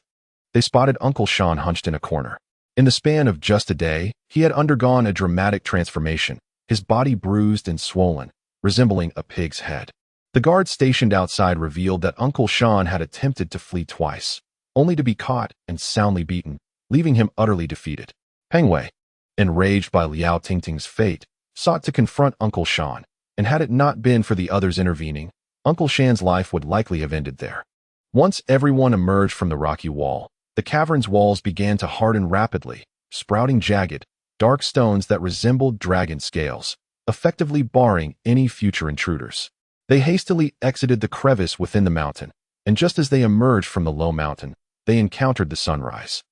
they spotted Uncle Shan hunched in a corner. In the span of just a day, he had undergone a dramatic transformation, his body bruised and swollen, resembling a pig's head. The guards stationed outside revealed that Uncle Shan had attempted to flee twice, only to be caught and soundly beaten, leaving him utterly defeated. Peng Wei, enraged by Liao Tingting's fate, sought to confront Uncle Shan, and had it not been for the others intervening, Uncle Shan's life would likely have ended there. Once everyone emerged from the rocky wall, the cavern's walls began to harden rapidly, sprouting jagged, dark stones that resembled dragon scales, effectively barring any future intruders. They hastily exited the crevice within the mountain, and just as they emerged from the low mountain, they encountered the sunrise.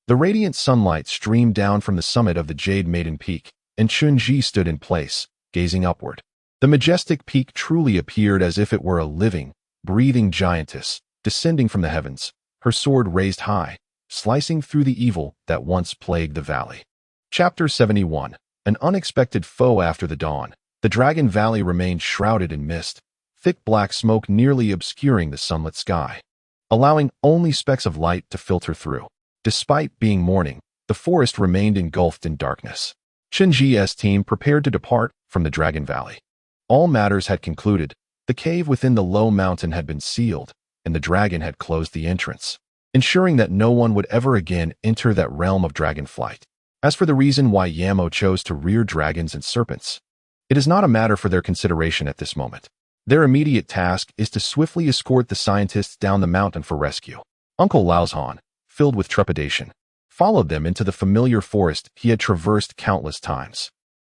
The radiant sunlight streamed down from the summit of the Jade Maiden Peak, and Chun-Ji stood in place, gazing upward. The majestic peak truly appeared as if it were a living, breathing giantess, descending from the heavens, her sword raised high, slicing through the evil that once plagued the valley. Chapter 71. An unexpected foe after the dawn. The Dragon Valley remained shrouded in mist, thick black smoke nearly obscuring the sunlit sky, allowing only specks of light to filter through. Despite being morning, the forest remained engulfed in darkness. Chen-Ji's team prepared to depart from the Dragon Valley. All matters had concluded, the cave within the low mountain had been sealed, and the dragon had closed the entrance, ensuring that no one would ever again enter that realm of dragon flight. As for the reason why Yamo chose to rear dragons and serpents, it is not a matter for their consideration at this moment. Their immediate task is to swiftly escort the scientists down the mountain for rescue. Uncle Laozhan, filled with trepidation, followed them into the familiar forest he had traversed countless times.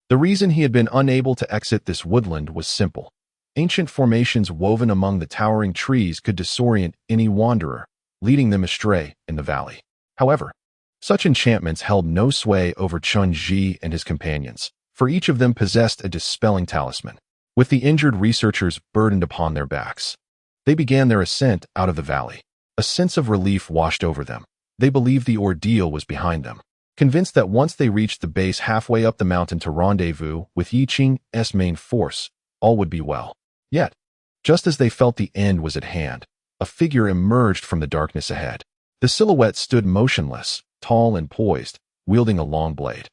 The reason he had been unable to exit this woodland was simple. Ancient formations woven among the towering trees could disorient any wanderer, leading them astray in the valley. However, such enchantments held no sway over Chen and his companions, for each of them possessed a dispelling talisman. With the injured researchers burdened upon their backs, they began their ascent out of the valley. A sense of relief washed over them. They believed the ordeal was behind them, convinced that once they reached the base halfway up the mountain to rendezvous with Yi Qing's main force, all would be well. Yet, just as they felt the end was at hand, a figure emerged from the darkness ahead. The silhouette stood motionless, tall and poised, wielding a long blade,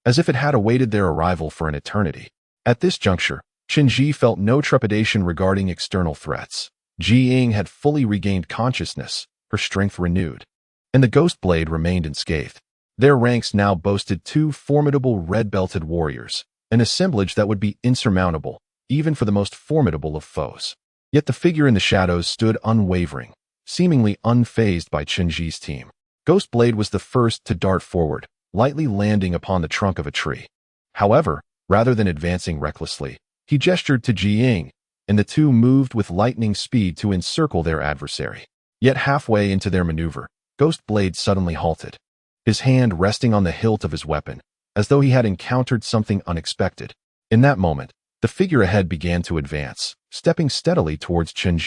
as if it had awaited their arrival for an eternity. At this juncture, Chen felt no trepidation regarding external threats. Ji had fully regained consciousness, her strength renewed, and the ghost blade remained unscathed. Their ranks now boasted two formidable red-belted warriors, an assemblage that would be insurmountable, even for the most formidable of foes. Yet the figure in the shadows stood unwavering, seemingly unfazed by Chen team. Ghost Blade was the first to dart forward, lightly landing upon the trunk of a tree. However, rather than advancing recklessly, he gestured to Ji, and the two moved with lightning speed to encircle their adversary. Yet halfway into their maneuver, Ghost Blade suddenly halted, his hand resting on the hilt of his weapon, as though he had encountered something unexpected. In that moment, the figure ahead began to advance, stepping steadily towards Chen.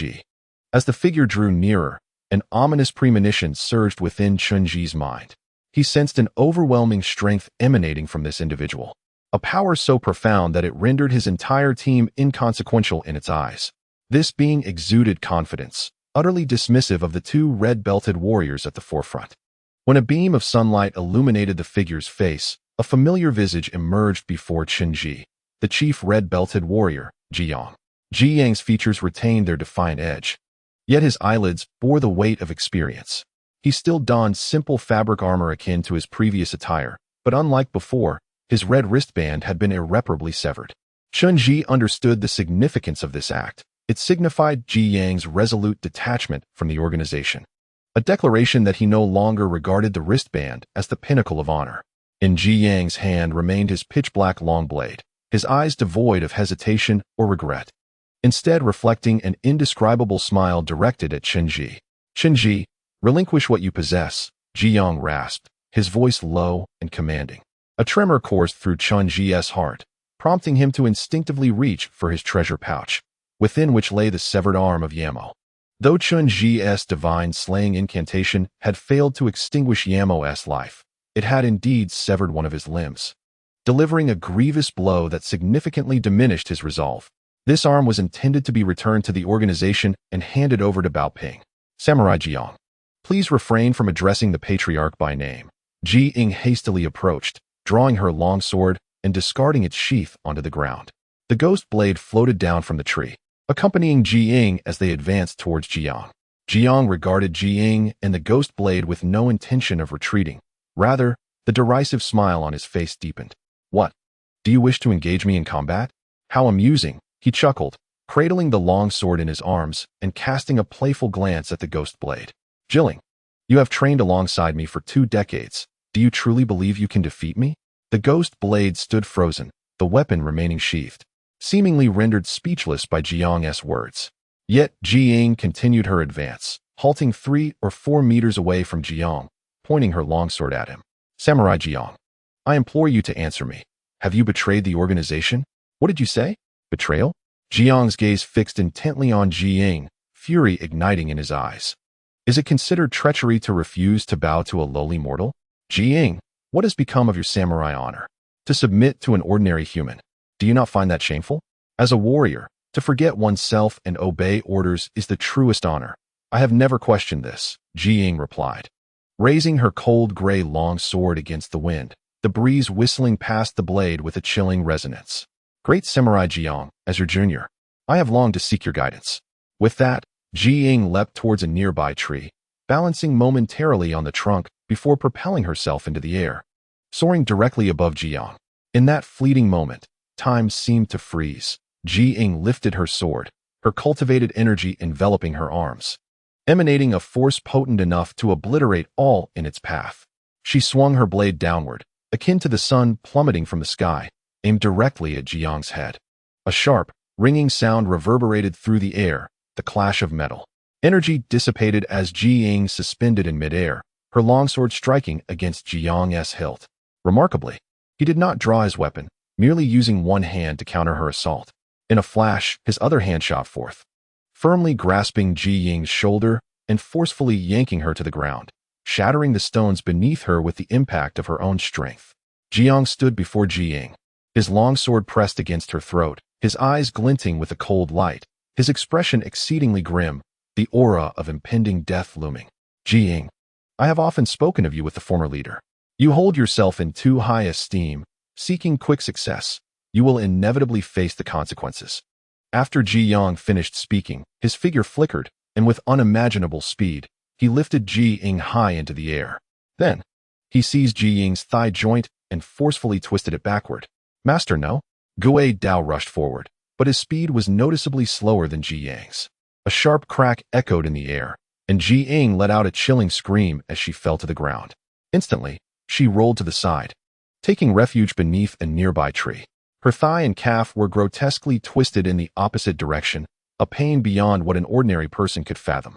As the figure drew nearer, an ominous premonition surged within Chen mind. He sensed an overwhelming strength emanating from this individual, a power so profound that it rendered his entire team inconsequential in its eyes. This being exuded confidence, utterly dismissive of the two red-belted warriors at the forefront. When a beam of sunlight illuminated the figure's face, a familiar visage emerged before Chen, the chief red-belted warrior, Jiang. Jiang's features retained their defiant edge, yet his eyelids bore the weight of experience. He still donned simple fabric armor akin to his previous attire, but unlike before, his red wristband had been irreparably severed. Chen understood the significance of this act. It signified Jiang's resolute detachment from the organization, a declaration that he no longer regarded the wristband as the pinnacle of honor. In Jiang's hand remained his pitch-black long blade, his eyes devoid of hesitation or regret, instead reflecting an indescribable smile directed at Chen. Chen, relinquish what you possess, Jiang rasped, his voice low and commanding. A tremor coursed through Chen's heart, prompting him to instinctively reach for his treasure pouch, within which lay the severed arm of Yamo. Though Chen's divine slaying incantation had failed to extinguish Yamo's life, it had indeed severed one of his limbs, delivering a grievous blow that significantly diminished his resolve. This arm was intended to be returned to the organization and handed over to Baoping. Samurai Jiang, please refrain from addressing the patriarch by name. Ji hastily approached, drawing her long sword and discarding its sheath onto the ground. The ghost blade floated down from the tree, accompanying Ji as they advanced towards Jiang. Jiang regarded Ji and the ghost blade with no intention of retreating. Rather, the derisive smile on his face deepened. What? Do you wish to engage me in combat? How amusing, he chuckled, cradling the long sword in his arms and casting a playful glance at the ghost blade. Jilling, you have trained alongside me for 2 decades. Do you truly believe you can defeat me? The ghost blade stood frozen, the weapon remaining sheathed, seemingly rendered speechless by Jiang's words. Yet Ji continued her advance, halting 3 or 4 meters away from Jiang, pointing her longsword at him. Samurai Jiang, I implore you to answer me. Have you betrayed the organization? What did you say? Betrayal? Jiang's gaze fixed intently on Ji, fury igniting in his eyes. Is it considered treachery to refuse to bow to a lowly mortal? Ji, what has become of your samurai honor? To submit to an ordinary human. Do you not find that shameful? As a warrior, to forget oneself and obey orders is the truest honor. I have never questioned this, Ji replied, raising her cold gray long sword against the wind, the breeze whistling past the blade with a chilling resonance. Great Samurai Jiang, as your junior, I have longed to seek your guidance. With that, Ji Ying leapt towards a nearby tree, balancing momentarily on the trunk before propelling herself into the air, soaring directly above Jiang. In that fleeting moment, time seemed to freeze. Ji Ying lifted her sword, her cultivated energy enveloping her arms, emanating a force potent enough to obliterate all in its path. She swung her blade downward, akin to the sun plummeting from the sky, aimed directly at Jiang's head. A sharp, ringing sound reverberated through the air, the clash of metal. Energy dissipated as Ji Ying suspended in midair, her longsword striking against Jiang's hilt. Remarkably, he did not draw his weapon, merely using one hand to counter her assault. In a flash, his other hand shot forth, firmly grasping Ji Ying's shoulder and forcefully yanking her to the ground, shattering the stones beneath her with the impact of her own strength. Jiang stood before Ji Ying, his longsword pressed against her throat, his eyes glinting with a cold light, his expression exceedingly grim, the aura of impending death looming. Ji Ying, I have often spoken of you with the former leader. You hold yourself in too high esteem, seeking quick success. You will inevitably face the consequences. After Ji Yang finished speaking, his figure flickered, and with unimaginable speed, he lifted Ji Ying high into the air. Then, he seized Ji Ying's thigh joint and forcefully twisted it backward. Master, no? Dao rushed forward, but his speed was noticeably slower than Ji Ying's. A sharp crack echoed in the air, and Ji Ying let out a chilling scream as she fell to the ground. Instantly, she rolled to the side, taking refuge beneath a nearby tree. Her thigh and calf were grotesquely twisted in the opposite direction, a pain beyond what an ordinary person could fathom.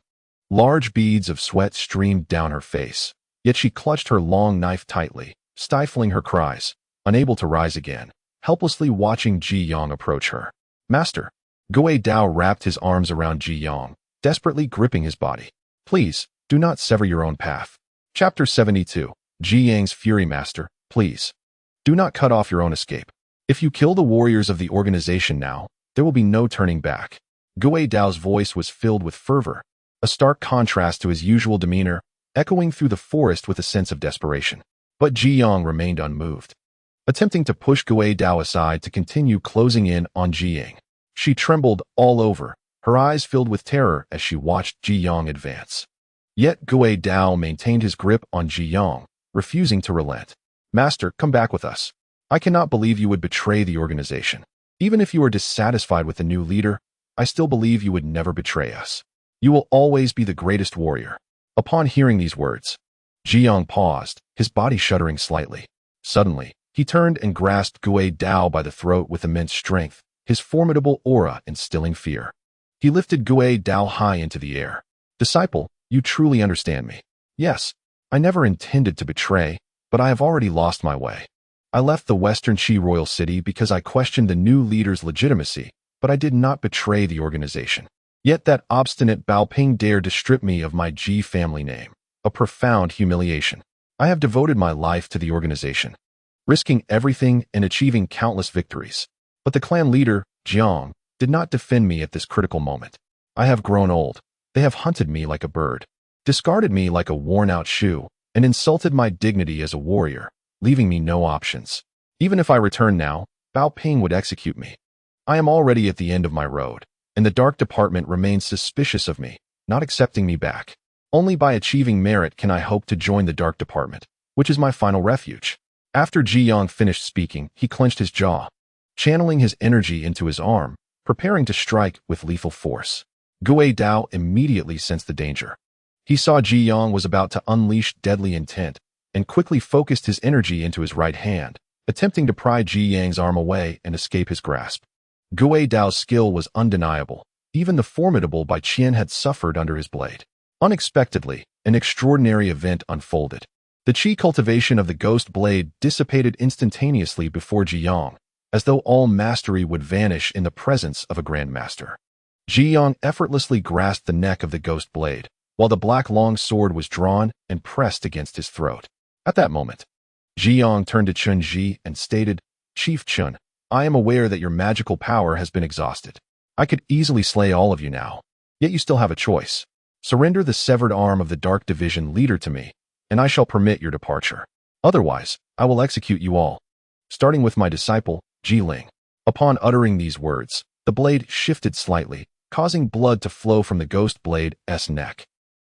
Large beads of sweat streamed down her face, yet she clutched her long knife tightly, stifling her cries, unable to rise again, helplessly watching Ji Yang approach her. Master, Dao wrapped his arms around Ji Yang, desperately gripping his body. Please, do not sever your own path. Chapter 72. Ji Yang's Fury. Master, please, do not cut off your own escape. If you kill the warriors of the organization now, there will be no turning back. Dao's voice was filled with fervor, a stark contrast to his usual demeanor, echoing through the forest with a sense of desperation. But Ji Yang remained unmoved, attempting to push Dao aside to continue closing in on Ji Ying. She trembled all over, her eyes filled with terror as she watched Ji Yang advance. Yet Dao maintained his grip on Ji Yang, refusing to relent. Master, come back with us. I cannot believe you would betray the organization. Even if you are dissatisfied with the new leader, I still believe you would never betray us. You will always be the greatest warrior. Upon hearing these words, Ji Yang paused, his body shuddering slightly. Suddenly, he turned and grasped Dao by the throat with immense strength, his formidable aura instilling fear. He lifted Dao high into the air. Disciple, you truly understand me. Yes, I never intended to betray, but I have already lost my way. I left the Western Qi royal city because I questioned the new leader's legitimacy, but I did not betray the organization. Yet that obstinate Baoping dared to strip me of my Ji family name, a profound humiliation. I have devoted my life to the organization, risking everything and achieving countless victories. But the clan leader, Jiang, did not defend me at this critical moment. I have grown old. They have hunted me like a bird, discarded me like a worn-out shoe, and insulted my dignity as a warrior, leaving me no options. Even if I return now, Baoping would execute me. I am already at the end of my road, and the Dark Department remains suspicious of me, not accepting me back. Only by achieving merit can I hope to join the Dark Department, which is my final refuge. After Ji Yang finished speaking, he clenched his jaw, channeling his energy into his arm, preparing to strike with lethal force. Dao immediately sensed the danger. He saw Ji Yang was about to unleash deadly intent, and quickly focused his energy into his right hand, attempting to pry Ji Yang's arm away and escape his grasp. Dao's skill was undeniable. Even the formidable Bai Qian had suffered under his blade. Unexpectedly, an extraordinary event unfolded. The qi cultivation of the ghost blade dissipated instantaneously before Ji Yang, as though all mastery would vanish in the presence of a grandmaster. Ji Yang effortlessly grasped the neck of the ghost blade, while the black long sword was drawn and pressed against his throat. At that moment, Ji Yang turned to Chen Ji and stated, Chief Chen, I am aware that your magical power has been exhausted. I could easily slay all of you now, yet you still have a choice. Surrender the severed arm of the Dark Division leader to me, and I shall permit your departure. Otherwise, I will execute you all, starting with my disciple, Ji Ling. Upon uttering these words, the blade shifted slightly, causing blood to flow from the ghost blade's neck.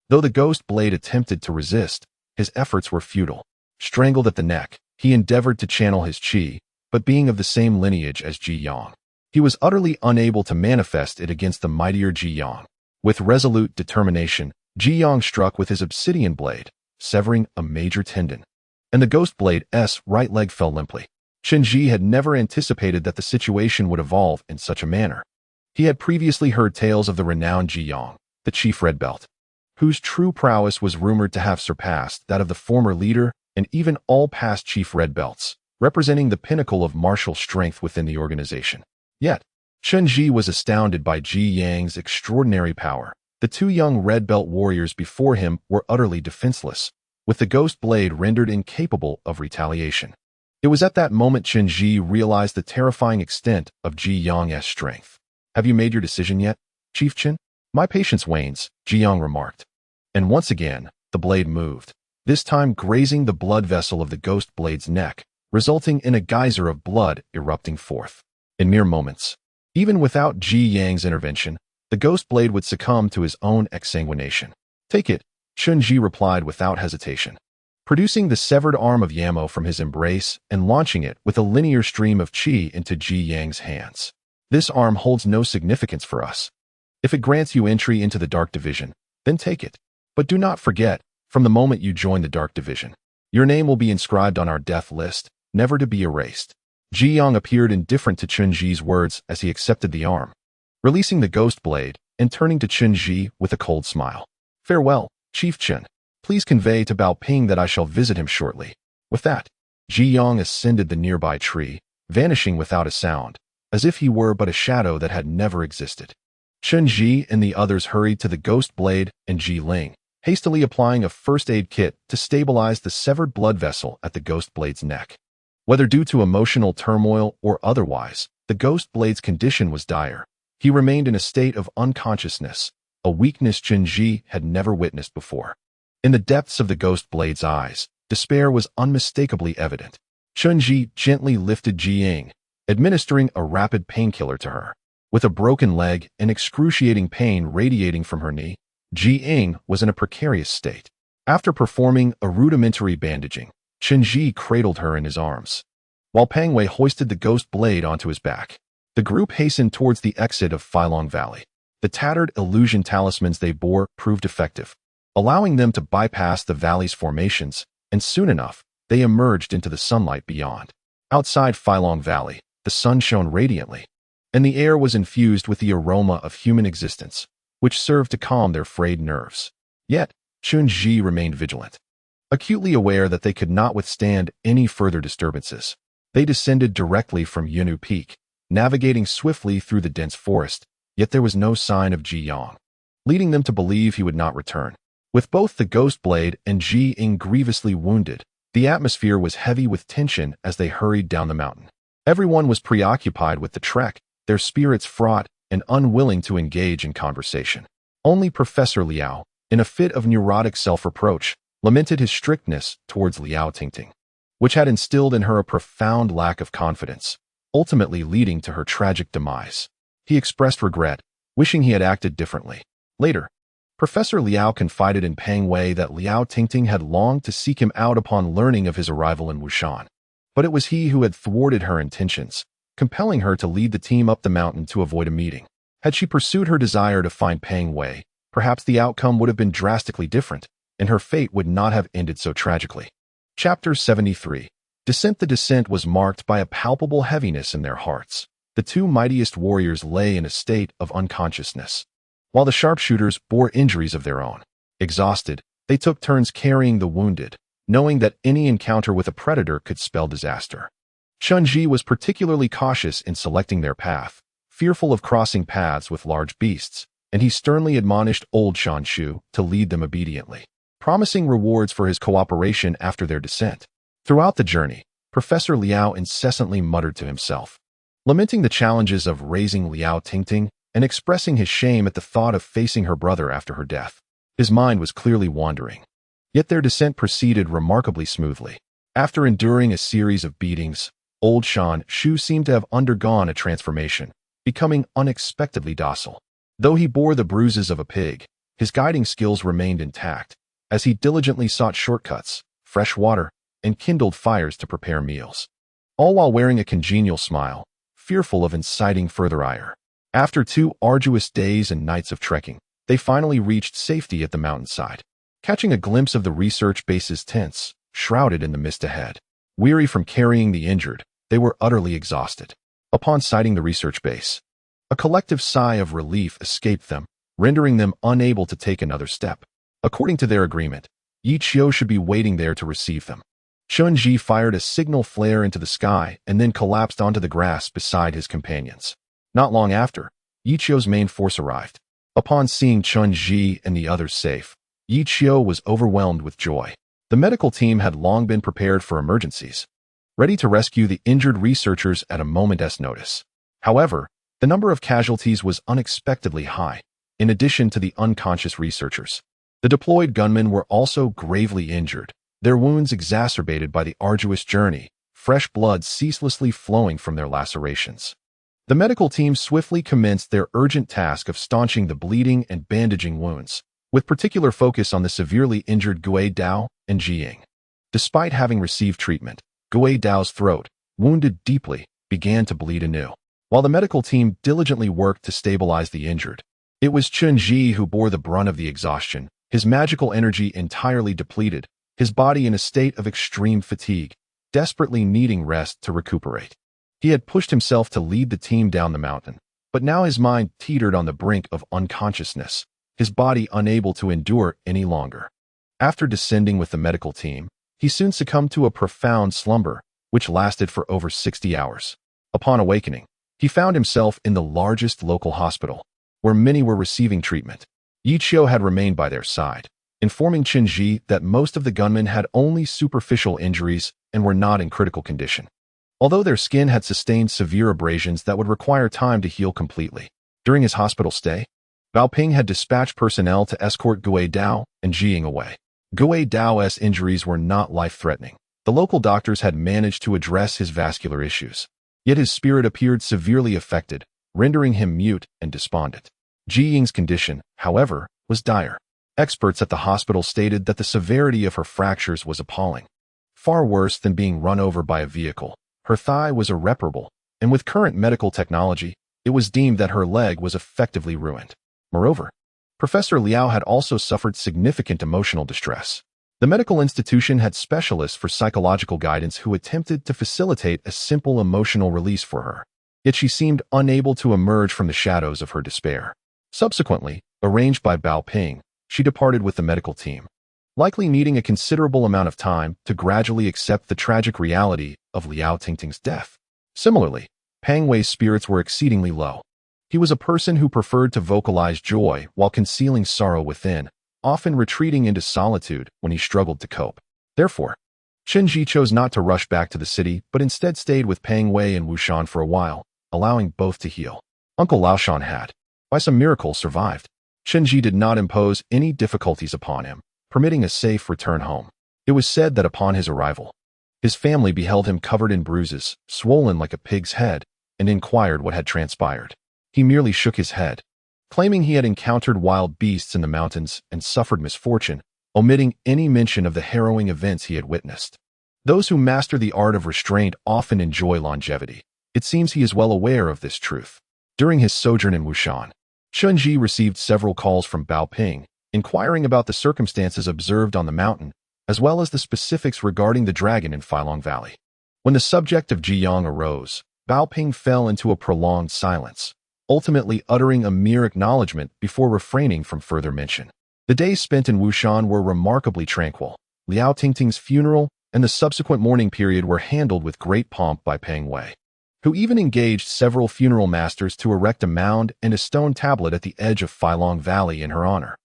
Though the ghost blade attempted to resist, his efforts were futile. Strangled at the neck, he endeavored to channel his qi, but being of the same lineage as Ji Yang, he was utterly unable to manifest it against the mightier Ji Yang. With resolute determination, Ji Yang struck with his obsidian blade, severing a major tendon, and the ghost blade's right leg fell limply. Chen had never anticipated that the situation would evolve in such a manner. He had previously heard tales of the renowned Ji Yang, the chief red belt, whose true prowess was rumored to have surpassed that of the former leader and even all past chief red belts, representing the pinnacle of martial strength within the organization. Yet, Chen was astounded by Ji Yang's extraordinary power. The two young red belt warriors before him were utterly defenseless, with the ghost blade rendered incapable of retaliation. It was at that moment Chen realized the terrifying extent of Ji Yang's strength. "Have you made your decision yet, Chief Chen?" "My patience wanes," Ji Yang remarked. And once again, the blade moved, this time grazing the blood vessel of the ghost blade's neck, resulting in a geyser of blood erupting forth. In mere moments, even without Ji Yang's intervention, the ghost blade would succumb to his own exsanguination. "Take it," Chen replied without hesitation, producing the severed arm of Yamo from his embrace and launching it with a linear stream of qi into Ji Yang's hands. "This arm holds no significance for us. If it grants you entry into the Dark Division, then take it. But do not forget, from the moment you join the Dark Division, your name will be inscribed on our death list, never to be erased." Ji Yang appeared indifferent to Chen words as he accepted the arm, releasing the ghost blade and turning to Chen with a cold smile. "Farewell, Chief Chen. Please convey to Bao Ping that I shall visit him shortly." With that, Ji Yang ascended the nearby tree, vanishing without a sound, as if he were but a shadow that had never existed. Chen and the others hurried to the ghost blade and Ji Ling, hastily applying a first aid kit to stabilize the severed blood vessel at the ghost blade's neck. Whether due to emotional turmoil or otherwise, the ghost blade's condition was dire. He remained in a state of unconsciousness, a weakness Chen had never witnessed before. In the depths of the ghost blade's eyes, despair was unmistakably evident. Chen gently lifted Ji Ying, administering a rapid painkiller to her. With a broken leg and excruciating pain radiating from her knee, Ji Ying was in a precarious state. After performing a rudimentary bandaging, Chen cradled her in his arms, while Pang Wei hoisted the ghost blade onto his back. The group hastened towards the exit of Filong Valley. The tattered illusion talismans they bore proved effective, allowing them to bypass the valley's formations, and soon enough, they emerged into the sunlight beyond. Outside Filong Valley, the sun shone radiantly, and the air was infused with the aroma of human existence, which served to calm their frayed nerves. Yet, Chen remained vigilant. Acutely aware that they could not withstand any further disturbances, they descended directly from Yunnu Peak, navigating swiftly through the dense forest, yet there was no sign of Ji Yang, leading them to believe he would not return. With both the ghost blade and Ji Ying grievously wounded, the atmosphere was heavy with tension as they hurried down the mountain. Everyone was preoccupied with the trek, their spirits fraught and unwilling to engage in conversation. Only Professor Liao, in a fit of neurotic self-reproach, lamented his strictness towards Liao Tingting, which had instilled in her a profound lack of confidence, ultimately leading to her tragic demise. He expressed regret, wishing he had acted differently. Later, Professor Liao confided in Pang Wei that Liao Tingting had longed to seek him out upon learning of his arrival in Wushan, but it was he who had thwarted her intentions, compelling her to lead the team up the mountain to avoid a meeting. Had she pursued her desire to find Pang Wei, perhaps the outcome would have been drastically different, and her fate would not have ended so tragically. Chapter 73. The descent was marked by a palpable heaviness in their hearts. The two mightiest warriors lay in a state of unconsciousness, while the sharpshooters bore injuries of their own. Exhausted, they took turns carrying the wounded, knowing that any encounter with a predator could spell disaster. Chen was particularly cautious in selecting their path, fearful of crossing paths with large beasts, and he sternly admonished old Shan Shu to lead them obediently, promising rewards for his cooperation after their descent. Throughout the journey, Professor Liao incessantly muttered to himself, lamenting the challenges of raising Liao Tingting and expressing his shame at the thought of facing her brother after her death. His mind was clearly wandering. Yet their descent proceeded remarkably smoothly. After enduring a series of beatings, old Shan Shu seemed to have undergone a transformation, becoming unexpectedly docile. Though he bore the bruises of a pig, his guiding skills remained intact, as he diligently sought shortcuts, fresh water, and kindled fires to prepare meals, all while wearing a congenial smile, fearful of inciting further ire. After 2 arduous days and nights of trekking, they finally reached safety at the mountainside, catching a glimpse of the research base's tents, shrouded in the mist ahead. Weary from carrying the injured, they were utterly exhausted. Upon sighting the research base, a collective sigh of relief escaped them, rendering them unable to take another step. According to their agreement, Yi Qiu should be waiting there to receive them. Chen fired a signal flare into the sky and then collapsed onto the grass beside his companions. Not long after, Yi Qiu's main force arrived. Upon seeing Chen and the others safe, Yi Qiu was overwhelmed with joy. The medical team had long been prepared for emergencies, ready to rescue the injured researchers at a moment's notice. However, the number of casualties was unexpectedly high. In addition to the unconscious researchers, the deployed gunmen were also gravely injured, their wounds exacerbated by the arduous journey, fresh blood ceaselessly flowing from their lacerations. The medical team swiftly commenced their urgent task of staunching the bleeding and bandaging wounds, with particular focus on the severely injured Gui Dao and Jiying. Despite having received treatment, Gui Dao's throat, wounded deeply, began to bleed anew. While the medical team diligently worked to stabilize the injured, it was Chen who bore the brunt of the exhaustion, his magical energy entirely depleted, his body in a state of extreme fatigue, desperately needing rest to recuperate. He had pushed himself to lead the team down the mountain, but now his mind teetered on the brink of unconsciousness, his body unable to endure any longer. After descending with the medical team, he soon succumbed to a profound slumber, which lasted for over 60 hours. Upon awakening, he found himself in the largest local hospital, where many were receiving treatment. Yi Qiu had remained by their side, informing Chen that most of the gunmen had only superficial injuries and were not in critical condition, although their skin had sustained severe abrasions that would require time to heal completely. During his hospital stay, Bao Ping had dispatched personnel to escort Gui Dao and Jiying away. Gui Dao's injuries were not life-threatening. The local doctors had managed to address his vascular issues, yet his spirit appeared severely affected, rendering him mute and despondent. Jiying's condition, however, was dire. Experts at the hospital stated that the severity of her fractures was appalling. Far worse than being run over by a vehicle, her thigh was irreparable, and with current medical technology, it was deemed that her leg was effectively ruined. Moreover, Professor Liao had also suffered significant emotional distress. The medical institution had specialists for psychological guidance who attempted to facilitate a simple emotional release for her, yet she seemed unable to emerge from the shadows of her despair. Subsequently, arranged by Bao Ping, she departed with the medical team, likely needing a considerable amount of time to gradually accept the tragic reality of Liao Tingting's death. Similarly, Pang Wei's spirits were exceedingly low. He was a person who preferred to vocalize joy while concealing sorrow within, often retreating into solitude when he struggled to cope. Therefore, Chen chose not to rush back to the city but instead stayed with Pang Wei and Wushan for a while, allowing both to heal. Uncle Laoshan had, by some miracle, survived. Chen did not impose any difficulties upon him, permitting a safe return home. It was said that upon his arrival, his family beheld him covered in bruises, swollen like a pig's head, and inquired what had transpired. He merely shook his head, claiming he had encountered wild beasts in the mountains and suffered misfortune, omitting any mention of the harrowing events he had witnessed. Those who master the art of restraint often enjoy longevity. It seems he is well aware of this truth. During his sojourn in Wushan, Chen received several calls from Bao Ping, inquiring about the circumstances observed on the mountain, as well as the specifics regarding the dragon in Failong Valley. When the subject of Jiyang arose, Bao Ping fell into a prolonged silence, ultimately uttering a mere acknowledgement before refraining from further mention. The days spent in Wushan were remarkably tranquil. Liao Tingting's funeral and the subsequent mourning period were handled with great pomp by Pang Wei, who even engaged several funeral masters to erect a mound and a stone tablet at the edge of Failong Valley in her honor.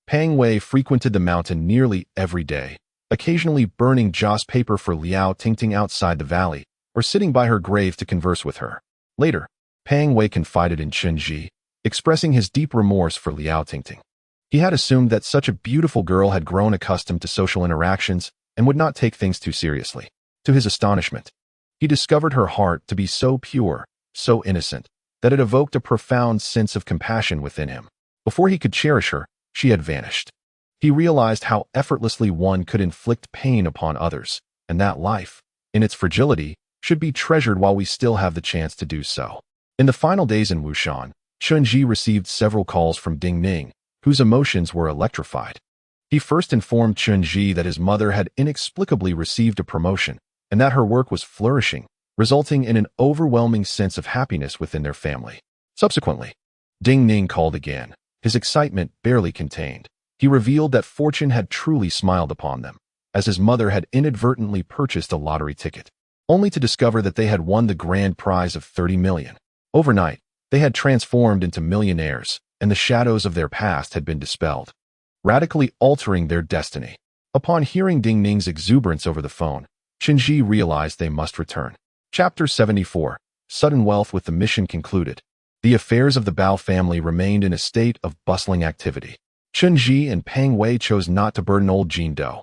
Pang Wei frequented the mountain nearly every day, occasionally burning joss paper for Liao Tingting outside the valley, or sitting by her grave to converse with her. Later, Pang Wei confided in Chen expressing his deep remorse for Liao Tingting. He had assumed that such a beautiful girl had grown accustomed to social interactions and would not take things too seriously. To his astonishment, he discovered her heart to be so pure, so innocent, that it evoked a profound sense of compassion within him. Before he could cherish her, she had vanished. He realized how effortlessly one could inflict pain upon others, and that life, in its fragility, should be treasured while we still have the chance to do so. In the final days in Wushan, Chen received several calls from Ding Ning, whose emotions were electrified. He first informed Chen that his mother had inexplicably received a promotion, and that her work was flourishing, resulting in an overwhelming sense of happiness within their family. Subsequently, Ding Ning called again, his excitement barely contained. He revealed that fortune had truly smiled upon them, as his mother had inadvertently purchased a lottery ticket, only to discover that they had won the grand prize of 30 million. Overnight, they had transformed into millionaires, and the shadows of their past had been dispelled, radically altering their destiny. Upon hearing Ding Ning's exuberance over the phone, Chen realized they must return. Chapter 74. Sudden wealth. With the mission concluded, the affairs of the Bao family remained in a state of bustling activity. Chen and Peng Wei chose not to burden old Jin Do,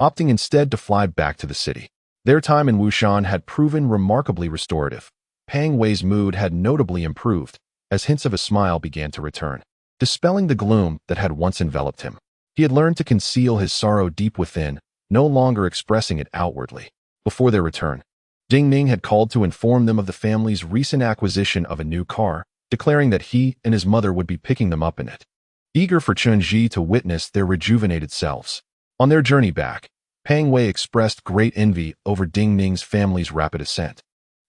opting instead to fly back to the city. Their time in Wushan had proven remarkably restorative. Peng Wei's mood had notably improved, as hints of a smile began to return, dispelling the gloom that had once enveloped him. He had learned to conceal his sorrow deep within, no longer expressing it outwardly. Before their return, Ding Ning had called to inform them of the family's recent acquisition of a new car, declaring that he and his mother would be picking them up in it. Eager for Chen to witness their rejuvenated selves. On their journey back, Peng Wei expressed great envy over Ding Ning's family's rapid ascent,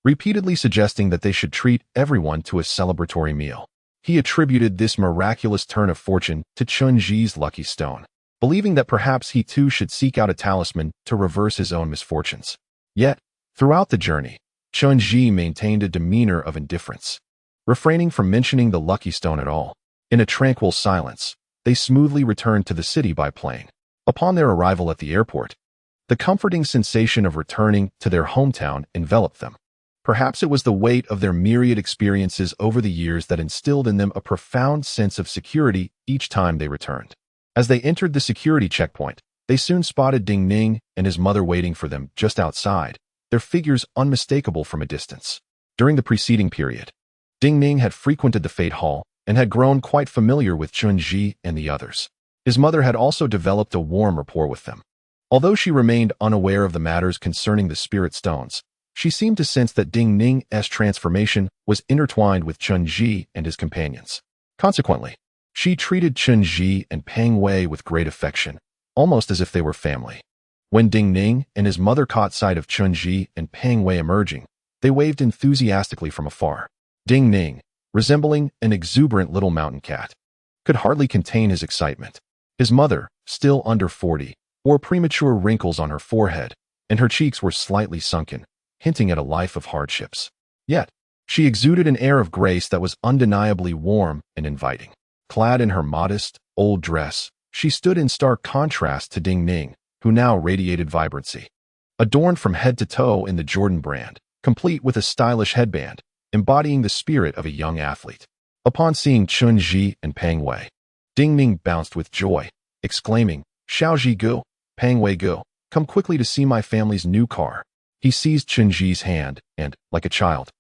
repeatedly suggesting that they should treat everyone to a celebratory meal. He attributed this miraculous turn of fortune to Chen lucky stone, believing that perhaps he too should seek out a talisman to reverse his own misfortunes. Yet, throughout the journey, Chen maintained a demeanor of indifference, refraining from mentioning the lucky stone at all. In a tranquil silence, they smoothly returned to the city by plane. Upon their arrival at the airport, the comforting sensation of returning to their hometown enveloped them. Perhaps it was the weight of their myriad experiences over the years that instilled in them a profound sense of security each time they returned. As they entered the security checkpoint, they soon spotted Ding Ning and his mother waiting for them just outside, their figures unmistakable from a distance. During the preceding period, Ding Ning had frequented the Fate Hall and had grown quite familiar with Chen and the others. His mother had also developed a warm rapport with them. Although she remained unaware of the matters concerning the spirit stones, she seemed to sense that Ding Ning's transformation was intertwined with Chen and his companions. Consequently, she treated Chen and Peng Wei with great affection, almost as if they were family. When Ding Ning and his mother caught sight of Chen and Peng Wei emerging, they waved enthusiastically from afar. Ding Ning, resembling an exuberant little mountain cat, could hardly contain his excitement. His mother, still under 40, wore premature wrinkles on her forehead, and her cheeks were slightly sunken, hinting at a life of hardships. Yet, she exuded an air of grace that was undeniably warm and inviting. Clad in her modest, old dress, she stood in stark contrast to Ding Ning, who now radiated vibrancy. Adorned from head to toe in the Jordan brand, complete with a stylish headband, embodying the spirit of a young athlete. Upon seeing Chen and Peng Wei, Ding Ning bounced with joy, exclaiming, "Xiao Gu, Peng Wei Gu, come quickly to see my family's new car." He seized Chen hand and, like a child,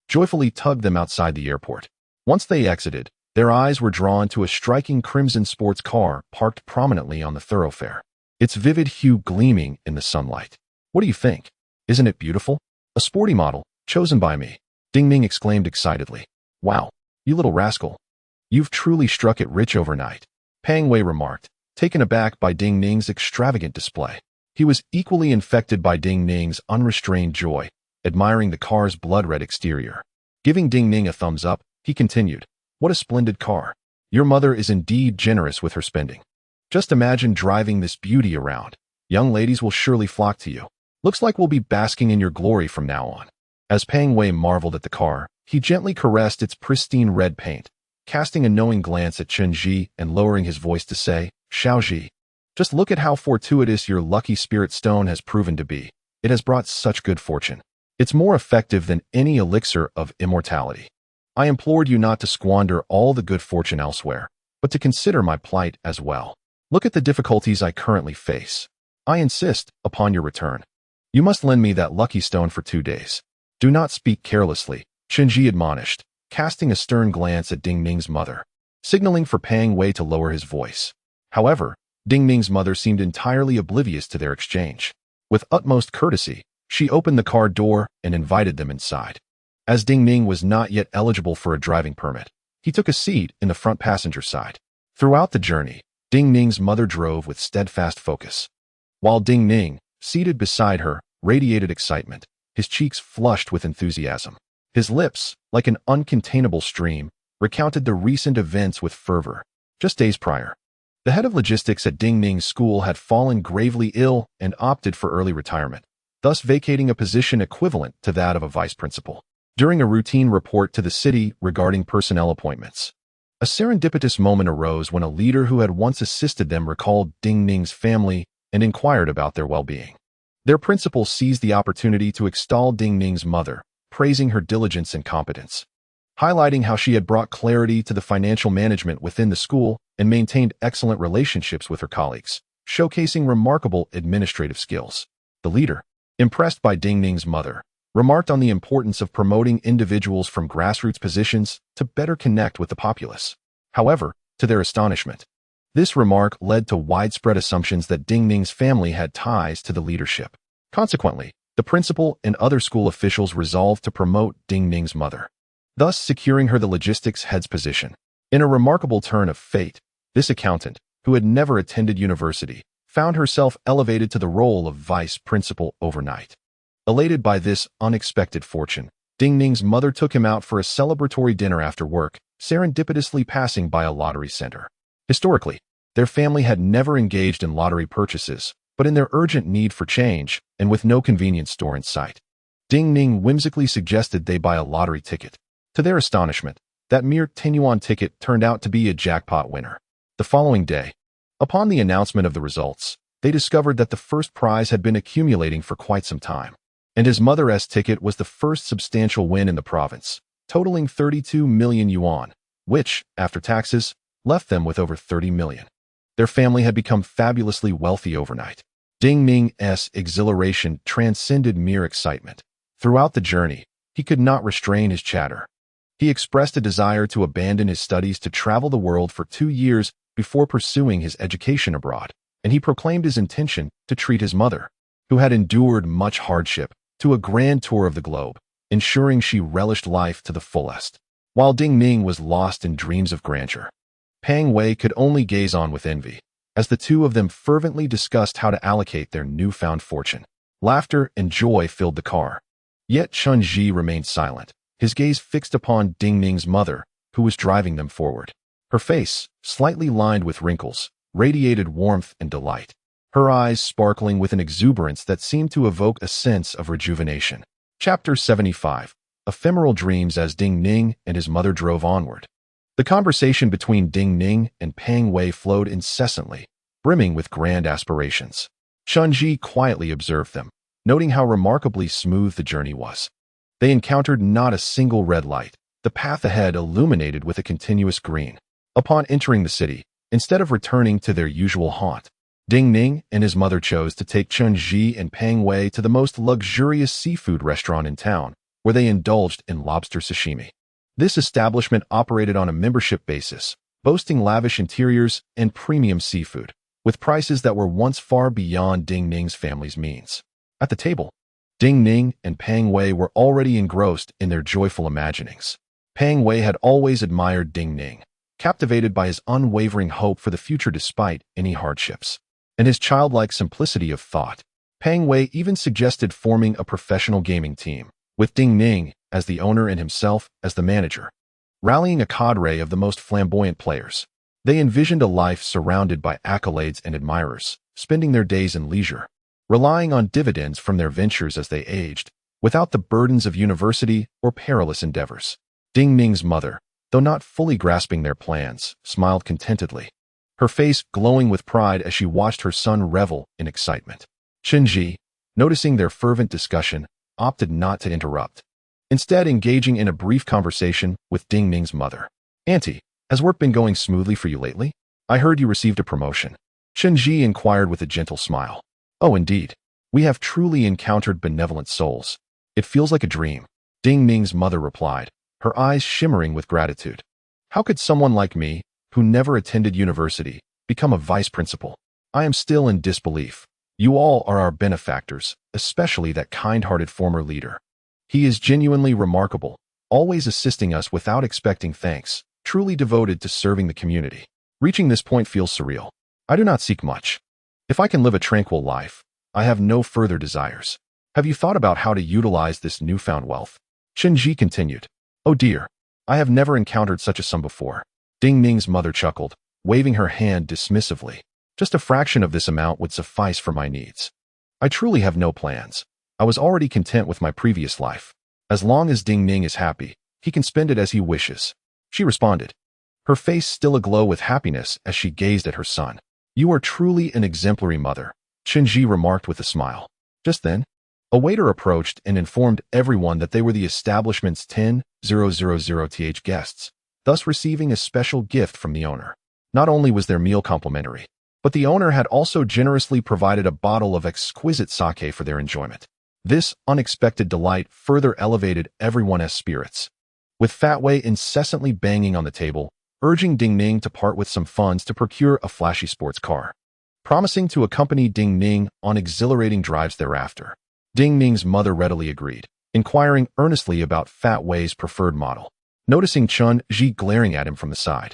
joyfully tugged them outside the airport. Once they exited, their eyes were drawn to a striking crimson sports car parked prominently on the thoroughfare, its vivid hue gleaming in the sunlight. "What do you think? Isn't it beautiful? A sporty model, chosen by me," Ding Ning exclaimed excitedly. "Wow, you little rascal. You've truly struck it rich overnight," Peng Wei remarked, taken aback by Ding Ning's extravagant display. He was equally infected by Ding Ning's unrestrained joy, admiring the car's blood-red exterior. Giving Ding Ning a thumbs up, he continued, "What a splendid car. Your mother is indeed generous with her spending. Just imagine driving this beauty around. Young ladies will surely flock to you. Looks like we'll be basking in your glory from now on." As Peng Wei marveled at the car, he gently caressed its pristine red paint, casting a knowing glance at Chen and lowering his voice to say, "Xiao, just look at how fortuitous your lucky spirit stone has proven to be. It has brought such good fortune. It's more effective than any elixir of immortality. I implored you not to squander all the good fortune elsewhere, but to consider my plight as well. Look at the difficulties I currently face. I insist upon your return. You must lend me that lucky stone for 2 days. Do not speak carelessly," Chen admonished, casting a stern glance at Ding Ning's mother, signaling for Pang Wei to lower his voice. However, Ding Ning's mother seemed entirely oblivious to their exchange. With utmost courtesy, she opened the car door and invited them inside. As Ding Ning was not yet eligible for a driving permit, he took a seat in the front passenger side. Throughout the journey, Ding Ning's mother drove with steadfast focus, while Ding Ning, seated beside her, radiated excitement, his cheeks flushed with enthusiasm. His lips, like an uncontainable stream, recounted the recent events with fervor. Just days prior, the head of logistics at Ding Ning's school had fallen gravely ill and opted for early retirement, thus vacating a position equivalent to that of a vice principal. During a routine report to the city regarding personnel appointments, a serendipitous moment arose when a leader who had once assisted them recalled Ding Ning's family and inquired about their well-being. Their principal seized the opportunity to extol Ding Ning's mother, praising her diligence and competence, highlighting how she had brought clarity to the financial management within the school and maintained excellent relationships with her colleagues, showcasing remarkable administrative skills. The leader, impressed by Ding Ning's mother, remarked on the importance of promoting individuals from grassroots positions to better connect with the populace. However, to their astonishment, this remark led to widespread assumptions that Ding Ning's family had ties to the leadership. Consequently, the principal and other school officials resolved to promote Ding Ning's mother, thus securing her the logistics head's position. In a remarkable turn of fate, this accountant, who had never attended university, found herself elevated to the role of vice principal overnight. Elated by this unexpected fortune, Ding Ning's mother took him out for a celebratory dinner after work, serendipitously passing by a lottery center. Historically, their family had never engaged in lottery purchases, but in their urgent need for change, and with no convenience store in sight, Ding Ning whimsically suggested they buy a lottery ticket. To their astonishment, that mere 10 yuan ticket turned out to be a jackpot winner. The following day, upon the announcement of the results, they discovered that the first prize had been accumulating for quite some time, and his mother's ticket was the first substantial win in the province, totaling 32 million yuan, which, after taxes, left them with over 30 million. Their family had become fabulously wealthy overnight. Ding Ning's exhilaration transcended mere excitement. Throughout the journey, he could not restrain his chatter. He expressed a desire to abandon his studies to travel the world for 2 years before pursuing his education abroad, and he proclaimed his intention to treat his mother, who had endured much hardship, to a grand tour of the globe, ensuring she relished life to the fullest. While Ding Ning was lost in dreams of grandeur, Pang Wei could only gaze on with envy, as the two of them fervently discussed how to allocate their newfound fortune. Laughter and joy filled the car. Yet Chen remained silent, his gaze fixed upon Ding Ning's mother, who was driving them forward. Her face, slightly lined with wrinkles, radiated warmth and delight, her eyes sparkling with an exuberance that seemed to evoke a sense of rejuvenation. Chapter 75. Ephemeral Dreams. As Ding Ning and his mother drove onward, the conversation between Ding Ning and Pang Wei flowed incessantly, brimming with grand aspirations. Chen quietly observed them, noting how remarkably smooth the journey was. They encountered not a single red light, the path ahead illuminated with a continuous green. Upon entering the city, instead of returning to their usual haunt, Ding Ning and his mother chose to take Chen and Pang Wei to the most luxurious seafood restaurant in town, where they indulged in lobster sashimi. This establishment operated on a membership basis, boasting lavish interiors and premium seafood, with prices that were once far beyond Ding Ning's family's means. At the table, Ding Ning and Pang Wei were already engrossed in their joyful imaginings. Pang Wei had always admired Ding Ning, captivated by his unwavering hope for the future despite any hardships, and his childlike simplicity of thought. Pang Wei even suggested forming a professional gaming team, with Ding Ning as the owner and himself as the manager, rallying a cadre of the most flamboyant players. They envisioned a life surrounded by accolades and admirers, spending their days in leisure, relying on dividends from their ventures as they aged, without the burdens of university or perilous endeavors. Ding Ning's mother, though not fully grasping their plans, smiled contentedly, her face glowing with pride as she watched her son revel in excitement. Chen, noticing their fervent discussion, opted not to interrupt, instead engaging in a brief conversation with Ding Ning's mother. "Auntie, has work been going smoothly for you lately? I heard you received a promotion." Chen inquired with a gentle smile. "Oh, indeed. We have truly encountered benevolent souls. It feels like a dream," Ding Ning's mother replied, her eyes shimmering with gratitude. How could someone like me, who never attended university, become a vice principal? I am still in disbelief. You all are our benefactors, especially that kind-hearted former leader. He is genuinely remarkable, always assisting us without expecting thanks, truly devoted to serving the community. Reaching this point feels surreal. I do not seek much. If I can live a tranquil life, I have no further desires. Have you thought about how to utilize this newfound wealth? Chen continued. Oh dear, I have never encountered such a sum before. Ding Ning's mother chuckled, waving her hand dismissively. Just a fraction of this amount would suffice for my needs. I truly have no plans. I was already content with my previous life. As long as Ding Ning is happy, he can spend it as he wishes. She responded, her face still aglow with happiness as she gazed at her son. You are truly an exemplary mother, Chen remarked with a smile. Just then, a waiter approached and informed everyone that they were the establishment's 10,000th guests, thus receiving a special gift from the owner. Not only was their meal complimentary, but the owner had also generously provided a bottle of exquisite sake for their enjoyment. This unexpected delight further elevated everyone's spirits, with Fat Wei incessantly banging on the table, urging Ding Ning to part with some funds to procure a flashy sports car, promising to accompany Ding Ning on exhilarating drives thereafter. Ding Ning's mother readily agreed, inquiring earnestly about Fat Wei's preferred model. Noticing Chen glaring at him from the side,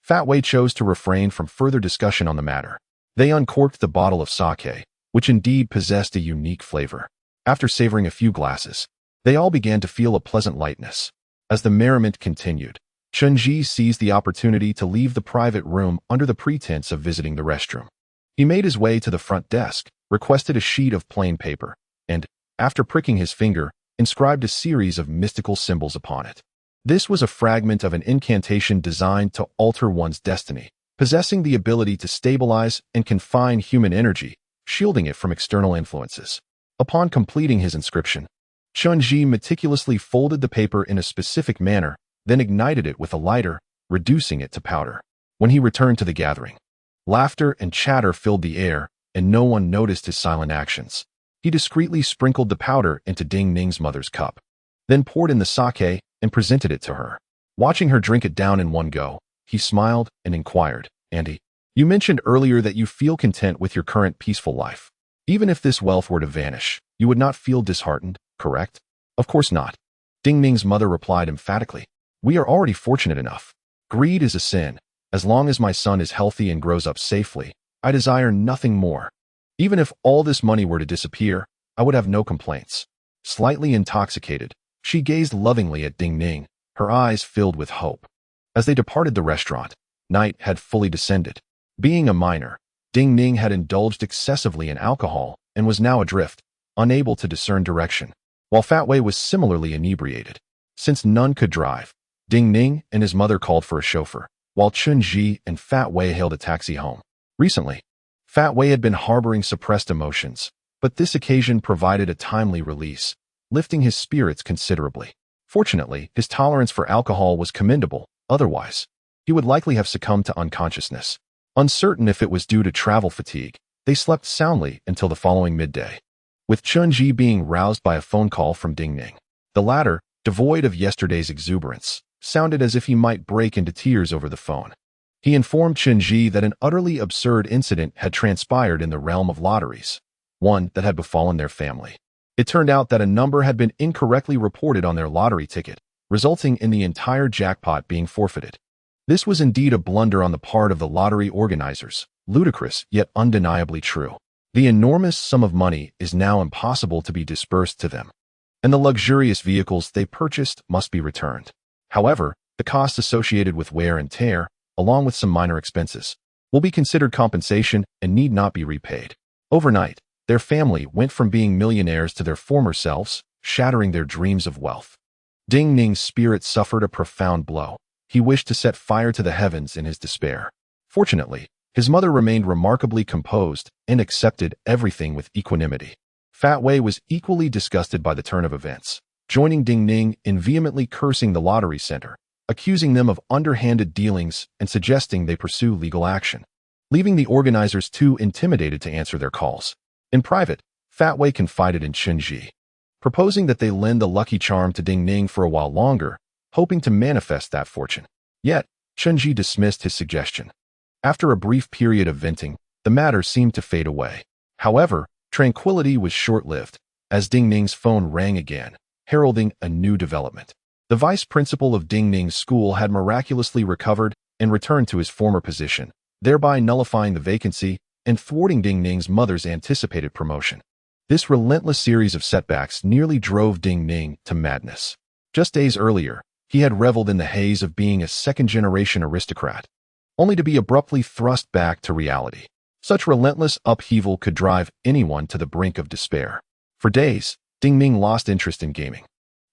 Fat Wei chose to refrain from further discussion on the matter. They uncorked the bottle of sake, which indeed possessed a unique flavor. After savoring a few glasses, they all began to feel a pleasant lightness. As the merriment continued, Chen seized the opportunity to leave the private room under the pretense of visiting the restroom. He made his way to the front desk, requested a sheet of plain paper, and, after pricking his finger, inscribed a series of mystical symbols upon it. This was a fragment of an incantation designed to alter one's destiny, possessing the ability to stabilize and confine human energy, shielding it from external influences. Upon completing his inscription, Chen meticulously folded the paper in a specific manner, then ignited it with a lighter, reducing it to powder. When he returned to the gathering, laughter and chatter filled the air, and no one noticed his silent actions. He discreetly sprinkled the powder into Ding Ning's mother's cup, then poured in the sake and presented it to her. Watching her drink it down in one go, he smiled and inquired, Auntie, you mentioned earlier that you feel content with your current peaceful life. Even if this wealth were to vanish, you would not feel disheartened, correct? Of course not. Ding Ning's mother replied emphatically. We are already fortunate enough. Greed is a sin. As long as my son is healthy and grows up safely, I desire nothing more. Even if all this money were to disappear, I would have no complaints. Slightly intoxicated, she gazed lovingly at Ding Ning, her eyes filled with hope. As they departed the restaurant, night had fully descended. Being a minor, Ding Ning had indulged excessively in alcohol and was now adrift, unable to discern direction, while Fat Wei was similarly inebriated. Since none could drive, Ding Ning and his mother called for a chauffeur, while Chen and Fat Wei hailed a taxi home. Recently, Fat Wei had been harboring suppressed emotions, but this occasion provided a timely release, lifting his spirits considerably. Fortunately, his tolerance for alcohol was commendable, otherwise, he would likely have succumbed to unconsciousness. Uncertain if it was due to travel fatigue, they slept soundly until the following midday, with Chen being roused by a phone call from Ding Ning. The latter, devoid of yesterday's exuberance, sounded as if he might break into tears over the phone. He informed Chen that an utterly absurd incident had transpired in the realm of lotteries, one that had befallen their family. It turned out that a number had been incorrectly reported on their lottery ticket, resulting in the entire jackpot being forfeited. This was indeed a blunder on the part of the lottery organizers, ludicrous yet undeniably true. The enormous sum of money is now impossible to be disbursed to them, and the luxurious vehicles they purchased must be returned. However, the costs associated with wear and tear, along with some minor expenses, will be considered compensation and need not be repaid. Overnight, their family went from being millionaires to their former selves, shattering their dreams of wealth. Ding Ning's spirit suffered a profound blow. He wished to set fire to the heavens in his despair. Fortunately, his mother remained remarkably composed and accepted everything with equanimity. Fat Wei was equally disgusted by the turn of events, joining Ding Ning in vehemently cursing the lottery center, accusing them of underhanded dealings and suggesting they pursue legal action, leaving the organizers too intimidated to answer their calls. In private, Fat Wei confided in Chen proposing that they lend the lucky charm to Ding Ning for a while longer, hoping to manifest that fortune. Yet, Chen dismissed his suggestion. After a brief period of venting, the matter seemed to fade away. However, tranquility was short-lived, as Ding Ning's phone rang again, heralding a new development. The vice principal of Ding Ning's school had miraculously recovered and returned to his former position, thereby nullifying the vacancy and thwarting Ding Ning's mother's anticipated promotion. This relentless series of setbacks nearly drove Ding Ning to madness. Just days earlier, he had reveled in the haze of being a second-generation aristocrat, only to be abruptly thrust back to reality. Such relentless upheaval could drive anyone to the brink of despair. For days, Ding Ning lost interest in gaming,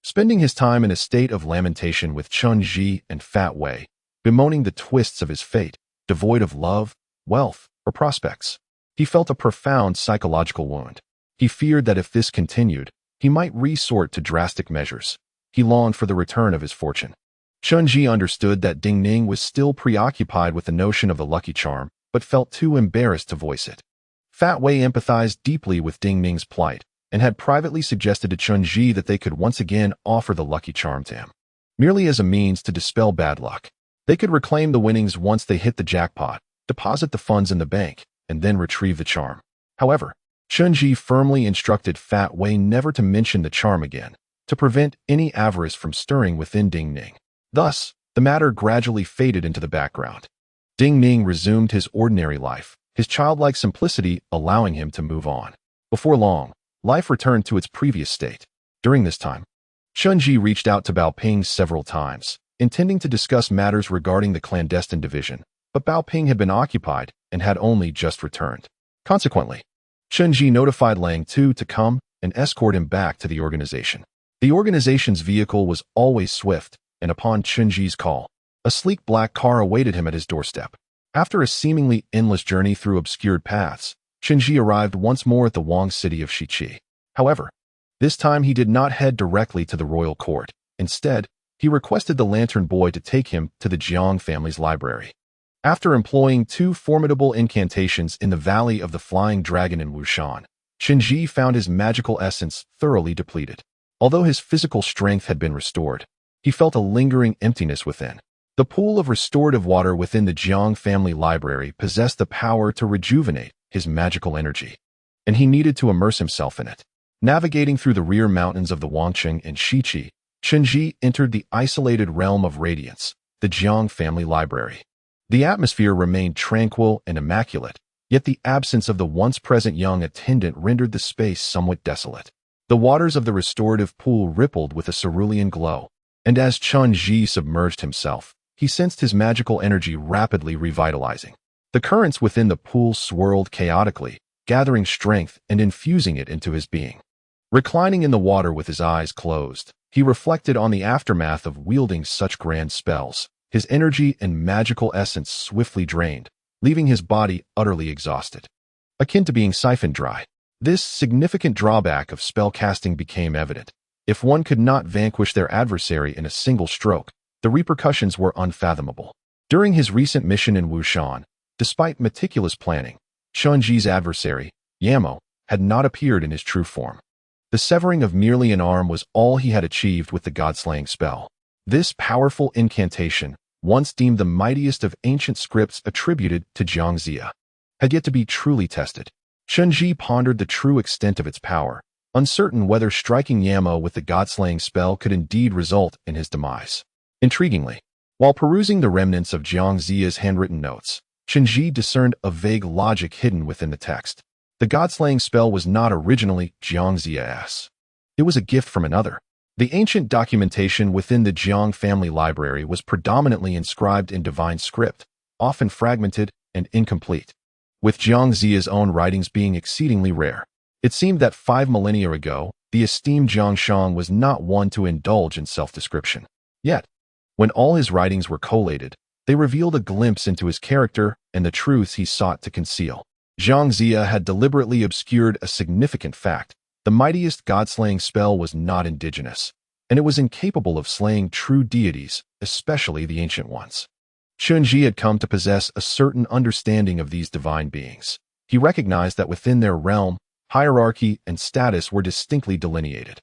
spending his time in a state of lamentation with Chen and Fat Wei, bemoaning the twists of his fate, devoid of love, wealth, or prospects. He felt a profound psychological wound. He feared that if this continued, he might resort to drastic measures. He longed for the return of his fortune. Chen understood that Ding Ning was still preoccupied with the notion of the lucky charm, but felt too embarrassed to voice it. Fat Wei empathized deeply with Ding Ning's plight and had privately suggested to Chen that they could once again offer the lucky charm to him, merely as a means to dispel bad luck. They could reclaim the winnings once they hit the jackpot, deposit the funds in the bank, and then retrieve the charm. However, Chen firmly instructed Fat Wei never to mention the charm again, to prevent any avarice from stirring within Ding Ning. Thus, the matter gradually faded into the background. Ding Ning resumed his ordinary life, his childlike simplicity allowing him to move on. Before long, life returned to its previous state. During this time, Chen reached out to Baoping several times, intending to discuss matters regarding the clandestine division, but Baoping had been occupied and had only just returned. Consequently, Chen notified Lang Tu to come and escort him back to the organization. The organization's vehicle was always swift, and upon Chen call, a sleek black car awaited him at his doorstep. After a seemingly endless journey through obscured paths, Chen arrived once more at the Wang city of Shiqi. However, this time he did not head directly to the royal court. Instead, he requested the lantern boy to take him to the Jiang family's library. After employing 2 formidable incantations in the Valley of the Flying Dragon in Wushan, Chen found his magical essence thoroughly depleted. Although his physical strength had been restored, he felt a lingering emptiness within. The pool of restorative water within the Jiang family library possessed the power to rejuvenate his magical energy, and he needed to immerse himself in it. Navigating through the rear mountains of the Wangqing and Shiqi, Chen entered the isolated realm of radiance, the Jiang family library. The atmosphere remained tranquil and immaculate, yet the absence of the once-present young attendant rendered the space somewhat desolate. The waters of the restorative pool rippled with a cerulean glow, and as Chen submerged himself, he sensed his magical energy rapidly revitalizing. The currents within the pool swirled chaotically, gathering strength and infusing it into his being. Reclining in the water with his eyes closed, he reflected on the aftermath of wielding such grand spells. His energy and magical essence swiftly drained, leaving his body utterly exhausted, akin to being siphoned dry. This significant drawback of spell casting became evident. If one could not vanquish their adversary in a single stroke, the repercussions were unfathomable. During his recent mission in Wushan, despite meticulous planning, Chen adversary, Yamo, had not appeared in his true form. The severing of merely an arm was all he had achieved with the god-slaying spell. This powerful incantation, once deemed the mightiest of ancient scripts attributed to Jiangxia, had yet to be truly tested. Chen pondered the true extent of its power, uncertain whether striking Yamo with the god-slaying spell could indeed result in his demise. Intriguingly, while perusing the remnants of Jiangxia's handwritten notes, Chen discerned a vague logic hidden within the text. The god-slaying spell was not originally Jiangxia's. It was a gift from another. The ancient documentation within the Jiang family library was predominantly inscribed in divine script, often fragmented and incomplete, with Jiangxia's own writings being exceedingly rare. It seemed that 5 millennia ago, the esteemed Jiang Shang was not one to indulge in self-description. Yet, when all his writings were collated, they revealed a glimpse into his character and the truths he sought to conceal. Jiangxia had deliberately obscured a significant fact. The mightiest god-slaying spell was not indigenous, and it was incapable of slaying true deities, especially the ancient ones. Chen had come to possess a certain understanding of these divine beings. He recognized that within their realm, hierarchy and status were distinctly delineated.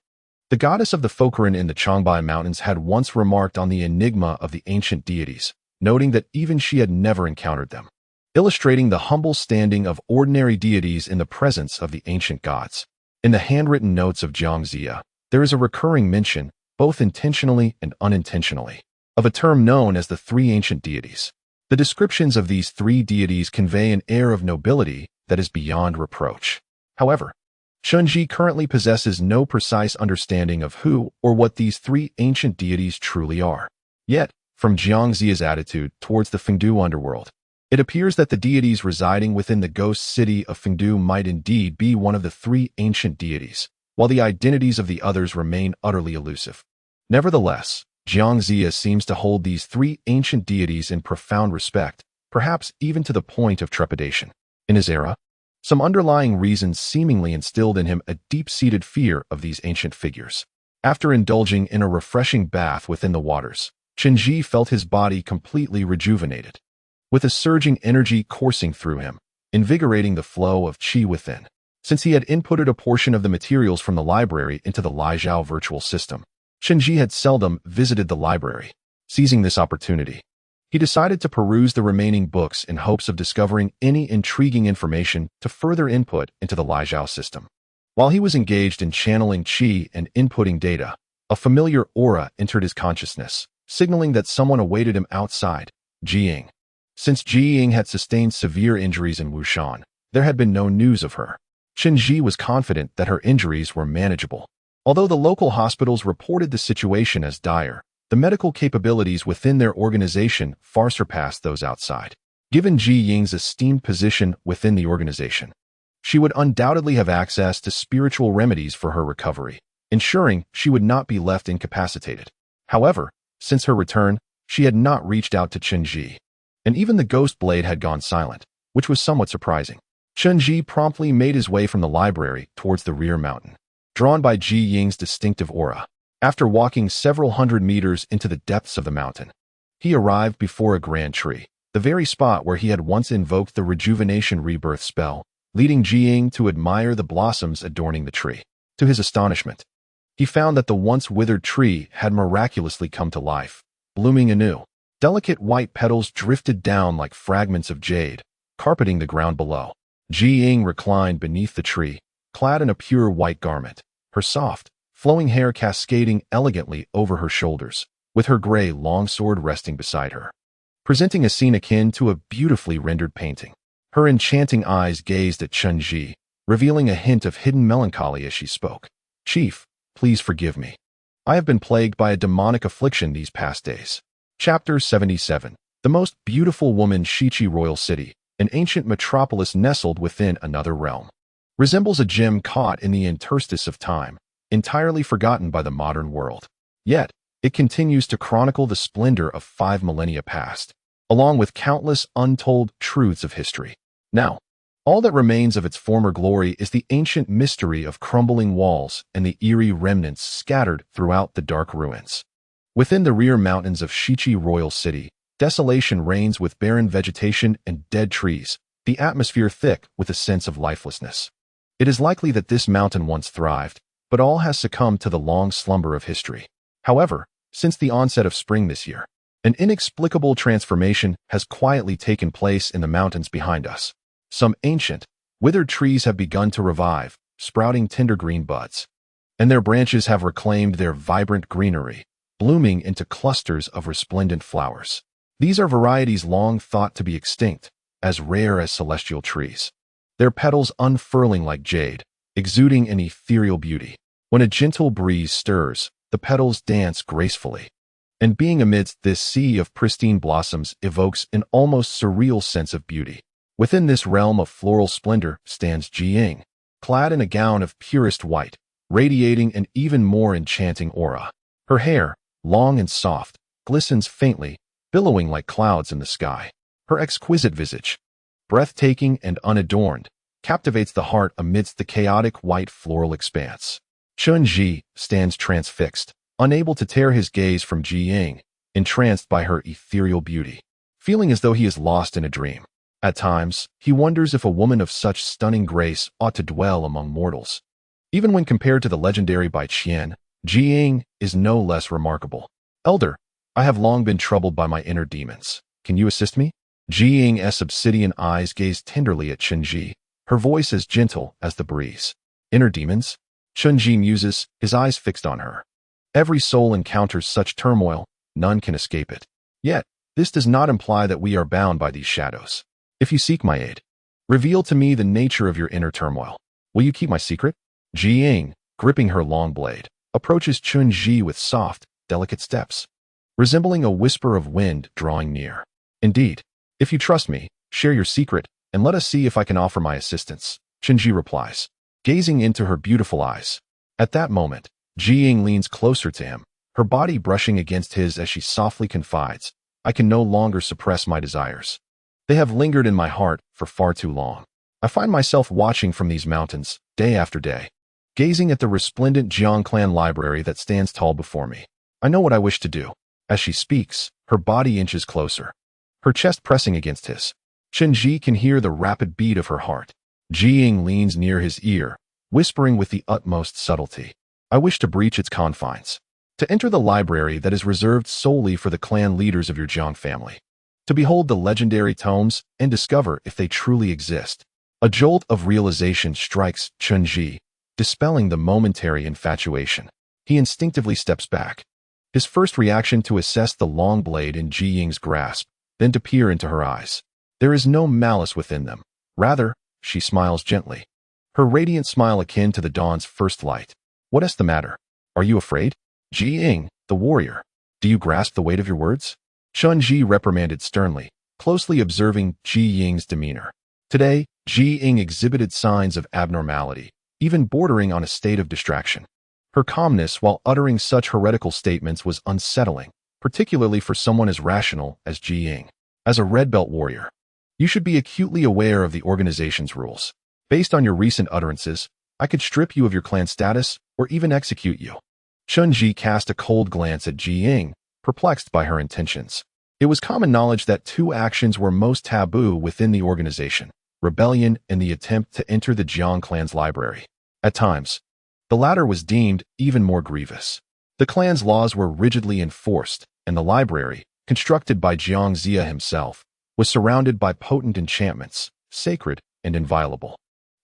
The goddess of the Fokuran in the Changbai Mountains had once remarked on the enigma of the ancient deities, noting that even she had never encountered them, illustrating the humble standing of ordinary deities in the presence of the ancient gods. In the handwritten notes of Jiangxia, there is a recurring mention, both intentionally and unintentionally, of a term known as the three ancient deities. The descriptions of these three deities convey an air of nobility that is beyond reproach. However, Chen currently possesses no precise understanding of who or what these three ancient deities truly are. Yet, from Jiangxia's attitude towards the Fengdu underworld, it appears that the deities residing within the ghost city of Fengdu might indeed be one of the three ancient deities, while the identities of the others remain utterly elusive. Nevertheless, Jiangxia seems to hold these three ancient deities in profound respect, perhaps even to the point of trepidation. In his era, some underlying reasons seemingly instilled in him a deep-seated fear of these ancient figures. After indulging in a refreshing bath within the waters, Chen felt his body completely rejuvenated, with a surging energy coursing through him, invigorating the flow of qi within. Since he had inputted a portion of the materials from the library into the Lijiao virtual system, Chen had seldom visited the library. Seizing this opportunity, he decided to peruse the remaining books in hopes of discovering any intriguing information to further input into the Lijiao system. While he was engaged in channeling qi and inputting data, a familiar aura entered his consciousness, signaling that someone awaited him outside. Jiying. Since Jiying had sustained severe injuries in Wushan, there had been no news of her. Chen was confident that her injuries were manageable. Although the local hospitals reported the situation as dire, the medical capabilities within their organization far surpassed those outside. Given Jiying's esteemed position within the organization, she would undoubtedly have access to spiritual remedies for her recovery, ensuring she would not be left incapacitated. However, since her return, she had not reached out to Chen, and even the ghost blade had gone silent, which was somewhat surprising. Chen promptly made his way from the library towards the rear mountain, drawn by Jiying's distinctive aura. After walking several hundred meters into the depths of the mountain, he arrived before a grand tree, the very spot where he had once invoked the rejuvenation rebirth spell, leading Jiying to admire the blossoms adorning the tree. To his astonishment, he found that the once withered tree had miraculously come to life, blooming anew. Delicate white petals drifted down like fragments of jade, carpeting the ground below. Jiying reclined beneath the tree, clad in a pure white garment, her soft, flowing hair cascading elegantly over her shoulders, with her gray longsword resting beside her, presenting a scene akin to a beautifully rendered painting. Her enchanting eyes gazed at Chen, revealing a hint of hidden melancholy as she spoke. "Chief, please forgive me. I have been plagued by a demonic affliction these past days." Chapter 77. The most beautiful woman. Shichi Royal City, an ancient metropolis nestled within another realm, resembles a gem caught in the interstice of time, entirely forgotten by the modern world. Yet, it continues to chronicle the splendor of 5 millennia past, along with countless untold truths of history. Now, all that remains of its former glory is the ancient mystery of crumbling walls and the eerie remnants scattered throughout the dark ruins. Within the rear mountains of Shichi Royal City, desolation reigns with barren vegetation and dead trees, the atmosphere thick with a sense of lifelessness. It is likely that this mountain once thrived, but all has succumbed to the long slumber of history. However, since the onset of spring this year, an inexplicable transformation has quietly taken place in the mountains behind us. Some ancient, withered trees have begun to revive, sprouting tender green buds, and their branches have reclaimed their vibrant greenery, blooming into clusters of resplendent flowers. These are varieties long thought to be extinct, as rare as celestial trees, their petals unfurling like jade, exuding an ethereal beauty. When a gentle breeze stirs, the petals dance gracefully, and being amidst this sea of pristine blossoms evokes an almost surreal sense of beauty. Within this realm of floral splendor stands Jiying, clad in a gown of purest white, radiating an even more enchanting aura. Her hair, long and soft, glistens faintly, billowing like clouds in the sky. Her exquisite visage, breathtaking and unadorned, captivates the heart amidst the chaotic white floral expanse. Chen stands transfixed, unable to tear his gaze from Jiying, entranced by her ethereal beauty, feeling as though he is lost in a dream. At times, he wonders if a woman of such stunning grace ought to dwell among mortals. Even when compared to the legendary Bai Qian, Jiying is no less remarkable. Elder, I have long been troubled by my inner demons. Can you assist me? Jiying's obsidian eyes gazed tenderly at Chenji, her voice as gentle as the breeze. Inner demons? Chenji muses, his eyes fixed on her. Every soul encounters such turmoil, none can escape it. Yet, this does not imply that we are bound by these shadows. If you seek my aid, reveal to me the nature of your inner turmoil. Will you keep my secret? Jiying, gripping her long blade, approaches Chenji with soft, delicate steps, resembling a whisper of wind drawing near. Indeed, if you trust me, share your secret, and let us see if I can offer my assistance, Chenji replies, gazing into her beautiful eyes. At that moment, Jiying leans closer to him, her body brushing against his as she softly confides, I can no longer suppress my desires. They have lingered in my heart for far too long. I find myself watching from these mountains, day after day, gazing at the resplendent Jiang clan library that stands tall before me. I know what I wish to do. As she speaks, her body inches closer, her chest pressing against his. Chenji can hear the rapid beat of her heart. Jiying leans near his ear, whispering with the utmost subtlety. I wish to breach its confines, to enter the library that is reserved solely for the clan leaders of your Jiang family, to behold the legendary tomes and discover if they truly exist. A jolt of realization strikes Chenji, dispelling the momentary infatuation. He instinctively steps back, his first reaction to assess the long blade in Jiying's grasp, then to peer into her eyes. There is no malice within them. Rather, she smiles gently, her radiant smile akin to the dawn's first light. What is the matter? Are you afraid? Jiying, the warrior. Do you grasp the weight of your words? Chenji reprimanded sternly, closely observing Jiying's demeanor. Today, Jiying exhibited signs of abnormality, even bordering on a state of distraction. Her calmness while uttering such heretical statements was unsettling, particularly for someone as rational as Jiying. As a red belt warrior, you should be acutely aware of the organization's rules. Based on your recent utterances, I could strip you of your clan status or even execute you. Chenji cast a cold glance at Jiying, perplexed by her intentions. It was common knowledge that two actions were most taboo within the organization: rebellion and the attempt to enter the Jiang clan's library. At times, the latter was deemed even more grievous. The clan's laws were rigidly enforced, and the library, constructed by Jiang Zia himself, was surrounded by potent enchantments, sacred and inviolable.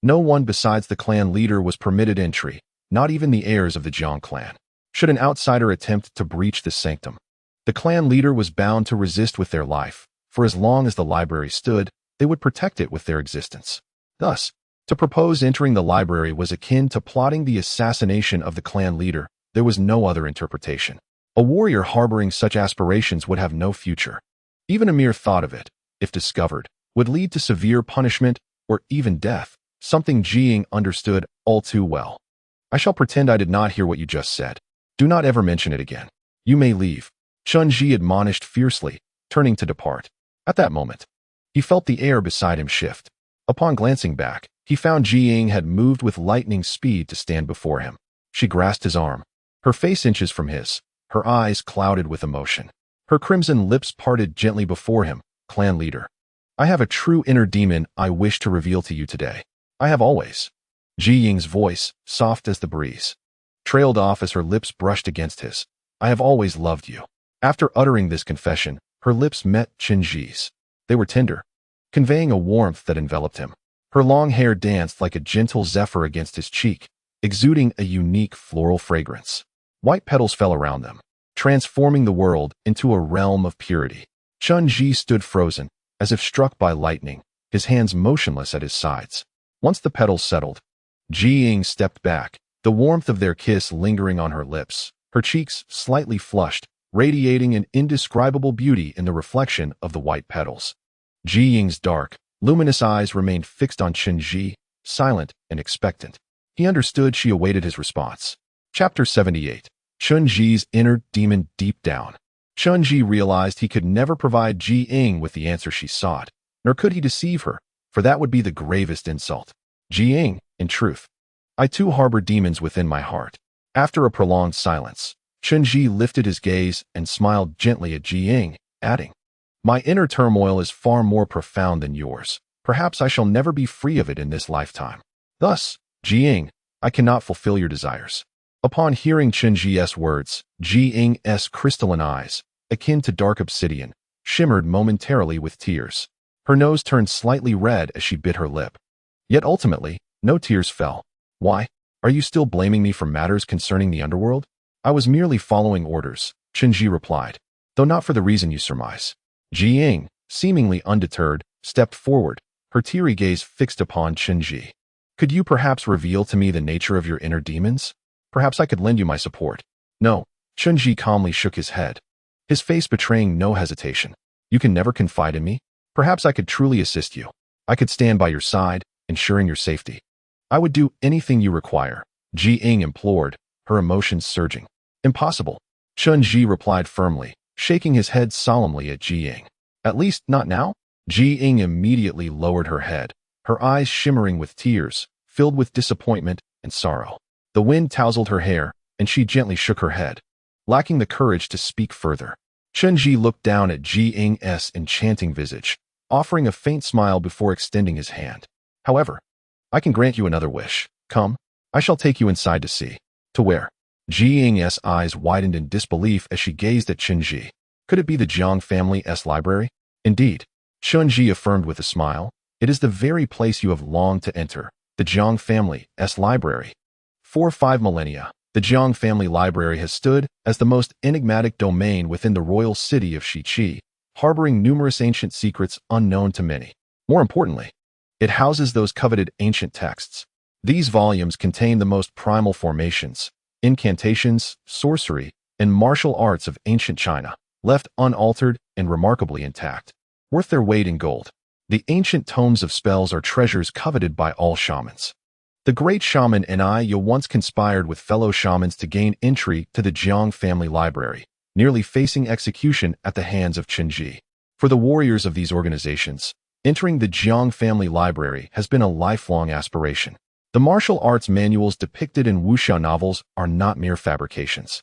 No one besides the clan leader was permitted entry, not even the heirs of the Jiang clan. Should an outsider attempt to breach this sanctum, the clan leader was bound to resist with their life. For as long as the library stood, they would protect it with their existence. Thus, to propose entering the library was akin to plotting the assassination of the clan leader. There was no other interpretation. A warrior harboring such aspirations would have no future. Even a mere thought of it, if discovered, would lead to severe punishment or even death, something Jiying understood all too well. I shall pretend I did not hear what you just said. Do not ever mention it again. You may leave, Chenji admonished fiercely, turning to depart. At that moment, he felt the air beside him shift. Upon glancing back, he found Jiying had moved with lightning speed to stand before him. She grasped his arm, her face inches from his, her eyes clouded with emotion. Her crimson lips parted gently before him. Clan leader, I have a true inner demon I wish to reveal to you today. I have always. Jiying's voice, soft as the breeze, trailed off as her lips brushed against his. I have always loved you. After uttering this confession, her lips met Chenji's. They were tender, conveying a warmth that enveloped him. Her long hair danced like a gentle zephyr against his cheek, exuding a unique floral fragrance. White petals fell around them, transforming the world into a realm of purity. Chenji stood frozen, as if struck by lightning, his hands motionless at his sides. Once the petals settled, Jiying stepped back, the warmth of their kiss lingering on her lips, her cheeks slightly flushed, radiating an indescribable beauty in the reflection of the white petals. Jiying's dark, luminous eyes remained fixed on Chenji, silent and expectant. He understood she awaited his response. Chapter 78. Chenji's inner demon deep down. Chenji realized he could never provide Jiying with the answer she sought, nor could he deceive her, for that would be the gravest insult. Jiying, in truth, I too harbor demons within my heart. After a prolonged silence, Chenji lifted his gaze and smiled gently at Jiying, adding, my inner turmoil is far more profound than yours. Perhaps I shall never be free of it in this lifetime. Thus, Jiying, I cannot fulfill your desires. Upon hearing Chen Ji's words, Ji Ying's crystalline eyes, akin to dark obsidian, shimmered momentarily with tears. Her nose turned slightly red as she bit her lip. Yet ultimately, no tears fell. Why? Are you still blaming me for matters concerning the underworld? I was merely following orders, Chen Ji replied, though not for the reason you surmise. Ji Ying, seemingly undeterred, stepped forward, her teary gaze fixed upon Chen Ji. Could you perhaps reveal to me the nature of your inner demons? Perhaps I could lend you my support. No, Chen Ji calmly shook his head, his face betraying no hesitation. You can never confide in me? Perhaps I could truly assist you. I could stand by your side, ensuring your safety. I would do anything you require, Ji Ying implored, her emotions surging. Impossible, Chen Ji replied firmly, shaking his head solemnly at Ji Ying. At least not now? Ji Ying immediately lowered her head, her eyes shimmering with tears, filled with disappointment and sorrow. The wind tousled her hair, and she gently shook her head, lacking the courage to speak further. Chen Ji looked down at Ji Ying's enchanting visage, offering a faint smile before extending his hand. However, I can grant you another wish. Come, I shall take you inside to see. To where? Ji Ying's eyes widened in disbelief as she gazed at Chen Ji. Could it be the Jiang family's library? Indeed, Chen Ji affirmed with a smile. It is the very place you have longed to enter, the Jiang family's library. For 5 millennia, the Jiang family library has stood as the most enigmatic domain within the royal city of Shiqi, harboring numerous ancient secrets unknown to many. More importantly, it houses those coveted ancient texts. These volumes contain the most primal formations, incantations, sorcery, and martial arts of ancient China, left unaltered and remarkably intact. Worth their weight in gold. The ancient tomes of spells are treasures coveted by all shamans. The great shaman Ni once conspired with fellow shamans to gain entry to the Jiang family library, nearly facing execution at the hands of Chen Ji. For the warriors of these organizations, entering the Jiang family library has been a lifelong aspiration. The martial arts manuals depicted in wuxia novels are not mere fabrications.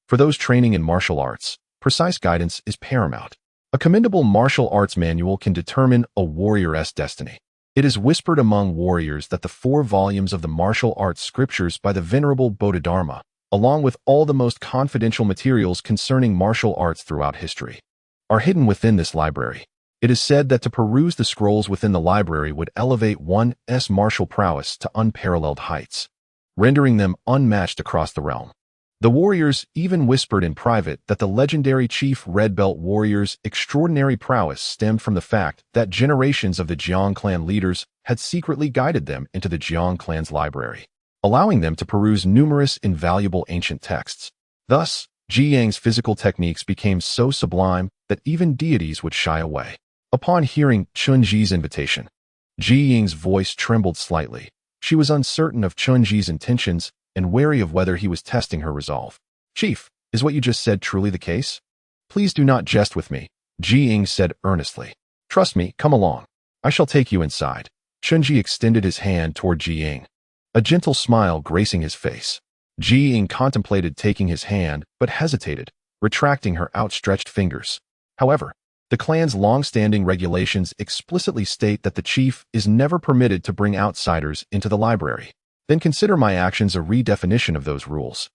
For those training in martial arts, precise guidance is paramount. A commendable martial arts manual can determine a warrior's destiny. It is whispered among warriors that the 4 volumes of the martial arts scriptures by the Venerable Bodhidharma, along with all the most confidential materials concerning martial arts throughout history, are hidden within this library. It is said that to peruse the scrolls within the library would elevate one's martial prowess to unparalleled heights, rendering them unmatched across the realm. The warriors even whispered in private that the legendary chief Red Belt warrior's extraordinary prowess stemmed from the fact that generations of the Jiang clan leaders had secretly guided them into the Jiang clan's library, allowing them to peruse numerous invaluable ancient texts. Thus, Ji Ying's physical techniques became so sublime that even deities would shy away. Upon hearing Chen Ji's invitation, Ji Ying's voice trembled slightly. She was uncertain of Chen Ji's intentions and wary of whether he was testing her resolve. Chief, is what you just said truly the case? Please do not jest with me, Ji Ying said earnestly. Trust me, come along. I shall take you inside. Chen Ji extended his hand toward Ji Ying, a gentle smile gracing his face. Ji Ying contemplated taking his hand, but hesitated, retracting her outstretched fingers. However, the clan's long-standing regulations explicitly state that the chief is never permitted to bring outsiders into the library. Then consider my actions a redefinition of those rules.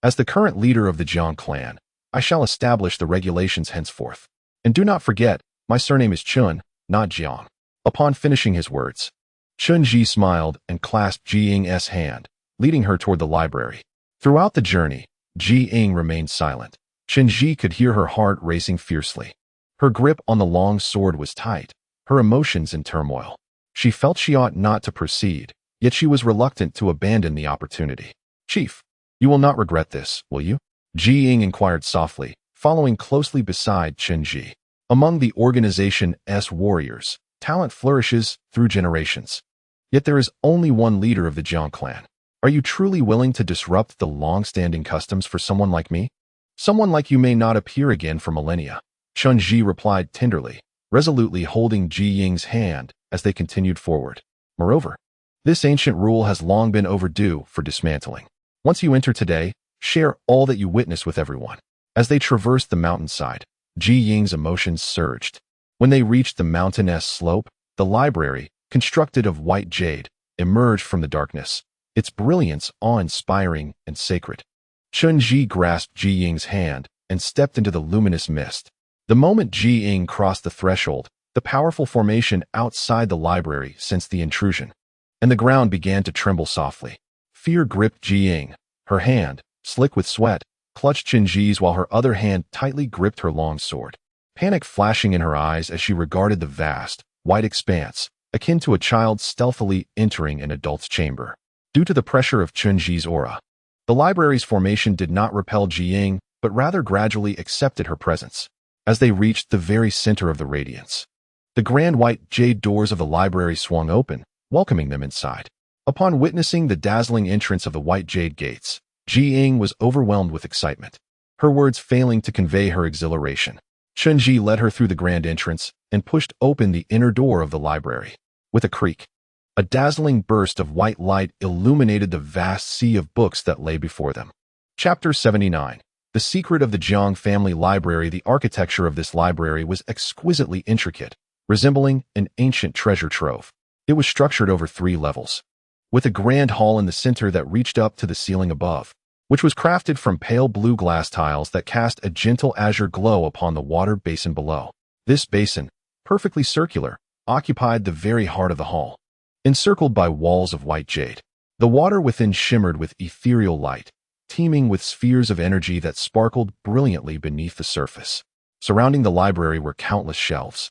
As the current leader of the Jiang clan, I shall establish the regulations henceforth. And do not forget, my surname is Chen, not Jiang. Upon finishing his words, Chen Ji smiled and clasped Ji Ying's hand, leading her toward the library. Throughout the journey, Ji Ying remained silent. Chen Ji could hear her heart racing fiercely. Her grip on the long sword was tight, her emotions in turmoil. She felt she ought not to proceed, yet she was reluctant to abandon the opportunity. Chief, you will not regret this, will you? Ji Ying inquired softly, following closely beside Chen Ji. Among the organization's warriors, talent flourishes through generations. Yet there is only one leader of the Jiang clan. Are you truly willing to disrupt the long-standing customs for someone like me? Someone like you may not appear again for millennia, Chen Ji replied tenderly, resolutely holding Ji Ying's hand as they continued forward. Moreover, this ancient rule has long been overdue for dismantling. Once you enter today, share all that you witness with everyone. As they traversed the mountainside, Ji Ying's emotions surged. When they reached the mountainous slope, the library, constructed of white jade, emerged from the darkness, its brilliance awe-inspiring and sacred. Chen grasped Ji Ying's hand and stepped into the luminous mist. The moment Ji Ying crossed the threshold, the powerful formation outside the library sensed the intrusion, and the ground began to tremble softly. Fear gripped Ji Ying. Her hand, slick with sweat, clutched Chen Ji's while her other hand tightly gripped her long sword. Panic flashing in her eyes as she regarded the vast, white expanse, akin to a child stealthily entering an adult's chamber. Due to the pressure of Chen Ji's aura, the library's formation did not repel Ji Ying, but rather gradually accepted her presence. As they reached the very center of the radiance, the grand white jade doors of the library swung open, welcoming them inside. Upon witnessing the dazzling entrance of the white jade gates, Ji Ying was overwhelmed with excitement, her words failing to convey her exhilaration. Chen Ji led her through the grand entrance and pushed open the inner door of the library. With a creak, a dazzling burst of white light illuminated the vast sea of books that lay before them. Chapter 79. The Secret of the Jiang Family Library. The architecture of this library was exquisitely intricate, resembling an ancient treasure trove. It was structured over 3 levels, with a grand hall in the center that reached up to the ceiling above, which was crafted from pale blue glass tiles that cast a gentle azure glow upon the water basin below. This basin, perfectly circular, occupied the very heart of the hall, encircled by walls of white jade. The water within shimmered with ethereal light, teeming with spheres of energy that sparkled brilliantly beneath the surface. Surrounding the library were countless shelves,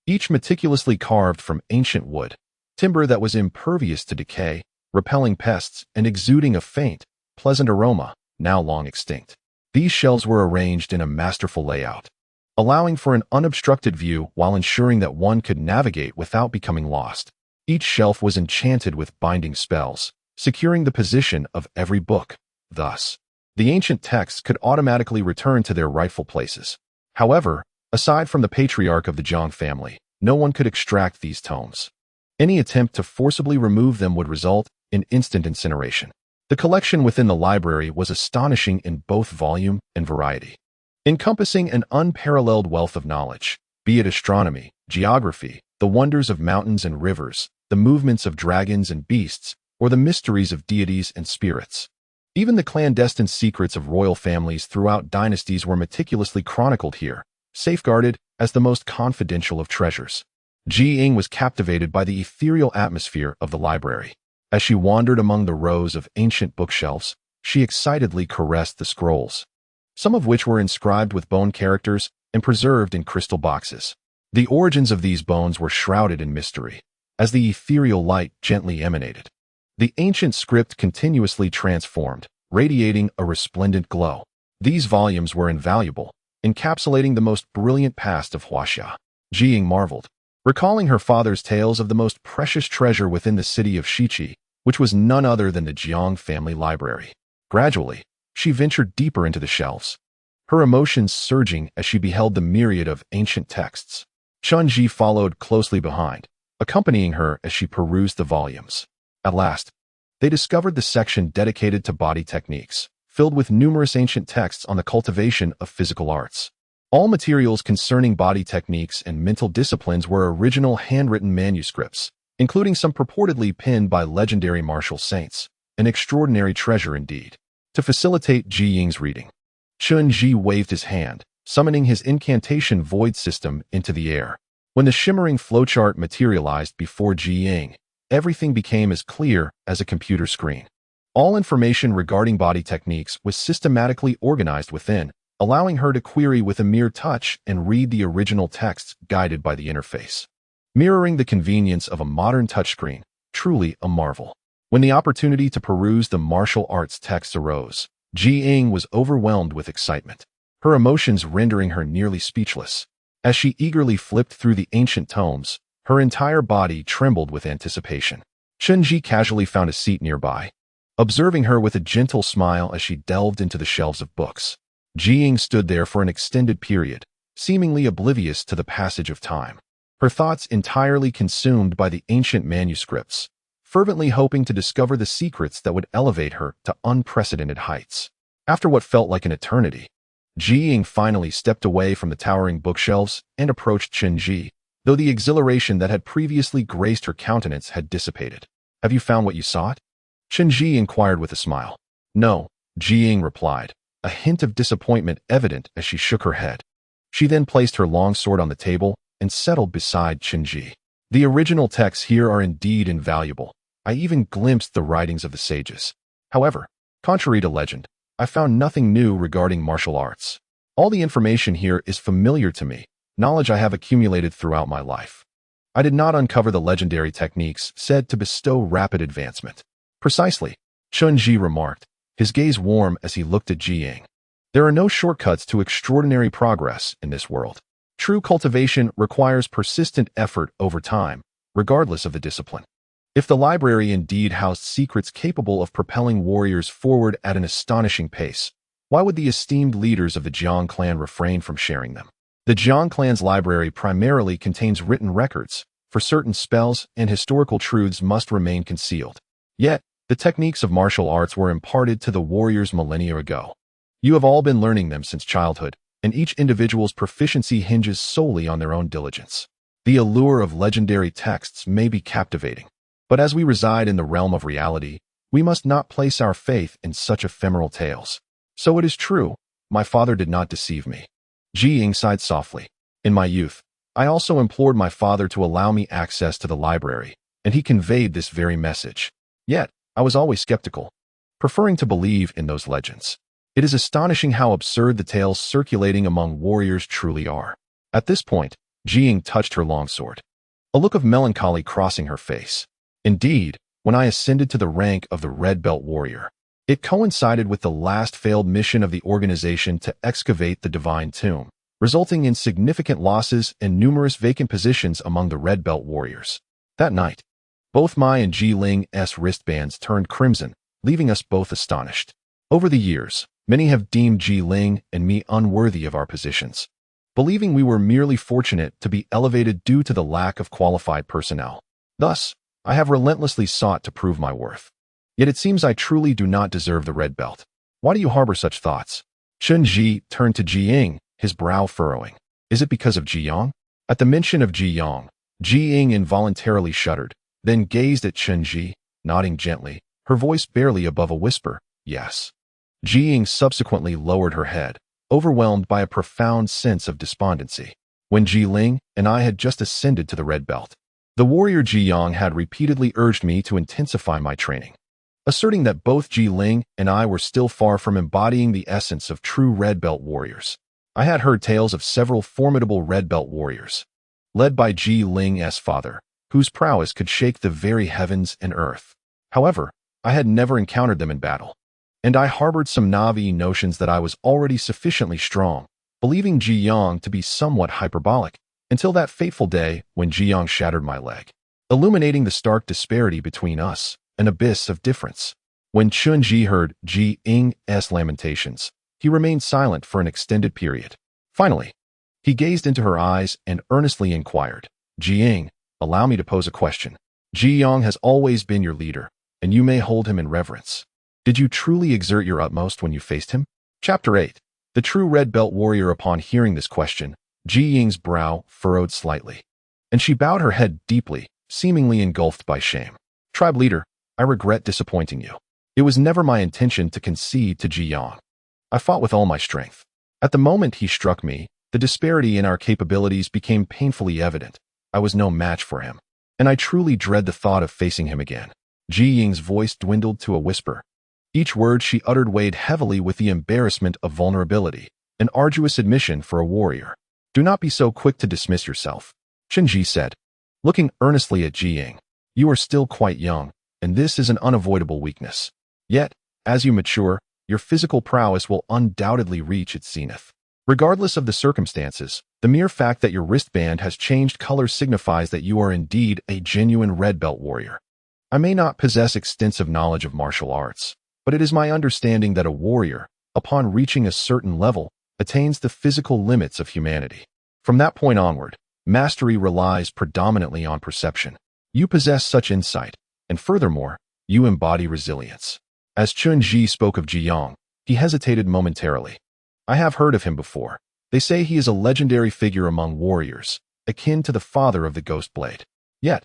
each meticulously carved from ancient wood, timber that was impervious to decay, repelling pests and exuding a faint, pleasant aroma, now long extinct. These shelves were arranged in a masterful layout, allowing for an unobstructed view while ensuring that one could navigate without becoming lost. Each shelf was enchanted with binding spells, securing the position of every book. Thus, the ancient texts could automatically return to their rightful places. However, aside from the patriarch of the Jiang family, no one could extract these tomes. Any attempt to forcibly remove them would result in instant incineration. The collection within the library was astonishing in both volume and variety, encompassing an unparalleled wealth of knowledge, be it astronomy, geography, the wonders of mountains and rivers, the movements of dragons and beasts, or the mysteries of deities and spirits. Even the clandestine secrets of royal families throughout dynasties were meticulously chronicled here, safeguarded as the most confidential of treasures. Ji Ying was captivated by the ethereal atmosphere of the library. As she wandered among the rows of ancient bookshelves, she excitedly caressed the scrolls, some of which were inscribed with bone characters and preserved in crystal boxes. The origins of these bones were shrouded in mystery, as the ethereal light gently emanated. The ancient script continuously transformed, radiating a resplendent glow. These volumes were invaluable, encapsulating the most brilliant past of Huaxia. Ji Ying marveled, recalling her father's tales of the most precious treasure within the city of Shiqi, which was none other than the Jiang family library. Gradually, she ventured deeper into the shelves, her emotions surging as she beheld the myriad of ancient texts. Chen Ji followed closely behind, accompanying her as she perused the volumes. At last, they discovered the section dedicated to body techniques, filled with numerous ancient texts on the cultivation of physical arts. All materials concerning body techniques and mental disciplines were original handwritten manuscripts, including some purportedly penned by legendary martial saints, an extraordinary treasure indeed. To facilitate Ji Ying's reading, Chen Ji waved his hand, summoning his incantation void system into the air. When the shimmering flowchart materialized before Ji Ying, everything became as clear as a computer screen. All information regarding body techniques was systematically organized within, allowing her to query with a mere touch and read the original texts guided by the interface, mirroring the convenience of a modern touchscreen. Truly a marvel. When the opportunity to peruse the martial arts texts arose, Ji Ying was overwhelmed with excitement, her emotions rendering her nearly speechless. As she eagerly flipped through the ancient tomes, her entire body trembled with anticipation. Chen Ji casually found a seat nearby, observing her with a gentle smile as she delved into the shelves of books. Ji Ying stood there for an extended period, seemingly oblivious to the passage of time, her thoughts entirely consumed by the ancient manuscripts, fervently hoping to discover the secrets that would elevate her to unprecedented heights. After what felt like an eternity, Ji Ying finally stepped away from the towering bookshelves and approached Chen Ji, though the exhilaration that had previously graced her countenance had dissipated. "Have you found what you sought?" Chen Ji inquired with a smile. No, Ji Ying replied, a hint of disappointment evident as she shook her head. She then placed her long sword on the table and settled beside Chen Ji. The original texts here are indeed invaluable. I even glimpsed the writings of the sages. However, contrary to legend, I found nothing new regarding martial arts. All the information here is familiar to me, knowledge I have accumulated throughout my life. I did not uncover the legendary techniques said to bestow rapid advancement. Precisely, Chen Ji remarked, his gaze warm as he looked at Ji Ying. There are no shortcuts to extraordinary progress in this world. True cultivation requires persistent effort over time, regardless of the discipline. If the library indeed housed secrets capable of propelling warriors forward at an astonishing pace, why would the esteemed leaders of the Jiang clan refrain from sharing them? The Jiang clan's library primarily contains written records, for certain spells and historical truths must remain concealed. Yet, the techniques of martial arts were imparted to the warriors millennia ago. You have all been learning them since childhood, and each individual's proficiency hinges solely on their own diligence. The allure of legendary texts may be captivating, but as we reside in the realm of reality, we must not place our faith in such ephemeral tales. So it is true, my father did not deceive me. Ji Ying sighed softly. In my youth, I also implored my father to allow me access to the library, and he conveyed this very message. Yet, I was always skeptical, preferring to believe in those legends. It is astonishing how absurd the tales circulating among warriors truly are. At this point, Ji Ying touched her longsword, a look of melancholy crossing her face. Indeed, when I ascended to the rank of the Red Belt Warrior, it coincided with the last failed mission of the organization to excavate the Divine Tomb, resulting in significant losses and numerous vacant positions among the Red Belt Warriors. That night, both my and Ji Ling's wristbands turned crimson, leaving us both astonished. Over the years, many have deemed Ji Ling and me unworthy of our positions, believing we were merely fortunate to be elevated due to the lack of qualified personnel. Thus, I have relentlessly sought to prove my worth. Yet it seems I truly do not deserve the red belt. Why do you harbor such thoughts? Chen Ji turned to Ji Ying, his brow furrowing. Is it because of Ji Yang? At the mention of Ji Yang, Ji Ying involuntarily shuddered, then gazed at Chen Ji, nodding gently, her voice barely above a whisper, yes. Ji Ying subsequently lowered her head, overwhelmed by a profound sense of despondency. When Ji Ling and I had just ascended to the red belt, the warrior Ji Yang had repeatedly urged me to intensify my training, asserting that both Ji Ling and I were still far from embodying the essence of true red belt warriors. I had heard tales of several formidable red belt warriors, led by Ji Ling's father, whose prowess could shake the very heavens and earth. However, I had never encountered them in battle, and I harbored some naive notions that I was already sufficiently strong, believing Ji Yang to be somewhat hyperbolic, until that fateful day when Ji Yang shattered my leg, illuminating the stark disparity between us, an abyss of difference. When Chen Ji heard Ji Ying's lamentations, he remained silent for an extended period. Finally, he gazed into her eyes and earnestly inquired, Ji Ying, allow me to pose a question. Ji Yang has always been your leader, and you may hold him in reverence. Did you truly exert your utmost when you faced him? Chapter 8. The true red belt warrior. Upon hearing this question, Ji Ying's brow furrowed slightly, and she bowed her head deeply, seemingly engulfed by shame. Tribe leader, I regret disappointing you. It was never my intention to concede to Ji Yang. I fought with all my strength. At the moment he struck me, the disparity in our capabilities became painfully evident. I was no match for him, and I truly dread the thought of facing him again. Ji Ying's voice dwindled to a whisper. Each word she uttered weighed heavily with the embarrassment of vulnerability, an arduous admission for a warrior. Do not be so quick to dismiss yourself, Chen Ji said, looking earnestly at Ji Ying. You are still quite young, and this is an unavoidable weakness. Yet, as you mature, your physical prowess will undoubtedly reach its zenith. Regardless of the circumstances, the mere fact that your wristband has changed color signifies that you are indeed a genuine red belt warrior. I may not possess extensive knowledge of martial arts, but it is my understanding that a warrior, upon reaching a certain level, attains the physical limits of humanity. From that point onward, mastery relies predominantly on perception. You possess such insight, and furthermore, you embody resilience. As Chen Ji spoke of Ji Yang, he hesitated momentarily. I have heard of him before. They say he is a legendary figure among warriors, akin to the father of the Ghost Blade. Yet,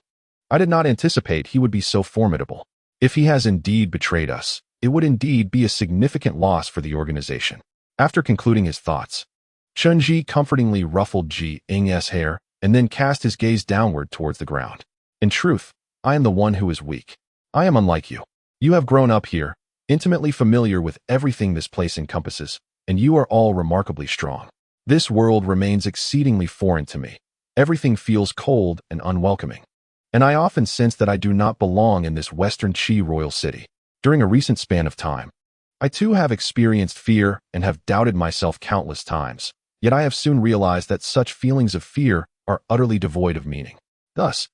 I did not anticipate he would be so formidable. If he has indeed betrayed us, it would indeed be a significant loss for the organization. After concluding his thoughts, Chen comfortingly ruffled Ji Ying's hair and then cast his gaze downward towards the ground. In truth, I am the one who is weak. I am unlike you. You have grown up here, intimately familiar with everything this place encompasses, and you are all remarkably strong. This world remains exceedingly foreign to me. Everything feels cold and unwelcoming. And I often sense that I do not belong in this Western Qi royal city. During a recent span of time, I too have experienced fear and have doubted myself countless times, yet I have soon realized that such feelings of fear are utterly devoid of meaning. Thus,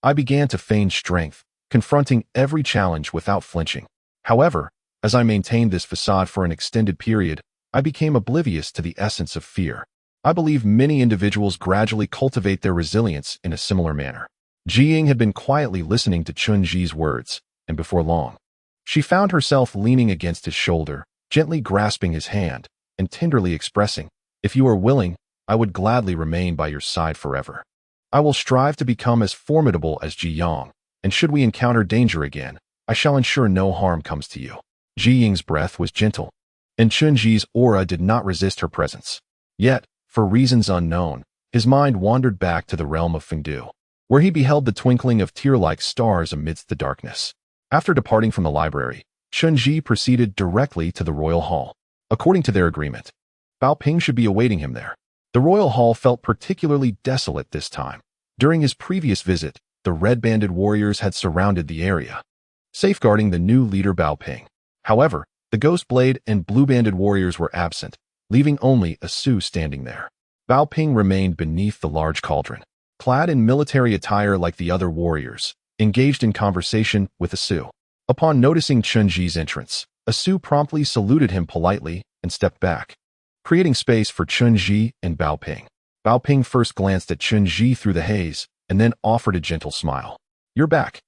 I began to feign strength, confronting every challenge without flinching. However, as I maintained this facade for an extended period, I became oblivious to the essence of fear. I believe many individuals gradually cultivate their resilience in a similar manner. Ji Ying had been quietly listening to Chen Ji's words, and before long, she found herself leaning against his shoulder, gently grasping his hand, and tenderly expressing, "If you are willing, I would gladly remain by your side forever. I will strive to become as formidable as Ji Yang, and should we encounter danger again, I shall ensure no harm comes to you." Ji Ying's breath was gentle, and Chen Ji's aura did not resist her presence. Yet, for reasons unknown, his mind wandered back to the realm of Fengdu, where he beheld the twinkling of tear-like stars amidst the darkness. After departing from the library, Chen Ji proceeded directly to the royal hall. According to their agreement, Bao Ping should be awaiting him there. The royal hall felt particularly desolate this time. During his previous visit, the red-banded warriors had surrounded the area, safeguarding the new leader Bao Ping. However, the Ghost Blade and blue-banded warriors were absent, leaving only a Su standing there. Bao Ping remained beneath the large cauldron, clad in military attire like the other warriors, engaged in conversation with a Su. Upon noticing Chen Ji's entrance, a Su promptly saluted him politely and stepped back, creating space for Chen Ji and Bao Ping. Bao Ping first glanced at Chen Ji through the haze and then offered a gentle smile. "You're back.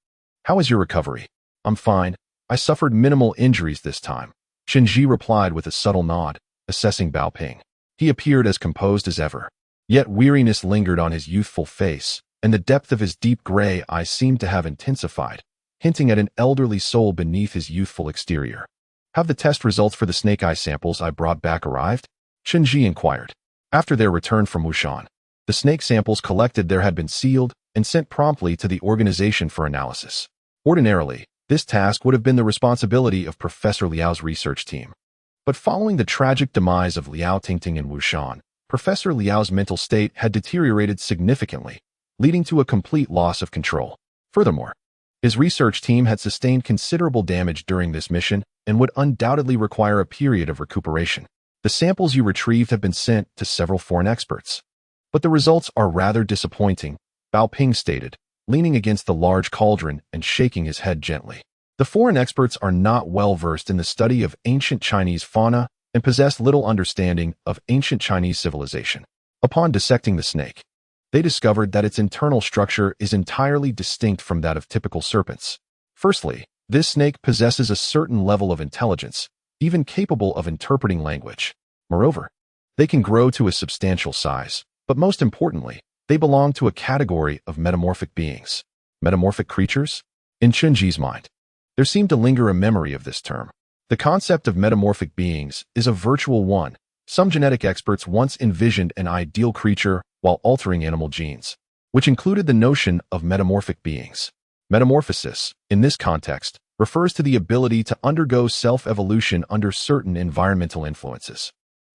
How is your recovery?" "I'm fine. I suffered minimal injuries this time," Chen Ji replied with a subtle nod, assessing Bao Ping. He appeared as composed as ever, yet weariness lingered on his youthful face, and the depth of his deep gray eyes seemed to have intensified, hinting at an elderly soul beneath his youthful exterior. "Have the test results for the snake eye samples I brought back arrived?" Chen Ji inquired. After their return from Wushan, the snake samples collected there had been sealed and sent promptly to the organization for analysis. Ordinarily, this task would have been the responsibility of Professor Liao's research team. But following the tragic demise of Liao Tingting in Wushan, Professor Liao's mental state had deteriorated significantly, leading to a complete loss of control. Furthermore, his research team had sustained considerable damage during this mission and would undoubtedly require a period of recuperation. "The samples you retrieved have been sent to several foreign experts, but the results are rather disappointing," Bao Ping stated, leaning against the large cauldron and shaking his head gently. "The foreign experts are not well versed in the study of ancient Chinese fauna and possess little understanding of ancient Chinese civilization. Upon dissecting the snake, they discovered that its internal structure is entirely distinct from that of typical serpents. Firstly, this snake possesses a certain level of intelligence, even capable of interpreting language. Moreover, they can grow to a substantial size, but most importantly, they belong to a category of metamorphic beings." Metamorphic creatures? In Chen Ji's mind, there seemed to linger a memory of this term. The concept of metamorphic beings is a virtual one. Some genetic experts once envisioned an ideal creature while altering animal genes, which included the notion of metamorphic beings. Metamorphosis, in this context, refers to the ability to undergo self-evolution under certain environmental influences.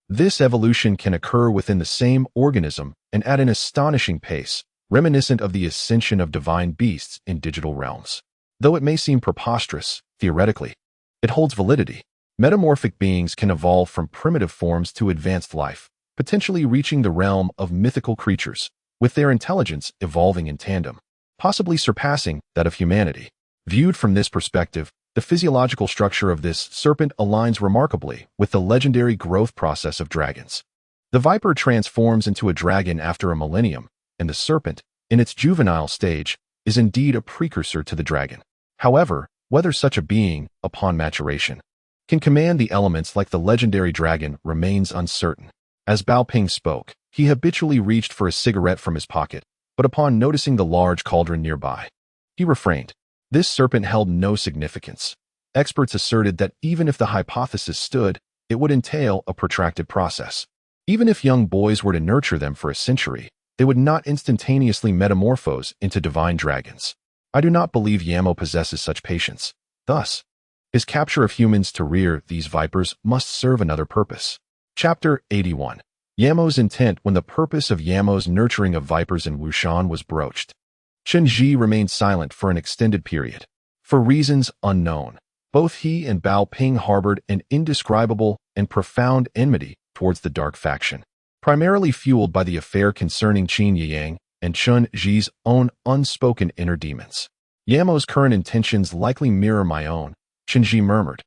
This evolution can occur within the same organism and at an astonishing pace, reminiscent of the ascension of divine beasts in digital realms. Though it may seem preposterous, theoretically, it holds validity. Metamorphic beings can evolve from primitive forms to advanced life, potentially reaching the realm of mythical creatures, with their intelligence evolving in tandem, possibly surpassing that of humanity. Viewed from this perspective, the physiological structure of this serpent aligns remarkably with the legendary growth process of dragons. The viper transforms into a dragon after a millennium, and the serpent, in its juvenile stage, is indeed a precursor to the dragon. However, whether such a being, upon maturation, can command the elements like the legendary dragon remains uncertain. As Bao Ping spoke, he habitually reached for a cigarette from his pocket, but upon noticing the large cauldron nearby, he refrained. This serpent held no significance. Experts asserted that even if the hypothesis stood, it would entail a protracted process. Even if young boys were to nurture them for a century, they would not instantaneously metamorphose into divine dragons. I do not believe Yamo possesses such patience. Thus, his capture of humans to rear these vipers must serve another purpose. Chapter 81. Yamo's intent. When the purpose of Yamo's nurturing of vipers in Wushan was broached, Chen remained silent for an extended period. For reasons unknown, both he and Bao Ping harbored an indescribable and profound enmity towards the dark faction, primarily fueled by the affair concerning Qin Yang and Chen Ji's own unspoken inner demons. Yamo's current intentions likely mirror my own, Chen Ji murmured.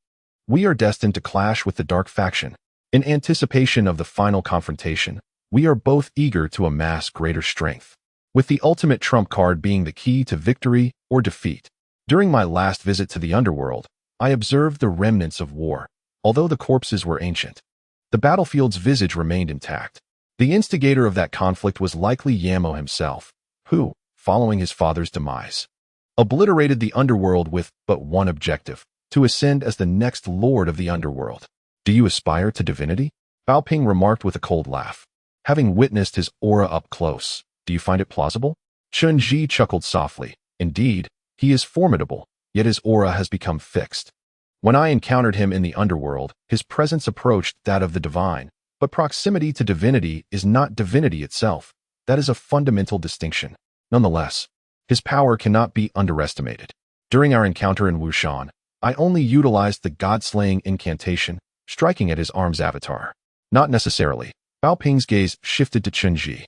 We are destined to clash with the dark faction. In anticipation of the final confrontation, we are both eager to amass greater strength, with the ultimate trump card being the key to victory or defeat. During my last visit to the underworld, I observed the remnants of war, although the corpses were ancient. The battlefield's visage remained intact. The instigator of that conflict was likely Yamo himself, who, following his father's demise, obliterated the underworld with but one objective: to ascend as the next lord of the underworld. Do you aspire to divinity? Bao Ping remarked with a cold laugh. Having witnessed his aura up close, do you find it plausible? Chen Ji chuckled softly. Indeed, he is formidable, yet his aura has become fixed. When I encountered him in the underworld, his presence approached that of the divine, but proximity to divinity is not divinity itself. That is a fundamental distinction. Nonetheless, his power cannot be underestimated. During our encounter in Wushan, I only utilized the god-slaying incantation, striking at his arm's avatar. Not necessarily. Bao Ping's gaze shifted to Chen Ji,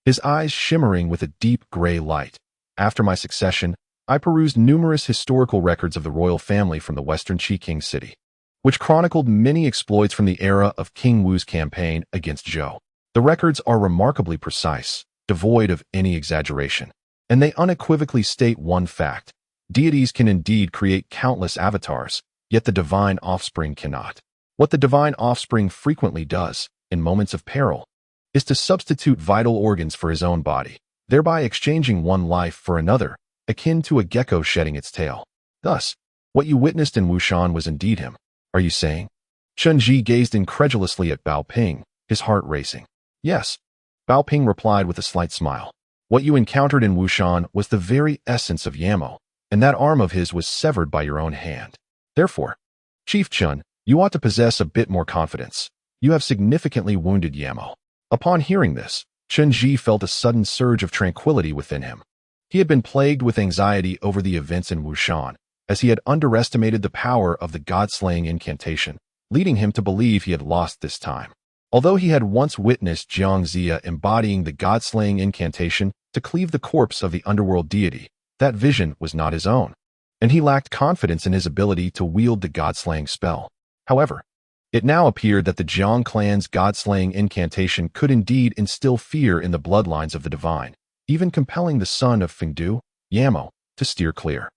his eyes shimmering with a deep gray light. After my succession, I perused numerous historical records of the royal family from the western Qi city, which chronicled many exploits from the era of King Wu's campaign against Zhou. The records are remarkably precise, devoid of any exaggeration, and they unequivocally state one fact: deities can indeed create countless avatars, yet the divine offspring cannot. What the divine offspring frequently does, in moments of peril, is to substitute vital organs for his own body, thereby exchanging one life for another, akin to a gecko shedding its tail. Thus, what you witnessed in Wushan was indeed him. Are you saying? Chen Ji gazed incredulously at Bao Ping, his heart racing. Yes, Bao Ping replied with a slight smile. What you encountered in Wushan was the very essence of Yamo, and that arm of his was severed by your own hand. Therefore, Chief Chen, you ought to possess a bit more confidence. You have significantly wounded Yamo. Upon hearing this, Chen Ji felt a sudden surge of tranquility within him. He had been plagued with anxiety over the events in Wushan, as he had underestimated the power of the god-slaying incantation, leading him to believe he had lost this time. Although he had once witnessed Jiang Zia embodying the god-slaying incantation to cleave the corpse of the underworld deity, that vision was not his own, and he lacked confidence in his ability to wield the god-slaying spell. However, it now appeared that the Jiang clan's god-slaying incantation could indeed instill fear in the bloodlines of the divine, even compelling the son of Fengdu, Yamo, to steer clear.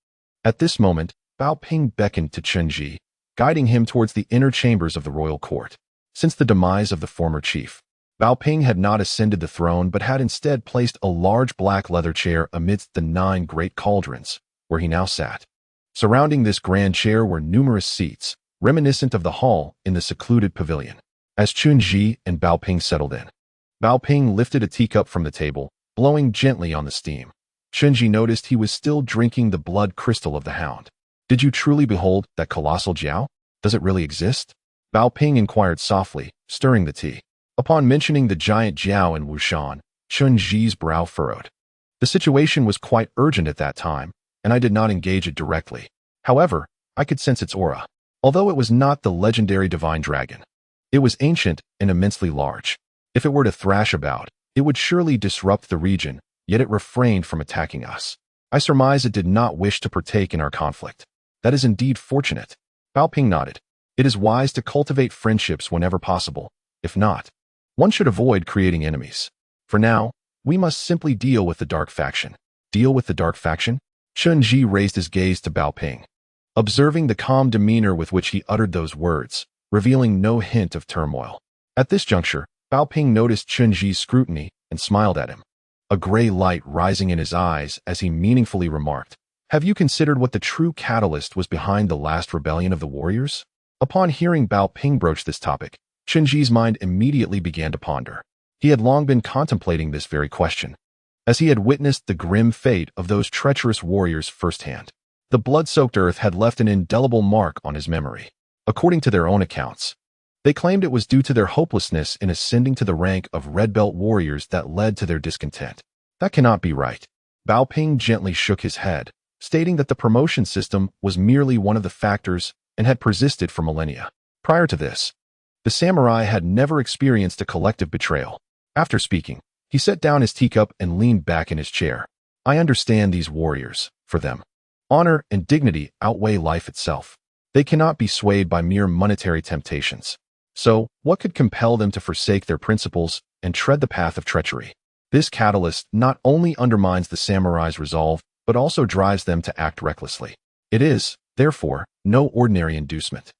At this moment, Bao Ping beckoned to Chen Ji, guiding him towards the inner chambers of the royal court. Since the demise of the former chief, Bao Ping had not ascended the throne but had instead placed a large black leather chair amidst the 9 great cauldrons, where he now sat. Surrounding this grand chair were numerous seats, reminiscent of the hall in the secluded pavilion. As Chen Ji and Bao Ping settled in, Bao Ping lifted a teacup from the table, blowing gently on the steam. Chen Ji noticed he was still drinking the blood crystal of the hound. Did you truly behold that colossal jiao? Does it really exist? Bao Ping inquired softly, stirring the tea. Upon mentioning the giant jiao in Wushan, Chen Ji's brow furrowed. The situation was quite urgent at that time, and I did not engage it directly. However, I could sense its aura. Although it was not the legendary divine dragon, it was ancient and immensely large. If it were to thrash about, it would surely disrupt the region, yet it refrained from attacking us. I surmise it did not wish to partake in our conflict. That is indeed fortunate. Bao Ping nodded. It is wise to cultivate friendships whenever possible. If not, one should avoid creating enemies. For now, we must simply deal with the dark faction. Deal with the dark faction? Chen Ji raised his gaze to Bao Ping, observing the calm demeanor with which he uttered those words, revealing no hint of turmoil. At this juncture, Bao Ping noticed Chen Ji's scrutiny and smiled at him, a gray light rising in his eyes as he meaningfully remarked, Have you considered what the true catalyst was behind the last rebellion of the warriors? Upon hearing Bao Ping broach this topic, Chen Ji's mind immediately began to ponder. He had long been contemplating this very question, as he had witnessed the grim fate of those treacherous warriors firsthand. The blood-soaked earth had left an indelible mark on his memory. According to their own accounts, they claimed it was due to their hopelessness in ascending to the rank of red belt warriors that led to their discontent. That cannot be right. Bao Ping gently shook his head, stating that the promotion system was merely one of the factors and had persisted for millennia. Prior to this, the samurai had never experienced a collective betrayal. After speaking, he set down his teacup and leaned back in his chair. I understand these warriors. For them, honor and dignity outweigh life itself. They cannot be swayed by mere monetary temptations. So, what could compel them to forsake their principles and tread the path of treachery? This catalyst not only undermines the samurai's resolve, but also drives them to act recklessly. It is, therefore, no ordinary inducement.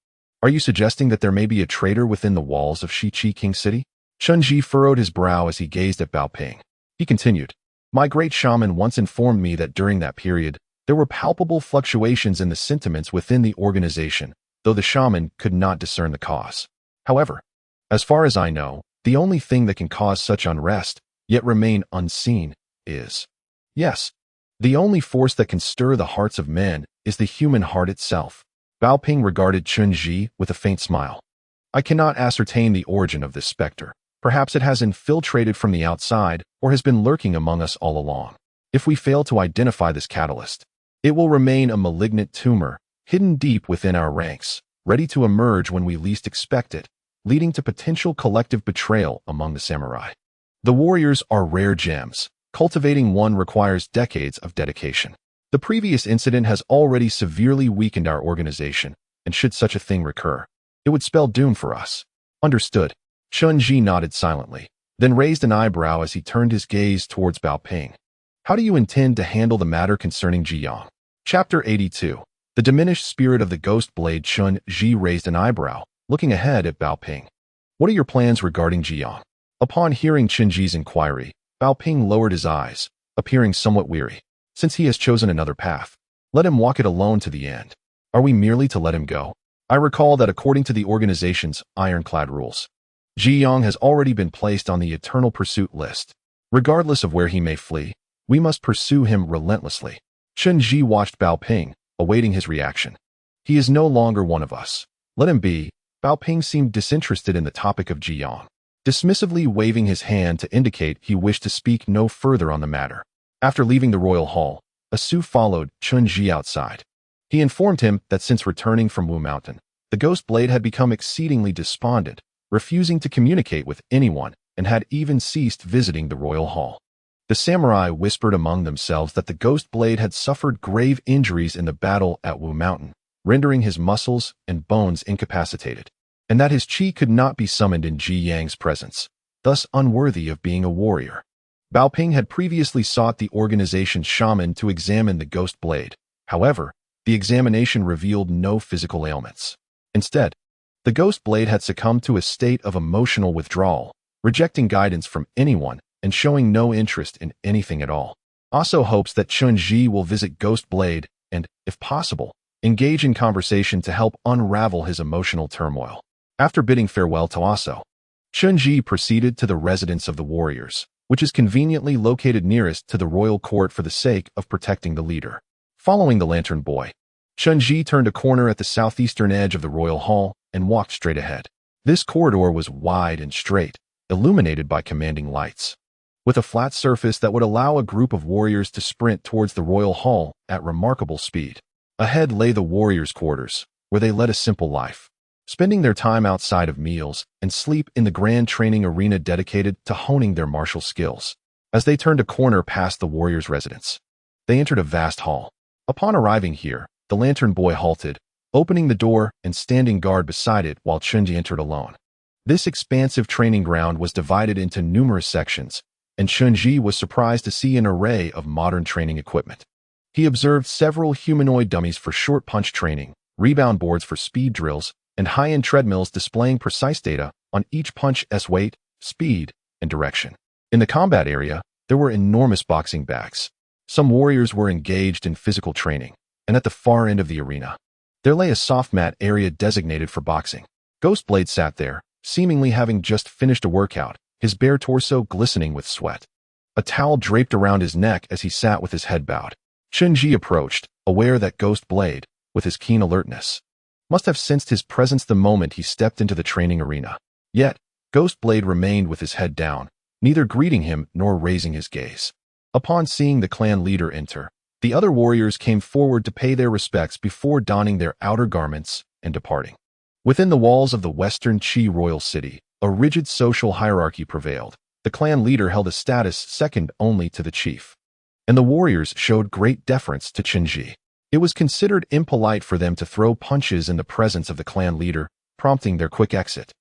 Are you suggesting that there may be a traitor within the walls of Shiqi King City? Chen Ji furrowed his brow as he gazed at Bao Ping. He continued, my great shaman once informed me that during that period, there were palpable fluctuations in the sentiments within the organization, though the shaman could not discern the cause. However, as far as I know, the only thing that can cause such unrest, yet remain unseen, is, yes, the only force that can stir the hearts of men is the human heart itself. Bao Ping regarded Chen Ji with a faint smile. I cannot ascertain the origin of this specter. Perhaps it has infiltrated from the outside or has been lurking among us all along. If we fail to identify this catalyst, it will remain a malignant tumor, hidden deep within our ranks, ready to emerge when we least expect it, leading to potential collective betrayal among the samurai. The warriors are rare gems. Cultivating one requires decades of dedication. The previous incident has already severely weakened our organization, and should such a thing recur, it would spell doom for us. Understood. Chen Ji nodded silently, then raised an eyebrow as he turned his gaze towards Bao Ping. How do you intend to handle the matter concerning Jiyang? Chapter 82. The diminished spirit of the ghost blade. Chen Ji raised an eyebrow, looking ahead at Bao Ping. What are your plans regarding Jiyang? Upon hearing Chen Ji's inquiry, Bao Ping lowered his eyes, appearing somewhat weary. Since he has chosen another path, let him walk it alone to the end. Are we merely to let him go? I recall that according to the organization's ironclad rules, Jiyang has already been placed on the eternal pursuit list. Regardless of where he may flee, we must pursue him relentlessly. Chen Ji watched Bao Ping, awaiting his reaction. He is no longer one of us. Let him be. Bao Ping seemed disinterested in the topic of Jiyang, dismissively waving his hand to indicate he wished to speak no further on the matter. After leaving the royal hall, a Su followed Chen Ji outside. He informed him that since returning from Wu Mountain, the ghost blade had become exceedingly despondent, refusing to communicate with anyone, and had even ceased visiting the royal hall. The samurai whispered among themselves that the ghost blade had suffered grave injuries in the battle at Wu Mountain, rendering his muscles and bones incapacitated, and that his qi could not be summoned in Ji Yang's presence, thus unworthy of being a warrior. Bao Ping had previously sought the organization's shaman to examine the ghost blade. However, the examination revealed no physical ailments. Instead, the ghost blade had succumbed to a state of emotional withdrawal, rejecting guidance from anyone and showing no interest in anything at all. Aso hopes that Chen Ji will visit Ghost Blade and, if possible, engage in conversation to help unravel his emotional turmoil. After bidding farewell to Aso, Chen Ji proceeded to the residence of the warriors, which is conveniently located nearest to the royal court for the sake of protecting the leader. Following the lantern boy, Chen Ji turned a corner at the southeastern edge of the royal hall and walked straight ahead. This corridor was wide and straight, illuminated by commanding lights, with a flat surface that would allow a group of warriors to sprint towards the royal hall at remarkable speed. Ahead lay the warriors' quarters, where they led a simple life, spending their time outside of meals and sleep in the grand training arena dedicated to honing their martial skills. As they turned a corner past the warriors' residence, they entered a vast hall. Upon arriving here, the lantern boy halted, opening the door and standing guard beside it while Chen Ji entered alone. This expansive training ground was divided into numerous sections, and Chen Ji was surprised to see an array of modern training equipment. He observed several humanoid dummies for short punch training, rebound boards for speed drills, and high-end treadmills displaying precise data on each punch's weight, speed, and direction. In the combat area, there were enormous boxing bags, Some warriors were engaged in physical training, and at the far end of the arena, there lay a soft mat area designated for boxing. Ghostblade sat there, seemingly having just finished a workout, his bare torso glistening with sweat. A towel draped around his neck as he sat with his head bowed. Tinge approached, aware that Ghostblade, with his keen alertness, must have sensed his presence the moment he stepped into the training arena. Yet, Ghostblade remained with his head down, neither greeting him nor raising his gaze. Upon seeing the clan leader enter, the other warriors came forward to pay their respects before donning their outer garments and departing. Within the walls of the Western Qi royal city, a rigid social hierarchy prevailed. The clan leader held a status second only to the chief, and the warriors showed great deference to Tinge. It was considered impolite for them to throw punches in the presence of the clan leader, prompting their quick exit.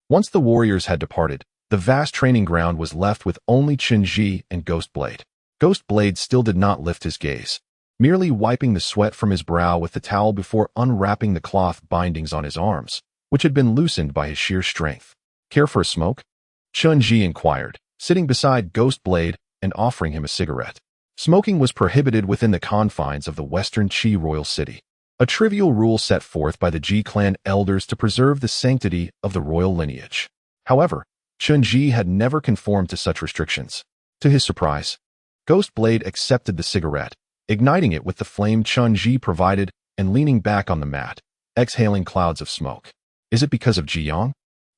Once the warriors had departed, the vast training ground was left with only Tinge and Ghostblade. Ghostblade still did not lift his gaze, merely wiping the sweat from his brow with the towel before unwrapping the cloth bindings on his arms, which had been loosened by his sheer strength. "Care for a smoke?" Tinge inquired, sitting beside Ghostblade and offering him a cigarette. Smoking was prohibited within the confines of the Western Qi royal city, a trivial rule set forth by the Ji clan elders to preserve the sanctity of the royal lineage. However, Tinge had never conformed to such restrictions. To his surprise, Ghostblade accepted the cigarette, igniting it with the flame Tinge provided and leaning back on the mat, exhaling clouds of smoke. "Is it because of Jiyang?"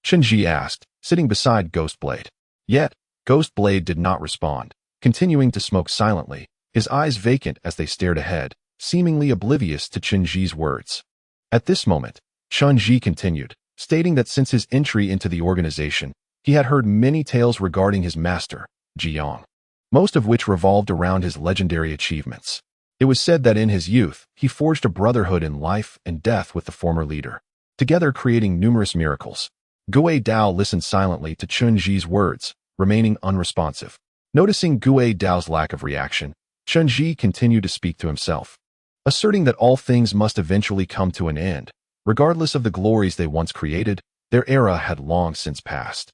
Tinge asked, sitting beside Ghostblade. Yet, Ghostblade did not respond, continuing to smoke silently, his eyes vacant as they stared ahead, seemingly oblivious to Tinge's words. At this moment, Tinge continued, stating that since his entry into the organization, he had heard many tales regarding his master, Jiyang, most of which revolved around his legendary achievements. It was said that in his youth, he forged a brotherhood in life and death with the former leader, together creating numerous miracles. Gui Dao listened silently to Tinge's words, remaining unresponsive. Noticing Gui Dao's lack of reaction, Tinge continued to speak to himself, asserting that all things must eventually come to an end. Regardless of the glories they once created, their era had long since passed.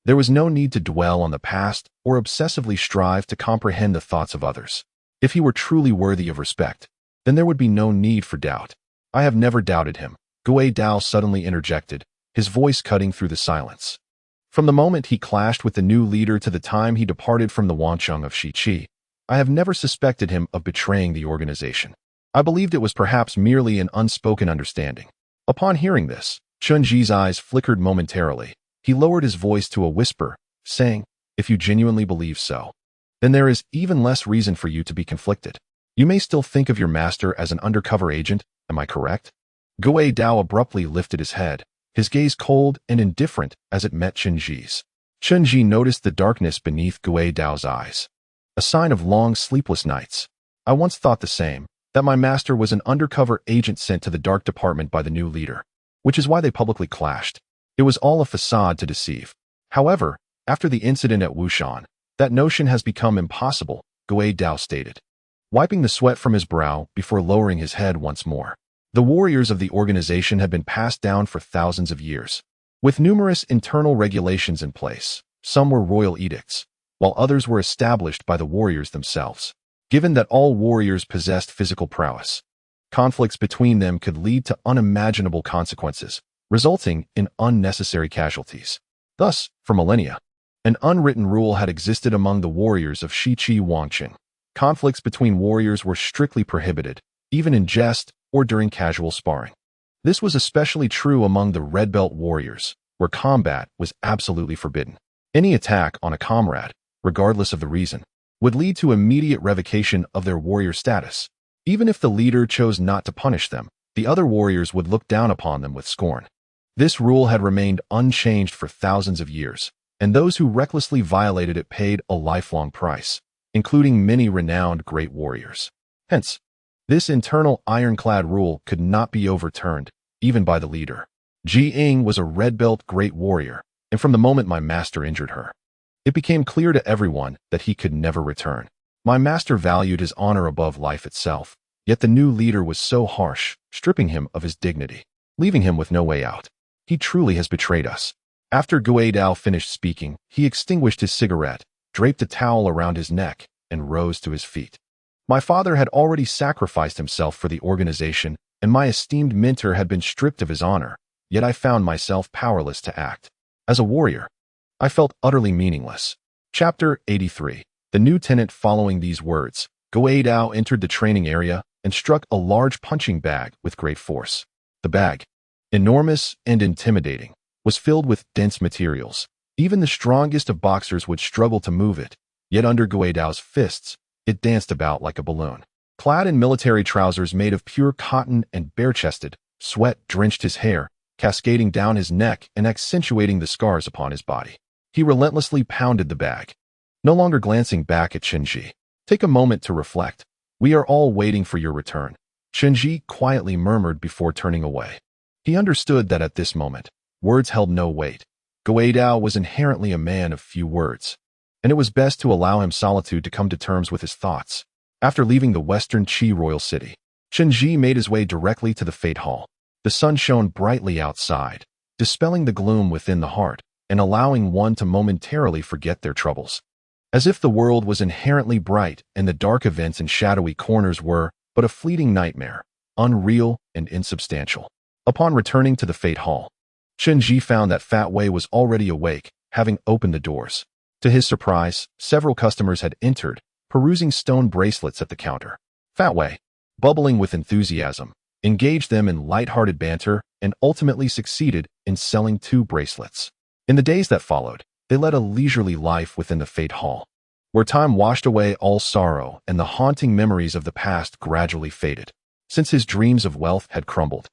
There was no need to dwell on the past or obsessively strive to comprehend the thoughts of others. If he were truly worthy of respect, then there would be no need for doubt. "I have never doubted him," Gui Dao suddenly interjected, his voice cutting through the silence. "From the moment he clashed with the new leader to the time he departed from the Wancheng of Shiqi, I have never suspected him of betraying the organization. I believed it was perhaps merely an unspoken understanding." Upon hearing this, Tinge's eyes flickered momentarily. He lowered his voice to a whisper, saying, "If you genuinely believe so, then there is even less reason for you to be conflicted. You may still think of your master as an undercover agent, am I correct?" Gui Dao abruptly lifted his head, his gaze cold and indifferent as it met Tinge's. Tinge noticed the darkness beneath Gui Dao's eyes, a sign of long sleepless nights. "I once thought the same, that my master was an undercover agent sent to the dark department by the new leader, which is why they publicly clashed. It was all a facade to deceive. However, after the incident at Wushan, that notion has become impossible," Gui Dao stated, wiping the sweat from his brow before lowering his head once more. The warriors of the organization had been passed down for thousands of years, with numerous internal regulations in place. Some were royal edicts, while others were established by the warriors themselves. Given that all warriors possessed physical prowess, conflicts between them could lead to unimaginable consequences, resulting in unnecessary casualties. Thus, for millennia, an unwritten rule had existed among the warriors of Shiqi Wancheng. Conflicts between warriors were strictly prohibited, even in jest or during casual sparring. This was especially true among the Red Belt warriors, where combat was absolutely forbidden. Any attack on a comrade, regardless of the reason, would lead to immediate revocation of their warrior status. Even if the leader chose not to punish them, the other warriors would look down upon them with scorn. This rule had remained unchanged for thousands of years, and those who recklessly violated it paid a lifelong price, including many renowned great warriors. Hence, this internal ironclad rule could not be overturned, even by the leader. Ji Ying was a red belt great warrior, and from the moment my master injured her, it became clear to everyone that he could never return. My master valued his honor above life itself, yet the new leader was so harsh, stripping him of his dignity, leaving him with no way out. He truly has betrayed us. After Gui Dao finished speaking, he extinguished his cigarette, draped a towel around his neck, and rose to his feet. My father had already sacrificed himself for the organization, and my esteemed mentor had been stripped of his honor, yet I found myself powerless to act. As a warrior, I felt utterly meaningless. Chapter 83. The new tenant. Following these words, Guidao entered the training area and struck a large punching bag with great force. The bag, enormous and intimidating, was filled with dense materials. Even the strongest of boxers would struggle to move it, yet under Guidao's fists, it danced about like a balloon. Clad in military trousers made of pure cotton and bare-chested, sweat drenched his hair, cascading down his neck and accentuating the scars upon his body. He relentlessly pounded the bag, no longer glancing back at Chenji. Take a moment to reflect. We are all waiting for your return, Chenji quietly murmured before turning away. He understood that at this moment, words held no weight. Guidao was inherently a man of few words, and it was best to allow him solitude to come to terms with his thoughts. After leaving the western Qi royal city, Chenji made his way directly to the Fate Hall. The sun shone brightly outside, dispelling the gloom within the heart and allowing one to momentarily forget their troubles. As if the world was inherently bright and the dark events and shadowy corners were but a fleeting nightmare, unreal and insubstantial. Upon returning to the Fate Hall, Chenji found that Fat Wei was already awake, having opened the doors. To his surprise, several customers had entered, perusing stone bracelets at the counter. Fat Wei, bubbling with enthusiasm, engaged them in light-hearted banter and ultimately succeeded in selling 2 bracelets. In the days that followed, they led a leisurely life within the Fate Hall, where time washed away all sorrow and the haunting memories of the past gradually faded. Since his dreams of wealth had crumbled,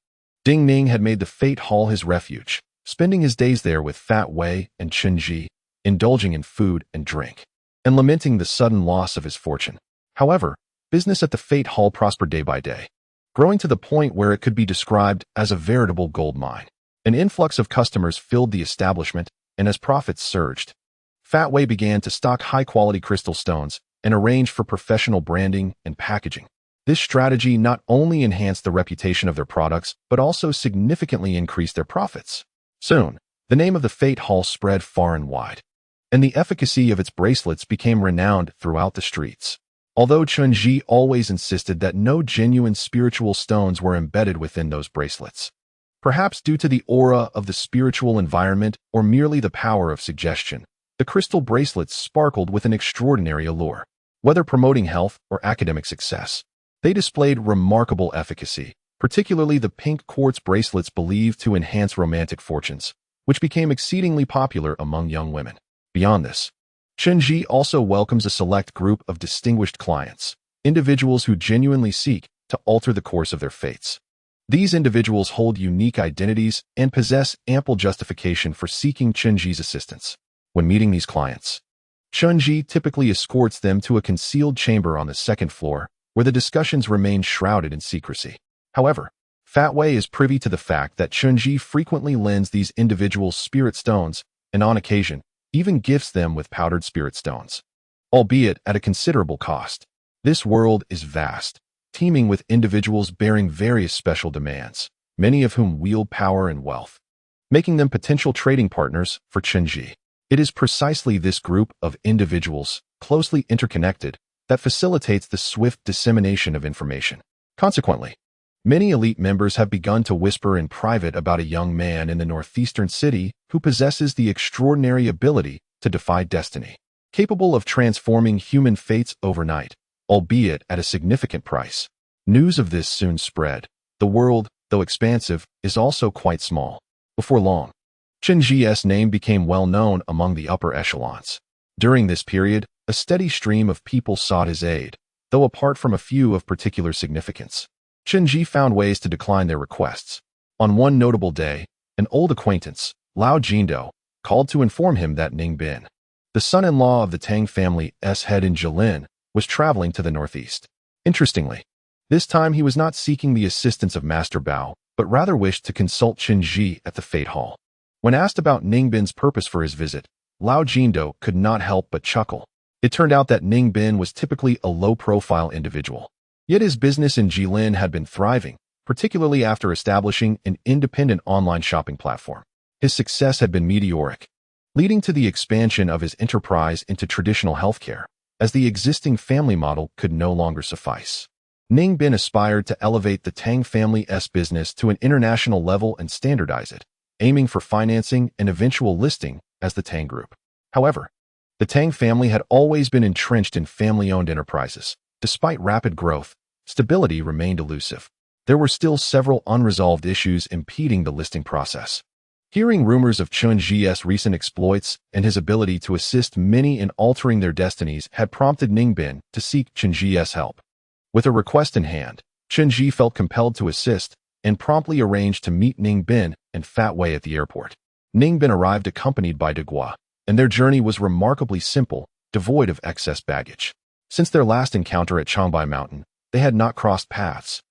Ding Ning had made the Fate Hall his refuge, spending his days there with Fat Wei and Chenji, indulging in food and drink, and lamenting the sudden loss of his fortune. However, business at the Fate Hall prospered day by day, growing to the point where it could be described as a veritable gold mine. An influx of customers filled the establishment, and as profits surged, Fat Wei began to stock high-quality crystal stones and arrange for professional branding and packaging. This strategy not only enhanced the reputation of their products, but also significantly increased their profits. Soon, the name of the Fate Hall spread far and wide, and the efficacy of its bracelets became renowned throughout the streets. Although Chenji always insisted that no genuine spiritual stones were embedded within those bracelets, perhaps due to the aura of the spiritual environment or merely the power of suggestion, the crystal bracelets sparkled with an extraordinary allure. Whether promoting health or academic success, they displayed remarkable efficacy, particularly the pink quartz bracelets believed to enhance romantic fortunes, which became exceedingly popular among young women. Beyond this, Chenji also welcomes a select group of distinguished clients, individuals who genuinely seek to alter the course of their fates. These individuals hold unique identities and possess ample justification for seeking Chenji's assistance. When meeting these clients, Chenji typically escorts them to a concealed chamber on the second floor, where the discussions remain shrouded in secrecy. However, Fat Wei is privy to the fact that Chenji frequently lends these individuals spirit stones, and on occasion, even gifts them with powdered spirit stones, albeit at a considerable cost. This world is vast, teeming with individuals bearing various special demands, many of whom wield power and wealth, making them potential trading partners for Chenji. It is precisely this group of individuals, closely interconnected, that facilitates the swift dissemination of information. Consequently, many elite members have begun to whisper in private about a young man in the northeastern city who possesses the extraordinary ability to defy destiny, capable of transforming human fates overnight, albeit at a significant price. News of this soon spread. The world, though expansive, is also quite small. Before long, Chenji's name became well known among the upper echelons. During this period, a steady stream of people sought his aid, though apart from a few of particular significance, Chenji found ways to decline their requests. On one notable day, an old acquaintance, Lao Jindo, called to inform him that Ning Bin, the son-in-law of the Tang family's head in Jilin, was traveling to the northeast. Interestingly, this time he was not seeking the assistance of Master Bao, but rather wished to consult Chenji at the Fate Hall. When asked about Ning Bin's purpose for his visit, Lao Jindo could not help but chuckle. It turned out that Ning Bin was typically a low-profile individual. Yet his business in Jilin had been thriving, particularly after establishing an independent online shopping platform. His success had been meteoric, leading to the expansion of his enterprise into traditional healthcare, as the existing family model could no longer suffice. Ning Bin aspired to elevate the Tang family's business to an international level and standardize it, aiming for financing and eventual listing as the Tang Group. However, the Tang family had always been entrenched in family-owned enterprises. Despite rapid growth, stability remained elusive. There were still several unresolved issues impeding the listing process. Hearing rumors of Chen Ji's recent exploits and his ability to assist many in altering their destinies had prompted Ning Bin to seek Chen Ji's help. With a request in hand, Chen Ji felt compelled to assist and promptly arranged to meet Ning Bin and Fat Wei at the airport. Ning Bin arrived accompanied by De Gua, and their journey was remarkably simple, devoid of excess baggage. Since their last encounter at Changbai Mountain, they had not crossed paths,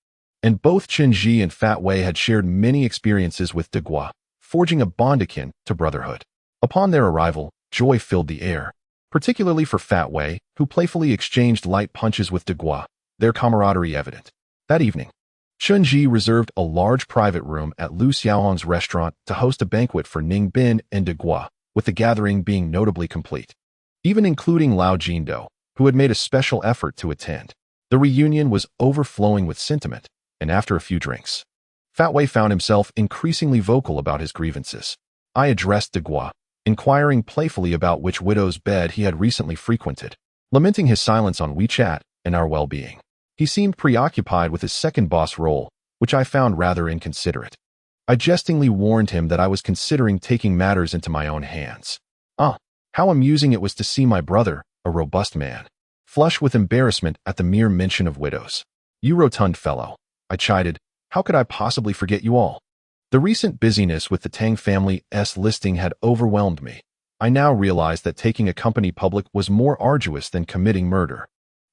and both Chen Ji and Fat Wei had shared many experiences with De Gua, forging a bond akin to brotherhood. Upon their arrival, joy filled the air, particularly for Fat Wei, who playfully exchanged light punches with De Gua, their camaraderie evident. That evening, Chen Ji reserved a large private room at Lu Xiaohong's restaurant to host a banquet for Ning Bin and De Gua, with the gathering being notably complete, even including Lao Jindo, who had made a special effort to attend. The reunion was overflowing with sentiment, and after a few drinks, Fat Wei found himself increasingly vocal about his grievances. I addressed De Gua, inquiring playfully about which widow's bed he had recently frequented, lamenting his silence on WeChat and our well-being. He seemed preoccupied with his second boss role, which I found rather inconsiderate. I jestingly warned him that I was considering taking matters into my own hands. How amusing it was to see my brother, a robust man, flush with embarrassment at the mere mention of widows. You rotund fellow, I chided, how could I possibly forget you all? The recent busyness with the Tang family's listing had overwhelmed me. I now realized that taking a company public was more arduous than committing murder.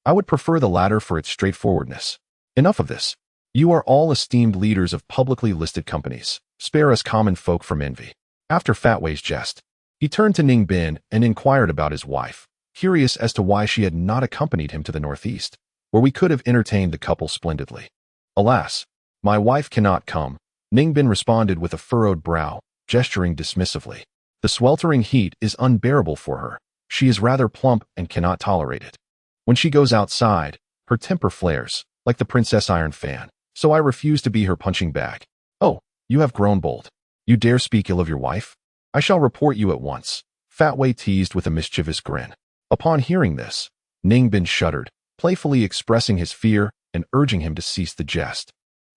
I would prefer the latter for its straightforwardness. Enough of this. You are all esteemed leaders of publicly listed companies. Spare us common folk from envy. After Fat Wei's jest, he turned to Ning Bin and inquired about his wife, curious as to why she had not accompanied him to the northeast, where we could have entertained the couple splendidly. Alas, my wife cannot come, Ning Bin responded with a furrowed brow, gesturing dismissively. The sweltering heat is unbearable for her. She is rather plump and cannot tolerate it. When she goes outside, her temper flares, like the Princess Iron fan, so I refuse to be her punching bag. Oh, you have grown bold. You dare speak ill of your wife? I shall report you at once, Fat Wei teased with a mischievous grin. Upon hearing this, Ning Bin shuddered, playfully expressing his fear and urging him to cease the jest,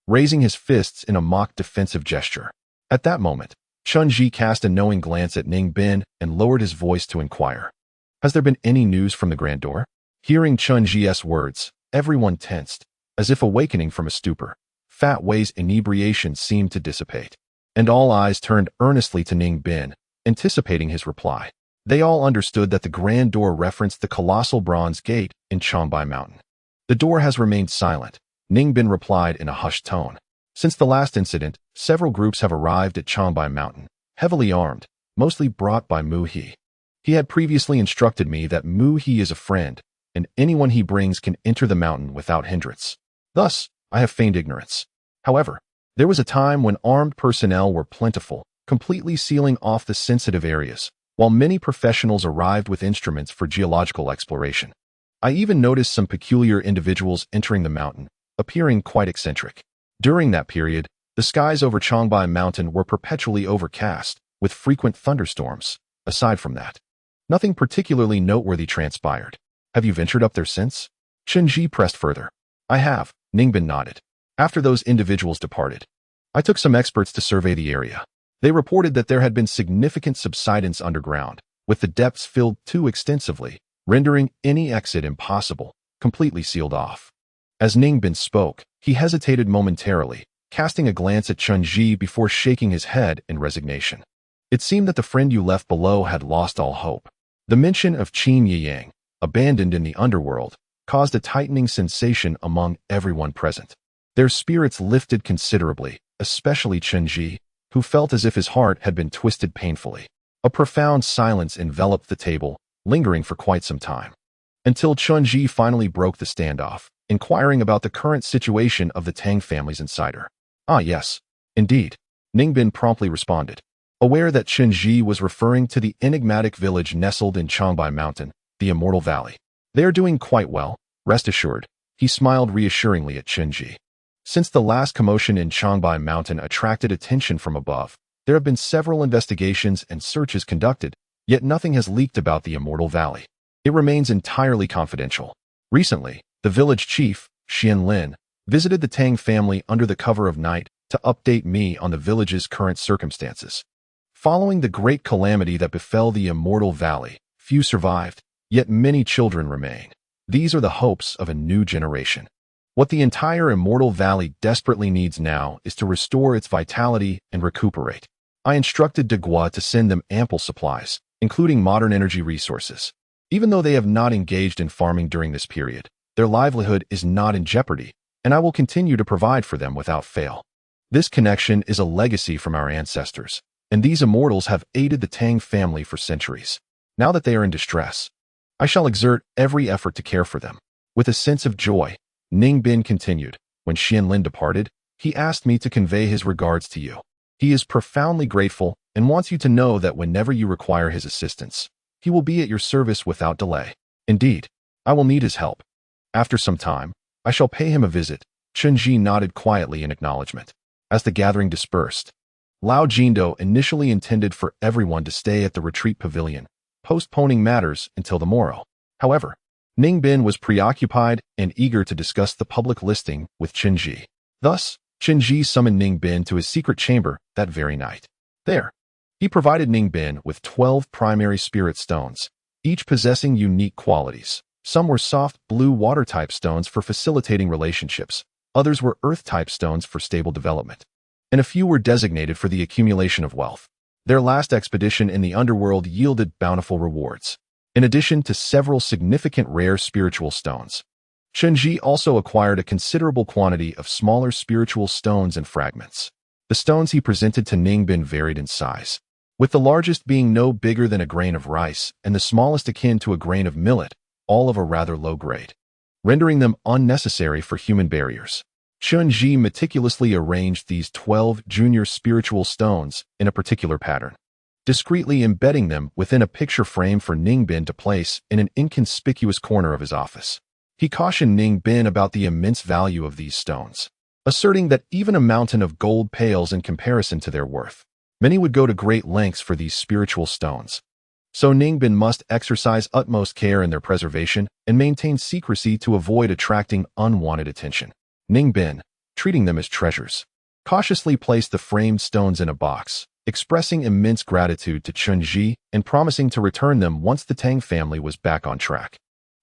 raising his fists in a mock defensive gesture. At that moment, Chen Ji cast a knowing glance at Ning Bin and lowered his voice to inquire. Has there been any news from the grandeur? Hearing Chen Ji's words, everyone tensed, as if awakening from a stupor. Fat Wei's inebriation seemed to dissipate, and all eyes turned earnestly to Ning Bin, anticipating his reply. They all understood that the grand door referenced the colossal bronze gate in Changbai Mountain. The door has remained silent, Ning Bin replied in a hushed tone. Since the last incident, several groups have arrived at Changbai Mountain, heavily armed, mostly brought by Mu He. He had previously instructed me that Mu He is a friend, and anyone he brings can enter the mountain without hindrance. Thus, I have feigned ignorance. However, there was a time when armed personnel were plentiful, completely sealing off the sensitive areas, while many professionals arrived with instruments for geological exploration. I even noticed some peculiar individuals entering the mountain, appearing quite eccentric. During that period, the skies over Changbai Mountain were perpetually overcast, with frequent thunderstorms. Aside from that, nothing particularly noteworthy transpired. Have you ventured up there since? Chen Ji pressed further. I have, Ning Bin nodded. After those individuals departed, I took some experts to survey the area. They reported that there had been significant subsidence underground, with the depths filled too extensively, rendering any exit impossible, completely sealed off. As Ning Bin spoke, he hesitated momentarily, casting a glance at Chen Ji before shaking his head in resignation. It seemed that the friend you left below had lost all hope. The mention of Qin Yiyang, abandoned in the underworld, caused a tightening sensation among everyone present. Their spirits lifted considerably, especially Chen Ji, who felt as if his heart had been twisted painfully. A profound silence enveloped the table, lingering for quite some time, until Chen Ji finally broke the standoff, inquiring about the current situation of the Tang family's insider. Ah yes, indeed, Ning Bin promptly responded, aware that Chen Ji was referring to the enigmatic village nestled in Changbai Mountain, the Immortal Valley. They are doing quite well, rest assured. He smiled reassuringly at Tinge. Since the last commotion in Changbai Mountain attracted attention from above, there have been several investigations and searches conducted, yet nothing has leaked about the Immortal Valley. It remains entirely confidential. Recently, the village chief, Lan Lan, visited the Tang family under the cover of night to update me on the village's current circumstances. Following the great calamity that befell the Immortal Valley, few survived, yet many children remain. These are the hopes of a new generation. What the entire Immortal Valley desperately needs now is to restore its vitality and recuperate. I instructed De Gua to send them ample supplies, including modern energy resources. Even though they have not engaged in farming during this period, their livelihood is not in jeopardy, and I will continue to provide for them without fail. This connection is a legacy from our ancestors, and these immortals have aided the Tang family for centuries. Now that they are in distress, I shall exert every effort to care for them. With a sense of joy, Ning Bin continued. When Lan Lan departed, he asked me to convey his regards to you. He is profoundly grateful and wants you to know that whenever you require his assistance, he will be at your service without delay. Indeed, I will need his help. After some time, I shall pay him a visit. Tinge nodded quietly in acknowledgement. As the gathering dispersed, Lao Jindo initially intended for everyone to stay at the retreat pavilion, postponing matters until the morrow. However, Ning Bin was preoccupied and eager to discuss the public listing with Tinge. Thus, Tinge summoned Ning Bin to his secret chamber that very night. There, he provided Ning Bin with 12 primary spirit stones, each possessing unique qualities. Some were soft blue water-type stones for facilitating relationships, others were earth-type stones for stable development, and a few were designated for the accumulation of wealth. Their last expedition in the underworld yielded bountiful rewards, in addition to several significant rare spiritual stones. Tinge also acquired a considerable quantity of smaller spiritual stones and fragments. The stones he presented to Ning Bin varied in size, with the largest being no bigger than a grain of rice and the smallest akin to a grain of millet, all of a rather low grade, rendering them unnecessary for human barriers. Tinge meticulously arranged these 12 junior spiritual stones in a particular pattern, discreetly embedding them within a picture frame for Ning Bin to place in an inconspicuous corner of his office. He cautioned Ning Bin about the immense value of these stones, asserting that even a mountain of gold pales in comparison to their worth. Many would go to great lengths for these spiritual stones, so Ning Bin must exercise utmost care in their preservation and maintain secrecy to avoid attracting unwanted attention. Ning Bin, treating them as treasures, cautiously placed the framed stones in a box, expressing immense gratitude to Tinge and promising to return them once the Tang family was back on track.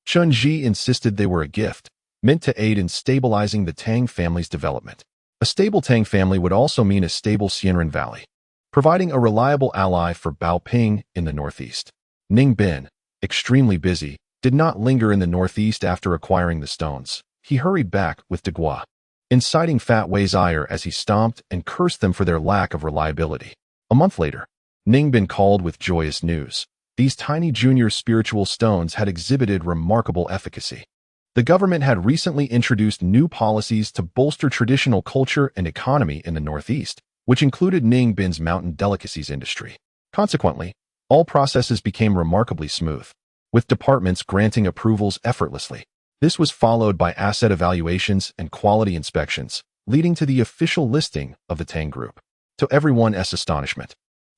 Tinge insisted they were a gift, meant to aid in stabilizing the Tang family's development. A stable Tang family would also mean a stable Xianren Valley, providing a reliable ally for Baoping in the northeast. Ning Bin, extremely busy, did not linger in the northeast after acquiring the stones. He hurried back with De Gua, inciting Fat Wei's ire as he stomped and cursed them for their lack of reliability. A month later, Ning Bin called with joyous news. These tiny junior spiritual stones had exhibited remarkable efficacy. The government had recently introduced new policies to bolster traditional culture and economy in the northeast, which included Ning Bin's mountain delicacies industry. Consequently, all processes became remarkably smooth, with departments granting approvals effortlessly. This was followed by asset evaluations and quality inspections, leading to the official listing of the Tang Group. To everyone's astonishment,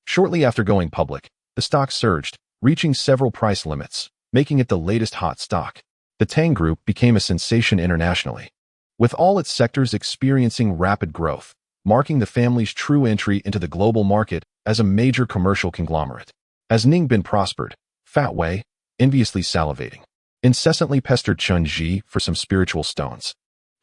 shortly after going public, the stock surged, reaching several price limits, making it the latest hot stock. The Tang Group became a sensation internationally, with all its sectors experiencing rapid growth, marking the family's true entry into the global market as a major commercial conglomerate. As Ning Bin prospered, Fat Wei, enviously salivating, incessantly pestered Tinge for some spiritual stones,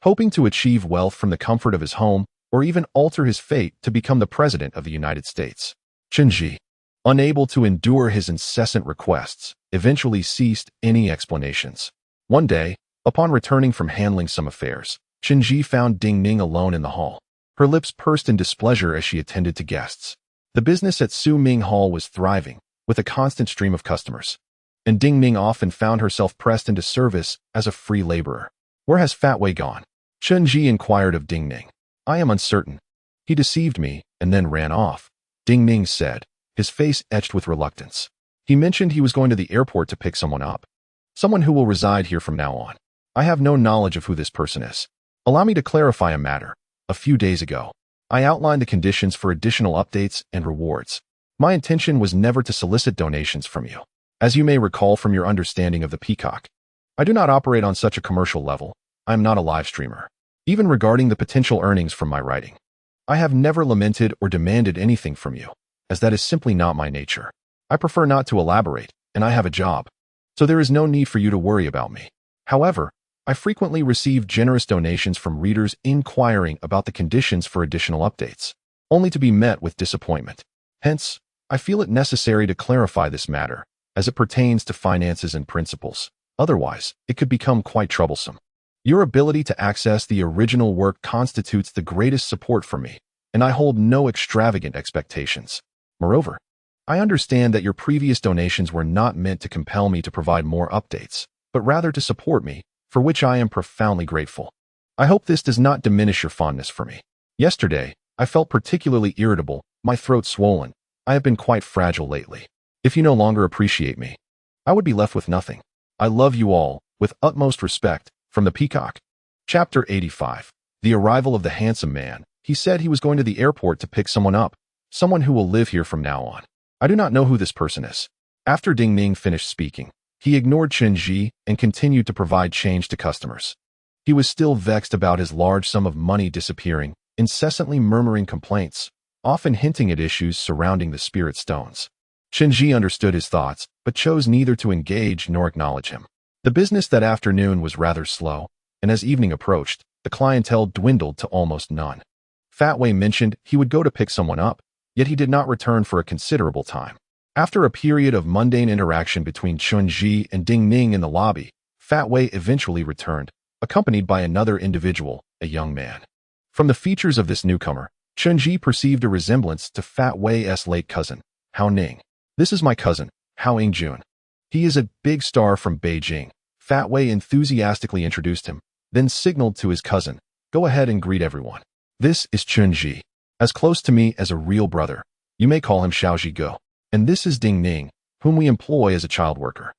hoping to achieve wealth from the comfort of his home or even alter his fate to become the president of the United States. Tinge, unable to endure his incessant requests, eventually ceased any explanations. One day, upon returning from handling some affairs, Tinge found Ding Ning alone in the hall. Her lips pursed in displeasure as she attended to guests. The business at Su Ming Hall was thriving, with a constant stream of customers, and Ding Ning often found herself pressed into service as a free laborer. "Where has Fat Wei gone?" Tinge inquired of Ding Ning. "I am uncertain. He deceived me and then ran off," Ding Ning said, his face etched with reluctance. "He mentioned he was going to the airport to pick someone up." Someone who will reside here from now on. I have no knowledge of who this person is. Allow me to clarify a matter. A few days ago, I outlined the conditions for additional updates and rewards. My intention was never to solicit donations from you. As you may recall from your understanding of the Peacock, I do not operate on such a commercial level. I am not a live streamer. Even regarding the potential earnings from my writing, I have never lamented or demanded anything from you, as that is simply not my nature. I prefer not to elaborate, and I have a job, so there is no need for you to worry about me. However, I frequently receive generous donations from readers inquiring about the conditions for additional updates, only to be met with disappointment. Hence, I feel it necessary to clarify this matter, as it pertains to finances and principles. Otherwise, it could become quite troublesome. Your ability to access the original work constitutes the greatest support for me, and I hold no extravagant expectations. Moreover, I understand that your previous donations were not meant to compel me to provide more updates, but rather to support me, for which I am profoundly grateful. I hope this does not diminish your fondness for me. Yesterday, I felt particularly irritable, my throat swollen. I have been quite fragile lately. If you no longer appreciate me, I would be left with nothing. I love you all, with utmost respect, from the Peacock. Chapter 85. The arrival of the handsome man. He said he was going to the airport to pick someone up, someone who will live here from now on. I do not know who this person is. After Ding Ning finished speaking, he ignored Chen and continued to provide change to customers. He was still vexed about his large sum of money disappearing, incessantly murmuring complaints, often hinting at issues surrounding the spirit stones. Chen understood his thoughts, but chose neither to engage nor acknowledge him. The business that afternoon was rather slow, and as evening approached, the clientele dwindled to almost none. Fat Wei mentioned he would go to pick someone up, yet he did not return for a considerable time. After a period of mundane interaction between Chen and Ding Ning in the lobby, Fat Wei eventually returned, accompanied by another individual, a young man. From the features of this newcomer, Chen perceived a resemblance to Fat Wei's late cousin, Hao Ning. This is my cousin, Hao Ingjun. He is a big star from Beijing. Fat Wei enthusiastically introduced him, then signaled to his cousin, "Go ahead and greet everyone. This is Chen as close to me as a real brother. You may call him Xiao Go. And this is Ding Ning, whom we employ as a child worker."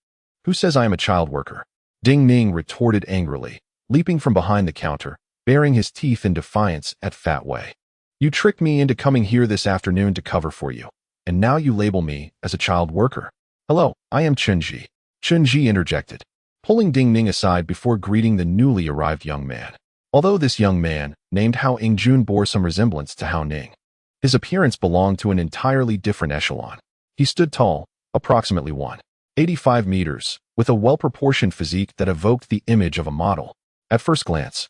"Who says I am a child worker?" Ding Ning retorted angrily, leaping from behind the counter, baring his teeth in defiance at Fat Wei. "You tricked me into coming here this afternoon to cover for you, and now you label me as a child worker." "Hello, I am Chen Chen interjected, pulling Ding Ning aside before greeting the newly arrived young man. Although this young man, named Hao Ingjun, bore some resemblance to Hao Ning, his appearance belonged to an entirely different echelon. He stood tall, approximately 185 meters, with a well-proportioned physique that evoked the image of a model. At first glance,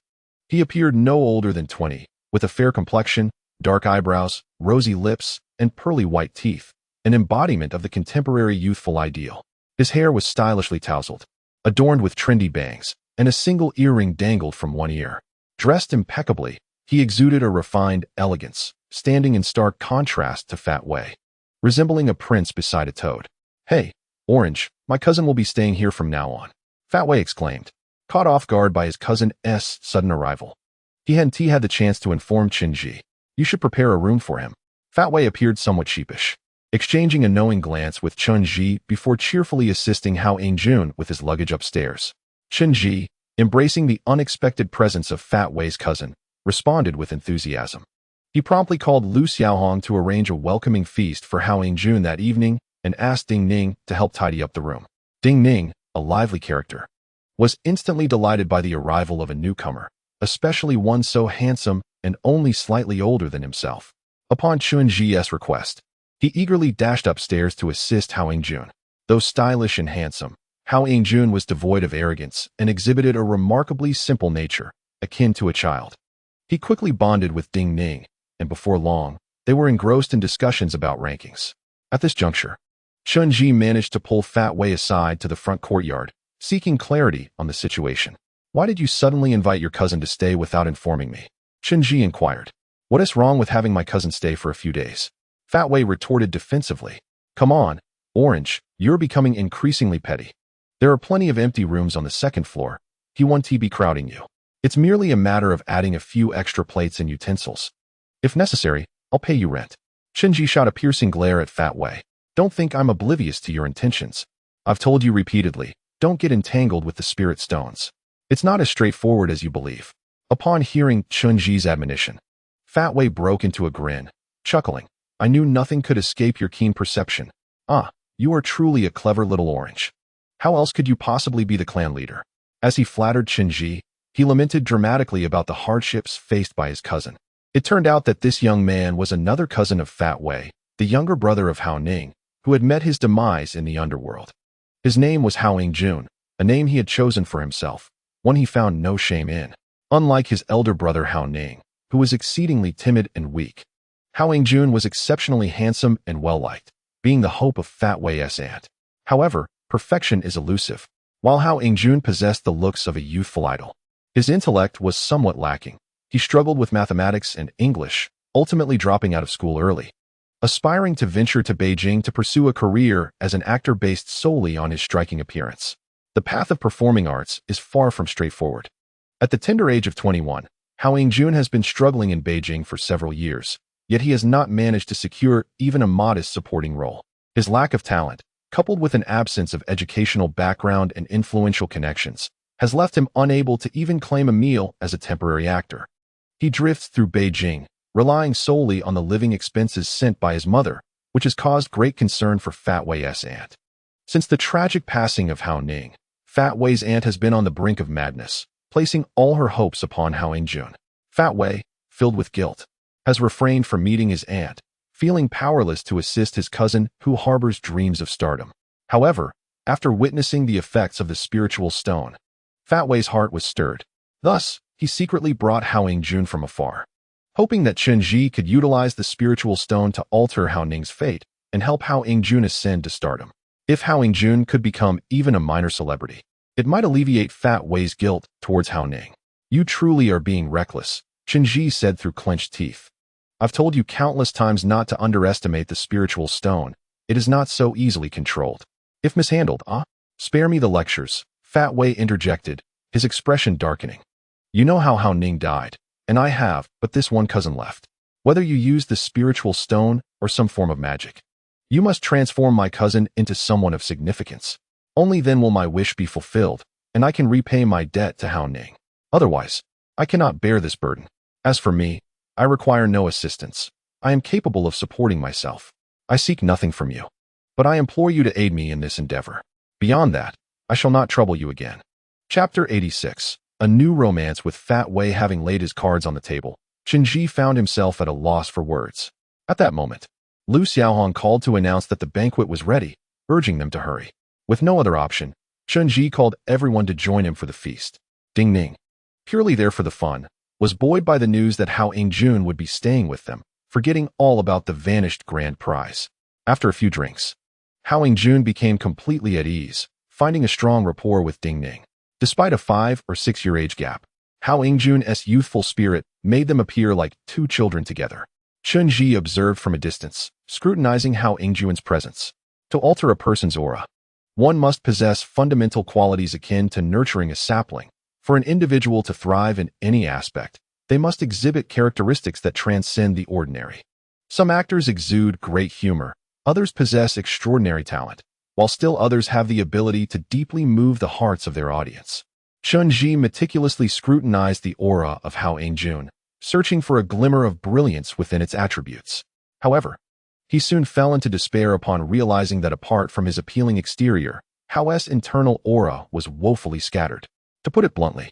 he appeared no older than 20, with a fair complexion, dark eyebrows, rosy lips, and pearly white teeth, an embodiment of the contemporary youthful ideal. His hair was stylishly tousled, adorned with trendy bangs, and a single earring dangled from one ear. Dressed impeccably, he exuded a refined elegance, standing in stark contrast to Fat Wei, resembling a prince beside a toad. "Hey, Orange, my cousin will be staying here from now on," Fat Wei exclaimed, caught off guard by his cousin's sudden arrival. He hadn't had the chance to inform Chen "You should prepare a room for him." Fat Wei appeared somewhat sheepish, exchanging a knowing glance with Chen before cheerfully assisting Hao Ingjun with his luggage upstairs. Chen embracing the unexpected presence of Fat Wei's cousin, responded with enthusiasm. He promptly called Lu Xiaohong to arrange a welcoming feast for Hao Ingjun that evening and asked Ding Ning to help tidy up the room. Ding Ning, a lively character, was instantly delighted by the arrival of a newcomer, especially one so handsome and only slightly older than himself. Upon Chen request, he eagerly dashed upstairs to assist Hao Ingjun. Though stylish and handsome, Hao Ingjun was devoid of arrogance and exhibited a remarkably simple nature, akin to a child. He quickly bonded with Ding Ning, and before long, they were engrossed in discussions about rankings. At this juncture, Chen managed to pull Fat Wei aside to the front courtyard, seeking clarity on the situation. "Why did you suddenly invite your cousin to stay without informing me?" Chen inquired. "What is wrong with having my cousin stay for a few days?" Fat Wei retorted defensively. "Come on, Orange, you're becoming increasingly petty. There are plenty of empty rooms on the second floor. He won't be crowding you. It's merely a matter of adding a few extra plates and utensils. If necessary, I'll pay you rent." Chen shot a piercing glare at Fat Wei. "Don't think I'm oblivious to your intentions. I've told you repeatedly, don't get entangled with the spirit stones. It's not as straightforward as you believe. Upon hearing Chen Ji's admonition, Fat Wei broke into a grin, chuckling. I knew nothing could escape your keen perception. Ah, you are truly a clever little orange. How else could you possibly be the clan leader? As he flattered Chen Ji, he lamented dramatically about the hardships faced by his cousin. It turned out that this young man was another cousin of Fat Wei, the younger brother of Hao Ning, who had met his demise in the underworld. His name was Hao Jun, a name he had chosen for himself, one he found no shame in. Unlike his elder brother Hao Ning, who was exceedingly timid and weak, Hao Jun was exceptionally handsome and well-liked, being the hope of Fat Wei's aunt. However, perfection is elusive. While Hao Jun possessed the looks of a youthful idol, his intellect was somewhat lacking. He struggled with mathematics and English, ultimately dropping out of school early. Aspiring to venture to Beijing to pursue a career as an actor based solely on his striking appearance, the path of performing arts is far from straightforward. At the tender age of 21, Hao Jun has been struggling in Beijing for several years, yet he has not managed to secure even a modest supporting role. His lack of talent, coupled with an absence of educational background and influential connections, has left him unable to even claim a meal as a temporary actor. He drifts through Beijing, relying solely on the living expenses sent by his mother, which has caused great concern for Fat Wei's aunt. Since the tragic passing of Hao Ning, Fat Wei's aunt has been on the brink of madness, placing all her hopes upon Hao Jun. Fat Wei, filled with guilt, has refrained from meeting his aunt, feeling powerless to assist his cousin who harbors dreams of stardom. However, after witnessing the effects of the spiritual stone, Fat Wei's heart was stirred. Thus, he secretly brought Hao Jun from afar, hoping that Chen Ji could utilize the spiritual stone to alter Hao Ning's fate and help Hao Jun ascend to stardom. If Hao Jun could become even a minor celebrity, it might alleviate Fat Wei's guilt towards Hao Ning. You truly are being reckless, Chen Ji said through clenched teeth. I've told you countless times not to underestimate the spiritual stone. It is not so easily controlled. If mishandled, spare me the lectures, Fat Wei interjected, his expression darkening. You know how Hao Ning died, and I have but this one cousin left. Whether you use the spiritual stone or some form of magic, you must transform my cousin into someone of significance. Only then will my wish be fulfilled, and I can repay my debt to Hao Ning. Otherwise, I cannot bear this burden. As for me, I require no assistance. I am capable of supporting myself. I seek nothing from you. But I implore you to aid me in this endeavor. Beyond that, I shall not trouble you again. Chapter 86. A new romance. With Fat Wei having laid his cards on the table, Chen Ji found himself at a loss for words. At that moment, Lu Xiaohong called to announce that the banquet was ready, urging them to hurry. With no other option, Chen Ji called everyone to join him for the feast. Ding Ning, purely there for the fun, was buoyed by the news that Hao Jun would be staying with them, forgetting all about the vanished grand prize. After a few drinks, Hao Jun became completely at ease, finding a strong rapport with Ding Ning. Despite a 5 or 6 year age gap, Hao Jun's youthful spirit made them appear like two children together. Chen Ji observed from a distance, scrutinizing Hao Jun's presence. To alter a person's aura, one must possess fundamental qualities akin to nurturing a sapling. For an individual to thrive in any aspect, they must exhibit characteristics that transcend the ordinary. Some actors exude great humor, others possess extraordinary talent, while still others have the ability to deeply move the hearts of their audience. Chen Ji meticulously scrutinized the aura of Hao Jun, searching for a glimmer of brilliance within its attributes. However, he soon fell into despair upon realizing that apart from his appealing exterior, Hao's internal aura was woefully scattered. To put it bluntly,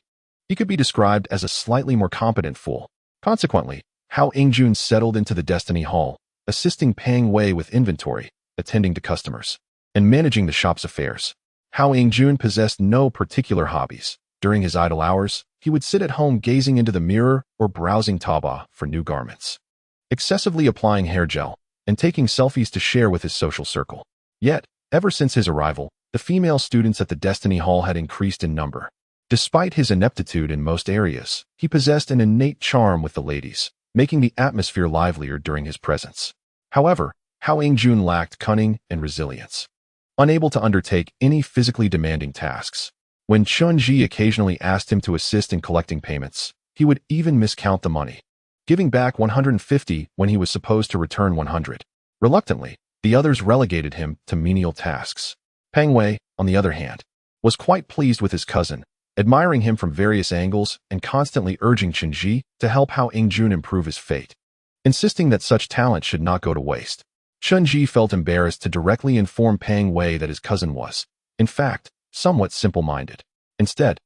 he could be described as a slightly more competent fool. Consequently, Hao Jun settled into the Destiny Hall, assisting Pang Wei with inventory, attending to customers, and managing the shop's affairs. Hao Jun possessed no particular hobbies. During his idle hours, he would sit at home gazing into the mirror or browsing Taobao for new garments, excessively applying hair gel, and taking selfies to share with his social circle. Yet, ever since his arrival, the female students at the Destiny Hall had increased in number. Despite his ineptitude in most areas, he possessed an innate charm with the ladies, making the atmosphere livelier during his presence. However, Hao Jun lacked cunning and resilience, unable to undertake any physically demanding tasks. When Chen Ji occasionally asked him to assist in collecting payments, he would even miscount the money, giving back 150 when he was supposed to return 100. Reluctantly, the others relegated him to menial tasks. Pang Wei, on the other hand, was quite pleased with his cousin, admiring him from various angles and constantly urging Chen to help Hao Yingjun improve his fate, insisting that such talent should not go to waste. Chen felt embarrassed to directly inform Pang Wei that his cousin was, in fact, somewhat simple-minded. Instead,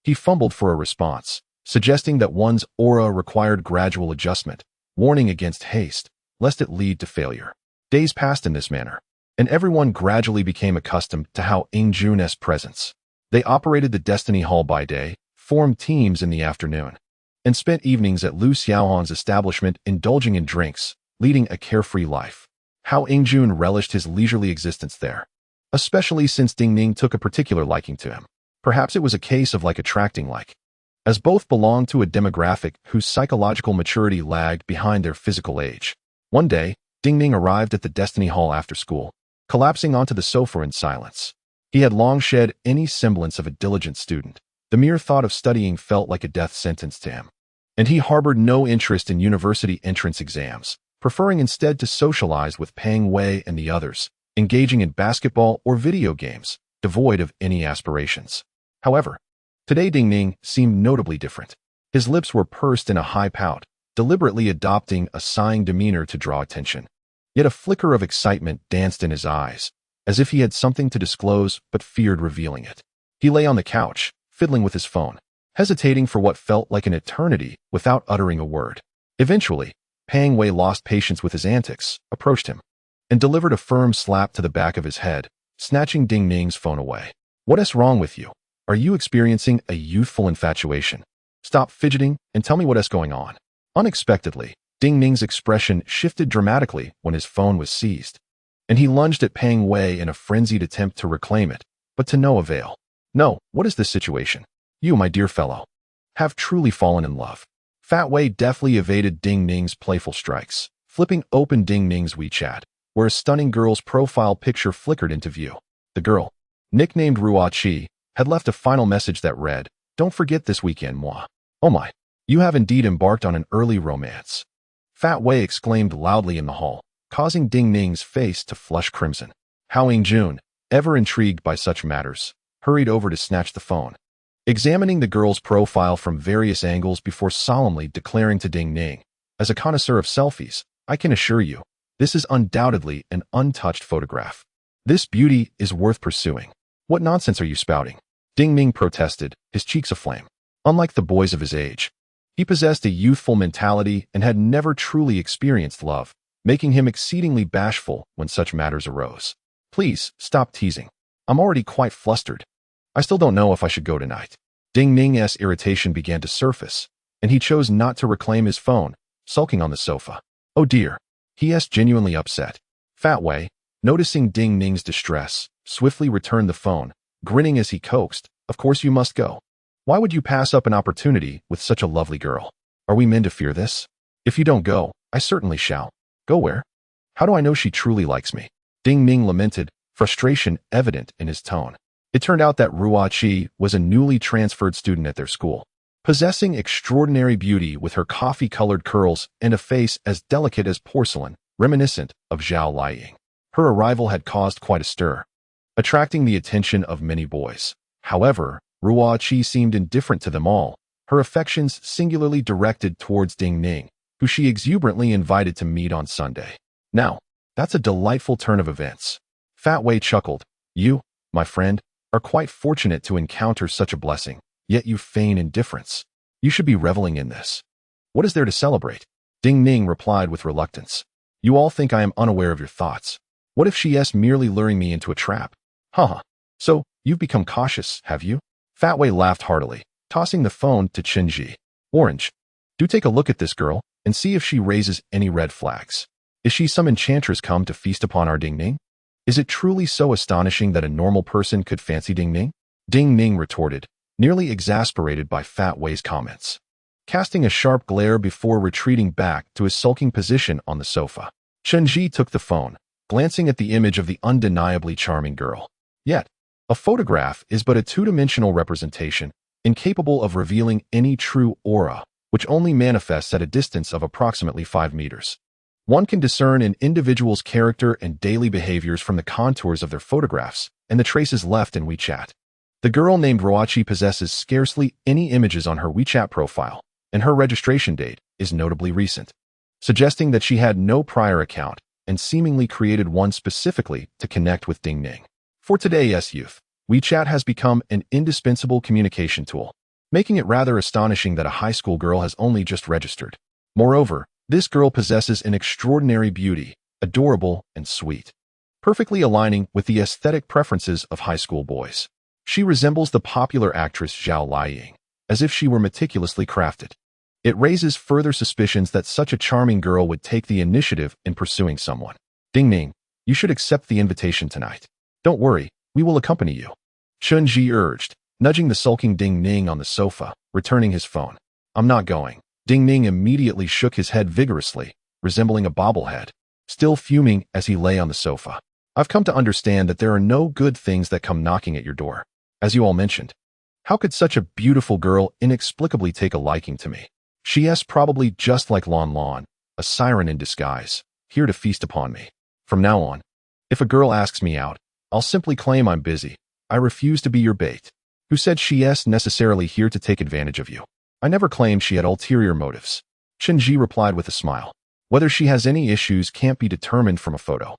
he fumbled for a response, suggesting that one's aura required gradual adjustment, warning against haste, lest it lead to failure. Days passed in this manner, and everyone gradually became accustomed to Hao Yingjun's presence. They operated the Destiny Hall by day, formed teams in the afternoon, and spent evenings at Lu Xiaohan's establishment indulging in drinks, leading a carefree life. Hao Yingjun relished his leisurely existence there, especially since Ding Ning took a particular liking to him. Perhaps it was a case of like attracting like, as both belonged to a demographic whose psychological maturity lagged behind their physical age. One day, Ding Ning arrived at the Destiny Hall after school, collapsing onto the sofa in silence. He had long shed any semblance of a diligent student. The mere thought of studying felt like a death sentence to him, and he harbored no interest in university entrance exams, preferring instead to socialize with Pang Wei and the others, engaging in basketball or video games, devoid of any aspirations. However, today Ding Ning seemed notably different. His lips were pursed in a high pout, deliberately adopting a sighing demeanor to draw attention. Yet a flicker of excitement danced in his eyes, as if he had something to disclose but feared revealing it. He lay on the couch, fiddling with his phone, hesitating for what felt like an eternity without uttering a word. Eventually, Pang Wei lost patience with his antics, approached him, and delivered a firm slap to the back of his head, snatching Ding Ning's phone away. "What is wrong with you? Are you experiencing a youthful infatuation? Stop fidgeting and tell me what is going on." Unexpectedly, Ding Ning's expression shifted dramatically when his phone was seized, and he lunged at Pang Wei in a frenzied attempt to reclaim it, but to no avail. "No, what is this situation? You, my dear fellow, have truly fallen in love." Fat Wei deftly evaded Ding Ning's playful strikes, flipping open Ding Ning's WeChat, where a stunning girl's profile picture flickered into view. The girl, nicknamed Ruo Qi, had left a final message that read, "Don't forget this weekend, moi." "Oh my, you have indeed embarked on an early romance." Fat Wei exclaimed loudly in the hall, causing Ding Ning's face to flush crimson. Hao Yingjun, ever intrigued by such matters, hurried over to snatch the phone, examining the girl's profile from various angles before solemnly declaring to Ding Ning, "As a connoisseur of selfies, I can assure you, this is undoubtedly an untouched photograph. This beauty is worth pursuing." "What nonsense are you spouting?" Ding Ning protested, his cheeks aflame. Unlike the boys of his age, he possessed a youthful mentality and had never truly experienced love, making him exceedingly bashful when such matters arose. "Please, stop teasing. I'm already quite flustered. I still don't know if I should go tonight." Ding Ning's irritation began to surface, and he chose not to reclaim his phone, sulking on the sofa. "Oh dear." He is genuinely upset. Fat Wei, noticing Ding Ning's distress, swiftly returned the phone, grinning as he coaxed, "Of course you must go. Why would you pass up an opportunity with such a lovely girl? Are we men to fear this? If you don't go, I certainly shall." "Go where? How do I know she truly likes me?" Ding Ning lamented, frustration evident in his tone. It turned out that Ruo Qi was a newly transferred student at their school, possessing extraordinary beauty with her coffee-colored curls and a face as delicate as porcelain, reminiscent of Zhao Liying. Her arrival had caused quite a stir, attracting the attention of many boys. However, Ruo Qi seemed indifferent to them all, her affections singularly directed towards Ding Ning, who she exuberantly invited to meet on Sunday. "Now, that's a delightful turn of events." Fat Wei chuckled. "You, my friend, are quite fortunate to encounter such a blessing, yet you feign indifference. You should be reveling in this. What is there to celebrate?" Ding Ning replied with reluctance. "You all think I am unaware of your thoughts. What if she is merely luring me into a trap?" "Haha. So, you've become cautious, have you?" Fat Wei laughed heartily, tossing the phone to Chen. "Orange, do take a look at this girl and see if she raises any red flags. Is she some enchantress come to feast upon our Ding Ning? Is it truly so astonishing that a normal person could fancy Ding Ning?" Ding Ning retorted, nearly exasperated by Fat Wei's comments, casting a sharp glare before retreating back to his sulking position on the sofa. Chen took the phone, glancing at the image of the undeniably charming girl. Yet, a photograph is but a two-dimensional representation, incapable of revealing any true aura, which only manifests at a distance of approximately 5 meters. One can discern an individual's character and daily behaviors from the contours of their photographs and the traces left in WeChat. The girl named Ruoqi possesses scarcely any images on her WeChat profile, and her registration date is notably recent, suggesting that she had no prior account and seemingly created one specifically to connect with Ding Ning. For today's youth, WeChat has become an indispensable communication tool, making it rather astonishing that a high school girl has only just registered. Moreover, this girl possesses an extraordinary beauty, adorable and sweet, perfectly aligning with the aesthetic preferences of high school boys. She resembles the popular actress Zhao Liying, as if she were meticulously crafted. It raises further suspicions that such a charming girl would take the initiative in pursuing someone. Ding Ning, you should accept the invitation tonight. Don't worry, we will accompany you. Chen urged, nudging the sulking Ding Ning on the sofa, returning his phone. I'm not going. Ding Ning immediately shook his head vigorously, resembling a bobblehead, still fuming as he lay on the sofa. I've come to understand that there are no good things that come knocking at your door. As you all mentioned, how could such a beautiful girl inexplicably take a liking to me? She's probably just like Lan Lan, a siren in disguise, here to feast upon me. From now on, if a girl asks me out, I'll simply claim I'm busy. I refuse to be your bait. Who said she's necessarily here to take advantage of you? I never claimed she had ulterior motives. Chen replied with a smile. Whether she has any issues can't be determined from a photo.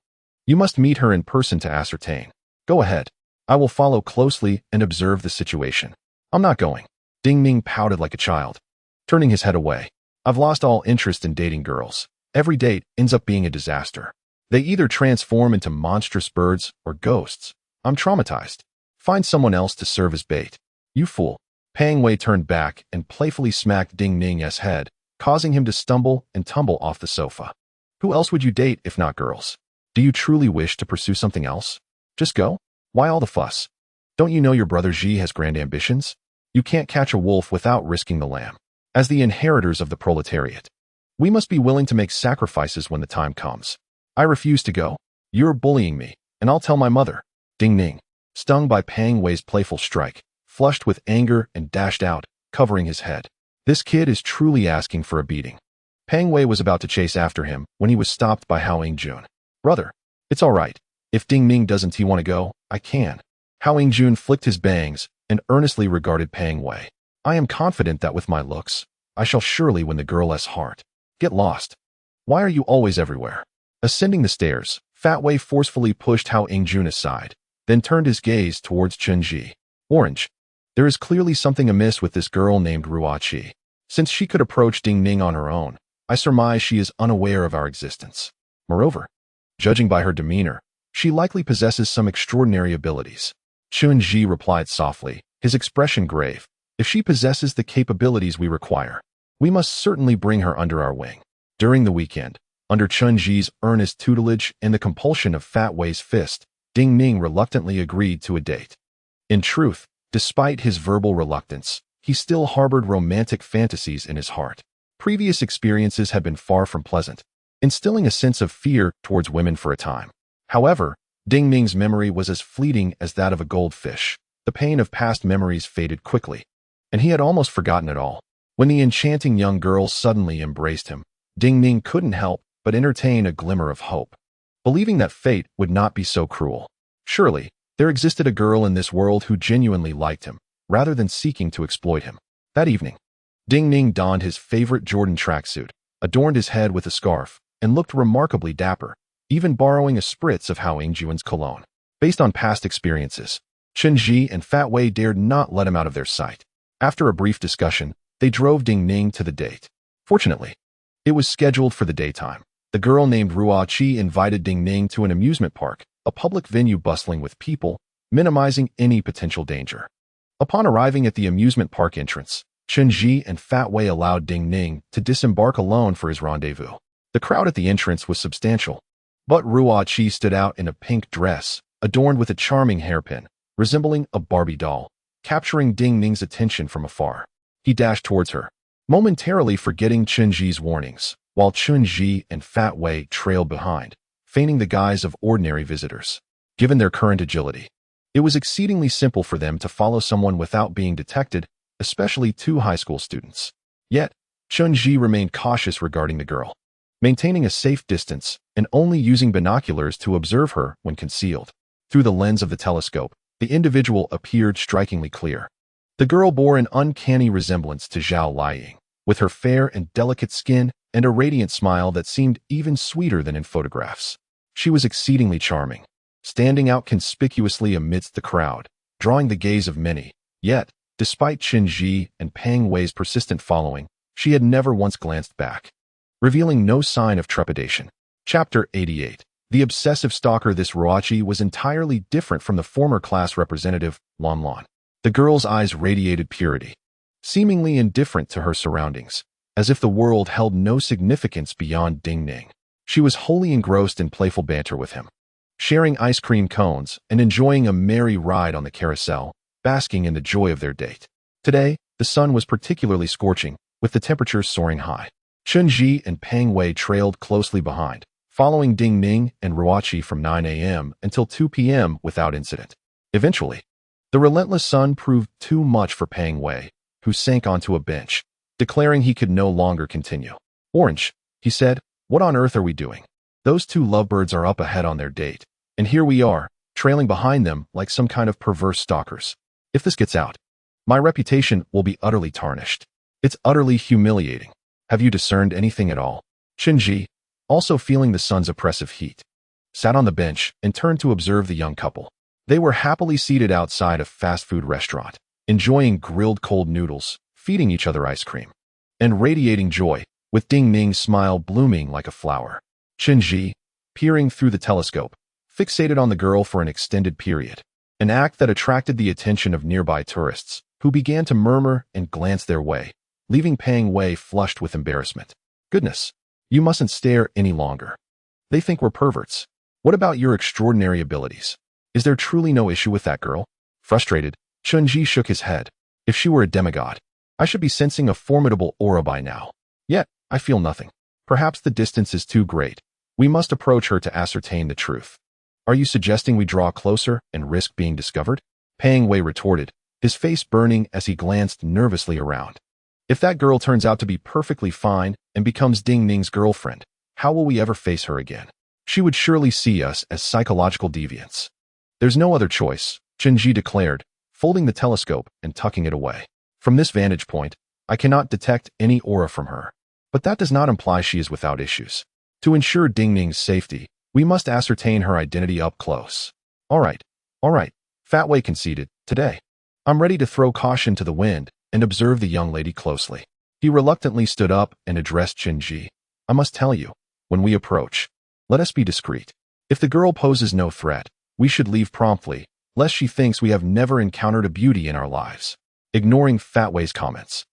You must meet her in person to ascertain. Go ahead. I will follow closely and observe the situation. I'm not going. Ding Ning pouted like a child, turning his head away. I've lost all interest in dating girls. Every date ends up being a disaster. They either transform into monstrous birds or ghosts. I'm traumatized. Find someone else to serve as bait. You fool. Pang Wei turned back and playfully smacked Ding Ning's head, causing him to stumble and tumble off the sofa. Who else would you date if not girls? Do you truly wish to pursue something else? Just go. Why all the fuss? Don't you know your brother Xi has grand ambitions? You can't catch a wolf without risking the lamb. As the inheritors of the proletariat, we must be willing to make sacrifices when the time comes. I refuse to go. You're bullying me, and I'll tell my mother. Ding Ning, stung by Pang Wei's playful strike, flushed with anger and dashed out, covering his head. This kid is truly asking for a beating. Pang Wei was about to chase after him when he was stopped by Hao Yingjun. Brother, it's all right. If Ding Ning doesn't want to go, I can. Hao Yingjun flicked his bangs and earnestly regarded Pang Wei. I am confident that with my looks, I shall surely win the girl's heart. Get lost. Why are you always everywhere? Ascending the stairs, Fat Wei forcefully pushed Hao Yingjun aside, then turned his gaze towards Chen. Orange. There is clearly something amiss with this girl named Ruoqi. Since she could approach Ding Ning on her own, I surmise she is unaware of our existence. Moreover, judging by her demeanor, she likely possesses some extraordinary abilities. Chen replied softly, his expression grave. If she possesses the capabilities we require, we must certainly bring her under our wing. During the weekend, under Chen earnest tutelage and the compulsion of Fat Wei's fist, Ding Ning reluctantly agreed to a date. In truth, despite his verbal reluctance, he still harbored romantic fantasies in his heart. Previous experiences had been far from pleasant, instilling a sense of fear towards women for a time. However, Ding Ning's memory was as fleeting as that of a goldfish. The pain of past memories faded quickly, and he had almost forgotten it all. When the enchanting young girl suddenly embraced him, Ding Ning couldn't help but entertain a glimmer of hope, believing that fate would not be so cruel. Surely, there existed a girl in this world who genuinely liked him, rather than seeking to exploit him. That evening, Ding Ning donned his favorite Jordan tracksuit, adorned his head with a scarf, and looked remarkably dapper, even borrowing a spritz of Hao Yingjun's cologne. Based on past experiences, Chen and Fat Wei dared not let him out of their sight. After a brief discussion, they drove Ding Ning to the date. Fortunately, it was scheduled for the daytime. The girl named Ruoqi invited Ding Ning to an amusement park, a public venue bustling with people, minimizing any potential danger. Upon arriving at the amusement park entrance, Chen and Fat Wei allowed Ding Ning to disembark alone for his rendezvous. The crowd at the entrance was substantial, but Ruoqi stood out in a pink dress, adorned with a charming hairpin, resembling a Barbie doll, capturing Ding Ning's attention from afar. He dashed towards her, momentarily forgetting Chen warnings, while Chen and Fat Wei trailed behind, feigning the guise of ordinary visitors. Given their current agility, it was exceedingly simple for them to follow someone without being detected, especially two high school students. Yet, Chen remained cautious regarding the girl, maintaining a safe distance and only using binoculars to observe her when concealed. Through the lens of the telescope, the individual appeared strikingly clear. The girl bore an uncanny resemblance to Zhao Liying, with her fair and delicate skin and a radiant smile that seemed even sweeter than in photographs. She was exceedingly charming, standing out conspicuously amidst the crowd, drawing the gaze of many. Yet, despite Qin Ji and Pang Wei's persistent following, she had never once glanced back, revealing no sign of trepidation. Chapter 88. The obsessive stalker. This Ruoqi was entirely different from the former class representative, Lan Lan. The girl's eyes radiated purity, seemingly indifferent to her surroundings, as if the world held no significance beyond Ding Ning. She was wholly engrossed in playful banter with him, sharing ice cream cones and enjoying a merry ride on the carousel, basking in the joy of their date. Today, the sun was particularly scorching, with the temperatures soaring high. Chen Ji and Pang Wei trailed closely behind, following Ding Ning and Ruoqi from 9 a.m. until 2 p.m. without incident. Eventually, the relentless sun proved too much for Pang Wei, who sank onto a bench, declaring he could no longer continue. "Orange," he said, "what on earth are we doing? Those two lovebirds are up ahead on their date, and here we are, trailing behind them like some kind of perverse stalkers. If this gets out, my reputation will be utterly tarnished. It's utterly humiliating. Have you discerned anything at all?" Chen Ji, also feeling the sun's oppressive heat, sat on the bench and turned to observe the young couple. They were happily seated outside a fast food restaurant, enjoying grilled cold noodles, feeding each other ice cream, and radiating joy, with Ding Ning's smile blooming like a flower. Chen Ji, peering through the telescope, fixated on the girl for an extended period, an act that attracted the attention of nearby tourists, who began to murmur and glance their way, leaving Pang Wei flushed with embarrassment. "Goodness, you mustn't stare any longer. They think we're perverts. What about your extraordinary abilities? Is there truly no issue with that girl?" Frustrated, Chen Ji shook his head. "If she were a demigod, I should be sensing a formidable aura by now. Yet, I feel nothing. Perhaps the distance is too great. We must approach her to ascertain the truth." "Are you suggesting we draw closer and risk being discovered?" Pang Wei retorted, his face burning as he glanced nervously around. "If that girl turns out to be perfectly fine and becomes Ding Ning's girlfriend, how will we ever face her again? She would surely see us as psychological deviants." "There's no other choice," Chen Ji declared, folding the telescope and tucking it away. "From this vantage point, I cannot detect any aura from her. But that does not imply she is without issues. To ensure Ding Ning's safety, we must ascertain her identity up close." All right, Fat Wei conceded. "Today, I'm ready to throw caution to the wind and observe the young lady closely." He reluctantly stood up and addressed Chen Ji. "I must tell you, when we approach, let us be discreet. If the girl poses no threat, we should leave promptly, lest she thinks we have never encountered a beauty in our lives." Ignoring Fat Wei's comments,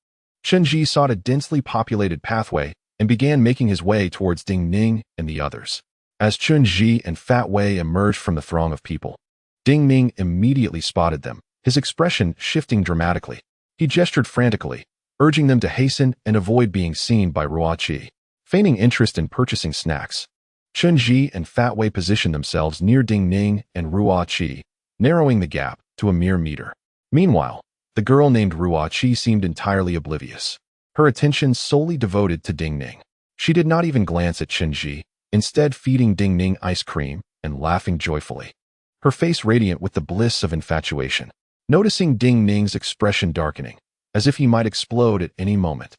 Chen Ji sought a densely populated pathway and began making his way towards Ding Ning and the others. As Chen Ji and Fat Wei emerged from the throng of people, Ding Ning immediately spotted them, his expression shifting dramatically. He gestured frantically, urging them to hasten and avoid being seen by Ruoqi. Feigning interest in purchasing snacks, Chen Ji and Fat Wei positioned themselves near Ding Ning and Ruoqi, narrowing the gap to a mere meter. Meanwhile, the girl named Ruoqi seemed entirely oblivious, her attention solely devoted to Ding Ning. She did not even glance at Chen Ji, instead feeding Ding Ning ice cream and laughing joyfully, her face radiant with the bliss of infatuation. Noticing Ding Ning's expression darkening, as if he might explode at any moment,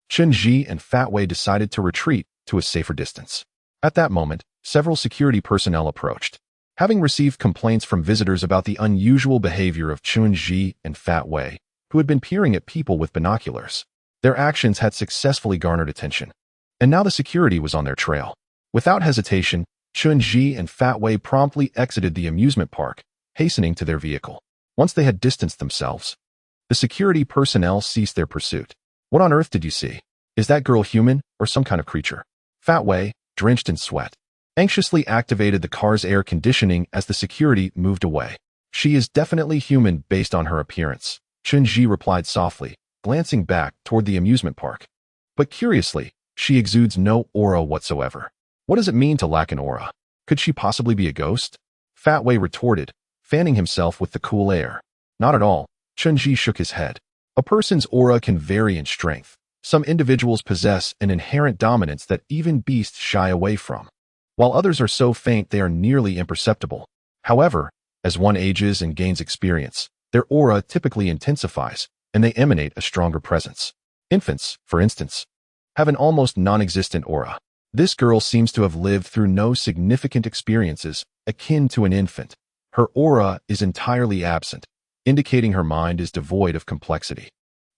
Chen Ji and Fat Wei decided to retreat to a safer distance. At that moment, several security personnel approached, having received complaints from visitors about the unusual behavior of Chen Ji and Fat Wei, who had been peering at people with binoculars. Their actions had successfully garnered attention, and now the security was on their trail. Without hesitation, Chen Ji and Fat Wei promptly exited the amusement park, hastening to their vehicle. Once they had distanced themselves, the security personnel ceased their pursuit. "What on earth did you see? Is that girl human or some kind of creature?" Fat Wei, drenched in sweat, anxiously activated the car's air conditioning as the security moved away. "She is definitely human based on her appearance," Chen Ji replied softly, glancing back toward the amusement park. "But curiously, she exudes no aura whatsoever. What does it mean to lack an aura? Could she possibly be a ghost?" Fat Wei retorted, fanning himself with the cool air. "Not at all," Chen Ji shook his head. "A person's aura can vary in strength. Some individuals possess an inherent dominance that even beasts shy away from, while others are so faint they are nearly imperceptible. However, As one ages and gains experience, their aura typically intensifies, and they emanate a stronger presence. Infants, for instance, have an almost non-existent aura. This girl seems to have lived through no significant experiences akin to an infant. Her aura is entirely absent, indicating her mind is devoid of complexity.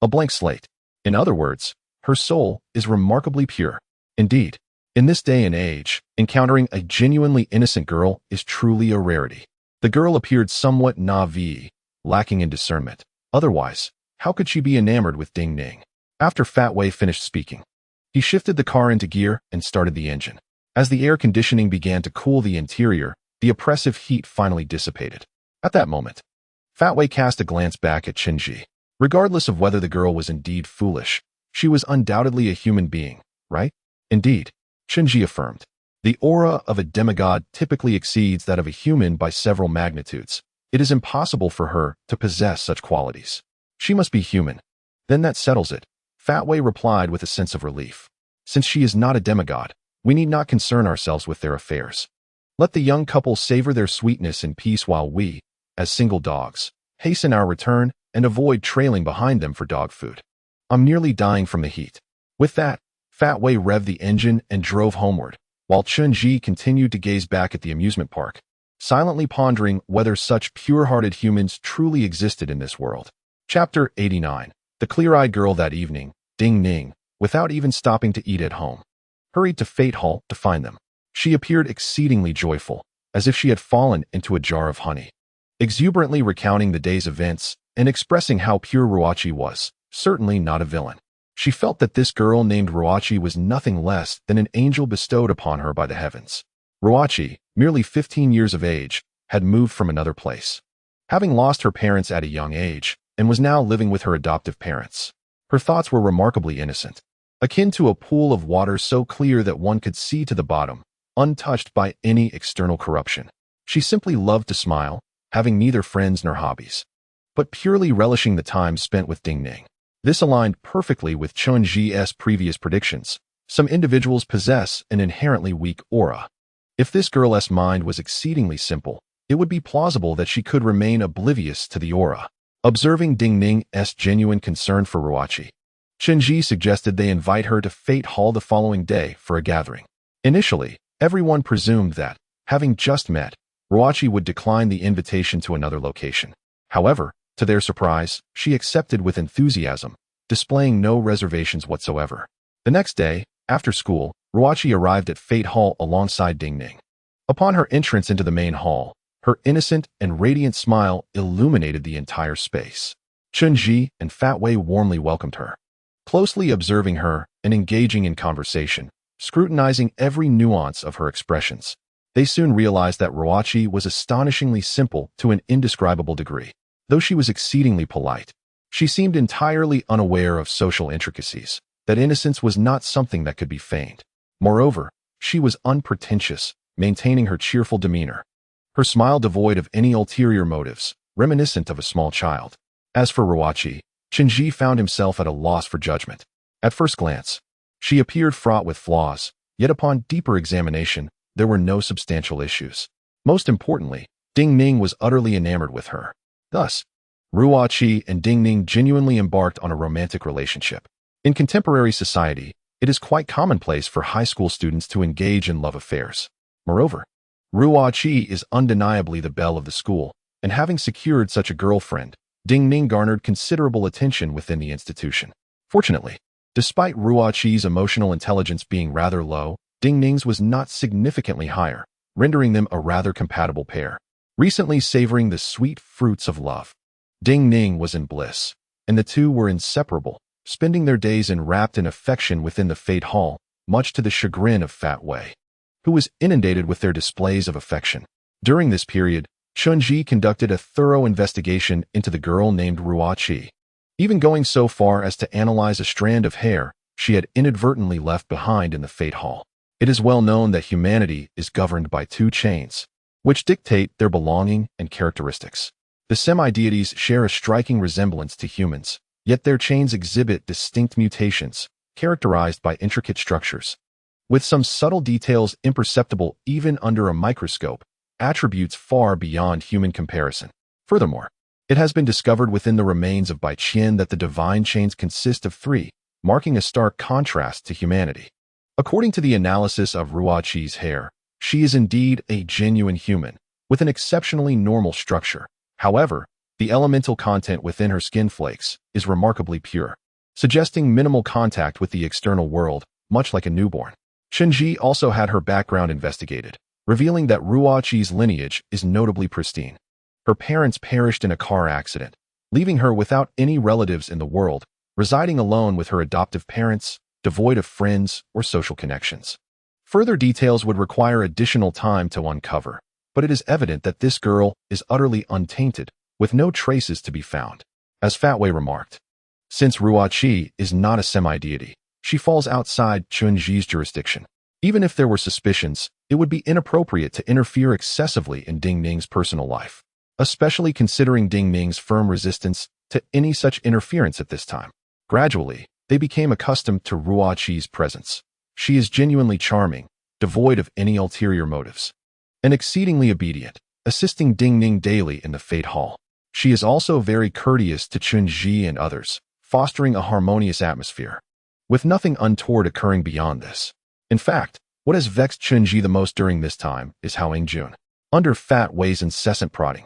A blank slate. In other words, her soul is remarkably pure. Indeed, in this day and age, encountering a genuinely innocent girl is truly a rarity. The girl appeared somewhat naive, lacking in discernment. Otherwise, how could she be enamored with Ding Ning? After Fat Wei finished speaking, he shifted the car into gear and started the engine. As the air conditioning began to cool the interior, the oppressive heat finally dissipated. At that moment, Fat Wei cast a glance back at Chen. Regardless of whether the girl was indeed foolish, she was undoubtedly a human being, right? Indeed, Chen affirmed. The aura of a demigod typically exceeds that of a human by several magnitudes. It is impossible for her to possess such qualities. She must be human. Then that settles it. Fat Wei replied with a sense of relief. Since she is not a demigod, we need not concern ourselves with their affairs. Let the young couple savor their sweetness in peace while we, as single dogs, hasten our return and avoid trailing behind them for dog food. I'm nearly dying from the heat. With that, Fat Wei revved the engine and drove homeward, while Chen continued to gaze back at the amusement park, silently pondering whether such pure-hearted humans truly existed in this world. Chapter 89. The clear-eyed girl that evening, Ding Ning, without even stopping to eat at home, hurried to Fate Hall to find them. She appeared exceedingly joyful, as if she had fallen into a jar of honey. Exuberantly recounting the day's events and expressing how pure Ruoqi was, certainly not a villain. She felt that this girl named Ruoqi was nothing less than an angel bestowed upon her by the heavens. Ruoqi, merely 15 years of age, had moved from another place, having lost her parents at a young age, and was now living with her adoptive parents. Her thoughts were remarkably innocent, akin to a pool of water so clear that one could see to the bottom, untouched by any external corruption. She simply loved to smile, having neither friends nor hobbies, but purely relishing the time spent with Ding Ning. This aligned perfectly with Chunji's previous predictions. Some individuals possess an inherently weak aura. If this girl's mind was exceedingly simple, it would be plausible that she could remain oblivious to the aura. Observing Ding Ning's genuine concern for Ruoqi, Chen suggested they invite her to Fate Hall the following day for a gathering. Initially, everyone presumed that, having just met, Ruoqi would decline the invitation to another location. However, to their surprise, she accepted with enthusiasm, displaying no reservations whatsoever. The next day, after school, Ruoqi arrived at Fate Hall alongside Ding Ning. Upon her entrance into the main hall, her innocent and radiant smile illuminated the entire space. Chen and Fat Wei warmly welcomed her, closely observing her and engaging in conversation, scrutinizing every nuance of her expressions. They soon realized that Ruoqi was astonishingly simple to an indescribable degree. Though she was exceedingly polite, she seemed entirely unaware of social intricacies, that innocence was not something that could be feigned. Moreover, she was unpretentious, maintaining her cheerful demeanor, her smile devoid of any ulterior motives, reminiscent of a small child. As for Ruoqi, Chen found himself at a loss for judgment. At first glance, she appeared fraught with flaws, yet upon deeper examination, there were no substantial issues. Most importantly, Ding Ning was utterly enamored with her. Thus, Ruoqi and Ding Ning genuinely embarked on a romantic relationship. In contemporary society, it is quite commonplace for high school students to engage in love affairs. Moreover, Ruoqi is undeniably the belle of the school, and having secured such a girlfriend, Ding Ning garnered considerable attention within the institution. Fortunately, despite Ruoqi's emotional intelligence being rather low, Ding Ning's was not significantly higher, rendering them a rather compatible pair. Recently savoring the sweet fruits of love, Ding Ning was in bliss, and the two were inseparable, spending their days enwrapped in affection within the Fate Hall, much to the chagrin of Fat Wei, who was inundated with their displays of affection. During this period, Chen conducted a thorough investigation into the girl named Ruoqi, even going so far as to analyze a strand of hair she had inadvertently left behind in the Fate Hall. It is well known that humanity is governed by two chains, which dictate their belonging and characteristics. The semi-deities share a striking resemblance to humans, yet their chains exhibit distinct mutations, characterized by intricate structures. With some subtle details imperceptible even under a microscope, attributes far beyond human comparison. Furthermore, it has been discovered within the remains of Bai Qian that the divine chains consist of 3, marking a stark contrast to humanity. According to the analysis of Ruoqi's hair, she is indeed a genuine human, with an exceptionally normal structure. However, the elemental content within her skin flakes is remarkably pure, suggesting minimal contact with the external world, much like a newborn. Chen also had her background investigated, revealing that Ruoqi's lineage is notably pristine. Her parents perished in a car accident, leaving her without any relatives in the world, residing alone with her adoptive parents, devoid of friends or social connections. Further details would require additional time to uncover, but it is evident that this girl is utterly untainted, with no traces to be found. As Fatway remarked, since Ruoqi is not a semi-deity, she falls outside Chunji's jurisdiction. Even if there were suspicions, it would be inappropriate to interfere excessively in Ding Ning's personal life, especially considering Ding Ning's firm resistance to any such interference at this time. Gradually, they became accustomed to Ruoqi's presence. She is genuinely charming, devoid of any ulterior motives, and exceedingly obedient, assisting Ding Ning daily in the Fate Hall. She is also very courteous to Chunji and others, fostering a harmonious atmosphere, with nothing untoward occurring beyond this. In fact, what has vexed Chunji the most during this time is Hao Yingjun. Under Fat Wei's incessant prodding,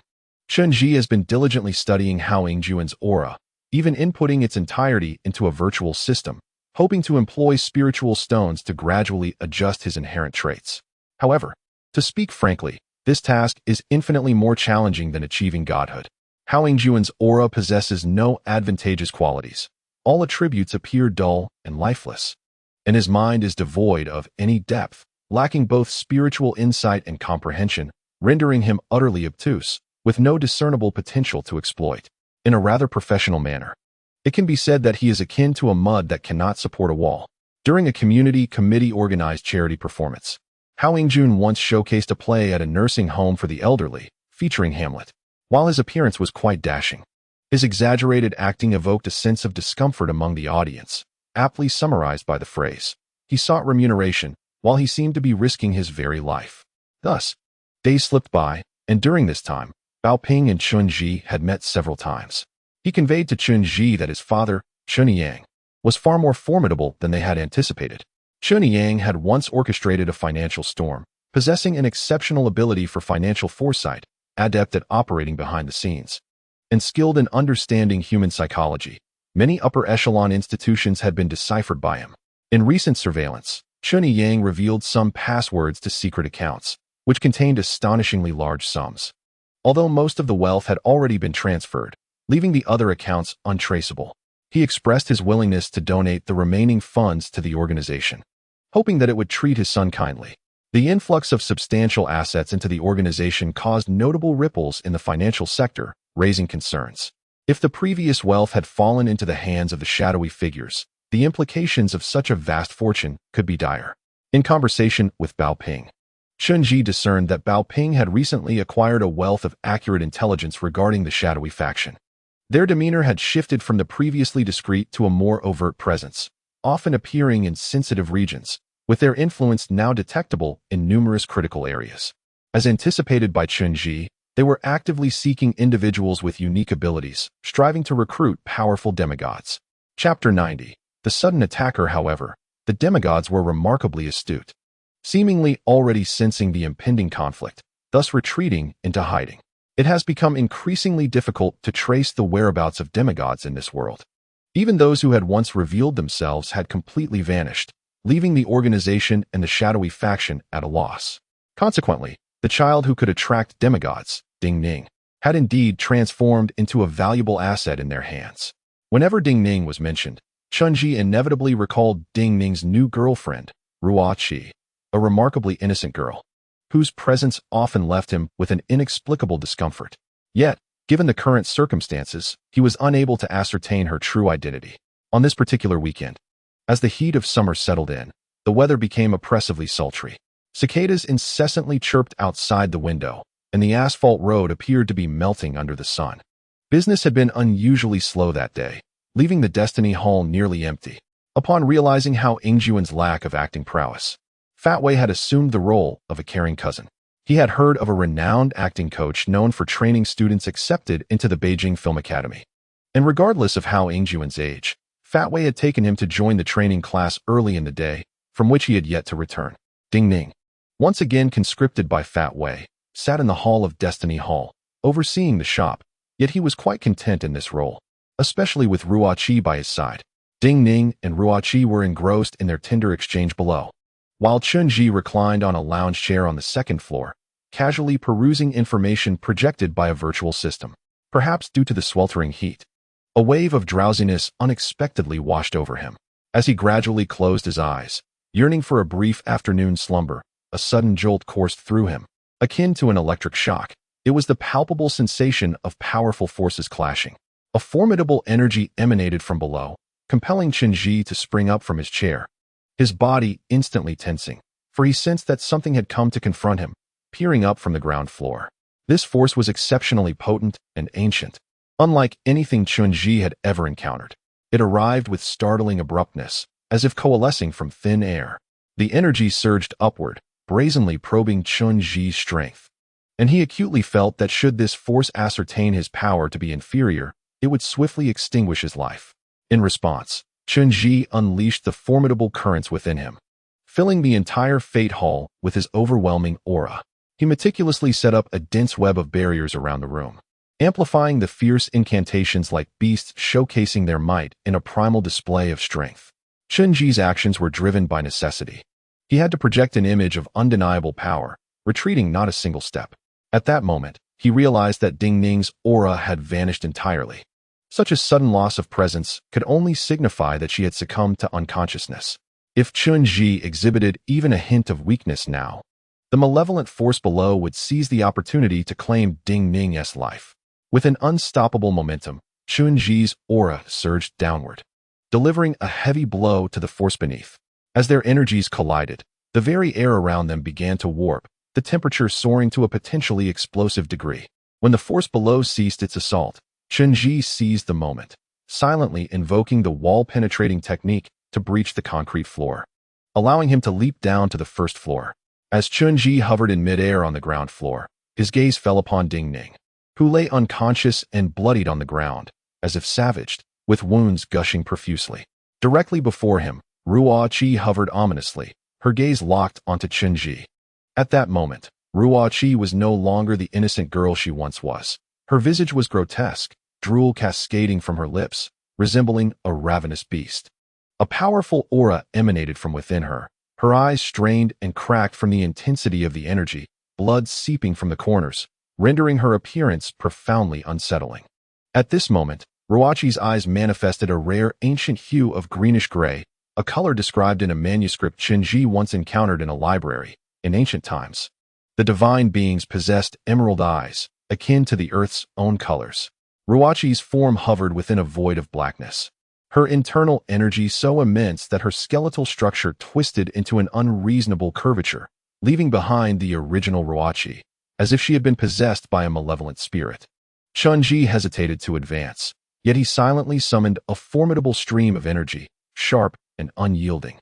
Chunji has been diligently studying Hao Yingjun's aura, even inputting its entirety into a virtual system, hoping to employ spiritual stones to gradually adjust his inherent traits. However, to speak frankly, this task is infinitely more challenging than achieving godhood. Hao Yingjun's aura possesses no advantageous qualities. All attributes appear dull and lifeless, and his mind is devoid of any depth, lacking both spiritual insight and comprehension, rendering him utterly obtuse, with no discernible potential to exploit. In a rather professional manner, it can be said that he is akin to a mud that cannot support a wall. During a community committee-organized charity performance, Hao Yingjun once showcased a play at a nursing home for the elderly, featuring Hamlet. While his appearance was quite dashing, his exaggerated acting evoked a sense of discomfort among the audience, aptly summarized by the phrase, "He sought remuneration, while he seemed to be risking his very life." Thus, days slipped by, and during this time, Bao Ping and Chunji had met several times. He conveyed to Chunji that his father, Chen Yang, was far more formidable than they had anticipated. Chen Yang had once orchestrated a financial storm, possessing an exceptional ability for financial foresight, adept at operating behind the scenes, and skilled in understanding human psychology. Many upper-echelon institutions had been deciphered by him. In recent surveillance, Chen Yang revealed some passwords to secret accounts, which contained astonishingly large sums. Although most of the wealth had already been transferred, leaving the other accounts untraceable, he expressed his willingness to donate the remaining funds to the organization, hoping that it would treat his son kindly. The influx of substantial assets into the organization caused notable ripples in the financial sector, raising concerns. If the previous wealth had fallen into the hands of the shadowy figures, the implications of such a vast fortune could be dire. In conversation with Bao Ping, Chunji discerned that Bao Ping had recently acquired a wealth of accurate intelligence regarding the shadowy faction. Their demeanor had shifted from the previously discreet to a more overt presence, often appearing in sensitive regions, with their influence now detectable in numerous critical areas. As anticipated by Chunji, they were actively seeking individuals with unique abilities, striving to recruit powerful demigods. Chapter 90. The sudden attacker, however, the demigods were remarkably astute, seemingly already sensing the impending conflict, thus retreating into hiding. It has become increasingly difficult to trace the whereabouts of demigods in this world. Even those who had once revealed themselves had completely vanished, leaving the organization and the shadowy faction at a loss. Consequently, the child who could attract demigods, Ding Ning, had indeed transformed into a valuable asset in their hands. Whenever Ding Ning was mentioned, Chunji inevitably recalled Ding Ning's new girlfriend, Ruoqi, a remarkably innocent girl, whose presence often left him with an inexplicable discomfort. Yet, given the current circumstances, he was unable to ascertain her true identity. On this particular weekend, as the heat of summer settled in, the weather became oppressively sultry. Cicadas incessantly chirped outside the window, and the asphalt road appeared to be melting under the sun. Business had been unusually slow that day, leaving the Destiny Hall nearly empty. Upon realizing Hao Yingjun's lack of acting prowess, Fatway had assumed the role of a caring cousin. He had heard of a renowned acting coach known for training students accepted into the Beijing Film Academy. And regardless of how Ingjuan's age, Fat Wei had taken him to join the training class early in the day, from which he had yet to return. Ding Ning, once again conscripted by Fat Wei, sat in the hall of Destiny Hall, overseeing the shop, yet he was quite content in this role, especially with Ruoqi by his side. Ding Ning and Ruoqi were engrossed in their Tinder exchange below, while Chunji reclined on a lounge chair on the second floor, casually perusing information projected by a virtual system. Perhaps due to the sweltering heat, a wave of drowsiness unexpectedly washed over him. As he gradually closed his eyes, yearning for a brief afternoon slumber, a sudden jolt coursed through him, akin to an electric shock. It was the palpable sensation of powerful forces clashing. A formidable energy emanated from below, compelling Chunji to spring up from his chair, his body instantly tensing, for he sensed that something had come to confront him, peering up from the ground floor. This force was exceptionally potent and ancient, unlike anything Chunji had ever encountered. It arrived with startling abruptness, as if coalescing from thin air. The energy surged upward, brazenly probing Chunji's strength. And he acutely felt that should this force ascertain his power to be inferior, it would swiftly extinguish his life. In response, Chunji unleashed the formidable currents within him, filling the entire Fate Hall with his overwhelming aura. He meticulously set up a dense web of barriers around the room, amplifying the fierce incantations like beasts showcasing their might in a primal display of strength. Chunji's actions were driven by necessity. He had to project an image of undeniable power, retreating not a single step. At that moment, he realized that Ding Ning's aura had vanished entirely. Such a sudden loss of presence could only signify that she had succumbed to unconsciousness. If Chunji exhibited even a hint of weakness now, the malevolent force below would seize the opportunity to claim Ding Ning's life. With an unstoppable momentum, Chunji's aura surged downward, delivering a heavy blow to the force beneath. As their energies collided, the very air around them began to warp, the temperature soaring to a potentially explosive degree. When the force below ceased its assault, Chunji seized the moment, silently invoking the wall-penetrating technique to breach the concrete floor, allowing him to leap down to the first floor. As Chunji hovered in midair on the ground floor, his gaze fell upon Ding Ning, who lay unconscious and bloodied on the ground, as if savaged, with wounds gushing profusely. Directly before him, Ruoqi hovered ominously, her gaze locked onto Chunji. At that moment, Ruoqi was no longer the innocent girl she once was. Her visage was grotesque, drool cascading from her lips, resembling a ravenous beast. A powerful aura emanated from within her. Her eyes strained and cracked from the intensity of the energy, blood seeping from the corners, rendering her appearance profoundly unsettling. At this moment, Ruoqi's eyes manifested a rare ancient hue of greenish-gray, a color described in a manuscript Chunji once encountered in a library in ancient times. The divine beings possessed emerald eyes, akin to the earth's own colors. Ruoqi's form hovered within a void of blackness, her internal energy so immense that her skeletal structure twisted into an unreasonable curvature, leaving behind the original Ruoqi, as if she had been possessed by a malevolent spirit. Chunji hesitated to advance, yet he silently summoned a formidable stream of energy, sharp and unyielding,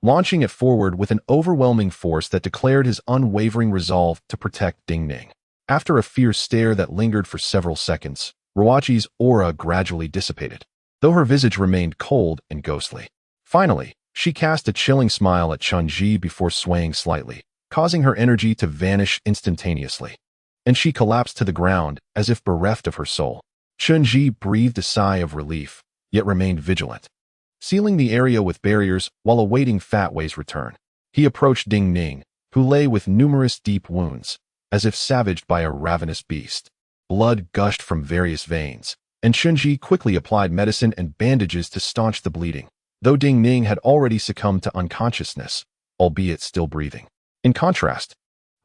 launching it forward with an overwhelming force that declared his unwavering resolve to protect Ding Ning. After a fierce stare that lingered for several seconds, Ruoqi's aura gradually dissipated, though her visage remained cold and ghostly. Finally, she cast a chilling smile at Chunji before swaying slightly, causing her energy to vanish instantaneously, and she collapsed to the ground as if bereft of her soul. Chunji breathed a sigh of relief, yet remained vigilant, sealing the area with barriers while awaiting Fat Wei's return. He approached Ding Ning, who lay with numerous deep wounds, as if savaged by a ravenous beast. Blood gushed from various veins, and Chunji quickly applied medicine and bandages to staunch the bleeding, though Ding Ning had already succumbed to unconsciousness, albeit still breathing. In contrast,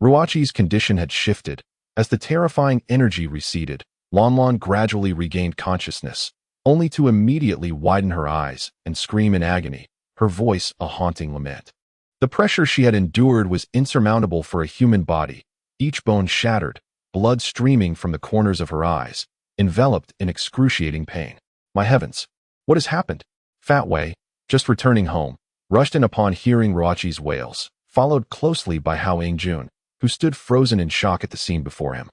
Ruoqi's condition had shifted. As the terrifying energy receded, Lan Lan gradually regained consciousness, only to immediately widen her eyes and scream in agony, her voice a haunting lament. The pressure she had endured was insurmountable for a human body, each bone shattered, blood streaming from the corners of her eyes, enveloped in excruciating pain. My heavens, what has happened? Fat Wei, just returning home, rushed in upon hearing Ruoqi's wails, followed closely by Hao Ingjun, who stood frozen in shock at the scene before him.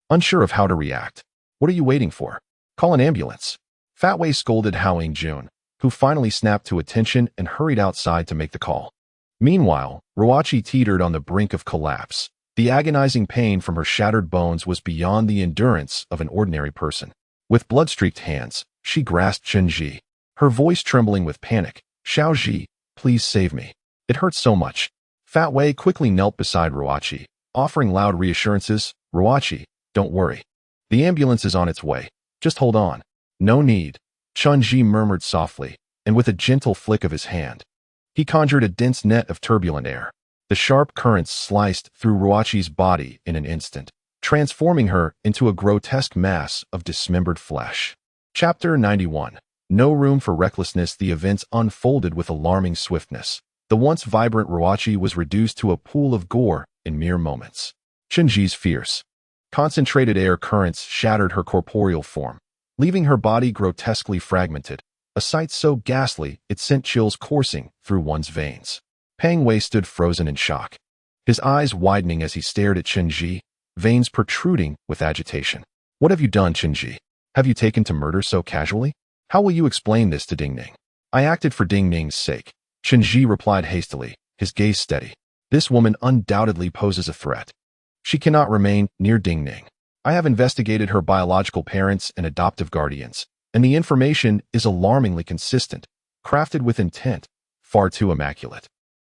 Unsure of how to react. What are you waiting for? Call an ambulance. Fat Wei scolded Hao Ying-jun, who finally snapped to attention and hurried outside to make the call. Meanwhile, Ruachi teetered on the brink of collapse. The agonizing pain from her shattered bones was beyond the endurance of an ordinary person. With blood-streaked hands, she grasped Chen Ji, her voice trembling with panic. Xiao Ji, please save me. It hurts so much. Fat Wei quickly knelt beside Ruachi, offering loud reassurances. Ruachi, don't worry. The ambulance is on its way. Just hold on. No need. Chen Ji murmured softly, and with a gentle flick of his hand, he conjured a dense net of turbulent air. The sharp currents sliced through Ruachi's body in an instant, transforming her into a grotesque mass of dismembered flesh. Chapter 91. No room for recklessness. The events unfolded with alarming swiftness. The once vibrant Ruachi was reduced to a pool of gore in mere moments. Chen Ji's fierce, concentrated air currents shattered her corporeal form, leaving her body grotesquely fragmented, a sight so ghastly it sent chills coursing through one's veins. Pang Wei stood frozen in shock, his eyes widening as he stared at Chen Ji, veins protruding with agitation. What have you done, Chen Ji? Have you taken to murder so casually? How will you explain this to Ding Ning? I acted for Ding Ning's sake, Chen Ji replied hastily, his gaze steady. This woman undoubtedly poses a threat. She cannot remain near Ding Ning. I have investigated her biological parents and adoptive guardians, and the information is alarmingly consistent, crafted with intent, far too immaculate.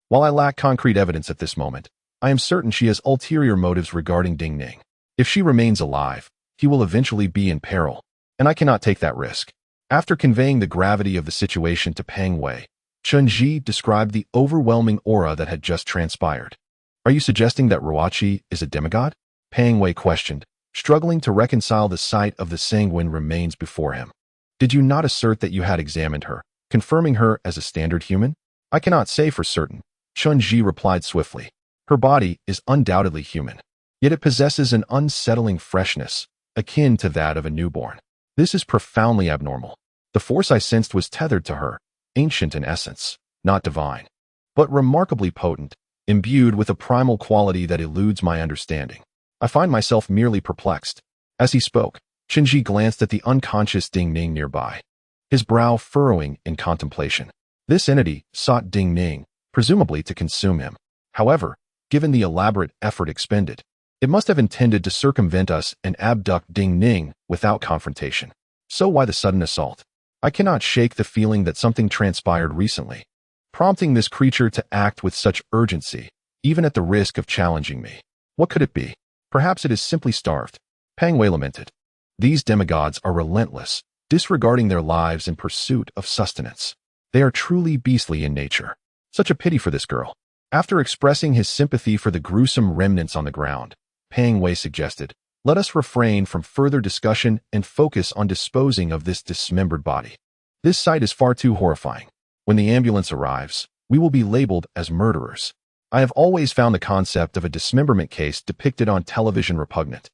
While I lack concrete evidence at this moment, I am certain she has ulterior motives regarding Ding Ning. If she remains alive, he will eventually be in peril, and I cannot take that risk. After conveying the gravity of the situation to Pang Wei, Chen Ji described the overwhelming aura that had just transpired. Are you suggesting that Ruachi is a demigod? Pang Wei questioned, struggling to reconcile the sight of the sanguine remains before him. Did you not assert that you had examined her, confirming her as a standard human? I cannot say for certain, Chen Ji replied swiftly. Her body is undoubtedly human, yet it possesses an unsettling freshness, akin to that of a newborn. This is profoundly abnormal. The force I sensed was tethered to her, ancient in essence, not divine, but remarkably potent, imbued with a primal quality that eludes my understanding. I find myself merely perplexed. As he spoke, Chen Ji glanced at the unconscious Ding Ning nearby, his brow furrowing in contemplation. This entity sought Ding Ning, presumably to consume him. However, given the elaborate effort expended, it must have intended to circumvent us and abduct Ding Ning without confrontation. So why the sudden assault? I cannot shake the feeling that something transpired recently, prompting this creature to act with such urgency, even at the risk of challenging me. What could it be? Perhaps it is simply starved. Pang Wei lamented. These demigods are relentless, disregarding their lives in pursuit of sustenance. They are truly beastly in nature. Such a pity for this girl. After expressing his sympathy for the gruesome remnants on the ground, Pang Wei suggested, let us refrain from further discussion and focus on disposing of this dismembered body. This sight is far too horrifying. When the ambulance arrives, we will be labeled as murderers. I have always found the concept of a dismemberment case depicted on television repugnant.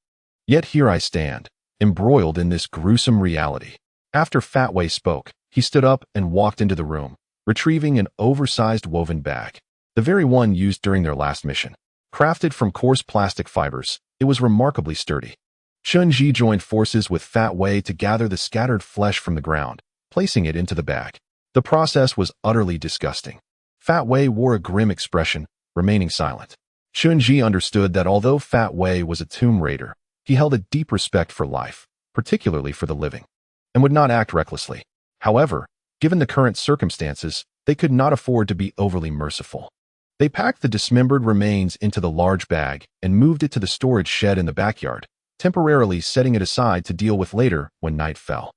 Yet here I stand, embroiled in this gruesome reality. After Fat Wei spoke, he stood up and walked into the room, retrieving an oversized woven bag, the very one used during their last mission. Crafted from coarse plastic fibers, it was remarkably sturdy. Chen Ji joined forces with Fat Wei to gather the scattered flesh from the ground, placing it into the bag. The process was utterly disgusting. Fat Wei wore a grim expression, remaining silent. Chen Ji understood that although Fat Wei was a tomb raider, he held a deep respect for life, particularly for the living, and would not act recklessly. However, given the current circumstances, they could not afford to be overly merciful. They packed the dismembered remains into the large bag and moved it to the storage shed in the backyard, temporarily setting it aside to deal with later when night fell.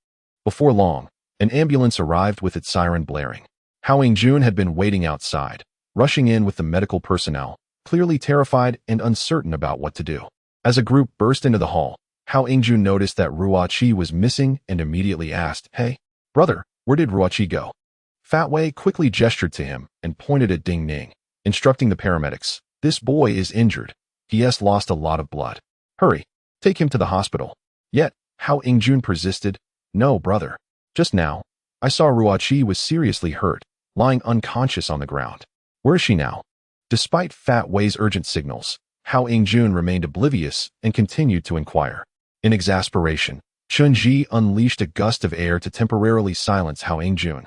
Before long, an ambulance arrived with its siren blaring. Hao Ying-jun had been waiting outside, rushing in with the medical personnel, clearly terrified and uncertain about what to do. As a group burst into the hall, Hao Ying-jun noticed that Ruachi was missing and immediately asked, "Hey, brother, where did Ruachi go?" Fat Wei quickly gestured to him and pointed at Ding Ning, instructing the paramedics, "This boy is injured. He has lost a lot of blood. Hurry, take him to the hospital." Yet, Hao Ying-jun persisted, "No, brother. Just now, I saw Ruachi was seriously hurt, lying unconscious on the ground. Where is she now?" Despite Fat Wei's urgent signals, Hao Yingjun remained oblivious and continued to inquire. In exasperation, Chen Ji unleashed a gust of air to temporarily silence Hao Yingjun,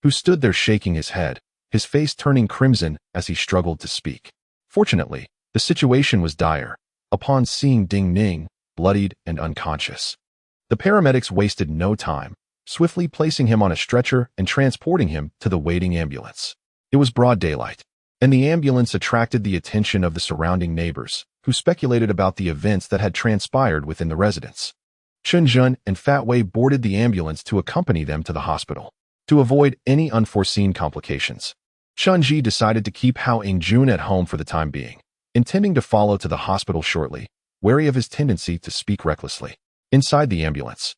who stood there shaking his head, his face turning crimson as he struggled to speak. Fortunately, the situation was dire. Upon seeing Ding Ning, bloodied and unconscious, the paramedics wasted no time, swiftly placing him on a stretcher and transporting him to the waiting ambulance. It was broad daylight, and the ambulance attracted the attention of the surrounding neighbors, who speculated about the events that had transpired within the residence. Chen Jun and Fat Wei boarded the ambulance to accompany them to the hospital. To avoid any unforeseen complications, Chen Ji decided to keep Hao Yingjun at home for the time being, intending to follow to the hospital shortly, wary of his tendency to speak recklessly. Inside the ambulance,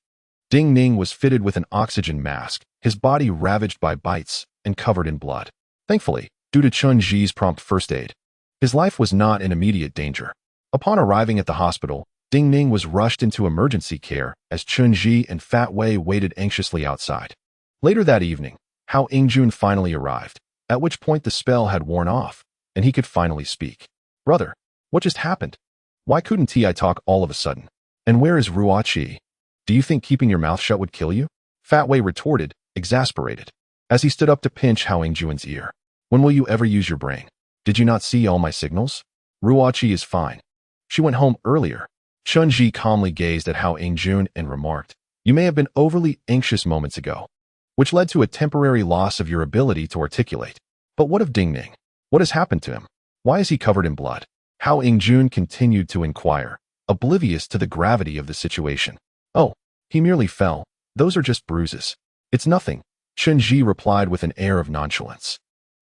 Ding Ning was fitted with an oxygen mask, his body ravaged by bites and covered in blood. Thankfully, due to Chen Ji's prompt first aid, his life was not in immediate danger. Upon arriving at the hospital, Ding Ning was rushed into emergency care as Chen Ji and Fat Wei waited anxiously outside. Later that evening, Hao Yingjun finally arrived, at which point the spell had worn off, and he could finally speak. "Brother, what just happened? Why couldn't I talk all of a sudden? And where is Ruoqi? Do you think keeping your mouth shut would kill you?" Fat Wei retorted, exasperated, as he stood up to pinch Hao Yingjun's ear. "When will you ever use your brain? Did you not see all my signals? Ruoqi is fine. She went home earlier." Chen Ji calmly gazed at Hao Yingjun and remarked, "You may have been overly anxious moments ago, which led to a temporary loss of your ability to articulate. But what of Ding Ning? What has happened to him? Why is he covered in blood?" Hao Yingjun continued to inquire, oblivious to the gravity of the situation. "Oh, he merely fell. Those are just bruises. It's nothing," Chen Ji replied with an air of nonchalance,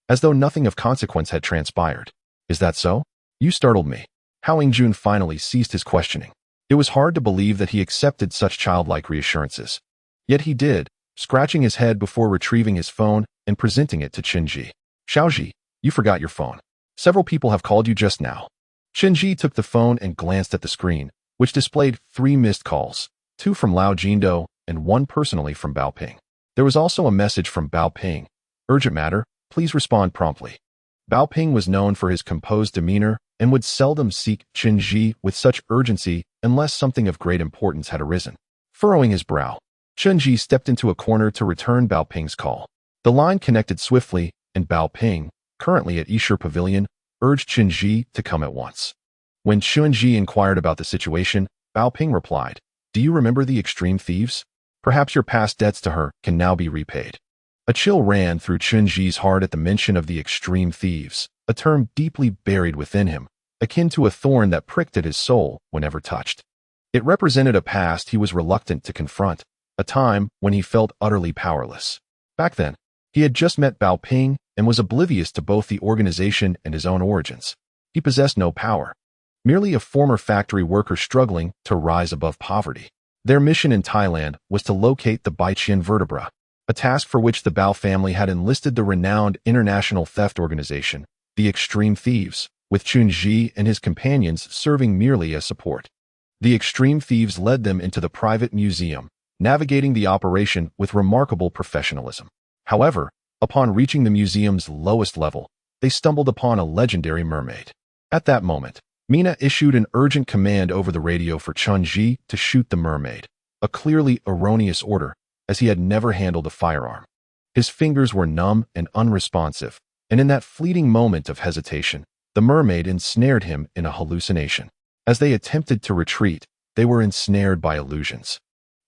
as though nothing of consequence had transpired. "Is that so? You startled me." Hao Yingjun finally ceased his questioning. It was hard to believe that he accepted such childlike reassurances. Yet he did, scratching his head before retrieving his phone and presenting it to Chen Ji. "Xiaoji, you forgot your phone. Several people have called you just now." Chen Ji took the phone and glanced at the screen, which displayed 3 missed calls, 2 from Lao Jindo and 1 personally from Bao Ping. There was also a message from Bao Ping. "Urgent matter, please respond promptly." Bao Ping was known for his composed demeanor and would seldom seek Chen Ji with such urgency unless something of great importance had arisen. Furrowing his brow, Chen Ji stepped into a corner to return Bao Ping's call. The line connected swiftly, and Bao Ping, currently at Yishur Pavilion, urged Chen Ji to come at once. When Chen Ji inquired about the situation, Bao Ping replied, "Do you remember the extreme thieves? Perhaps your past debts to her can now be repaid." A chill ran through Chen Ji's heart at the mention of the extreme thieves, a term deeply buried within him, akin to a thorn that pricked at his soul whenever touched. It represented a past he was reluctant to confront, a time when he felt utterly powerless. Back then, he had just met Bao Ping and was oblivious to both the organization and his own origins. He possessed no power, merely a former factory worker struggling to rise above poverty. Their mission in Thailand was to locate the Baiqian vertebra, a task for which the Bao family had enlisted the renowned international theft organization, the Extreme Thieves, with Chen Ji and his companions serving merely as support. The Extreme Thieves led them into the private museum, navigating the operation with remarkable professionalism. However, upon reaching the museum's lowest level, they stumbled upon a legendary mermaid. At that moment, Mina issued an urgent command over the radio for Chen Ji to shoot the mermaid, a clearly erroneous order, as he had never handled a firearm. His fingers were numb and unresponsive, and in that fleeting moment of hesitation, the mermaid ensnared him in a hallucination. As they attempted to retreat, they were ensnared by illusions,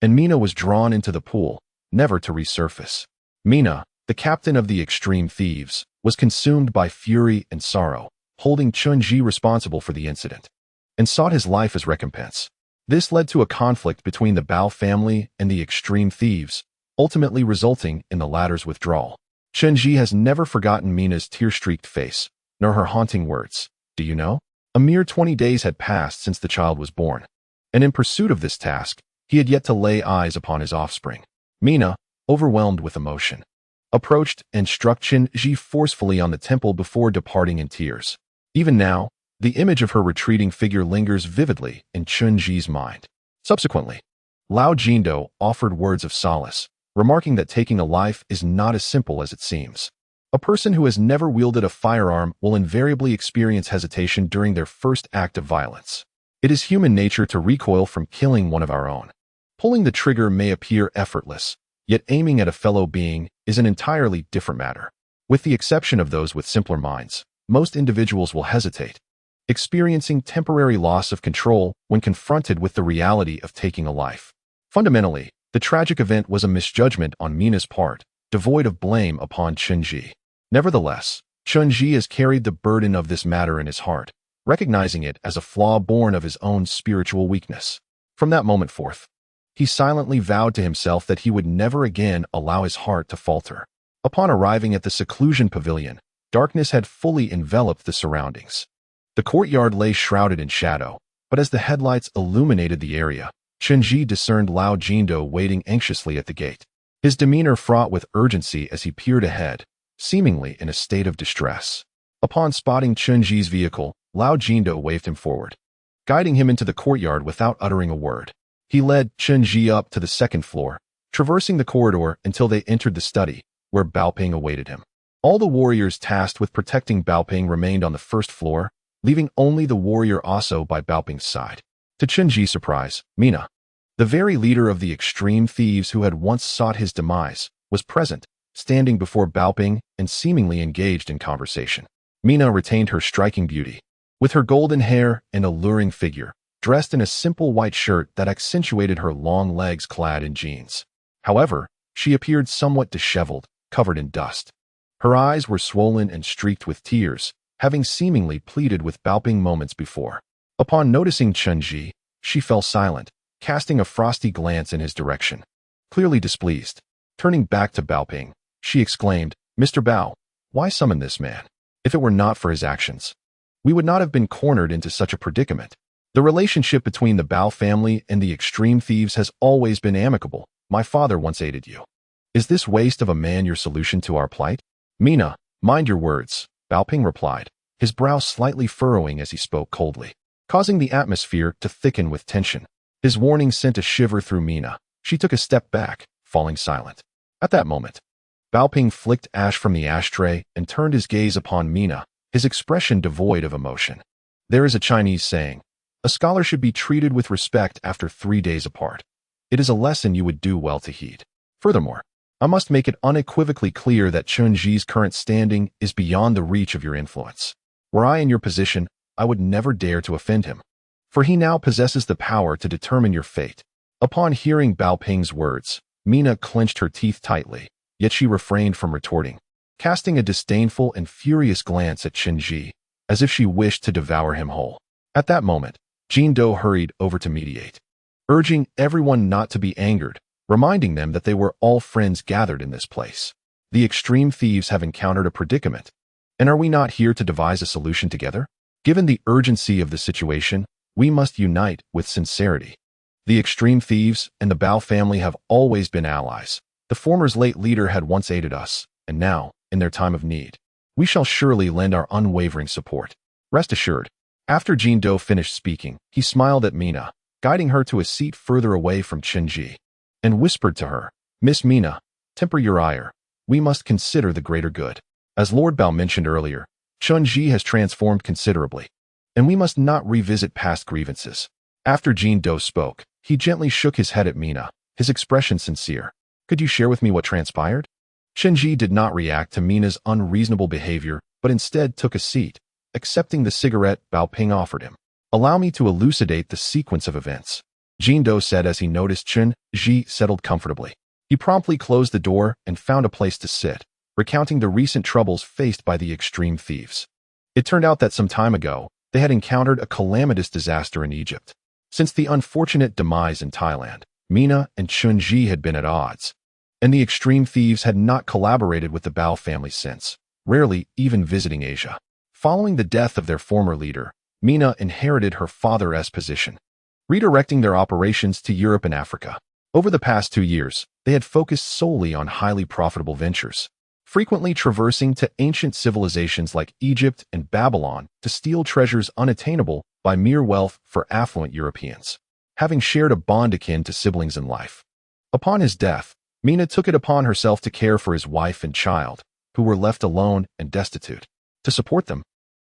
and Mina was drawn into the pool, never to resurface. Mina, the captain of the Extreme Thieves, was consumed by fury and sorrow, holding Chen Ji responsible for the incident, and sought his life as recompense. This led to a conflict between the Bao family and the Extreme Thieves, ultimately resulting in the latter's withdrawal. Chen Ji has never forgotten Mina's tear-streaked face, nor her haunting words. "Do you know? A mere 20 days had passed since the child was born, and in pursuit of this task, he had yet to lay eyes upon his offspring." Mina, overwhelmed with emotion, approached and struck Chen Ji forcefully on the temple before departing in tears. Even now, the image of her retreating figure lingers vividly in Chen Ji's mind. Subsequently, Lao Jindo offered words of solace, remarking that taking a life is not as simple as it seems. A person who has never wielded a firearm will invariably experience hesitation during their first act of violence. It is human nature to recoil from killing one of our own. Pulling the trigger may appear effortless, yet aiming at a fellow being is an entirely different matter. With the exception of those with simpler minds, most individuals will hesitate, experiencing temporary loss of control when confronted with the reality of taking a life. Fundamentally, the tragic event was a misjudgment on Mina's part, devoid of blame upon Chen. Nevertheless, Chen has carried the burden of this matter in his heart, recognizing it as a flaw born of his own spiritual weakness. From that moment forth, he silently vowed to himself that he would never again allow his heart to falter. Upon arriving at the seclusion pavilion, darkness had fully enveloped the surroundings. The courtyard lay shrouded in shadow, but as the headlights illuminated the area, Chen discerned Lao Jindo waiting anxiously at the gate. His demeanor fraught with urgency as he peered ahead, seemingly in a state of distress. Upon spotting Chen-Ji's vehicle, Lao Jindo waved him forward, guiding him into the courtyard without uttering a word. He led Chen-Ji up to the second floor, traversing the corridor until they entered the study, where Baoping awaited him. All the warriors tasked with protecting Baoping remained on the first floor, leaving only the warrior also by Baoping's side. To Chen-Ji's surprise, Mina, the very leader of the extreme thieves who had once sought his demise, was present, standing before Baoping and seemingly engaged in conversation. Mina retained her striking beauty. With her golden hair and alluring figure, dressed in a simple white shirt that accentuated her long legs clad in jeans. However, she appeared somewhat disheveled, covered in dust. Her eyes were swollen and streaked with tears, having seemingly pleaded with Baoping moments before. Upon noticing Chen-Ji, she fell silent, casting a frosty glance in his direction. Clearly displeased, turning back to Baoping, she exclaimed, "Mr. Bao, why summon this man? If it were not for his actions, we would not have been cornered into such a predicament. The relationship between the Bao family and the extreme thieves has always been amicable. My father once aided you. Is this waste of a man your solution to our plight?" "Mina, mind your words," Baoping replied, his brow slightly furrowing as he spoke coldly, causing the atmosphere to thicken with tension. His warning sent a shiver through Mina. She took a step back, falling silent. At that moment, Baoping flicked ash from the ashtray and turned his gaze upon Mina, his expression devoid of emotion. There is a Chinese saying, "A scholar should be treated with respect after 3 days apart." It is a lesson you would do well to heed. Furthermore, I must make it unequivocally clear that Chen-Ji's current standing is beyond the reach of your influence. Were I in your position, I would never dare to offend him, for he now possesses the power to determine your fate. Upon hearing Baoping's words, Mina clenched her teeth tightly, yet she refrained from retorting, casting a disdainful and furious glance at Chen-Ji, as if she wished to devour him whole. At that moment, Jindo hurried over to mediate, urging everyone not to be angered, reminding them that they were all friends gathered in this place. The extreme thieves have encountered a predicament, and are we not here to devise a solution together? Given the urgency of the situation, we must unite with sincerity. The extreme thieves and the Bao family have always been allies. The former's late leader had once aided us, and now, in their time of need, we shall surely lend our unwavering support. Rest assured. After Jindo finished speaking, he smiled at Mina, guiding her to a seat further away from Chen-Ji, and whispered to her, "Miss Mina, temper your ire. We must consider the greater good. As Lord Bao mentioned earlier, Chen-Ji has transformed considerably, and we must not revisit past grievances." After Jindo spoke, he gently shook his head at Mina, his expression sincere. "Could you share with me what transpired?" Chen-Ji did not react to Mina's unreasonable behavior, but instead took a seat, accepting the cigarette Baoping offered him. "Allow me to elucidate the sequence of events," Jindo said as he noticed Chen-Ji settled comfortably. He promptly closed the door and found a place to sit, recounting the recent troubles faced by the extreme thieves. It turned out that some time ago, they had encountered a calamitous disaster in Egypt. Since the unfortunate demise in Thailand, Mina and Chen-Ji had been at odds, and the extreme thieves had not collaborated with the Bao family since, rarely even visiting Asia. Following the death of their former leader, Mina inherited her father's position, redirecting their operations to Europe and Africa. Over the past 2 years, they had focused solely on highly profitable ventures, frequently traversing to ancient civilizations like Egypt and Babylon to steal treasures unattainable by mere wealth for affluent Europeans, having shared a bond akin to siblings in life. Upon his death, Mina took it upon herself to care for his wife and child, who were left alone and destitute. To support them,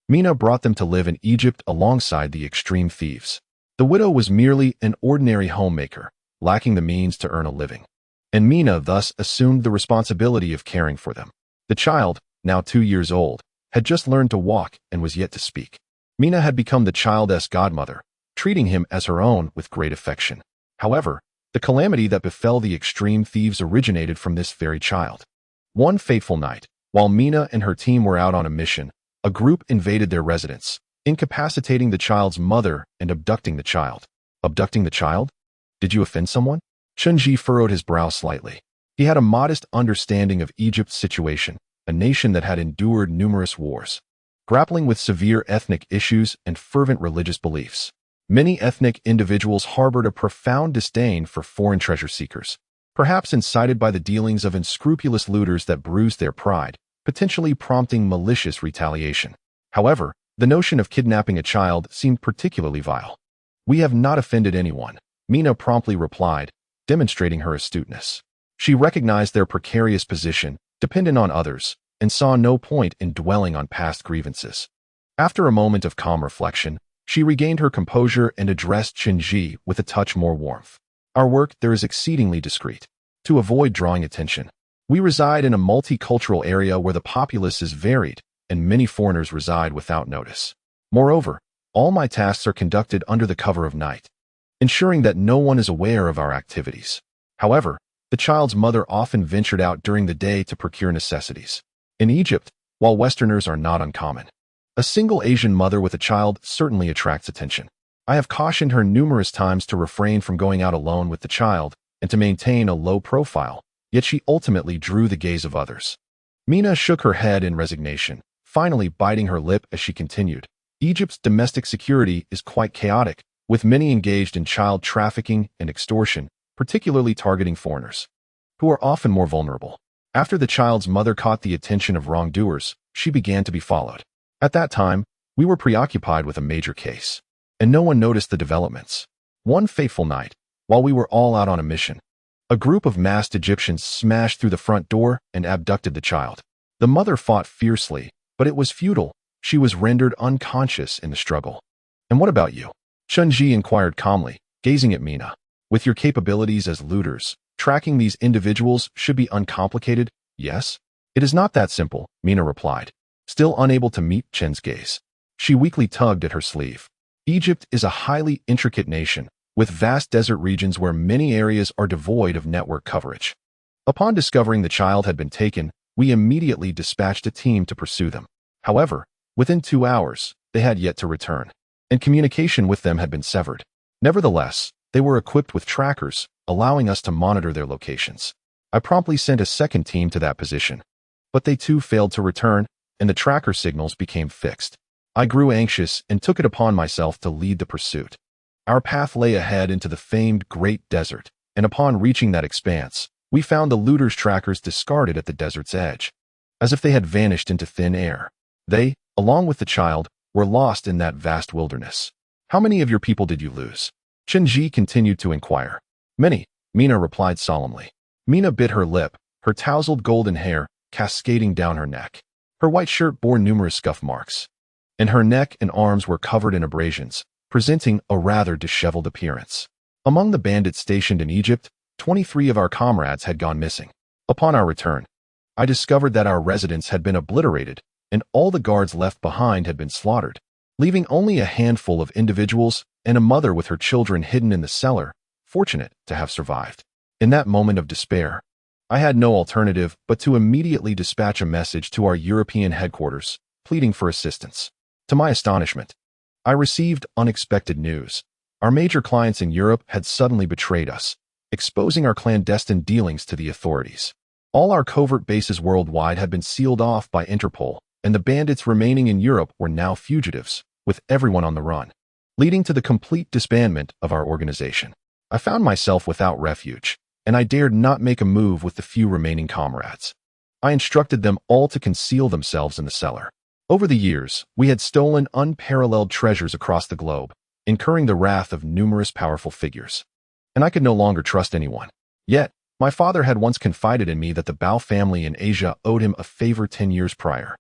Mina brought them to live in Egypt alongside the extreme thieves. The widow was merely an ordinary homemaker, lacking the means to earn a living, and Mina thus assumed the responsibility of caring for them. The child, now 2 years old, had just learned to walk and was yet to speak. Mina had become the child's godmother, treating him as her own with great affection. However, the calamity that befell the extreme thieves originated from this very child. One fateful night, while Mina and her team were out on a mission, a group invaded their residence, incapacitating the child's mother and abducting the child. Abducting the child? Did you offend someone? Chen furrowed his brow slightly. He had a modest understanding of Egypt's situation, a nation that had endured numerous wars, grappling with severe ethnic issues and fervent religious beliefs. Many ethnic individuals harbored a profound disdain for foreign treasure seekers, perhaps incited by the dealings of unscrupulous looters that bruised their pride, potentially prompting malicious retaliation. However, the notion of kidnapping a child seemed particularly vile. "We have not offended anyone," Mina promptly replied, demonstrating her astuteness. She recognized their precarious position, dependent on others, and saw no point in dwelling on past grievances. After a moment of calm reflection, she regained her composure and addressed Chen with a touch more warmth. "Our work there is exceedingly discreet. To avoid drawing attention, we reside in a multicultural area where the populace is varied, and many foreigners reside without notice. Moreover, all my tasks are conducted under the cover of night, ensuring that no one is aware of our activities. However, the child's mother often ventured out during the day to procure necessities. In Egypt, while Westerners are not uncommon, a single Asian mother with a child certainly attracts attention. I have cautioned her numerous times to refrain from going out alone with the child and to maintain a low profile, yet she ultimately drew the gaze of others." Mina shook her head in resignation, finally biting her lip as she continued. "Egypt's domestic security is quite chaotic, with many engaged in child trafficking and extortion, particularly targeting foreigners, who are often more vulnerable. After the child's mother caught the attention of wrongdoers, she began to be followed. At that time, we were preoccupied with a major case, and no one noticed the developments. One fateful night, while we were all out on a mission, a group of masked Egyptians smashed through the front door and abducted the child. The mother fought fiercely, but it was futile. She was rendered unconscious in the struggle." "And what about you?" Chen inquired calmly, gazing at Mina. "With your capabilities as looters, tracking these individuals should be uncomplicated, yes?" "It is not that simple," Mina replied, still unable to meet Chen's gaze. She weakly tugged at her sleeve. "Egypt is a highly intricate nation, with vast desert regions where many areas are devoid of network coverage. Upon discovering the child had been taken, we immediately dispatched a team to pursue them. However, within 2 hours, they had yet to return, and communication with them had been severed. Nevertheless, they were equipped with trackers, allowing us to monitor their locations. I promptly sent a second team to that position, but they too failed to return, and the tracker signals became fixed. I grew anxious and took it upon myself to lead the pursuit. Our path lay ahead into the famed Great Desert, and upon reaching that expanse, we found the looters' trackers discarded at the desert's edge, as if they had vanished into thin air. They, along with the child, were lost in that vast wilderness. "How many of your people did you lose?" Chen continued to inquire. "Many," Mina replied solemnly. Mina bit her lip, her tousled golden hair cascading down her neck. Her white shirt bore numerous scuff marks, and her neck and arms were covered in abrasions, presenting a rather disheveled appearance. Among the bandits stationed in Egypt, 23 of our comrades had gone missing. Upon our return, I discovered that our residence had been obliterated, and all the guards left behind had been slaughtered, leaving only a handful of individuals and a mother with her children hidden in the cellar, fortunate to have survived. In that moment of despair, I had no alternative but to immediately dispatch a message to our European headquarters, pleading for assistance. To my astonishment, I received unexpected news. Our major clients in Europe had suddenly betrayed us, exposing our clandestine dealings to the authorities. All our covert bases worldwide had been sealed off by Interpol, and the bandits remaining in Europe were now fugitives, with everyone on the run, leading to the complete disbandment of our organization. I found myself without refuge, and I dared not make a move with the few remaining comrades. I instructed them all to conceal themselves in the cellar. Over the years, we had stolen unparalleled treasures across the globe, incurring the wrath of numerous powerful figures, and I could no longer trust anyone. Yet, My father had once confided in me that the Bao family in Asia owed him a favor 10 years prior.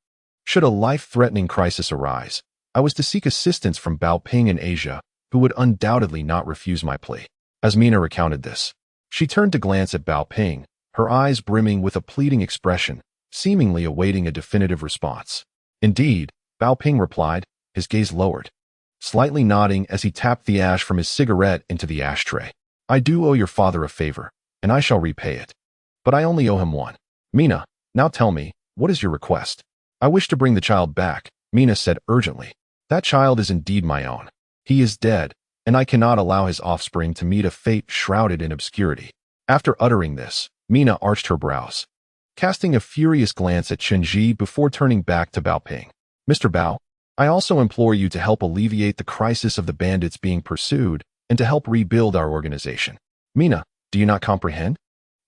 Should a life-threatening crisis arise, I was to seek assistance from Bao Ping in Asia, who would undoubtedly not refuse my plea. As Mina recounted this, she turned to glance at Bao Ping, her eyes brimming with a pleading expression, seemingly awaiting a definitive response. Indeed, Bao Ping replied, his gaze lowered, slightly nodding as he tapped the ash from his cigarette into the ashtray. I do owe your father a favor, and I shall repay it. But I only owe him one. Mina, now tell me, what is your request? I wish to bring the child back, Mina said urgently. That child is indeed my own. He is dead, and I cannot allow his offspring to meet a fate shrouded in obscurity. After uttering this, Mina arched her brows, casting a furious glance at Chen before turning back to Bao Ping. Mr. Bao, I also implore you to help alleviate the crisis of the bandits being pursued and to help rebuild our organization. Mina, do you not comprehend?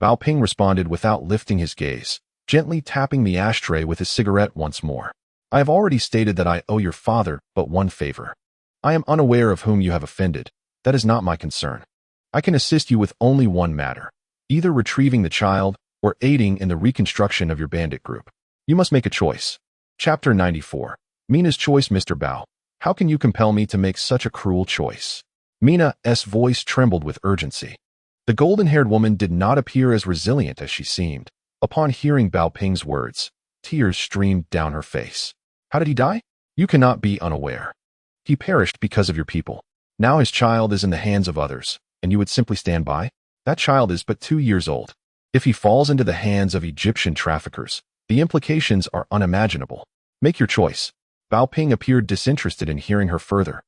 Bao Ping responded without lifting his gaze, gently tapping the ashtray with his cigarette once more. I have already stated that I owe your father but one favor. I am unaware of whom you have offended. That is not my concern. I can assist you with only one matter, either retrieving the child or aiding in the reconstruction of your bandit group. You must make a choice. Chapter 94. Mina's choice. Mr. Bao, how can you compel me to make such a cruel choice? Mina's voice trembled with urgency. The golden-haired woman did not appear as resilient as she seemed. Upon hearing Bao Ping's words, tears streamed down her face. How did he die? You cannot be unaware. He perished because of your people. Now his child is in the hands of others, and you would simply stand by? That child is but 2 years old. If he falls into the hands of Egyptian traffickers, the implications are unimaginable. Make your choice. Bao Ping appeared disinterested in hearing her further.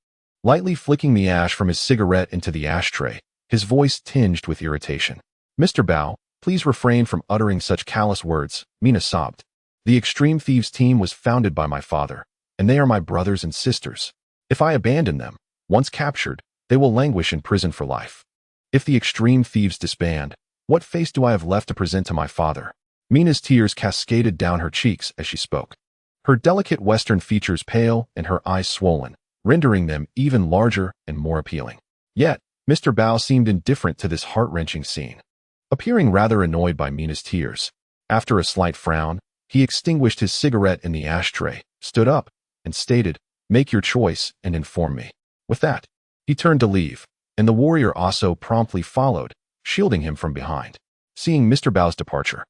Lightly flicking the ash from his cigarette into the ashtray, his voice tinged with irritation. Mr. Bao, please refrain from uttering such callous words, Mina sobbed. The Extreme Thieves team was founded by my father, and they are my brothers and sisters. If I abandon them, once captured, they will languish in prison for life. If the Extreme Thieves disband, what face do I have left to present to my father? Mina's tears cascaded down her cheeks as she spoke. Her delicate Western features pale and her eyes swollen, rendering them even larger and more appealing. Yet, Mr. Bao seemed indifferent to this heart-wrenching scene. Appearing rather annoyed by Mina's tears, after a slight frown, he extinguished his cigarette in the ashtray, stood up, and stated, "Make your choice and inform me." With that, he turned to leave, and the warrior also promptly followed, shielding him from behind. Seeing Mr. Bao's departure,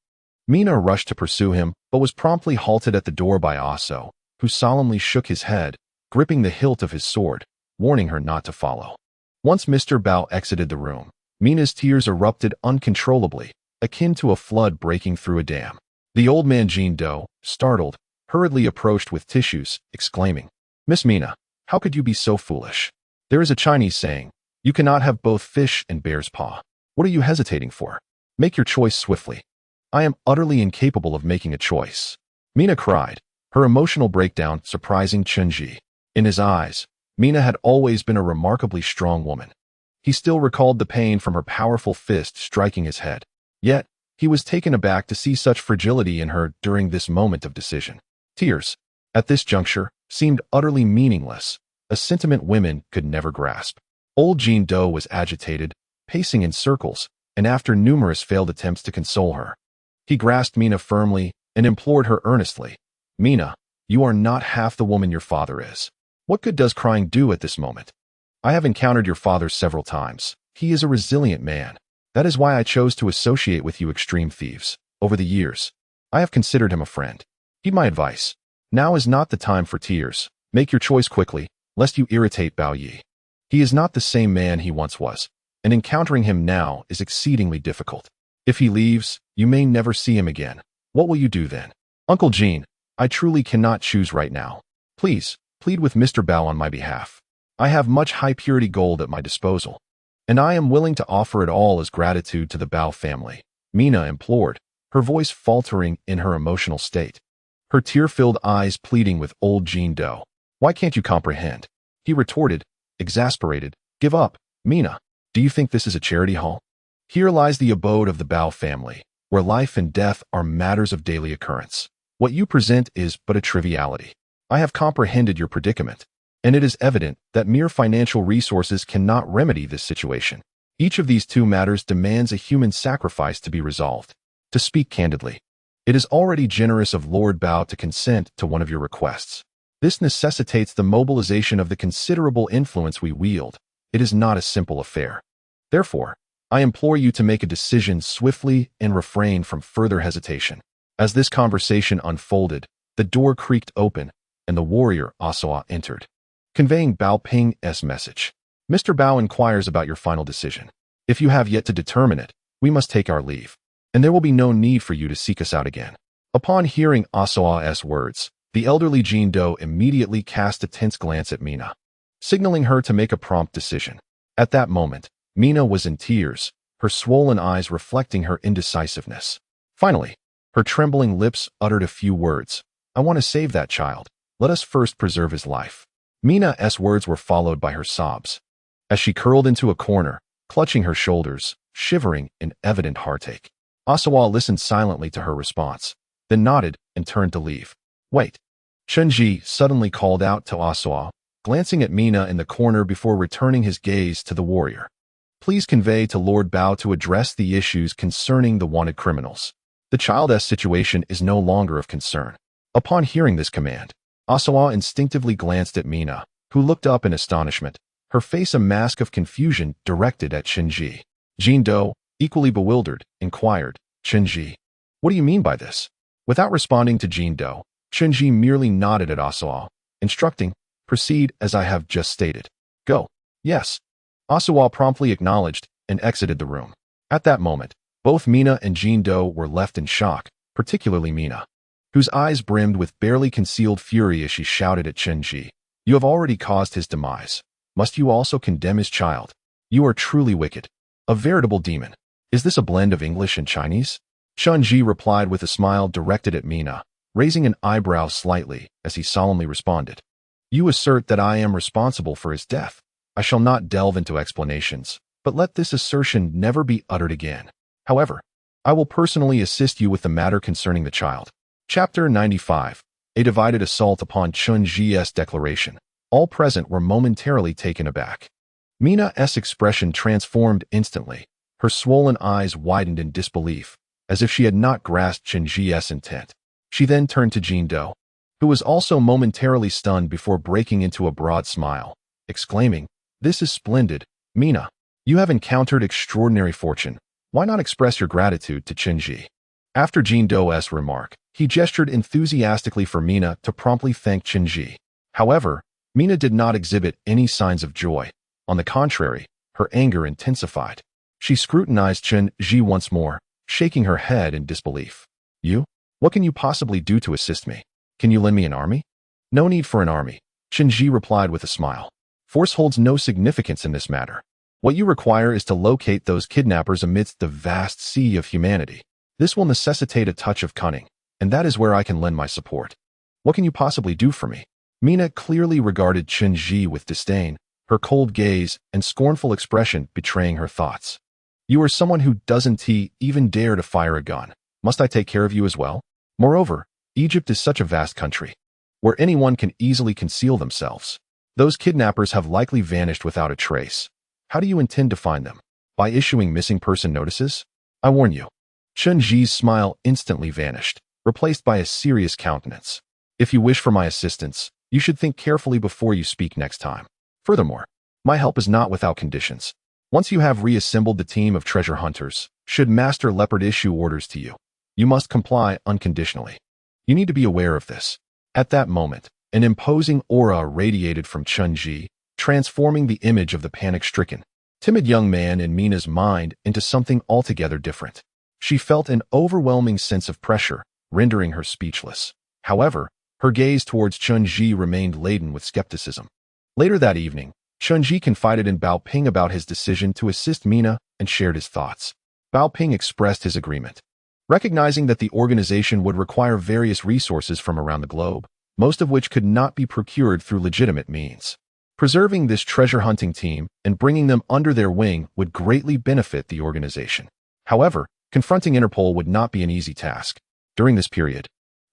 Mina rushed to pursue him, but was promptly halted at the door by Aso, who solemnly shook his head, gripping the hilt of his sword, warning her not to follow. Once Mr. Bao exited the room, Mina's tears erupted uncontrollably, akin to a flood breaking through a dam. The old man Jean Do, startled, hurriedly approached with tissues, exclaiming, "Miss Mina, how could you be so foolish? There is a Chinese saying, you cannot have both fish and bear's paw. What are you hesitating for? Make your choice swiftly." "I am utterly incapable of making a choice," Mina cried, her emotional breakdown surprising Chen. In his eyes, Mina had always been a remarkably strong woman. He still recalled the pain from her powerful fist striking his head. Yet, he was taken aback to see such fragility in her during this moment of decision. Tears, at this juncture, seemed utterly meaningless, a sentiment women could never grasp. Old Jean Do was agitated, pacing in circles, and after numerous failed attempts to console her, he grasped Mina firmly and implored her earnestly, "Mina, you are not half the woman your father is. What good does crying do at this moment? I have encountered your father several times. He is a resilient man. That is why I chose to associate with you Extreme Thieves. Over the years, I have considered him a friend. Heed my advice. Now is not the time for tears. Make your choice quickly, lest you irritate Bao Yi. He is not the same man he once was, and encountering him now is exceedingly difficult. If he leaves, you may never see him again. What will you do then? Uncle Jean, I truly cannot choose right now. Please, plead with Mr. Bao on my behalf. I have much high-purity gold at my disposal, and I am willing to offer it all as gratitude to the Bao family," Mina implored, her voice faltering in her emotional state. Her tear-filled eyes pleading with old Jean Do. "Why can't you comprehend?" he retorted, exasperated. "Give up, Mina. Do you think this is a charity hall? Here lies the abode of the Bao family, where life and death are matters of daily occurrence. What you present is but a triviality. I have comprehended your predicament, and it is evident that mere financial resources cannot remedy this situation. Each of these two matters demands a human sacrifice to be resolved. To speak candidly, it is already generous of Lord Bao to consent to one of your requests. This necessitates the mobilization of the considerable influence we wield. It is not a simple affair. Therefore, I implore you to make a decision swiftly and refrain from further hesitation. As this conversation unfolded, the door creaked open, and the warrior Asoa entered, conveying Bao Ping's message. Mr. Bao inquires about your final decision. If you have yet to determine it, we must take our leave, and there will be no need for you to seek us out again. Upon hearing Asoa's words, the elderly Jin Do immediately cast a tense glance at Mina, signaling her to make a prompt decision. At that moment, Mina was in tears, her swollen eyes reflecting her indecisiveness. Finally, her trembling lips uttered a few words. I want to save that child. Let us first preserve his life. Mina's words were followed by her sobs, as she curled into a corner, clutching her shoulders, shivering in evident heartache. Asoa listened silently to her response, then nodded and turned to leave. Wait. Chen suddenly called out to Asoa, glancing at Mina in the corner before returning his gaze to the warrior. Please convey to Lord Bao to address the issues concerning the wanted criminals. The child's situation is no longer of concern. Upon hearing this command, Asoa instinctively glanced at Mina, who looked up in astonishment, her face a mask of confusion directed at Chen. Jin Do, equally bewildered, inquired, Chen, what do you mean by this? Without responding to Jin Do, Chen merely nodded at Asoa, instructing, proceed as I have just stated. Go. Yes. Asoa promptly acknowledged and exited the room. At that moment, both Mina and Jin Do were left in shock, particularly Mina, whose eyes brimmed with barely concealed fury as she shouted at Chen. You have already caused his demise. Must you also condemn his child? You are truly wicked. A veritable demon. Is this a blend of English and Chinese? Chen replied with a smile directed at Mina, raising an eyebrow slightly as he solemnly responded. You assert that I am responsible for his death. I shall not delve into explanations, but let this assertion never be uttered again. However, I will personally assist you with the matter concerning the child. Chapter 95. A divided assault upon Chen declaration. All present were momentarily taken aback. Mina's expression transformed instantly. Her swollen eyes widened in disbelief, as if she had not grasped Chen's intent. She then turned to Jin Do, who was also momentarily stunned before breaking into a broad smile, exclaiming, This is splendid. Mina, you have encountered extraordinary fortune. Why not express your gratitude to Chen? After Jin Do's remark, he gestured enthusiastically for Mina to promptly thank Chen. However, Mina did not exhibit any signs of joy. On the contrary, her anger intensified. She scrutinized Chen once more, shaking her head in disbelief. You? What can you possibly do to assist me? Can you lend me an army? No need for an army, Chen replied with a smile. Force holds no significance in this matter. What you require is to locate those kidnappers amidst the vast sea of humanity. This will necessitate a touch of cunning, and that is where I can lend my support. What can you possibly do for me? Mina clearly regarded Chen with disdain, her cold gaze and scornful expression betraying her thoughts. You are someone who doesn't even dare to fire a gun. Must I take care of you as well? Moreover, Egypt is such a vast country, where anyone can easily conceal themselves. Those kidnappers have likely vanished without a trace. How do you intend to find them? By issuing missing person notices? I warn you. Chen smile instantly vanished, replaced by a serious countenance. If you wish for my assistance, you should think carefully before you speak next time. Furthermore, my help is not without conditions. Once you have reassembled the team of treasure hunters, should Master Leopard issue orders to you, you must comply unconditionally. You need to be aware of this. At that moment, an imposing aura radiated from Chen, transforming the image of the panic-stricken, timid young man in Mina's mind into something altogether different. She felt an overwhelming sense of pressure, rendering her speechless. However, her gaze towards Chen remained laden with skepticism. Later that evening, Chen confided in Bao Ping about his decision to assist Mina and shared his thoughts. Bao Ping expressed his agreement, recognizing that the organization would require various resources from around the globe, most of which could not be procured through legitimate means. Preserving this treasure hunting team and bringing them under their wing would greatly benefit the organization. However, confronting Interpol would not be an easy task. During this period,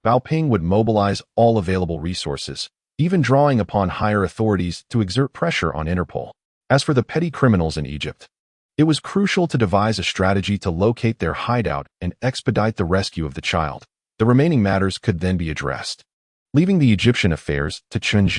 Bao Ping would mobilize all available resources, even drawing upon higher authorities to exert pressure on Interpol. As for the petty criminals in Egypt, It was crucial to devise a strategy to locate their hideout and expedite the rescue of the child. The remaining matters could then be addressed. Leaving the Egyptian affairs to Chen.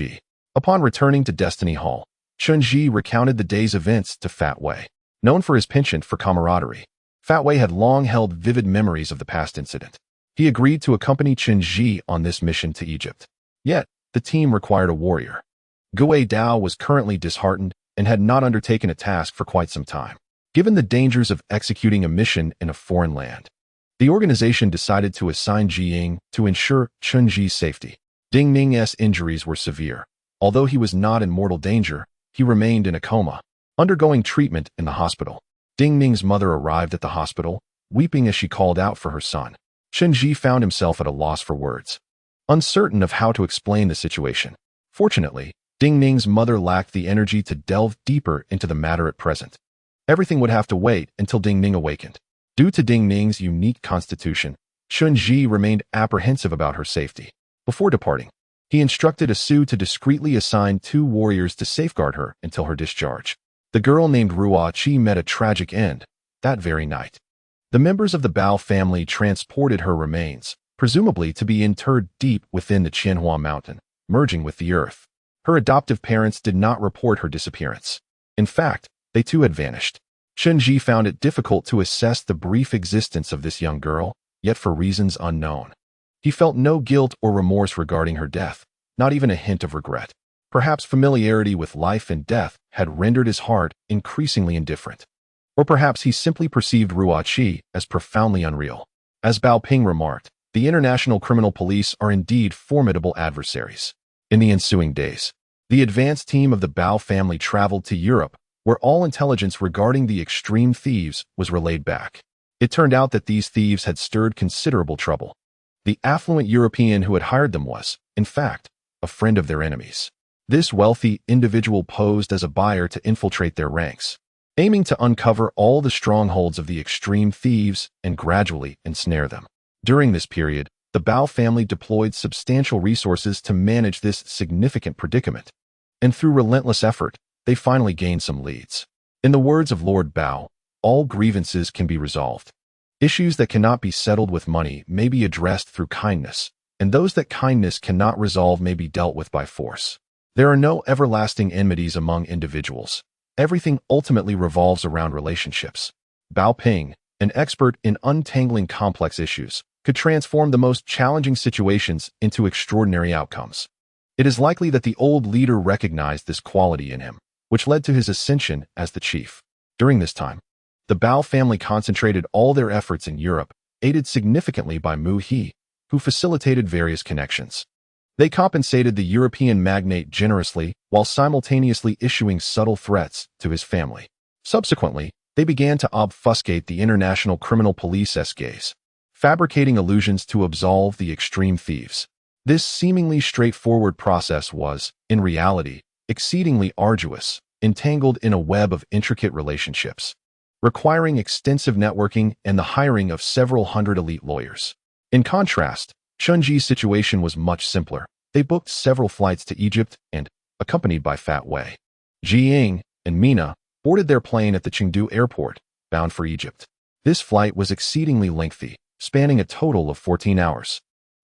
Upon returning to Destiny Hall, Chen recounted the day's events to Fat Wei. Known for his penchant for camaraderie, Fat Wei had long held vivid memories of the past incident. He agreed to accompany Chen on this mission to Egypt. Yet, the team required a warrior. Gui Dao was currently disheartened and had not undertaken a task for quite some time. Given the dangers of executing a mission in a foreign land, the organization decided to assign Jiying to ensure Chen safety. Ding Ning's injuries were severe. Although he was not in mortal danger, he remained in a coma, undergoing treatment in the hospital. Ding Ning's mother arrived at the hospital, weeping as she called out for her son. Chen found himself at a loss for words, uncertain of how to explain the situation. Fortunately, Ding Ning's mother lacked the energy to delve deeper into the matter at present. Everything would have to wait until Ding Ning awakened. Due to Ding Ning's unique constitution, Chen remained apprehensive about her safety. Before departing, he instructed Asu to discreetly assign 2 warriors to safeguard her until her discharge. The girl named Ruoqi met a tragic end that very night. The members of the Bao family transported her remains, presumably to be interred deep within the Qianhua mountain, merging with the earth. Her adoptive parents did not report her disappearance. In fact, they too had vanished. Chen found it difficult to assess the brief existence of this young girl, yet for reasons unknown. He felt no guilt or remorse regarding her death, not even a hint of regret. Perhaps familiarity with life and death had rendered his heart increasingly indifferent. Or perhaps he simply perceived Ruoqi as profoundly unreal. As Bao Ping remarked, the international criminal police are indeed formidable adversaries. In the ensuing days, the advance team of the Bao family traveled to Europe, where all intelligence regarding the extreme thieves was relayed back. It turned out that these thieves had stirred considerable trouble. The affluent European who had hired them was, in fact, a friend of their enemies. This wealthy individual posed as a buyer to infiltrate their ranks, aiming to uncover all the strongholds of the extreme thieves and gradually ensnare them. During this period, the Bao family deployed substantial resources to manage this significant predicament, and through relentless effort, they finally gained some leads. In the words of Lord Bao, all grievances can be resolved. Issues that cannot be settled with money may be addressed through kindness, and those that kindness cannot resolve may be dealt with by force. There are no everlasting enmities among individuals. Everything ultimately revolves around relationships. Bao Ping, an expert in untangling complex issues, could transform the most challenging situations into extraordinary outcomes. It is likely that the old leader recognized this quality in him, which led to his ascension as the chief. During this time, the Bao family concentrated all their efforts in Europe, aided significantly by Mu He, who facilitated various connections. They compensated the European magnate generously while simultaneously issuing subtle threats to his family. Subsequently, they began to obfuscate the international criminal police's gaze, fabricating illusions to absolve the extreme thieves. This seemingly straightforward process was, in reality, exceedingly arduous, entangled in a web of intricate relationships, requiring extensive networking and the hiring of several hundred elite lawyers. In contrast, Chunji's situation was much simpler. They booked several flights to Egypt and, accompanied by Fat Wei, Jiying, and Mina, boarded their plane at the Chengdu airport, bound for Egypt. This flight was exceedingly lengthy, spanning a total of 14 hours,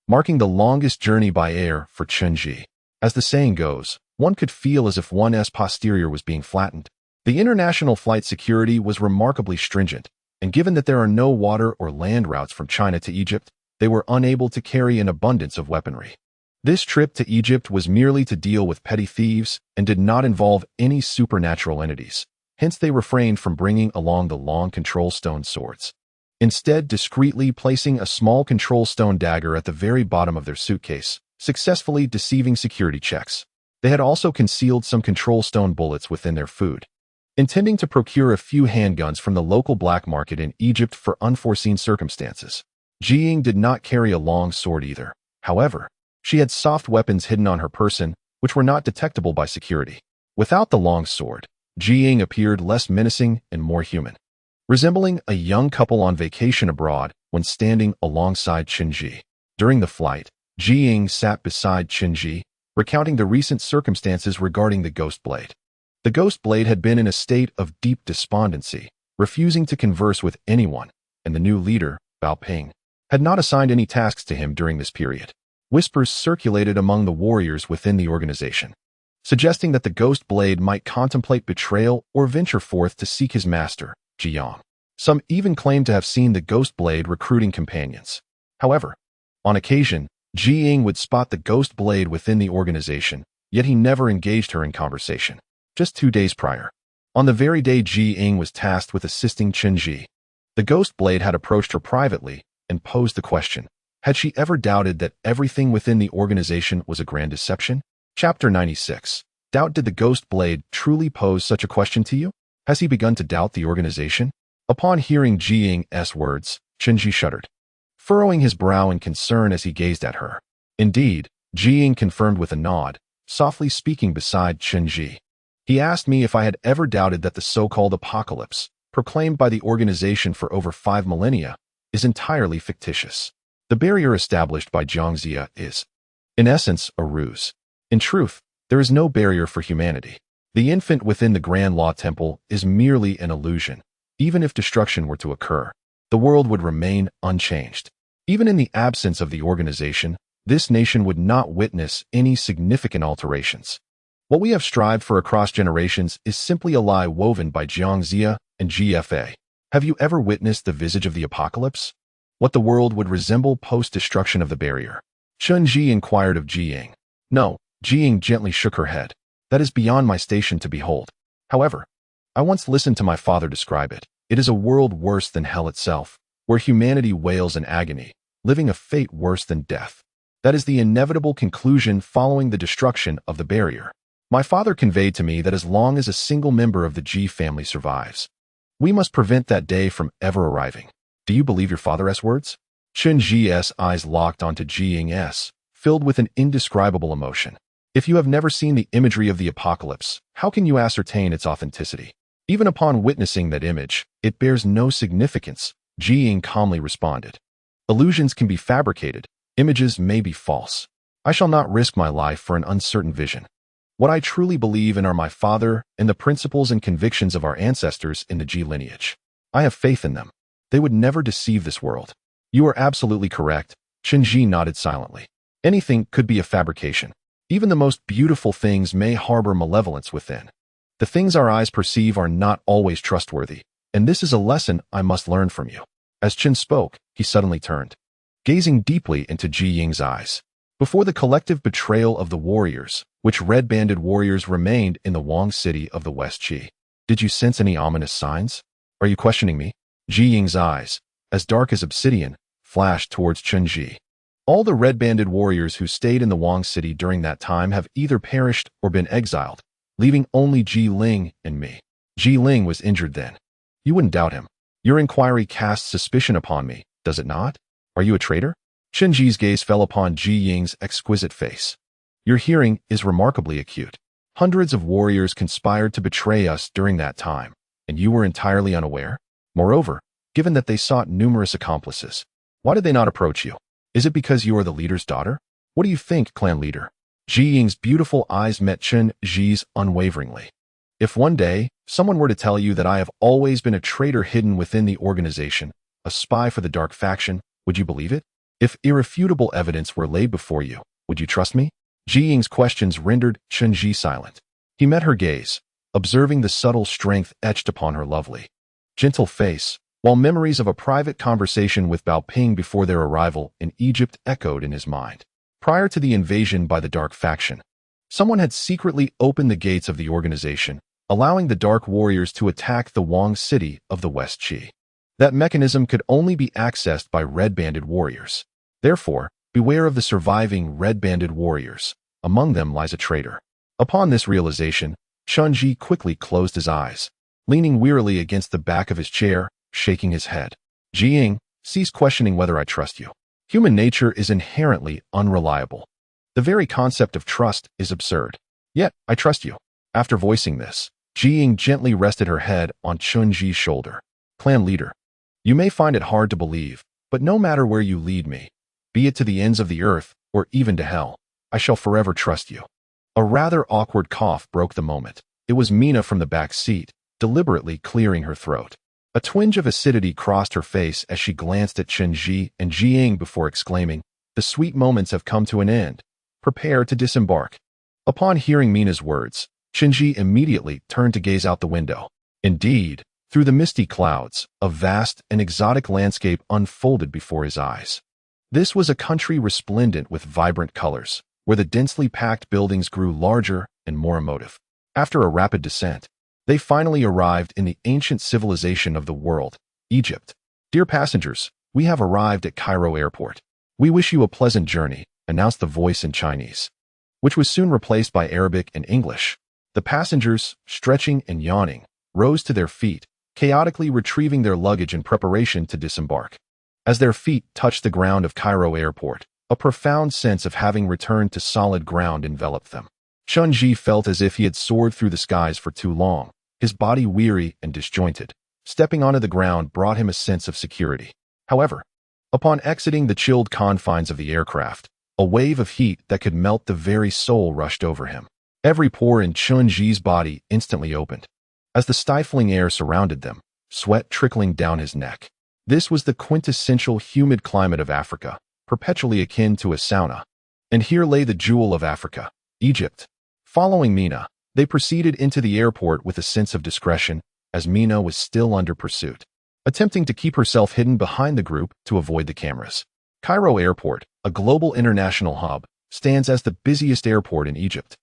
marking the longest journey by air for Chunji. As the saying goes, one could feel as if one's posterior was being flattened. The international flight security was remarkably stringent, and given that there are no water or land routes from China to Egypt, they were unable to carry an abundance of weaponry. This trip to Egypt was merely to deal with petty thieves and did not involve any supernatural entities. Hence they refrained from bringing along the long control stone swords, instead discreetly placing a small control stone dagger at the very bottom of their suitcase, successfully deceiving security checks. They had also concealed some control stone bullets within their food, intending to procure a few handguns from the local black market in Egypt for unforeseen circumstances. Jiying did not carry a long sword either. However, she had soft weapons hidden on her person, which were not detectable by security. Without the long sword, Jiying appeared less menacing and more human, resembling a young couple on vacation abroad when standing alongside Chenji. During the flight, Jiying sat beside Chenji, recounting the recent circumstances regarding the ghost blade. The ghost blade had been in a state of deep despondency, refusing to converse with anyone, and the new leader, Bao Ping, had not assigned any tasks to him during this period. Whispers circulated among the warriors within the organization, suggesting that the Ghost Blade might contemplate betrayal or venture forth to seek his master, Jiang. Some even claimed to have seen the Ghost Blade recruiting companions. However, on occasion, Ji Ying would spot the Ghost Blade within the organization, yet he never engaged her in conversation. Just 2 days prior, on the very day Ji Ying was tasked with assisting Chen Ji, the Ghost Blade had approached her privately and posed the question, had she ever doubted that everything within the organization was a grand deception? Chapter 96. Doubt. Did the Ghost Blade truly pose such a question to you? Has he begun to doubt the organization? Upon hearing Ji Ying's words, Chen Ji shuddered, furrowing his brow in concern as he gazed at her. Indeed, Ji Ying confirmed with a nod, softly speaking beside Chen Ji. He asked me if I had ever doubted that the so-called apocalypse, proclaimed by the organization for over 5 millennia, is entirely fictitious. The barrier established by Jiangxia is, in essence, a ruse. In truth, there is no barrier for humanity. The infant within the Grand Law Temple is merely an illusion. Even if destruction were to occur, the world would remain unchanged. Even in the absence of the organization, this nation would not witness any significant alterations. What we have strived for across generations is simply a lie woven by Jiangxia and GFA. Have you ever witnessed the visage of the apocalypse? What the world would resemble post-destruction of the barrier? Chen Ji inquired of Ji Ying. No, Ji Ying gently shook her head. That is beyond my station to behold. However, I once listened to my father describe it. It is a world worse than hell itself, where humanity wails in agony, living a fate worse than death. That is the inevitable conclusion following the destruction of the barrier. My father conveyed to me that as long as a single member of the Ji family survives, we must prevent that day from ever arriving. Do you believe your father's words? Chen Ji's eyes locked onto Ji Ying's, filled with an indescribable emotion. If you have never seen the imagery of the apocalypse, how can you ascertain its authenticity? Even upon witnessing that image, it bears no significance, Ji Ying calmly responded. Illusions can be fabricated, images may be false. I shall not risk my life for an uncertain vision. What I truly believe in are my father and the principles and convictions of our ancestors in the Ji lineage. I have faith in them. They would never deceive this world. You are absolutely correct, Chen Ji nodded silently. Anything could be a fabrication. Even the most beautiful things may harbor malevolence within. The things our eyes perceive are not always trustworthy, and this is a lesson I must learn from you. As Chen spoke, he suddenly turned, gazing deeply into Ji Ying's eyes. Before the collective betrayal of the warriors, which red-banded warriors remained in the Wang city of the West Qi, did you sense any ominous signs? Are you questioning me? Ji Ying's eyes, as dark as obsidian, flashed towards Chen Ji. All the red-banded warriors who stayed in the Wang city during that time have either perished or been exiled, leaving only Ji Ling and me. Ji Ling was injured then. You wouldn't doubt him. Your inquiry casts suspicion upon me, does it not? Are you a traitor? Chen Ji's gaze fell upon Ji Ying's exquisite face. Your hearing is remarkably acute. Hundreds of warriors conspired to betray us during that time, and you were entirely unaware? Moreover, given that they sought numerous accomplices, why did they not approach you? Is it because you are the leader's daughter? What do you think, clan leader? Ji Ying's beautiful eyes met Chen Ji's unwaveringly. If one day, someone were to tell you that I have always been a traitor hidden within the organization, a spy for the dark faction, would you believe it? If irrefutable evidence were laid before you, would you trust me? Ji Ying's questions rendered Chen Ji silent. He met her gaze, observing the subtle strength etched upon her lovely, gentle face, while memories of a private conversation with Bao Ping before their arrival in Egypt echoed in his mind. Prior to the invasion by the dark faction, someone had secretly opened the gates of the organization, allowing the dark warriors to attack the Wang city of the West Qi. That mechanism could only be accessed by red-banded warriors. Therefore, beware of the surviving red-banded warriors. Among them lies a traitor. Upon this realization, Chen Ji quickly closed his eyes, leaning wearily against the back of his chair, shaking his head. Ji Ying, cease questioning whether I trust you. Human nature is inherently unreliable. The very concept of trust is absurd. Yet, I trust you. After voicing this, Ji Ying gently rested her head on Chen Ji's shoulder. Clan leader, you may find it hard to believe, but no matter where you lead me, be it to the ends of the earth or even to hell, I shall forever trust you. A rather awkward cough broke the moment. It was Mina from the back seat, deliberately clearing her throat. A twinge of acidity crossed her face as she glanced at Chen and Jiang before exclaiming, "The sweet moments have come to an end. Prepare to disembark." Upon hearing Mina's words, Chen immediately turned to gaze out the window. Indeed, through the misty clouds, a vast and exotic landscape unfolded before his eyes. This was a country resplendent with vibrant colors, where the densely packed buildings grew larger and more emotive. After a rapid descent, they finally arrived in the ancient civilization of the world, Egypt. "Dear passengers, we have arrived at Cairo Airport. We wish you a pleasant journey," announced the voice in Chinese, which was soon replaced by Arabic and English. The passengers, stretching and yawning, rose to their feet, chaotically retrieving their luggage in preparation to disembark. As their feet touched the ground of Cairo Airport, a profound sense of having returned to solid ground enveloped them. Chen felt as if he had soared through the skies for too long, his body weary and disjointed. Stepping onto the ground brought him a sense of security. However, upon exiting the chilled confines of the aircraft, a wave of heat that could melt the very soul rushed over him. Every pore in Chen body instantly opened. As the stifling air surrounded them, sweat trickling down his neck. This was the quintessential humid climate of Africa, perpetually akin to a sauna. And here lay the jewel of Africa, Egypt. Following Mina, they proceeded into the airport with a sense of discretion, as Mina was still under pursuit, attempting to keep herself hidden behind the group to avoid the cameras. Cairo Airport, a global international hub, stands as the busiest airport in Egypt.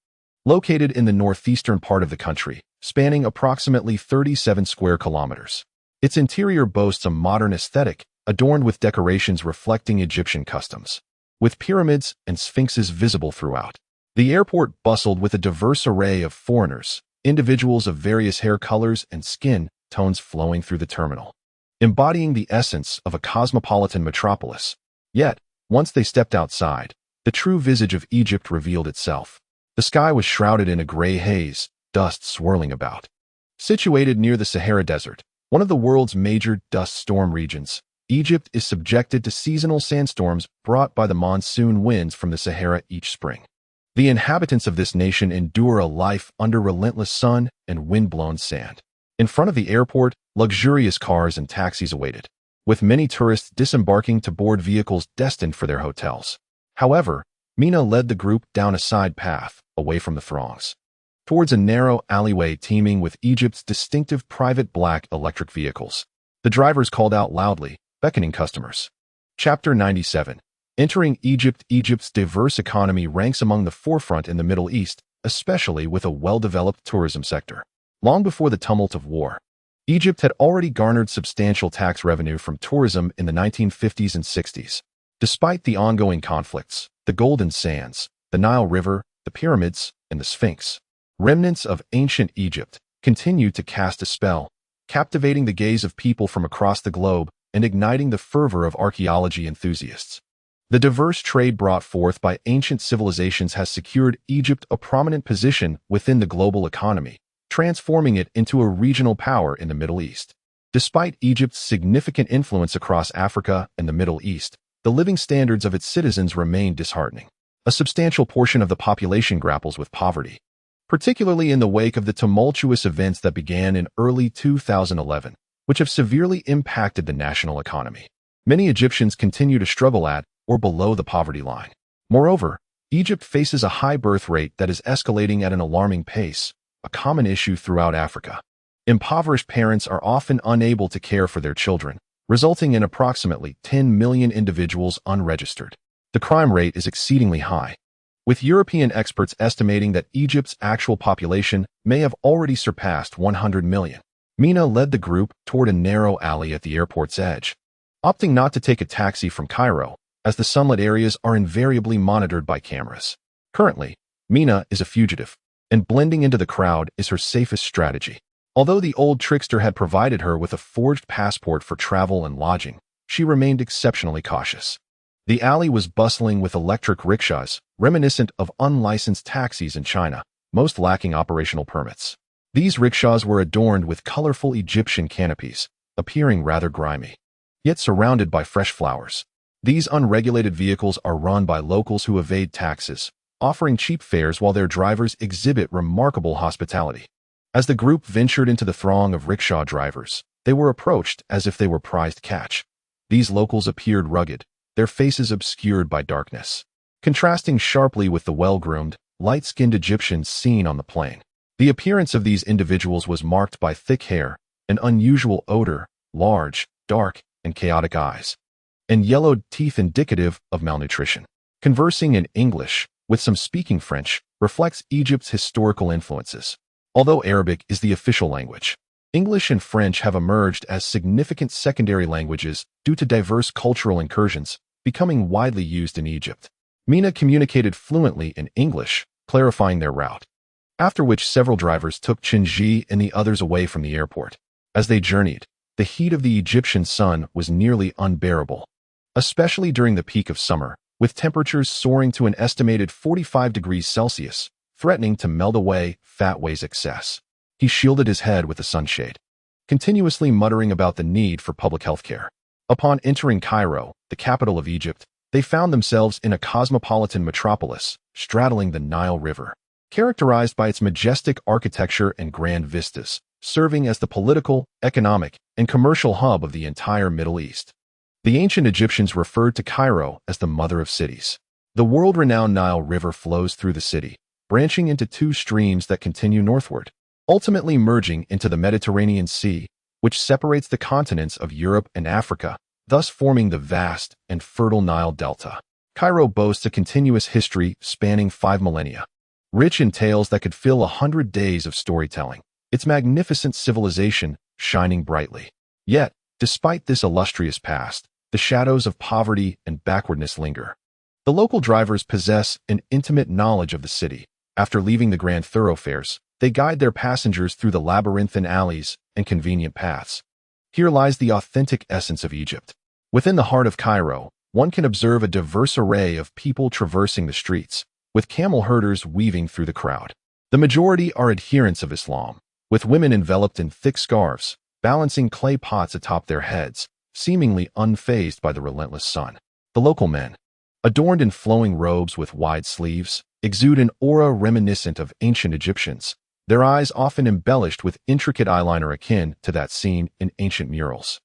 Located in the northeastern part of the country, spanning approximately 37 square kilometers. Its interior boasts a modern aesthetic, adorned with decorations reflecting Egyptian customs, with pyramids and sphinxes visible throughout. The airport bustled with a diverse array of foreigners, individuals of various hair colors and skin tones flowing through the terminal, embodying the essence of a cosmopolitan metropolis. Yet, once they stepped outside, the true visage of Egypt revealed itself. The sky was shrouded in a gray haze, dust swirling about. Situated near the Sahara Desert, one of the world's major dust storm regions, Egypt is subjected to seasonal sandstorms brought by the monsoon winds from the Sahara each spring. The inhabitants of this nation endure a life under relentless sun and wind-blown sand. In front of the airport, luxurious cars and taxis awaited, with many tourists disembarking to board vehicles destined for their hotels. However, Mina led the group down a side path, away from the throngs, towards a narrow alleyway teeming with Egypt's distinctive private black electric vehicles. The drivers called out loudly, beckoning customers. Chapter 97. Entering Egypt. Egypt's diverse economy ranks among the forefront in the Middle East, especially with a well-developed tourism sector. Long before the tumult of war, Egypt had already garnered substantial tax revenue from tourism in the 1950s and 60s. Despite the ongoing conflicts, the Golden Sands, the Nile River, the pyramids, and the Sphinx, remnants of ancient Egypt, continued to cast a spell, captivating the gaze of people from across the globe and igniting the fervor of archaeology enthusiasts. The diverse trade brought forth by ancient civilizations has secured Egypt a prominent position within the global economy, transforming it into a regional power in the Middle East. Despite Egypt's significant influence across Africa and the Middle East, the living standards of its citizens remain disheartening. A substantial portion of the population grapples with poverty, particularly in the wake of the tumultuous events that began in early 2011, which have severely impacted the national economy. Many Egyptians continue to struggle at or below the poverty line. Moreover, Egypt faces a high birth rate that is escalating at an alarming pace, a common issue throughout Africa. Impoverished parents are often unable to care for their children, resulting in approximately 10 million individuals unregistered. The crime rate is exceedingly high, with European experts estimating that Egypt's actual population may have already surpassed 100 million. Mina led the group toward a narrow alley at the airport's edge, opting not to take a taxi from Cairo, as the sunlit areas are invariably monitored by cameras. Currently, Mina is a fugitive, and blending into the crowd is her safest strategy. Although the old trickster had provided her with a forged passport for travel and lodging, she remained exceptionally cautious. The alley was bustling with electric rickshaws, reminiscent of unlicensed taxis in China, most lacking operational permits. These rickshaws were adorned with colorful Egyptian canopies, appearing rather grimy, yet surrounded by fresh flowers. These unregulated vehicles are run by locals who evade taxes, offering cheap fares while their drivers exhibit remarkable hospitality. As the group ventured into the throng of rickshaw drivers, They were approached as if they were prized catch. These locals appeared rugged, their faces obscured by darkness, contrasting sharply with the well-groomed, light-skinned Egyptians seen on the plain. The appearance of these individuals was marked by thick hair, an unusual odor, large, dark, and chaotic eyes, and yellowed teeth indicative of malnutrition. Conversing in English, with some speaking French, reflects Egypt's historical influences. Although Arabic is the official language, English and French have emerged as significant secondary languages due to diverse cultural incursions, becoming widely used in Egypt. Mina communicated fluently in English, clarifying their route, after which several drivers took Tinge and the others away from the airport. As they journeyed, the heat of the Egyptian sun was nearly unbearable, especially during the peak of summer, with temperatures soaring to an estimated 45 degrees Celsius, threatening to melt away fat Wei's excess. He shielded his head with a sunshade, continuously muttering about the need for public health care. Upon entering Cairo, the capital of Egypt, they found themselves in a cosmopolitan metropolis, straddling the Nile River, characterized by its majestic architecture and grand vistas, serving as the political, economic, and commercial hub of the entire Middle East. The ancient Egyptians referred to Cairo as the mother of cities. The world-renowned Nile River flows through the city, branching into two streams that continue northward, ultimately merging into the Mediterranean Sea, which separates the continents of Europe and Africa, thus forming the vast and fertile Nile Delta. Cairo boasts a continuous history spanning 5 millennia, rich in tales that could fill 100 days of storytelling, its magnificent civilization shining brightly. Yet, despite this illustrious past, the shadows of poverty and backwardness linger. The local drivers possess an intimate knowledge of the city. After leaving the grand thoroughfares, they guide their passengers through the labyrinthine alleys and convenient paths. Here lies the authentic essence of Egypt. Within the heart of Cairo, one can observe a diverse array of people traversing the streets, with camel herders weaving through the crowd. The majority are adherents of Islam, with women enveloped in thick scarves, balancing clay pots atop their heads, seemingly unfazed by the relentless sun. The local men, adorned in flowing robes with wide sleeves, exude an aura reminiscent of ancient Egyptians, their eyes often embellished with intricate eyeliner akin to that seen in ancient murals.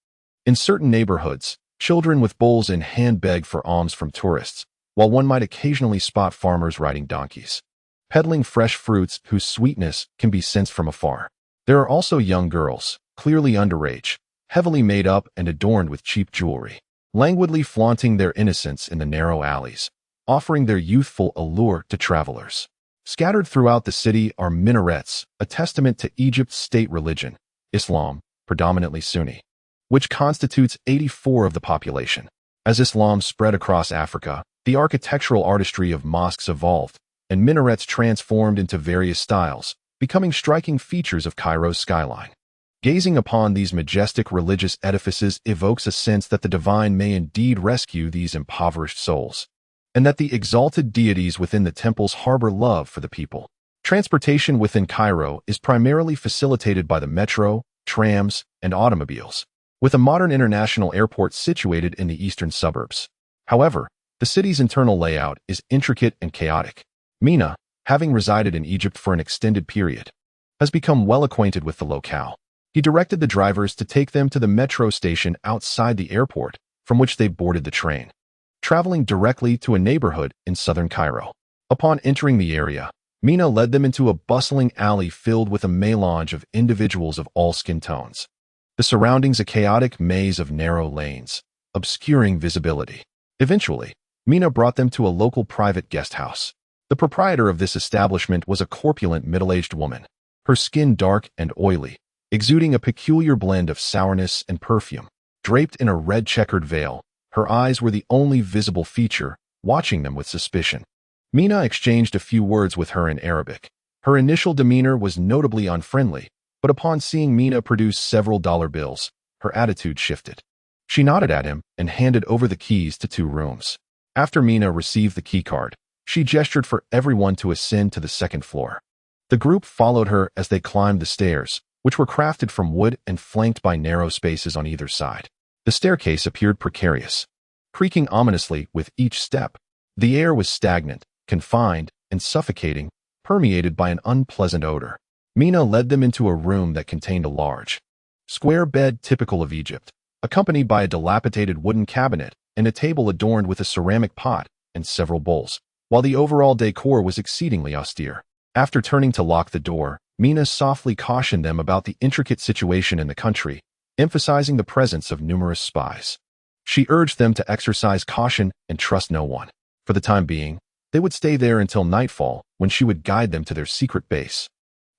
In certain neighborhoods, children with bowls in hand beg for alms from tourists, while one might occasionally spot farmers riding donkeys, peddling fresh fruits whose sweetness can be sensed from afar. There are also young girls, clearly underage, heavily made up and adorned with cheap jewelry, languidly flaunting their innocence in the narrow alleys, offering their youthful allure to travelers. Scattered throughout the city are minarets, a testament to Egypt's state religion, Islam, predominantly Sunni, which constitutes 84% of the population. As Islam spread across Africa, the architectural artistry of mosques evolved, and minarets transformed into various styles, becoming striking features of Cairo's skyline. Gazing upon these majestic religious edifices evokes a sense that the divine may indeed rescue these impoverished souls, and that the exalted deities within the temples harbor love for the people. Transportation within Cairo is primarily facilitated by the metro, trams, and automobiles, with a modern international airport situated in the eastern suburbs. However, the city's internal layout is intricate and chaotic. Mina, having resided in Egypt for an extended period, has become well acquainted with the locale. He directed the drivers to take them to the metro station outside the airport, from which they boarded the train, traveling directly to a neighborhood in southern Cairo. Upon entering the area, Mina led them into a bustling alley filled with a melange of individuals of all skin tones. The surroundings a chaotic maze of narrow lanes, obscuring visibility. Eventually, Mina brought them to a local private guest house. The proprietor of this establishment was a corpulent middle-aged woman, her skin dark and oily, exuding a peculiar blend of sourness and perfume. Draped in a red checkered veil, her eyes were the only visible feature, watching them with suspicion. Mina exchanged a few words with her in Arabic. Her initial demeanor was notably unfriendly, but upon seeing Mina produce several dollar bills, her attitude shifted. She nodded at him and handed over the keys to 2 rooms. After Mina received the keycard, she gestured for everyone to ascend to the 2nd floor. The group followed her as they climbed the stairs, which were crafted from wood and flanked by narrow spaces on either side. The staircase appeared precarious, creaking ominously with each step. The air was stagnant, confined, and suffocating, permeated by an unpleasant odor. Mina led them into a room that contained a large, Square bed typical of Egypt, accompanied by a dilapidated wooden cabinet and a table adorned with a ceramic pot and several bowls, while the overall decor was exceedingly austere. After turning to lock the door, Mina softly cautioned them about the intricate situation in the country, emphasizing the presence of numerous spies. She urged them to exercise caution and trust no one. For the time being, they would stay there until nightfall, when she would guide them to their secret base,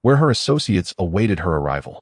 where her associates awaited her arrival.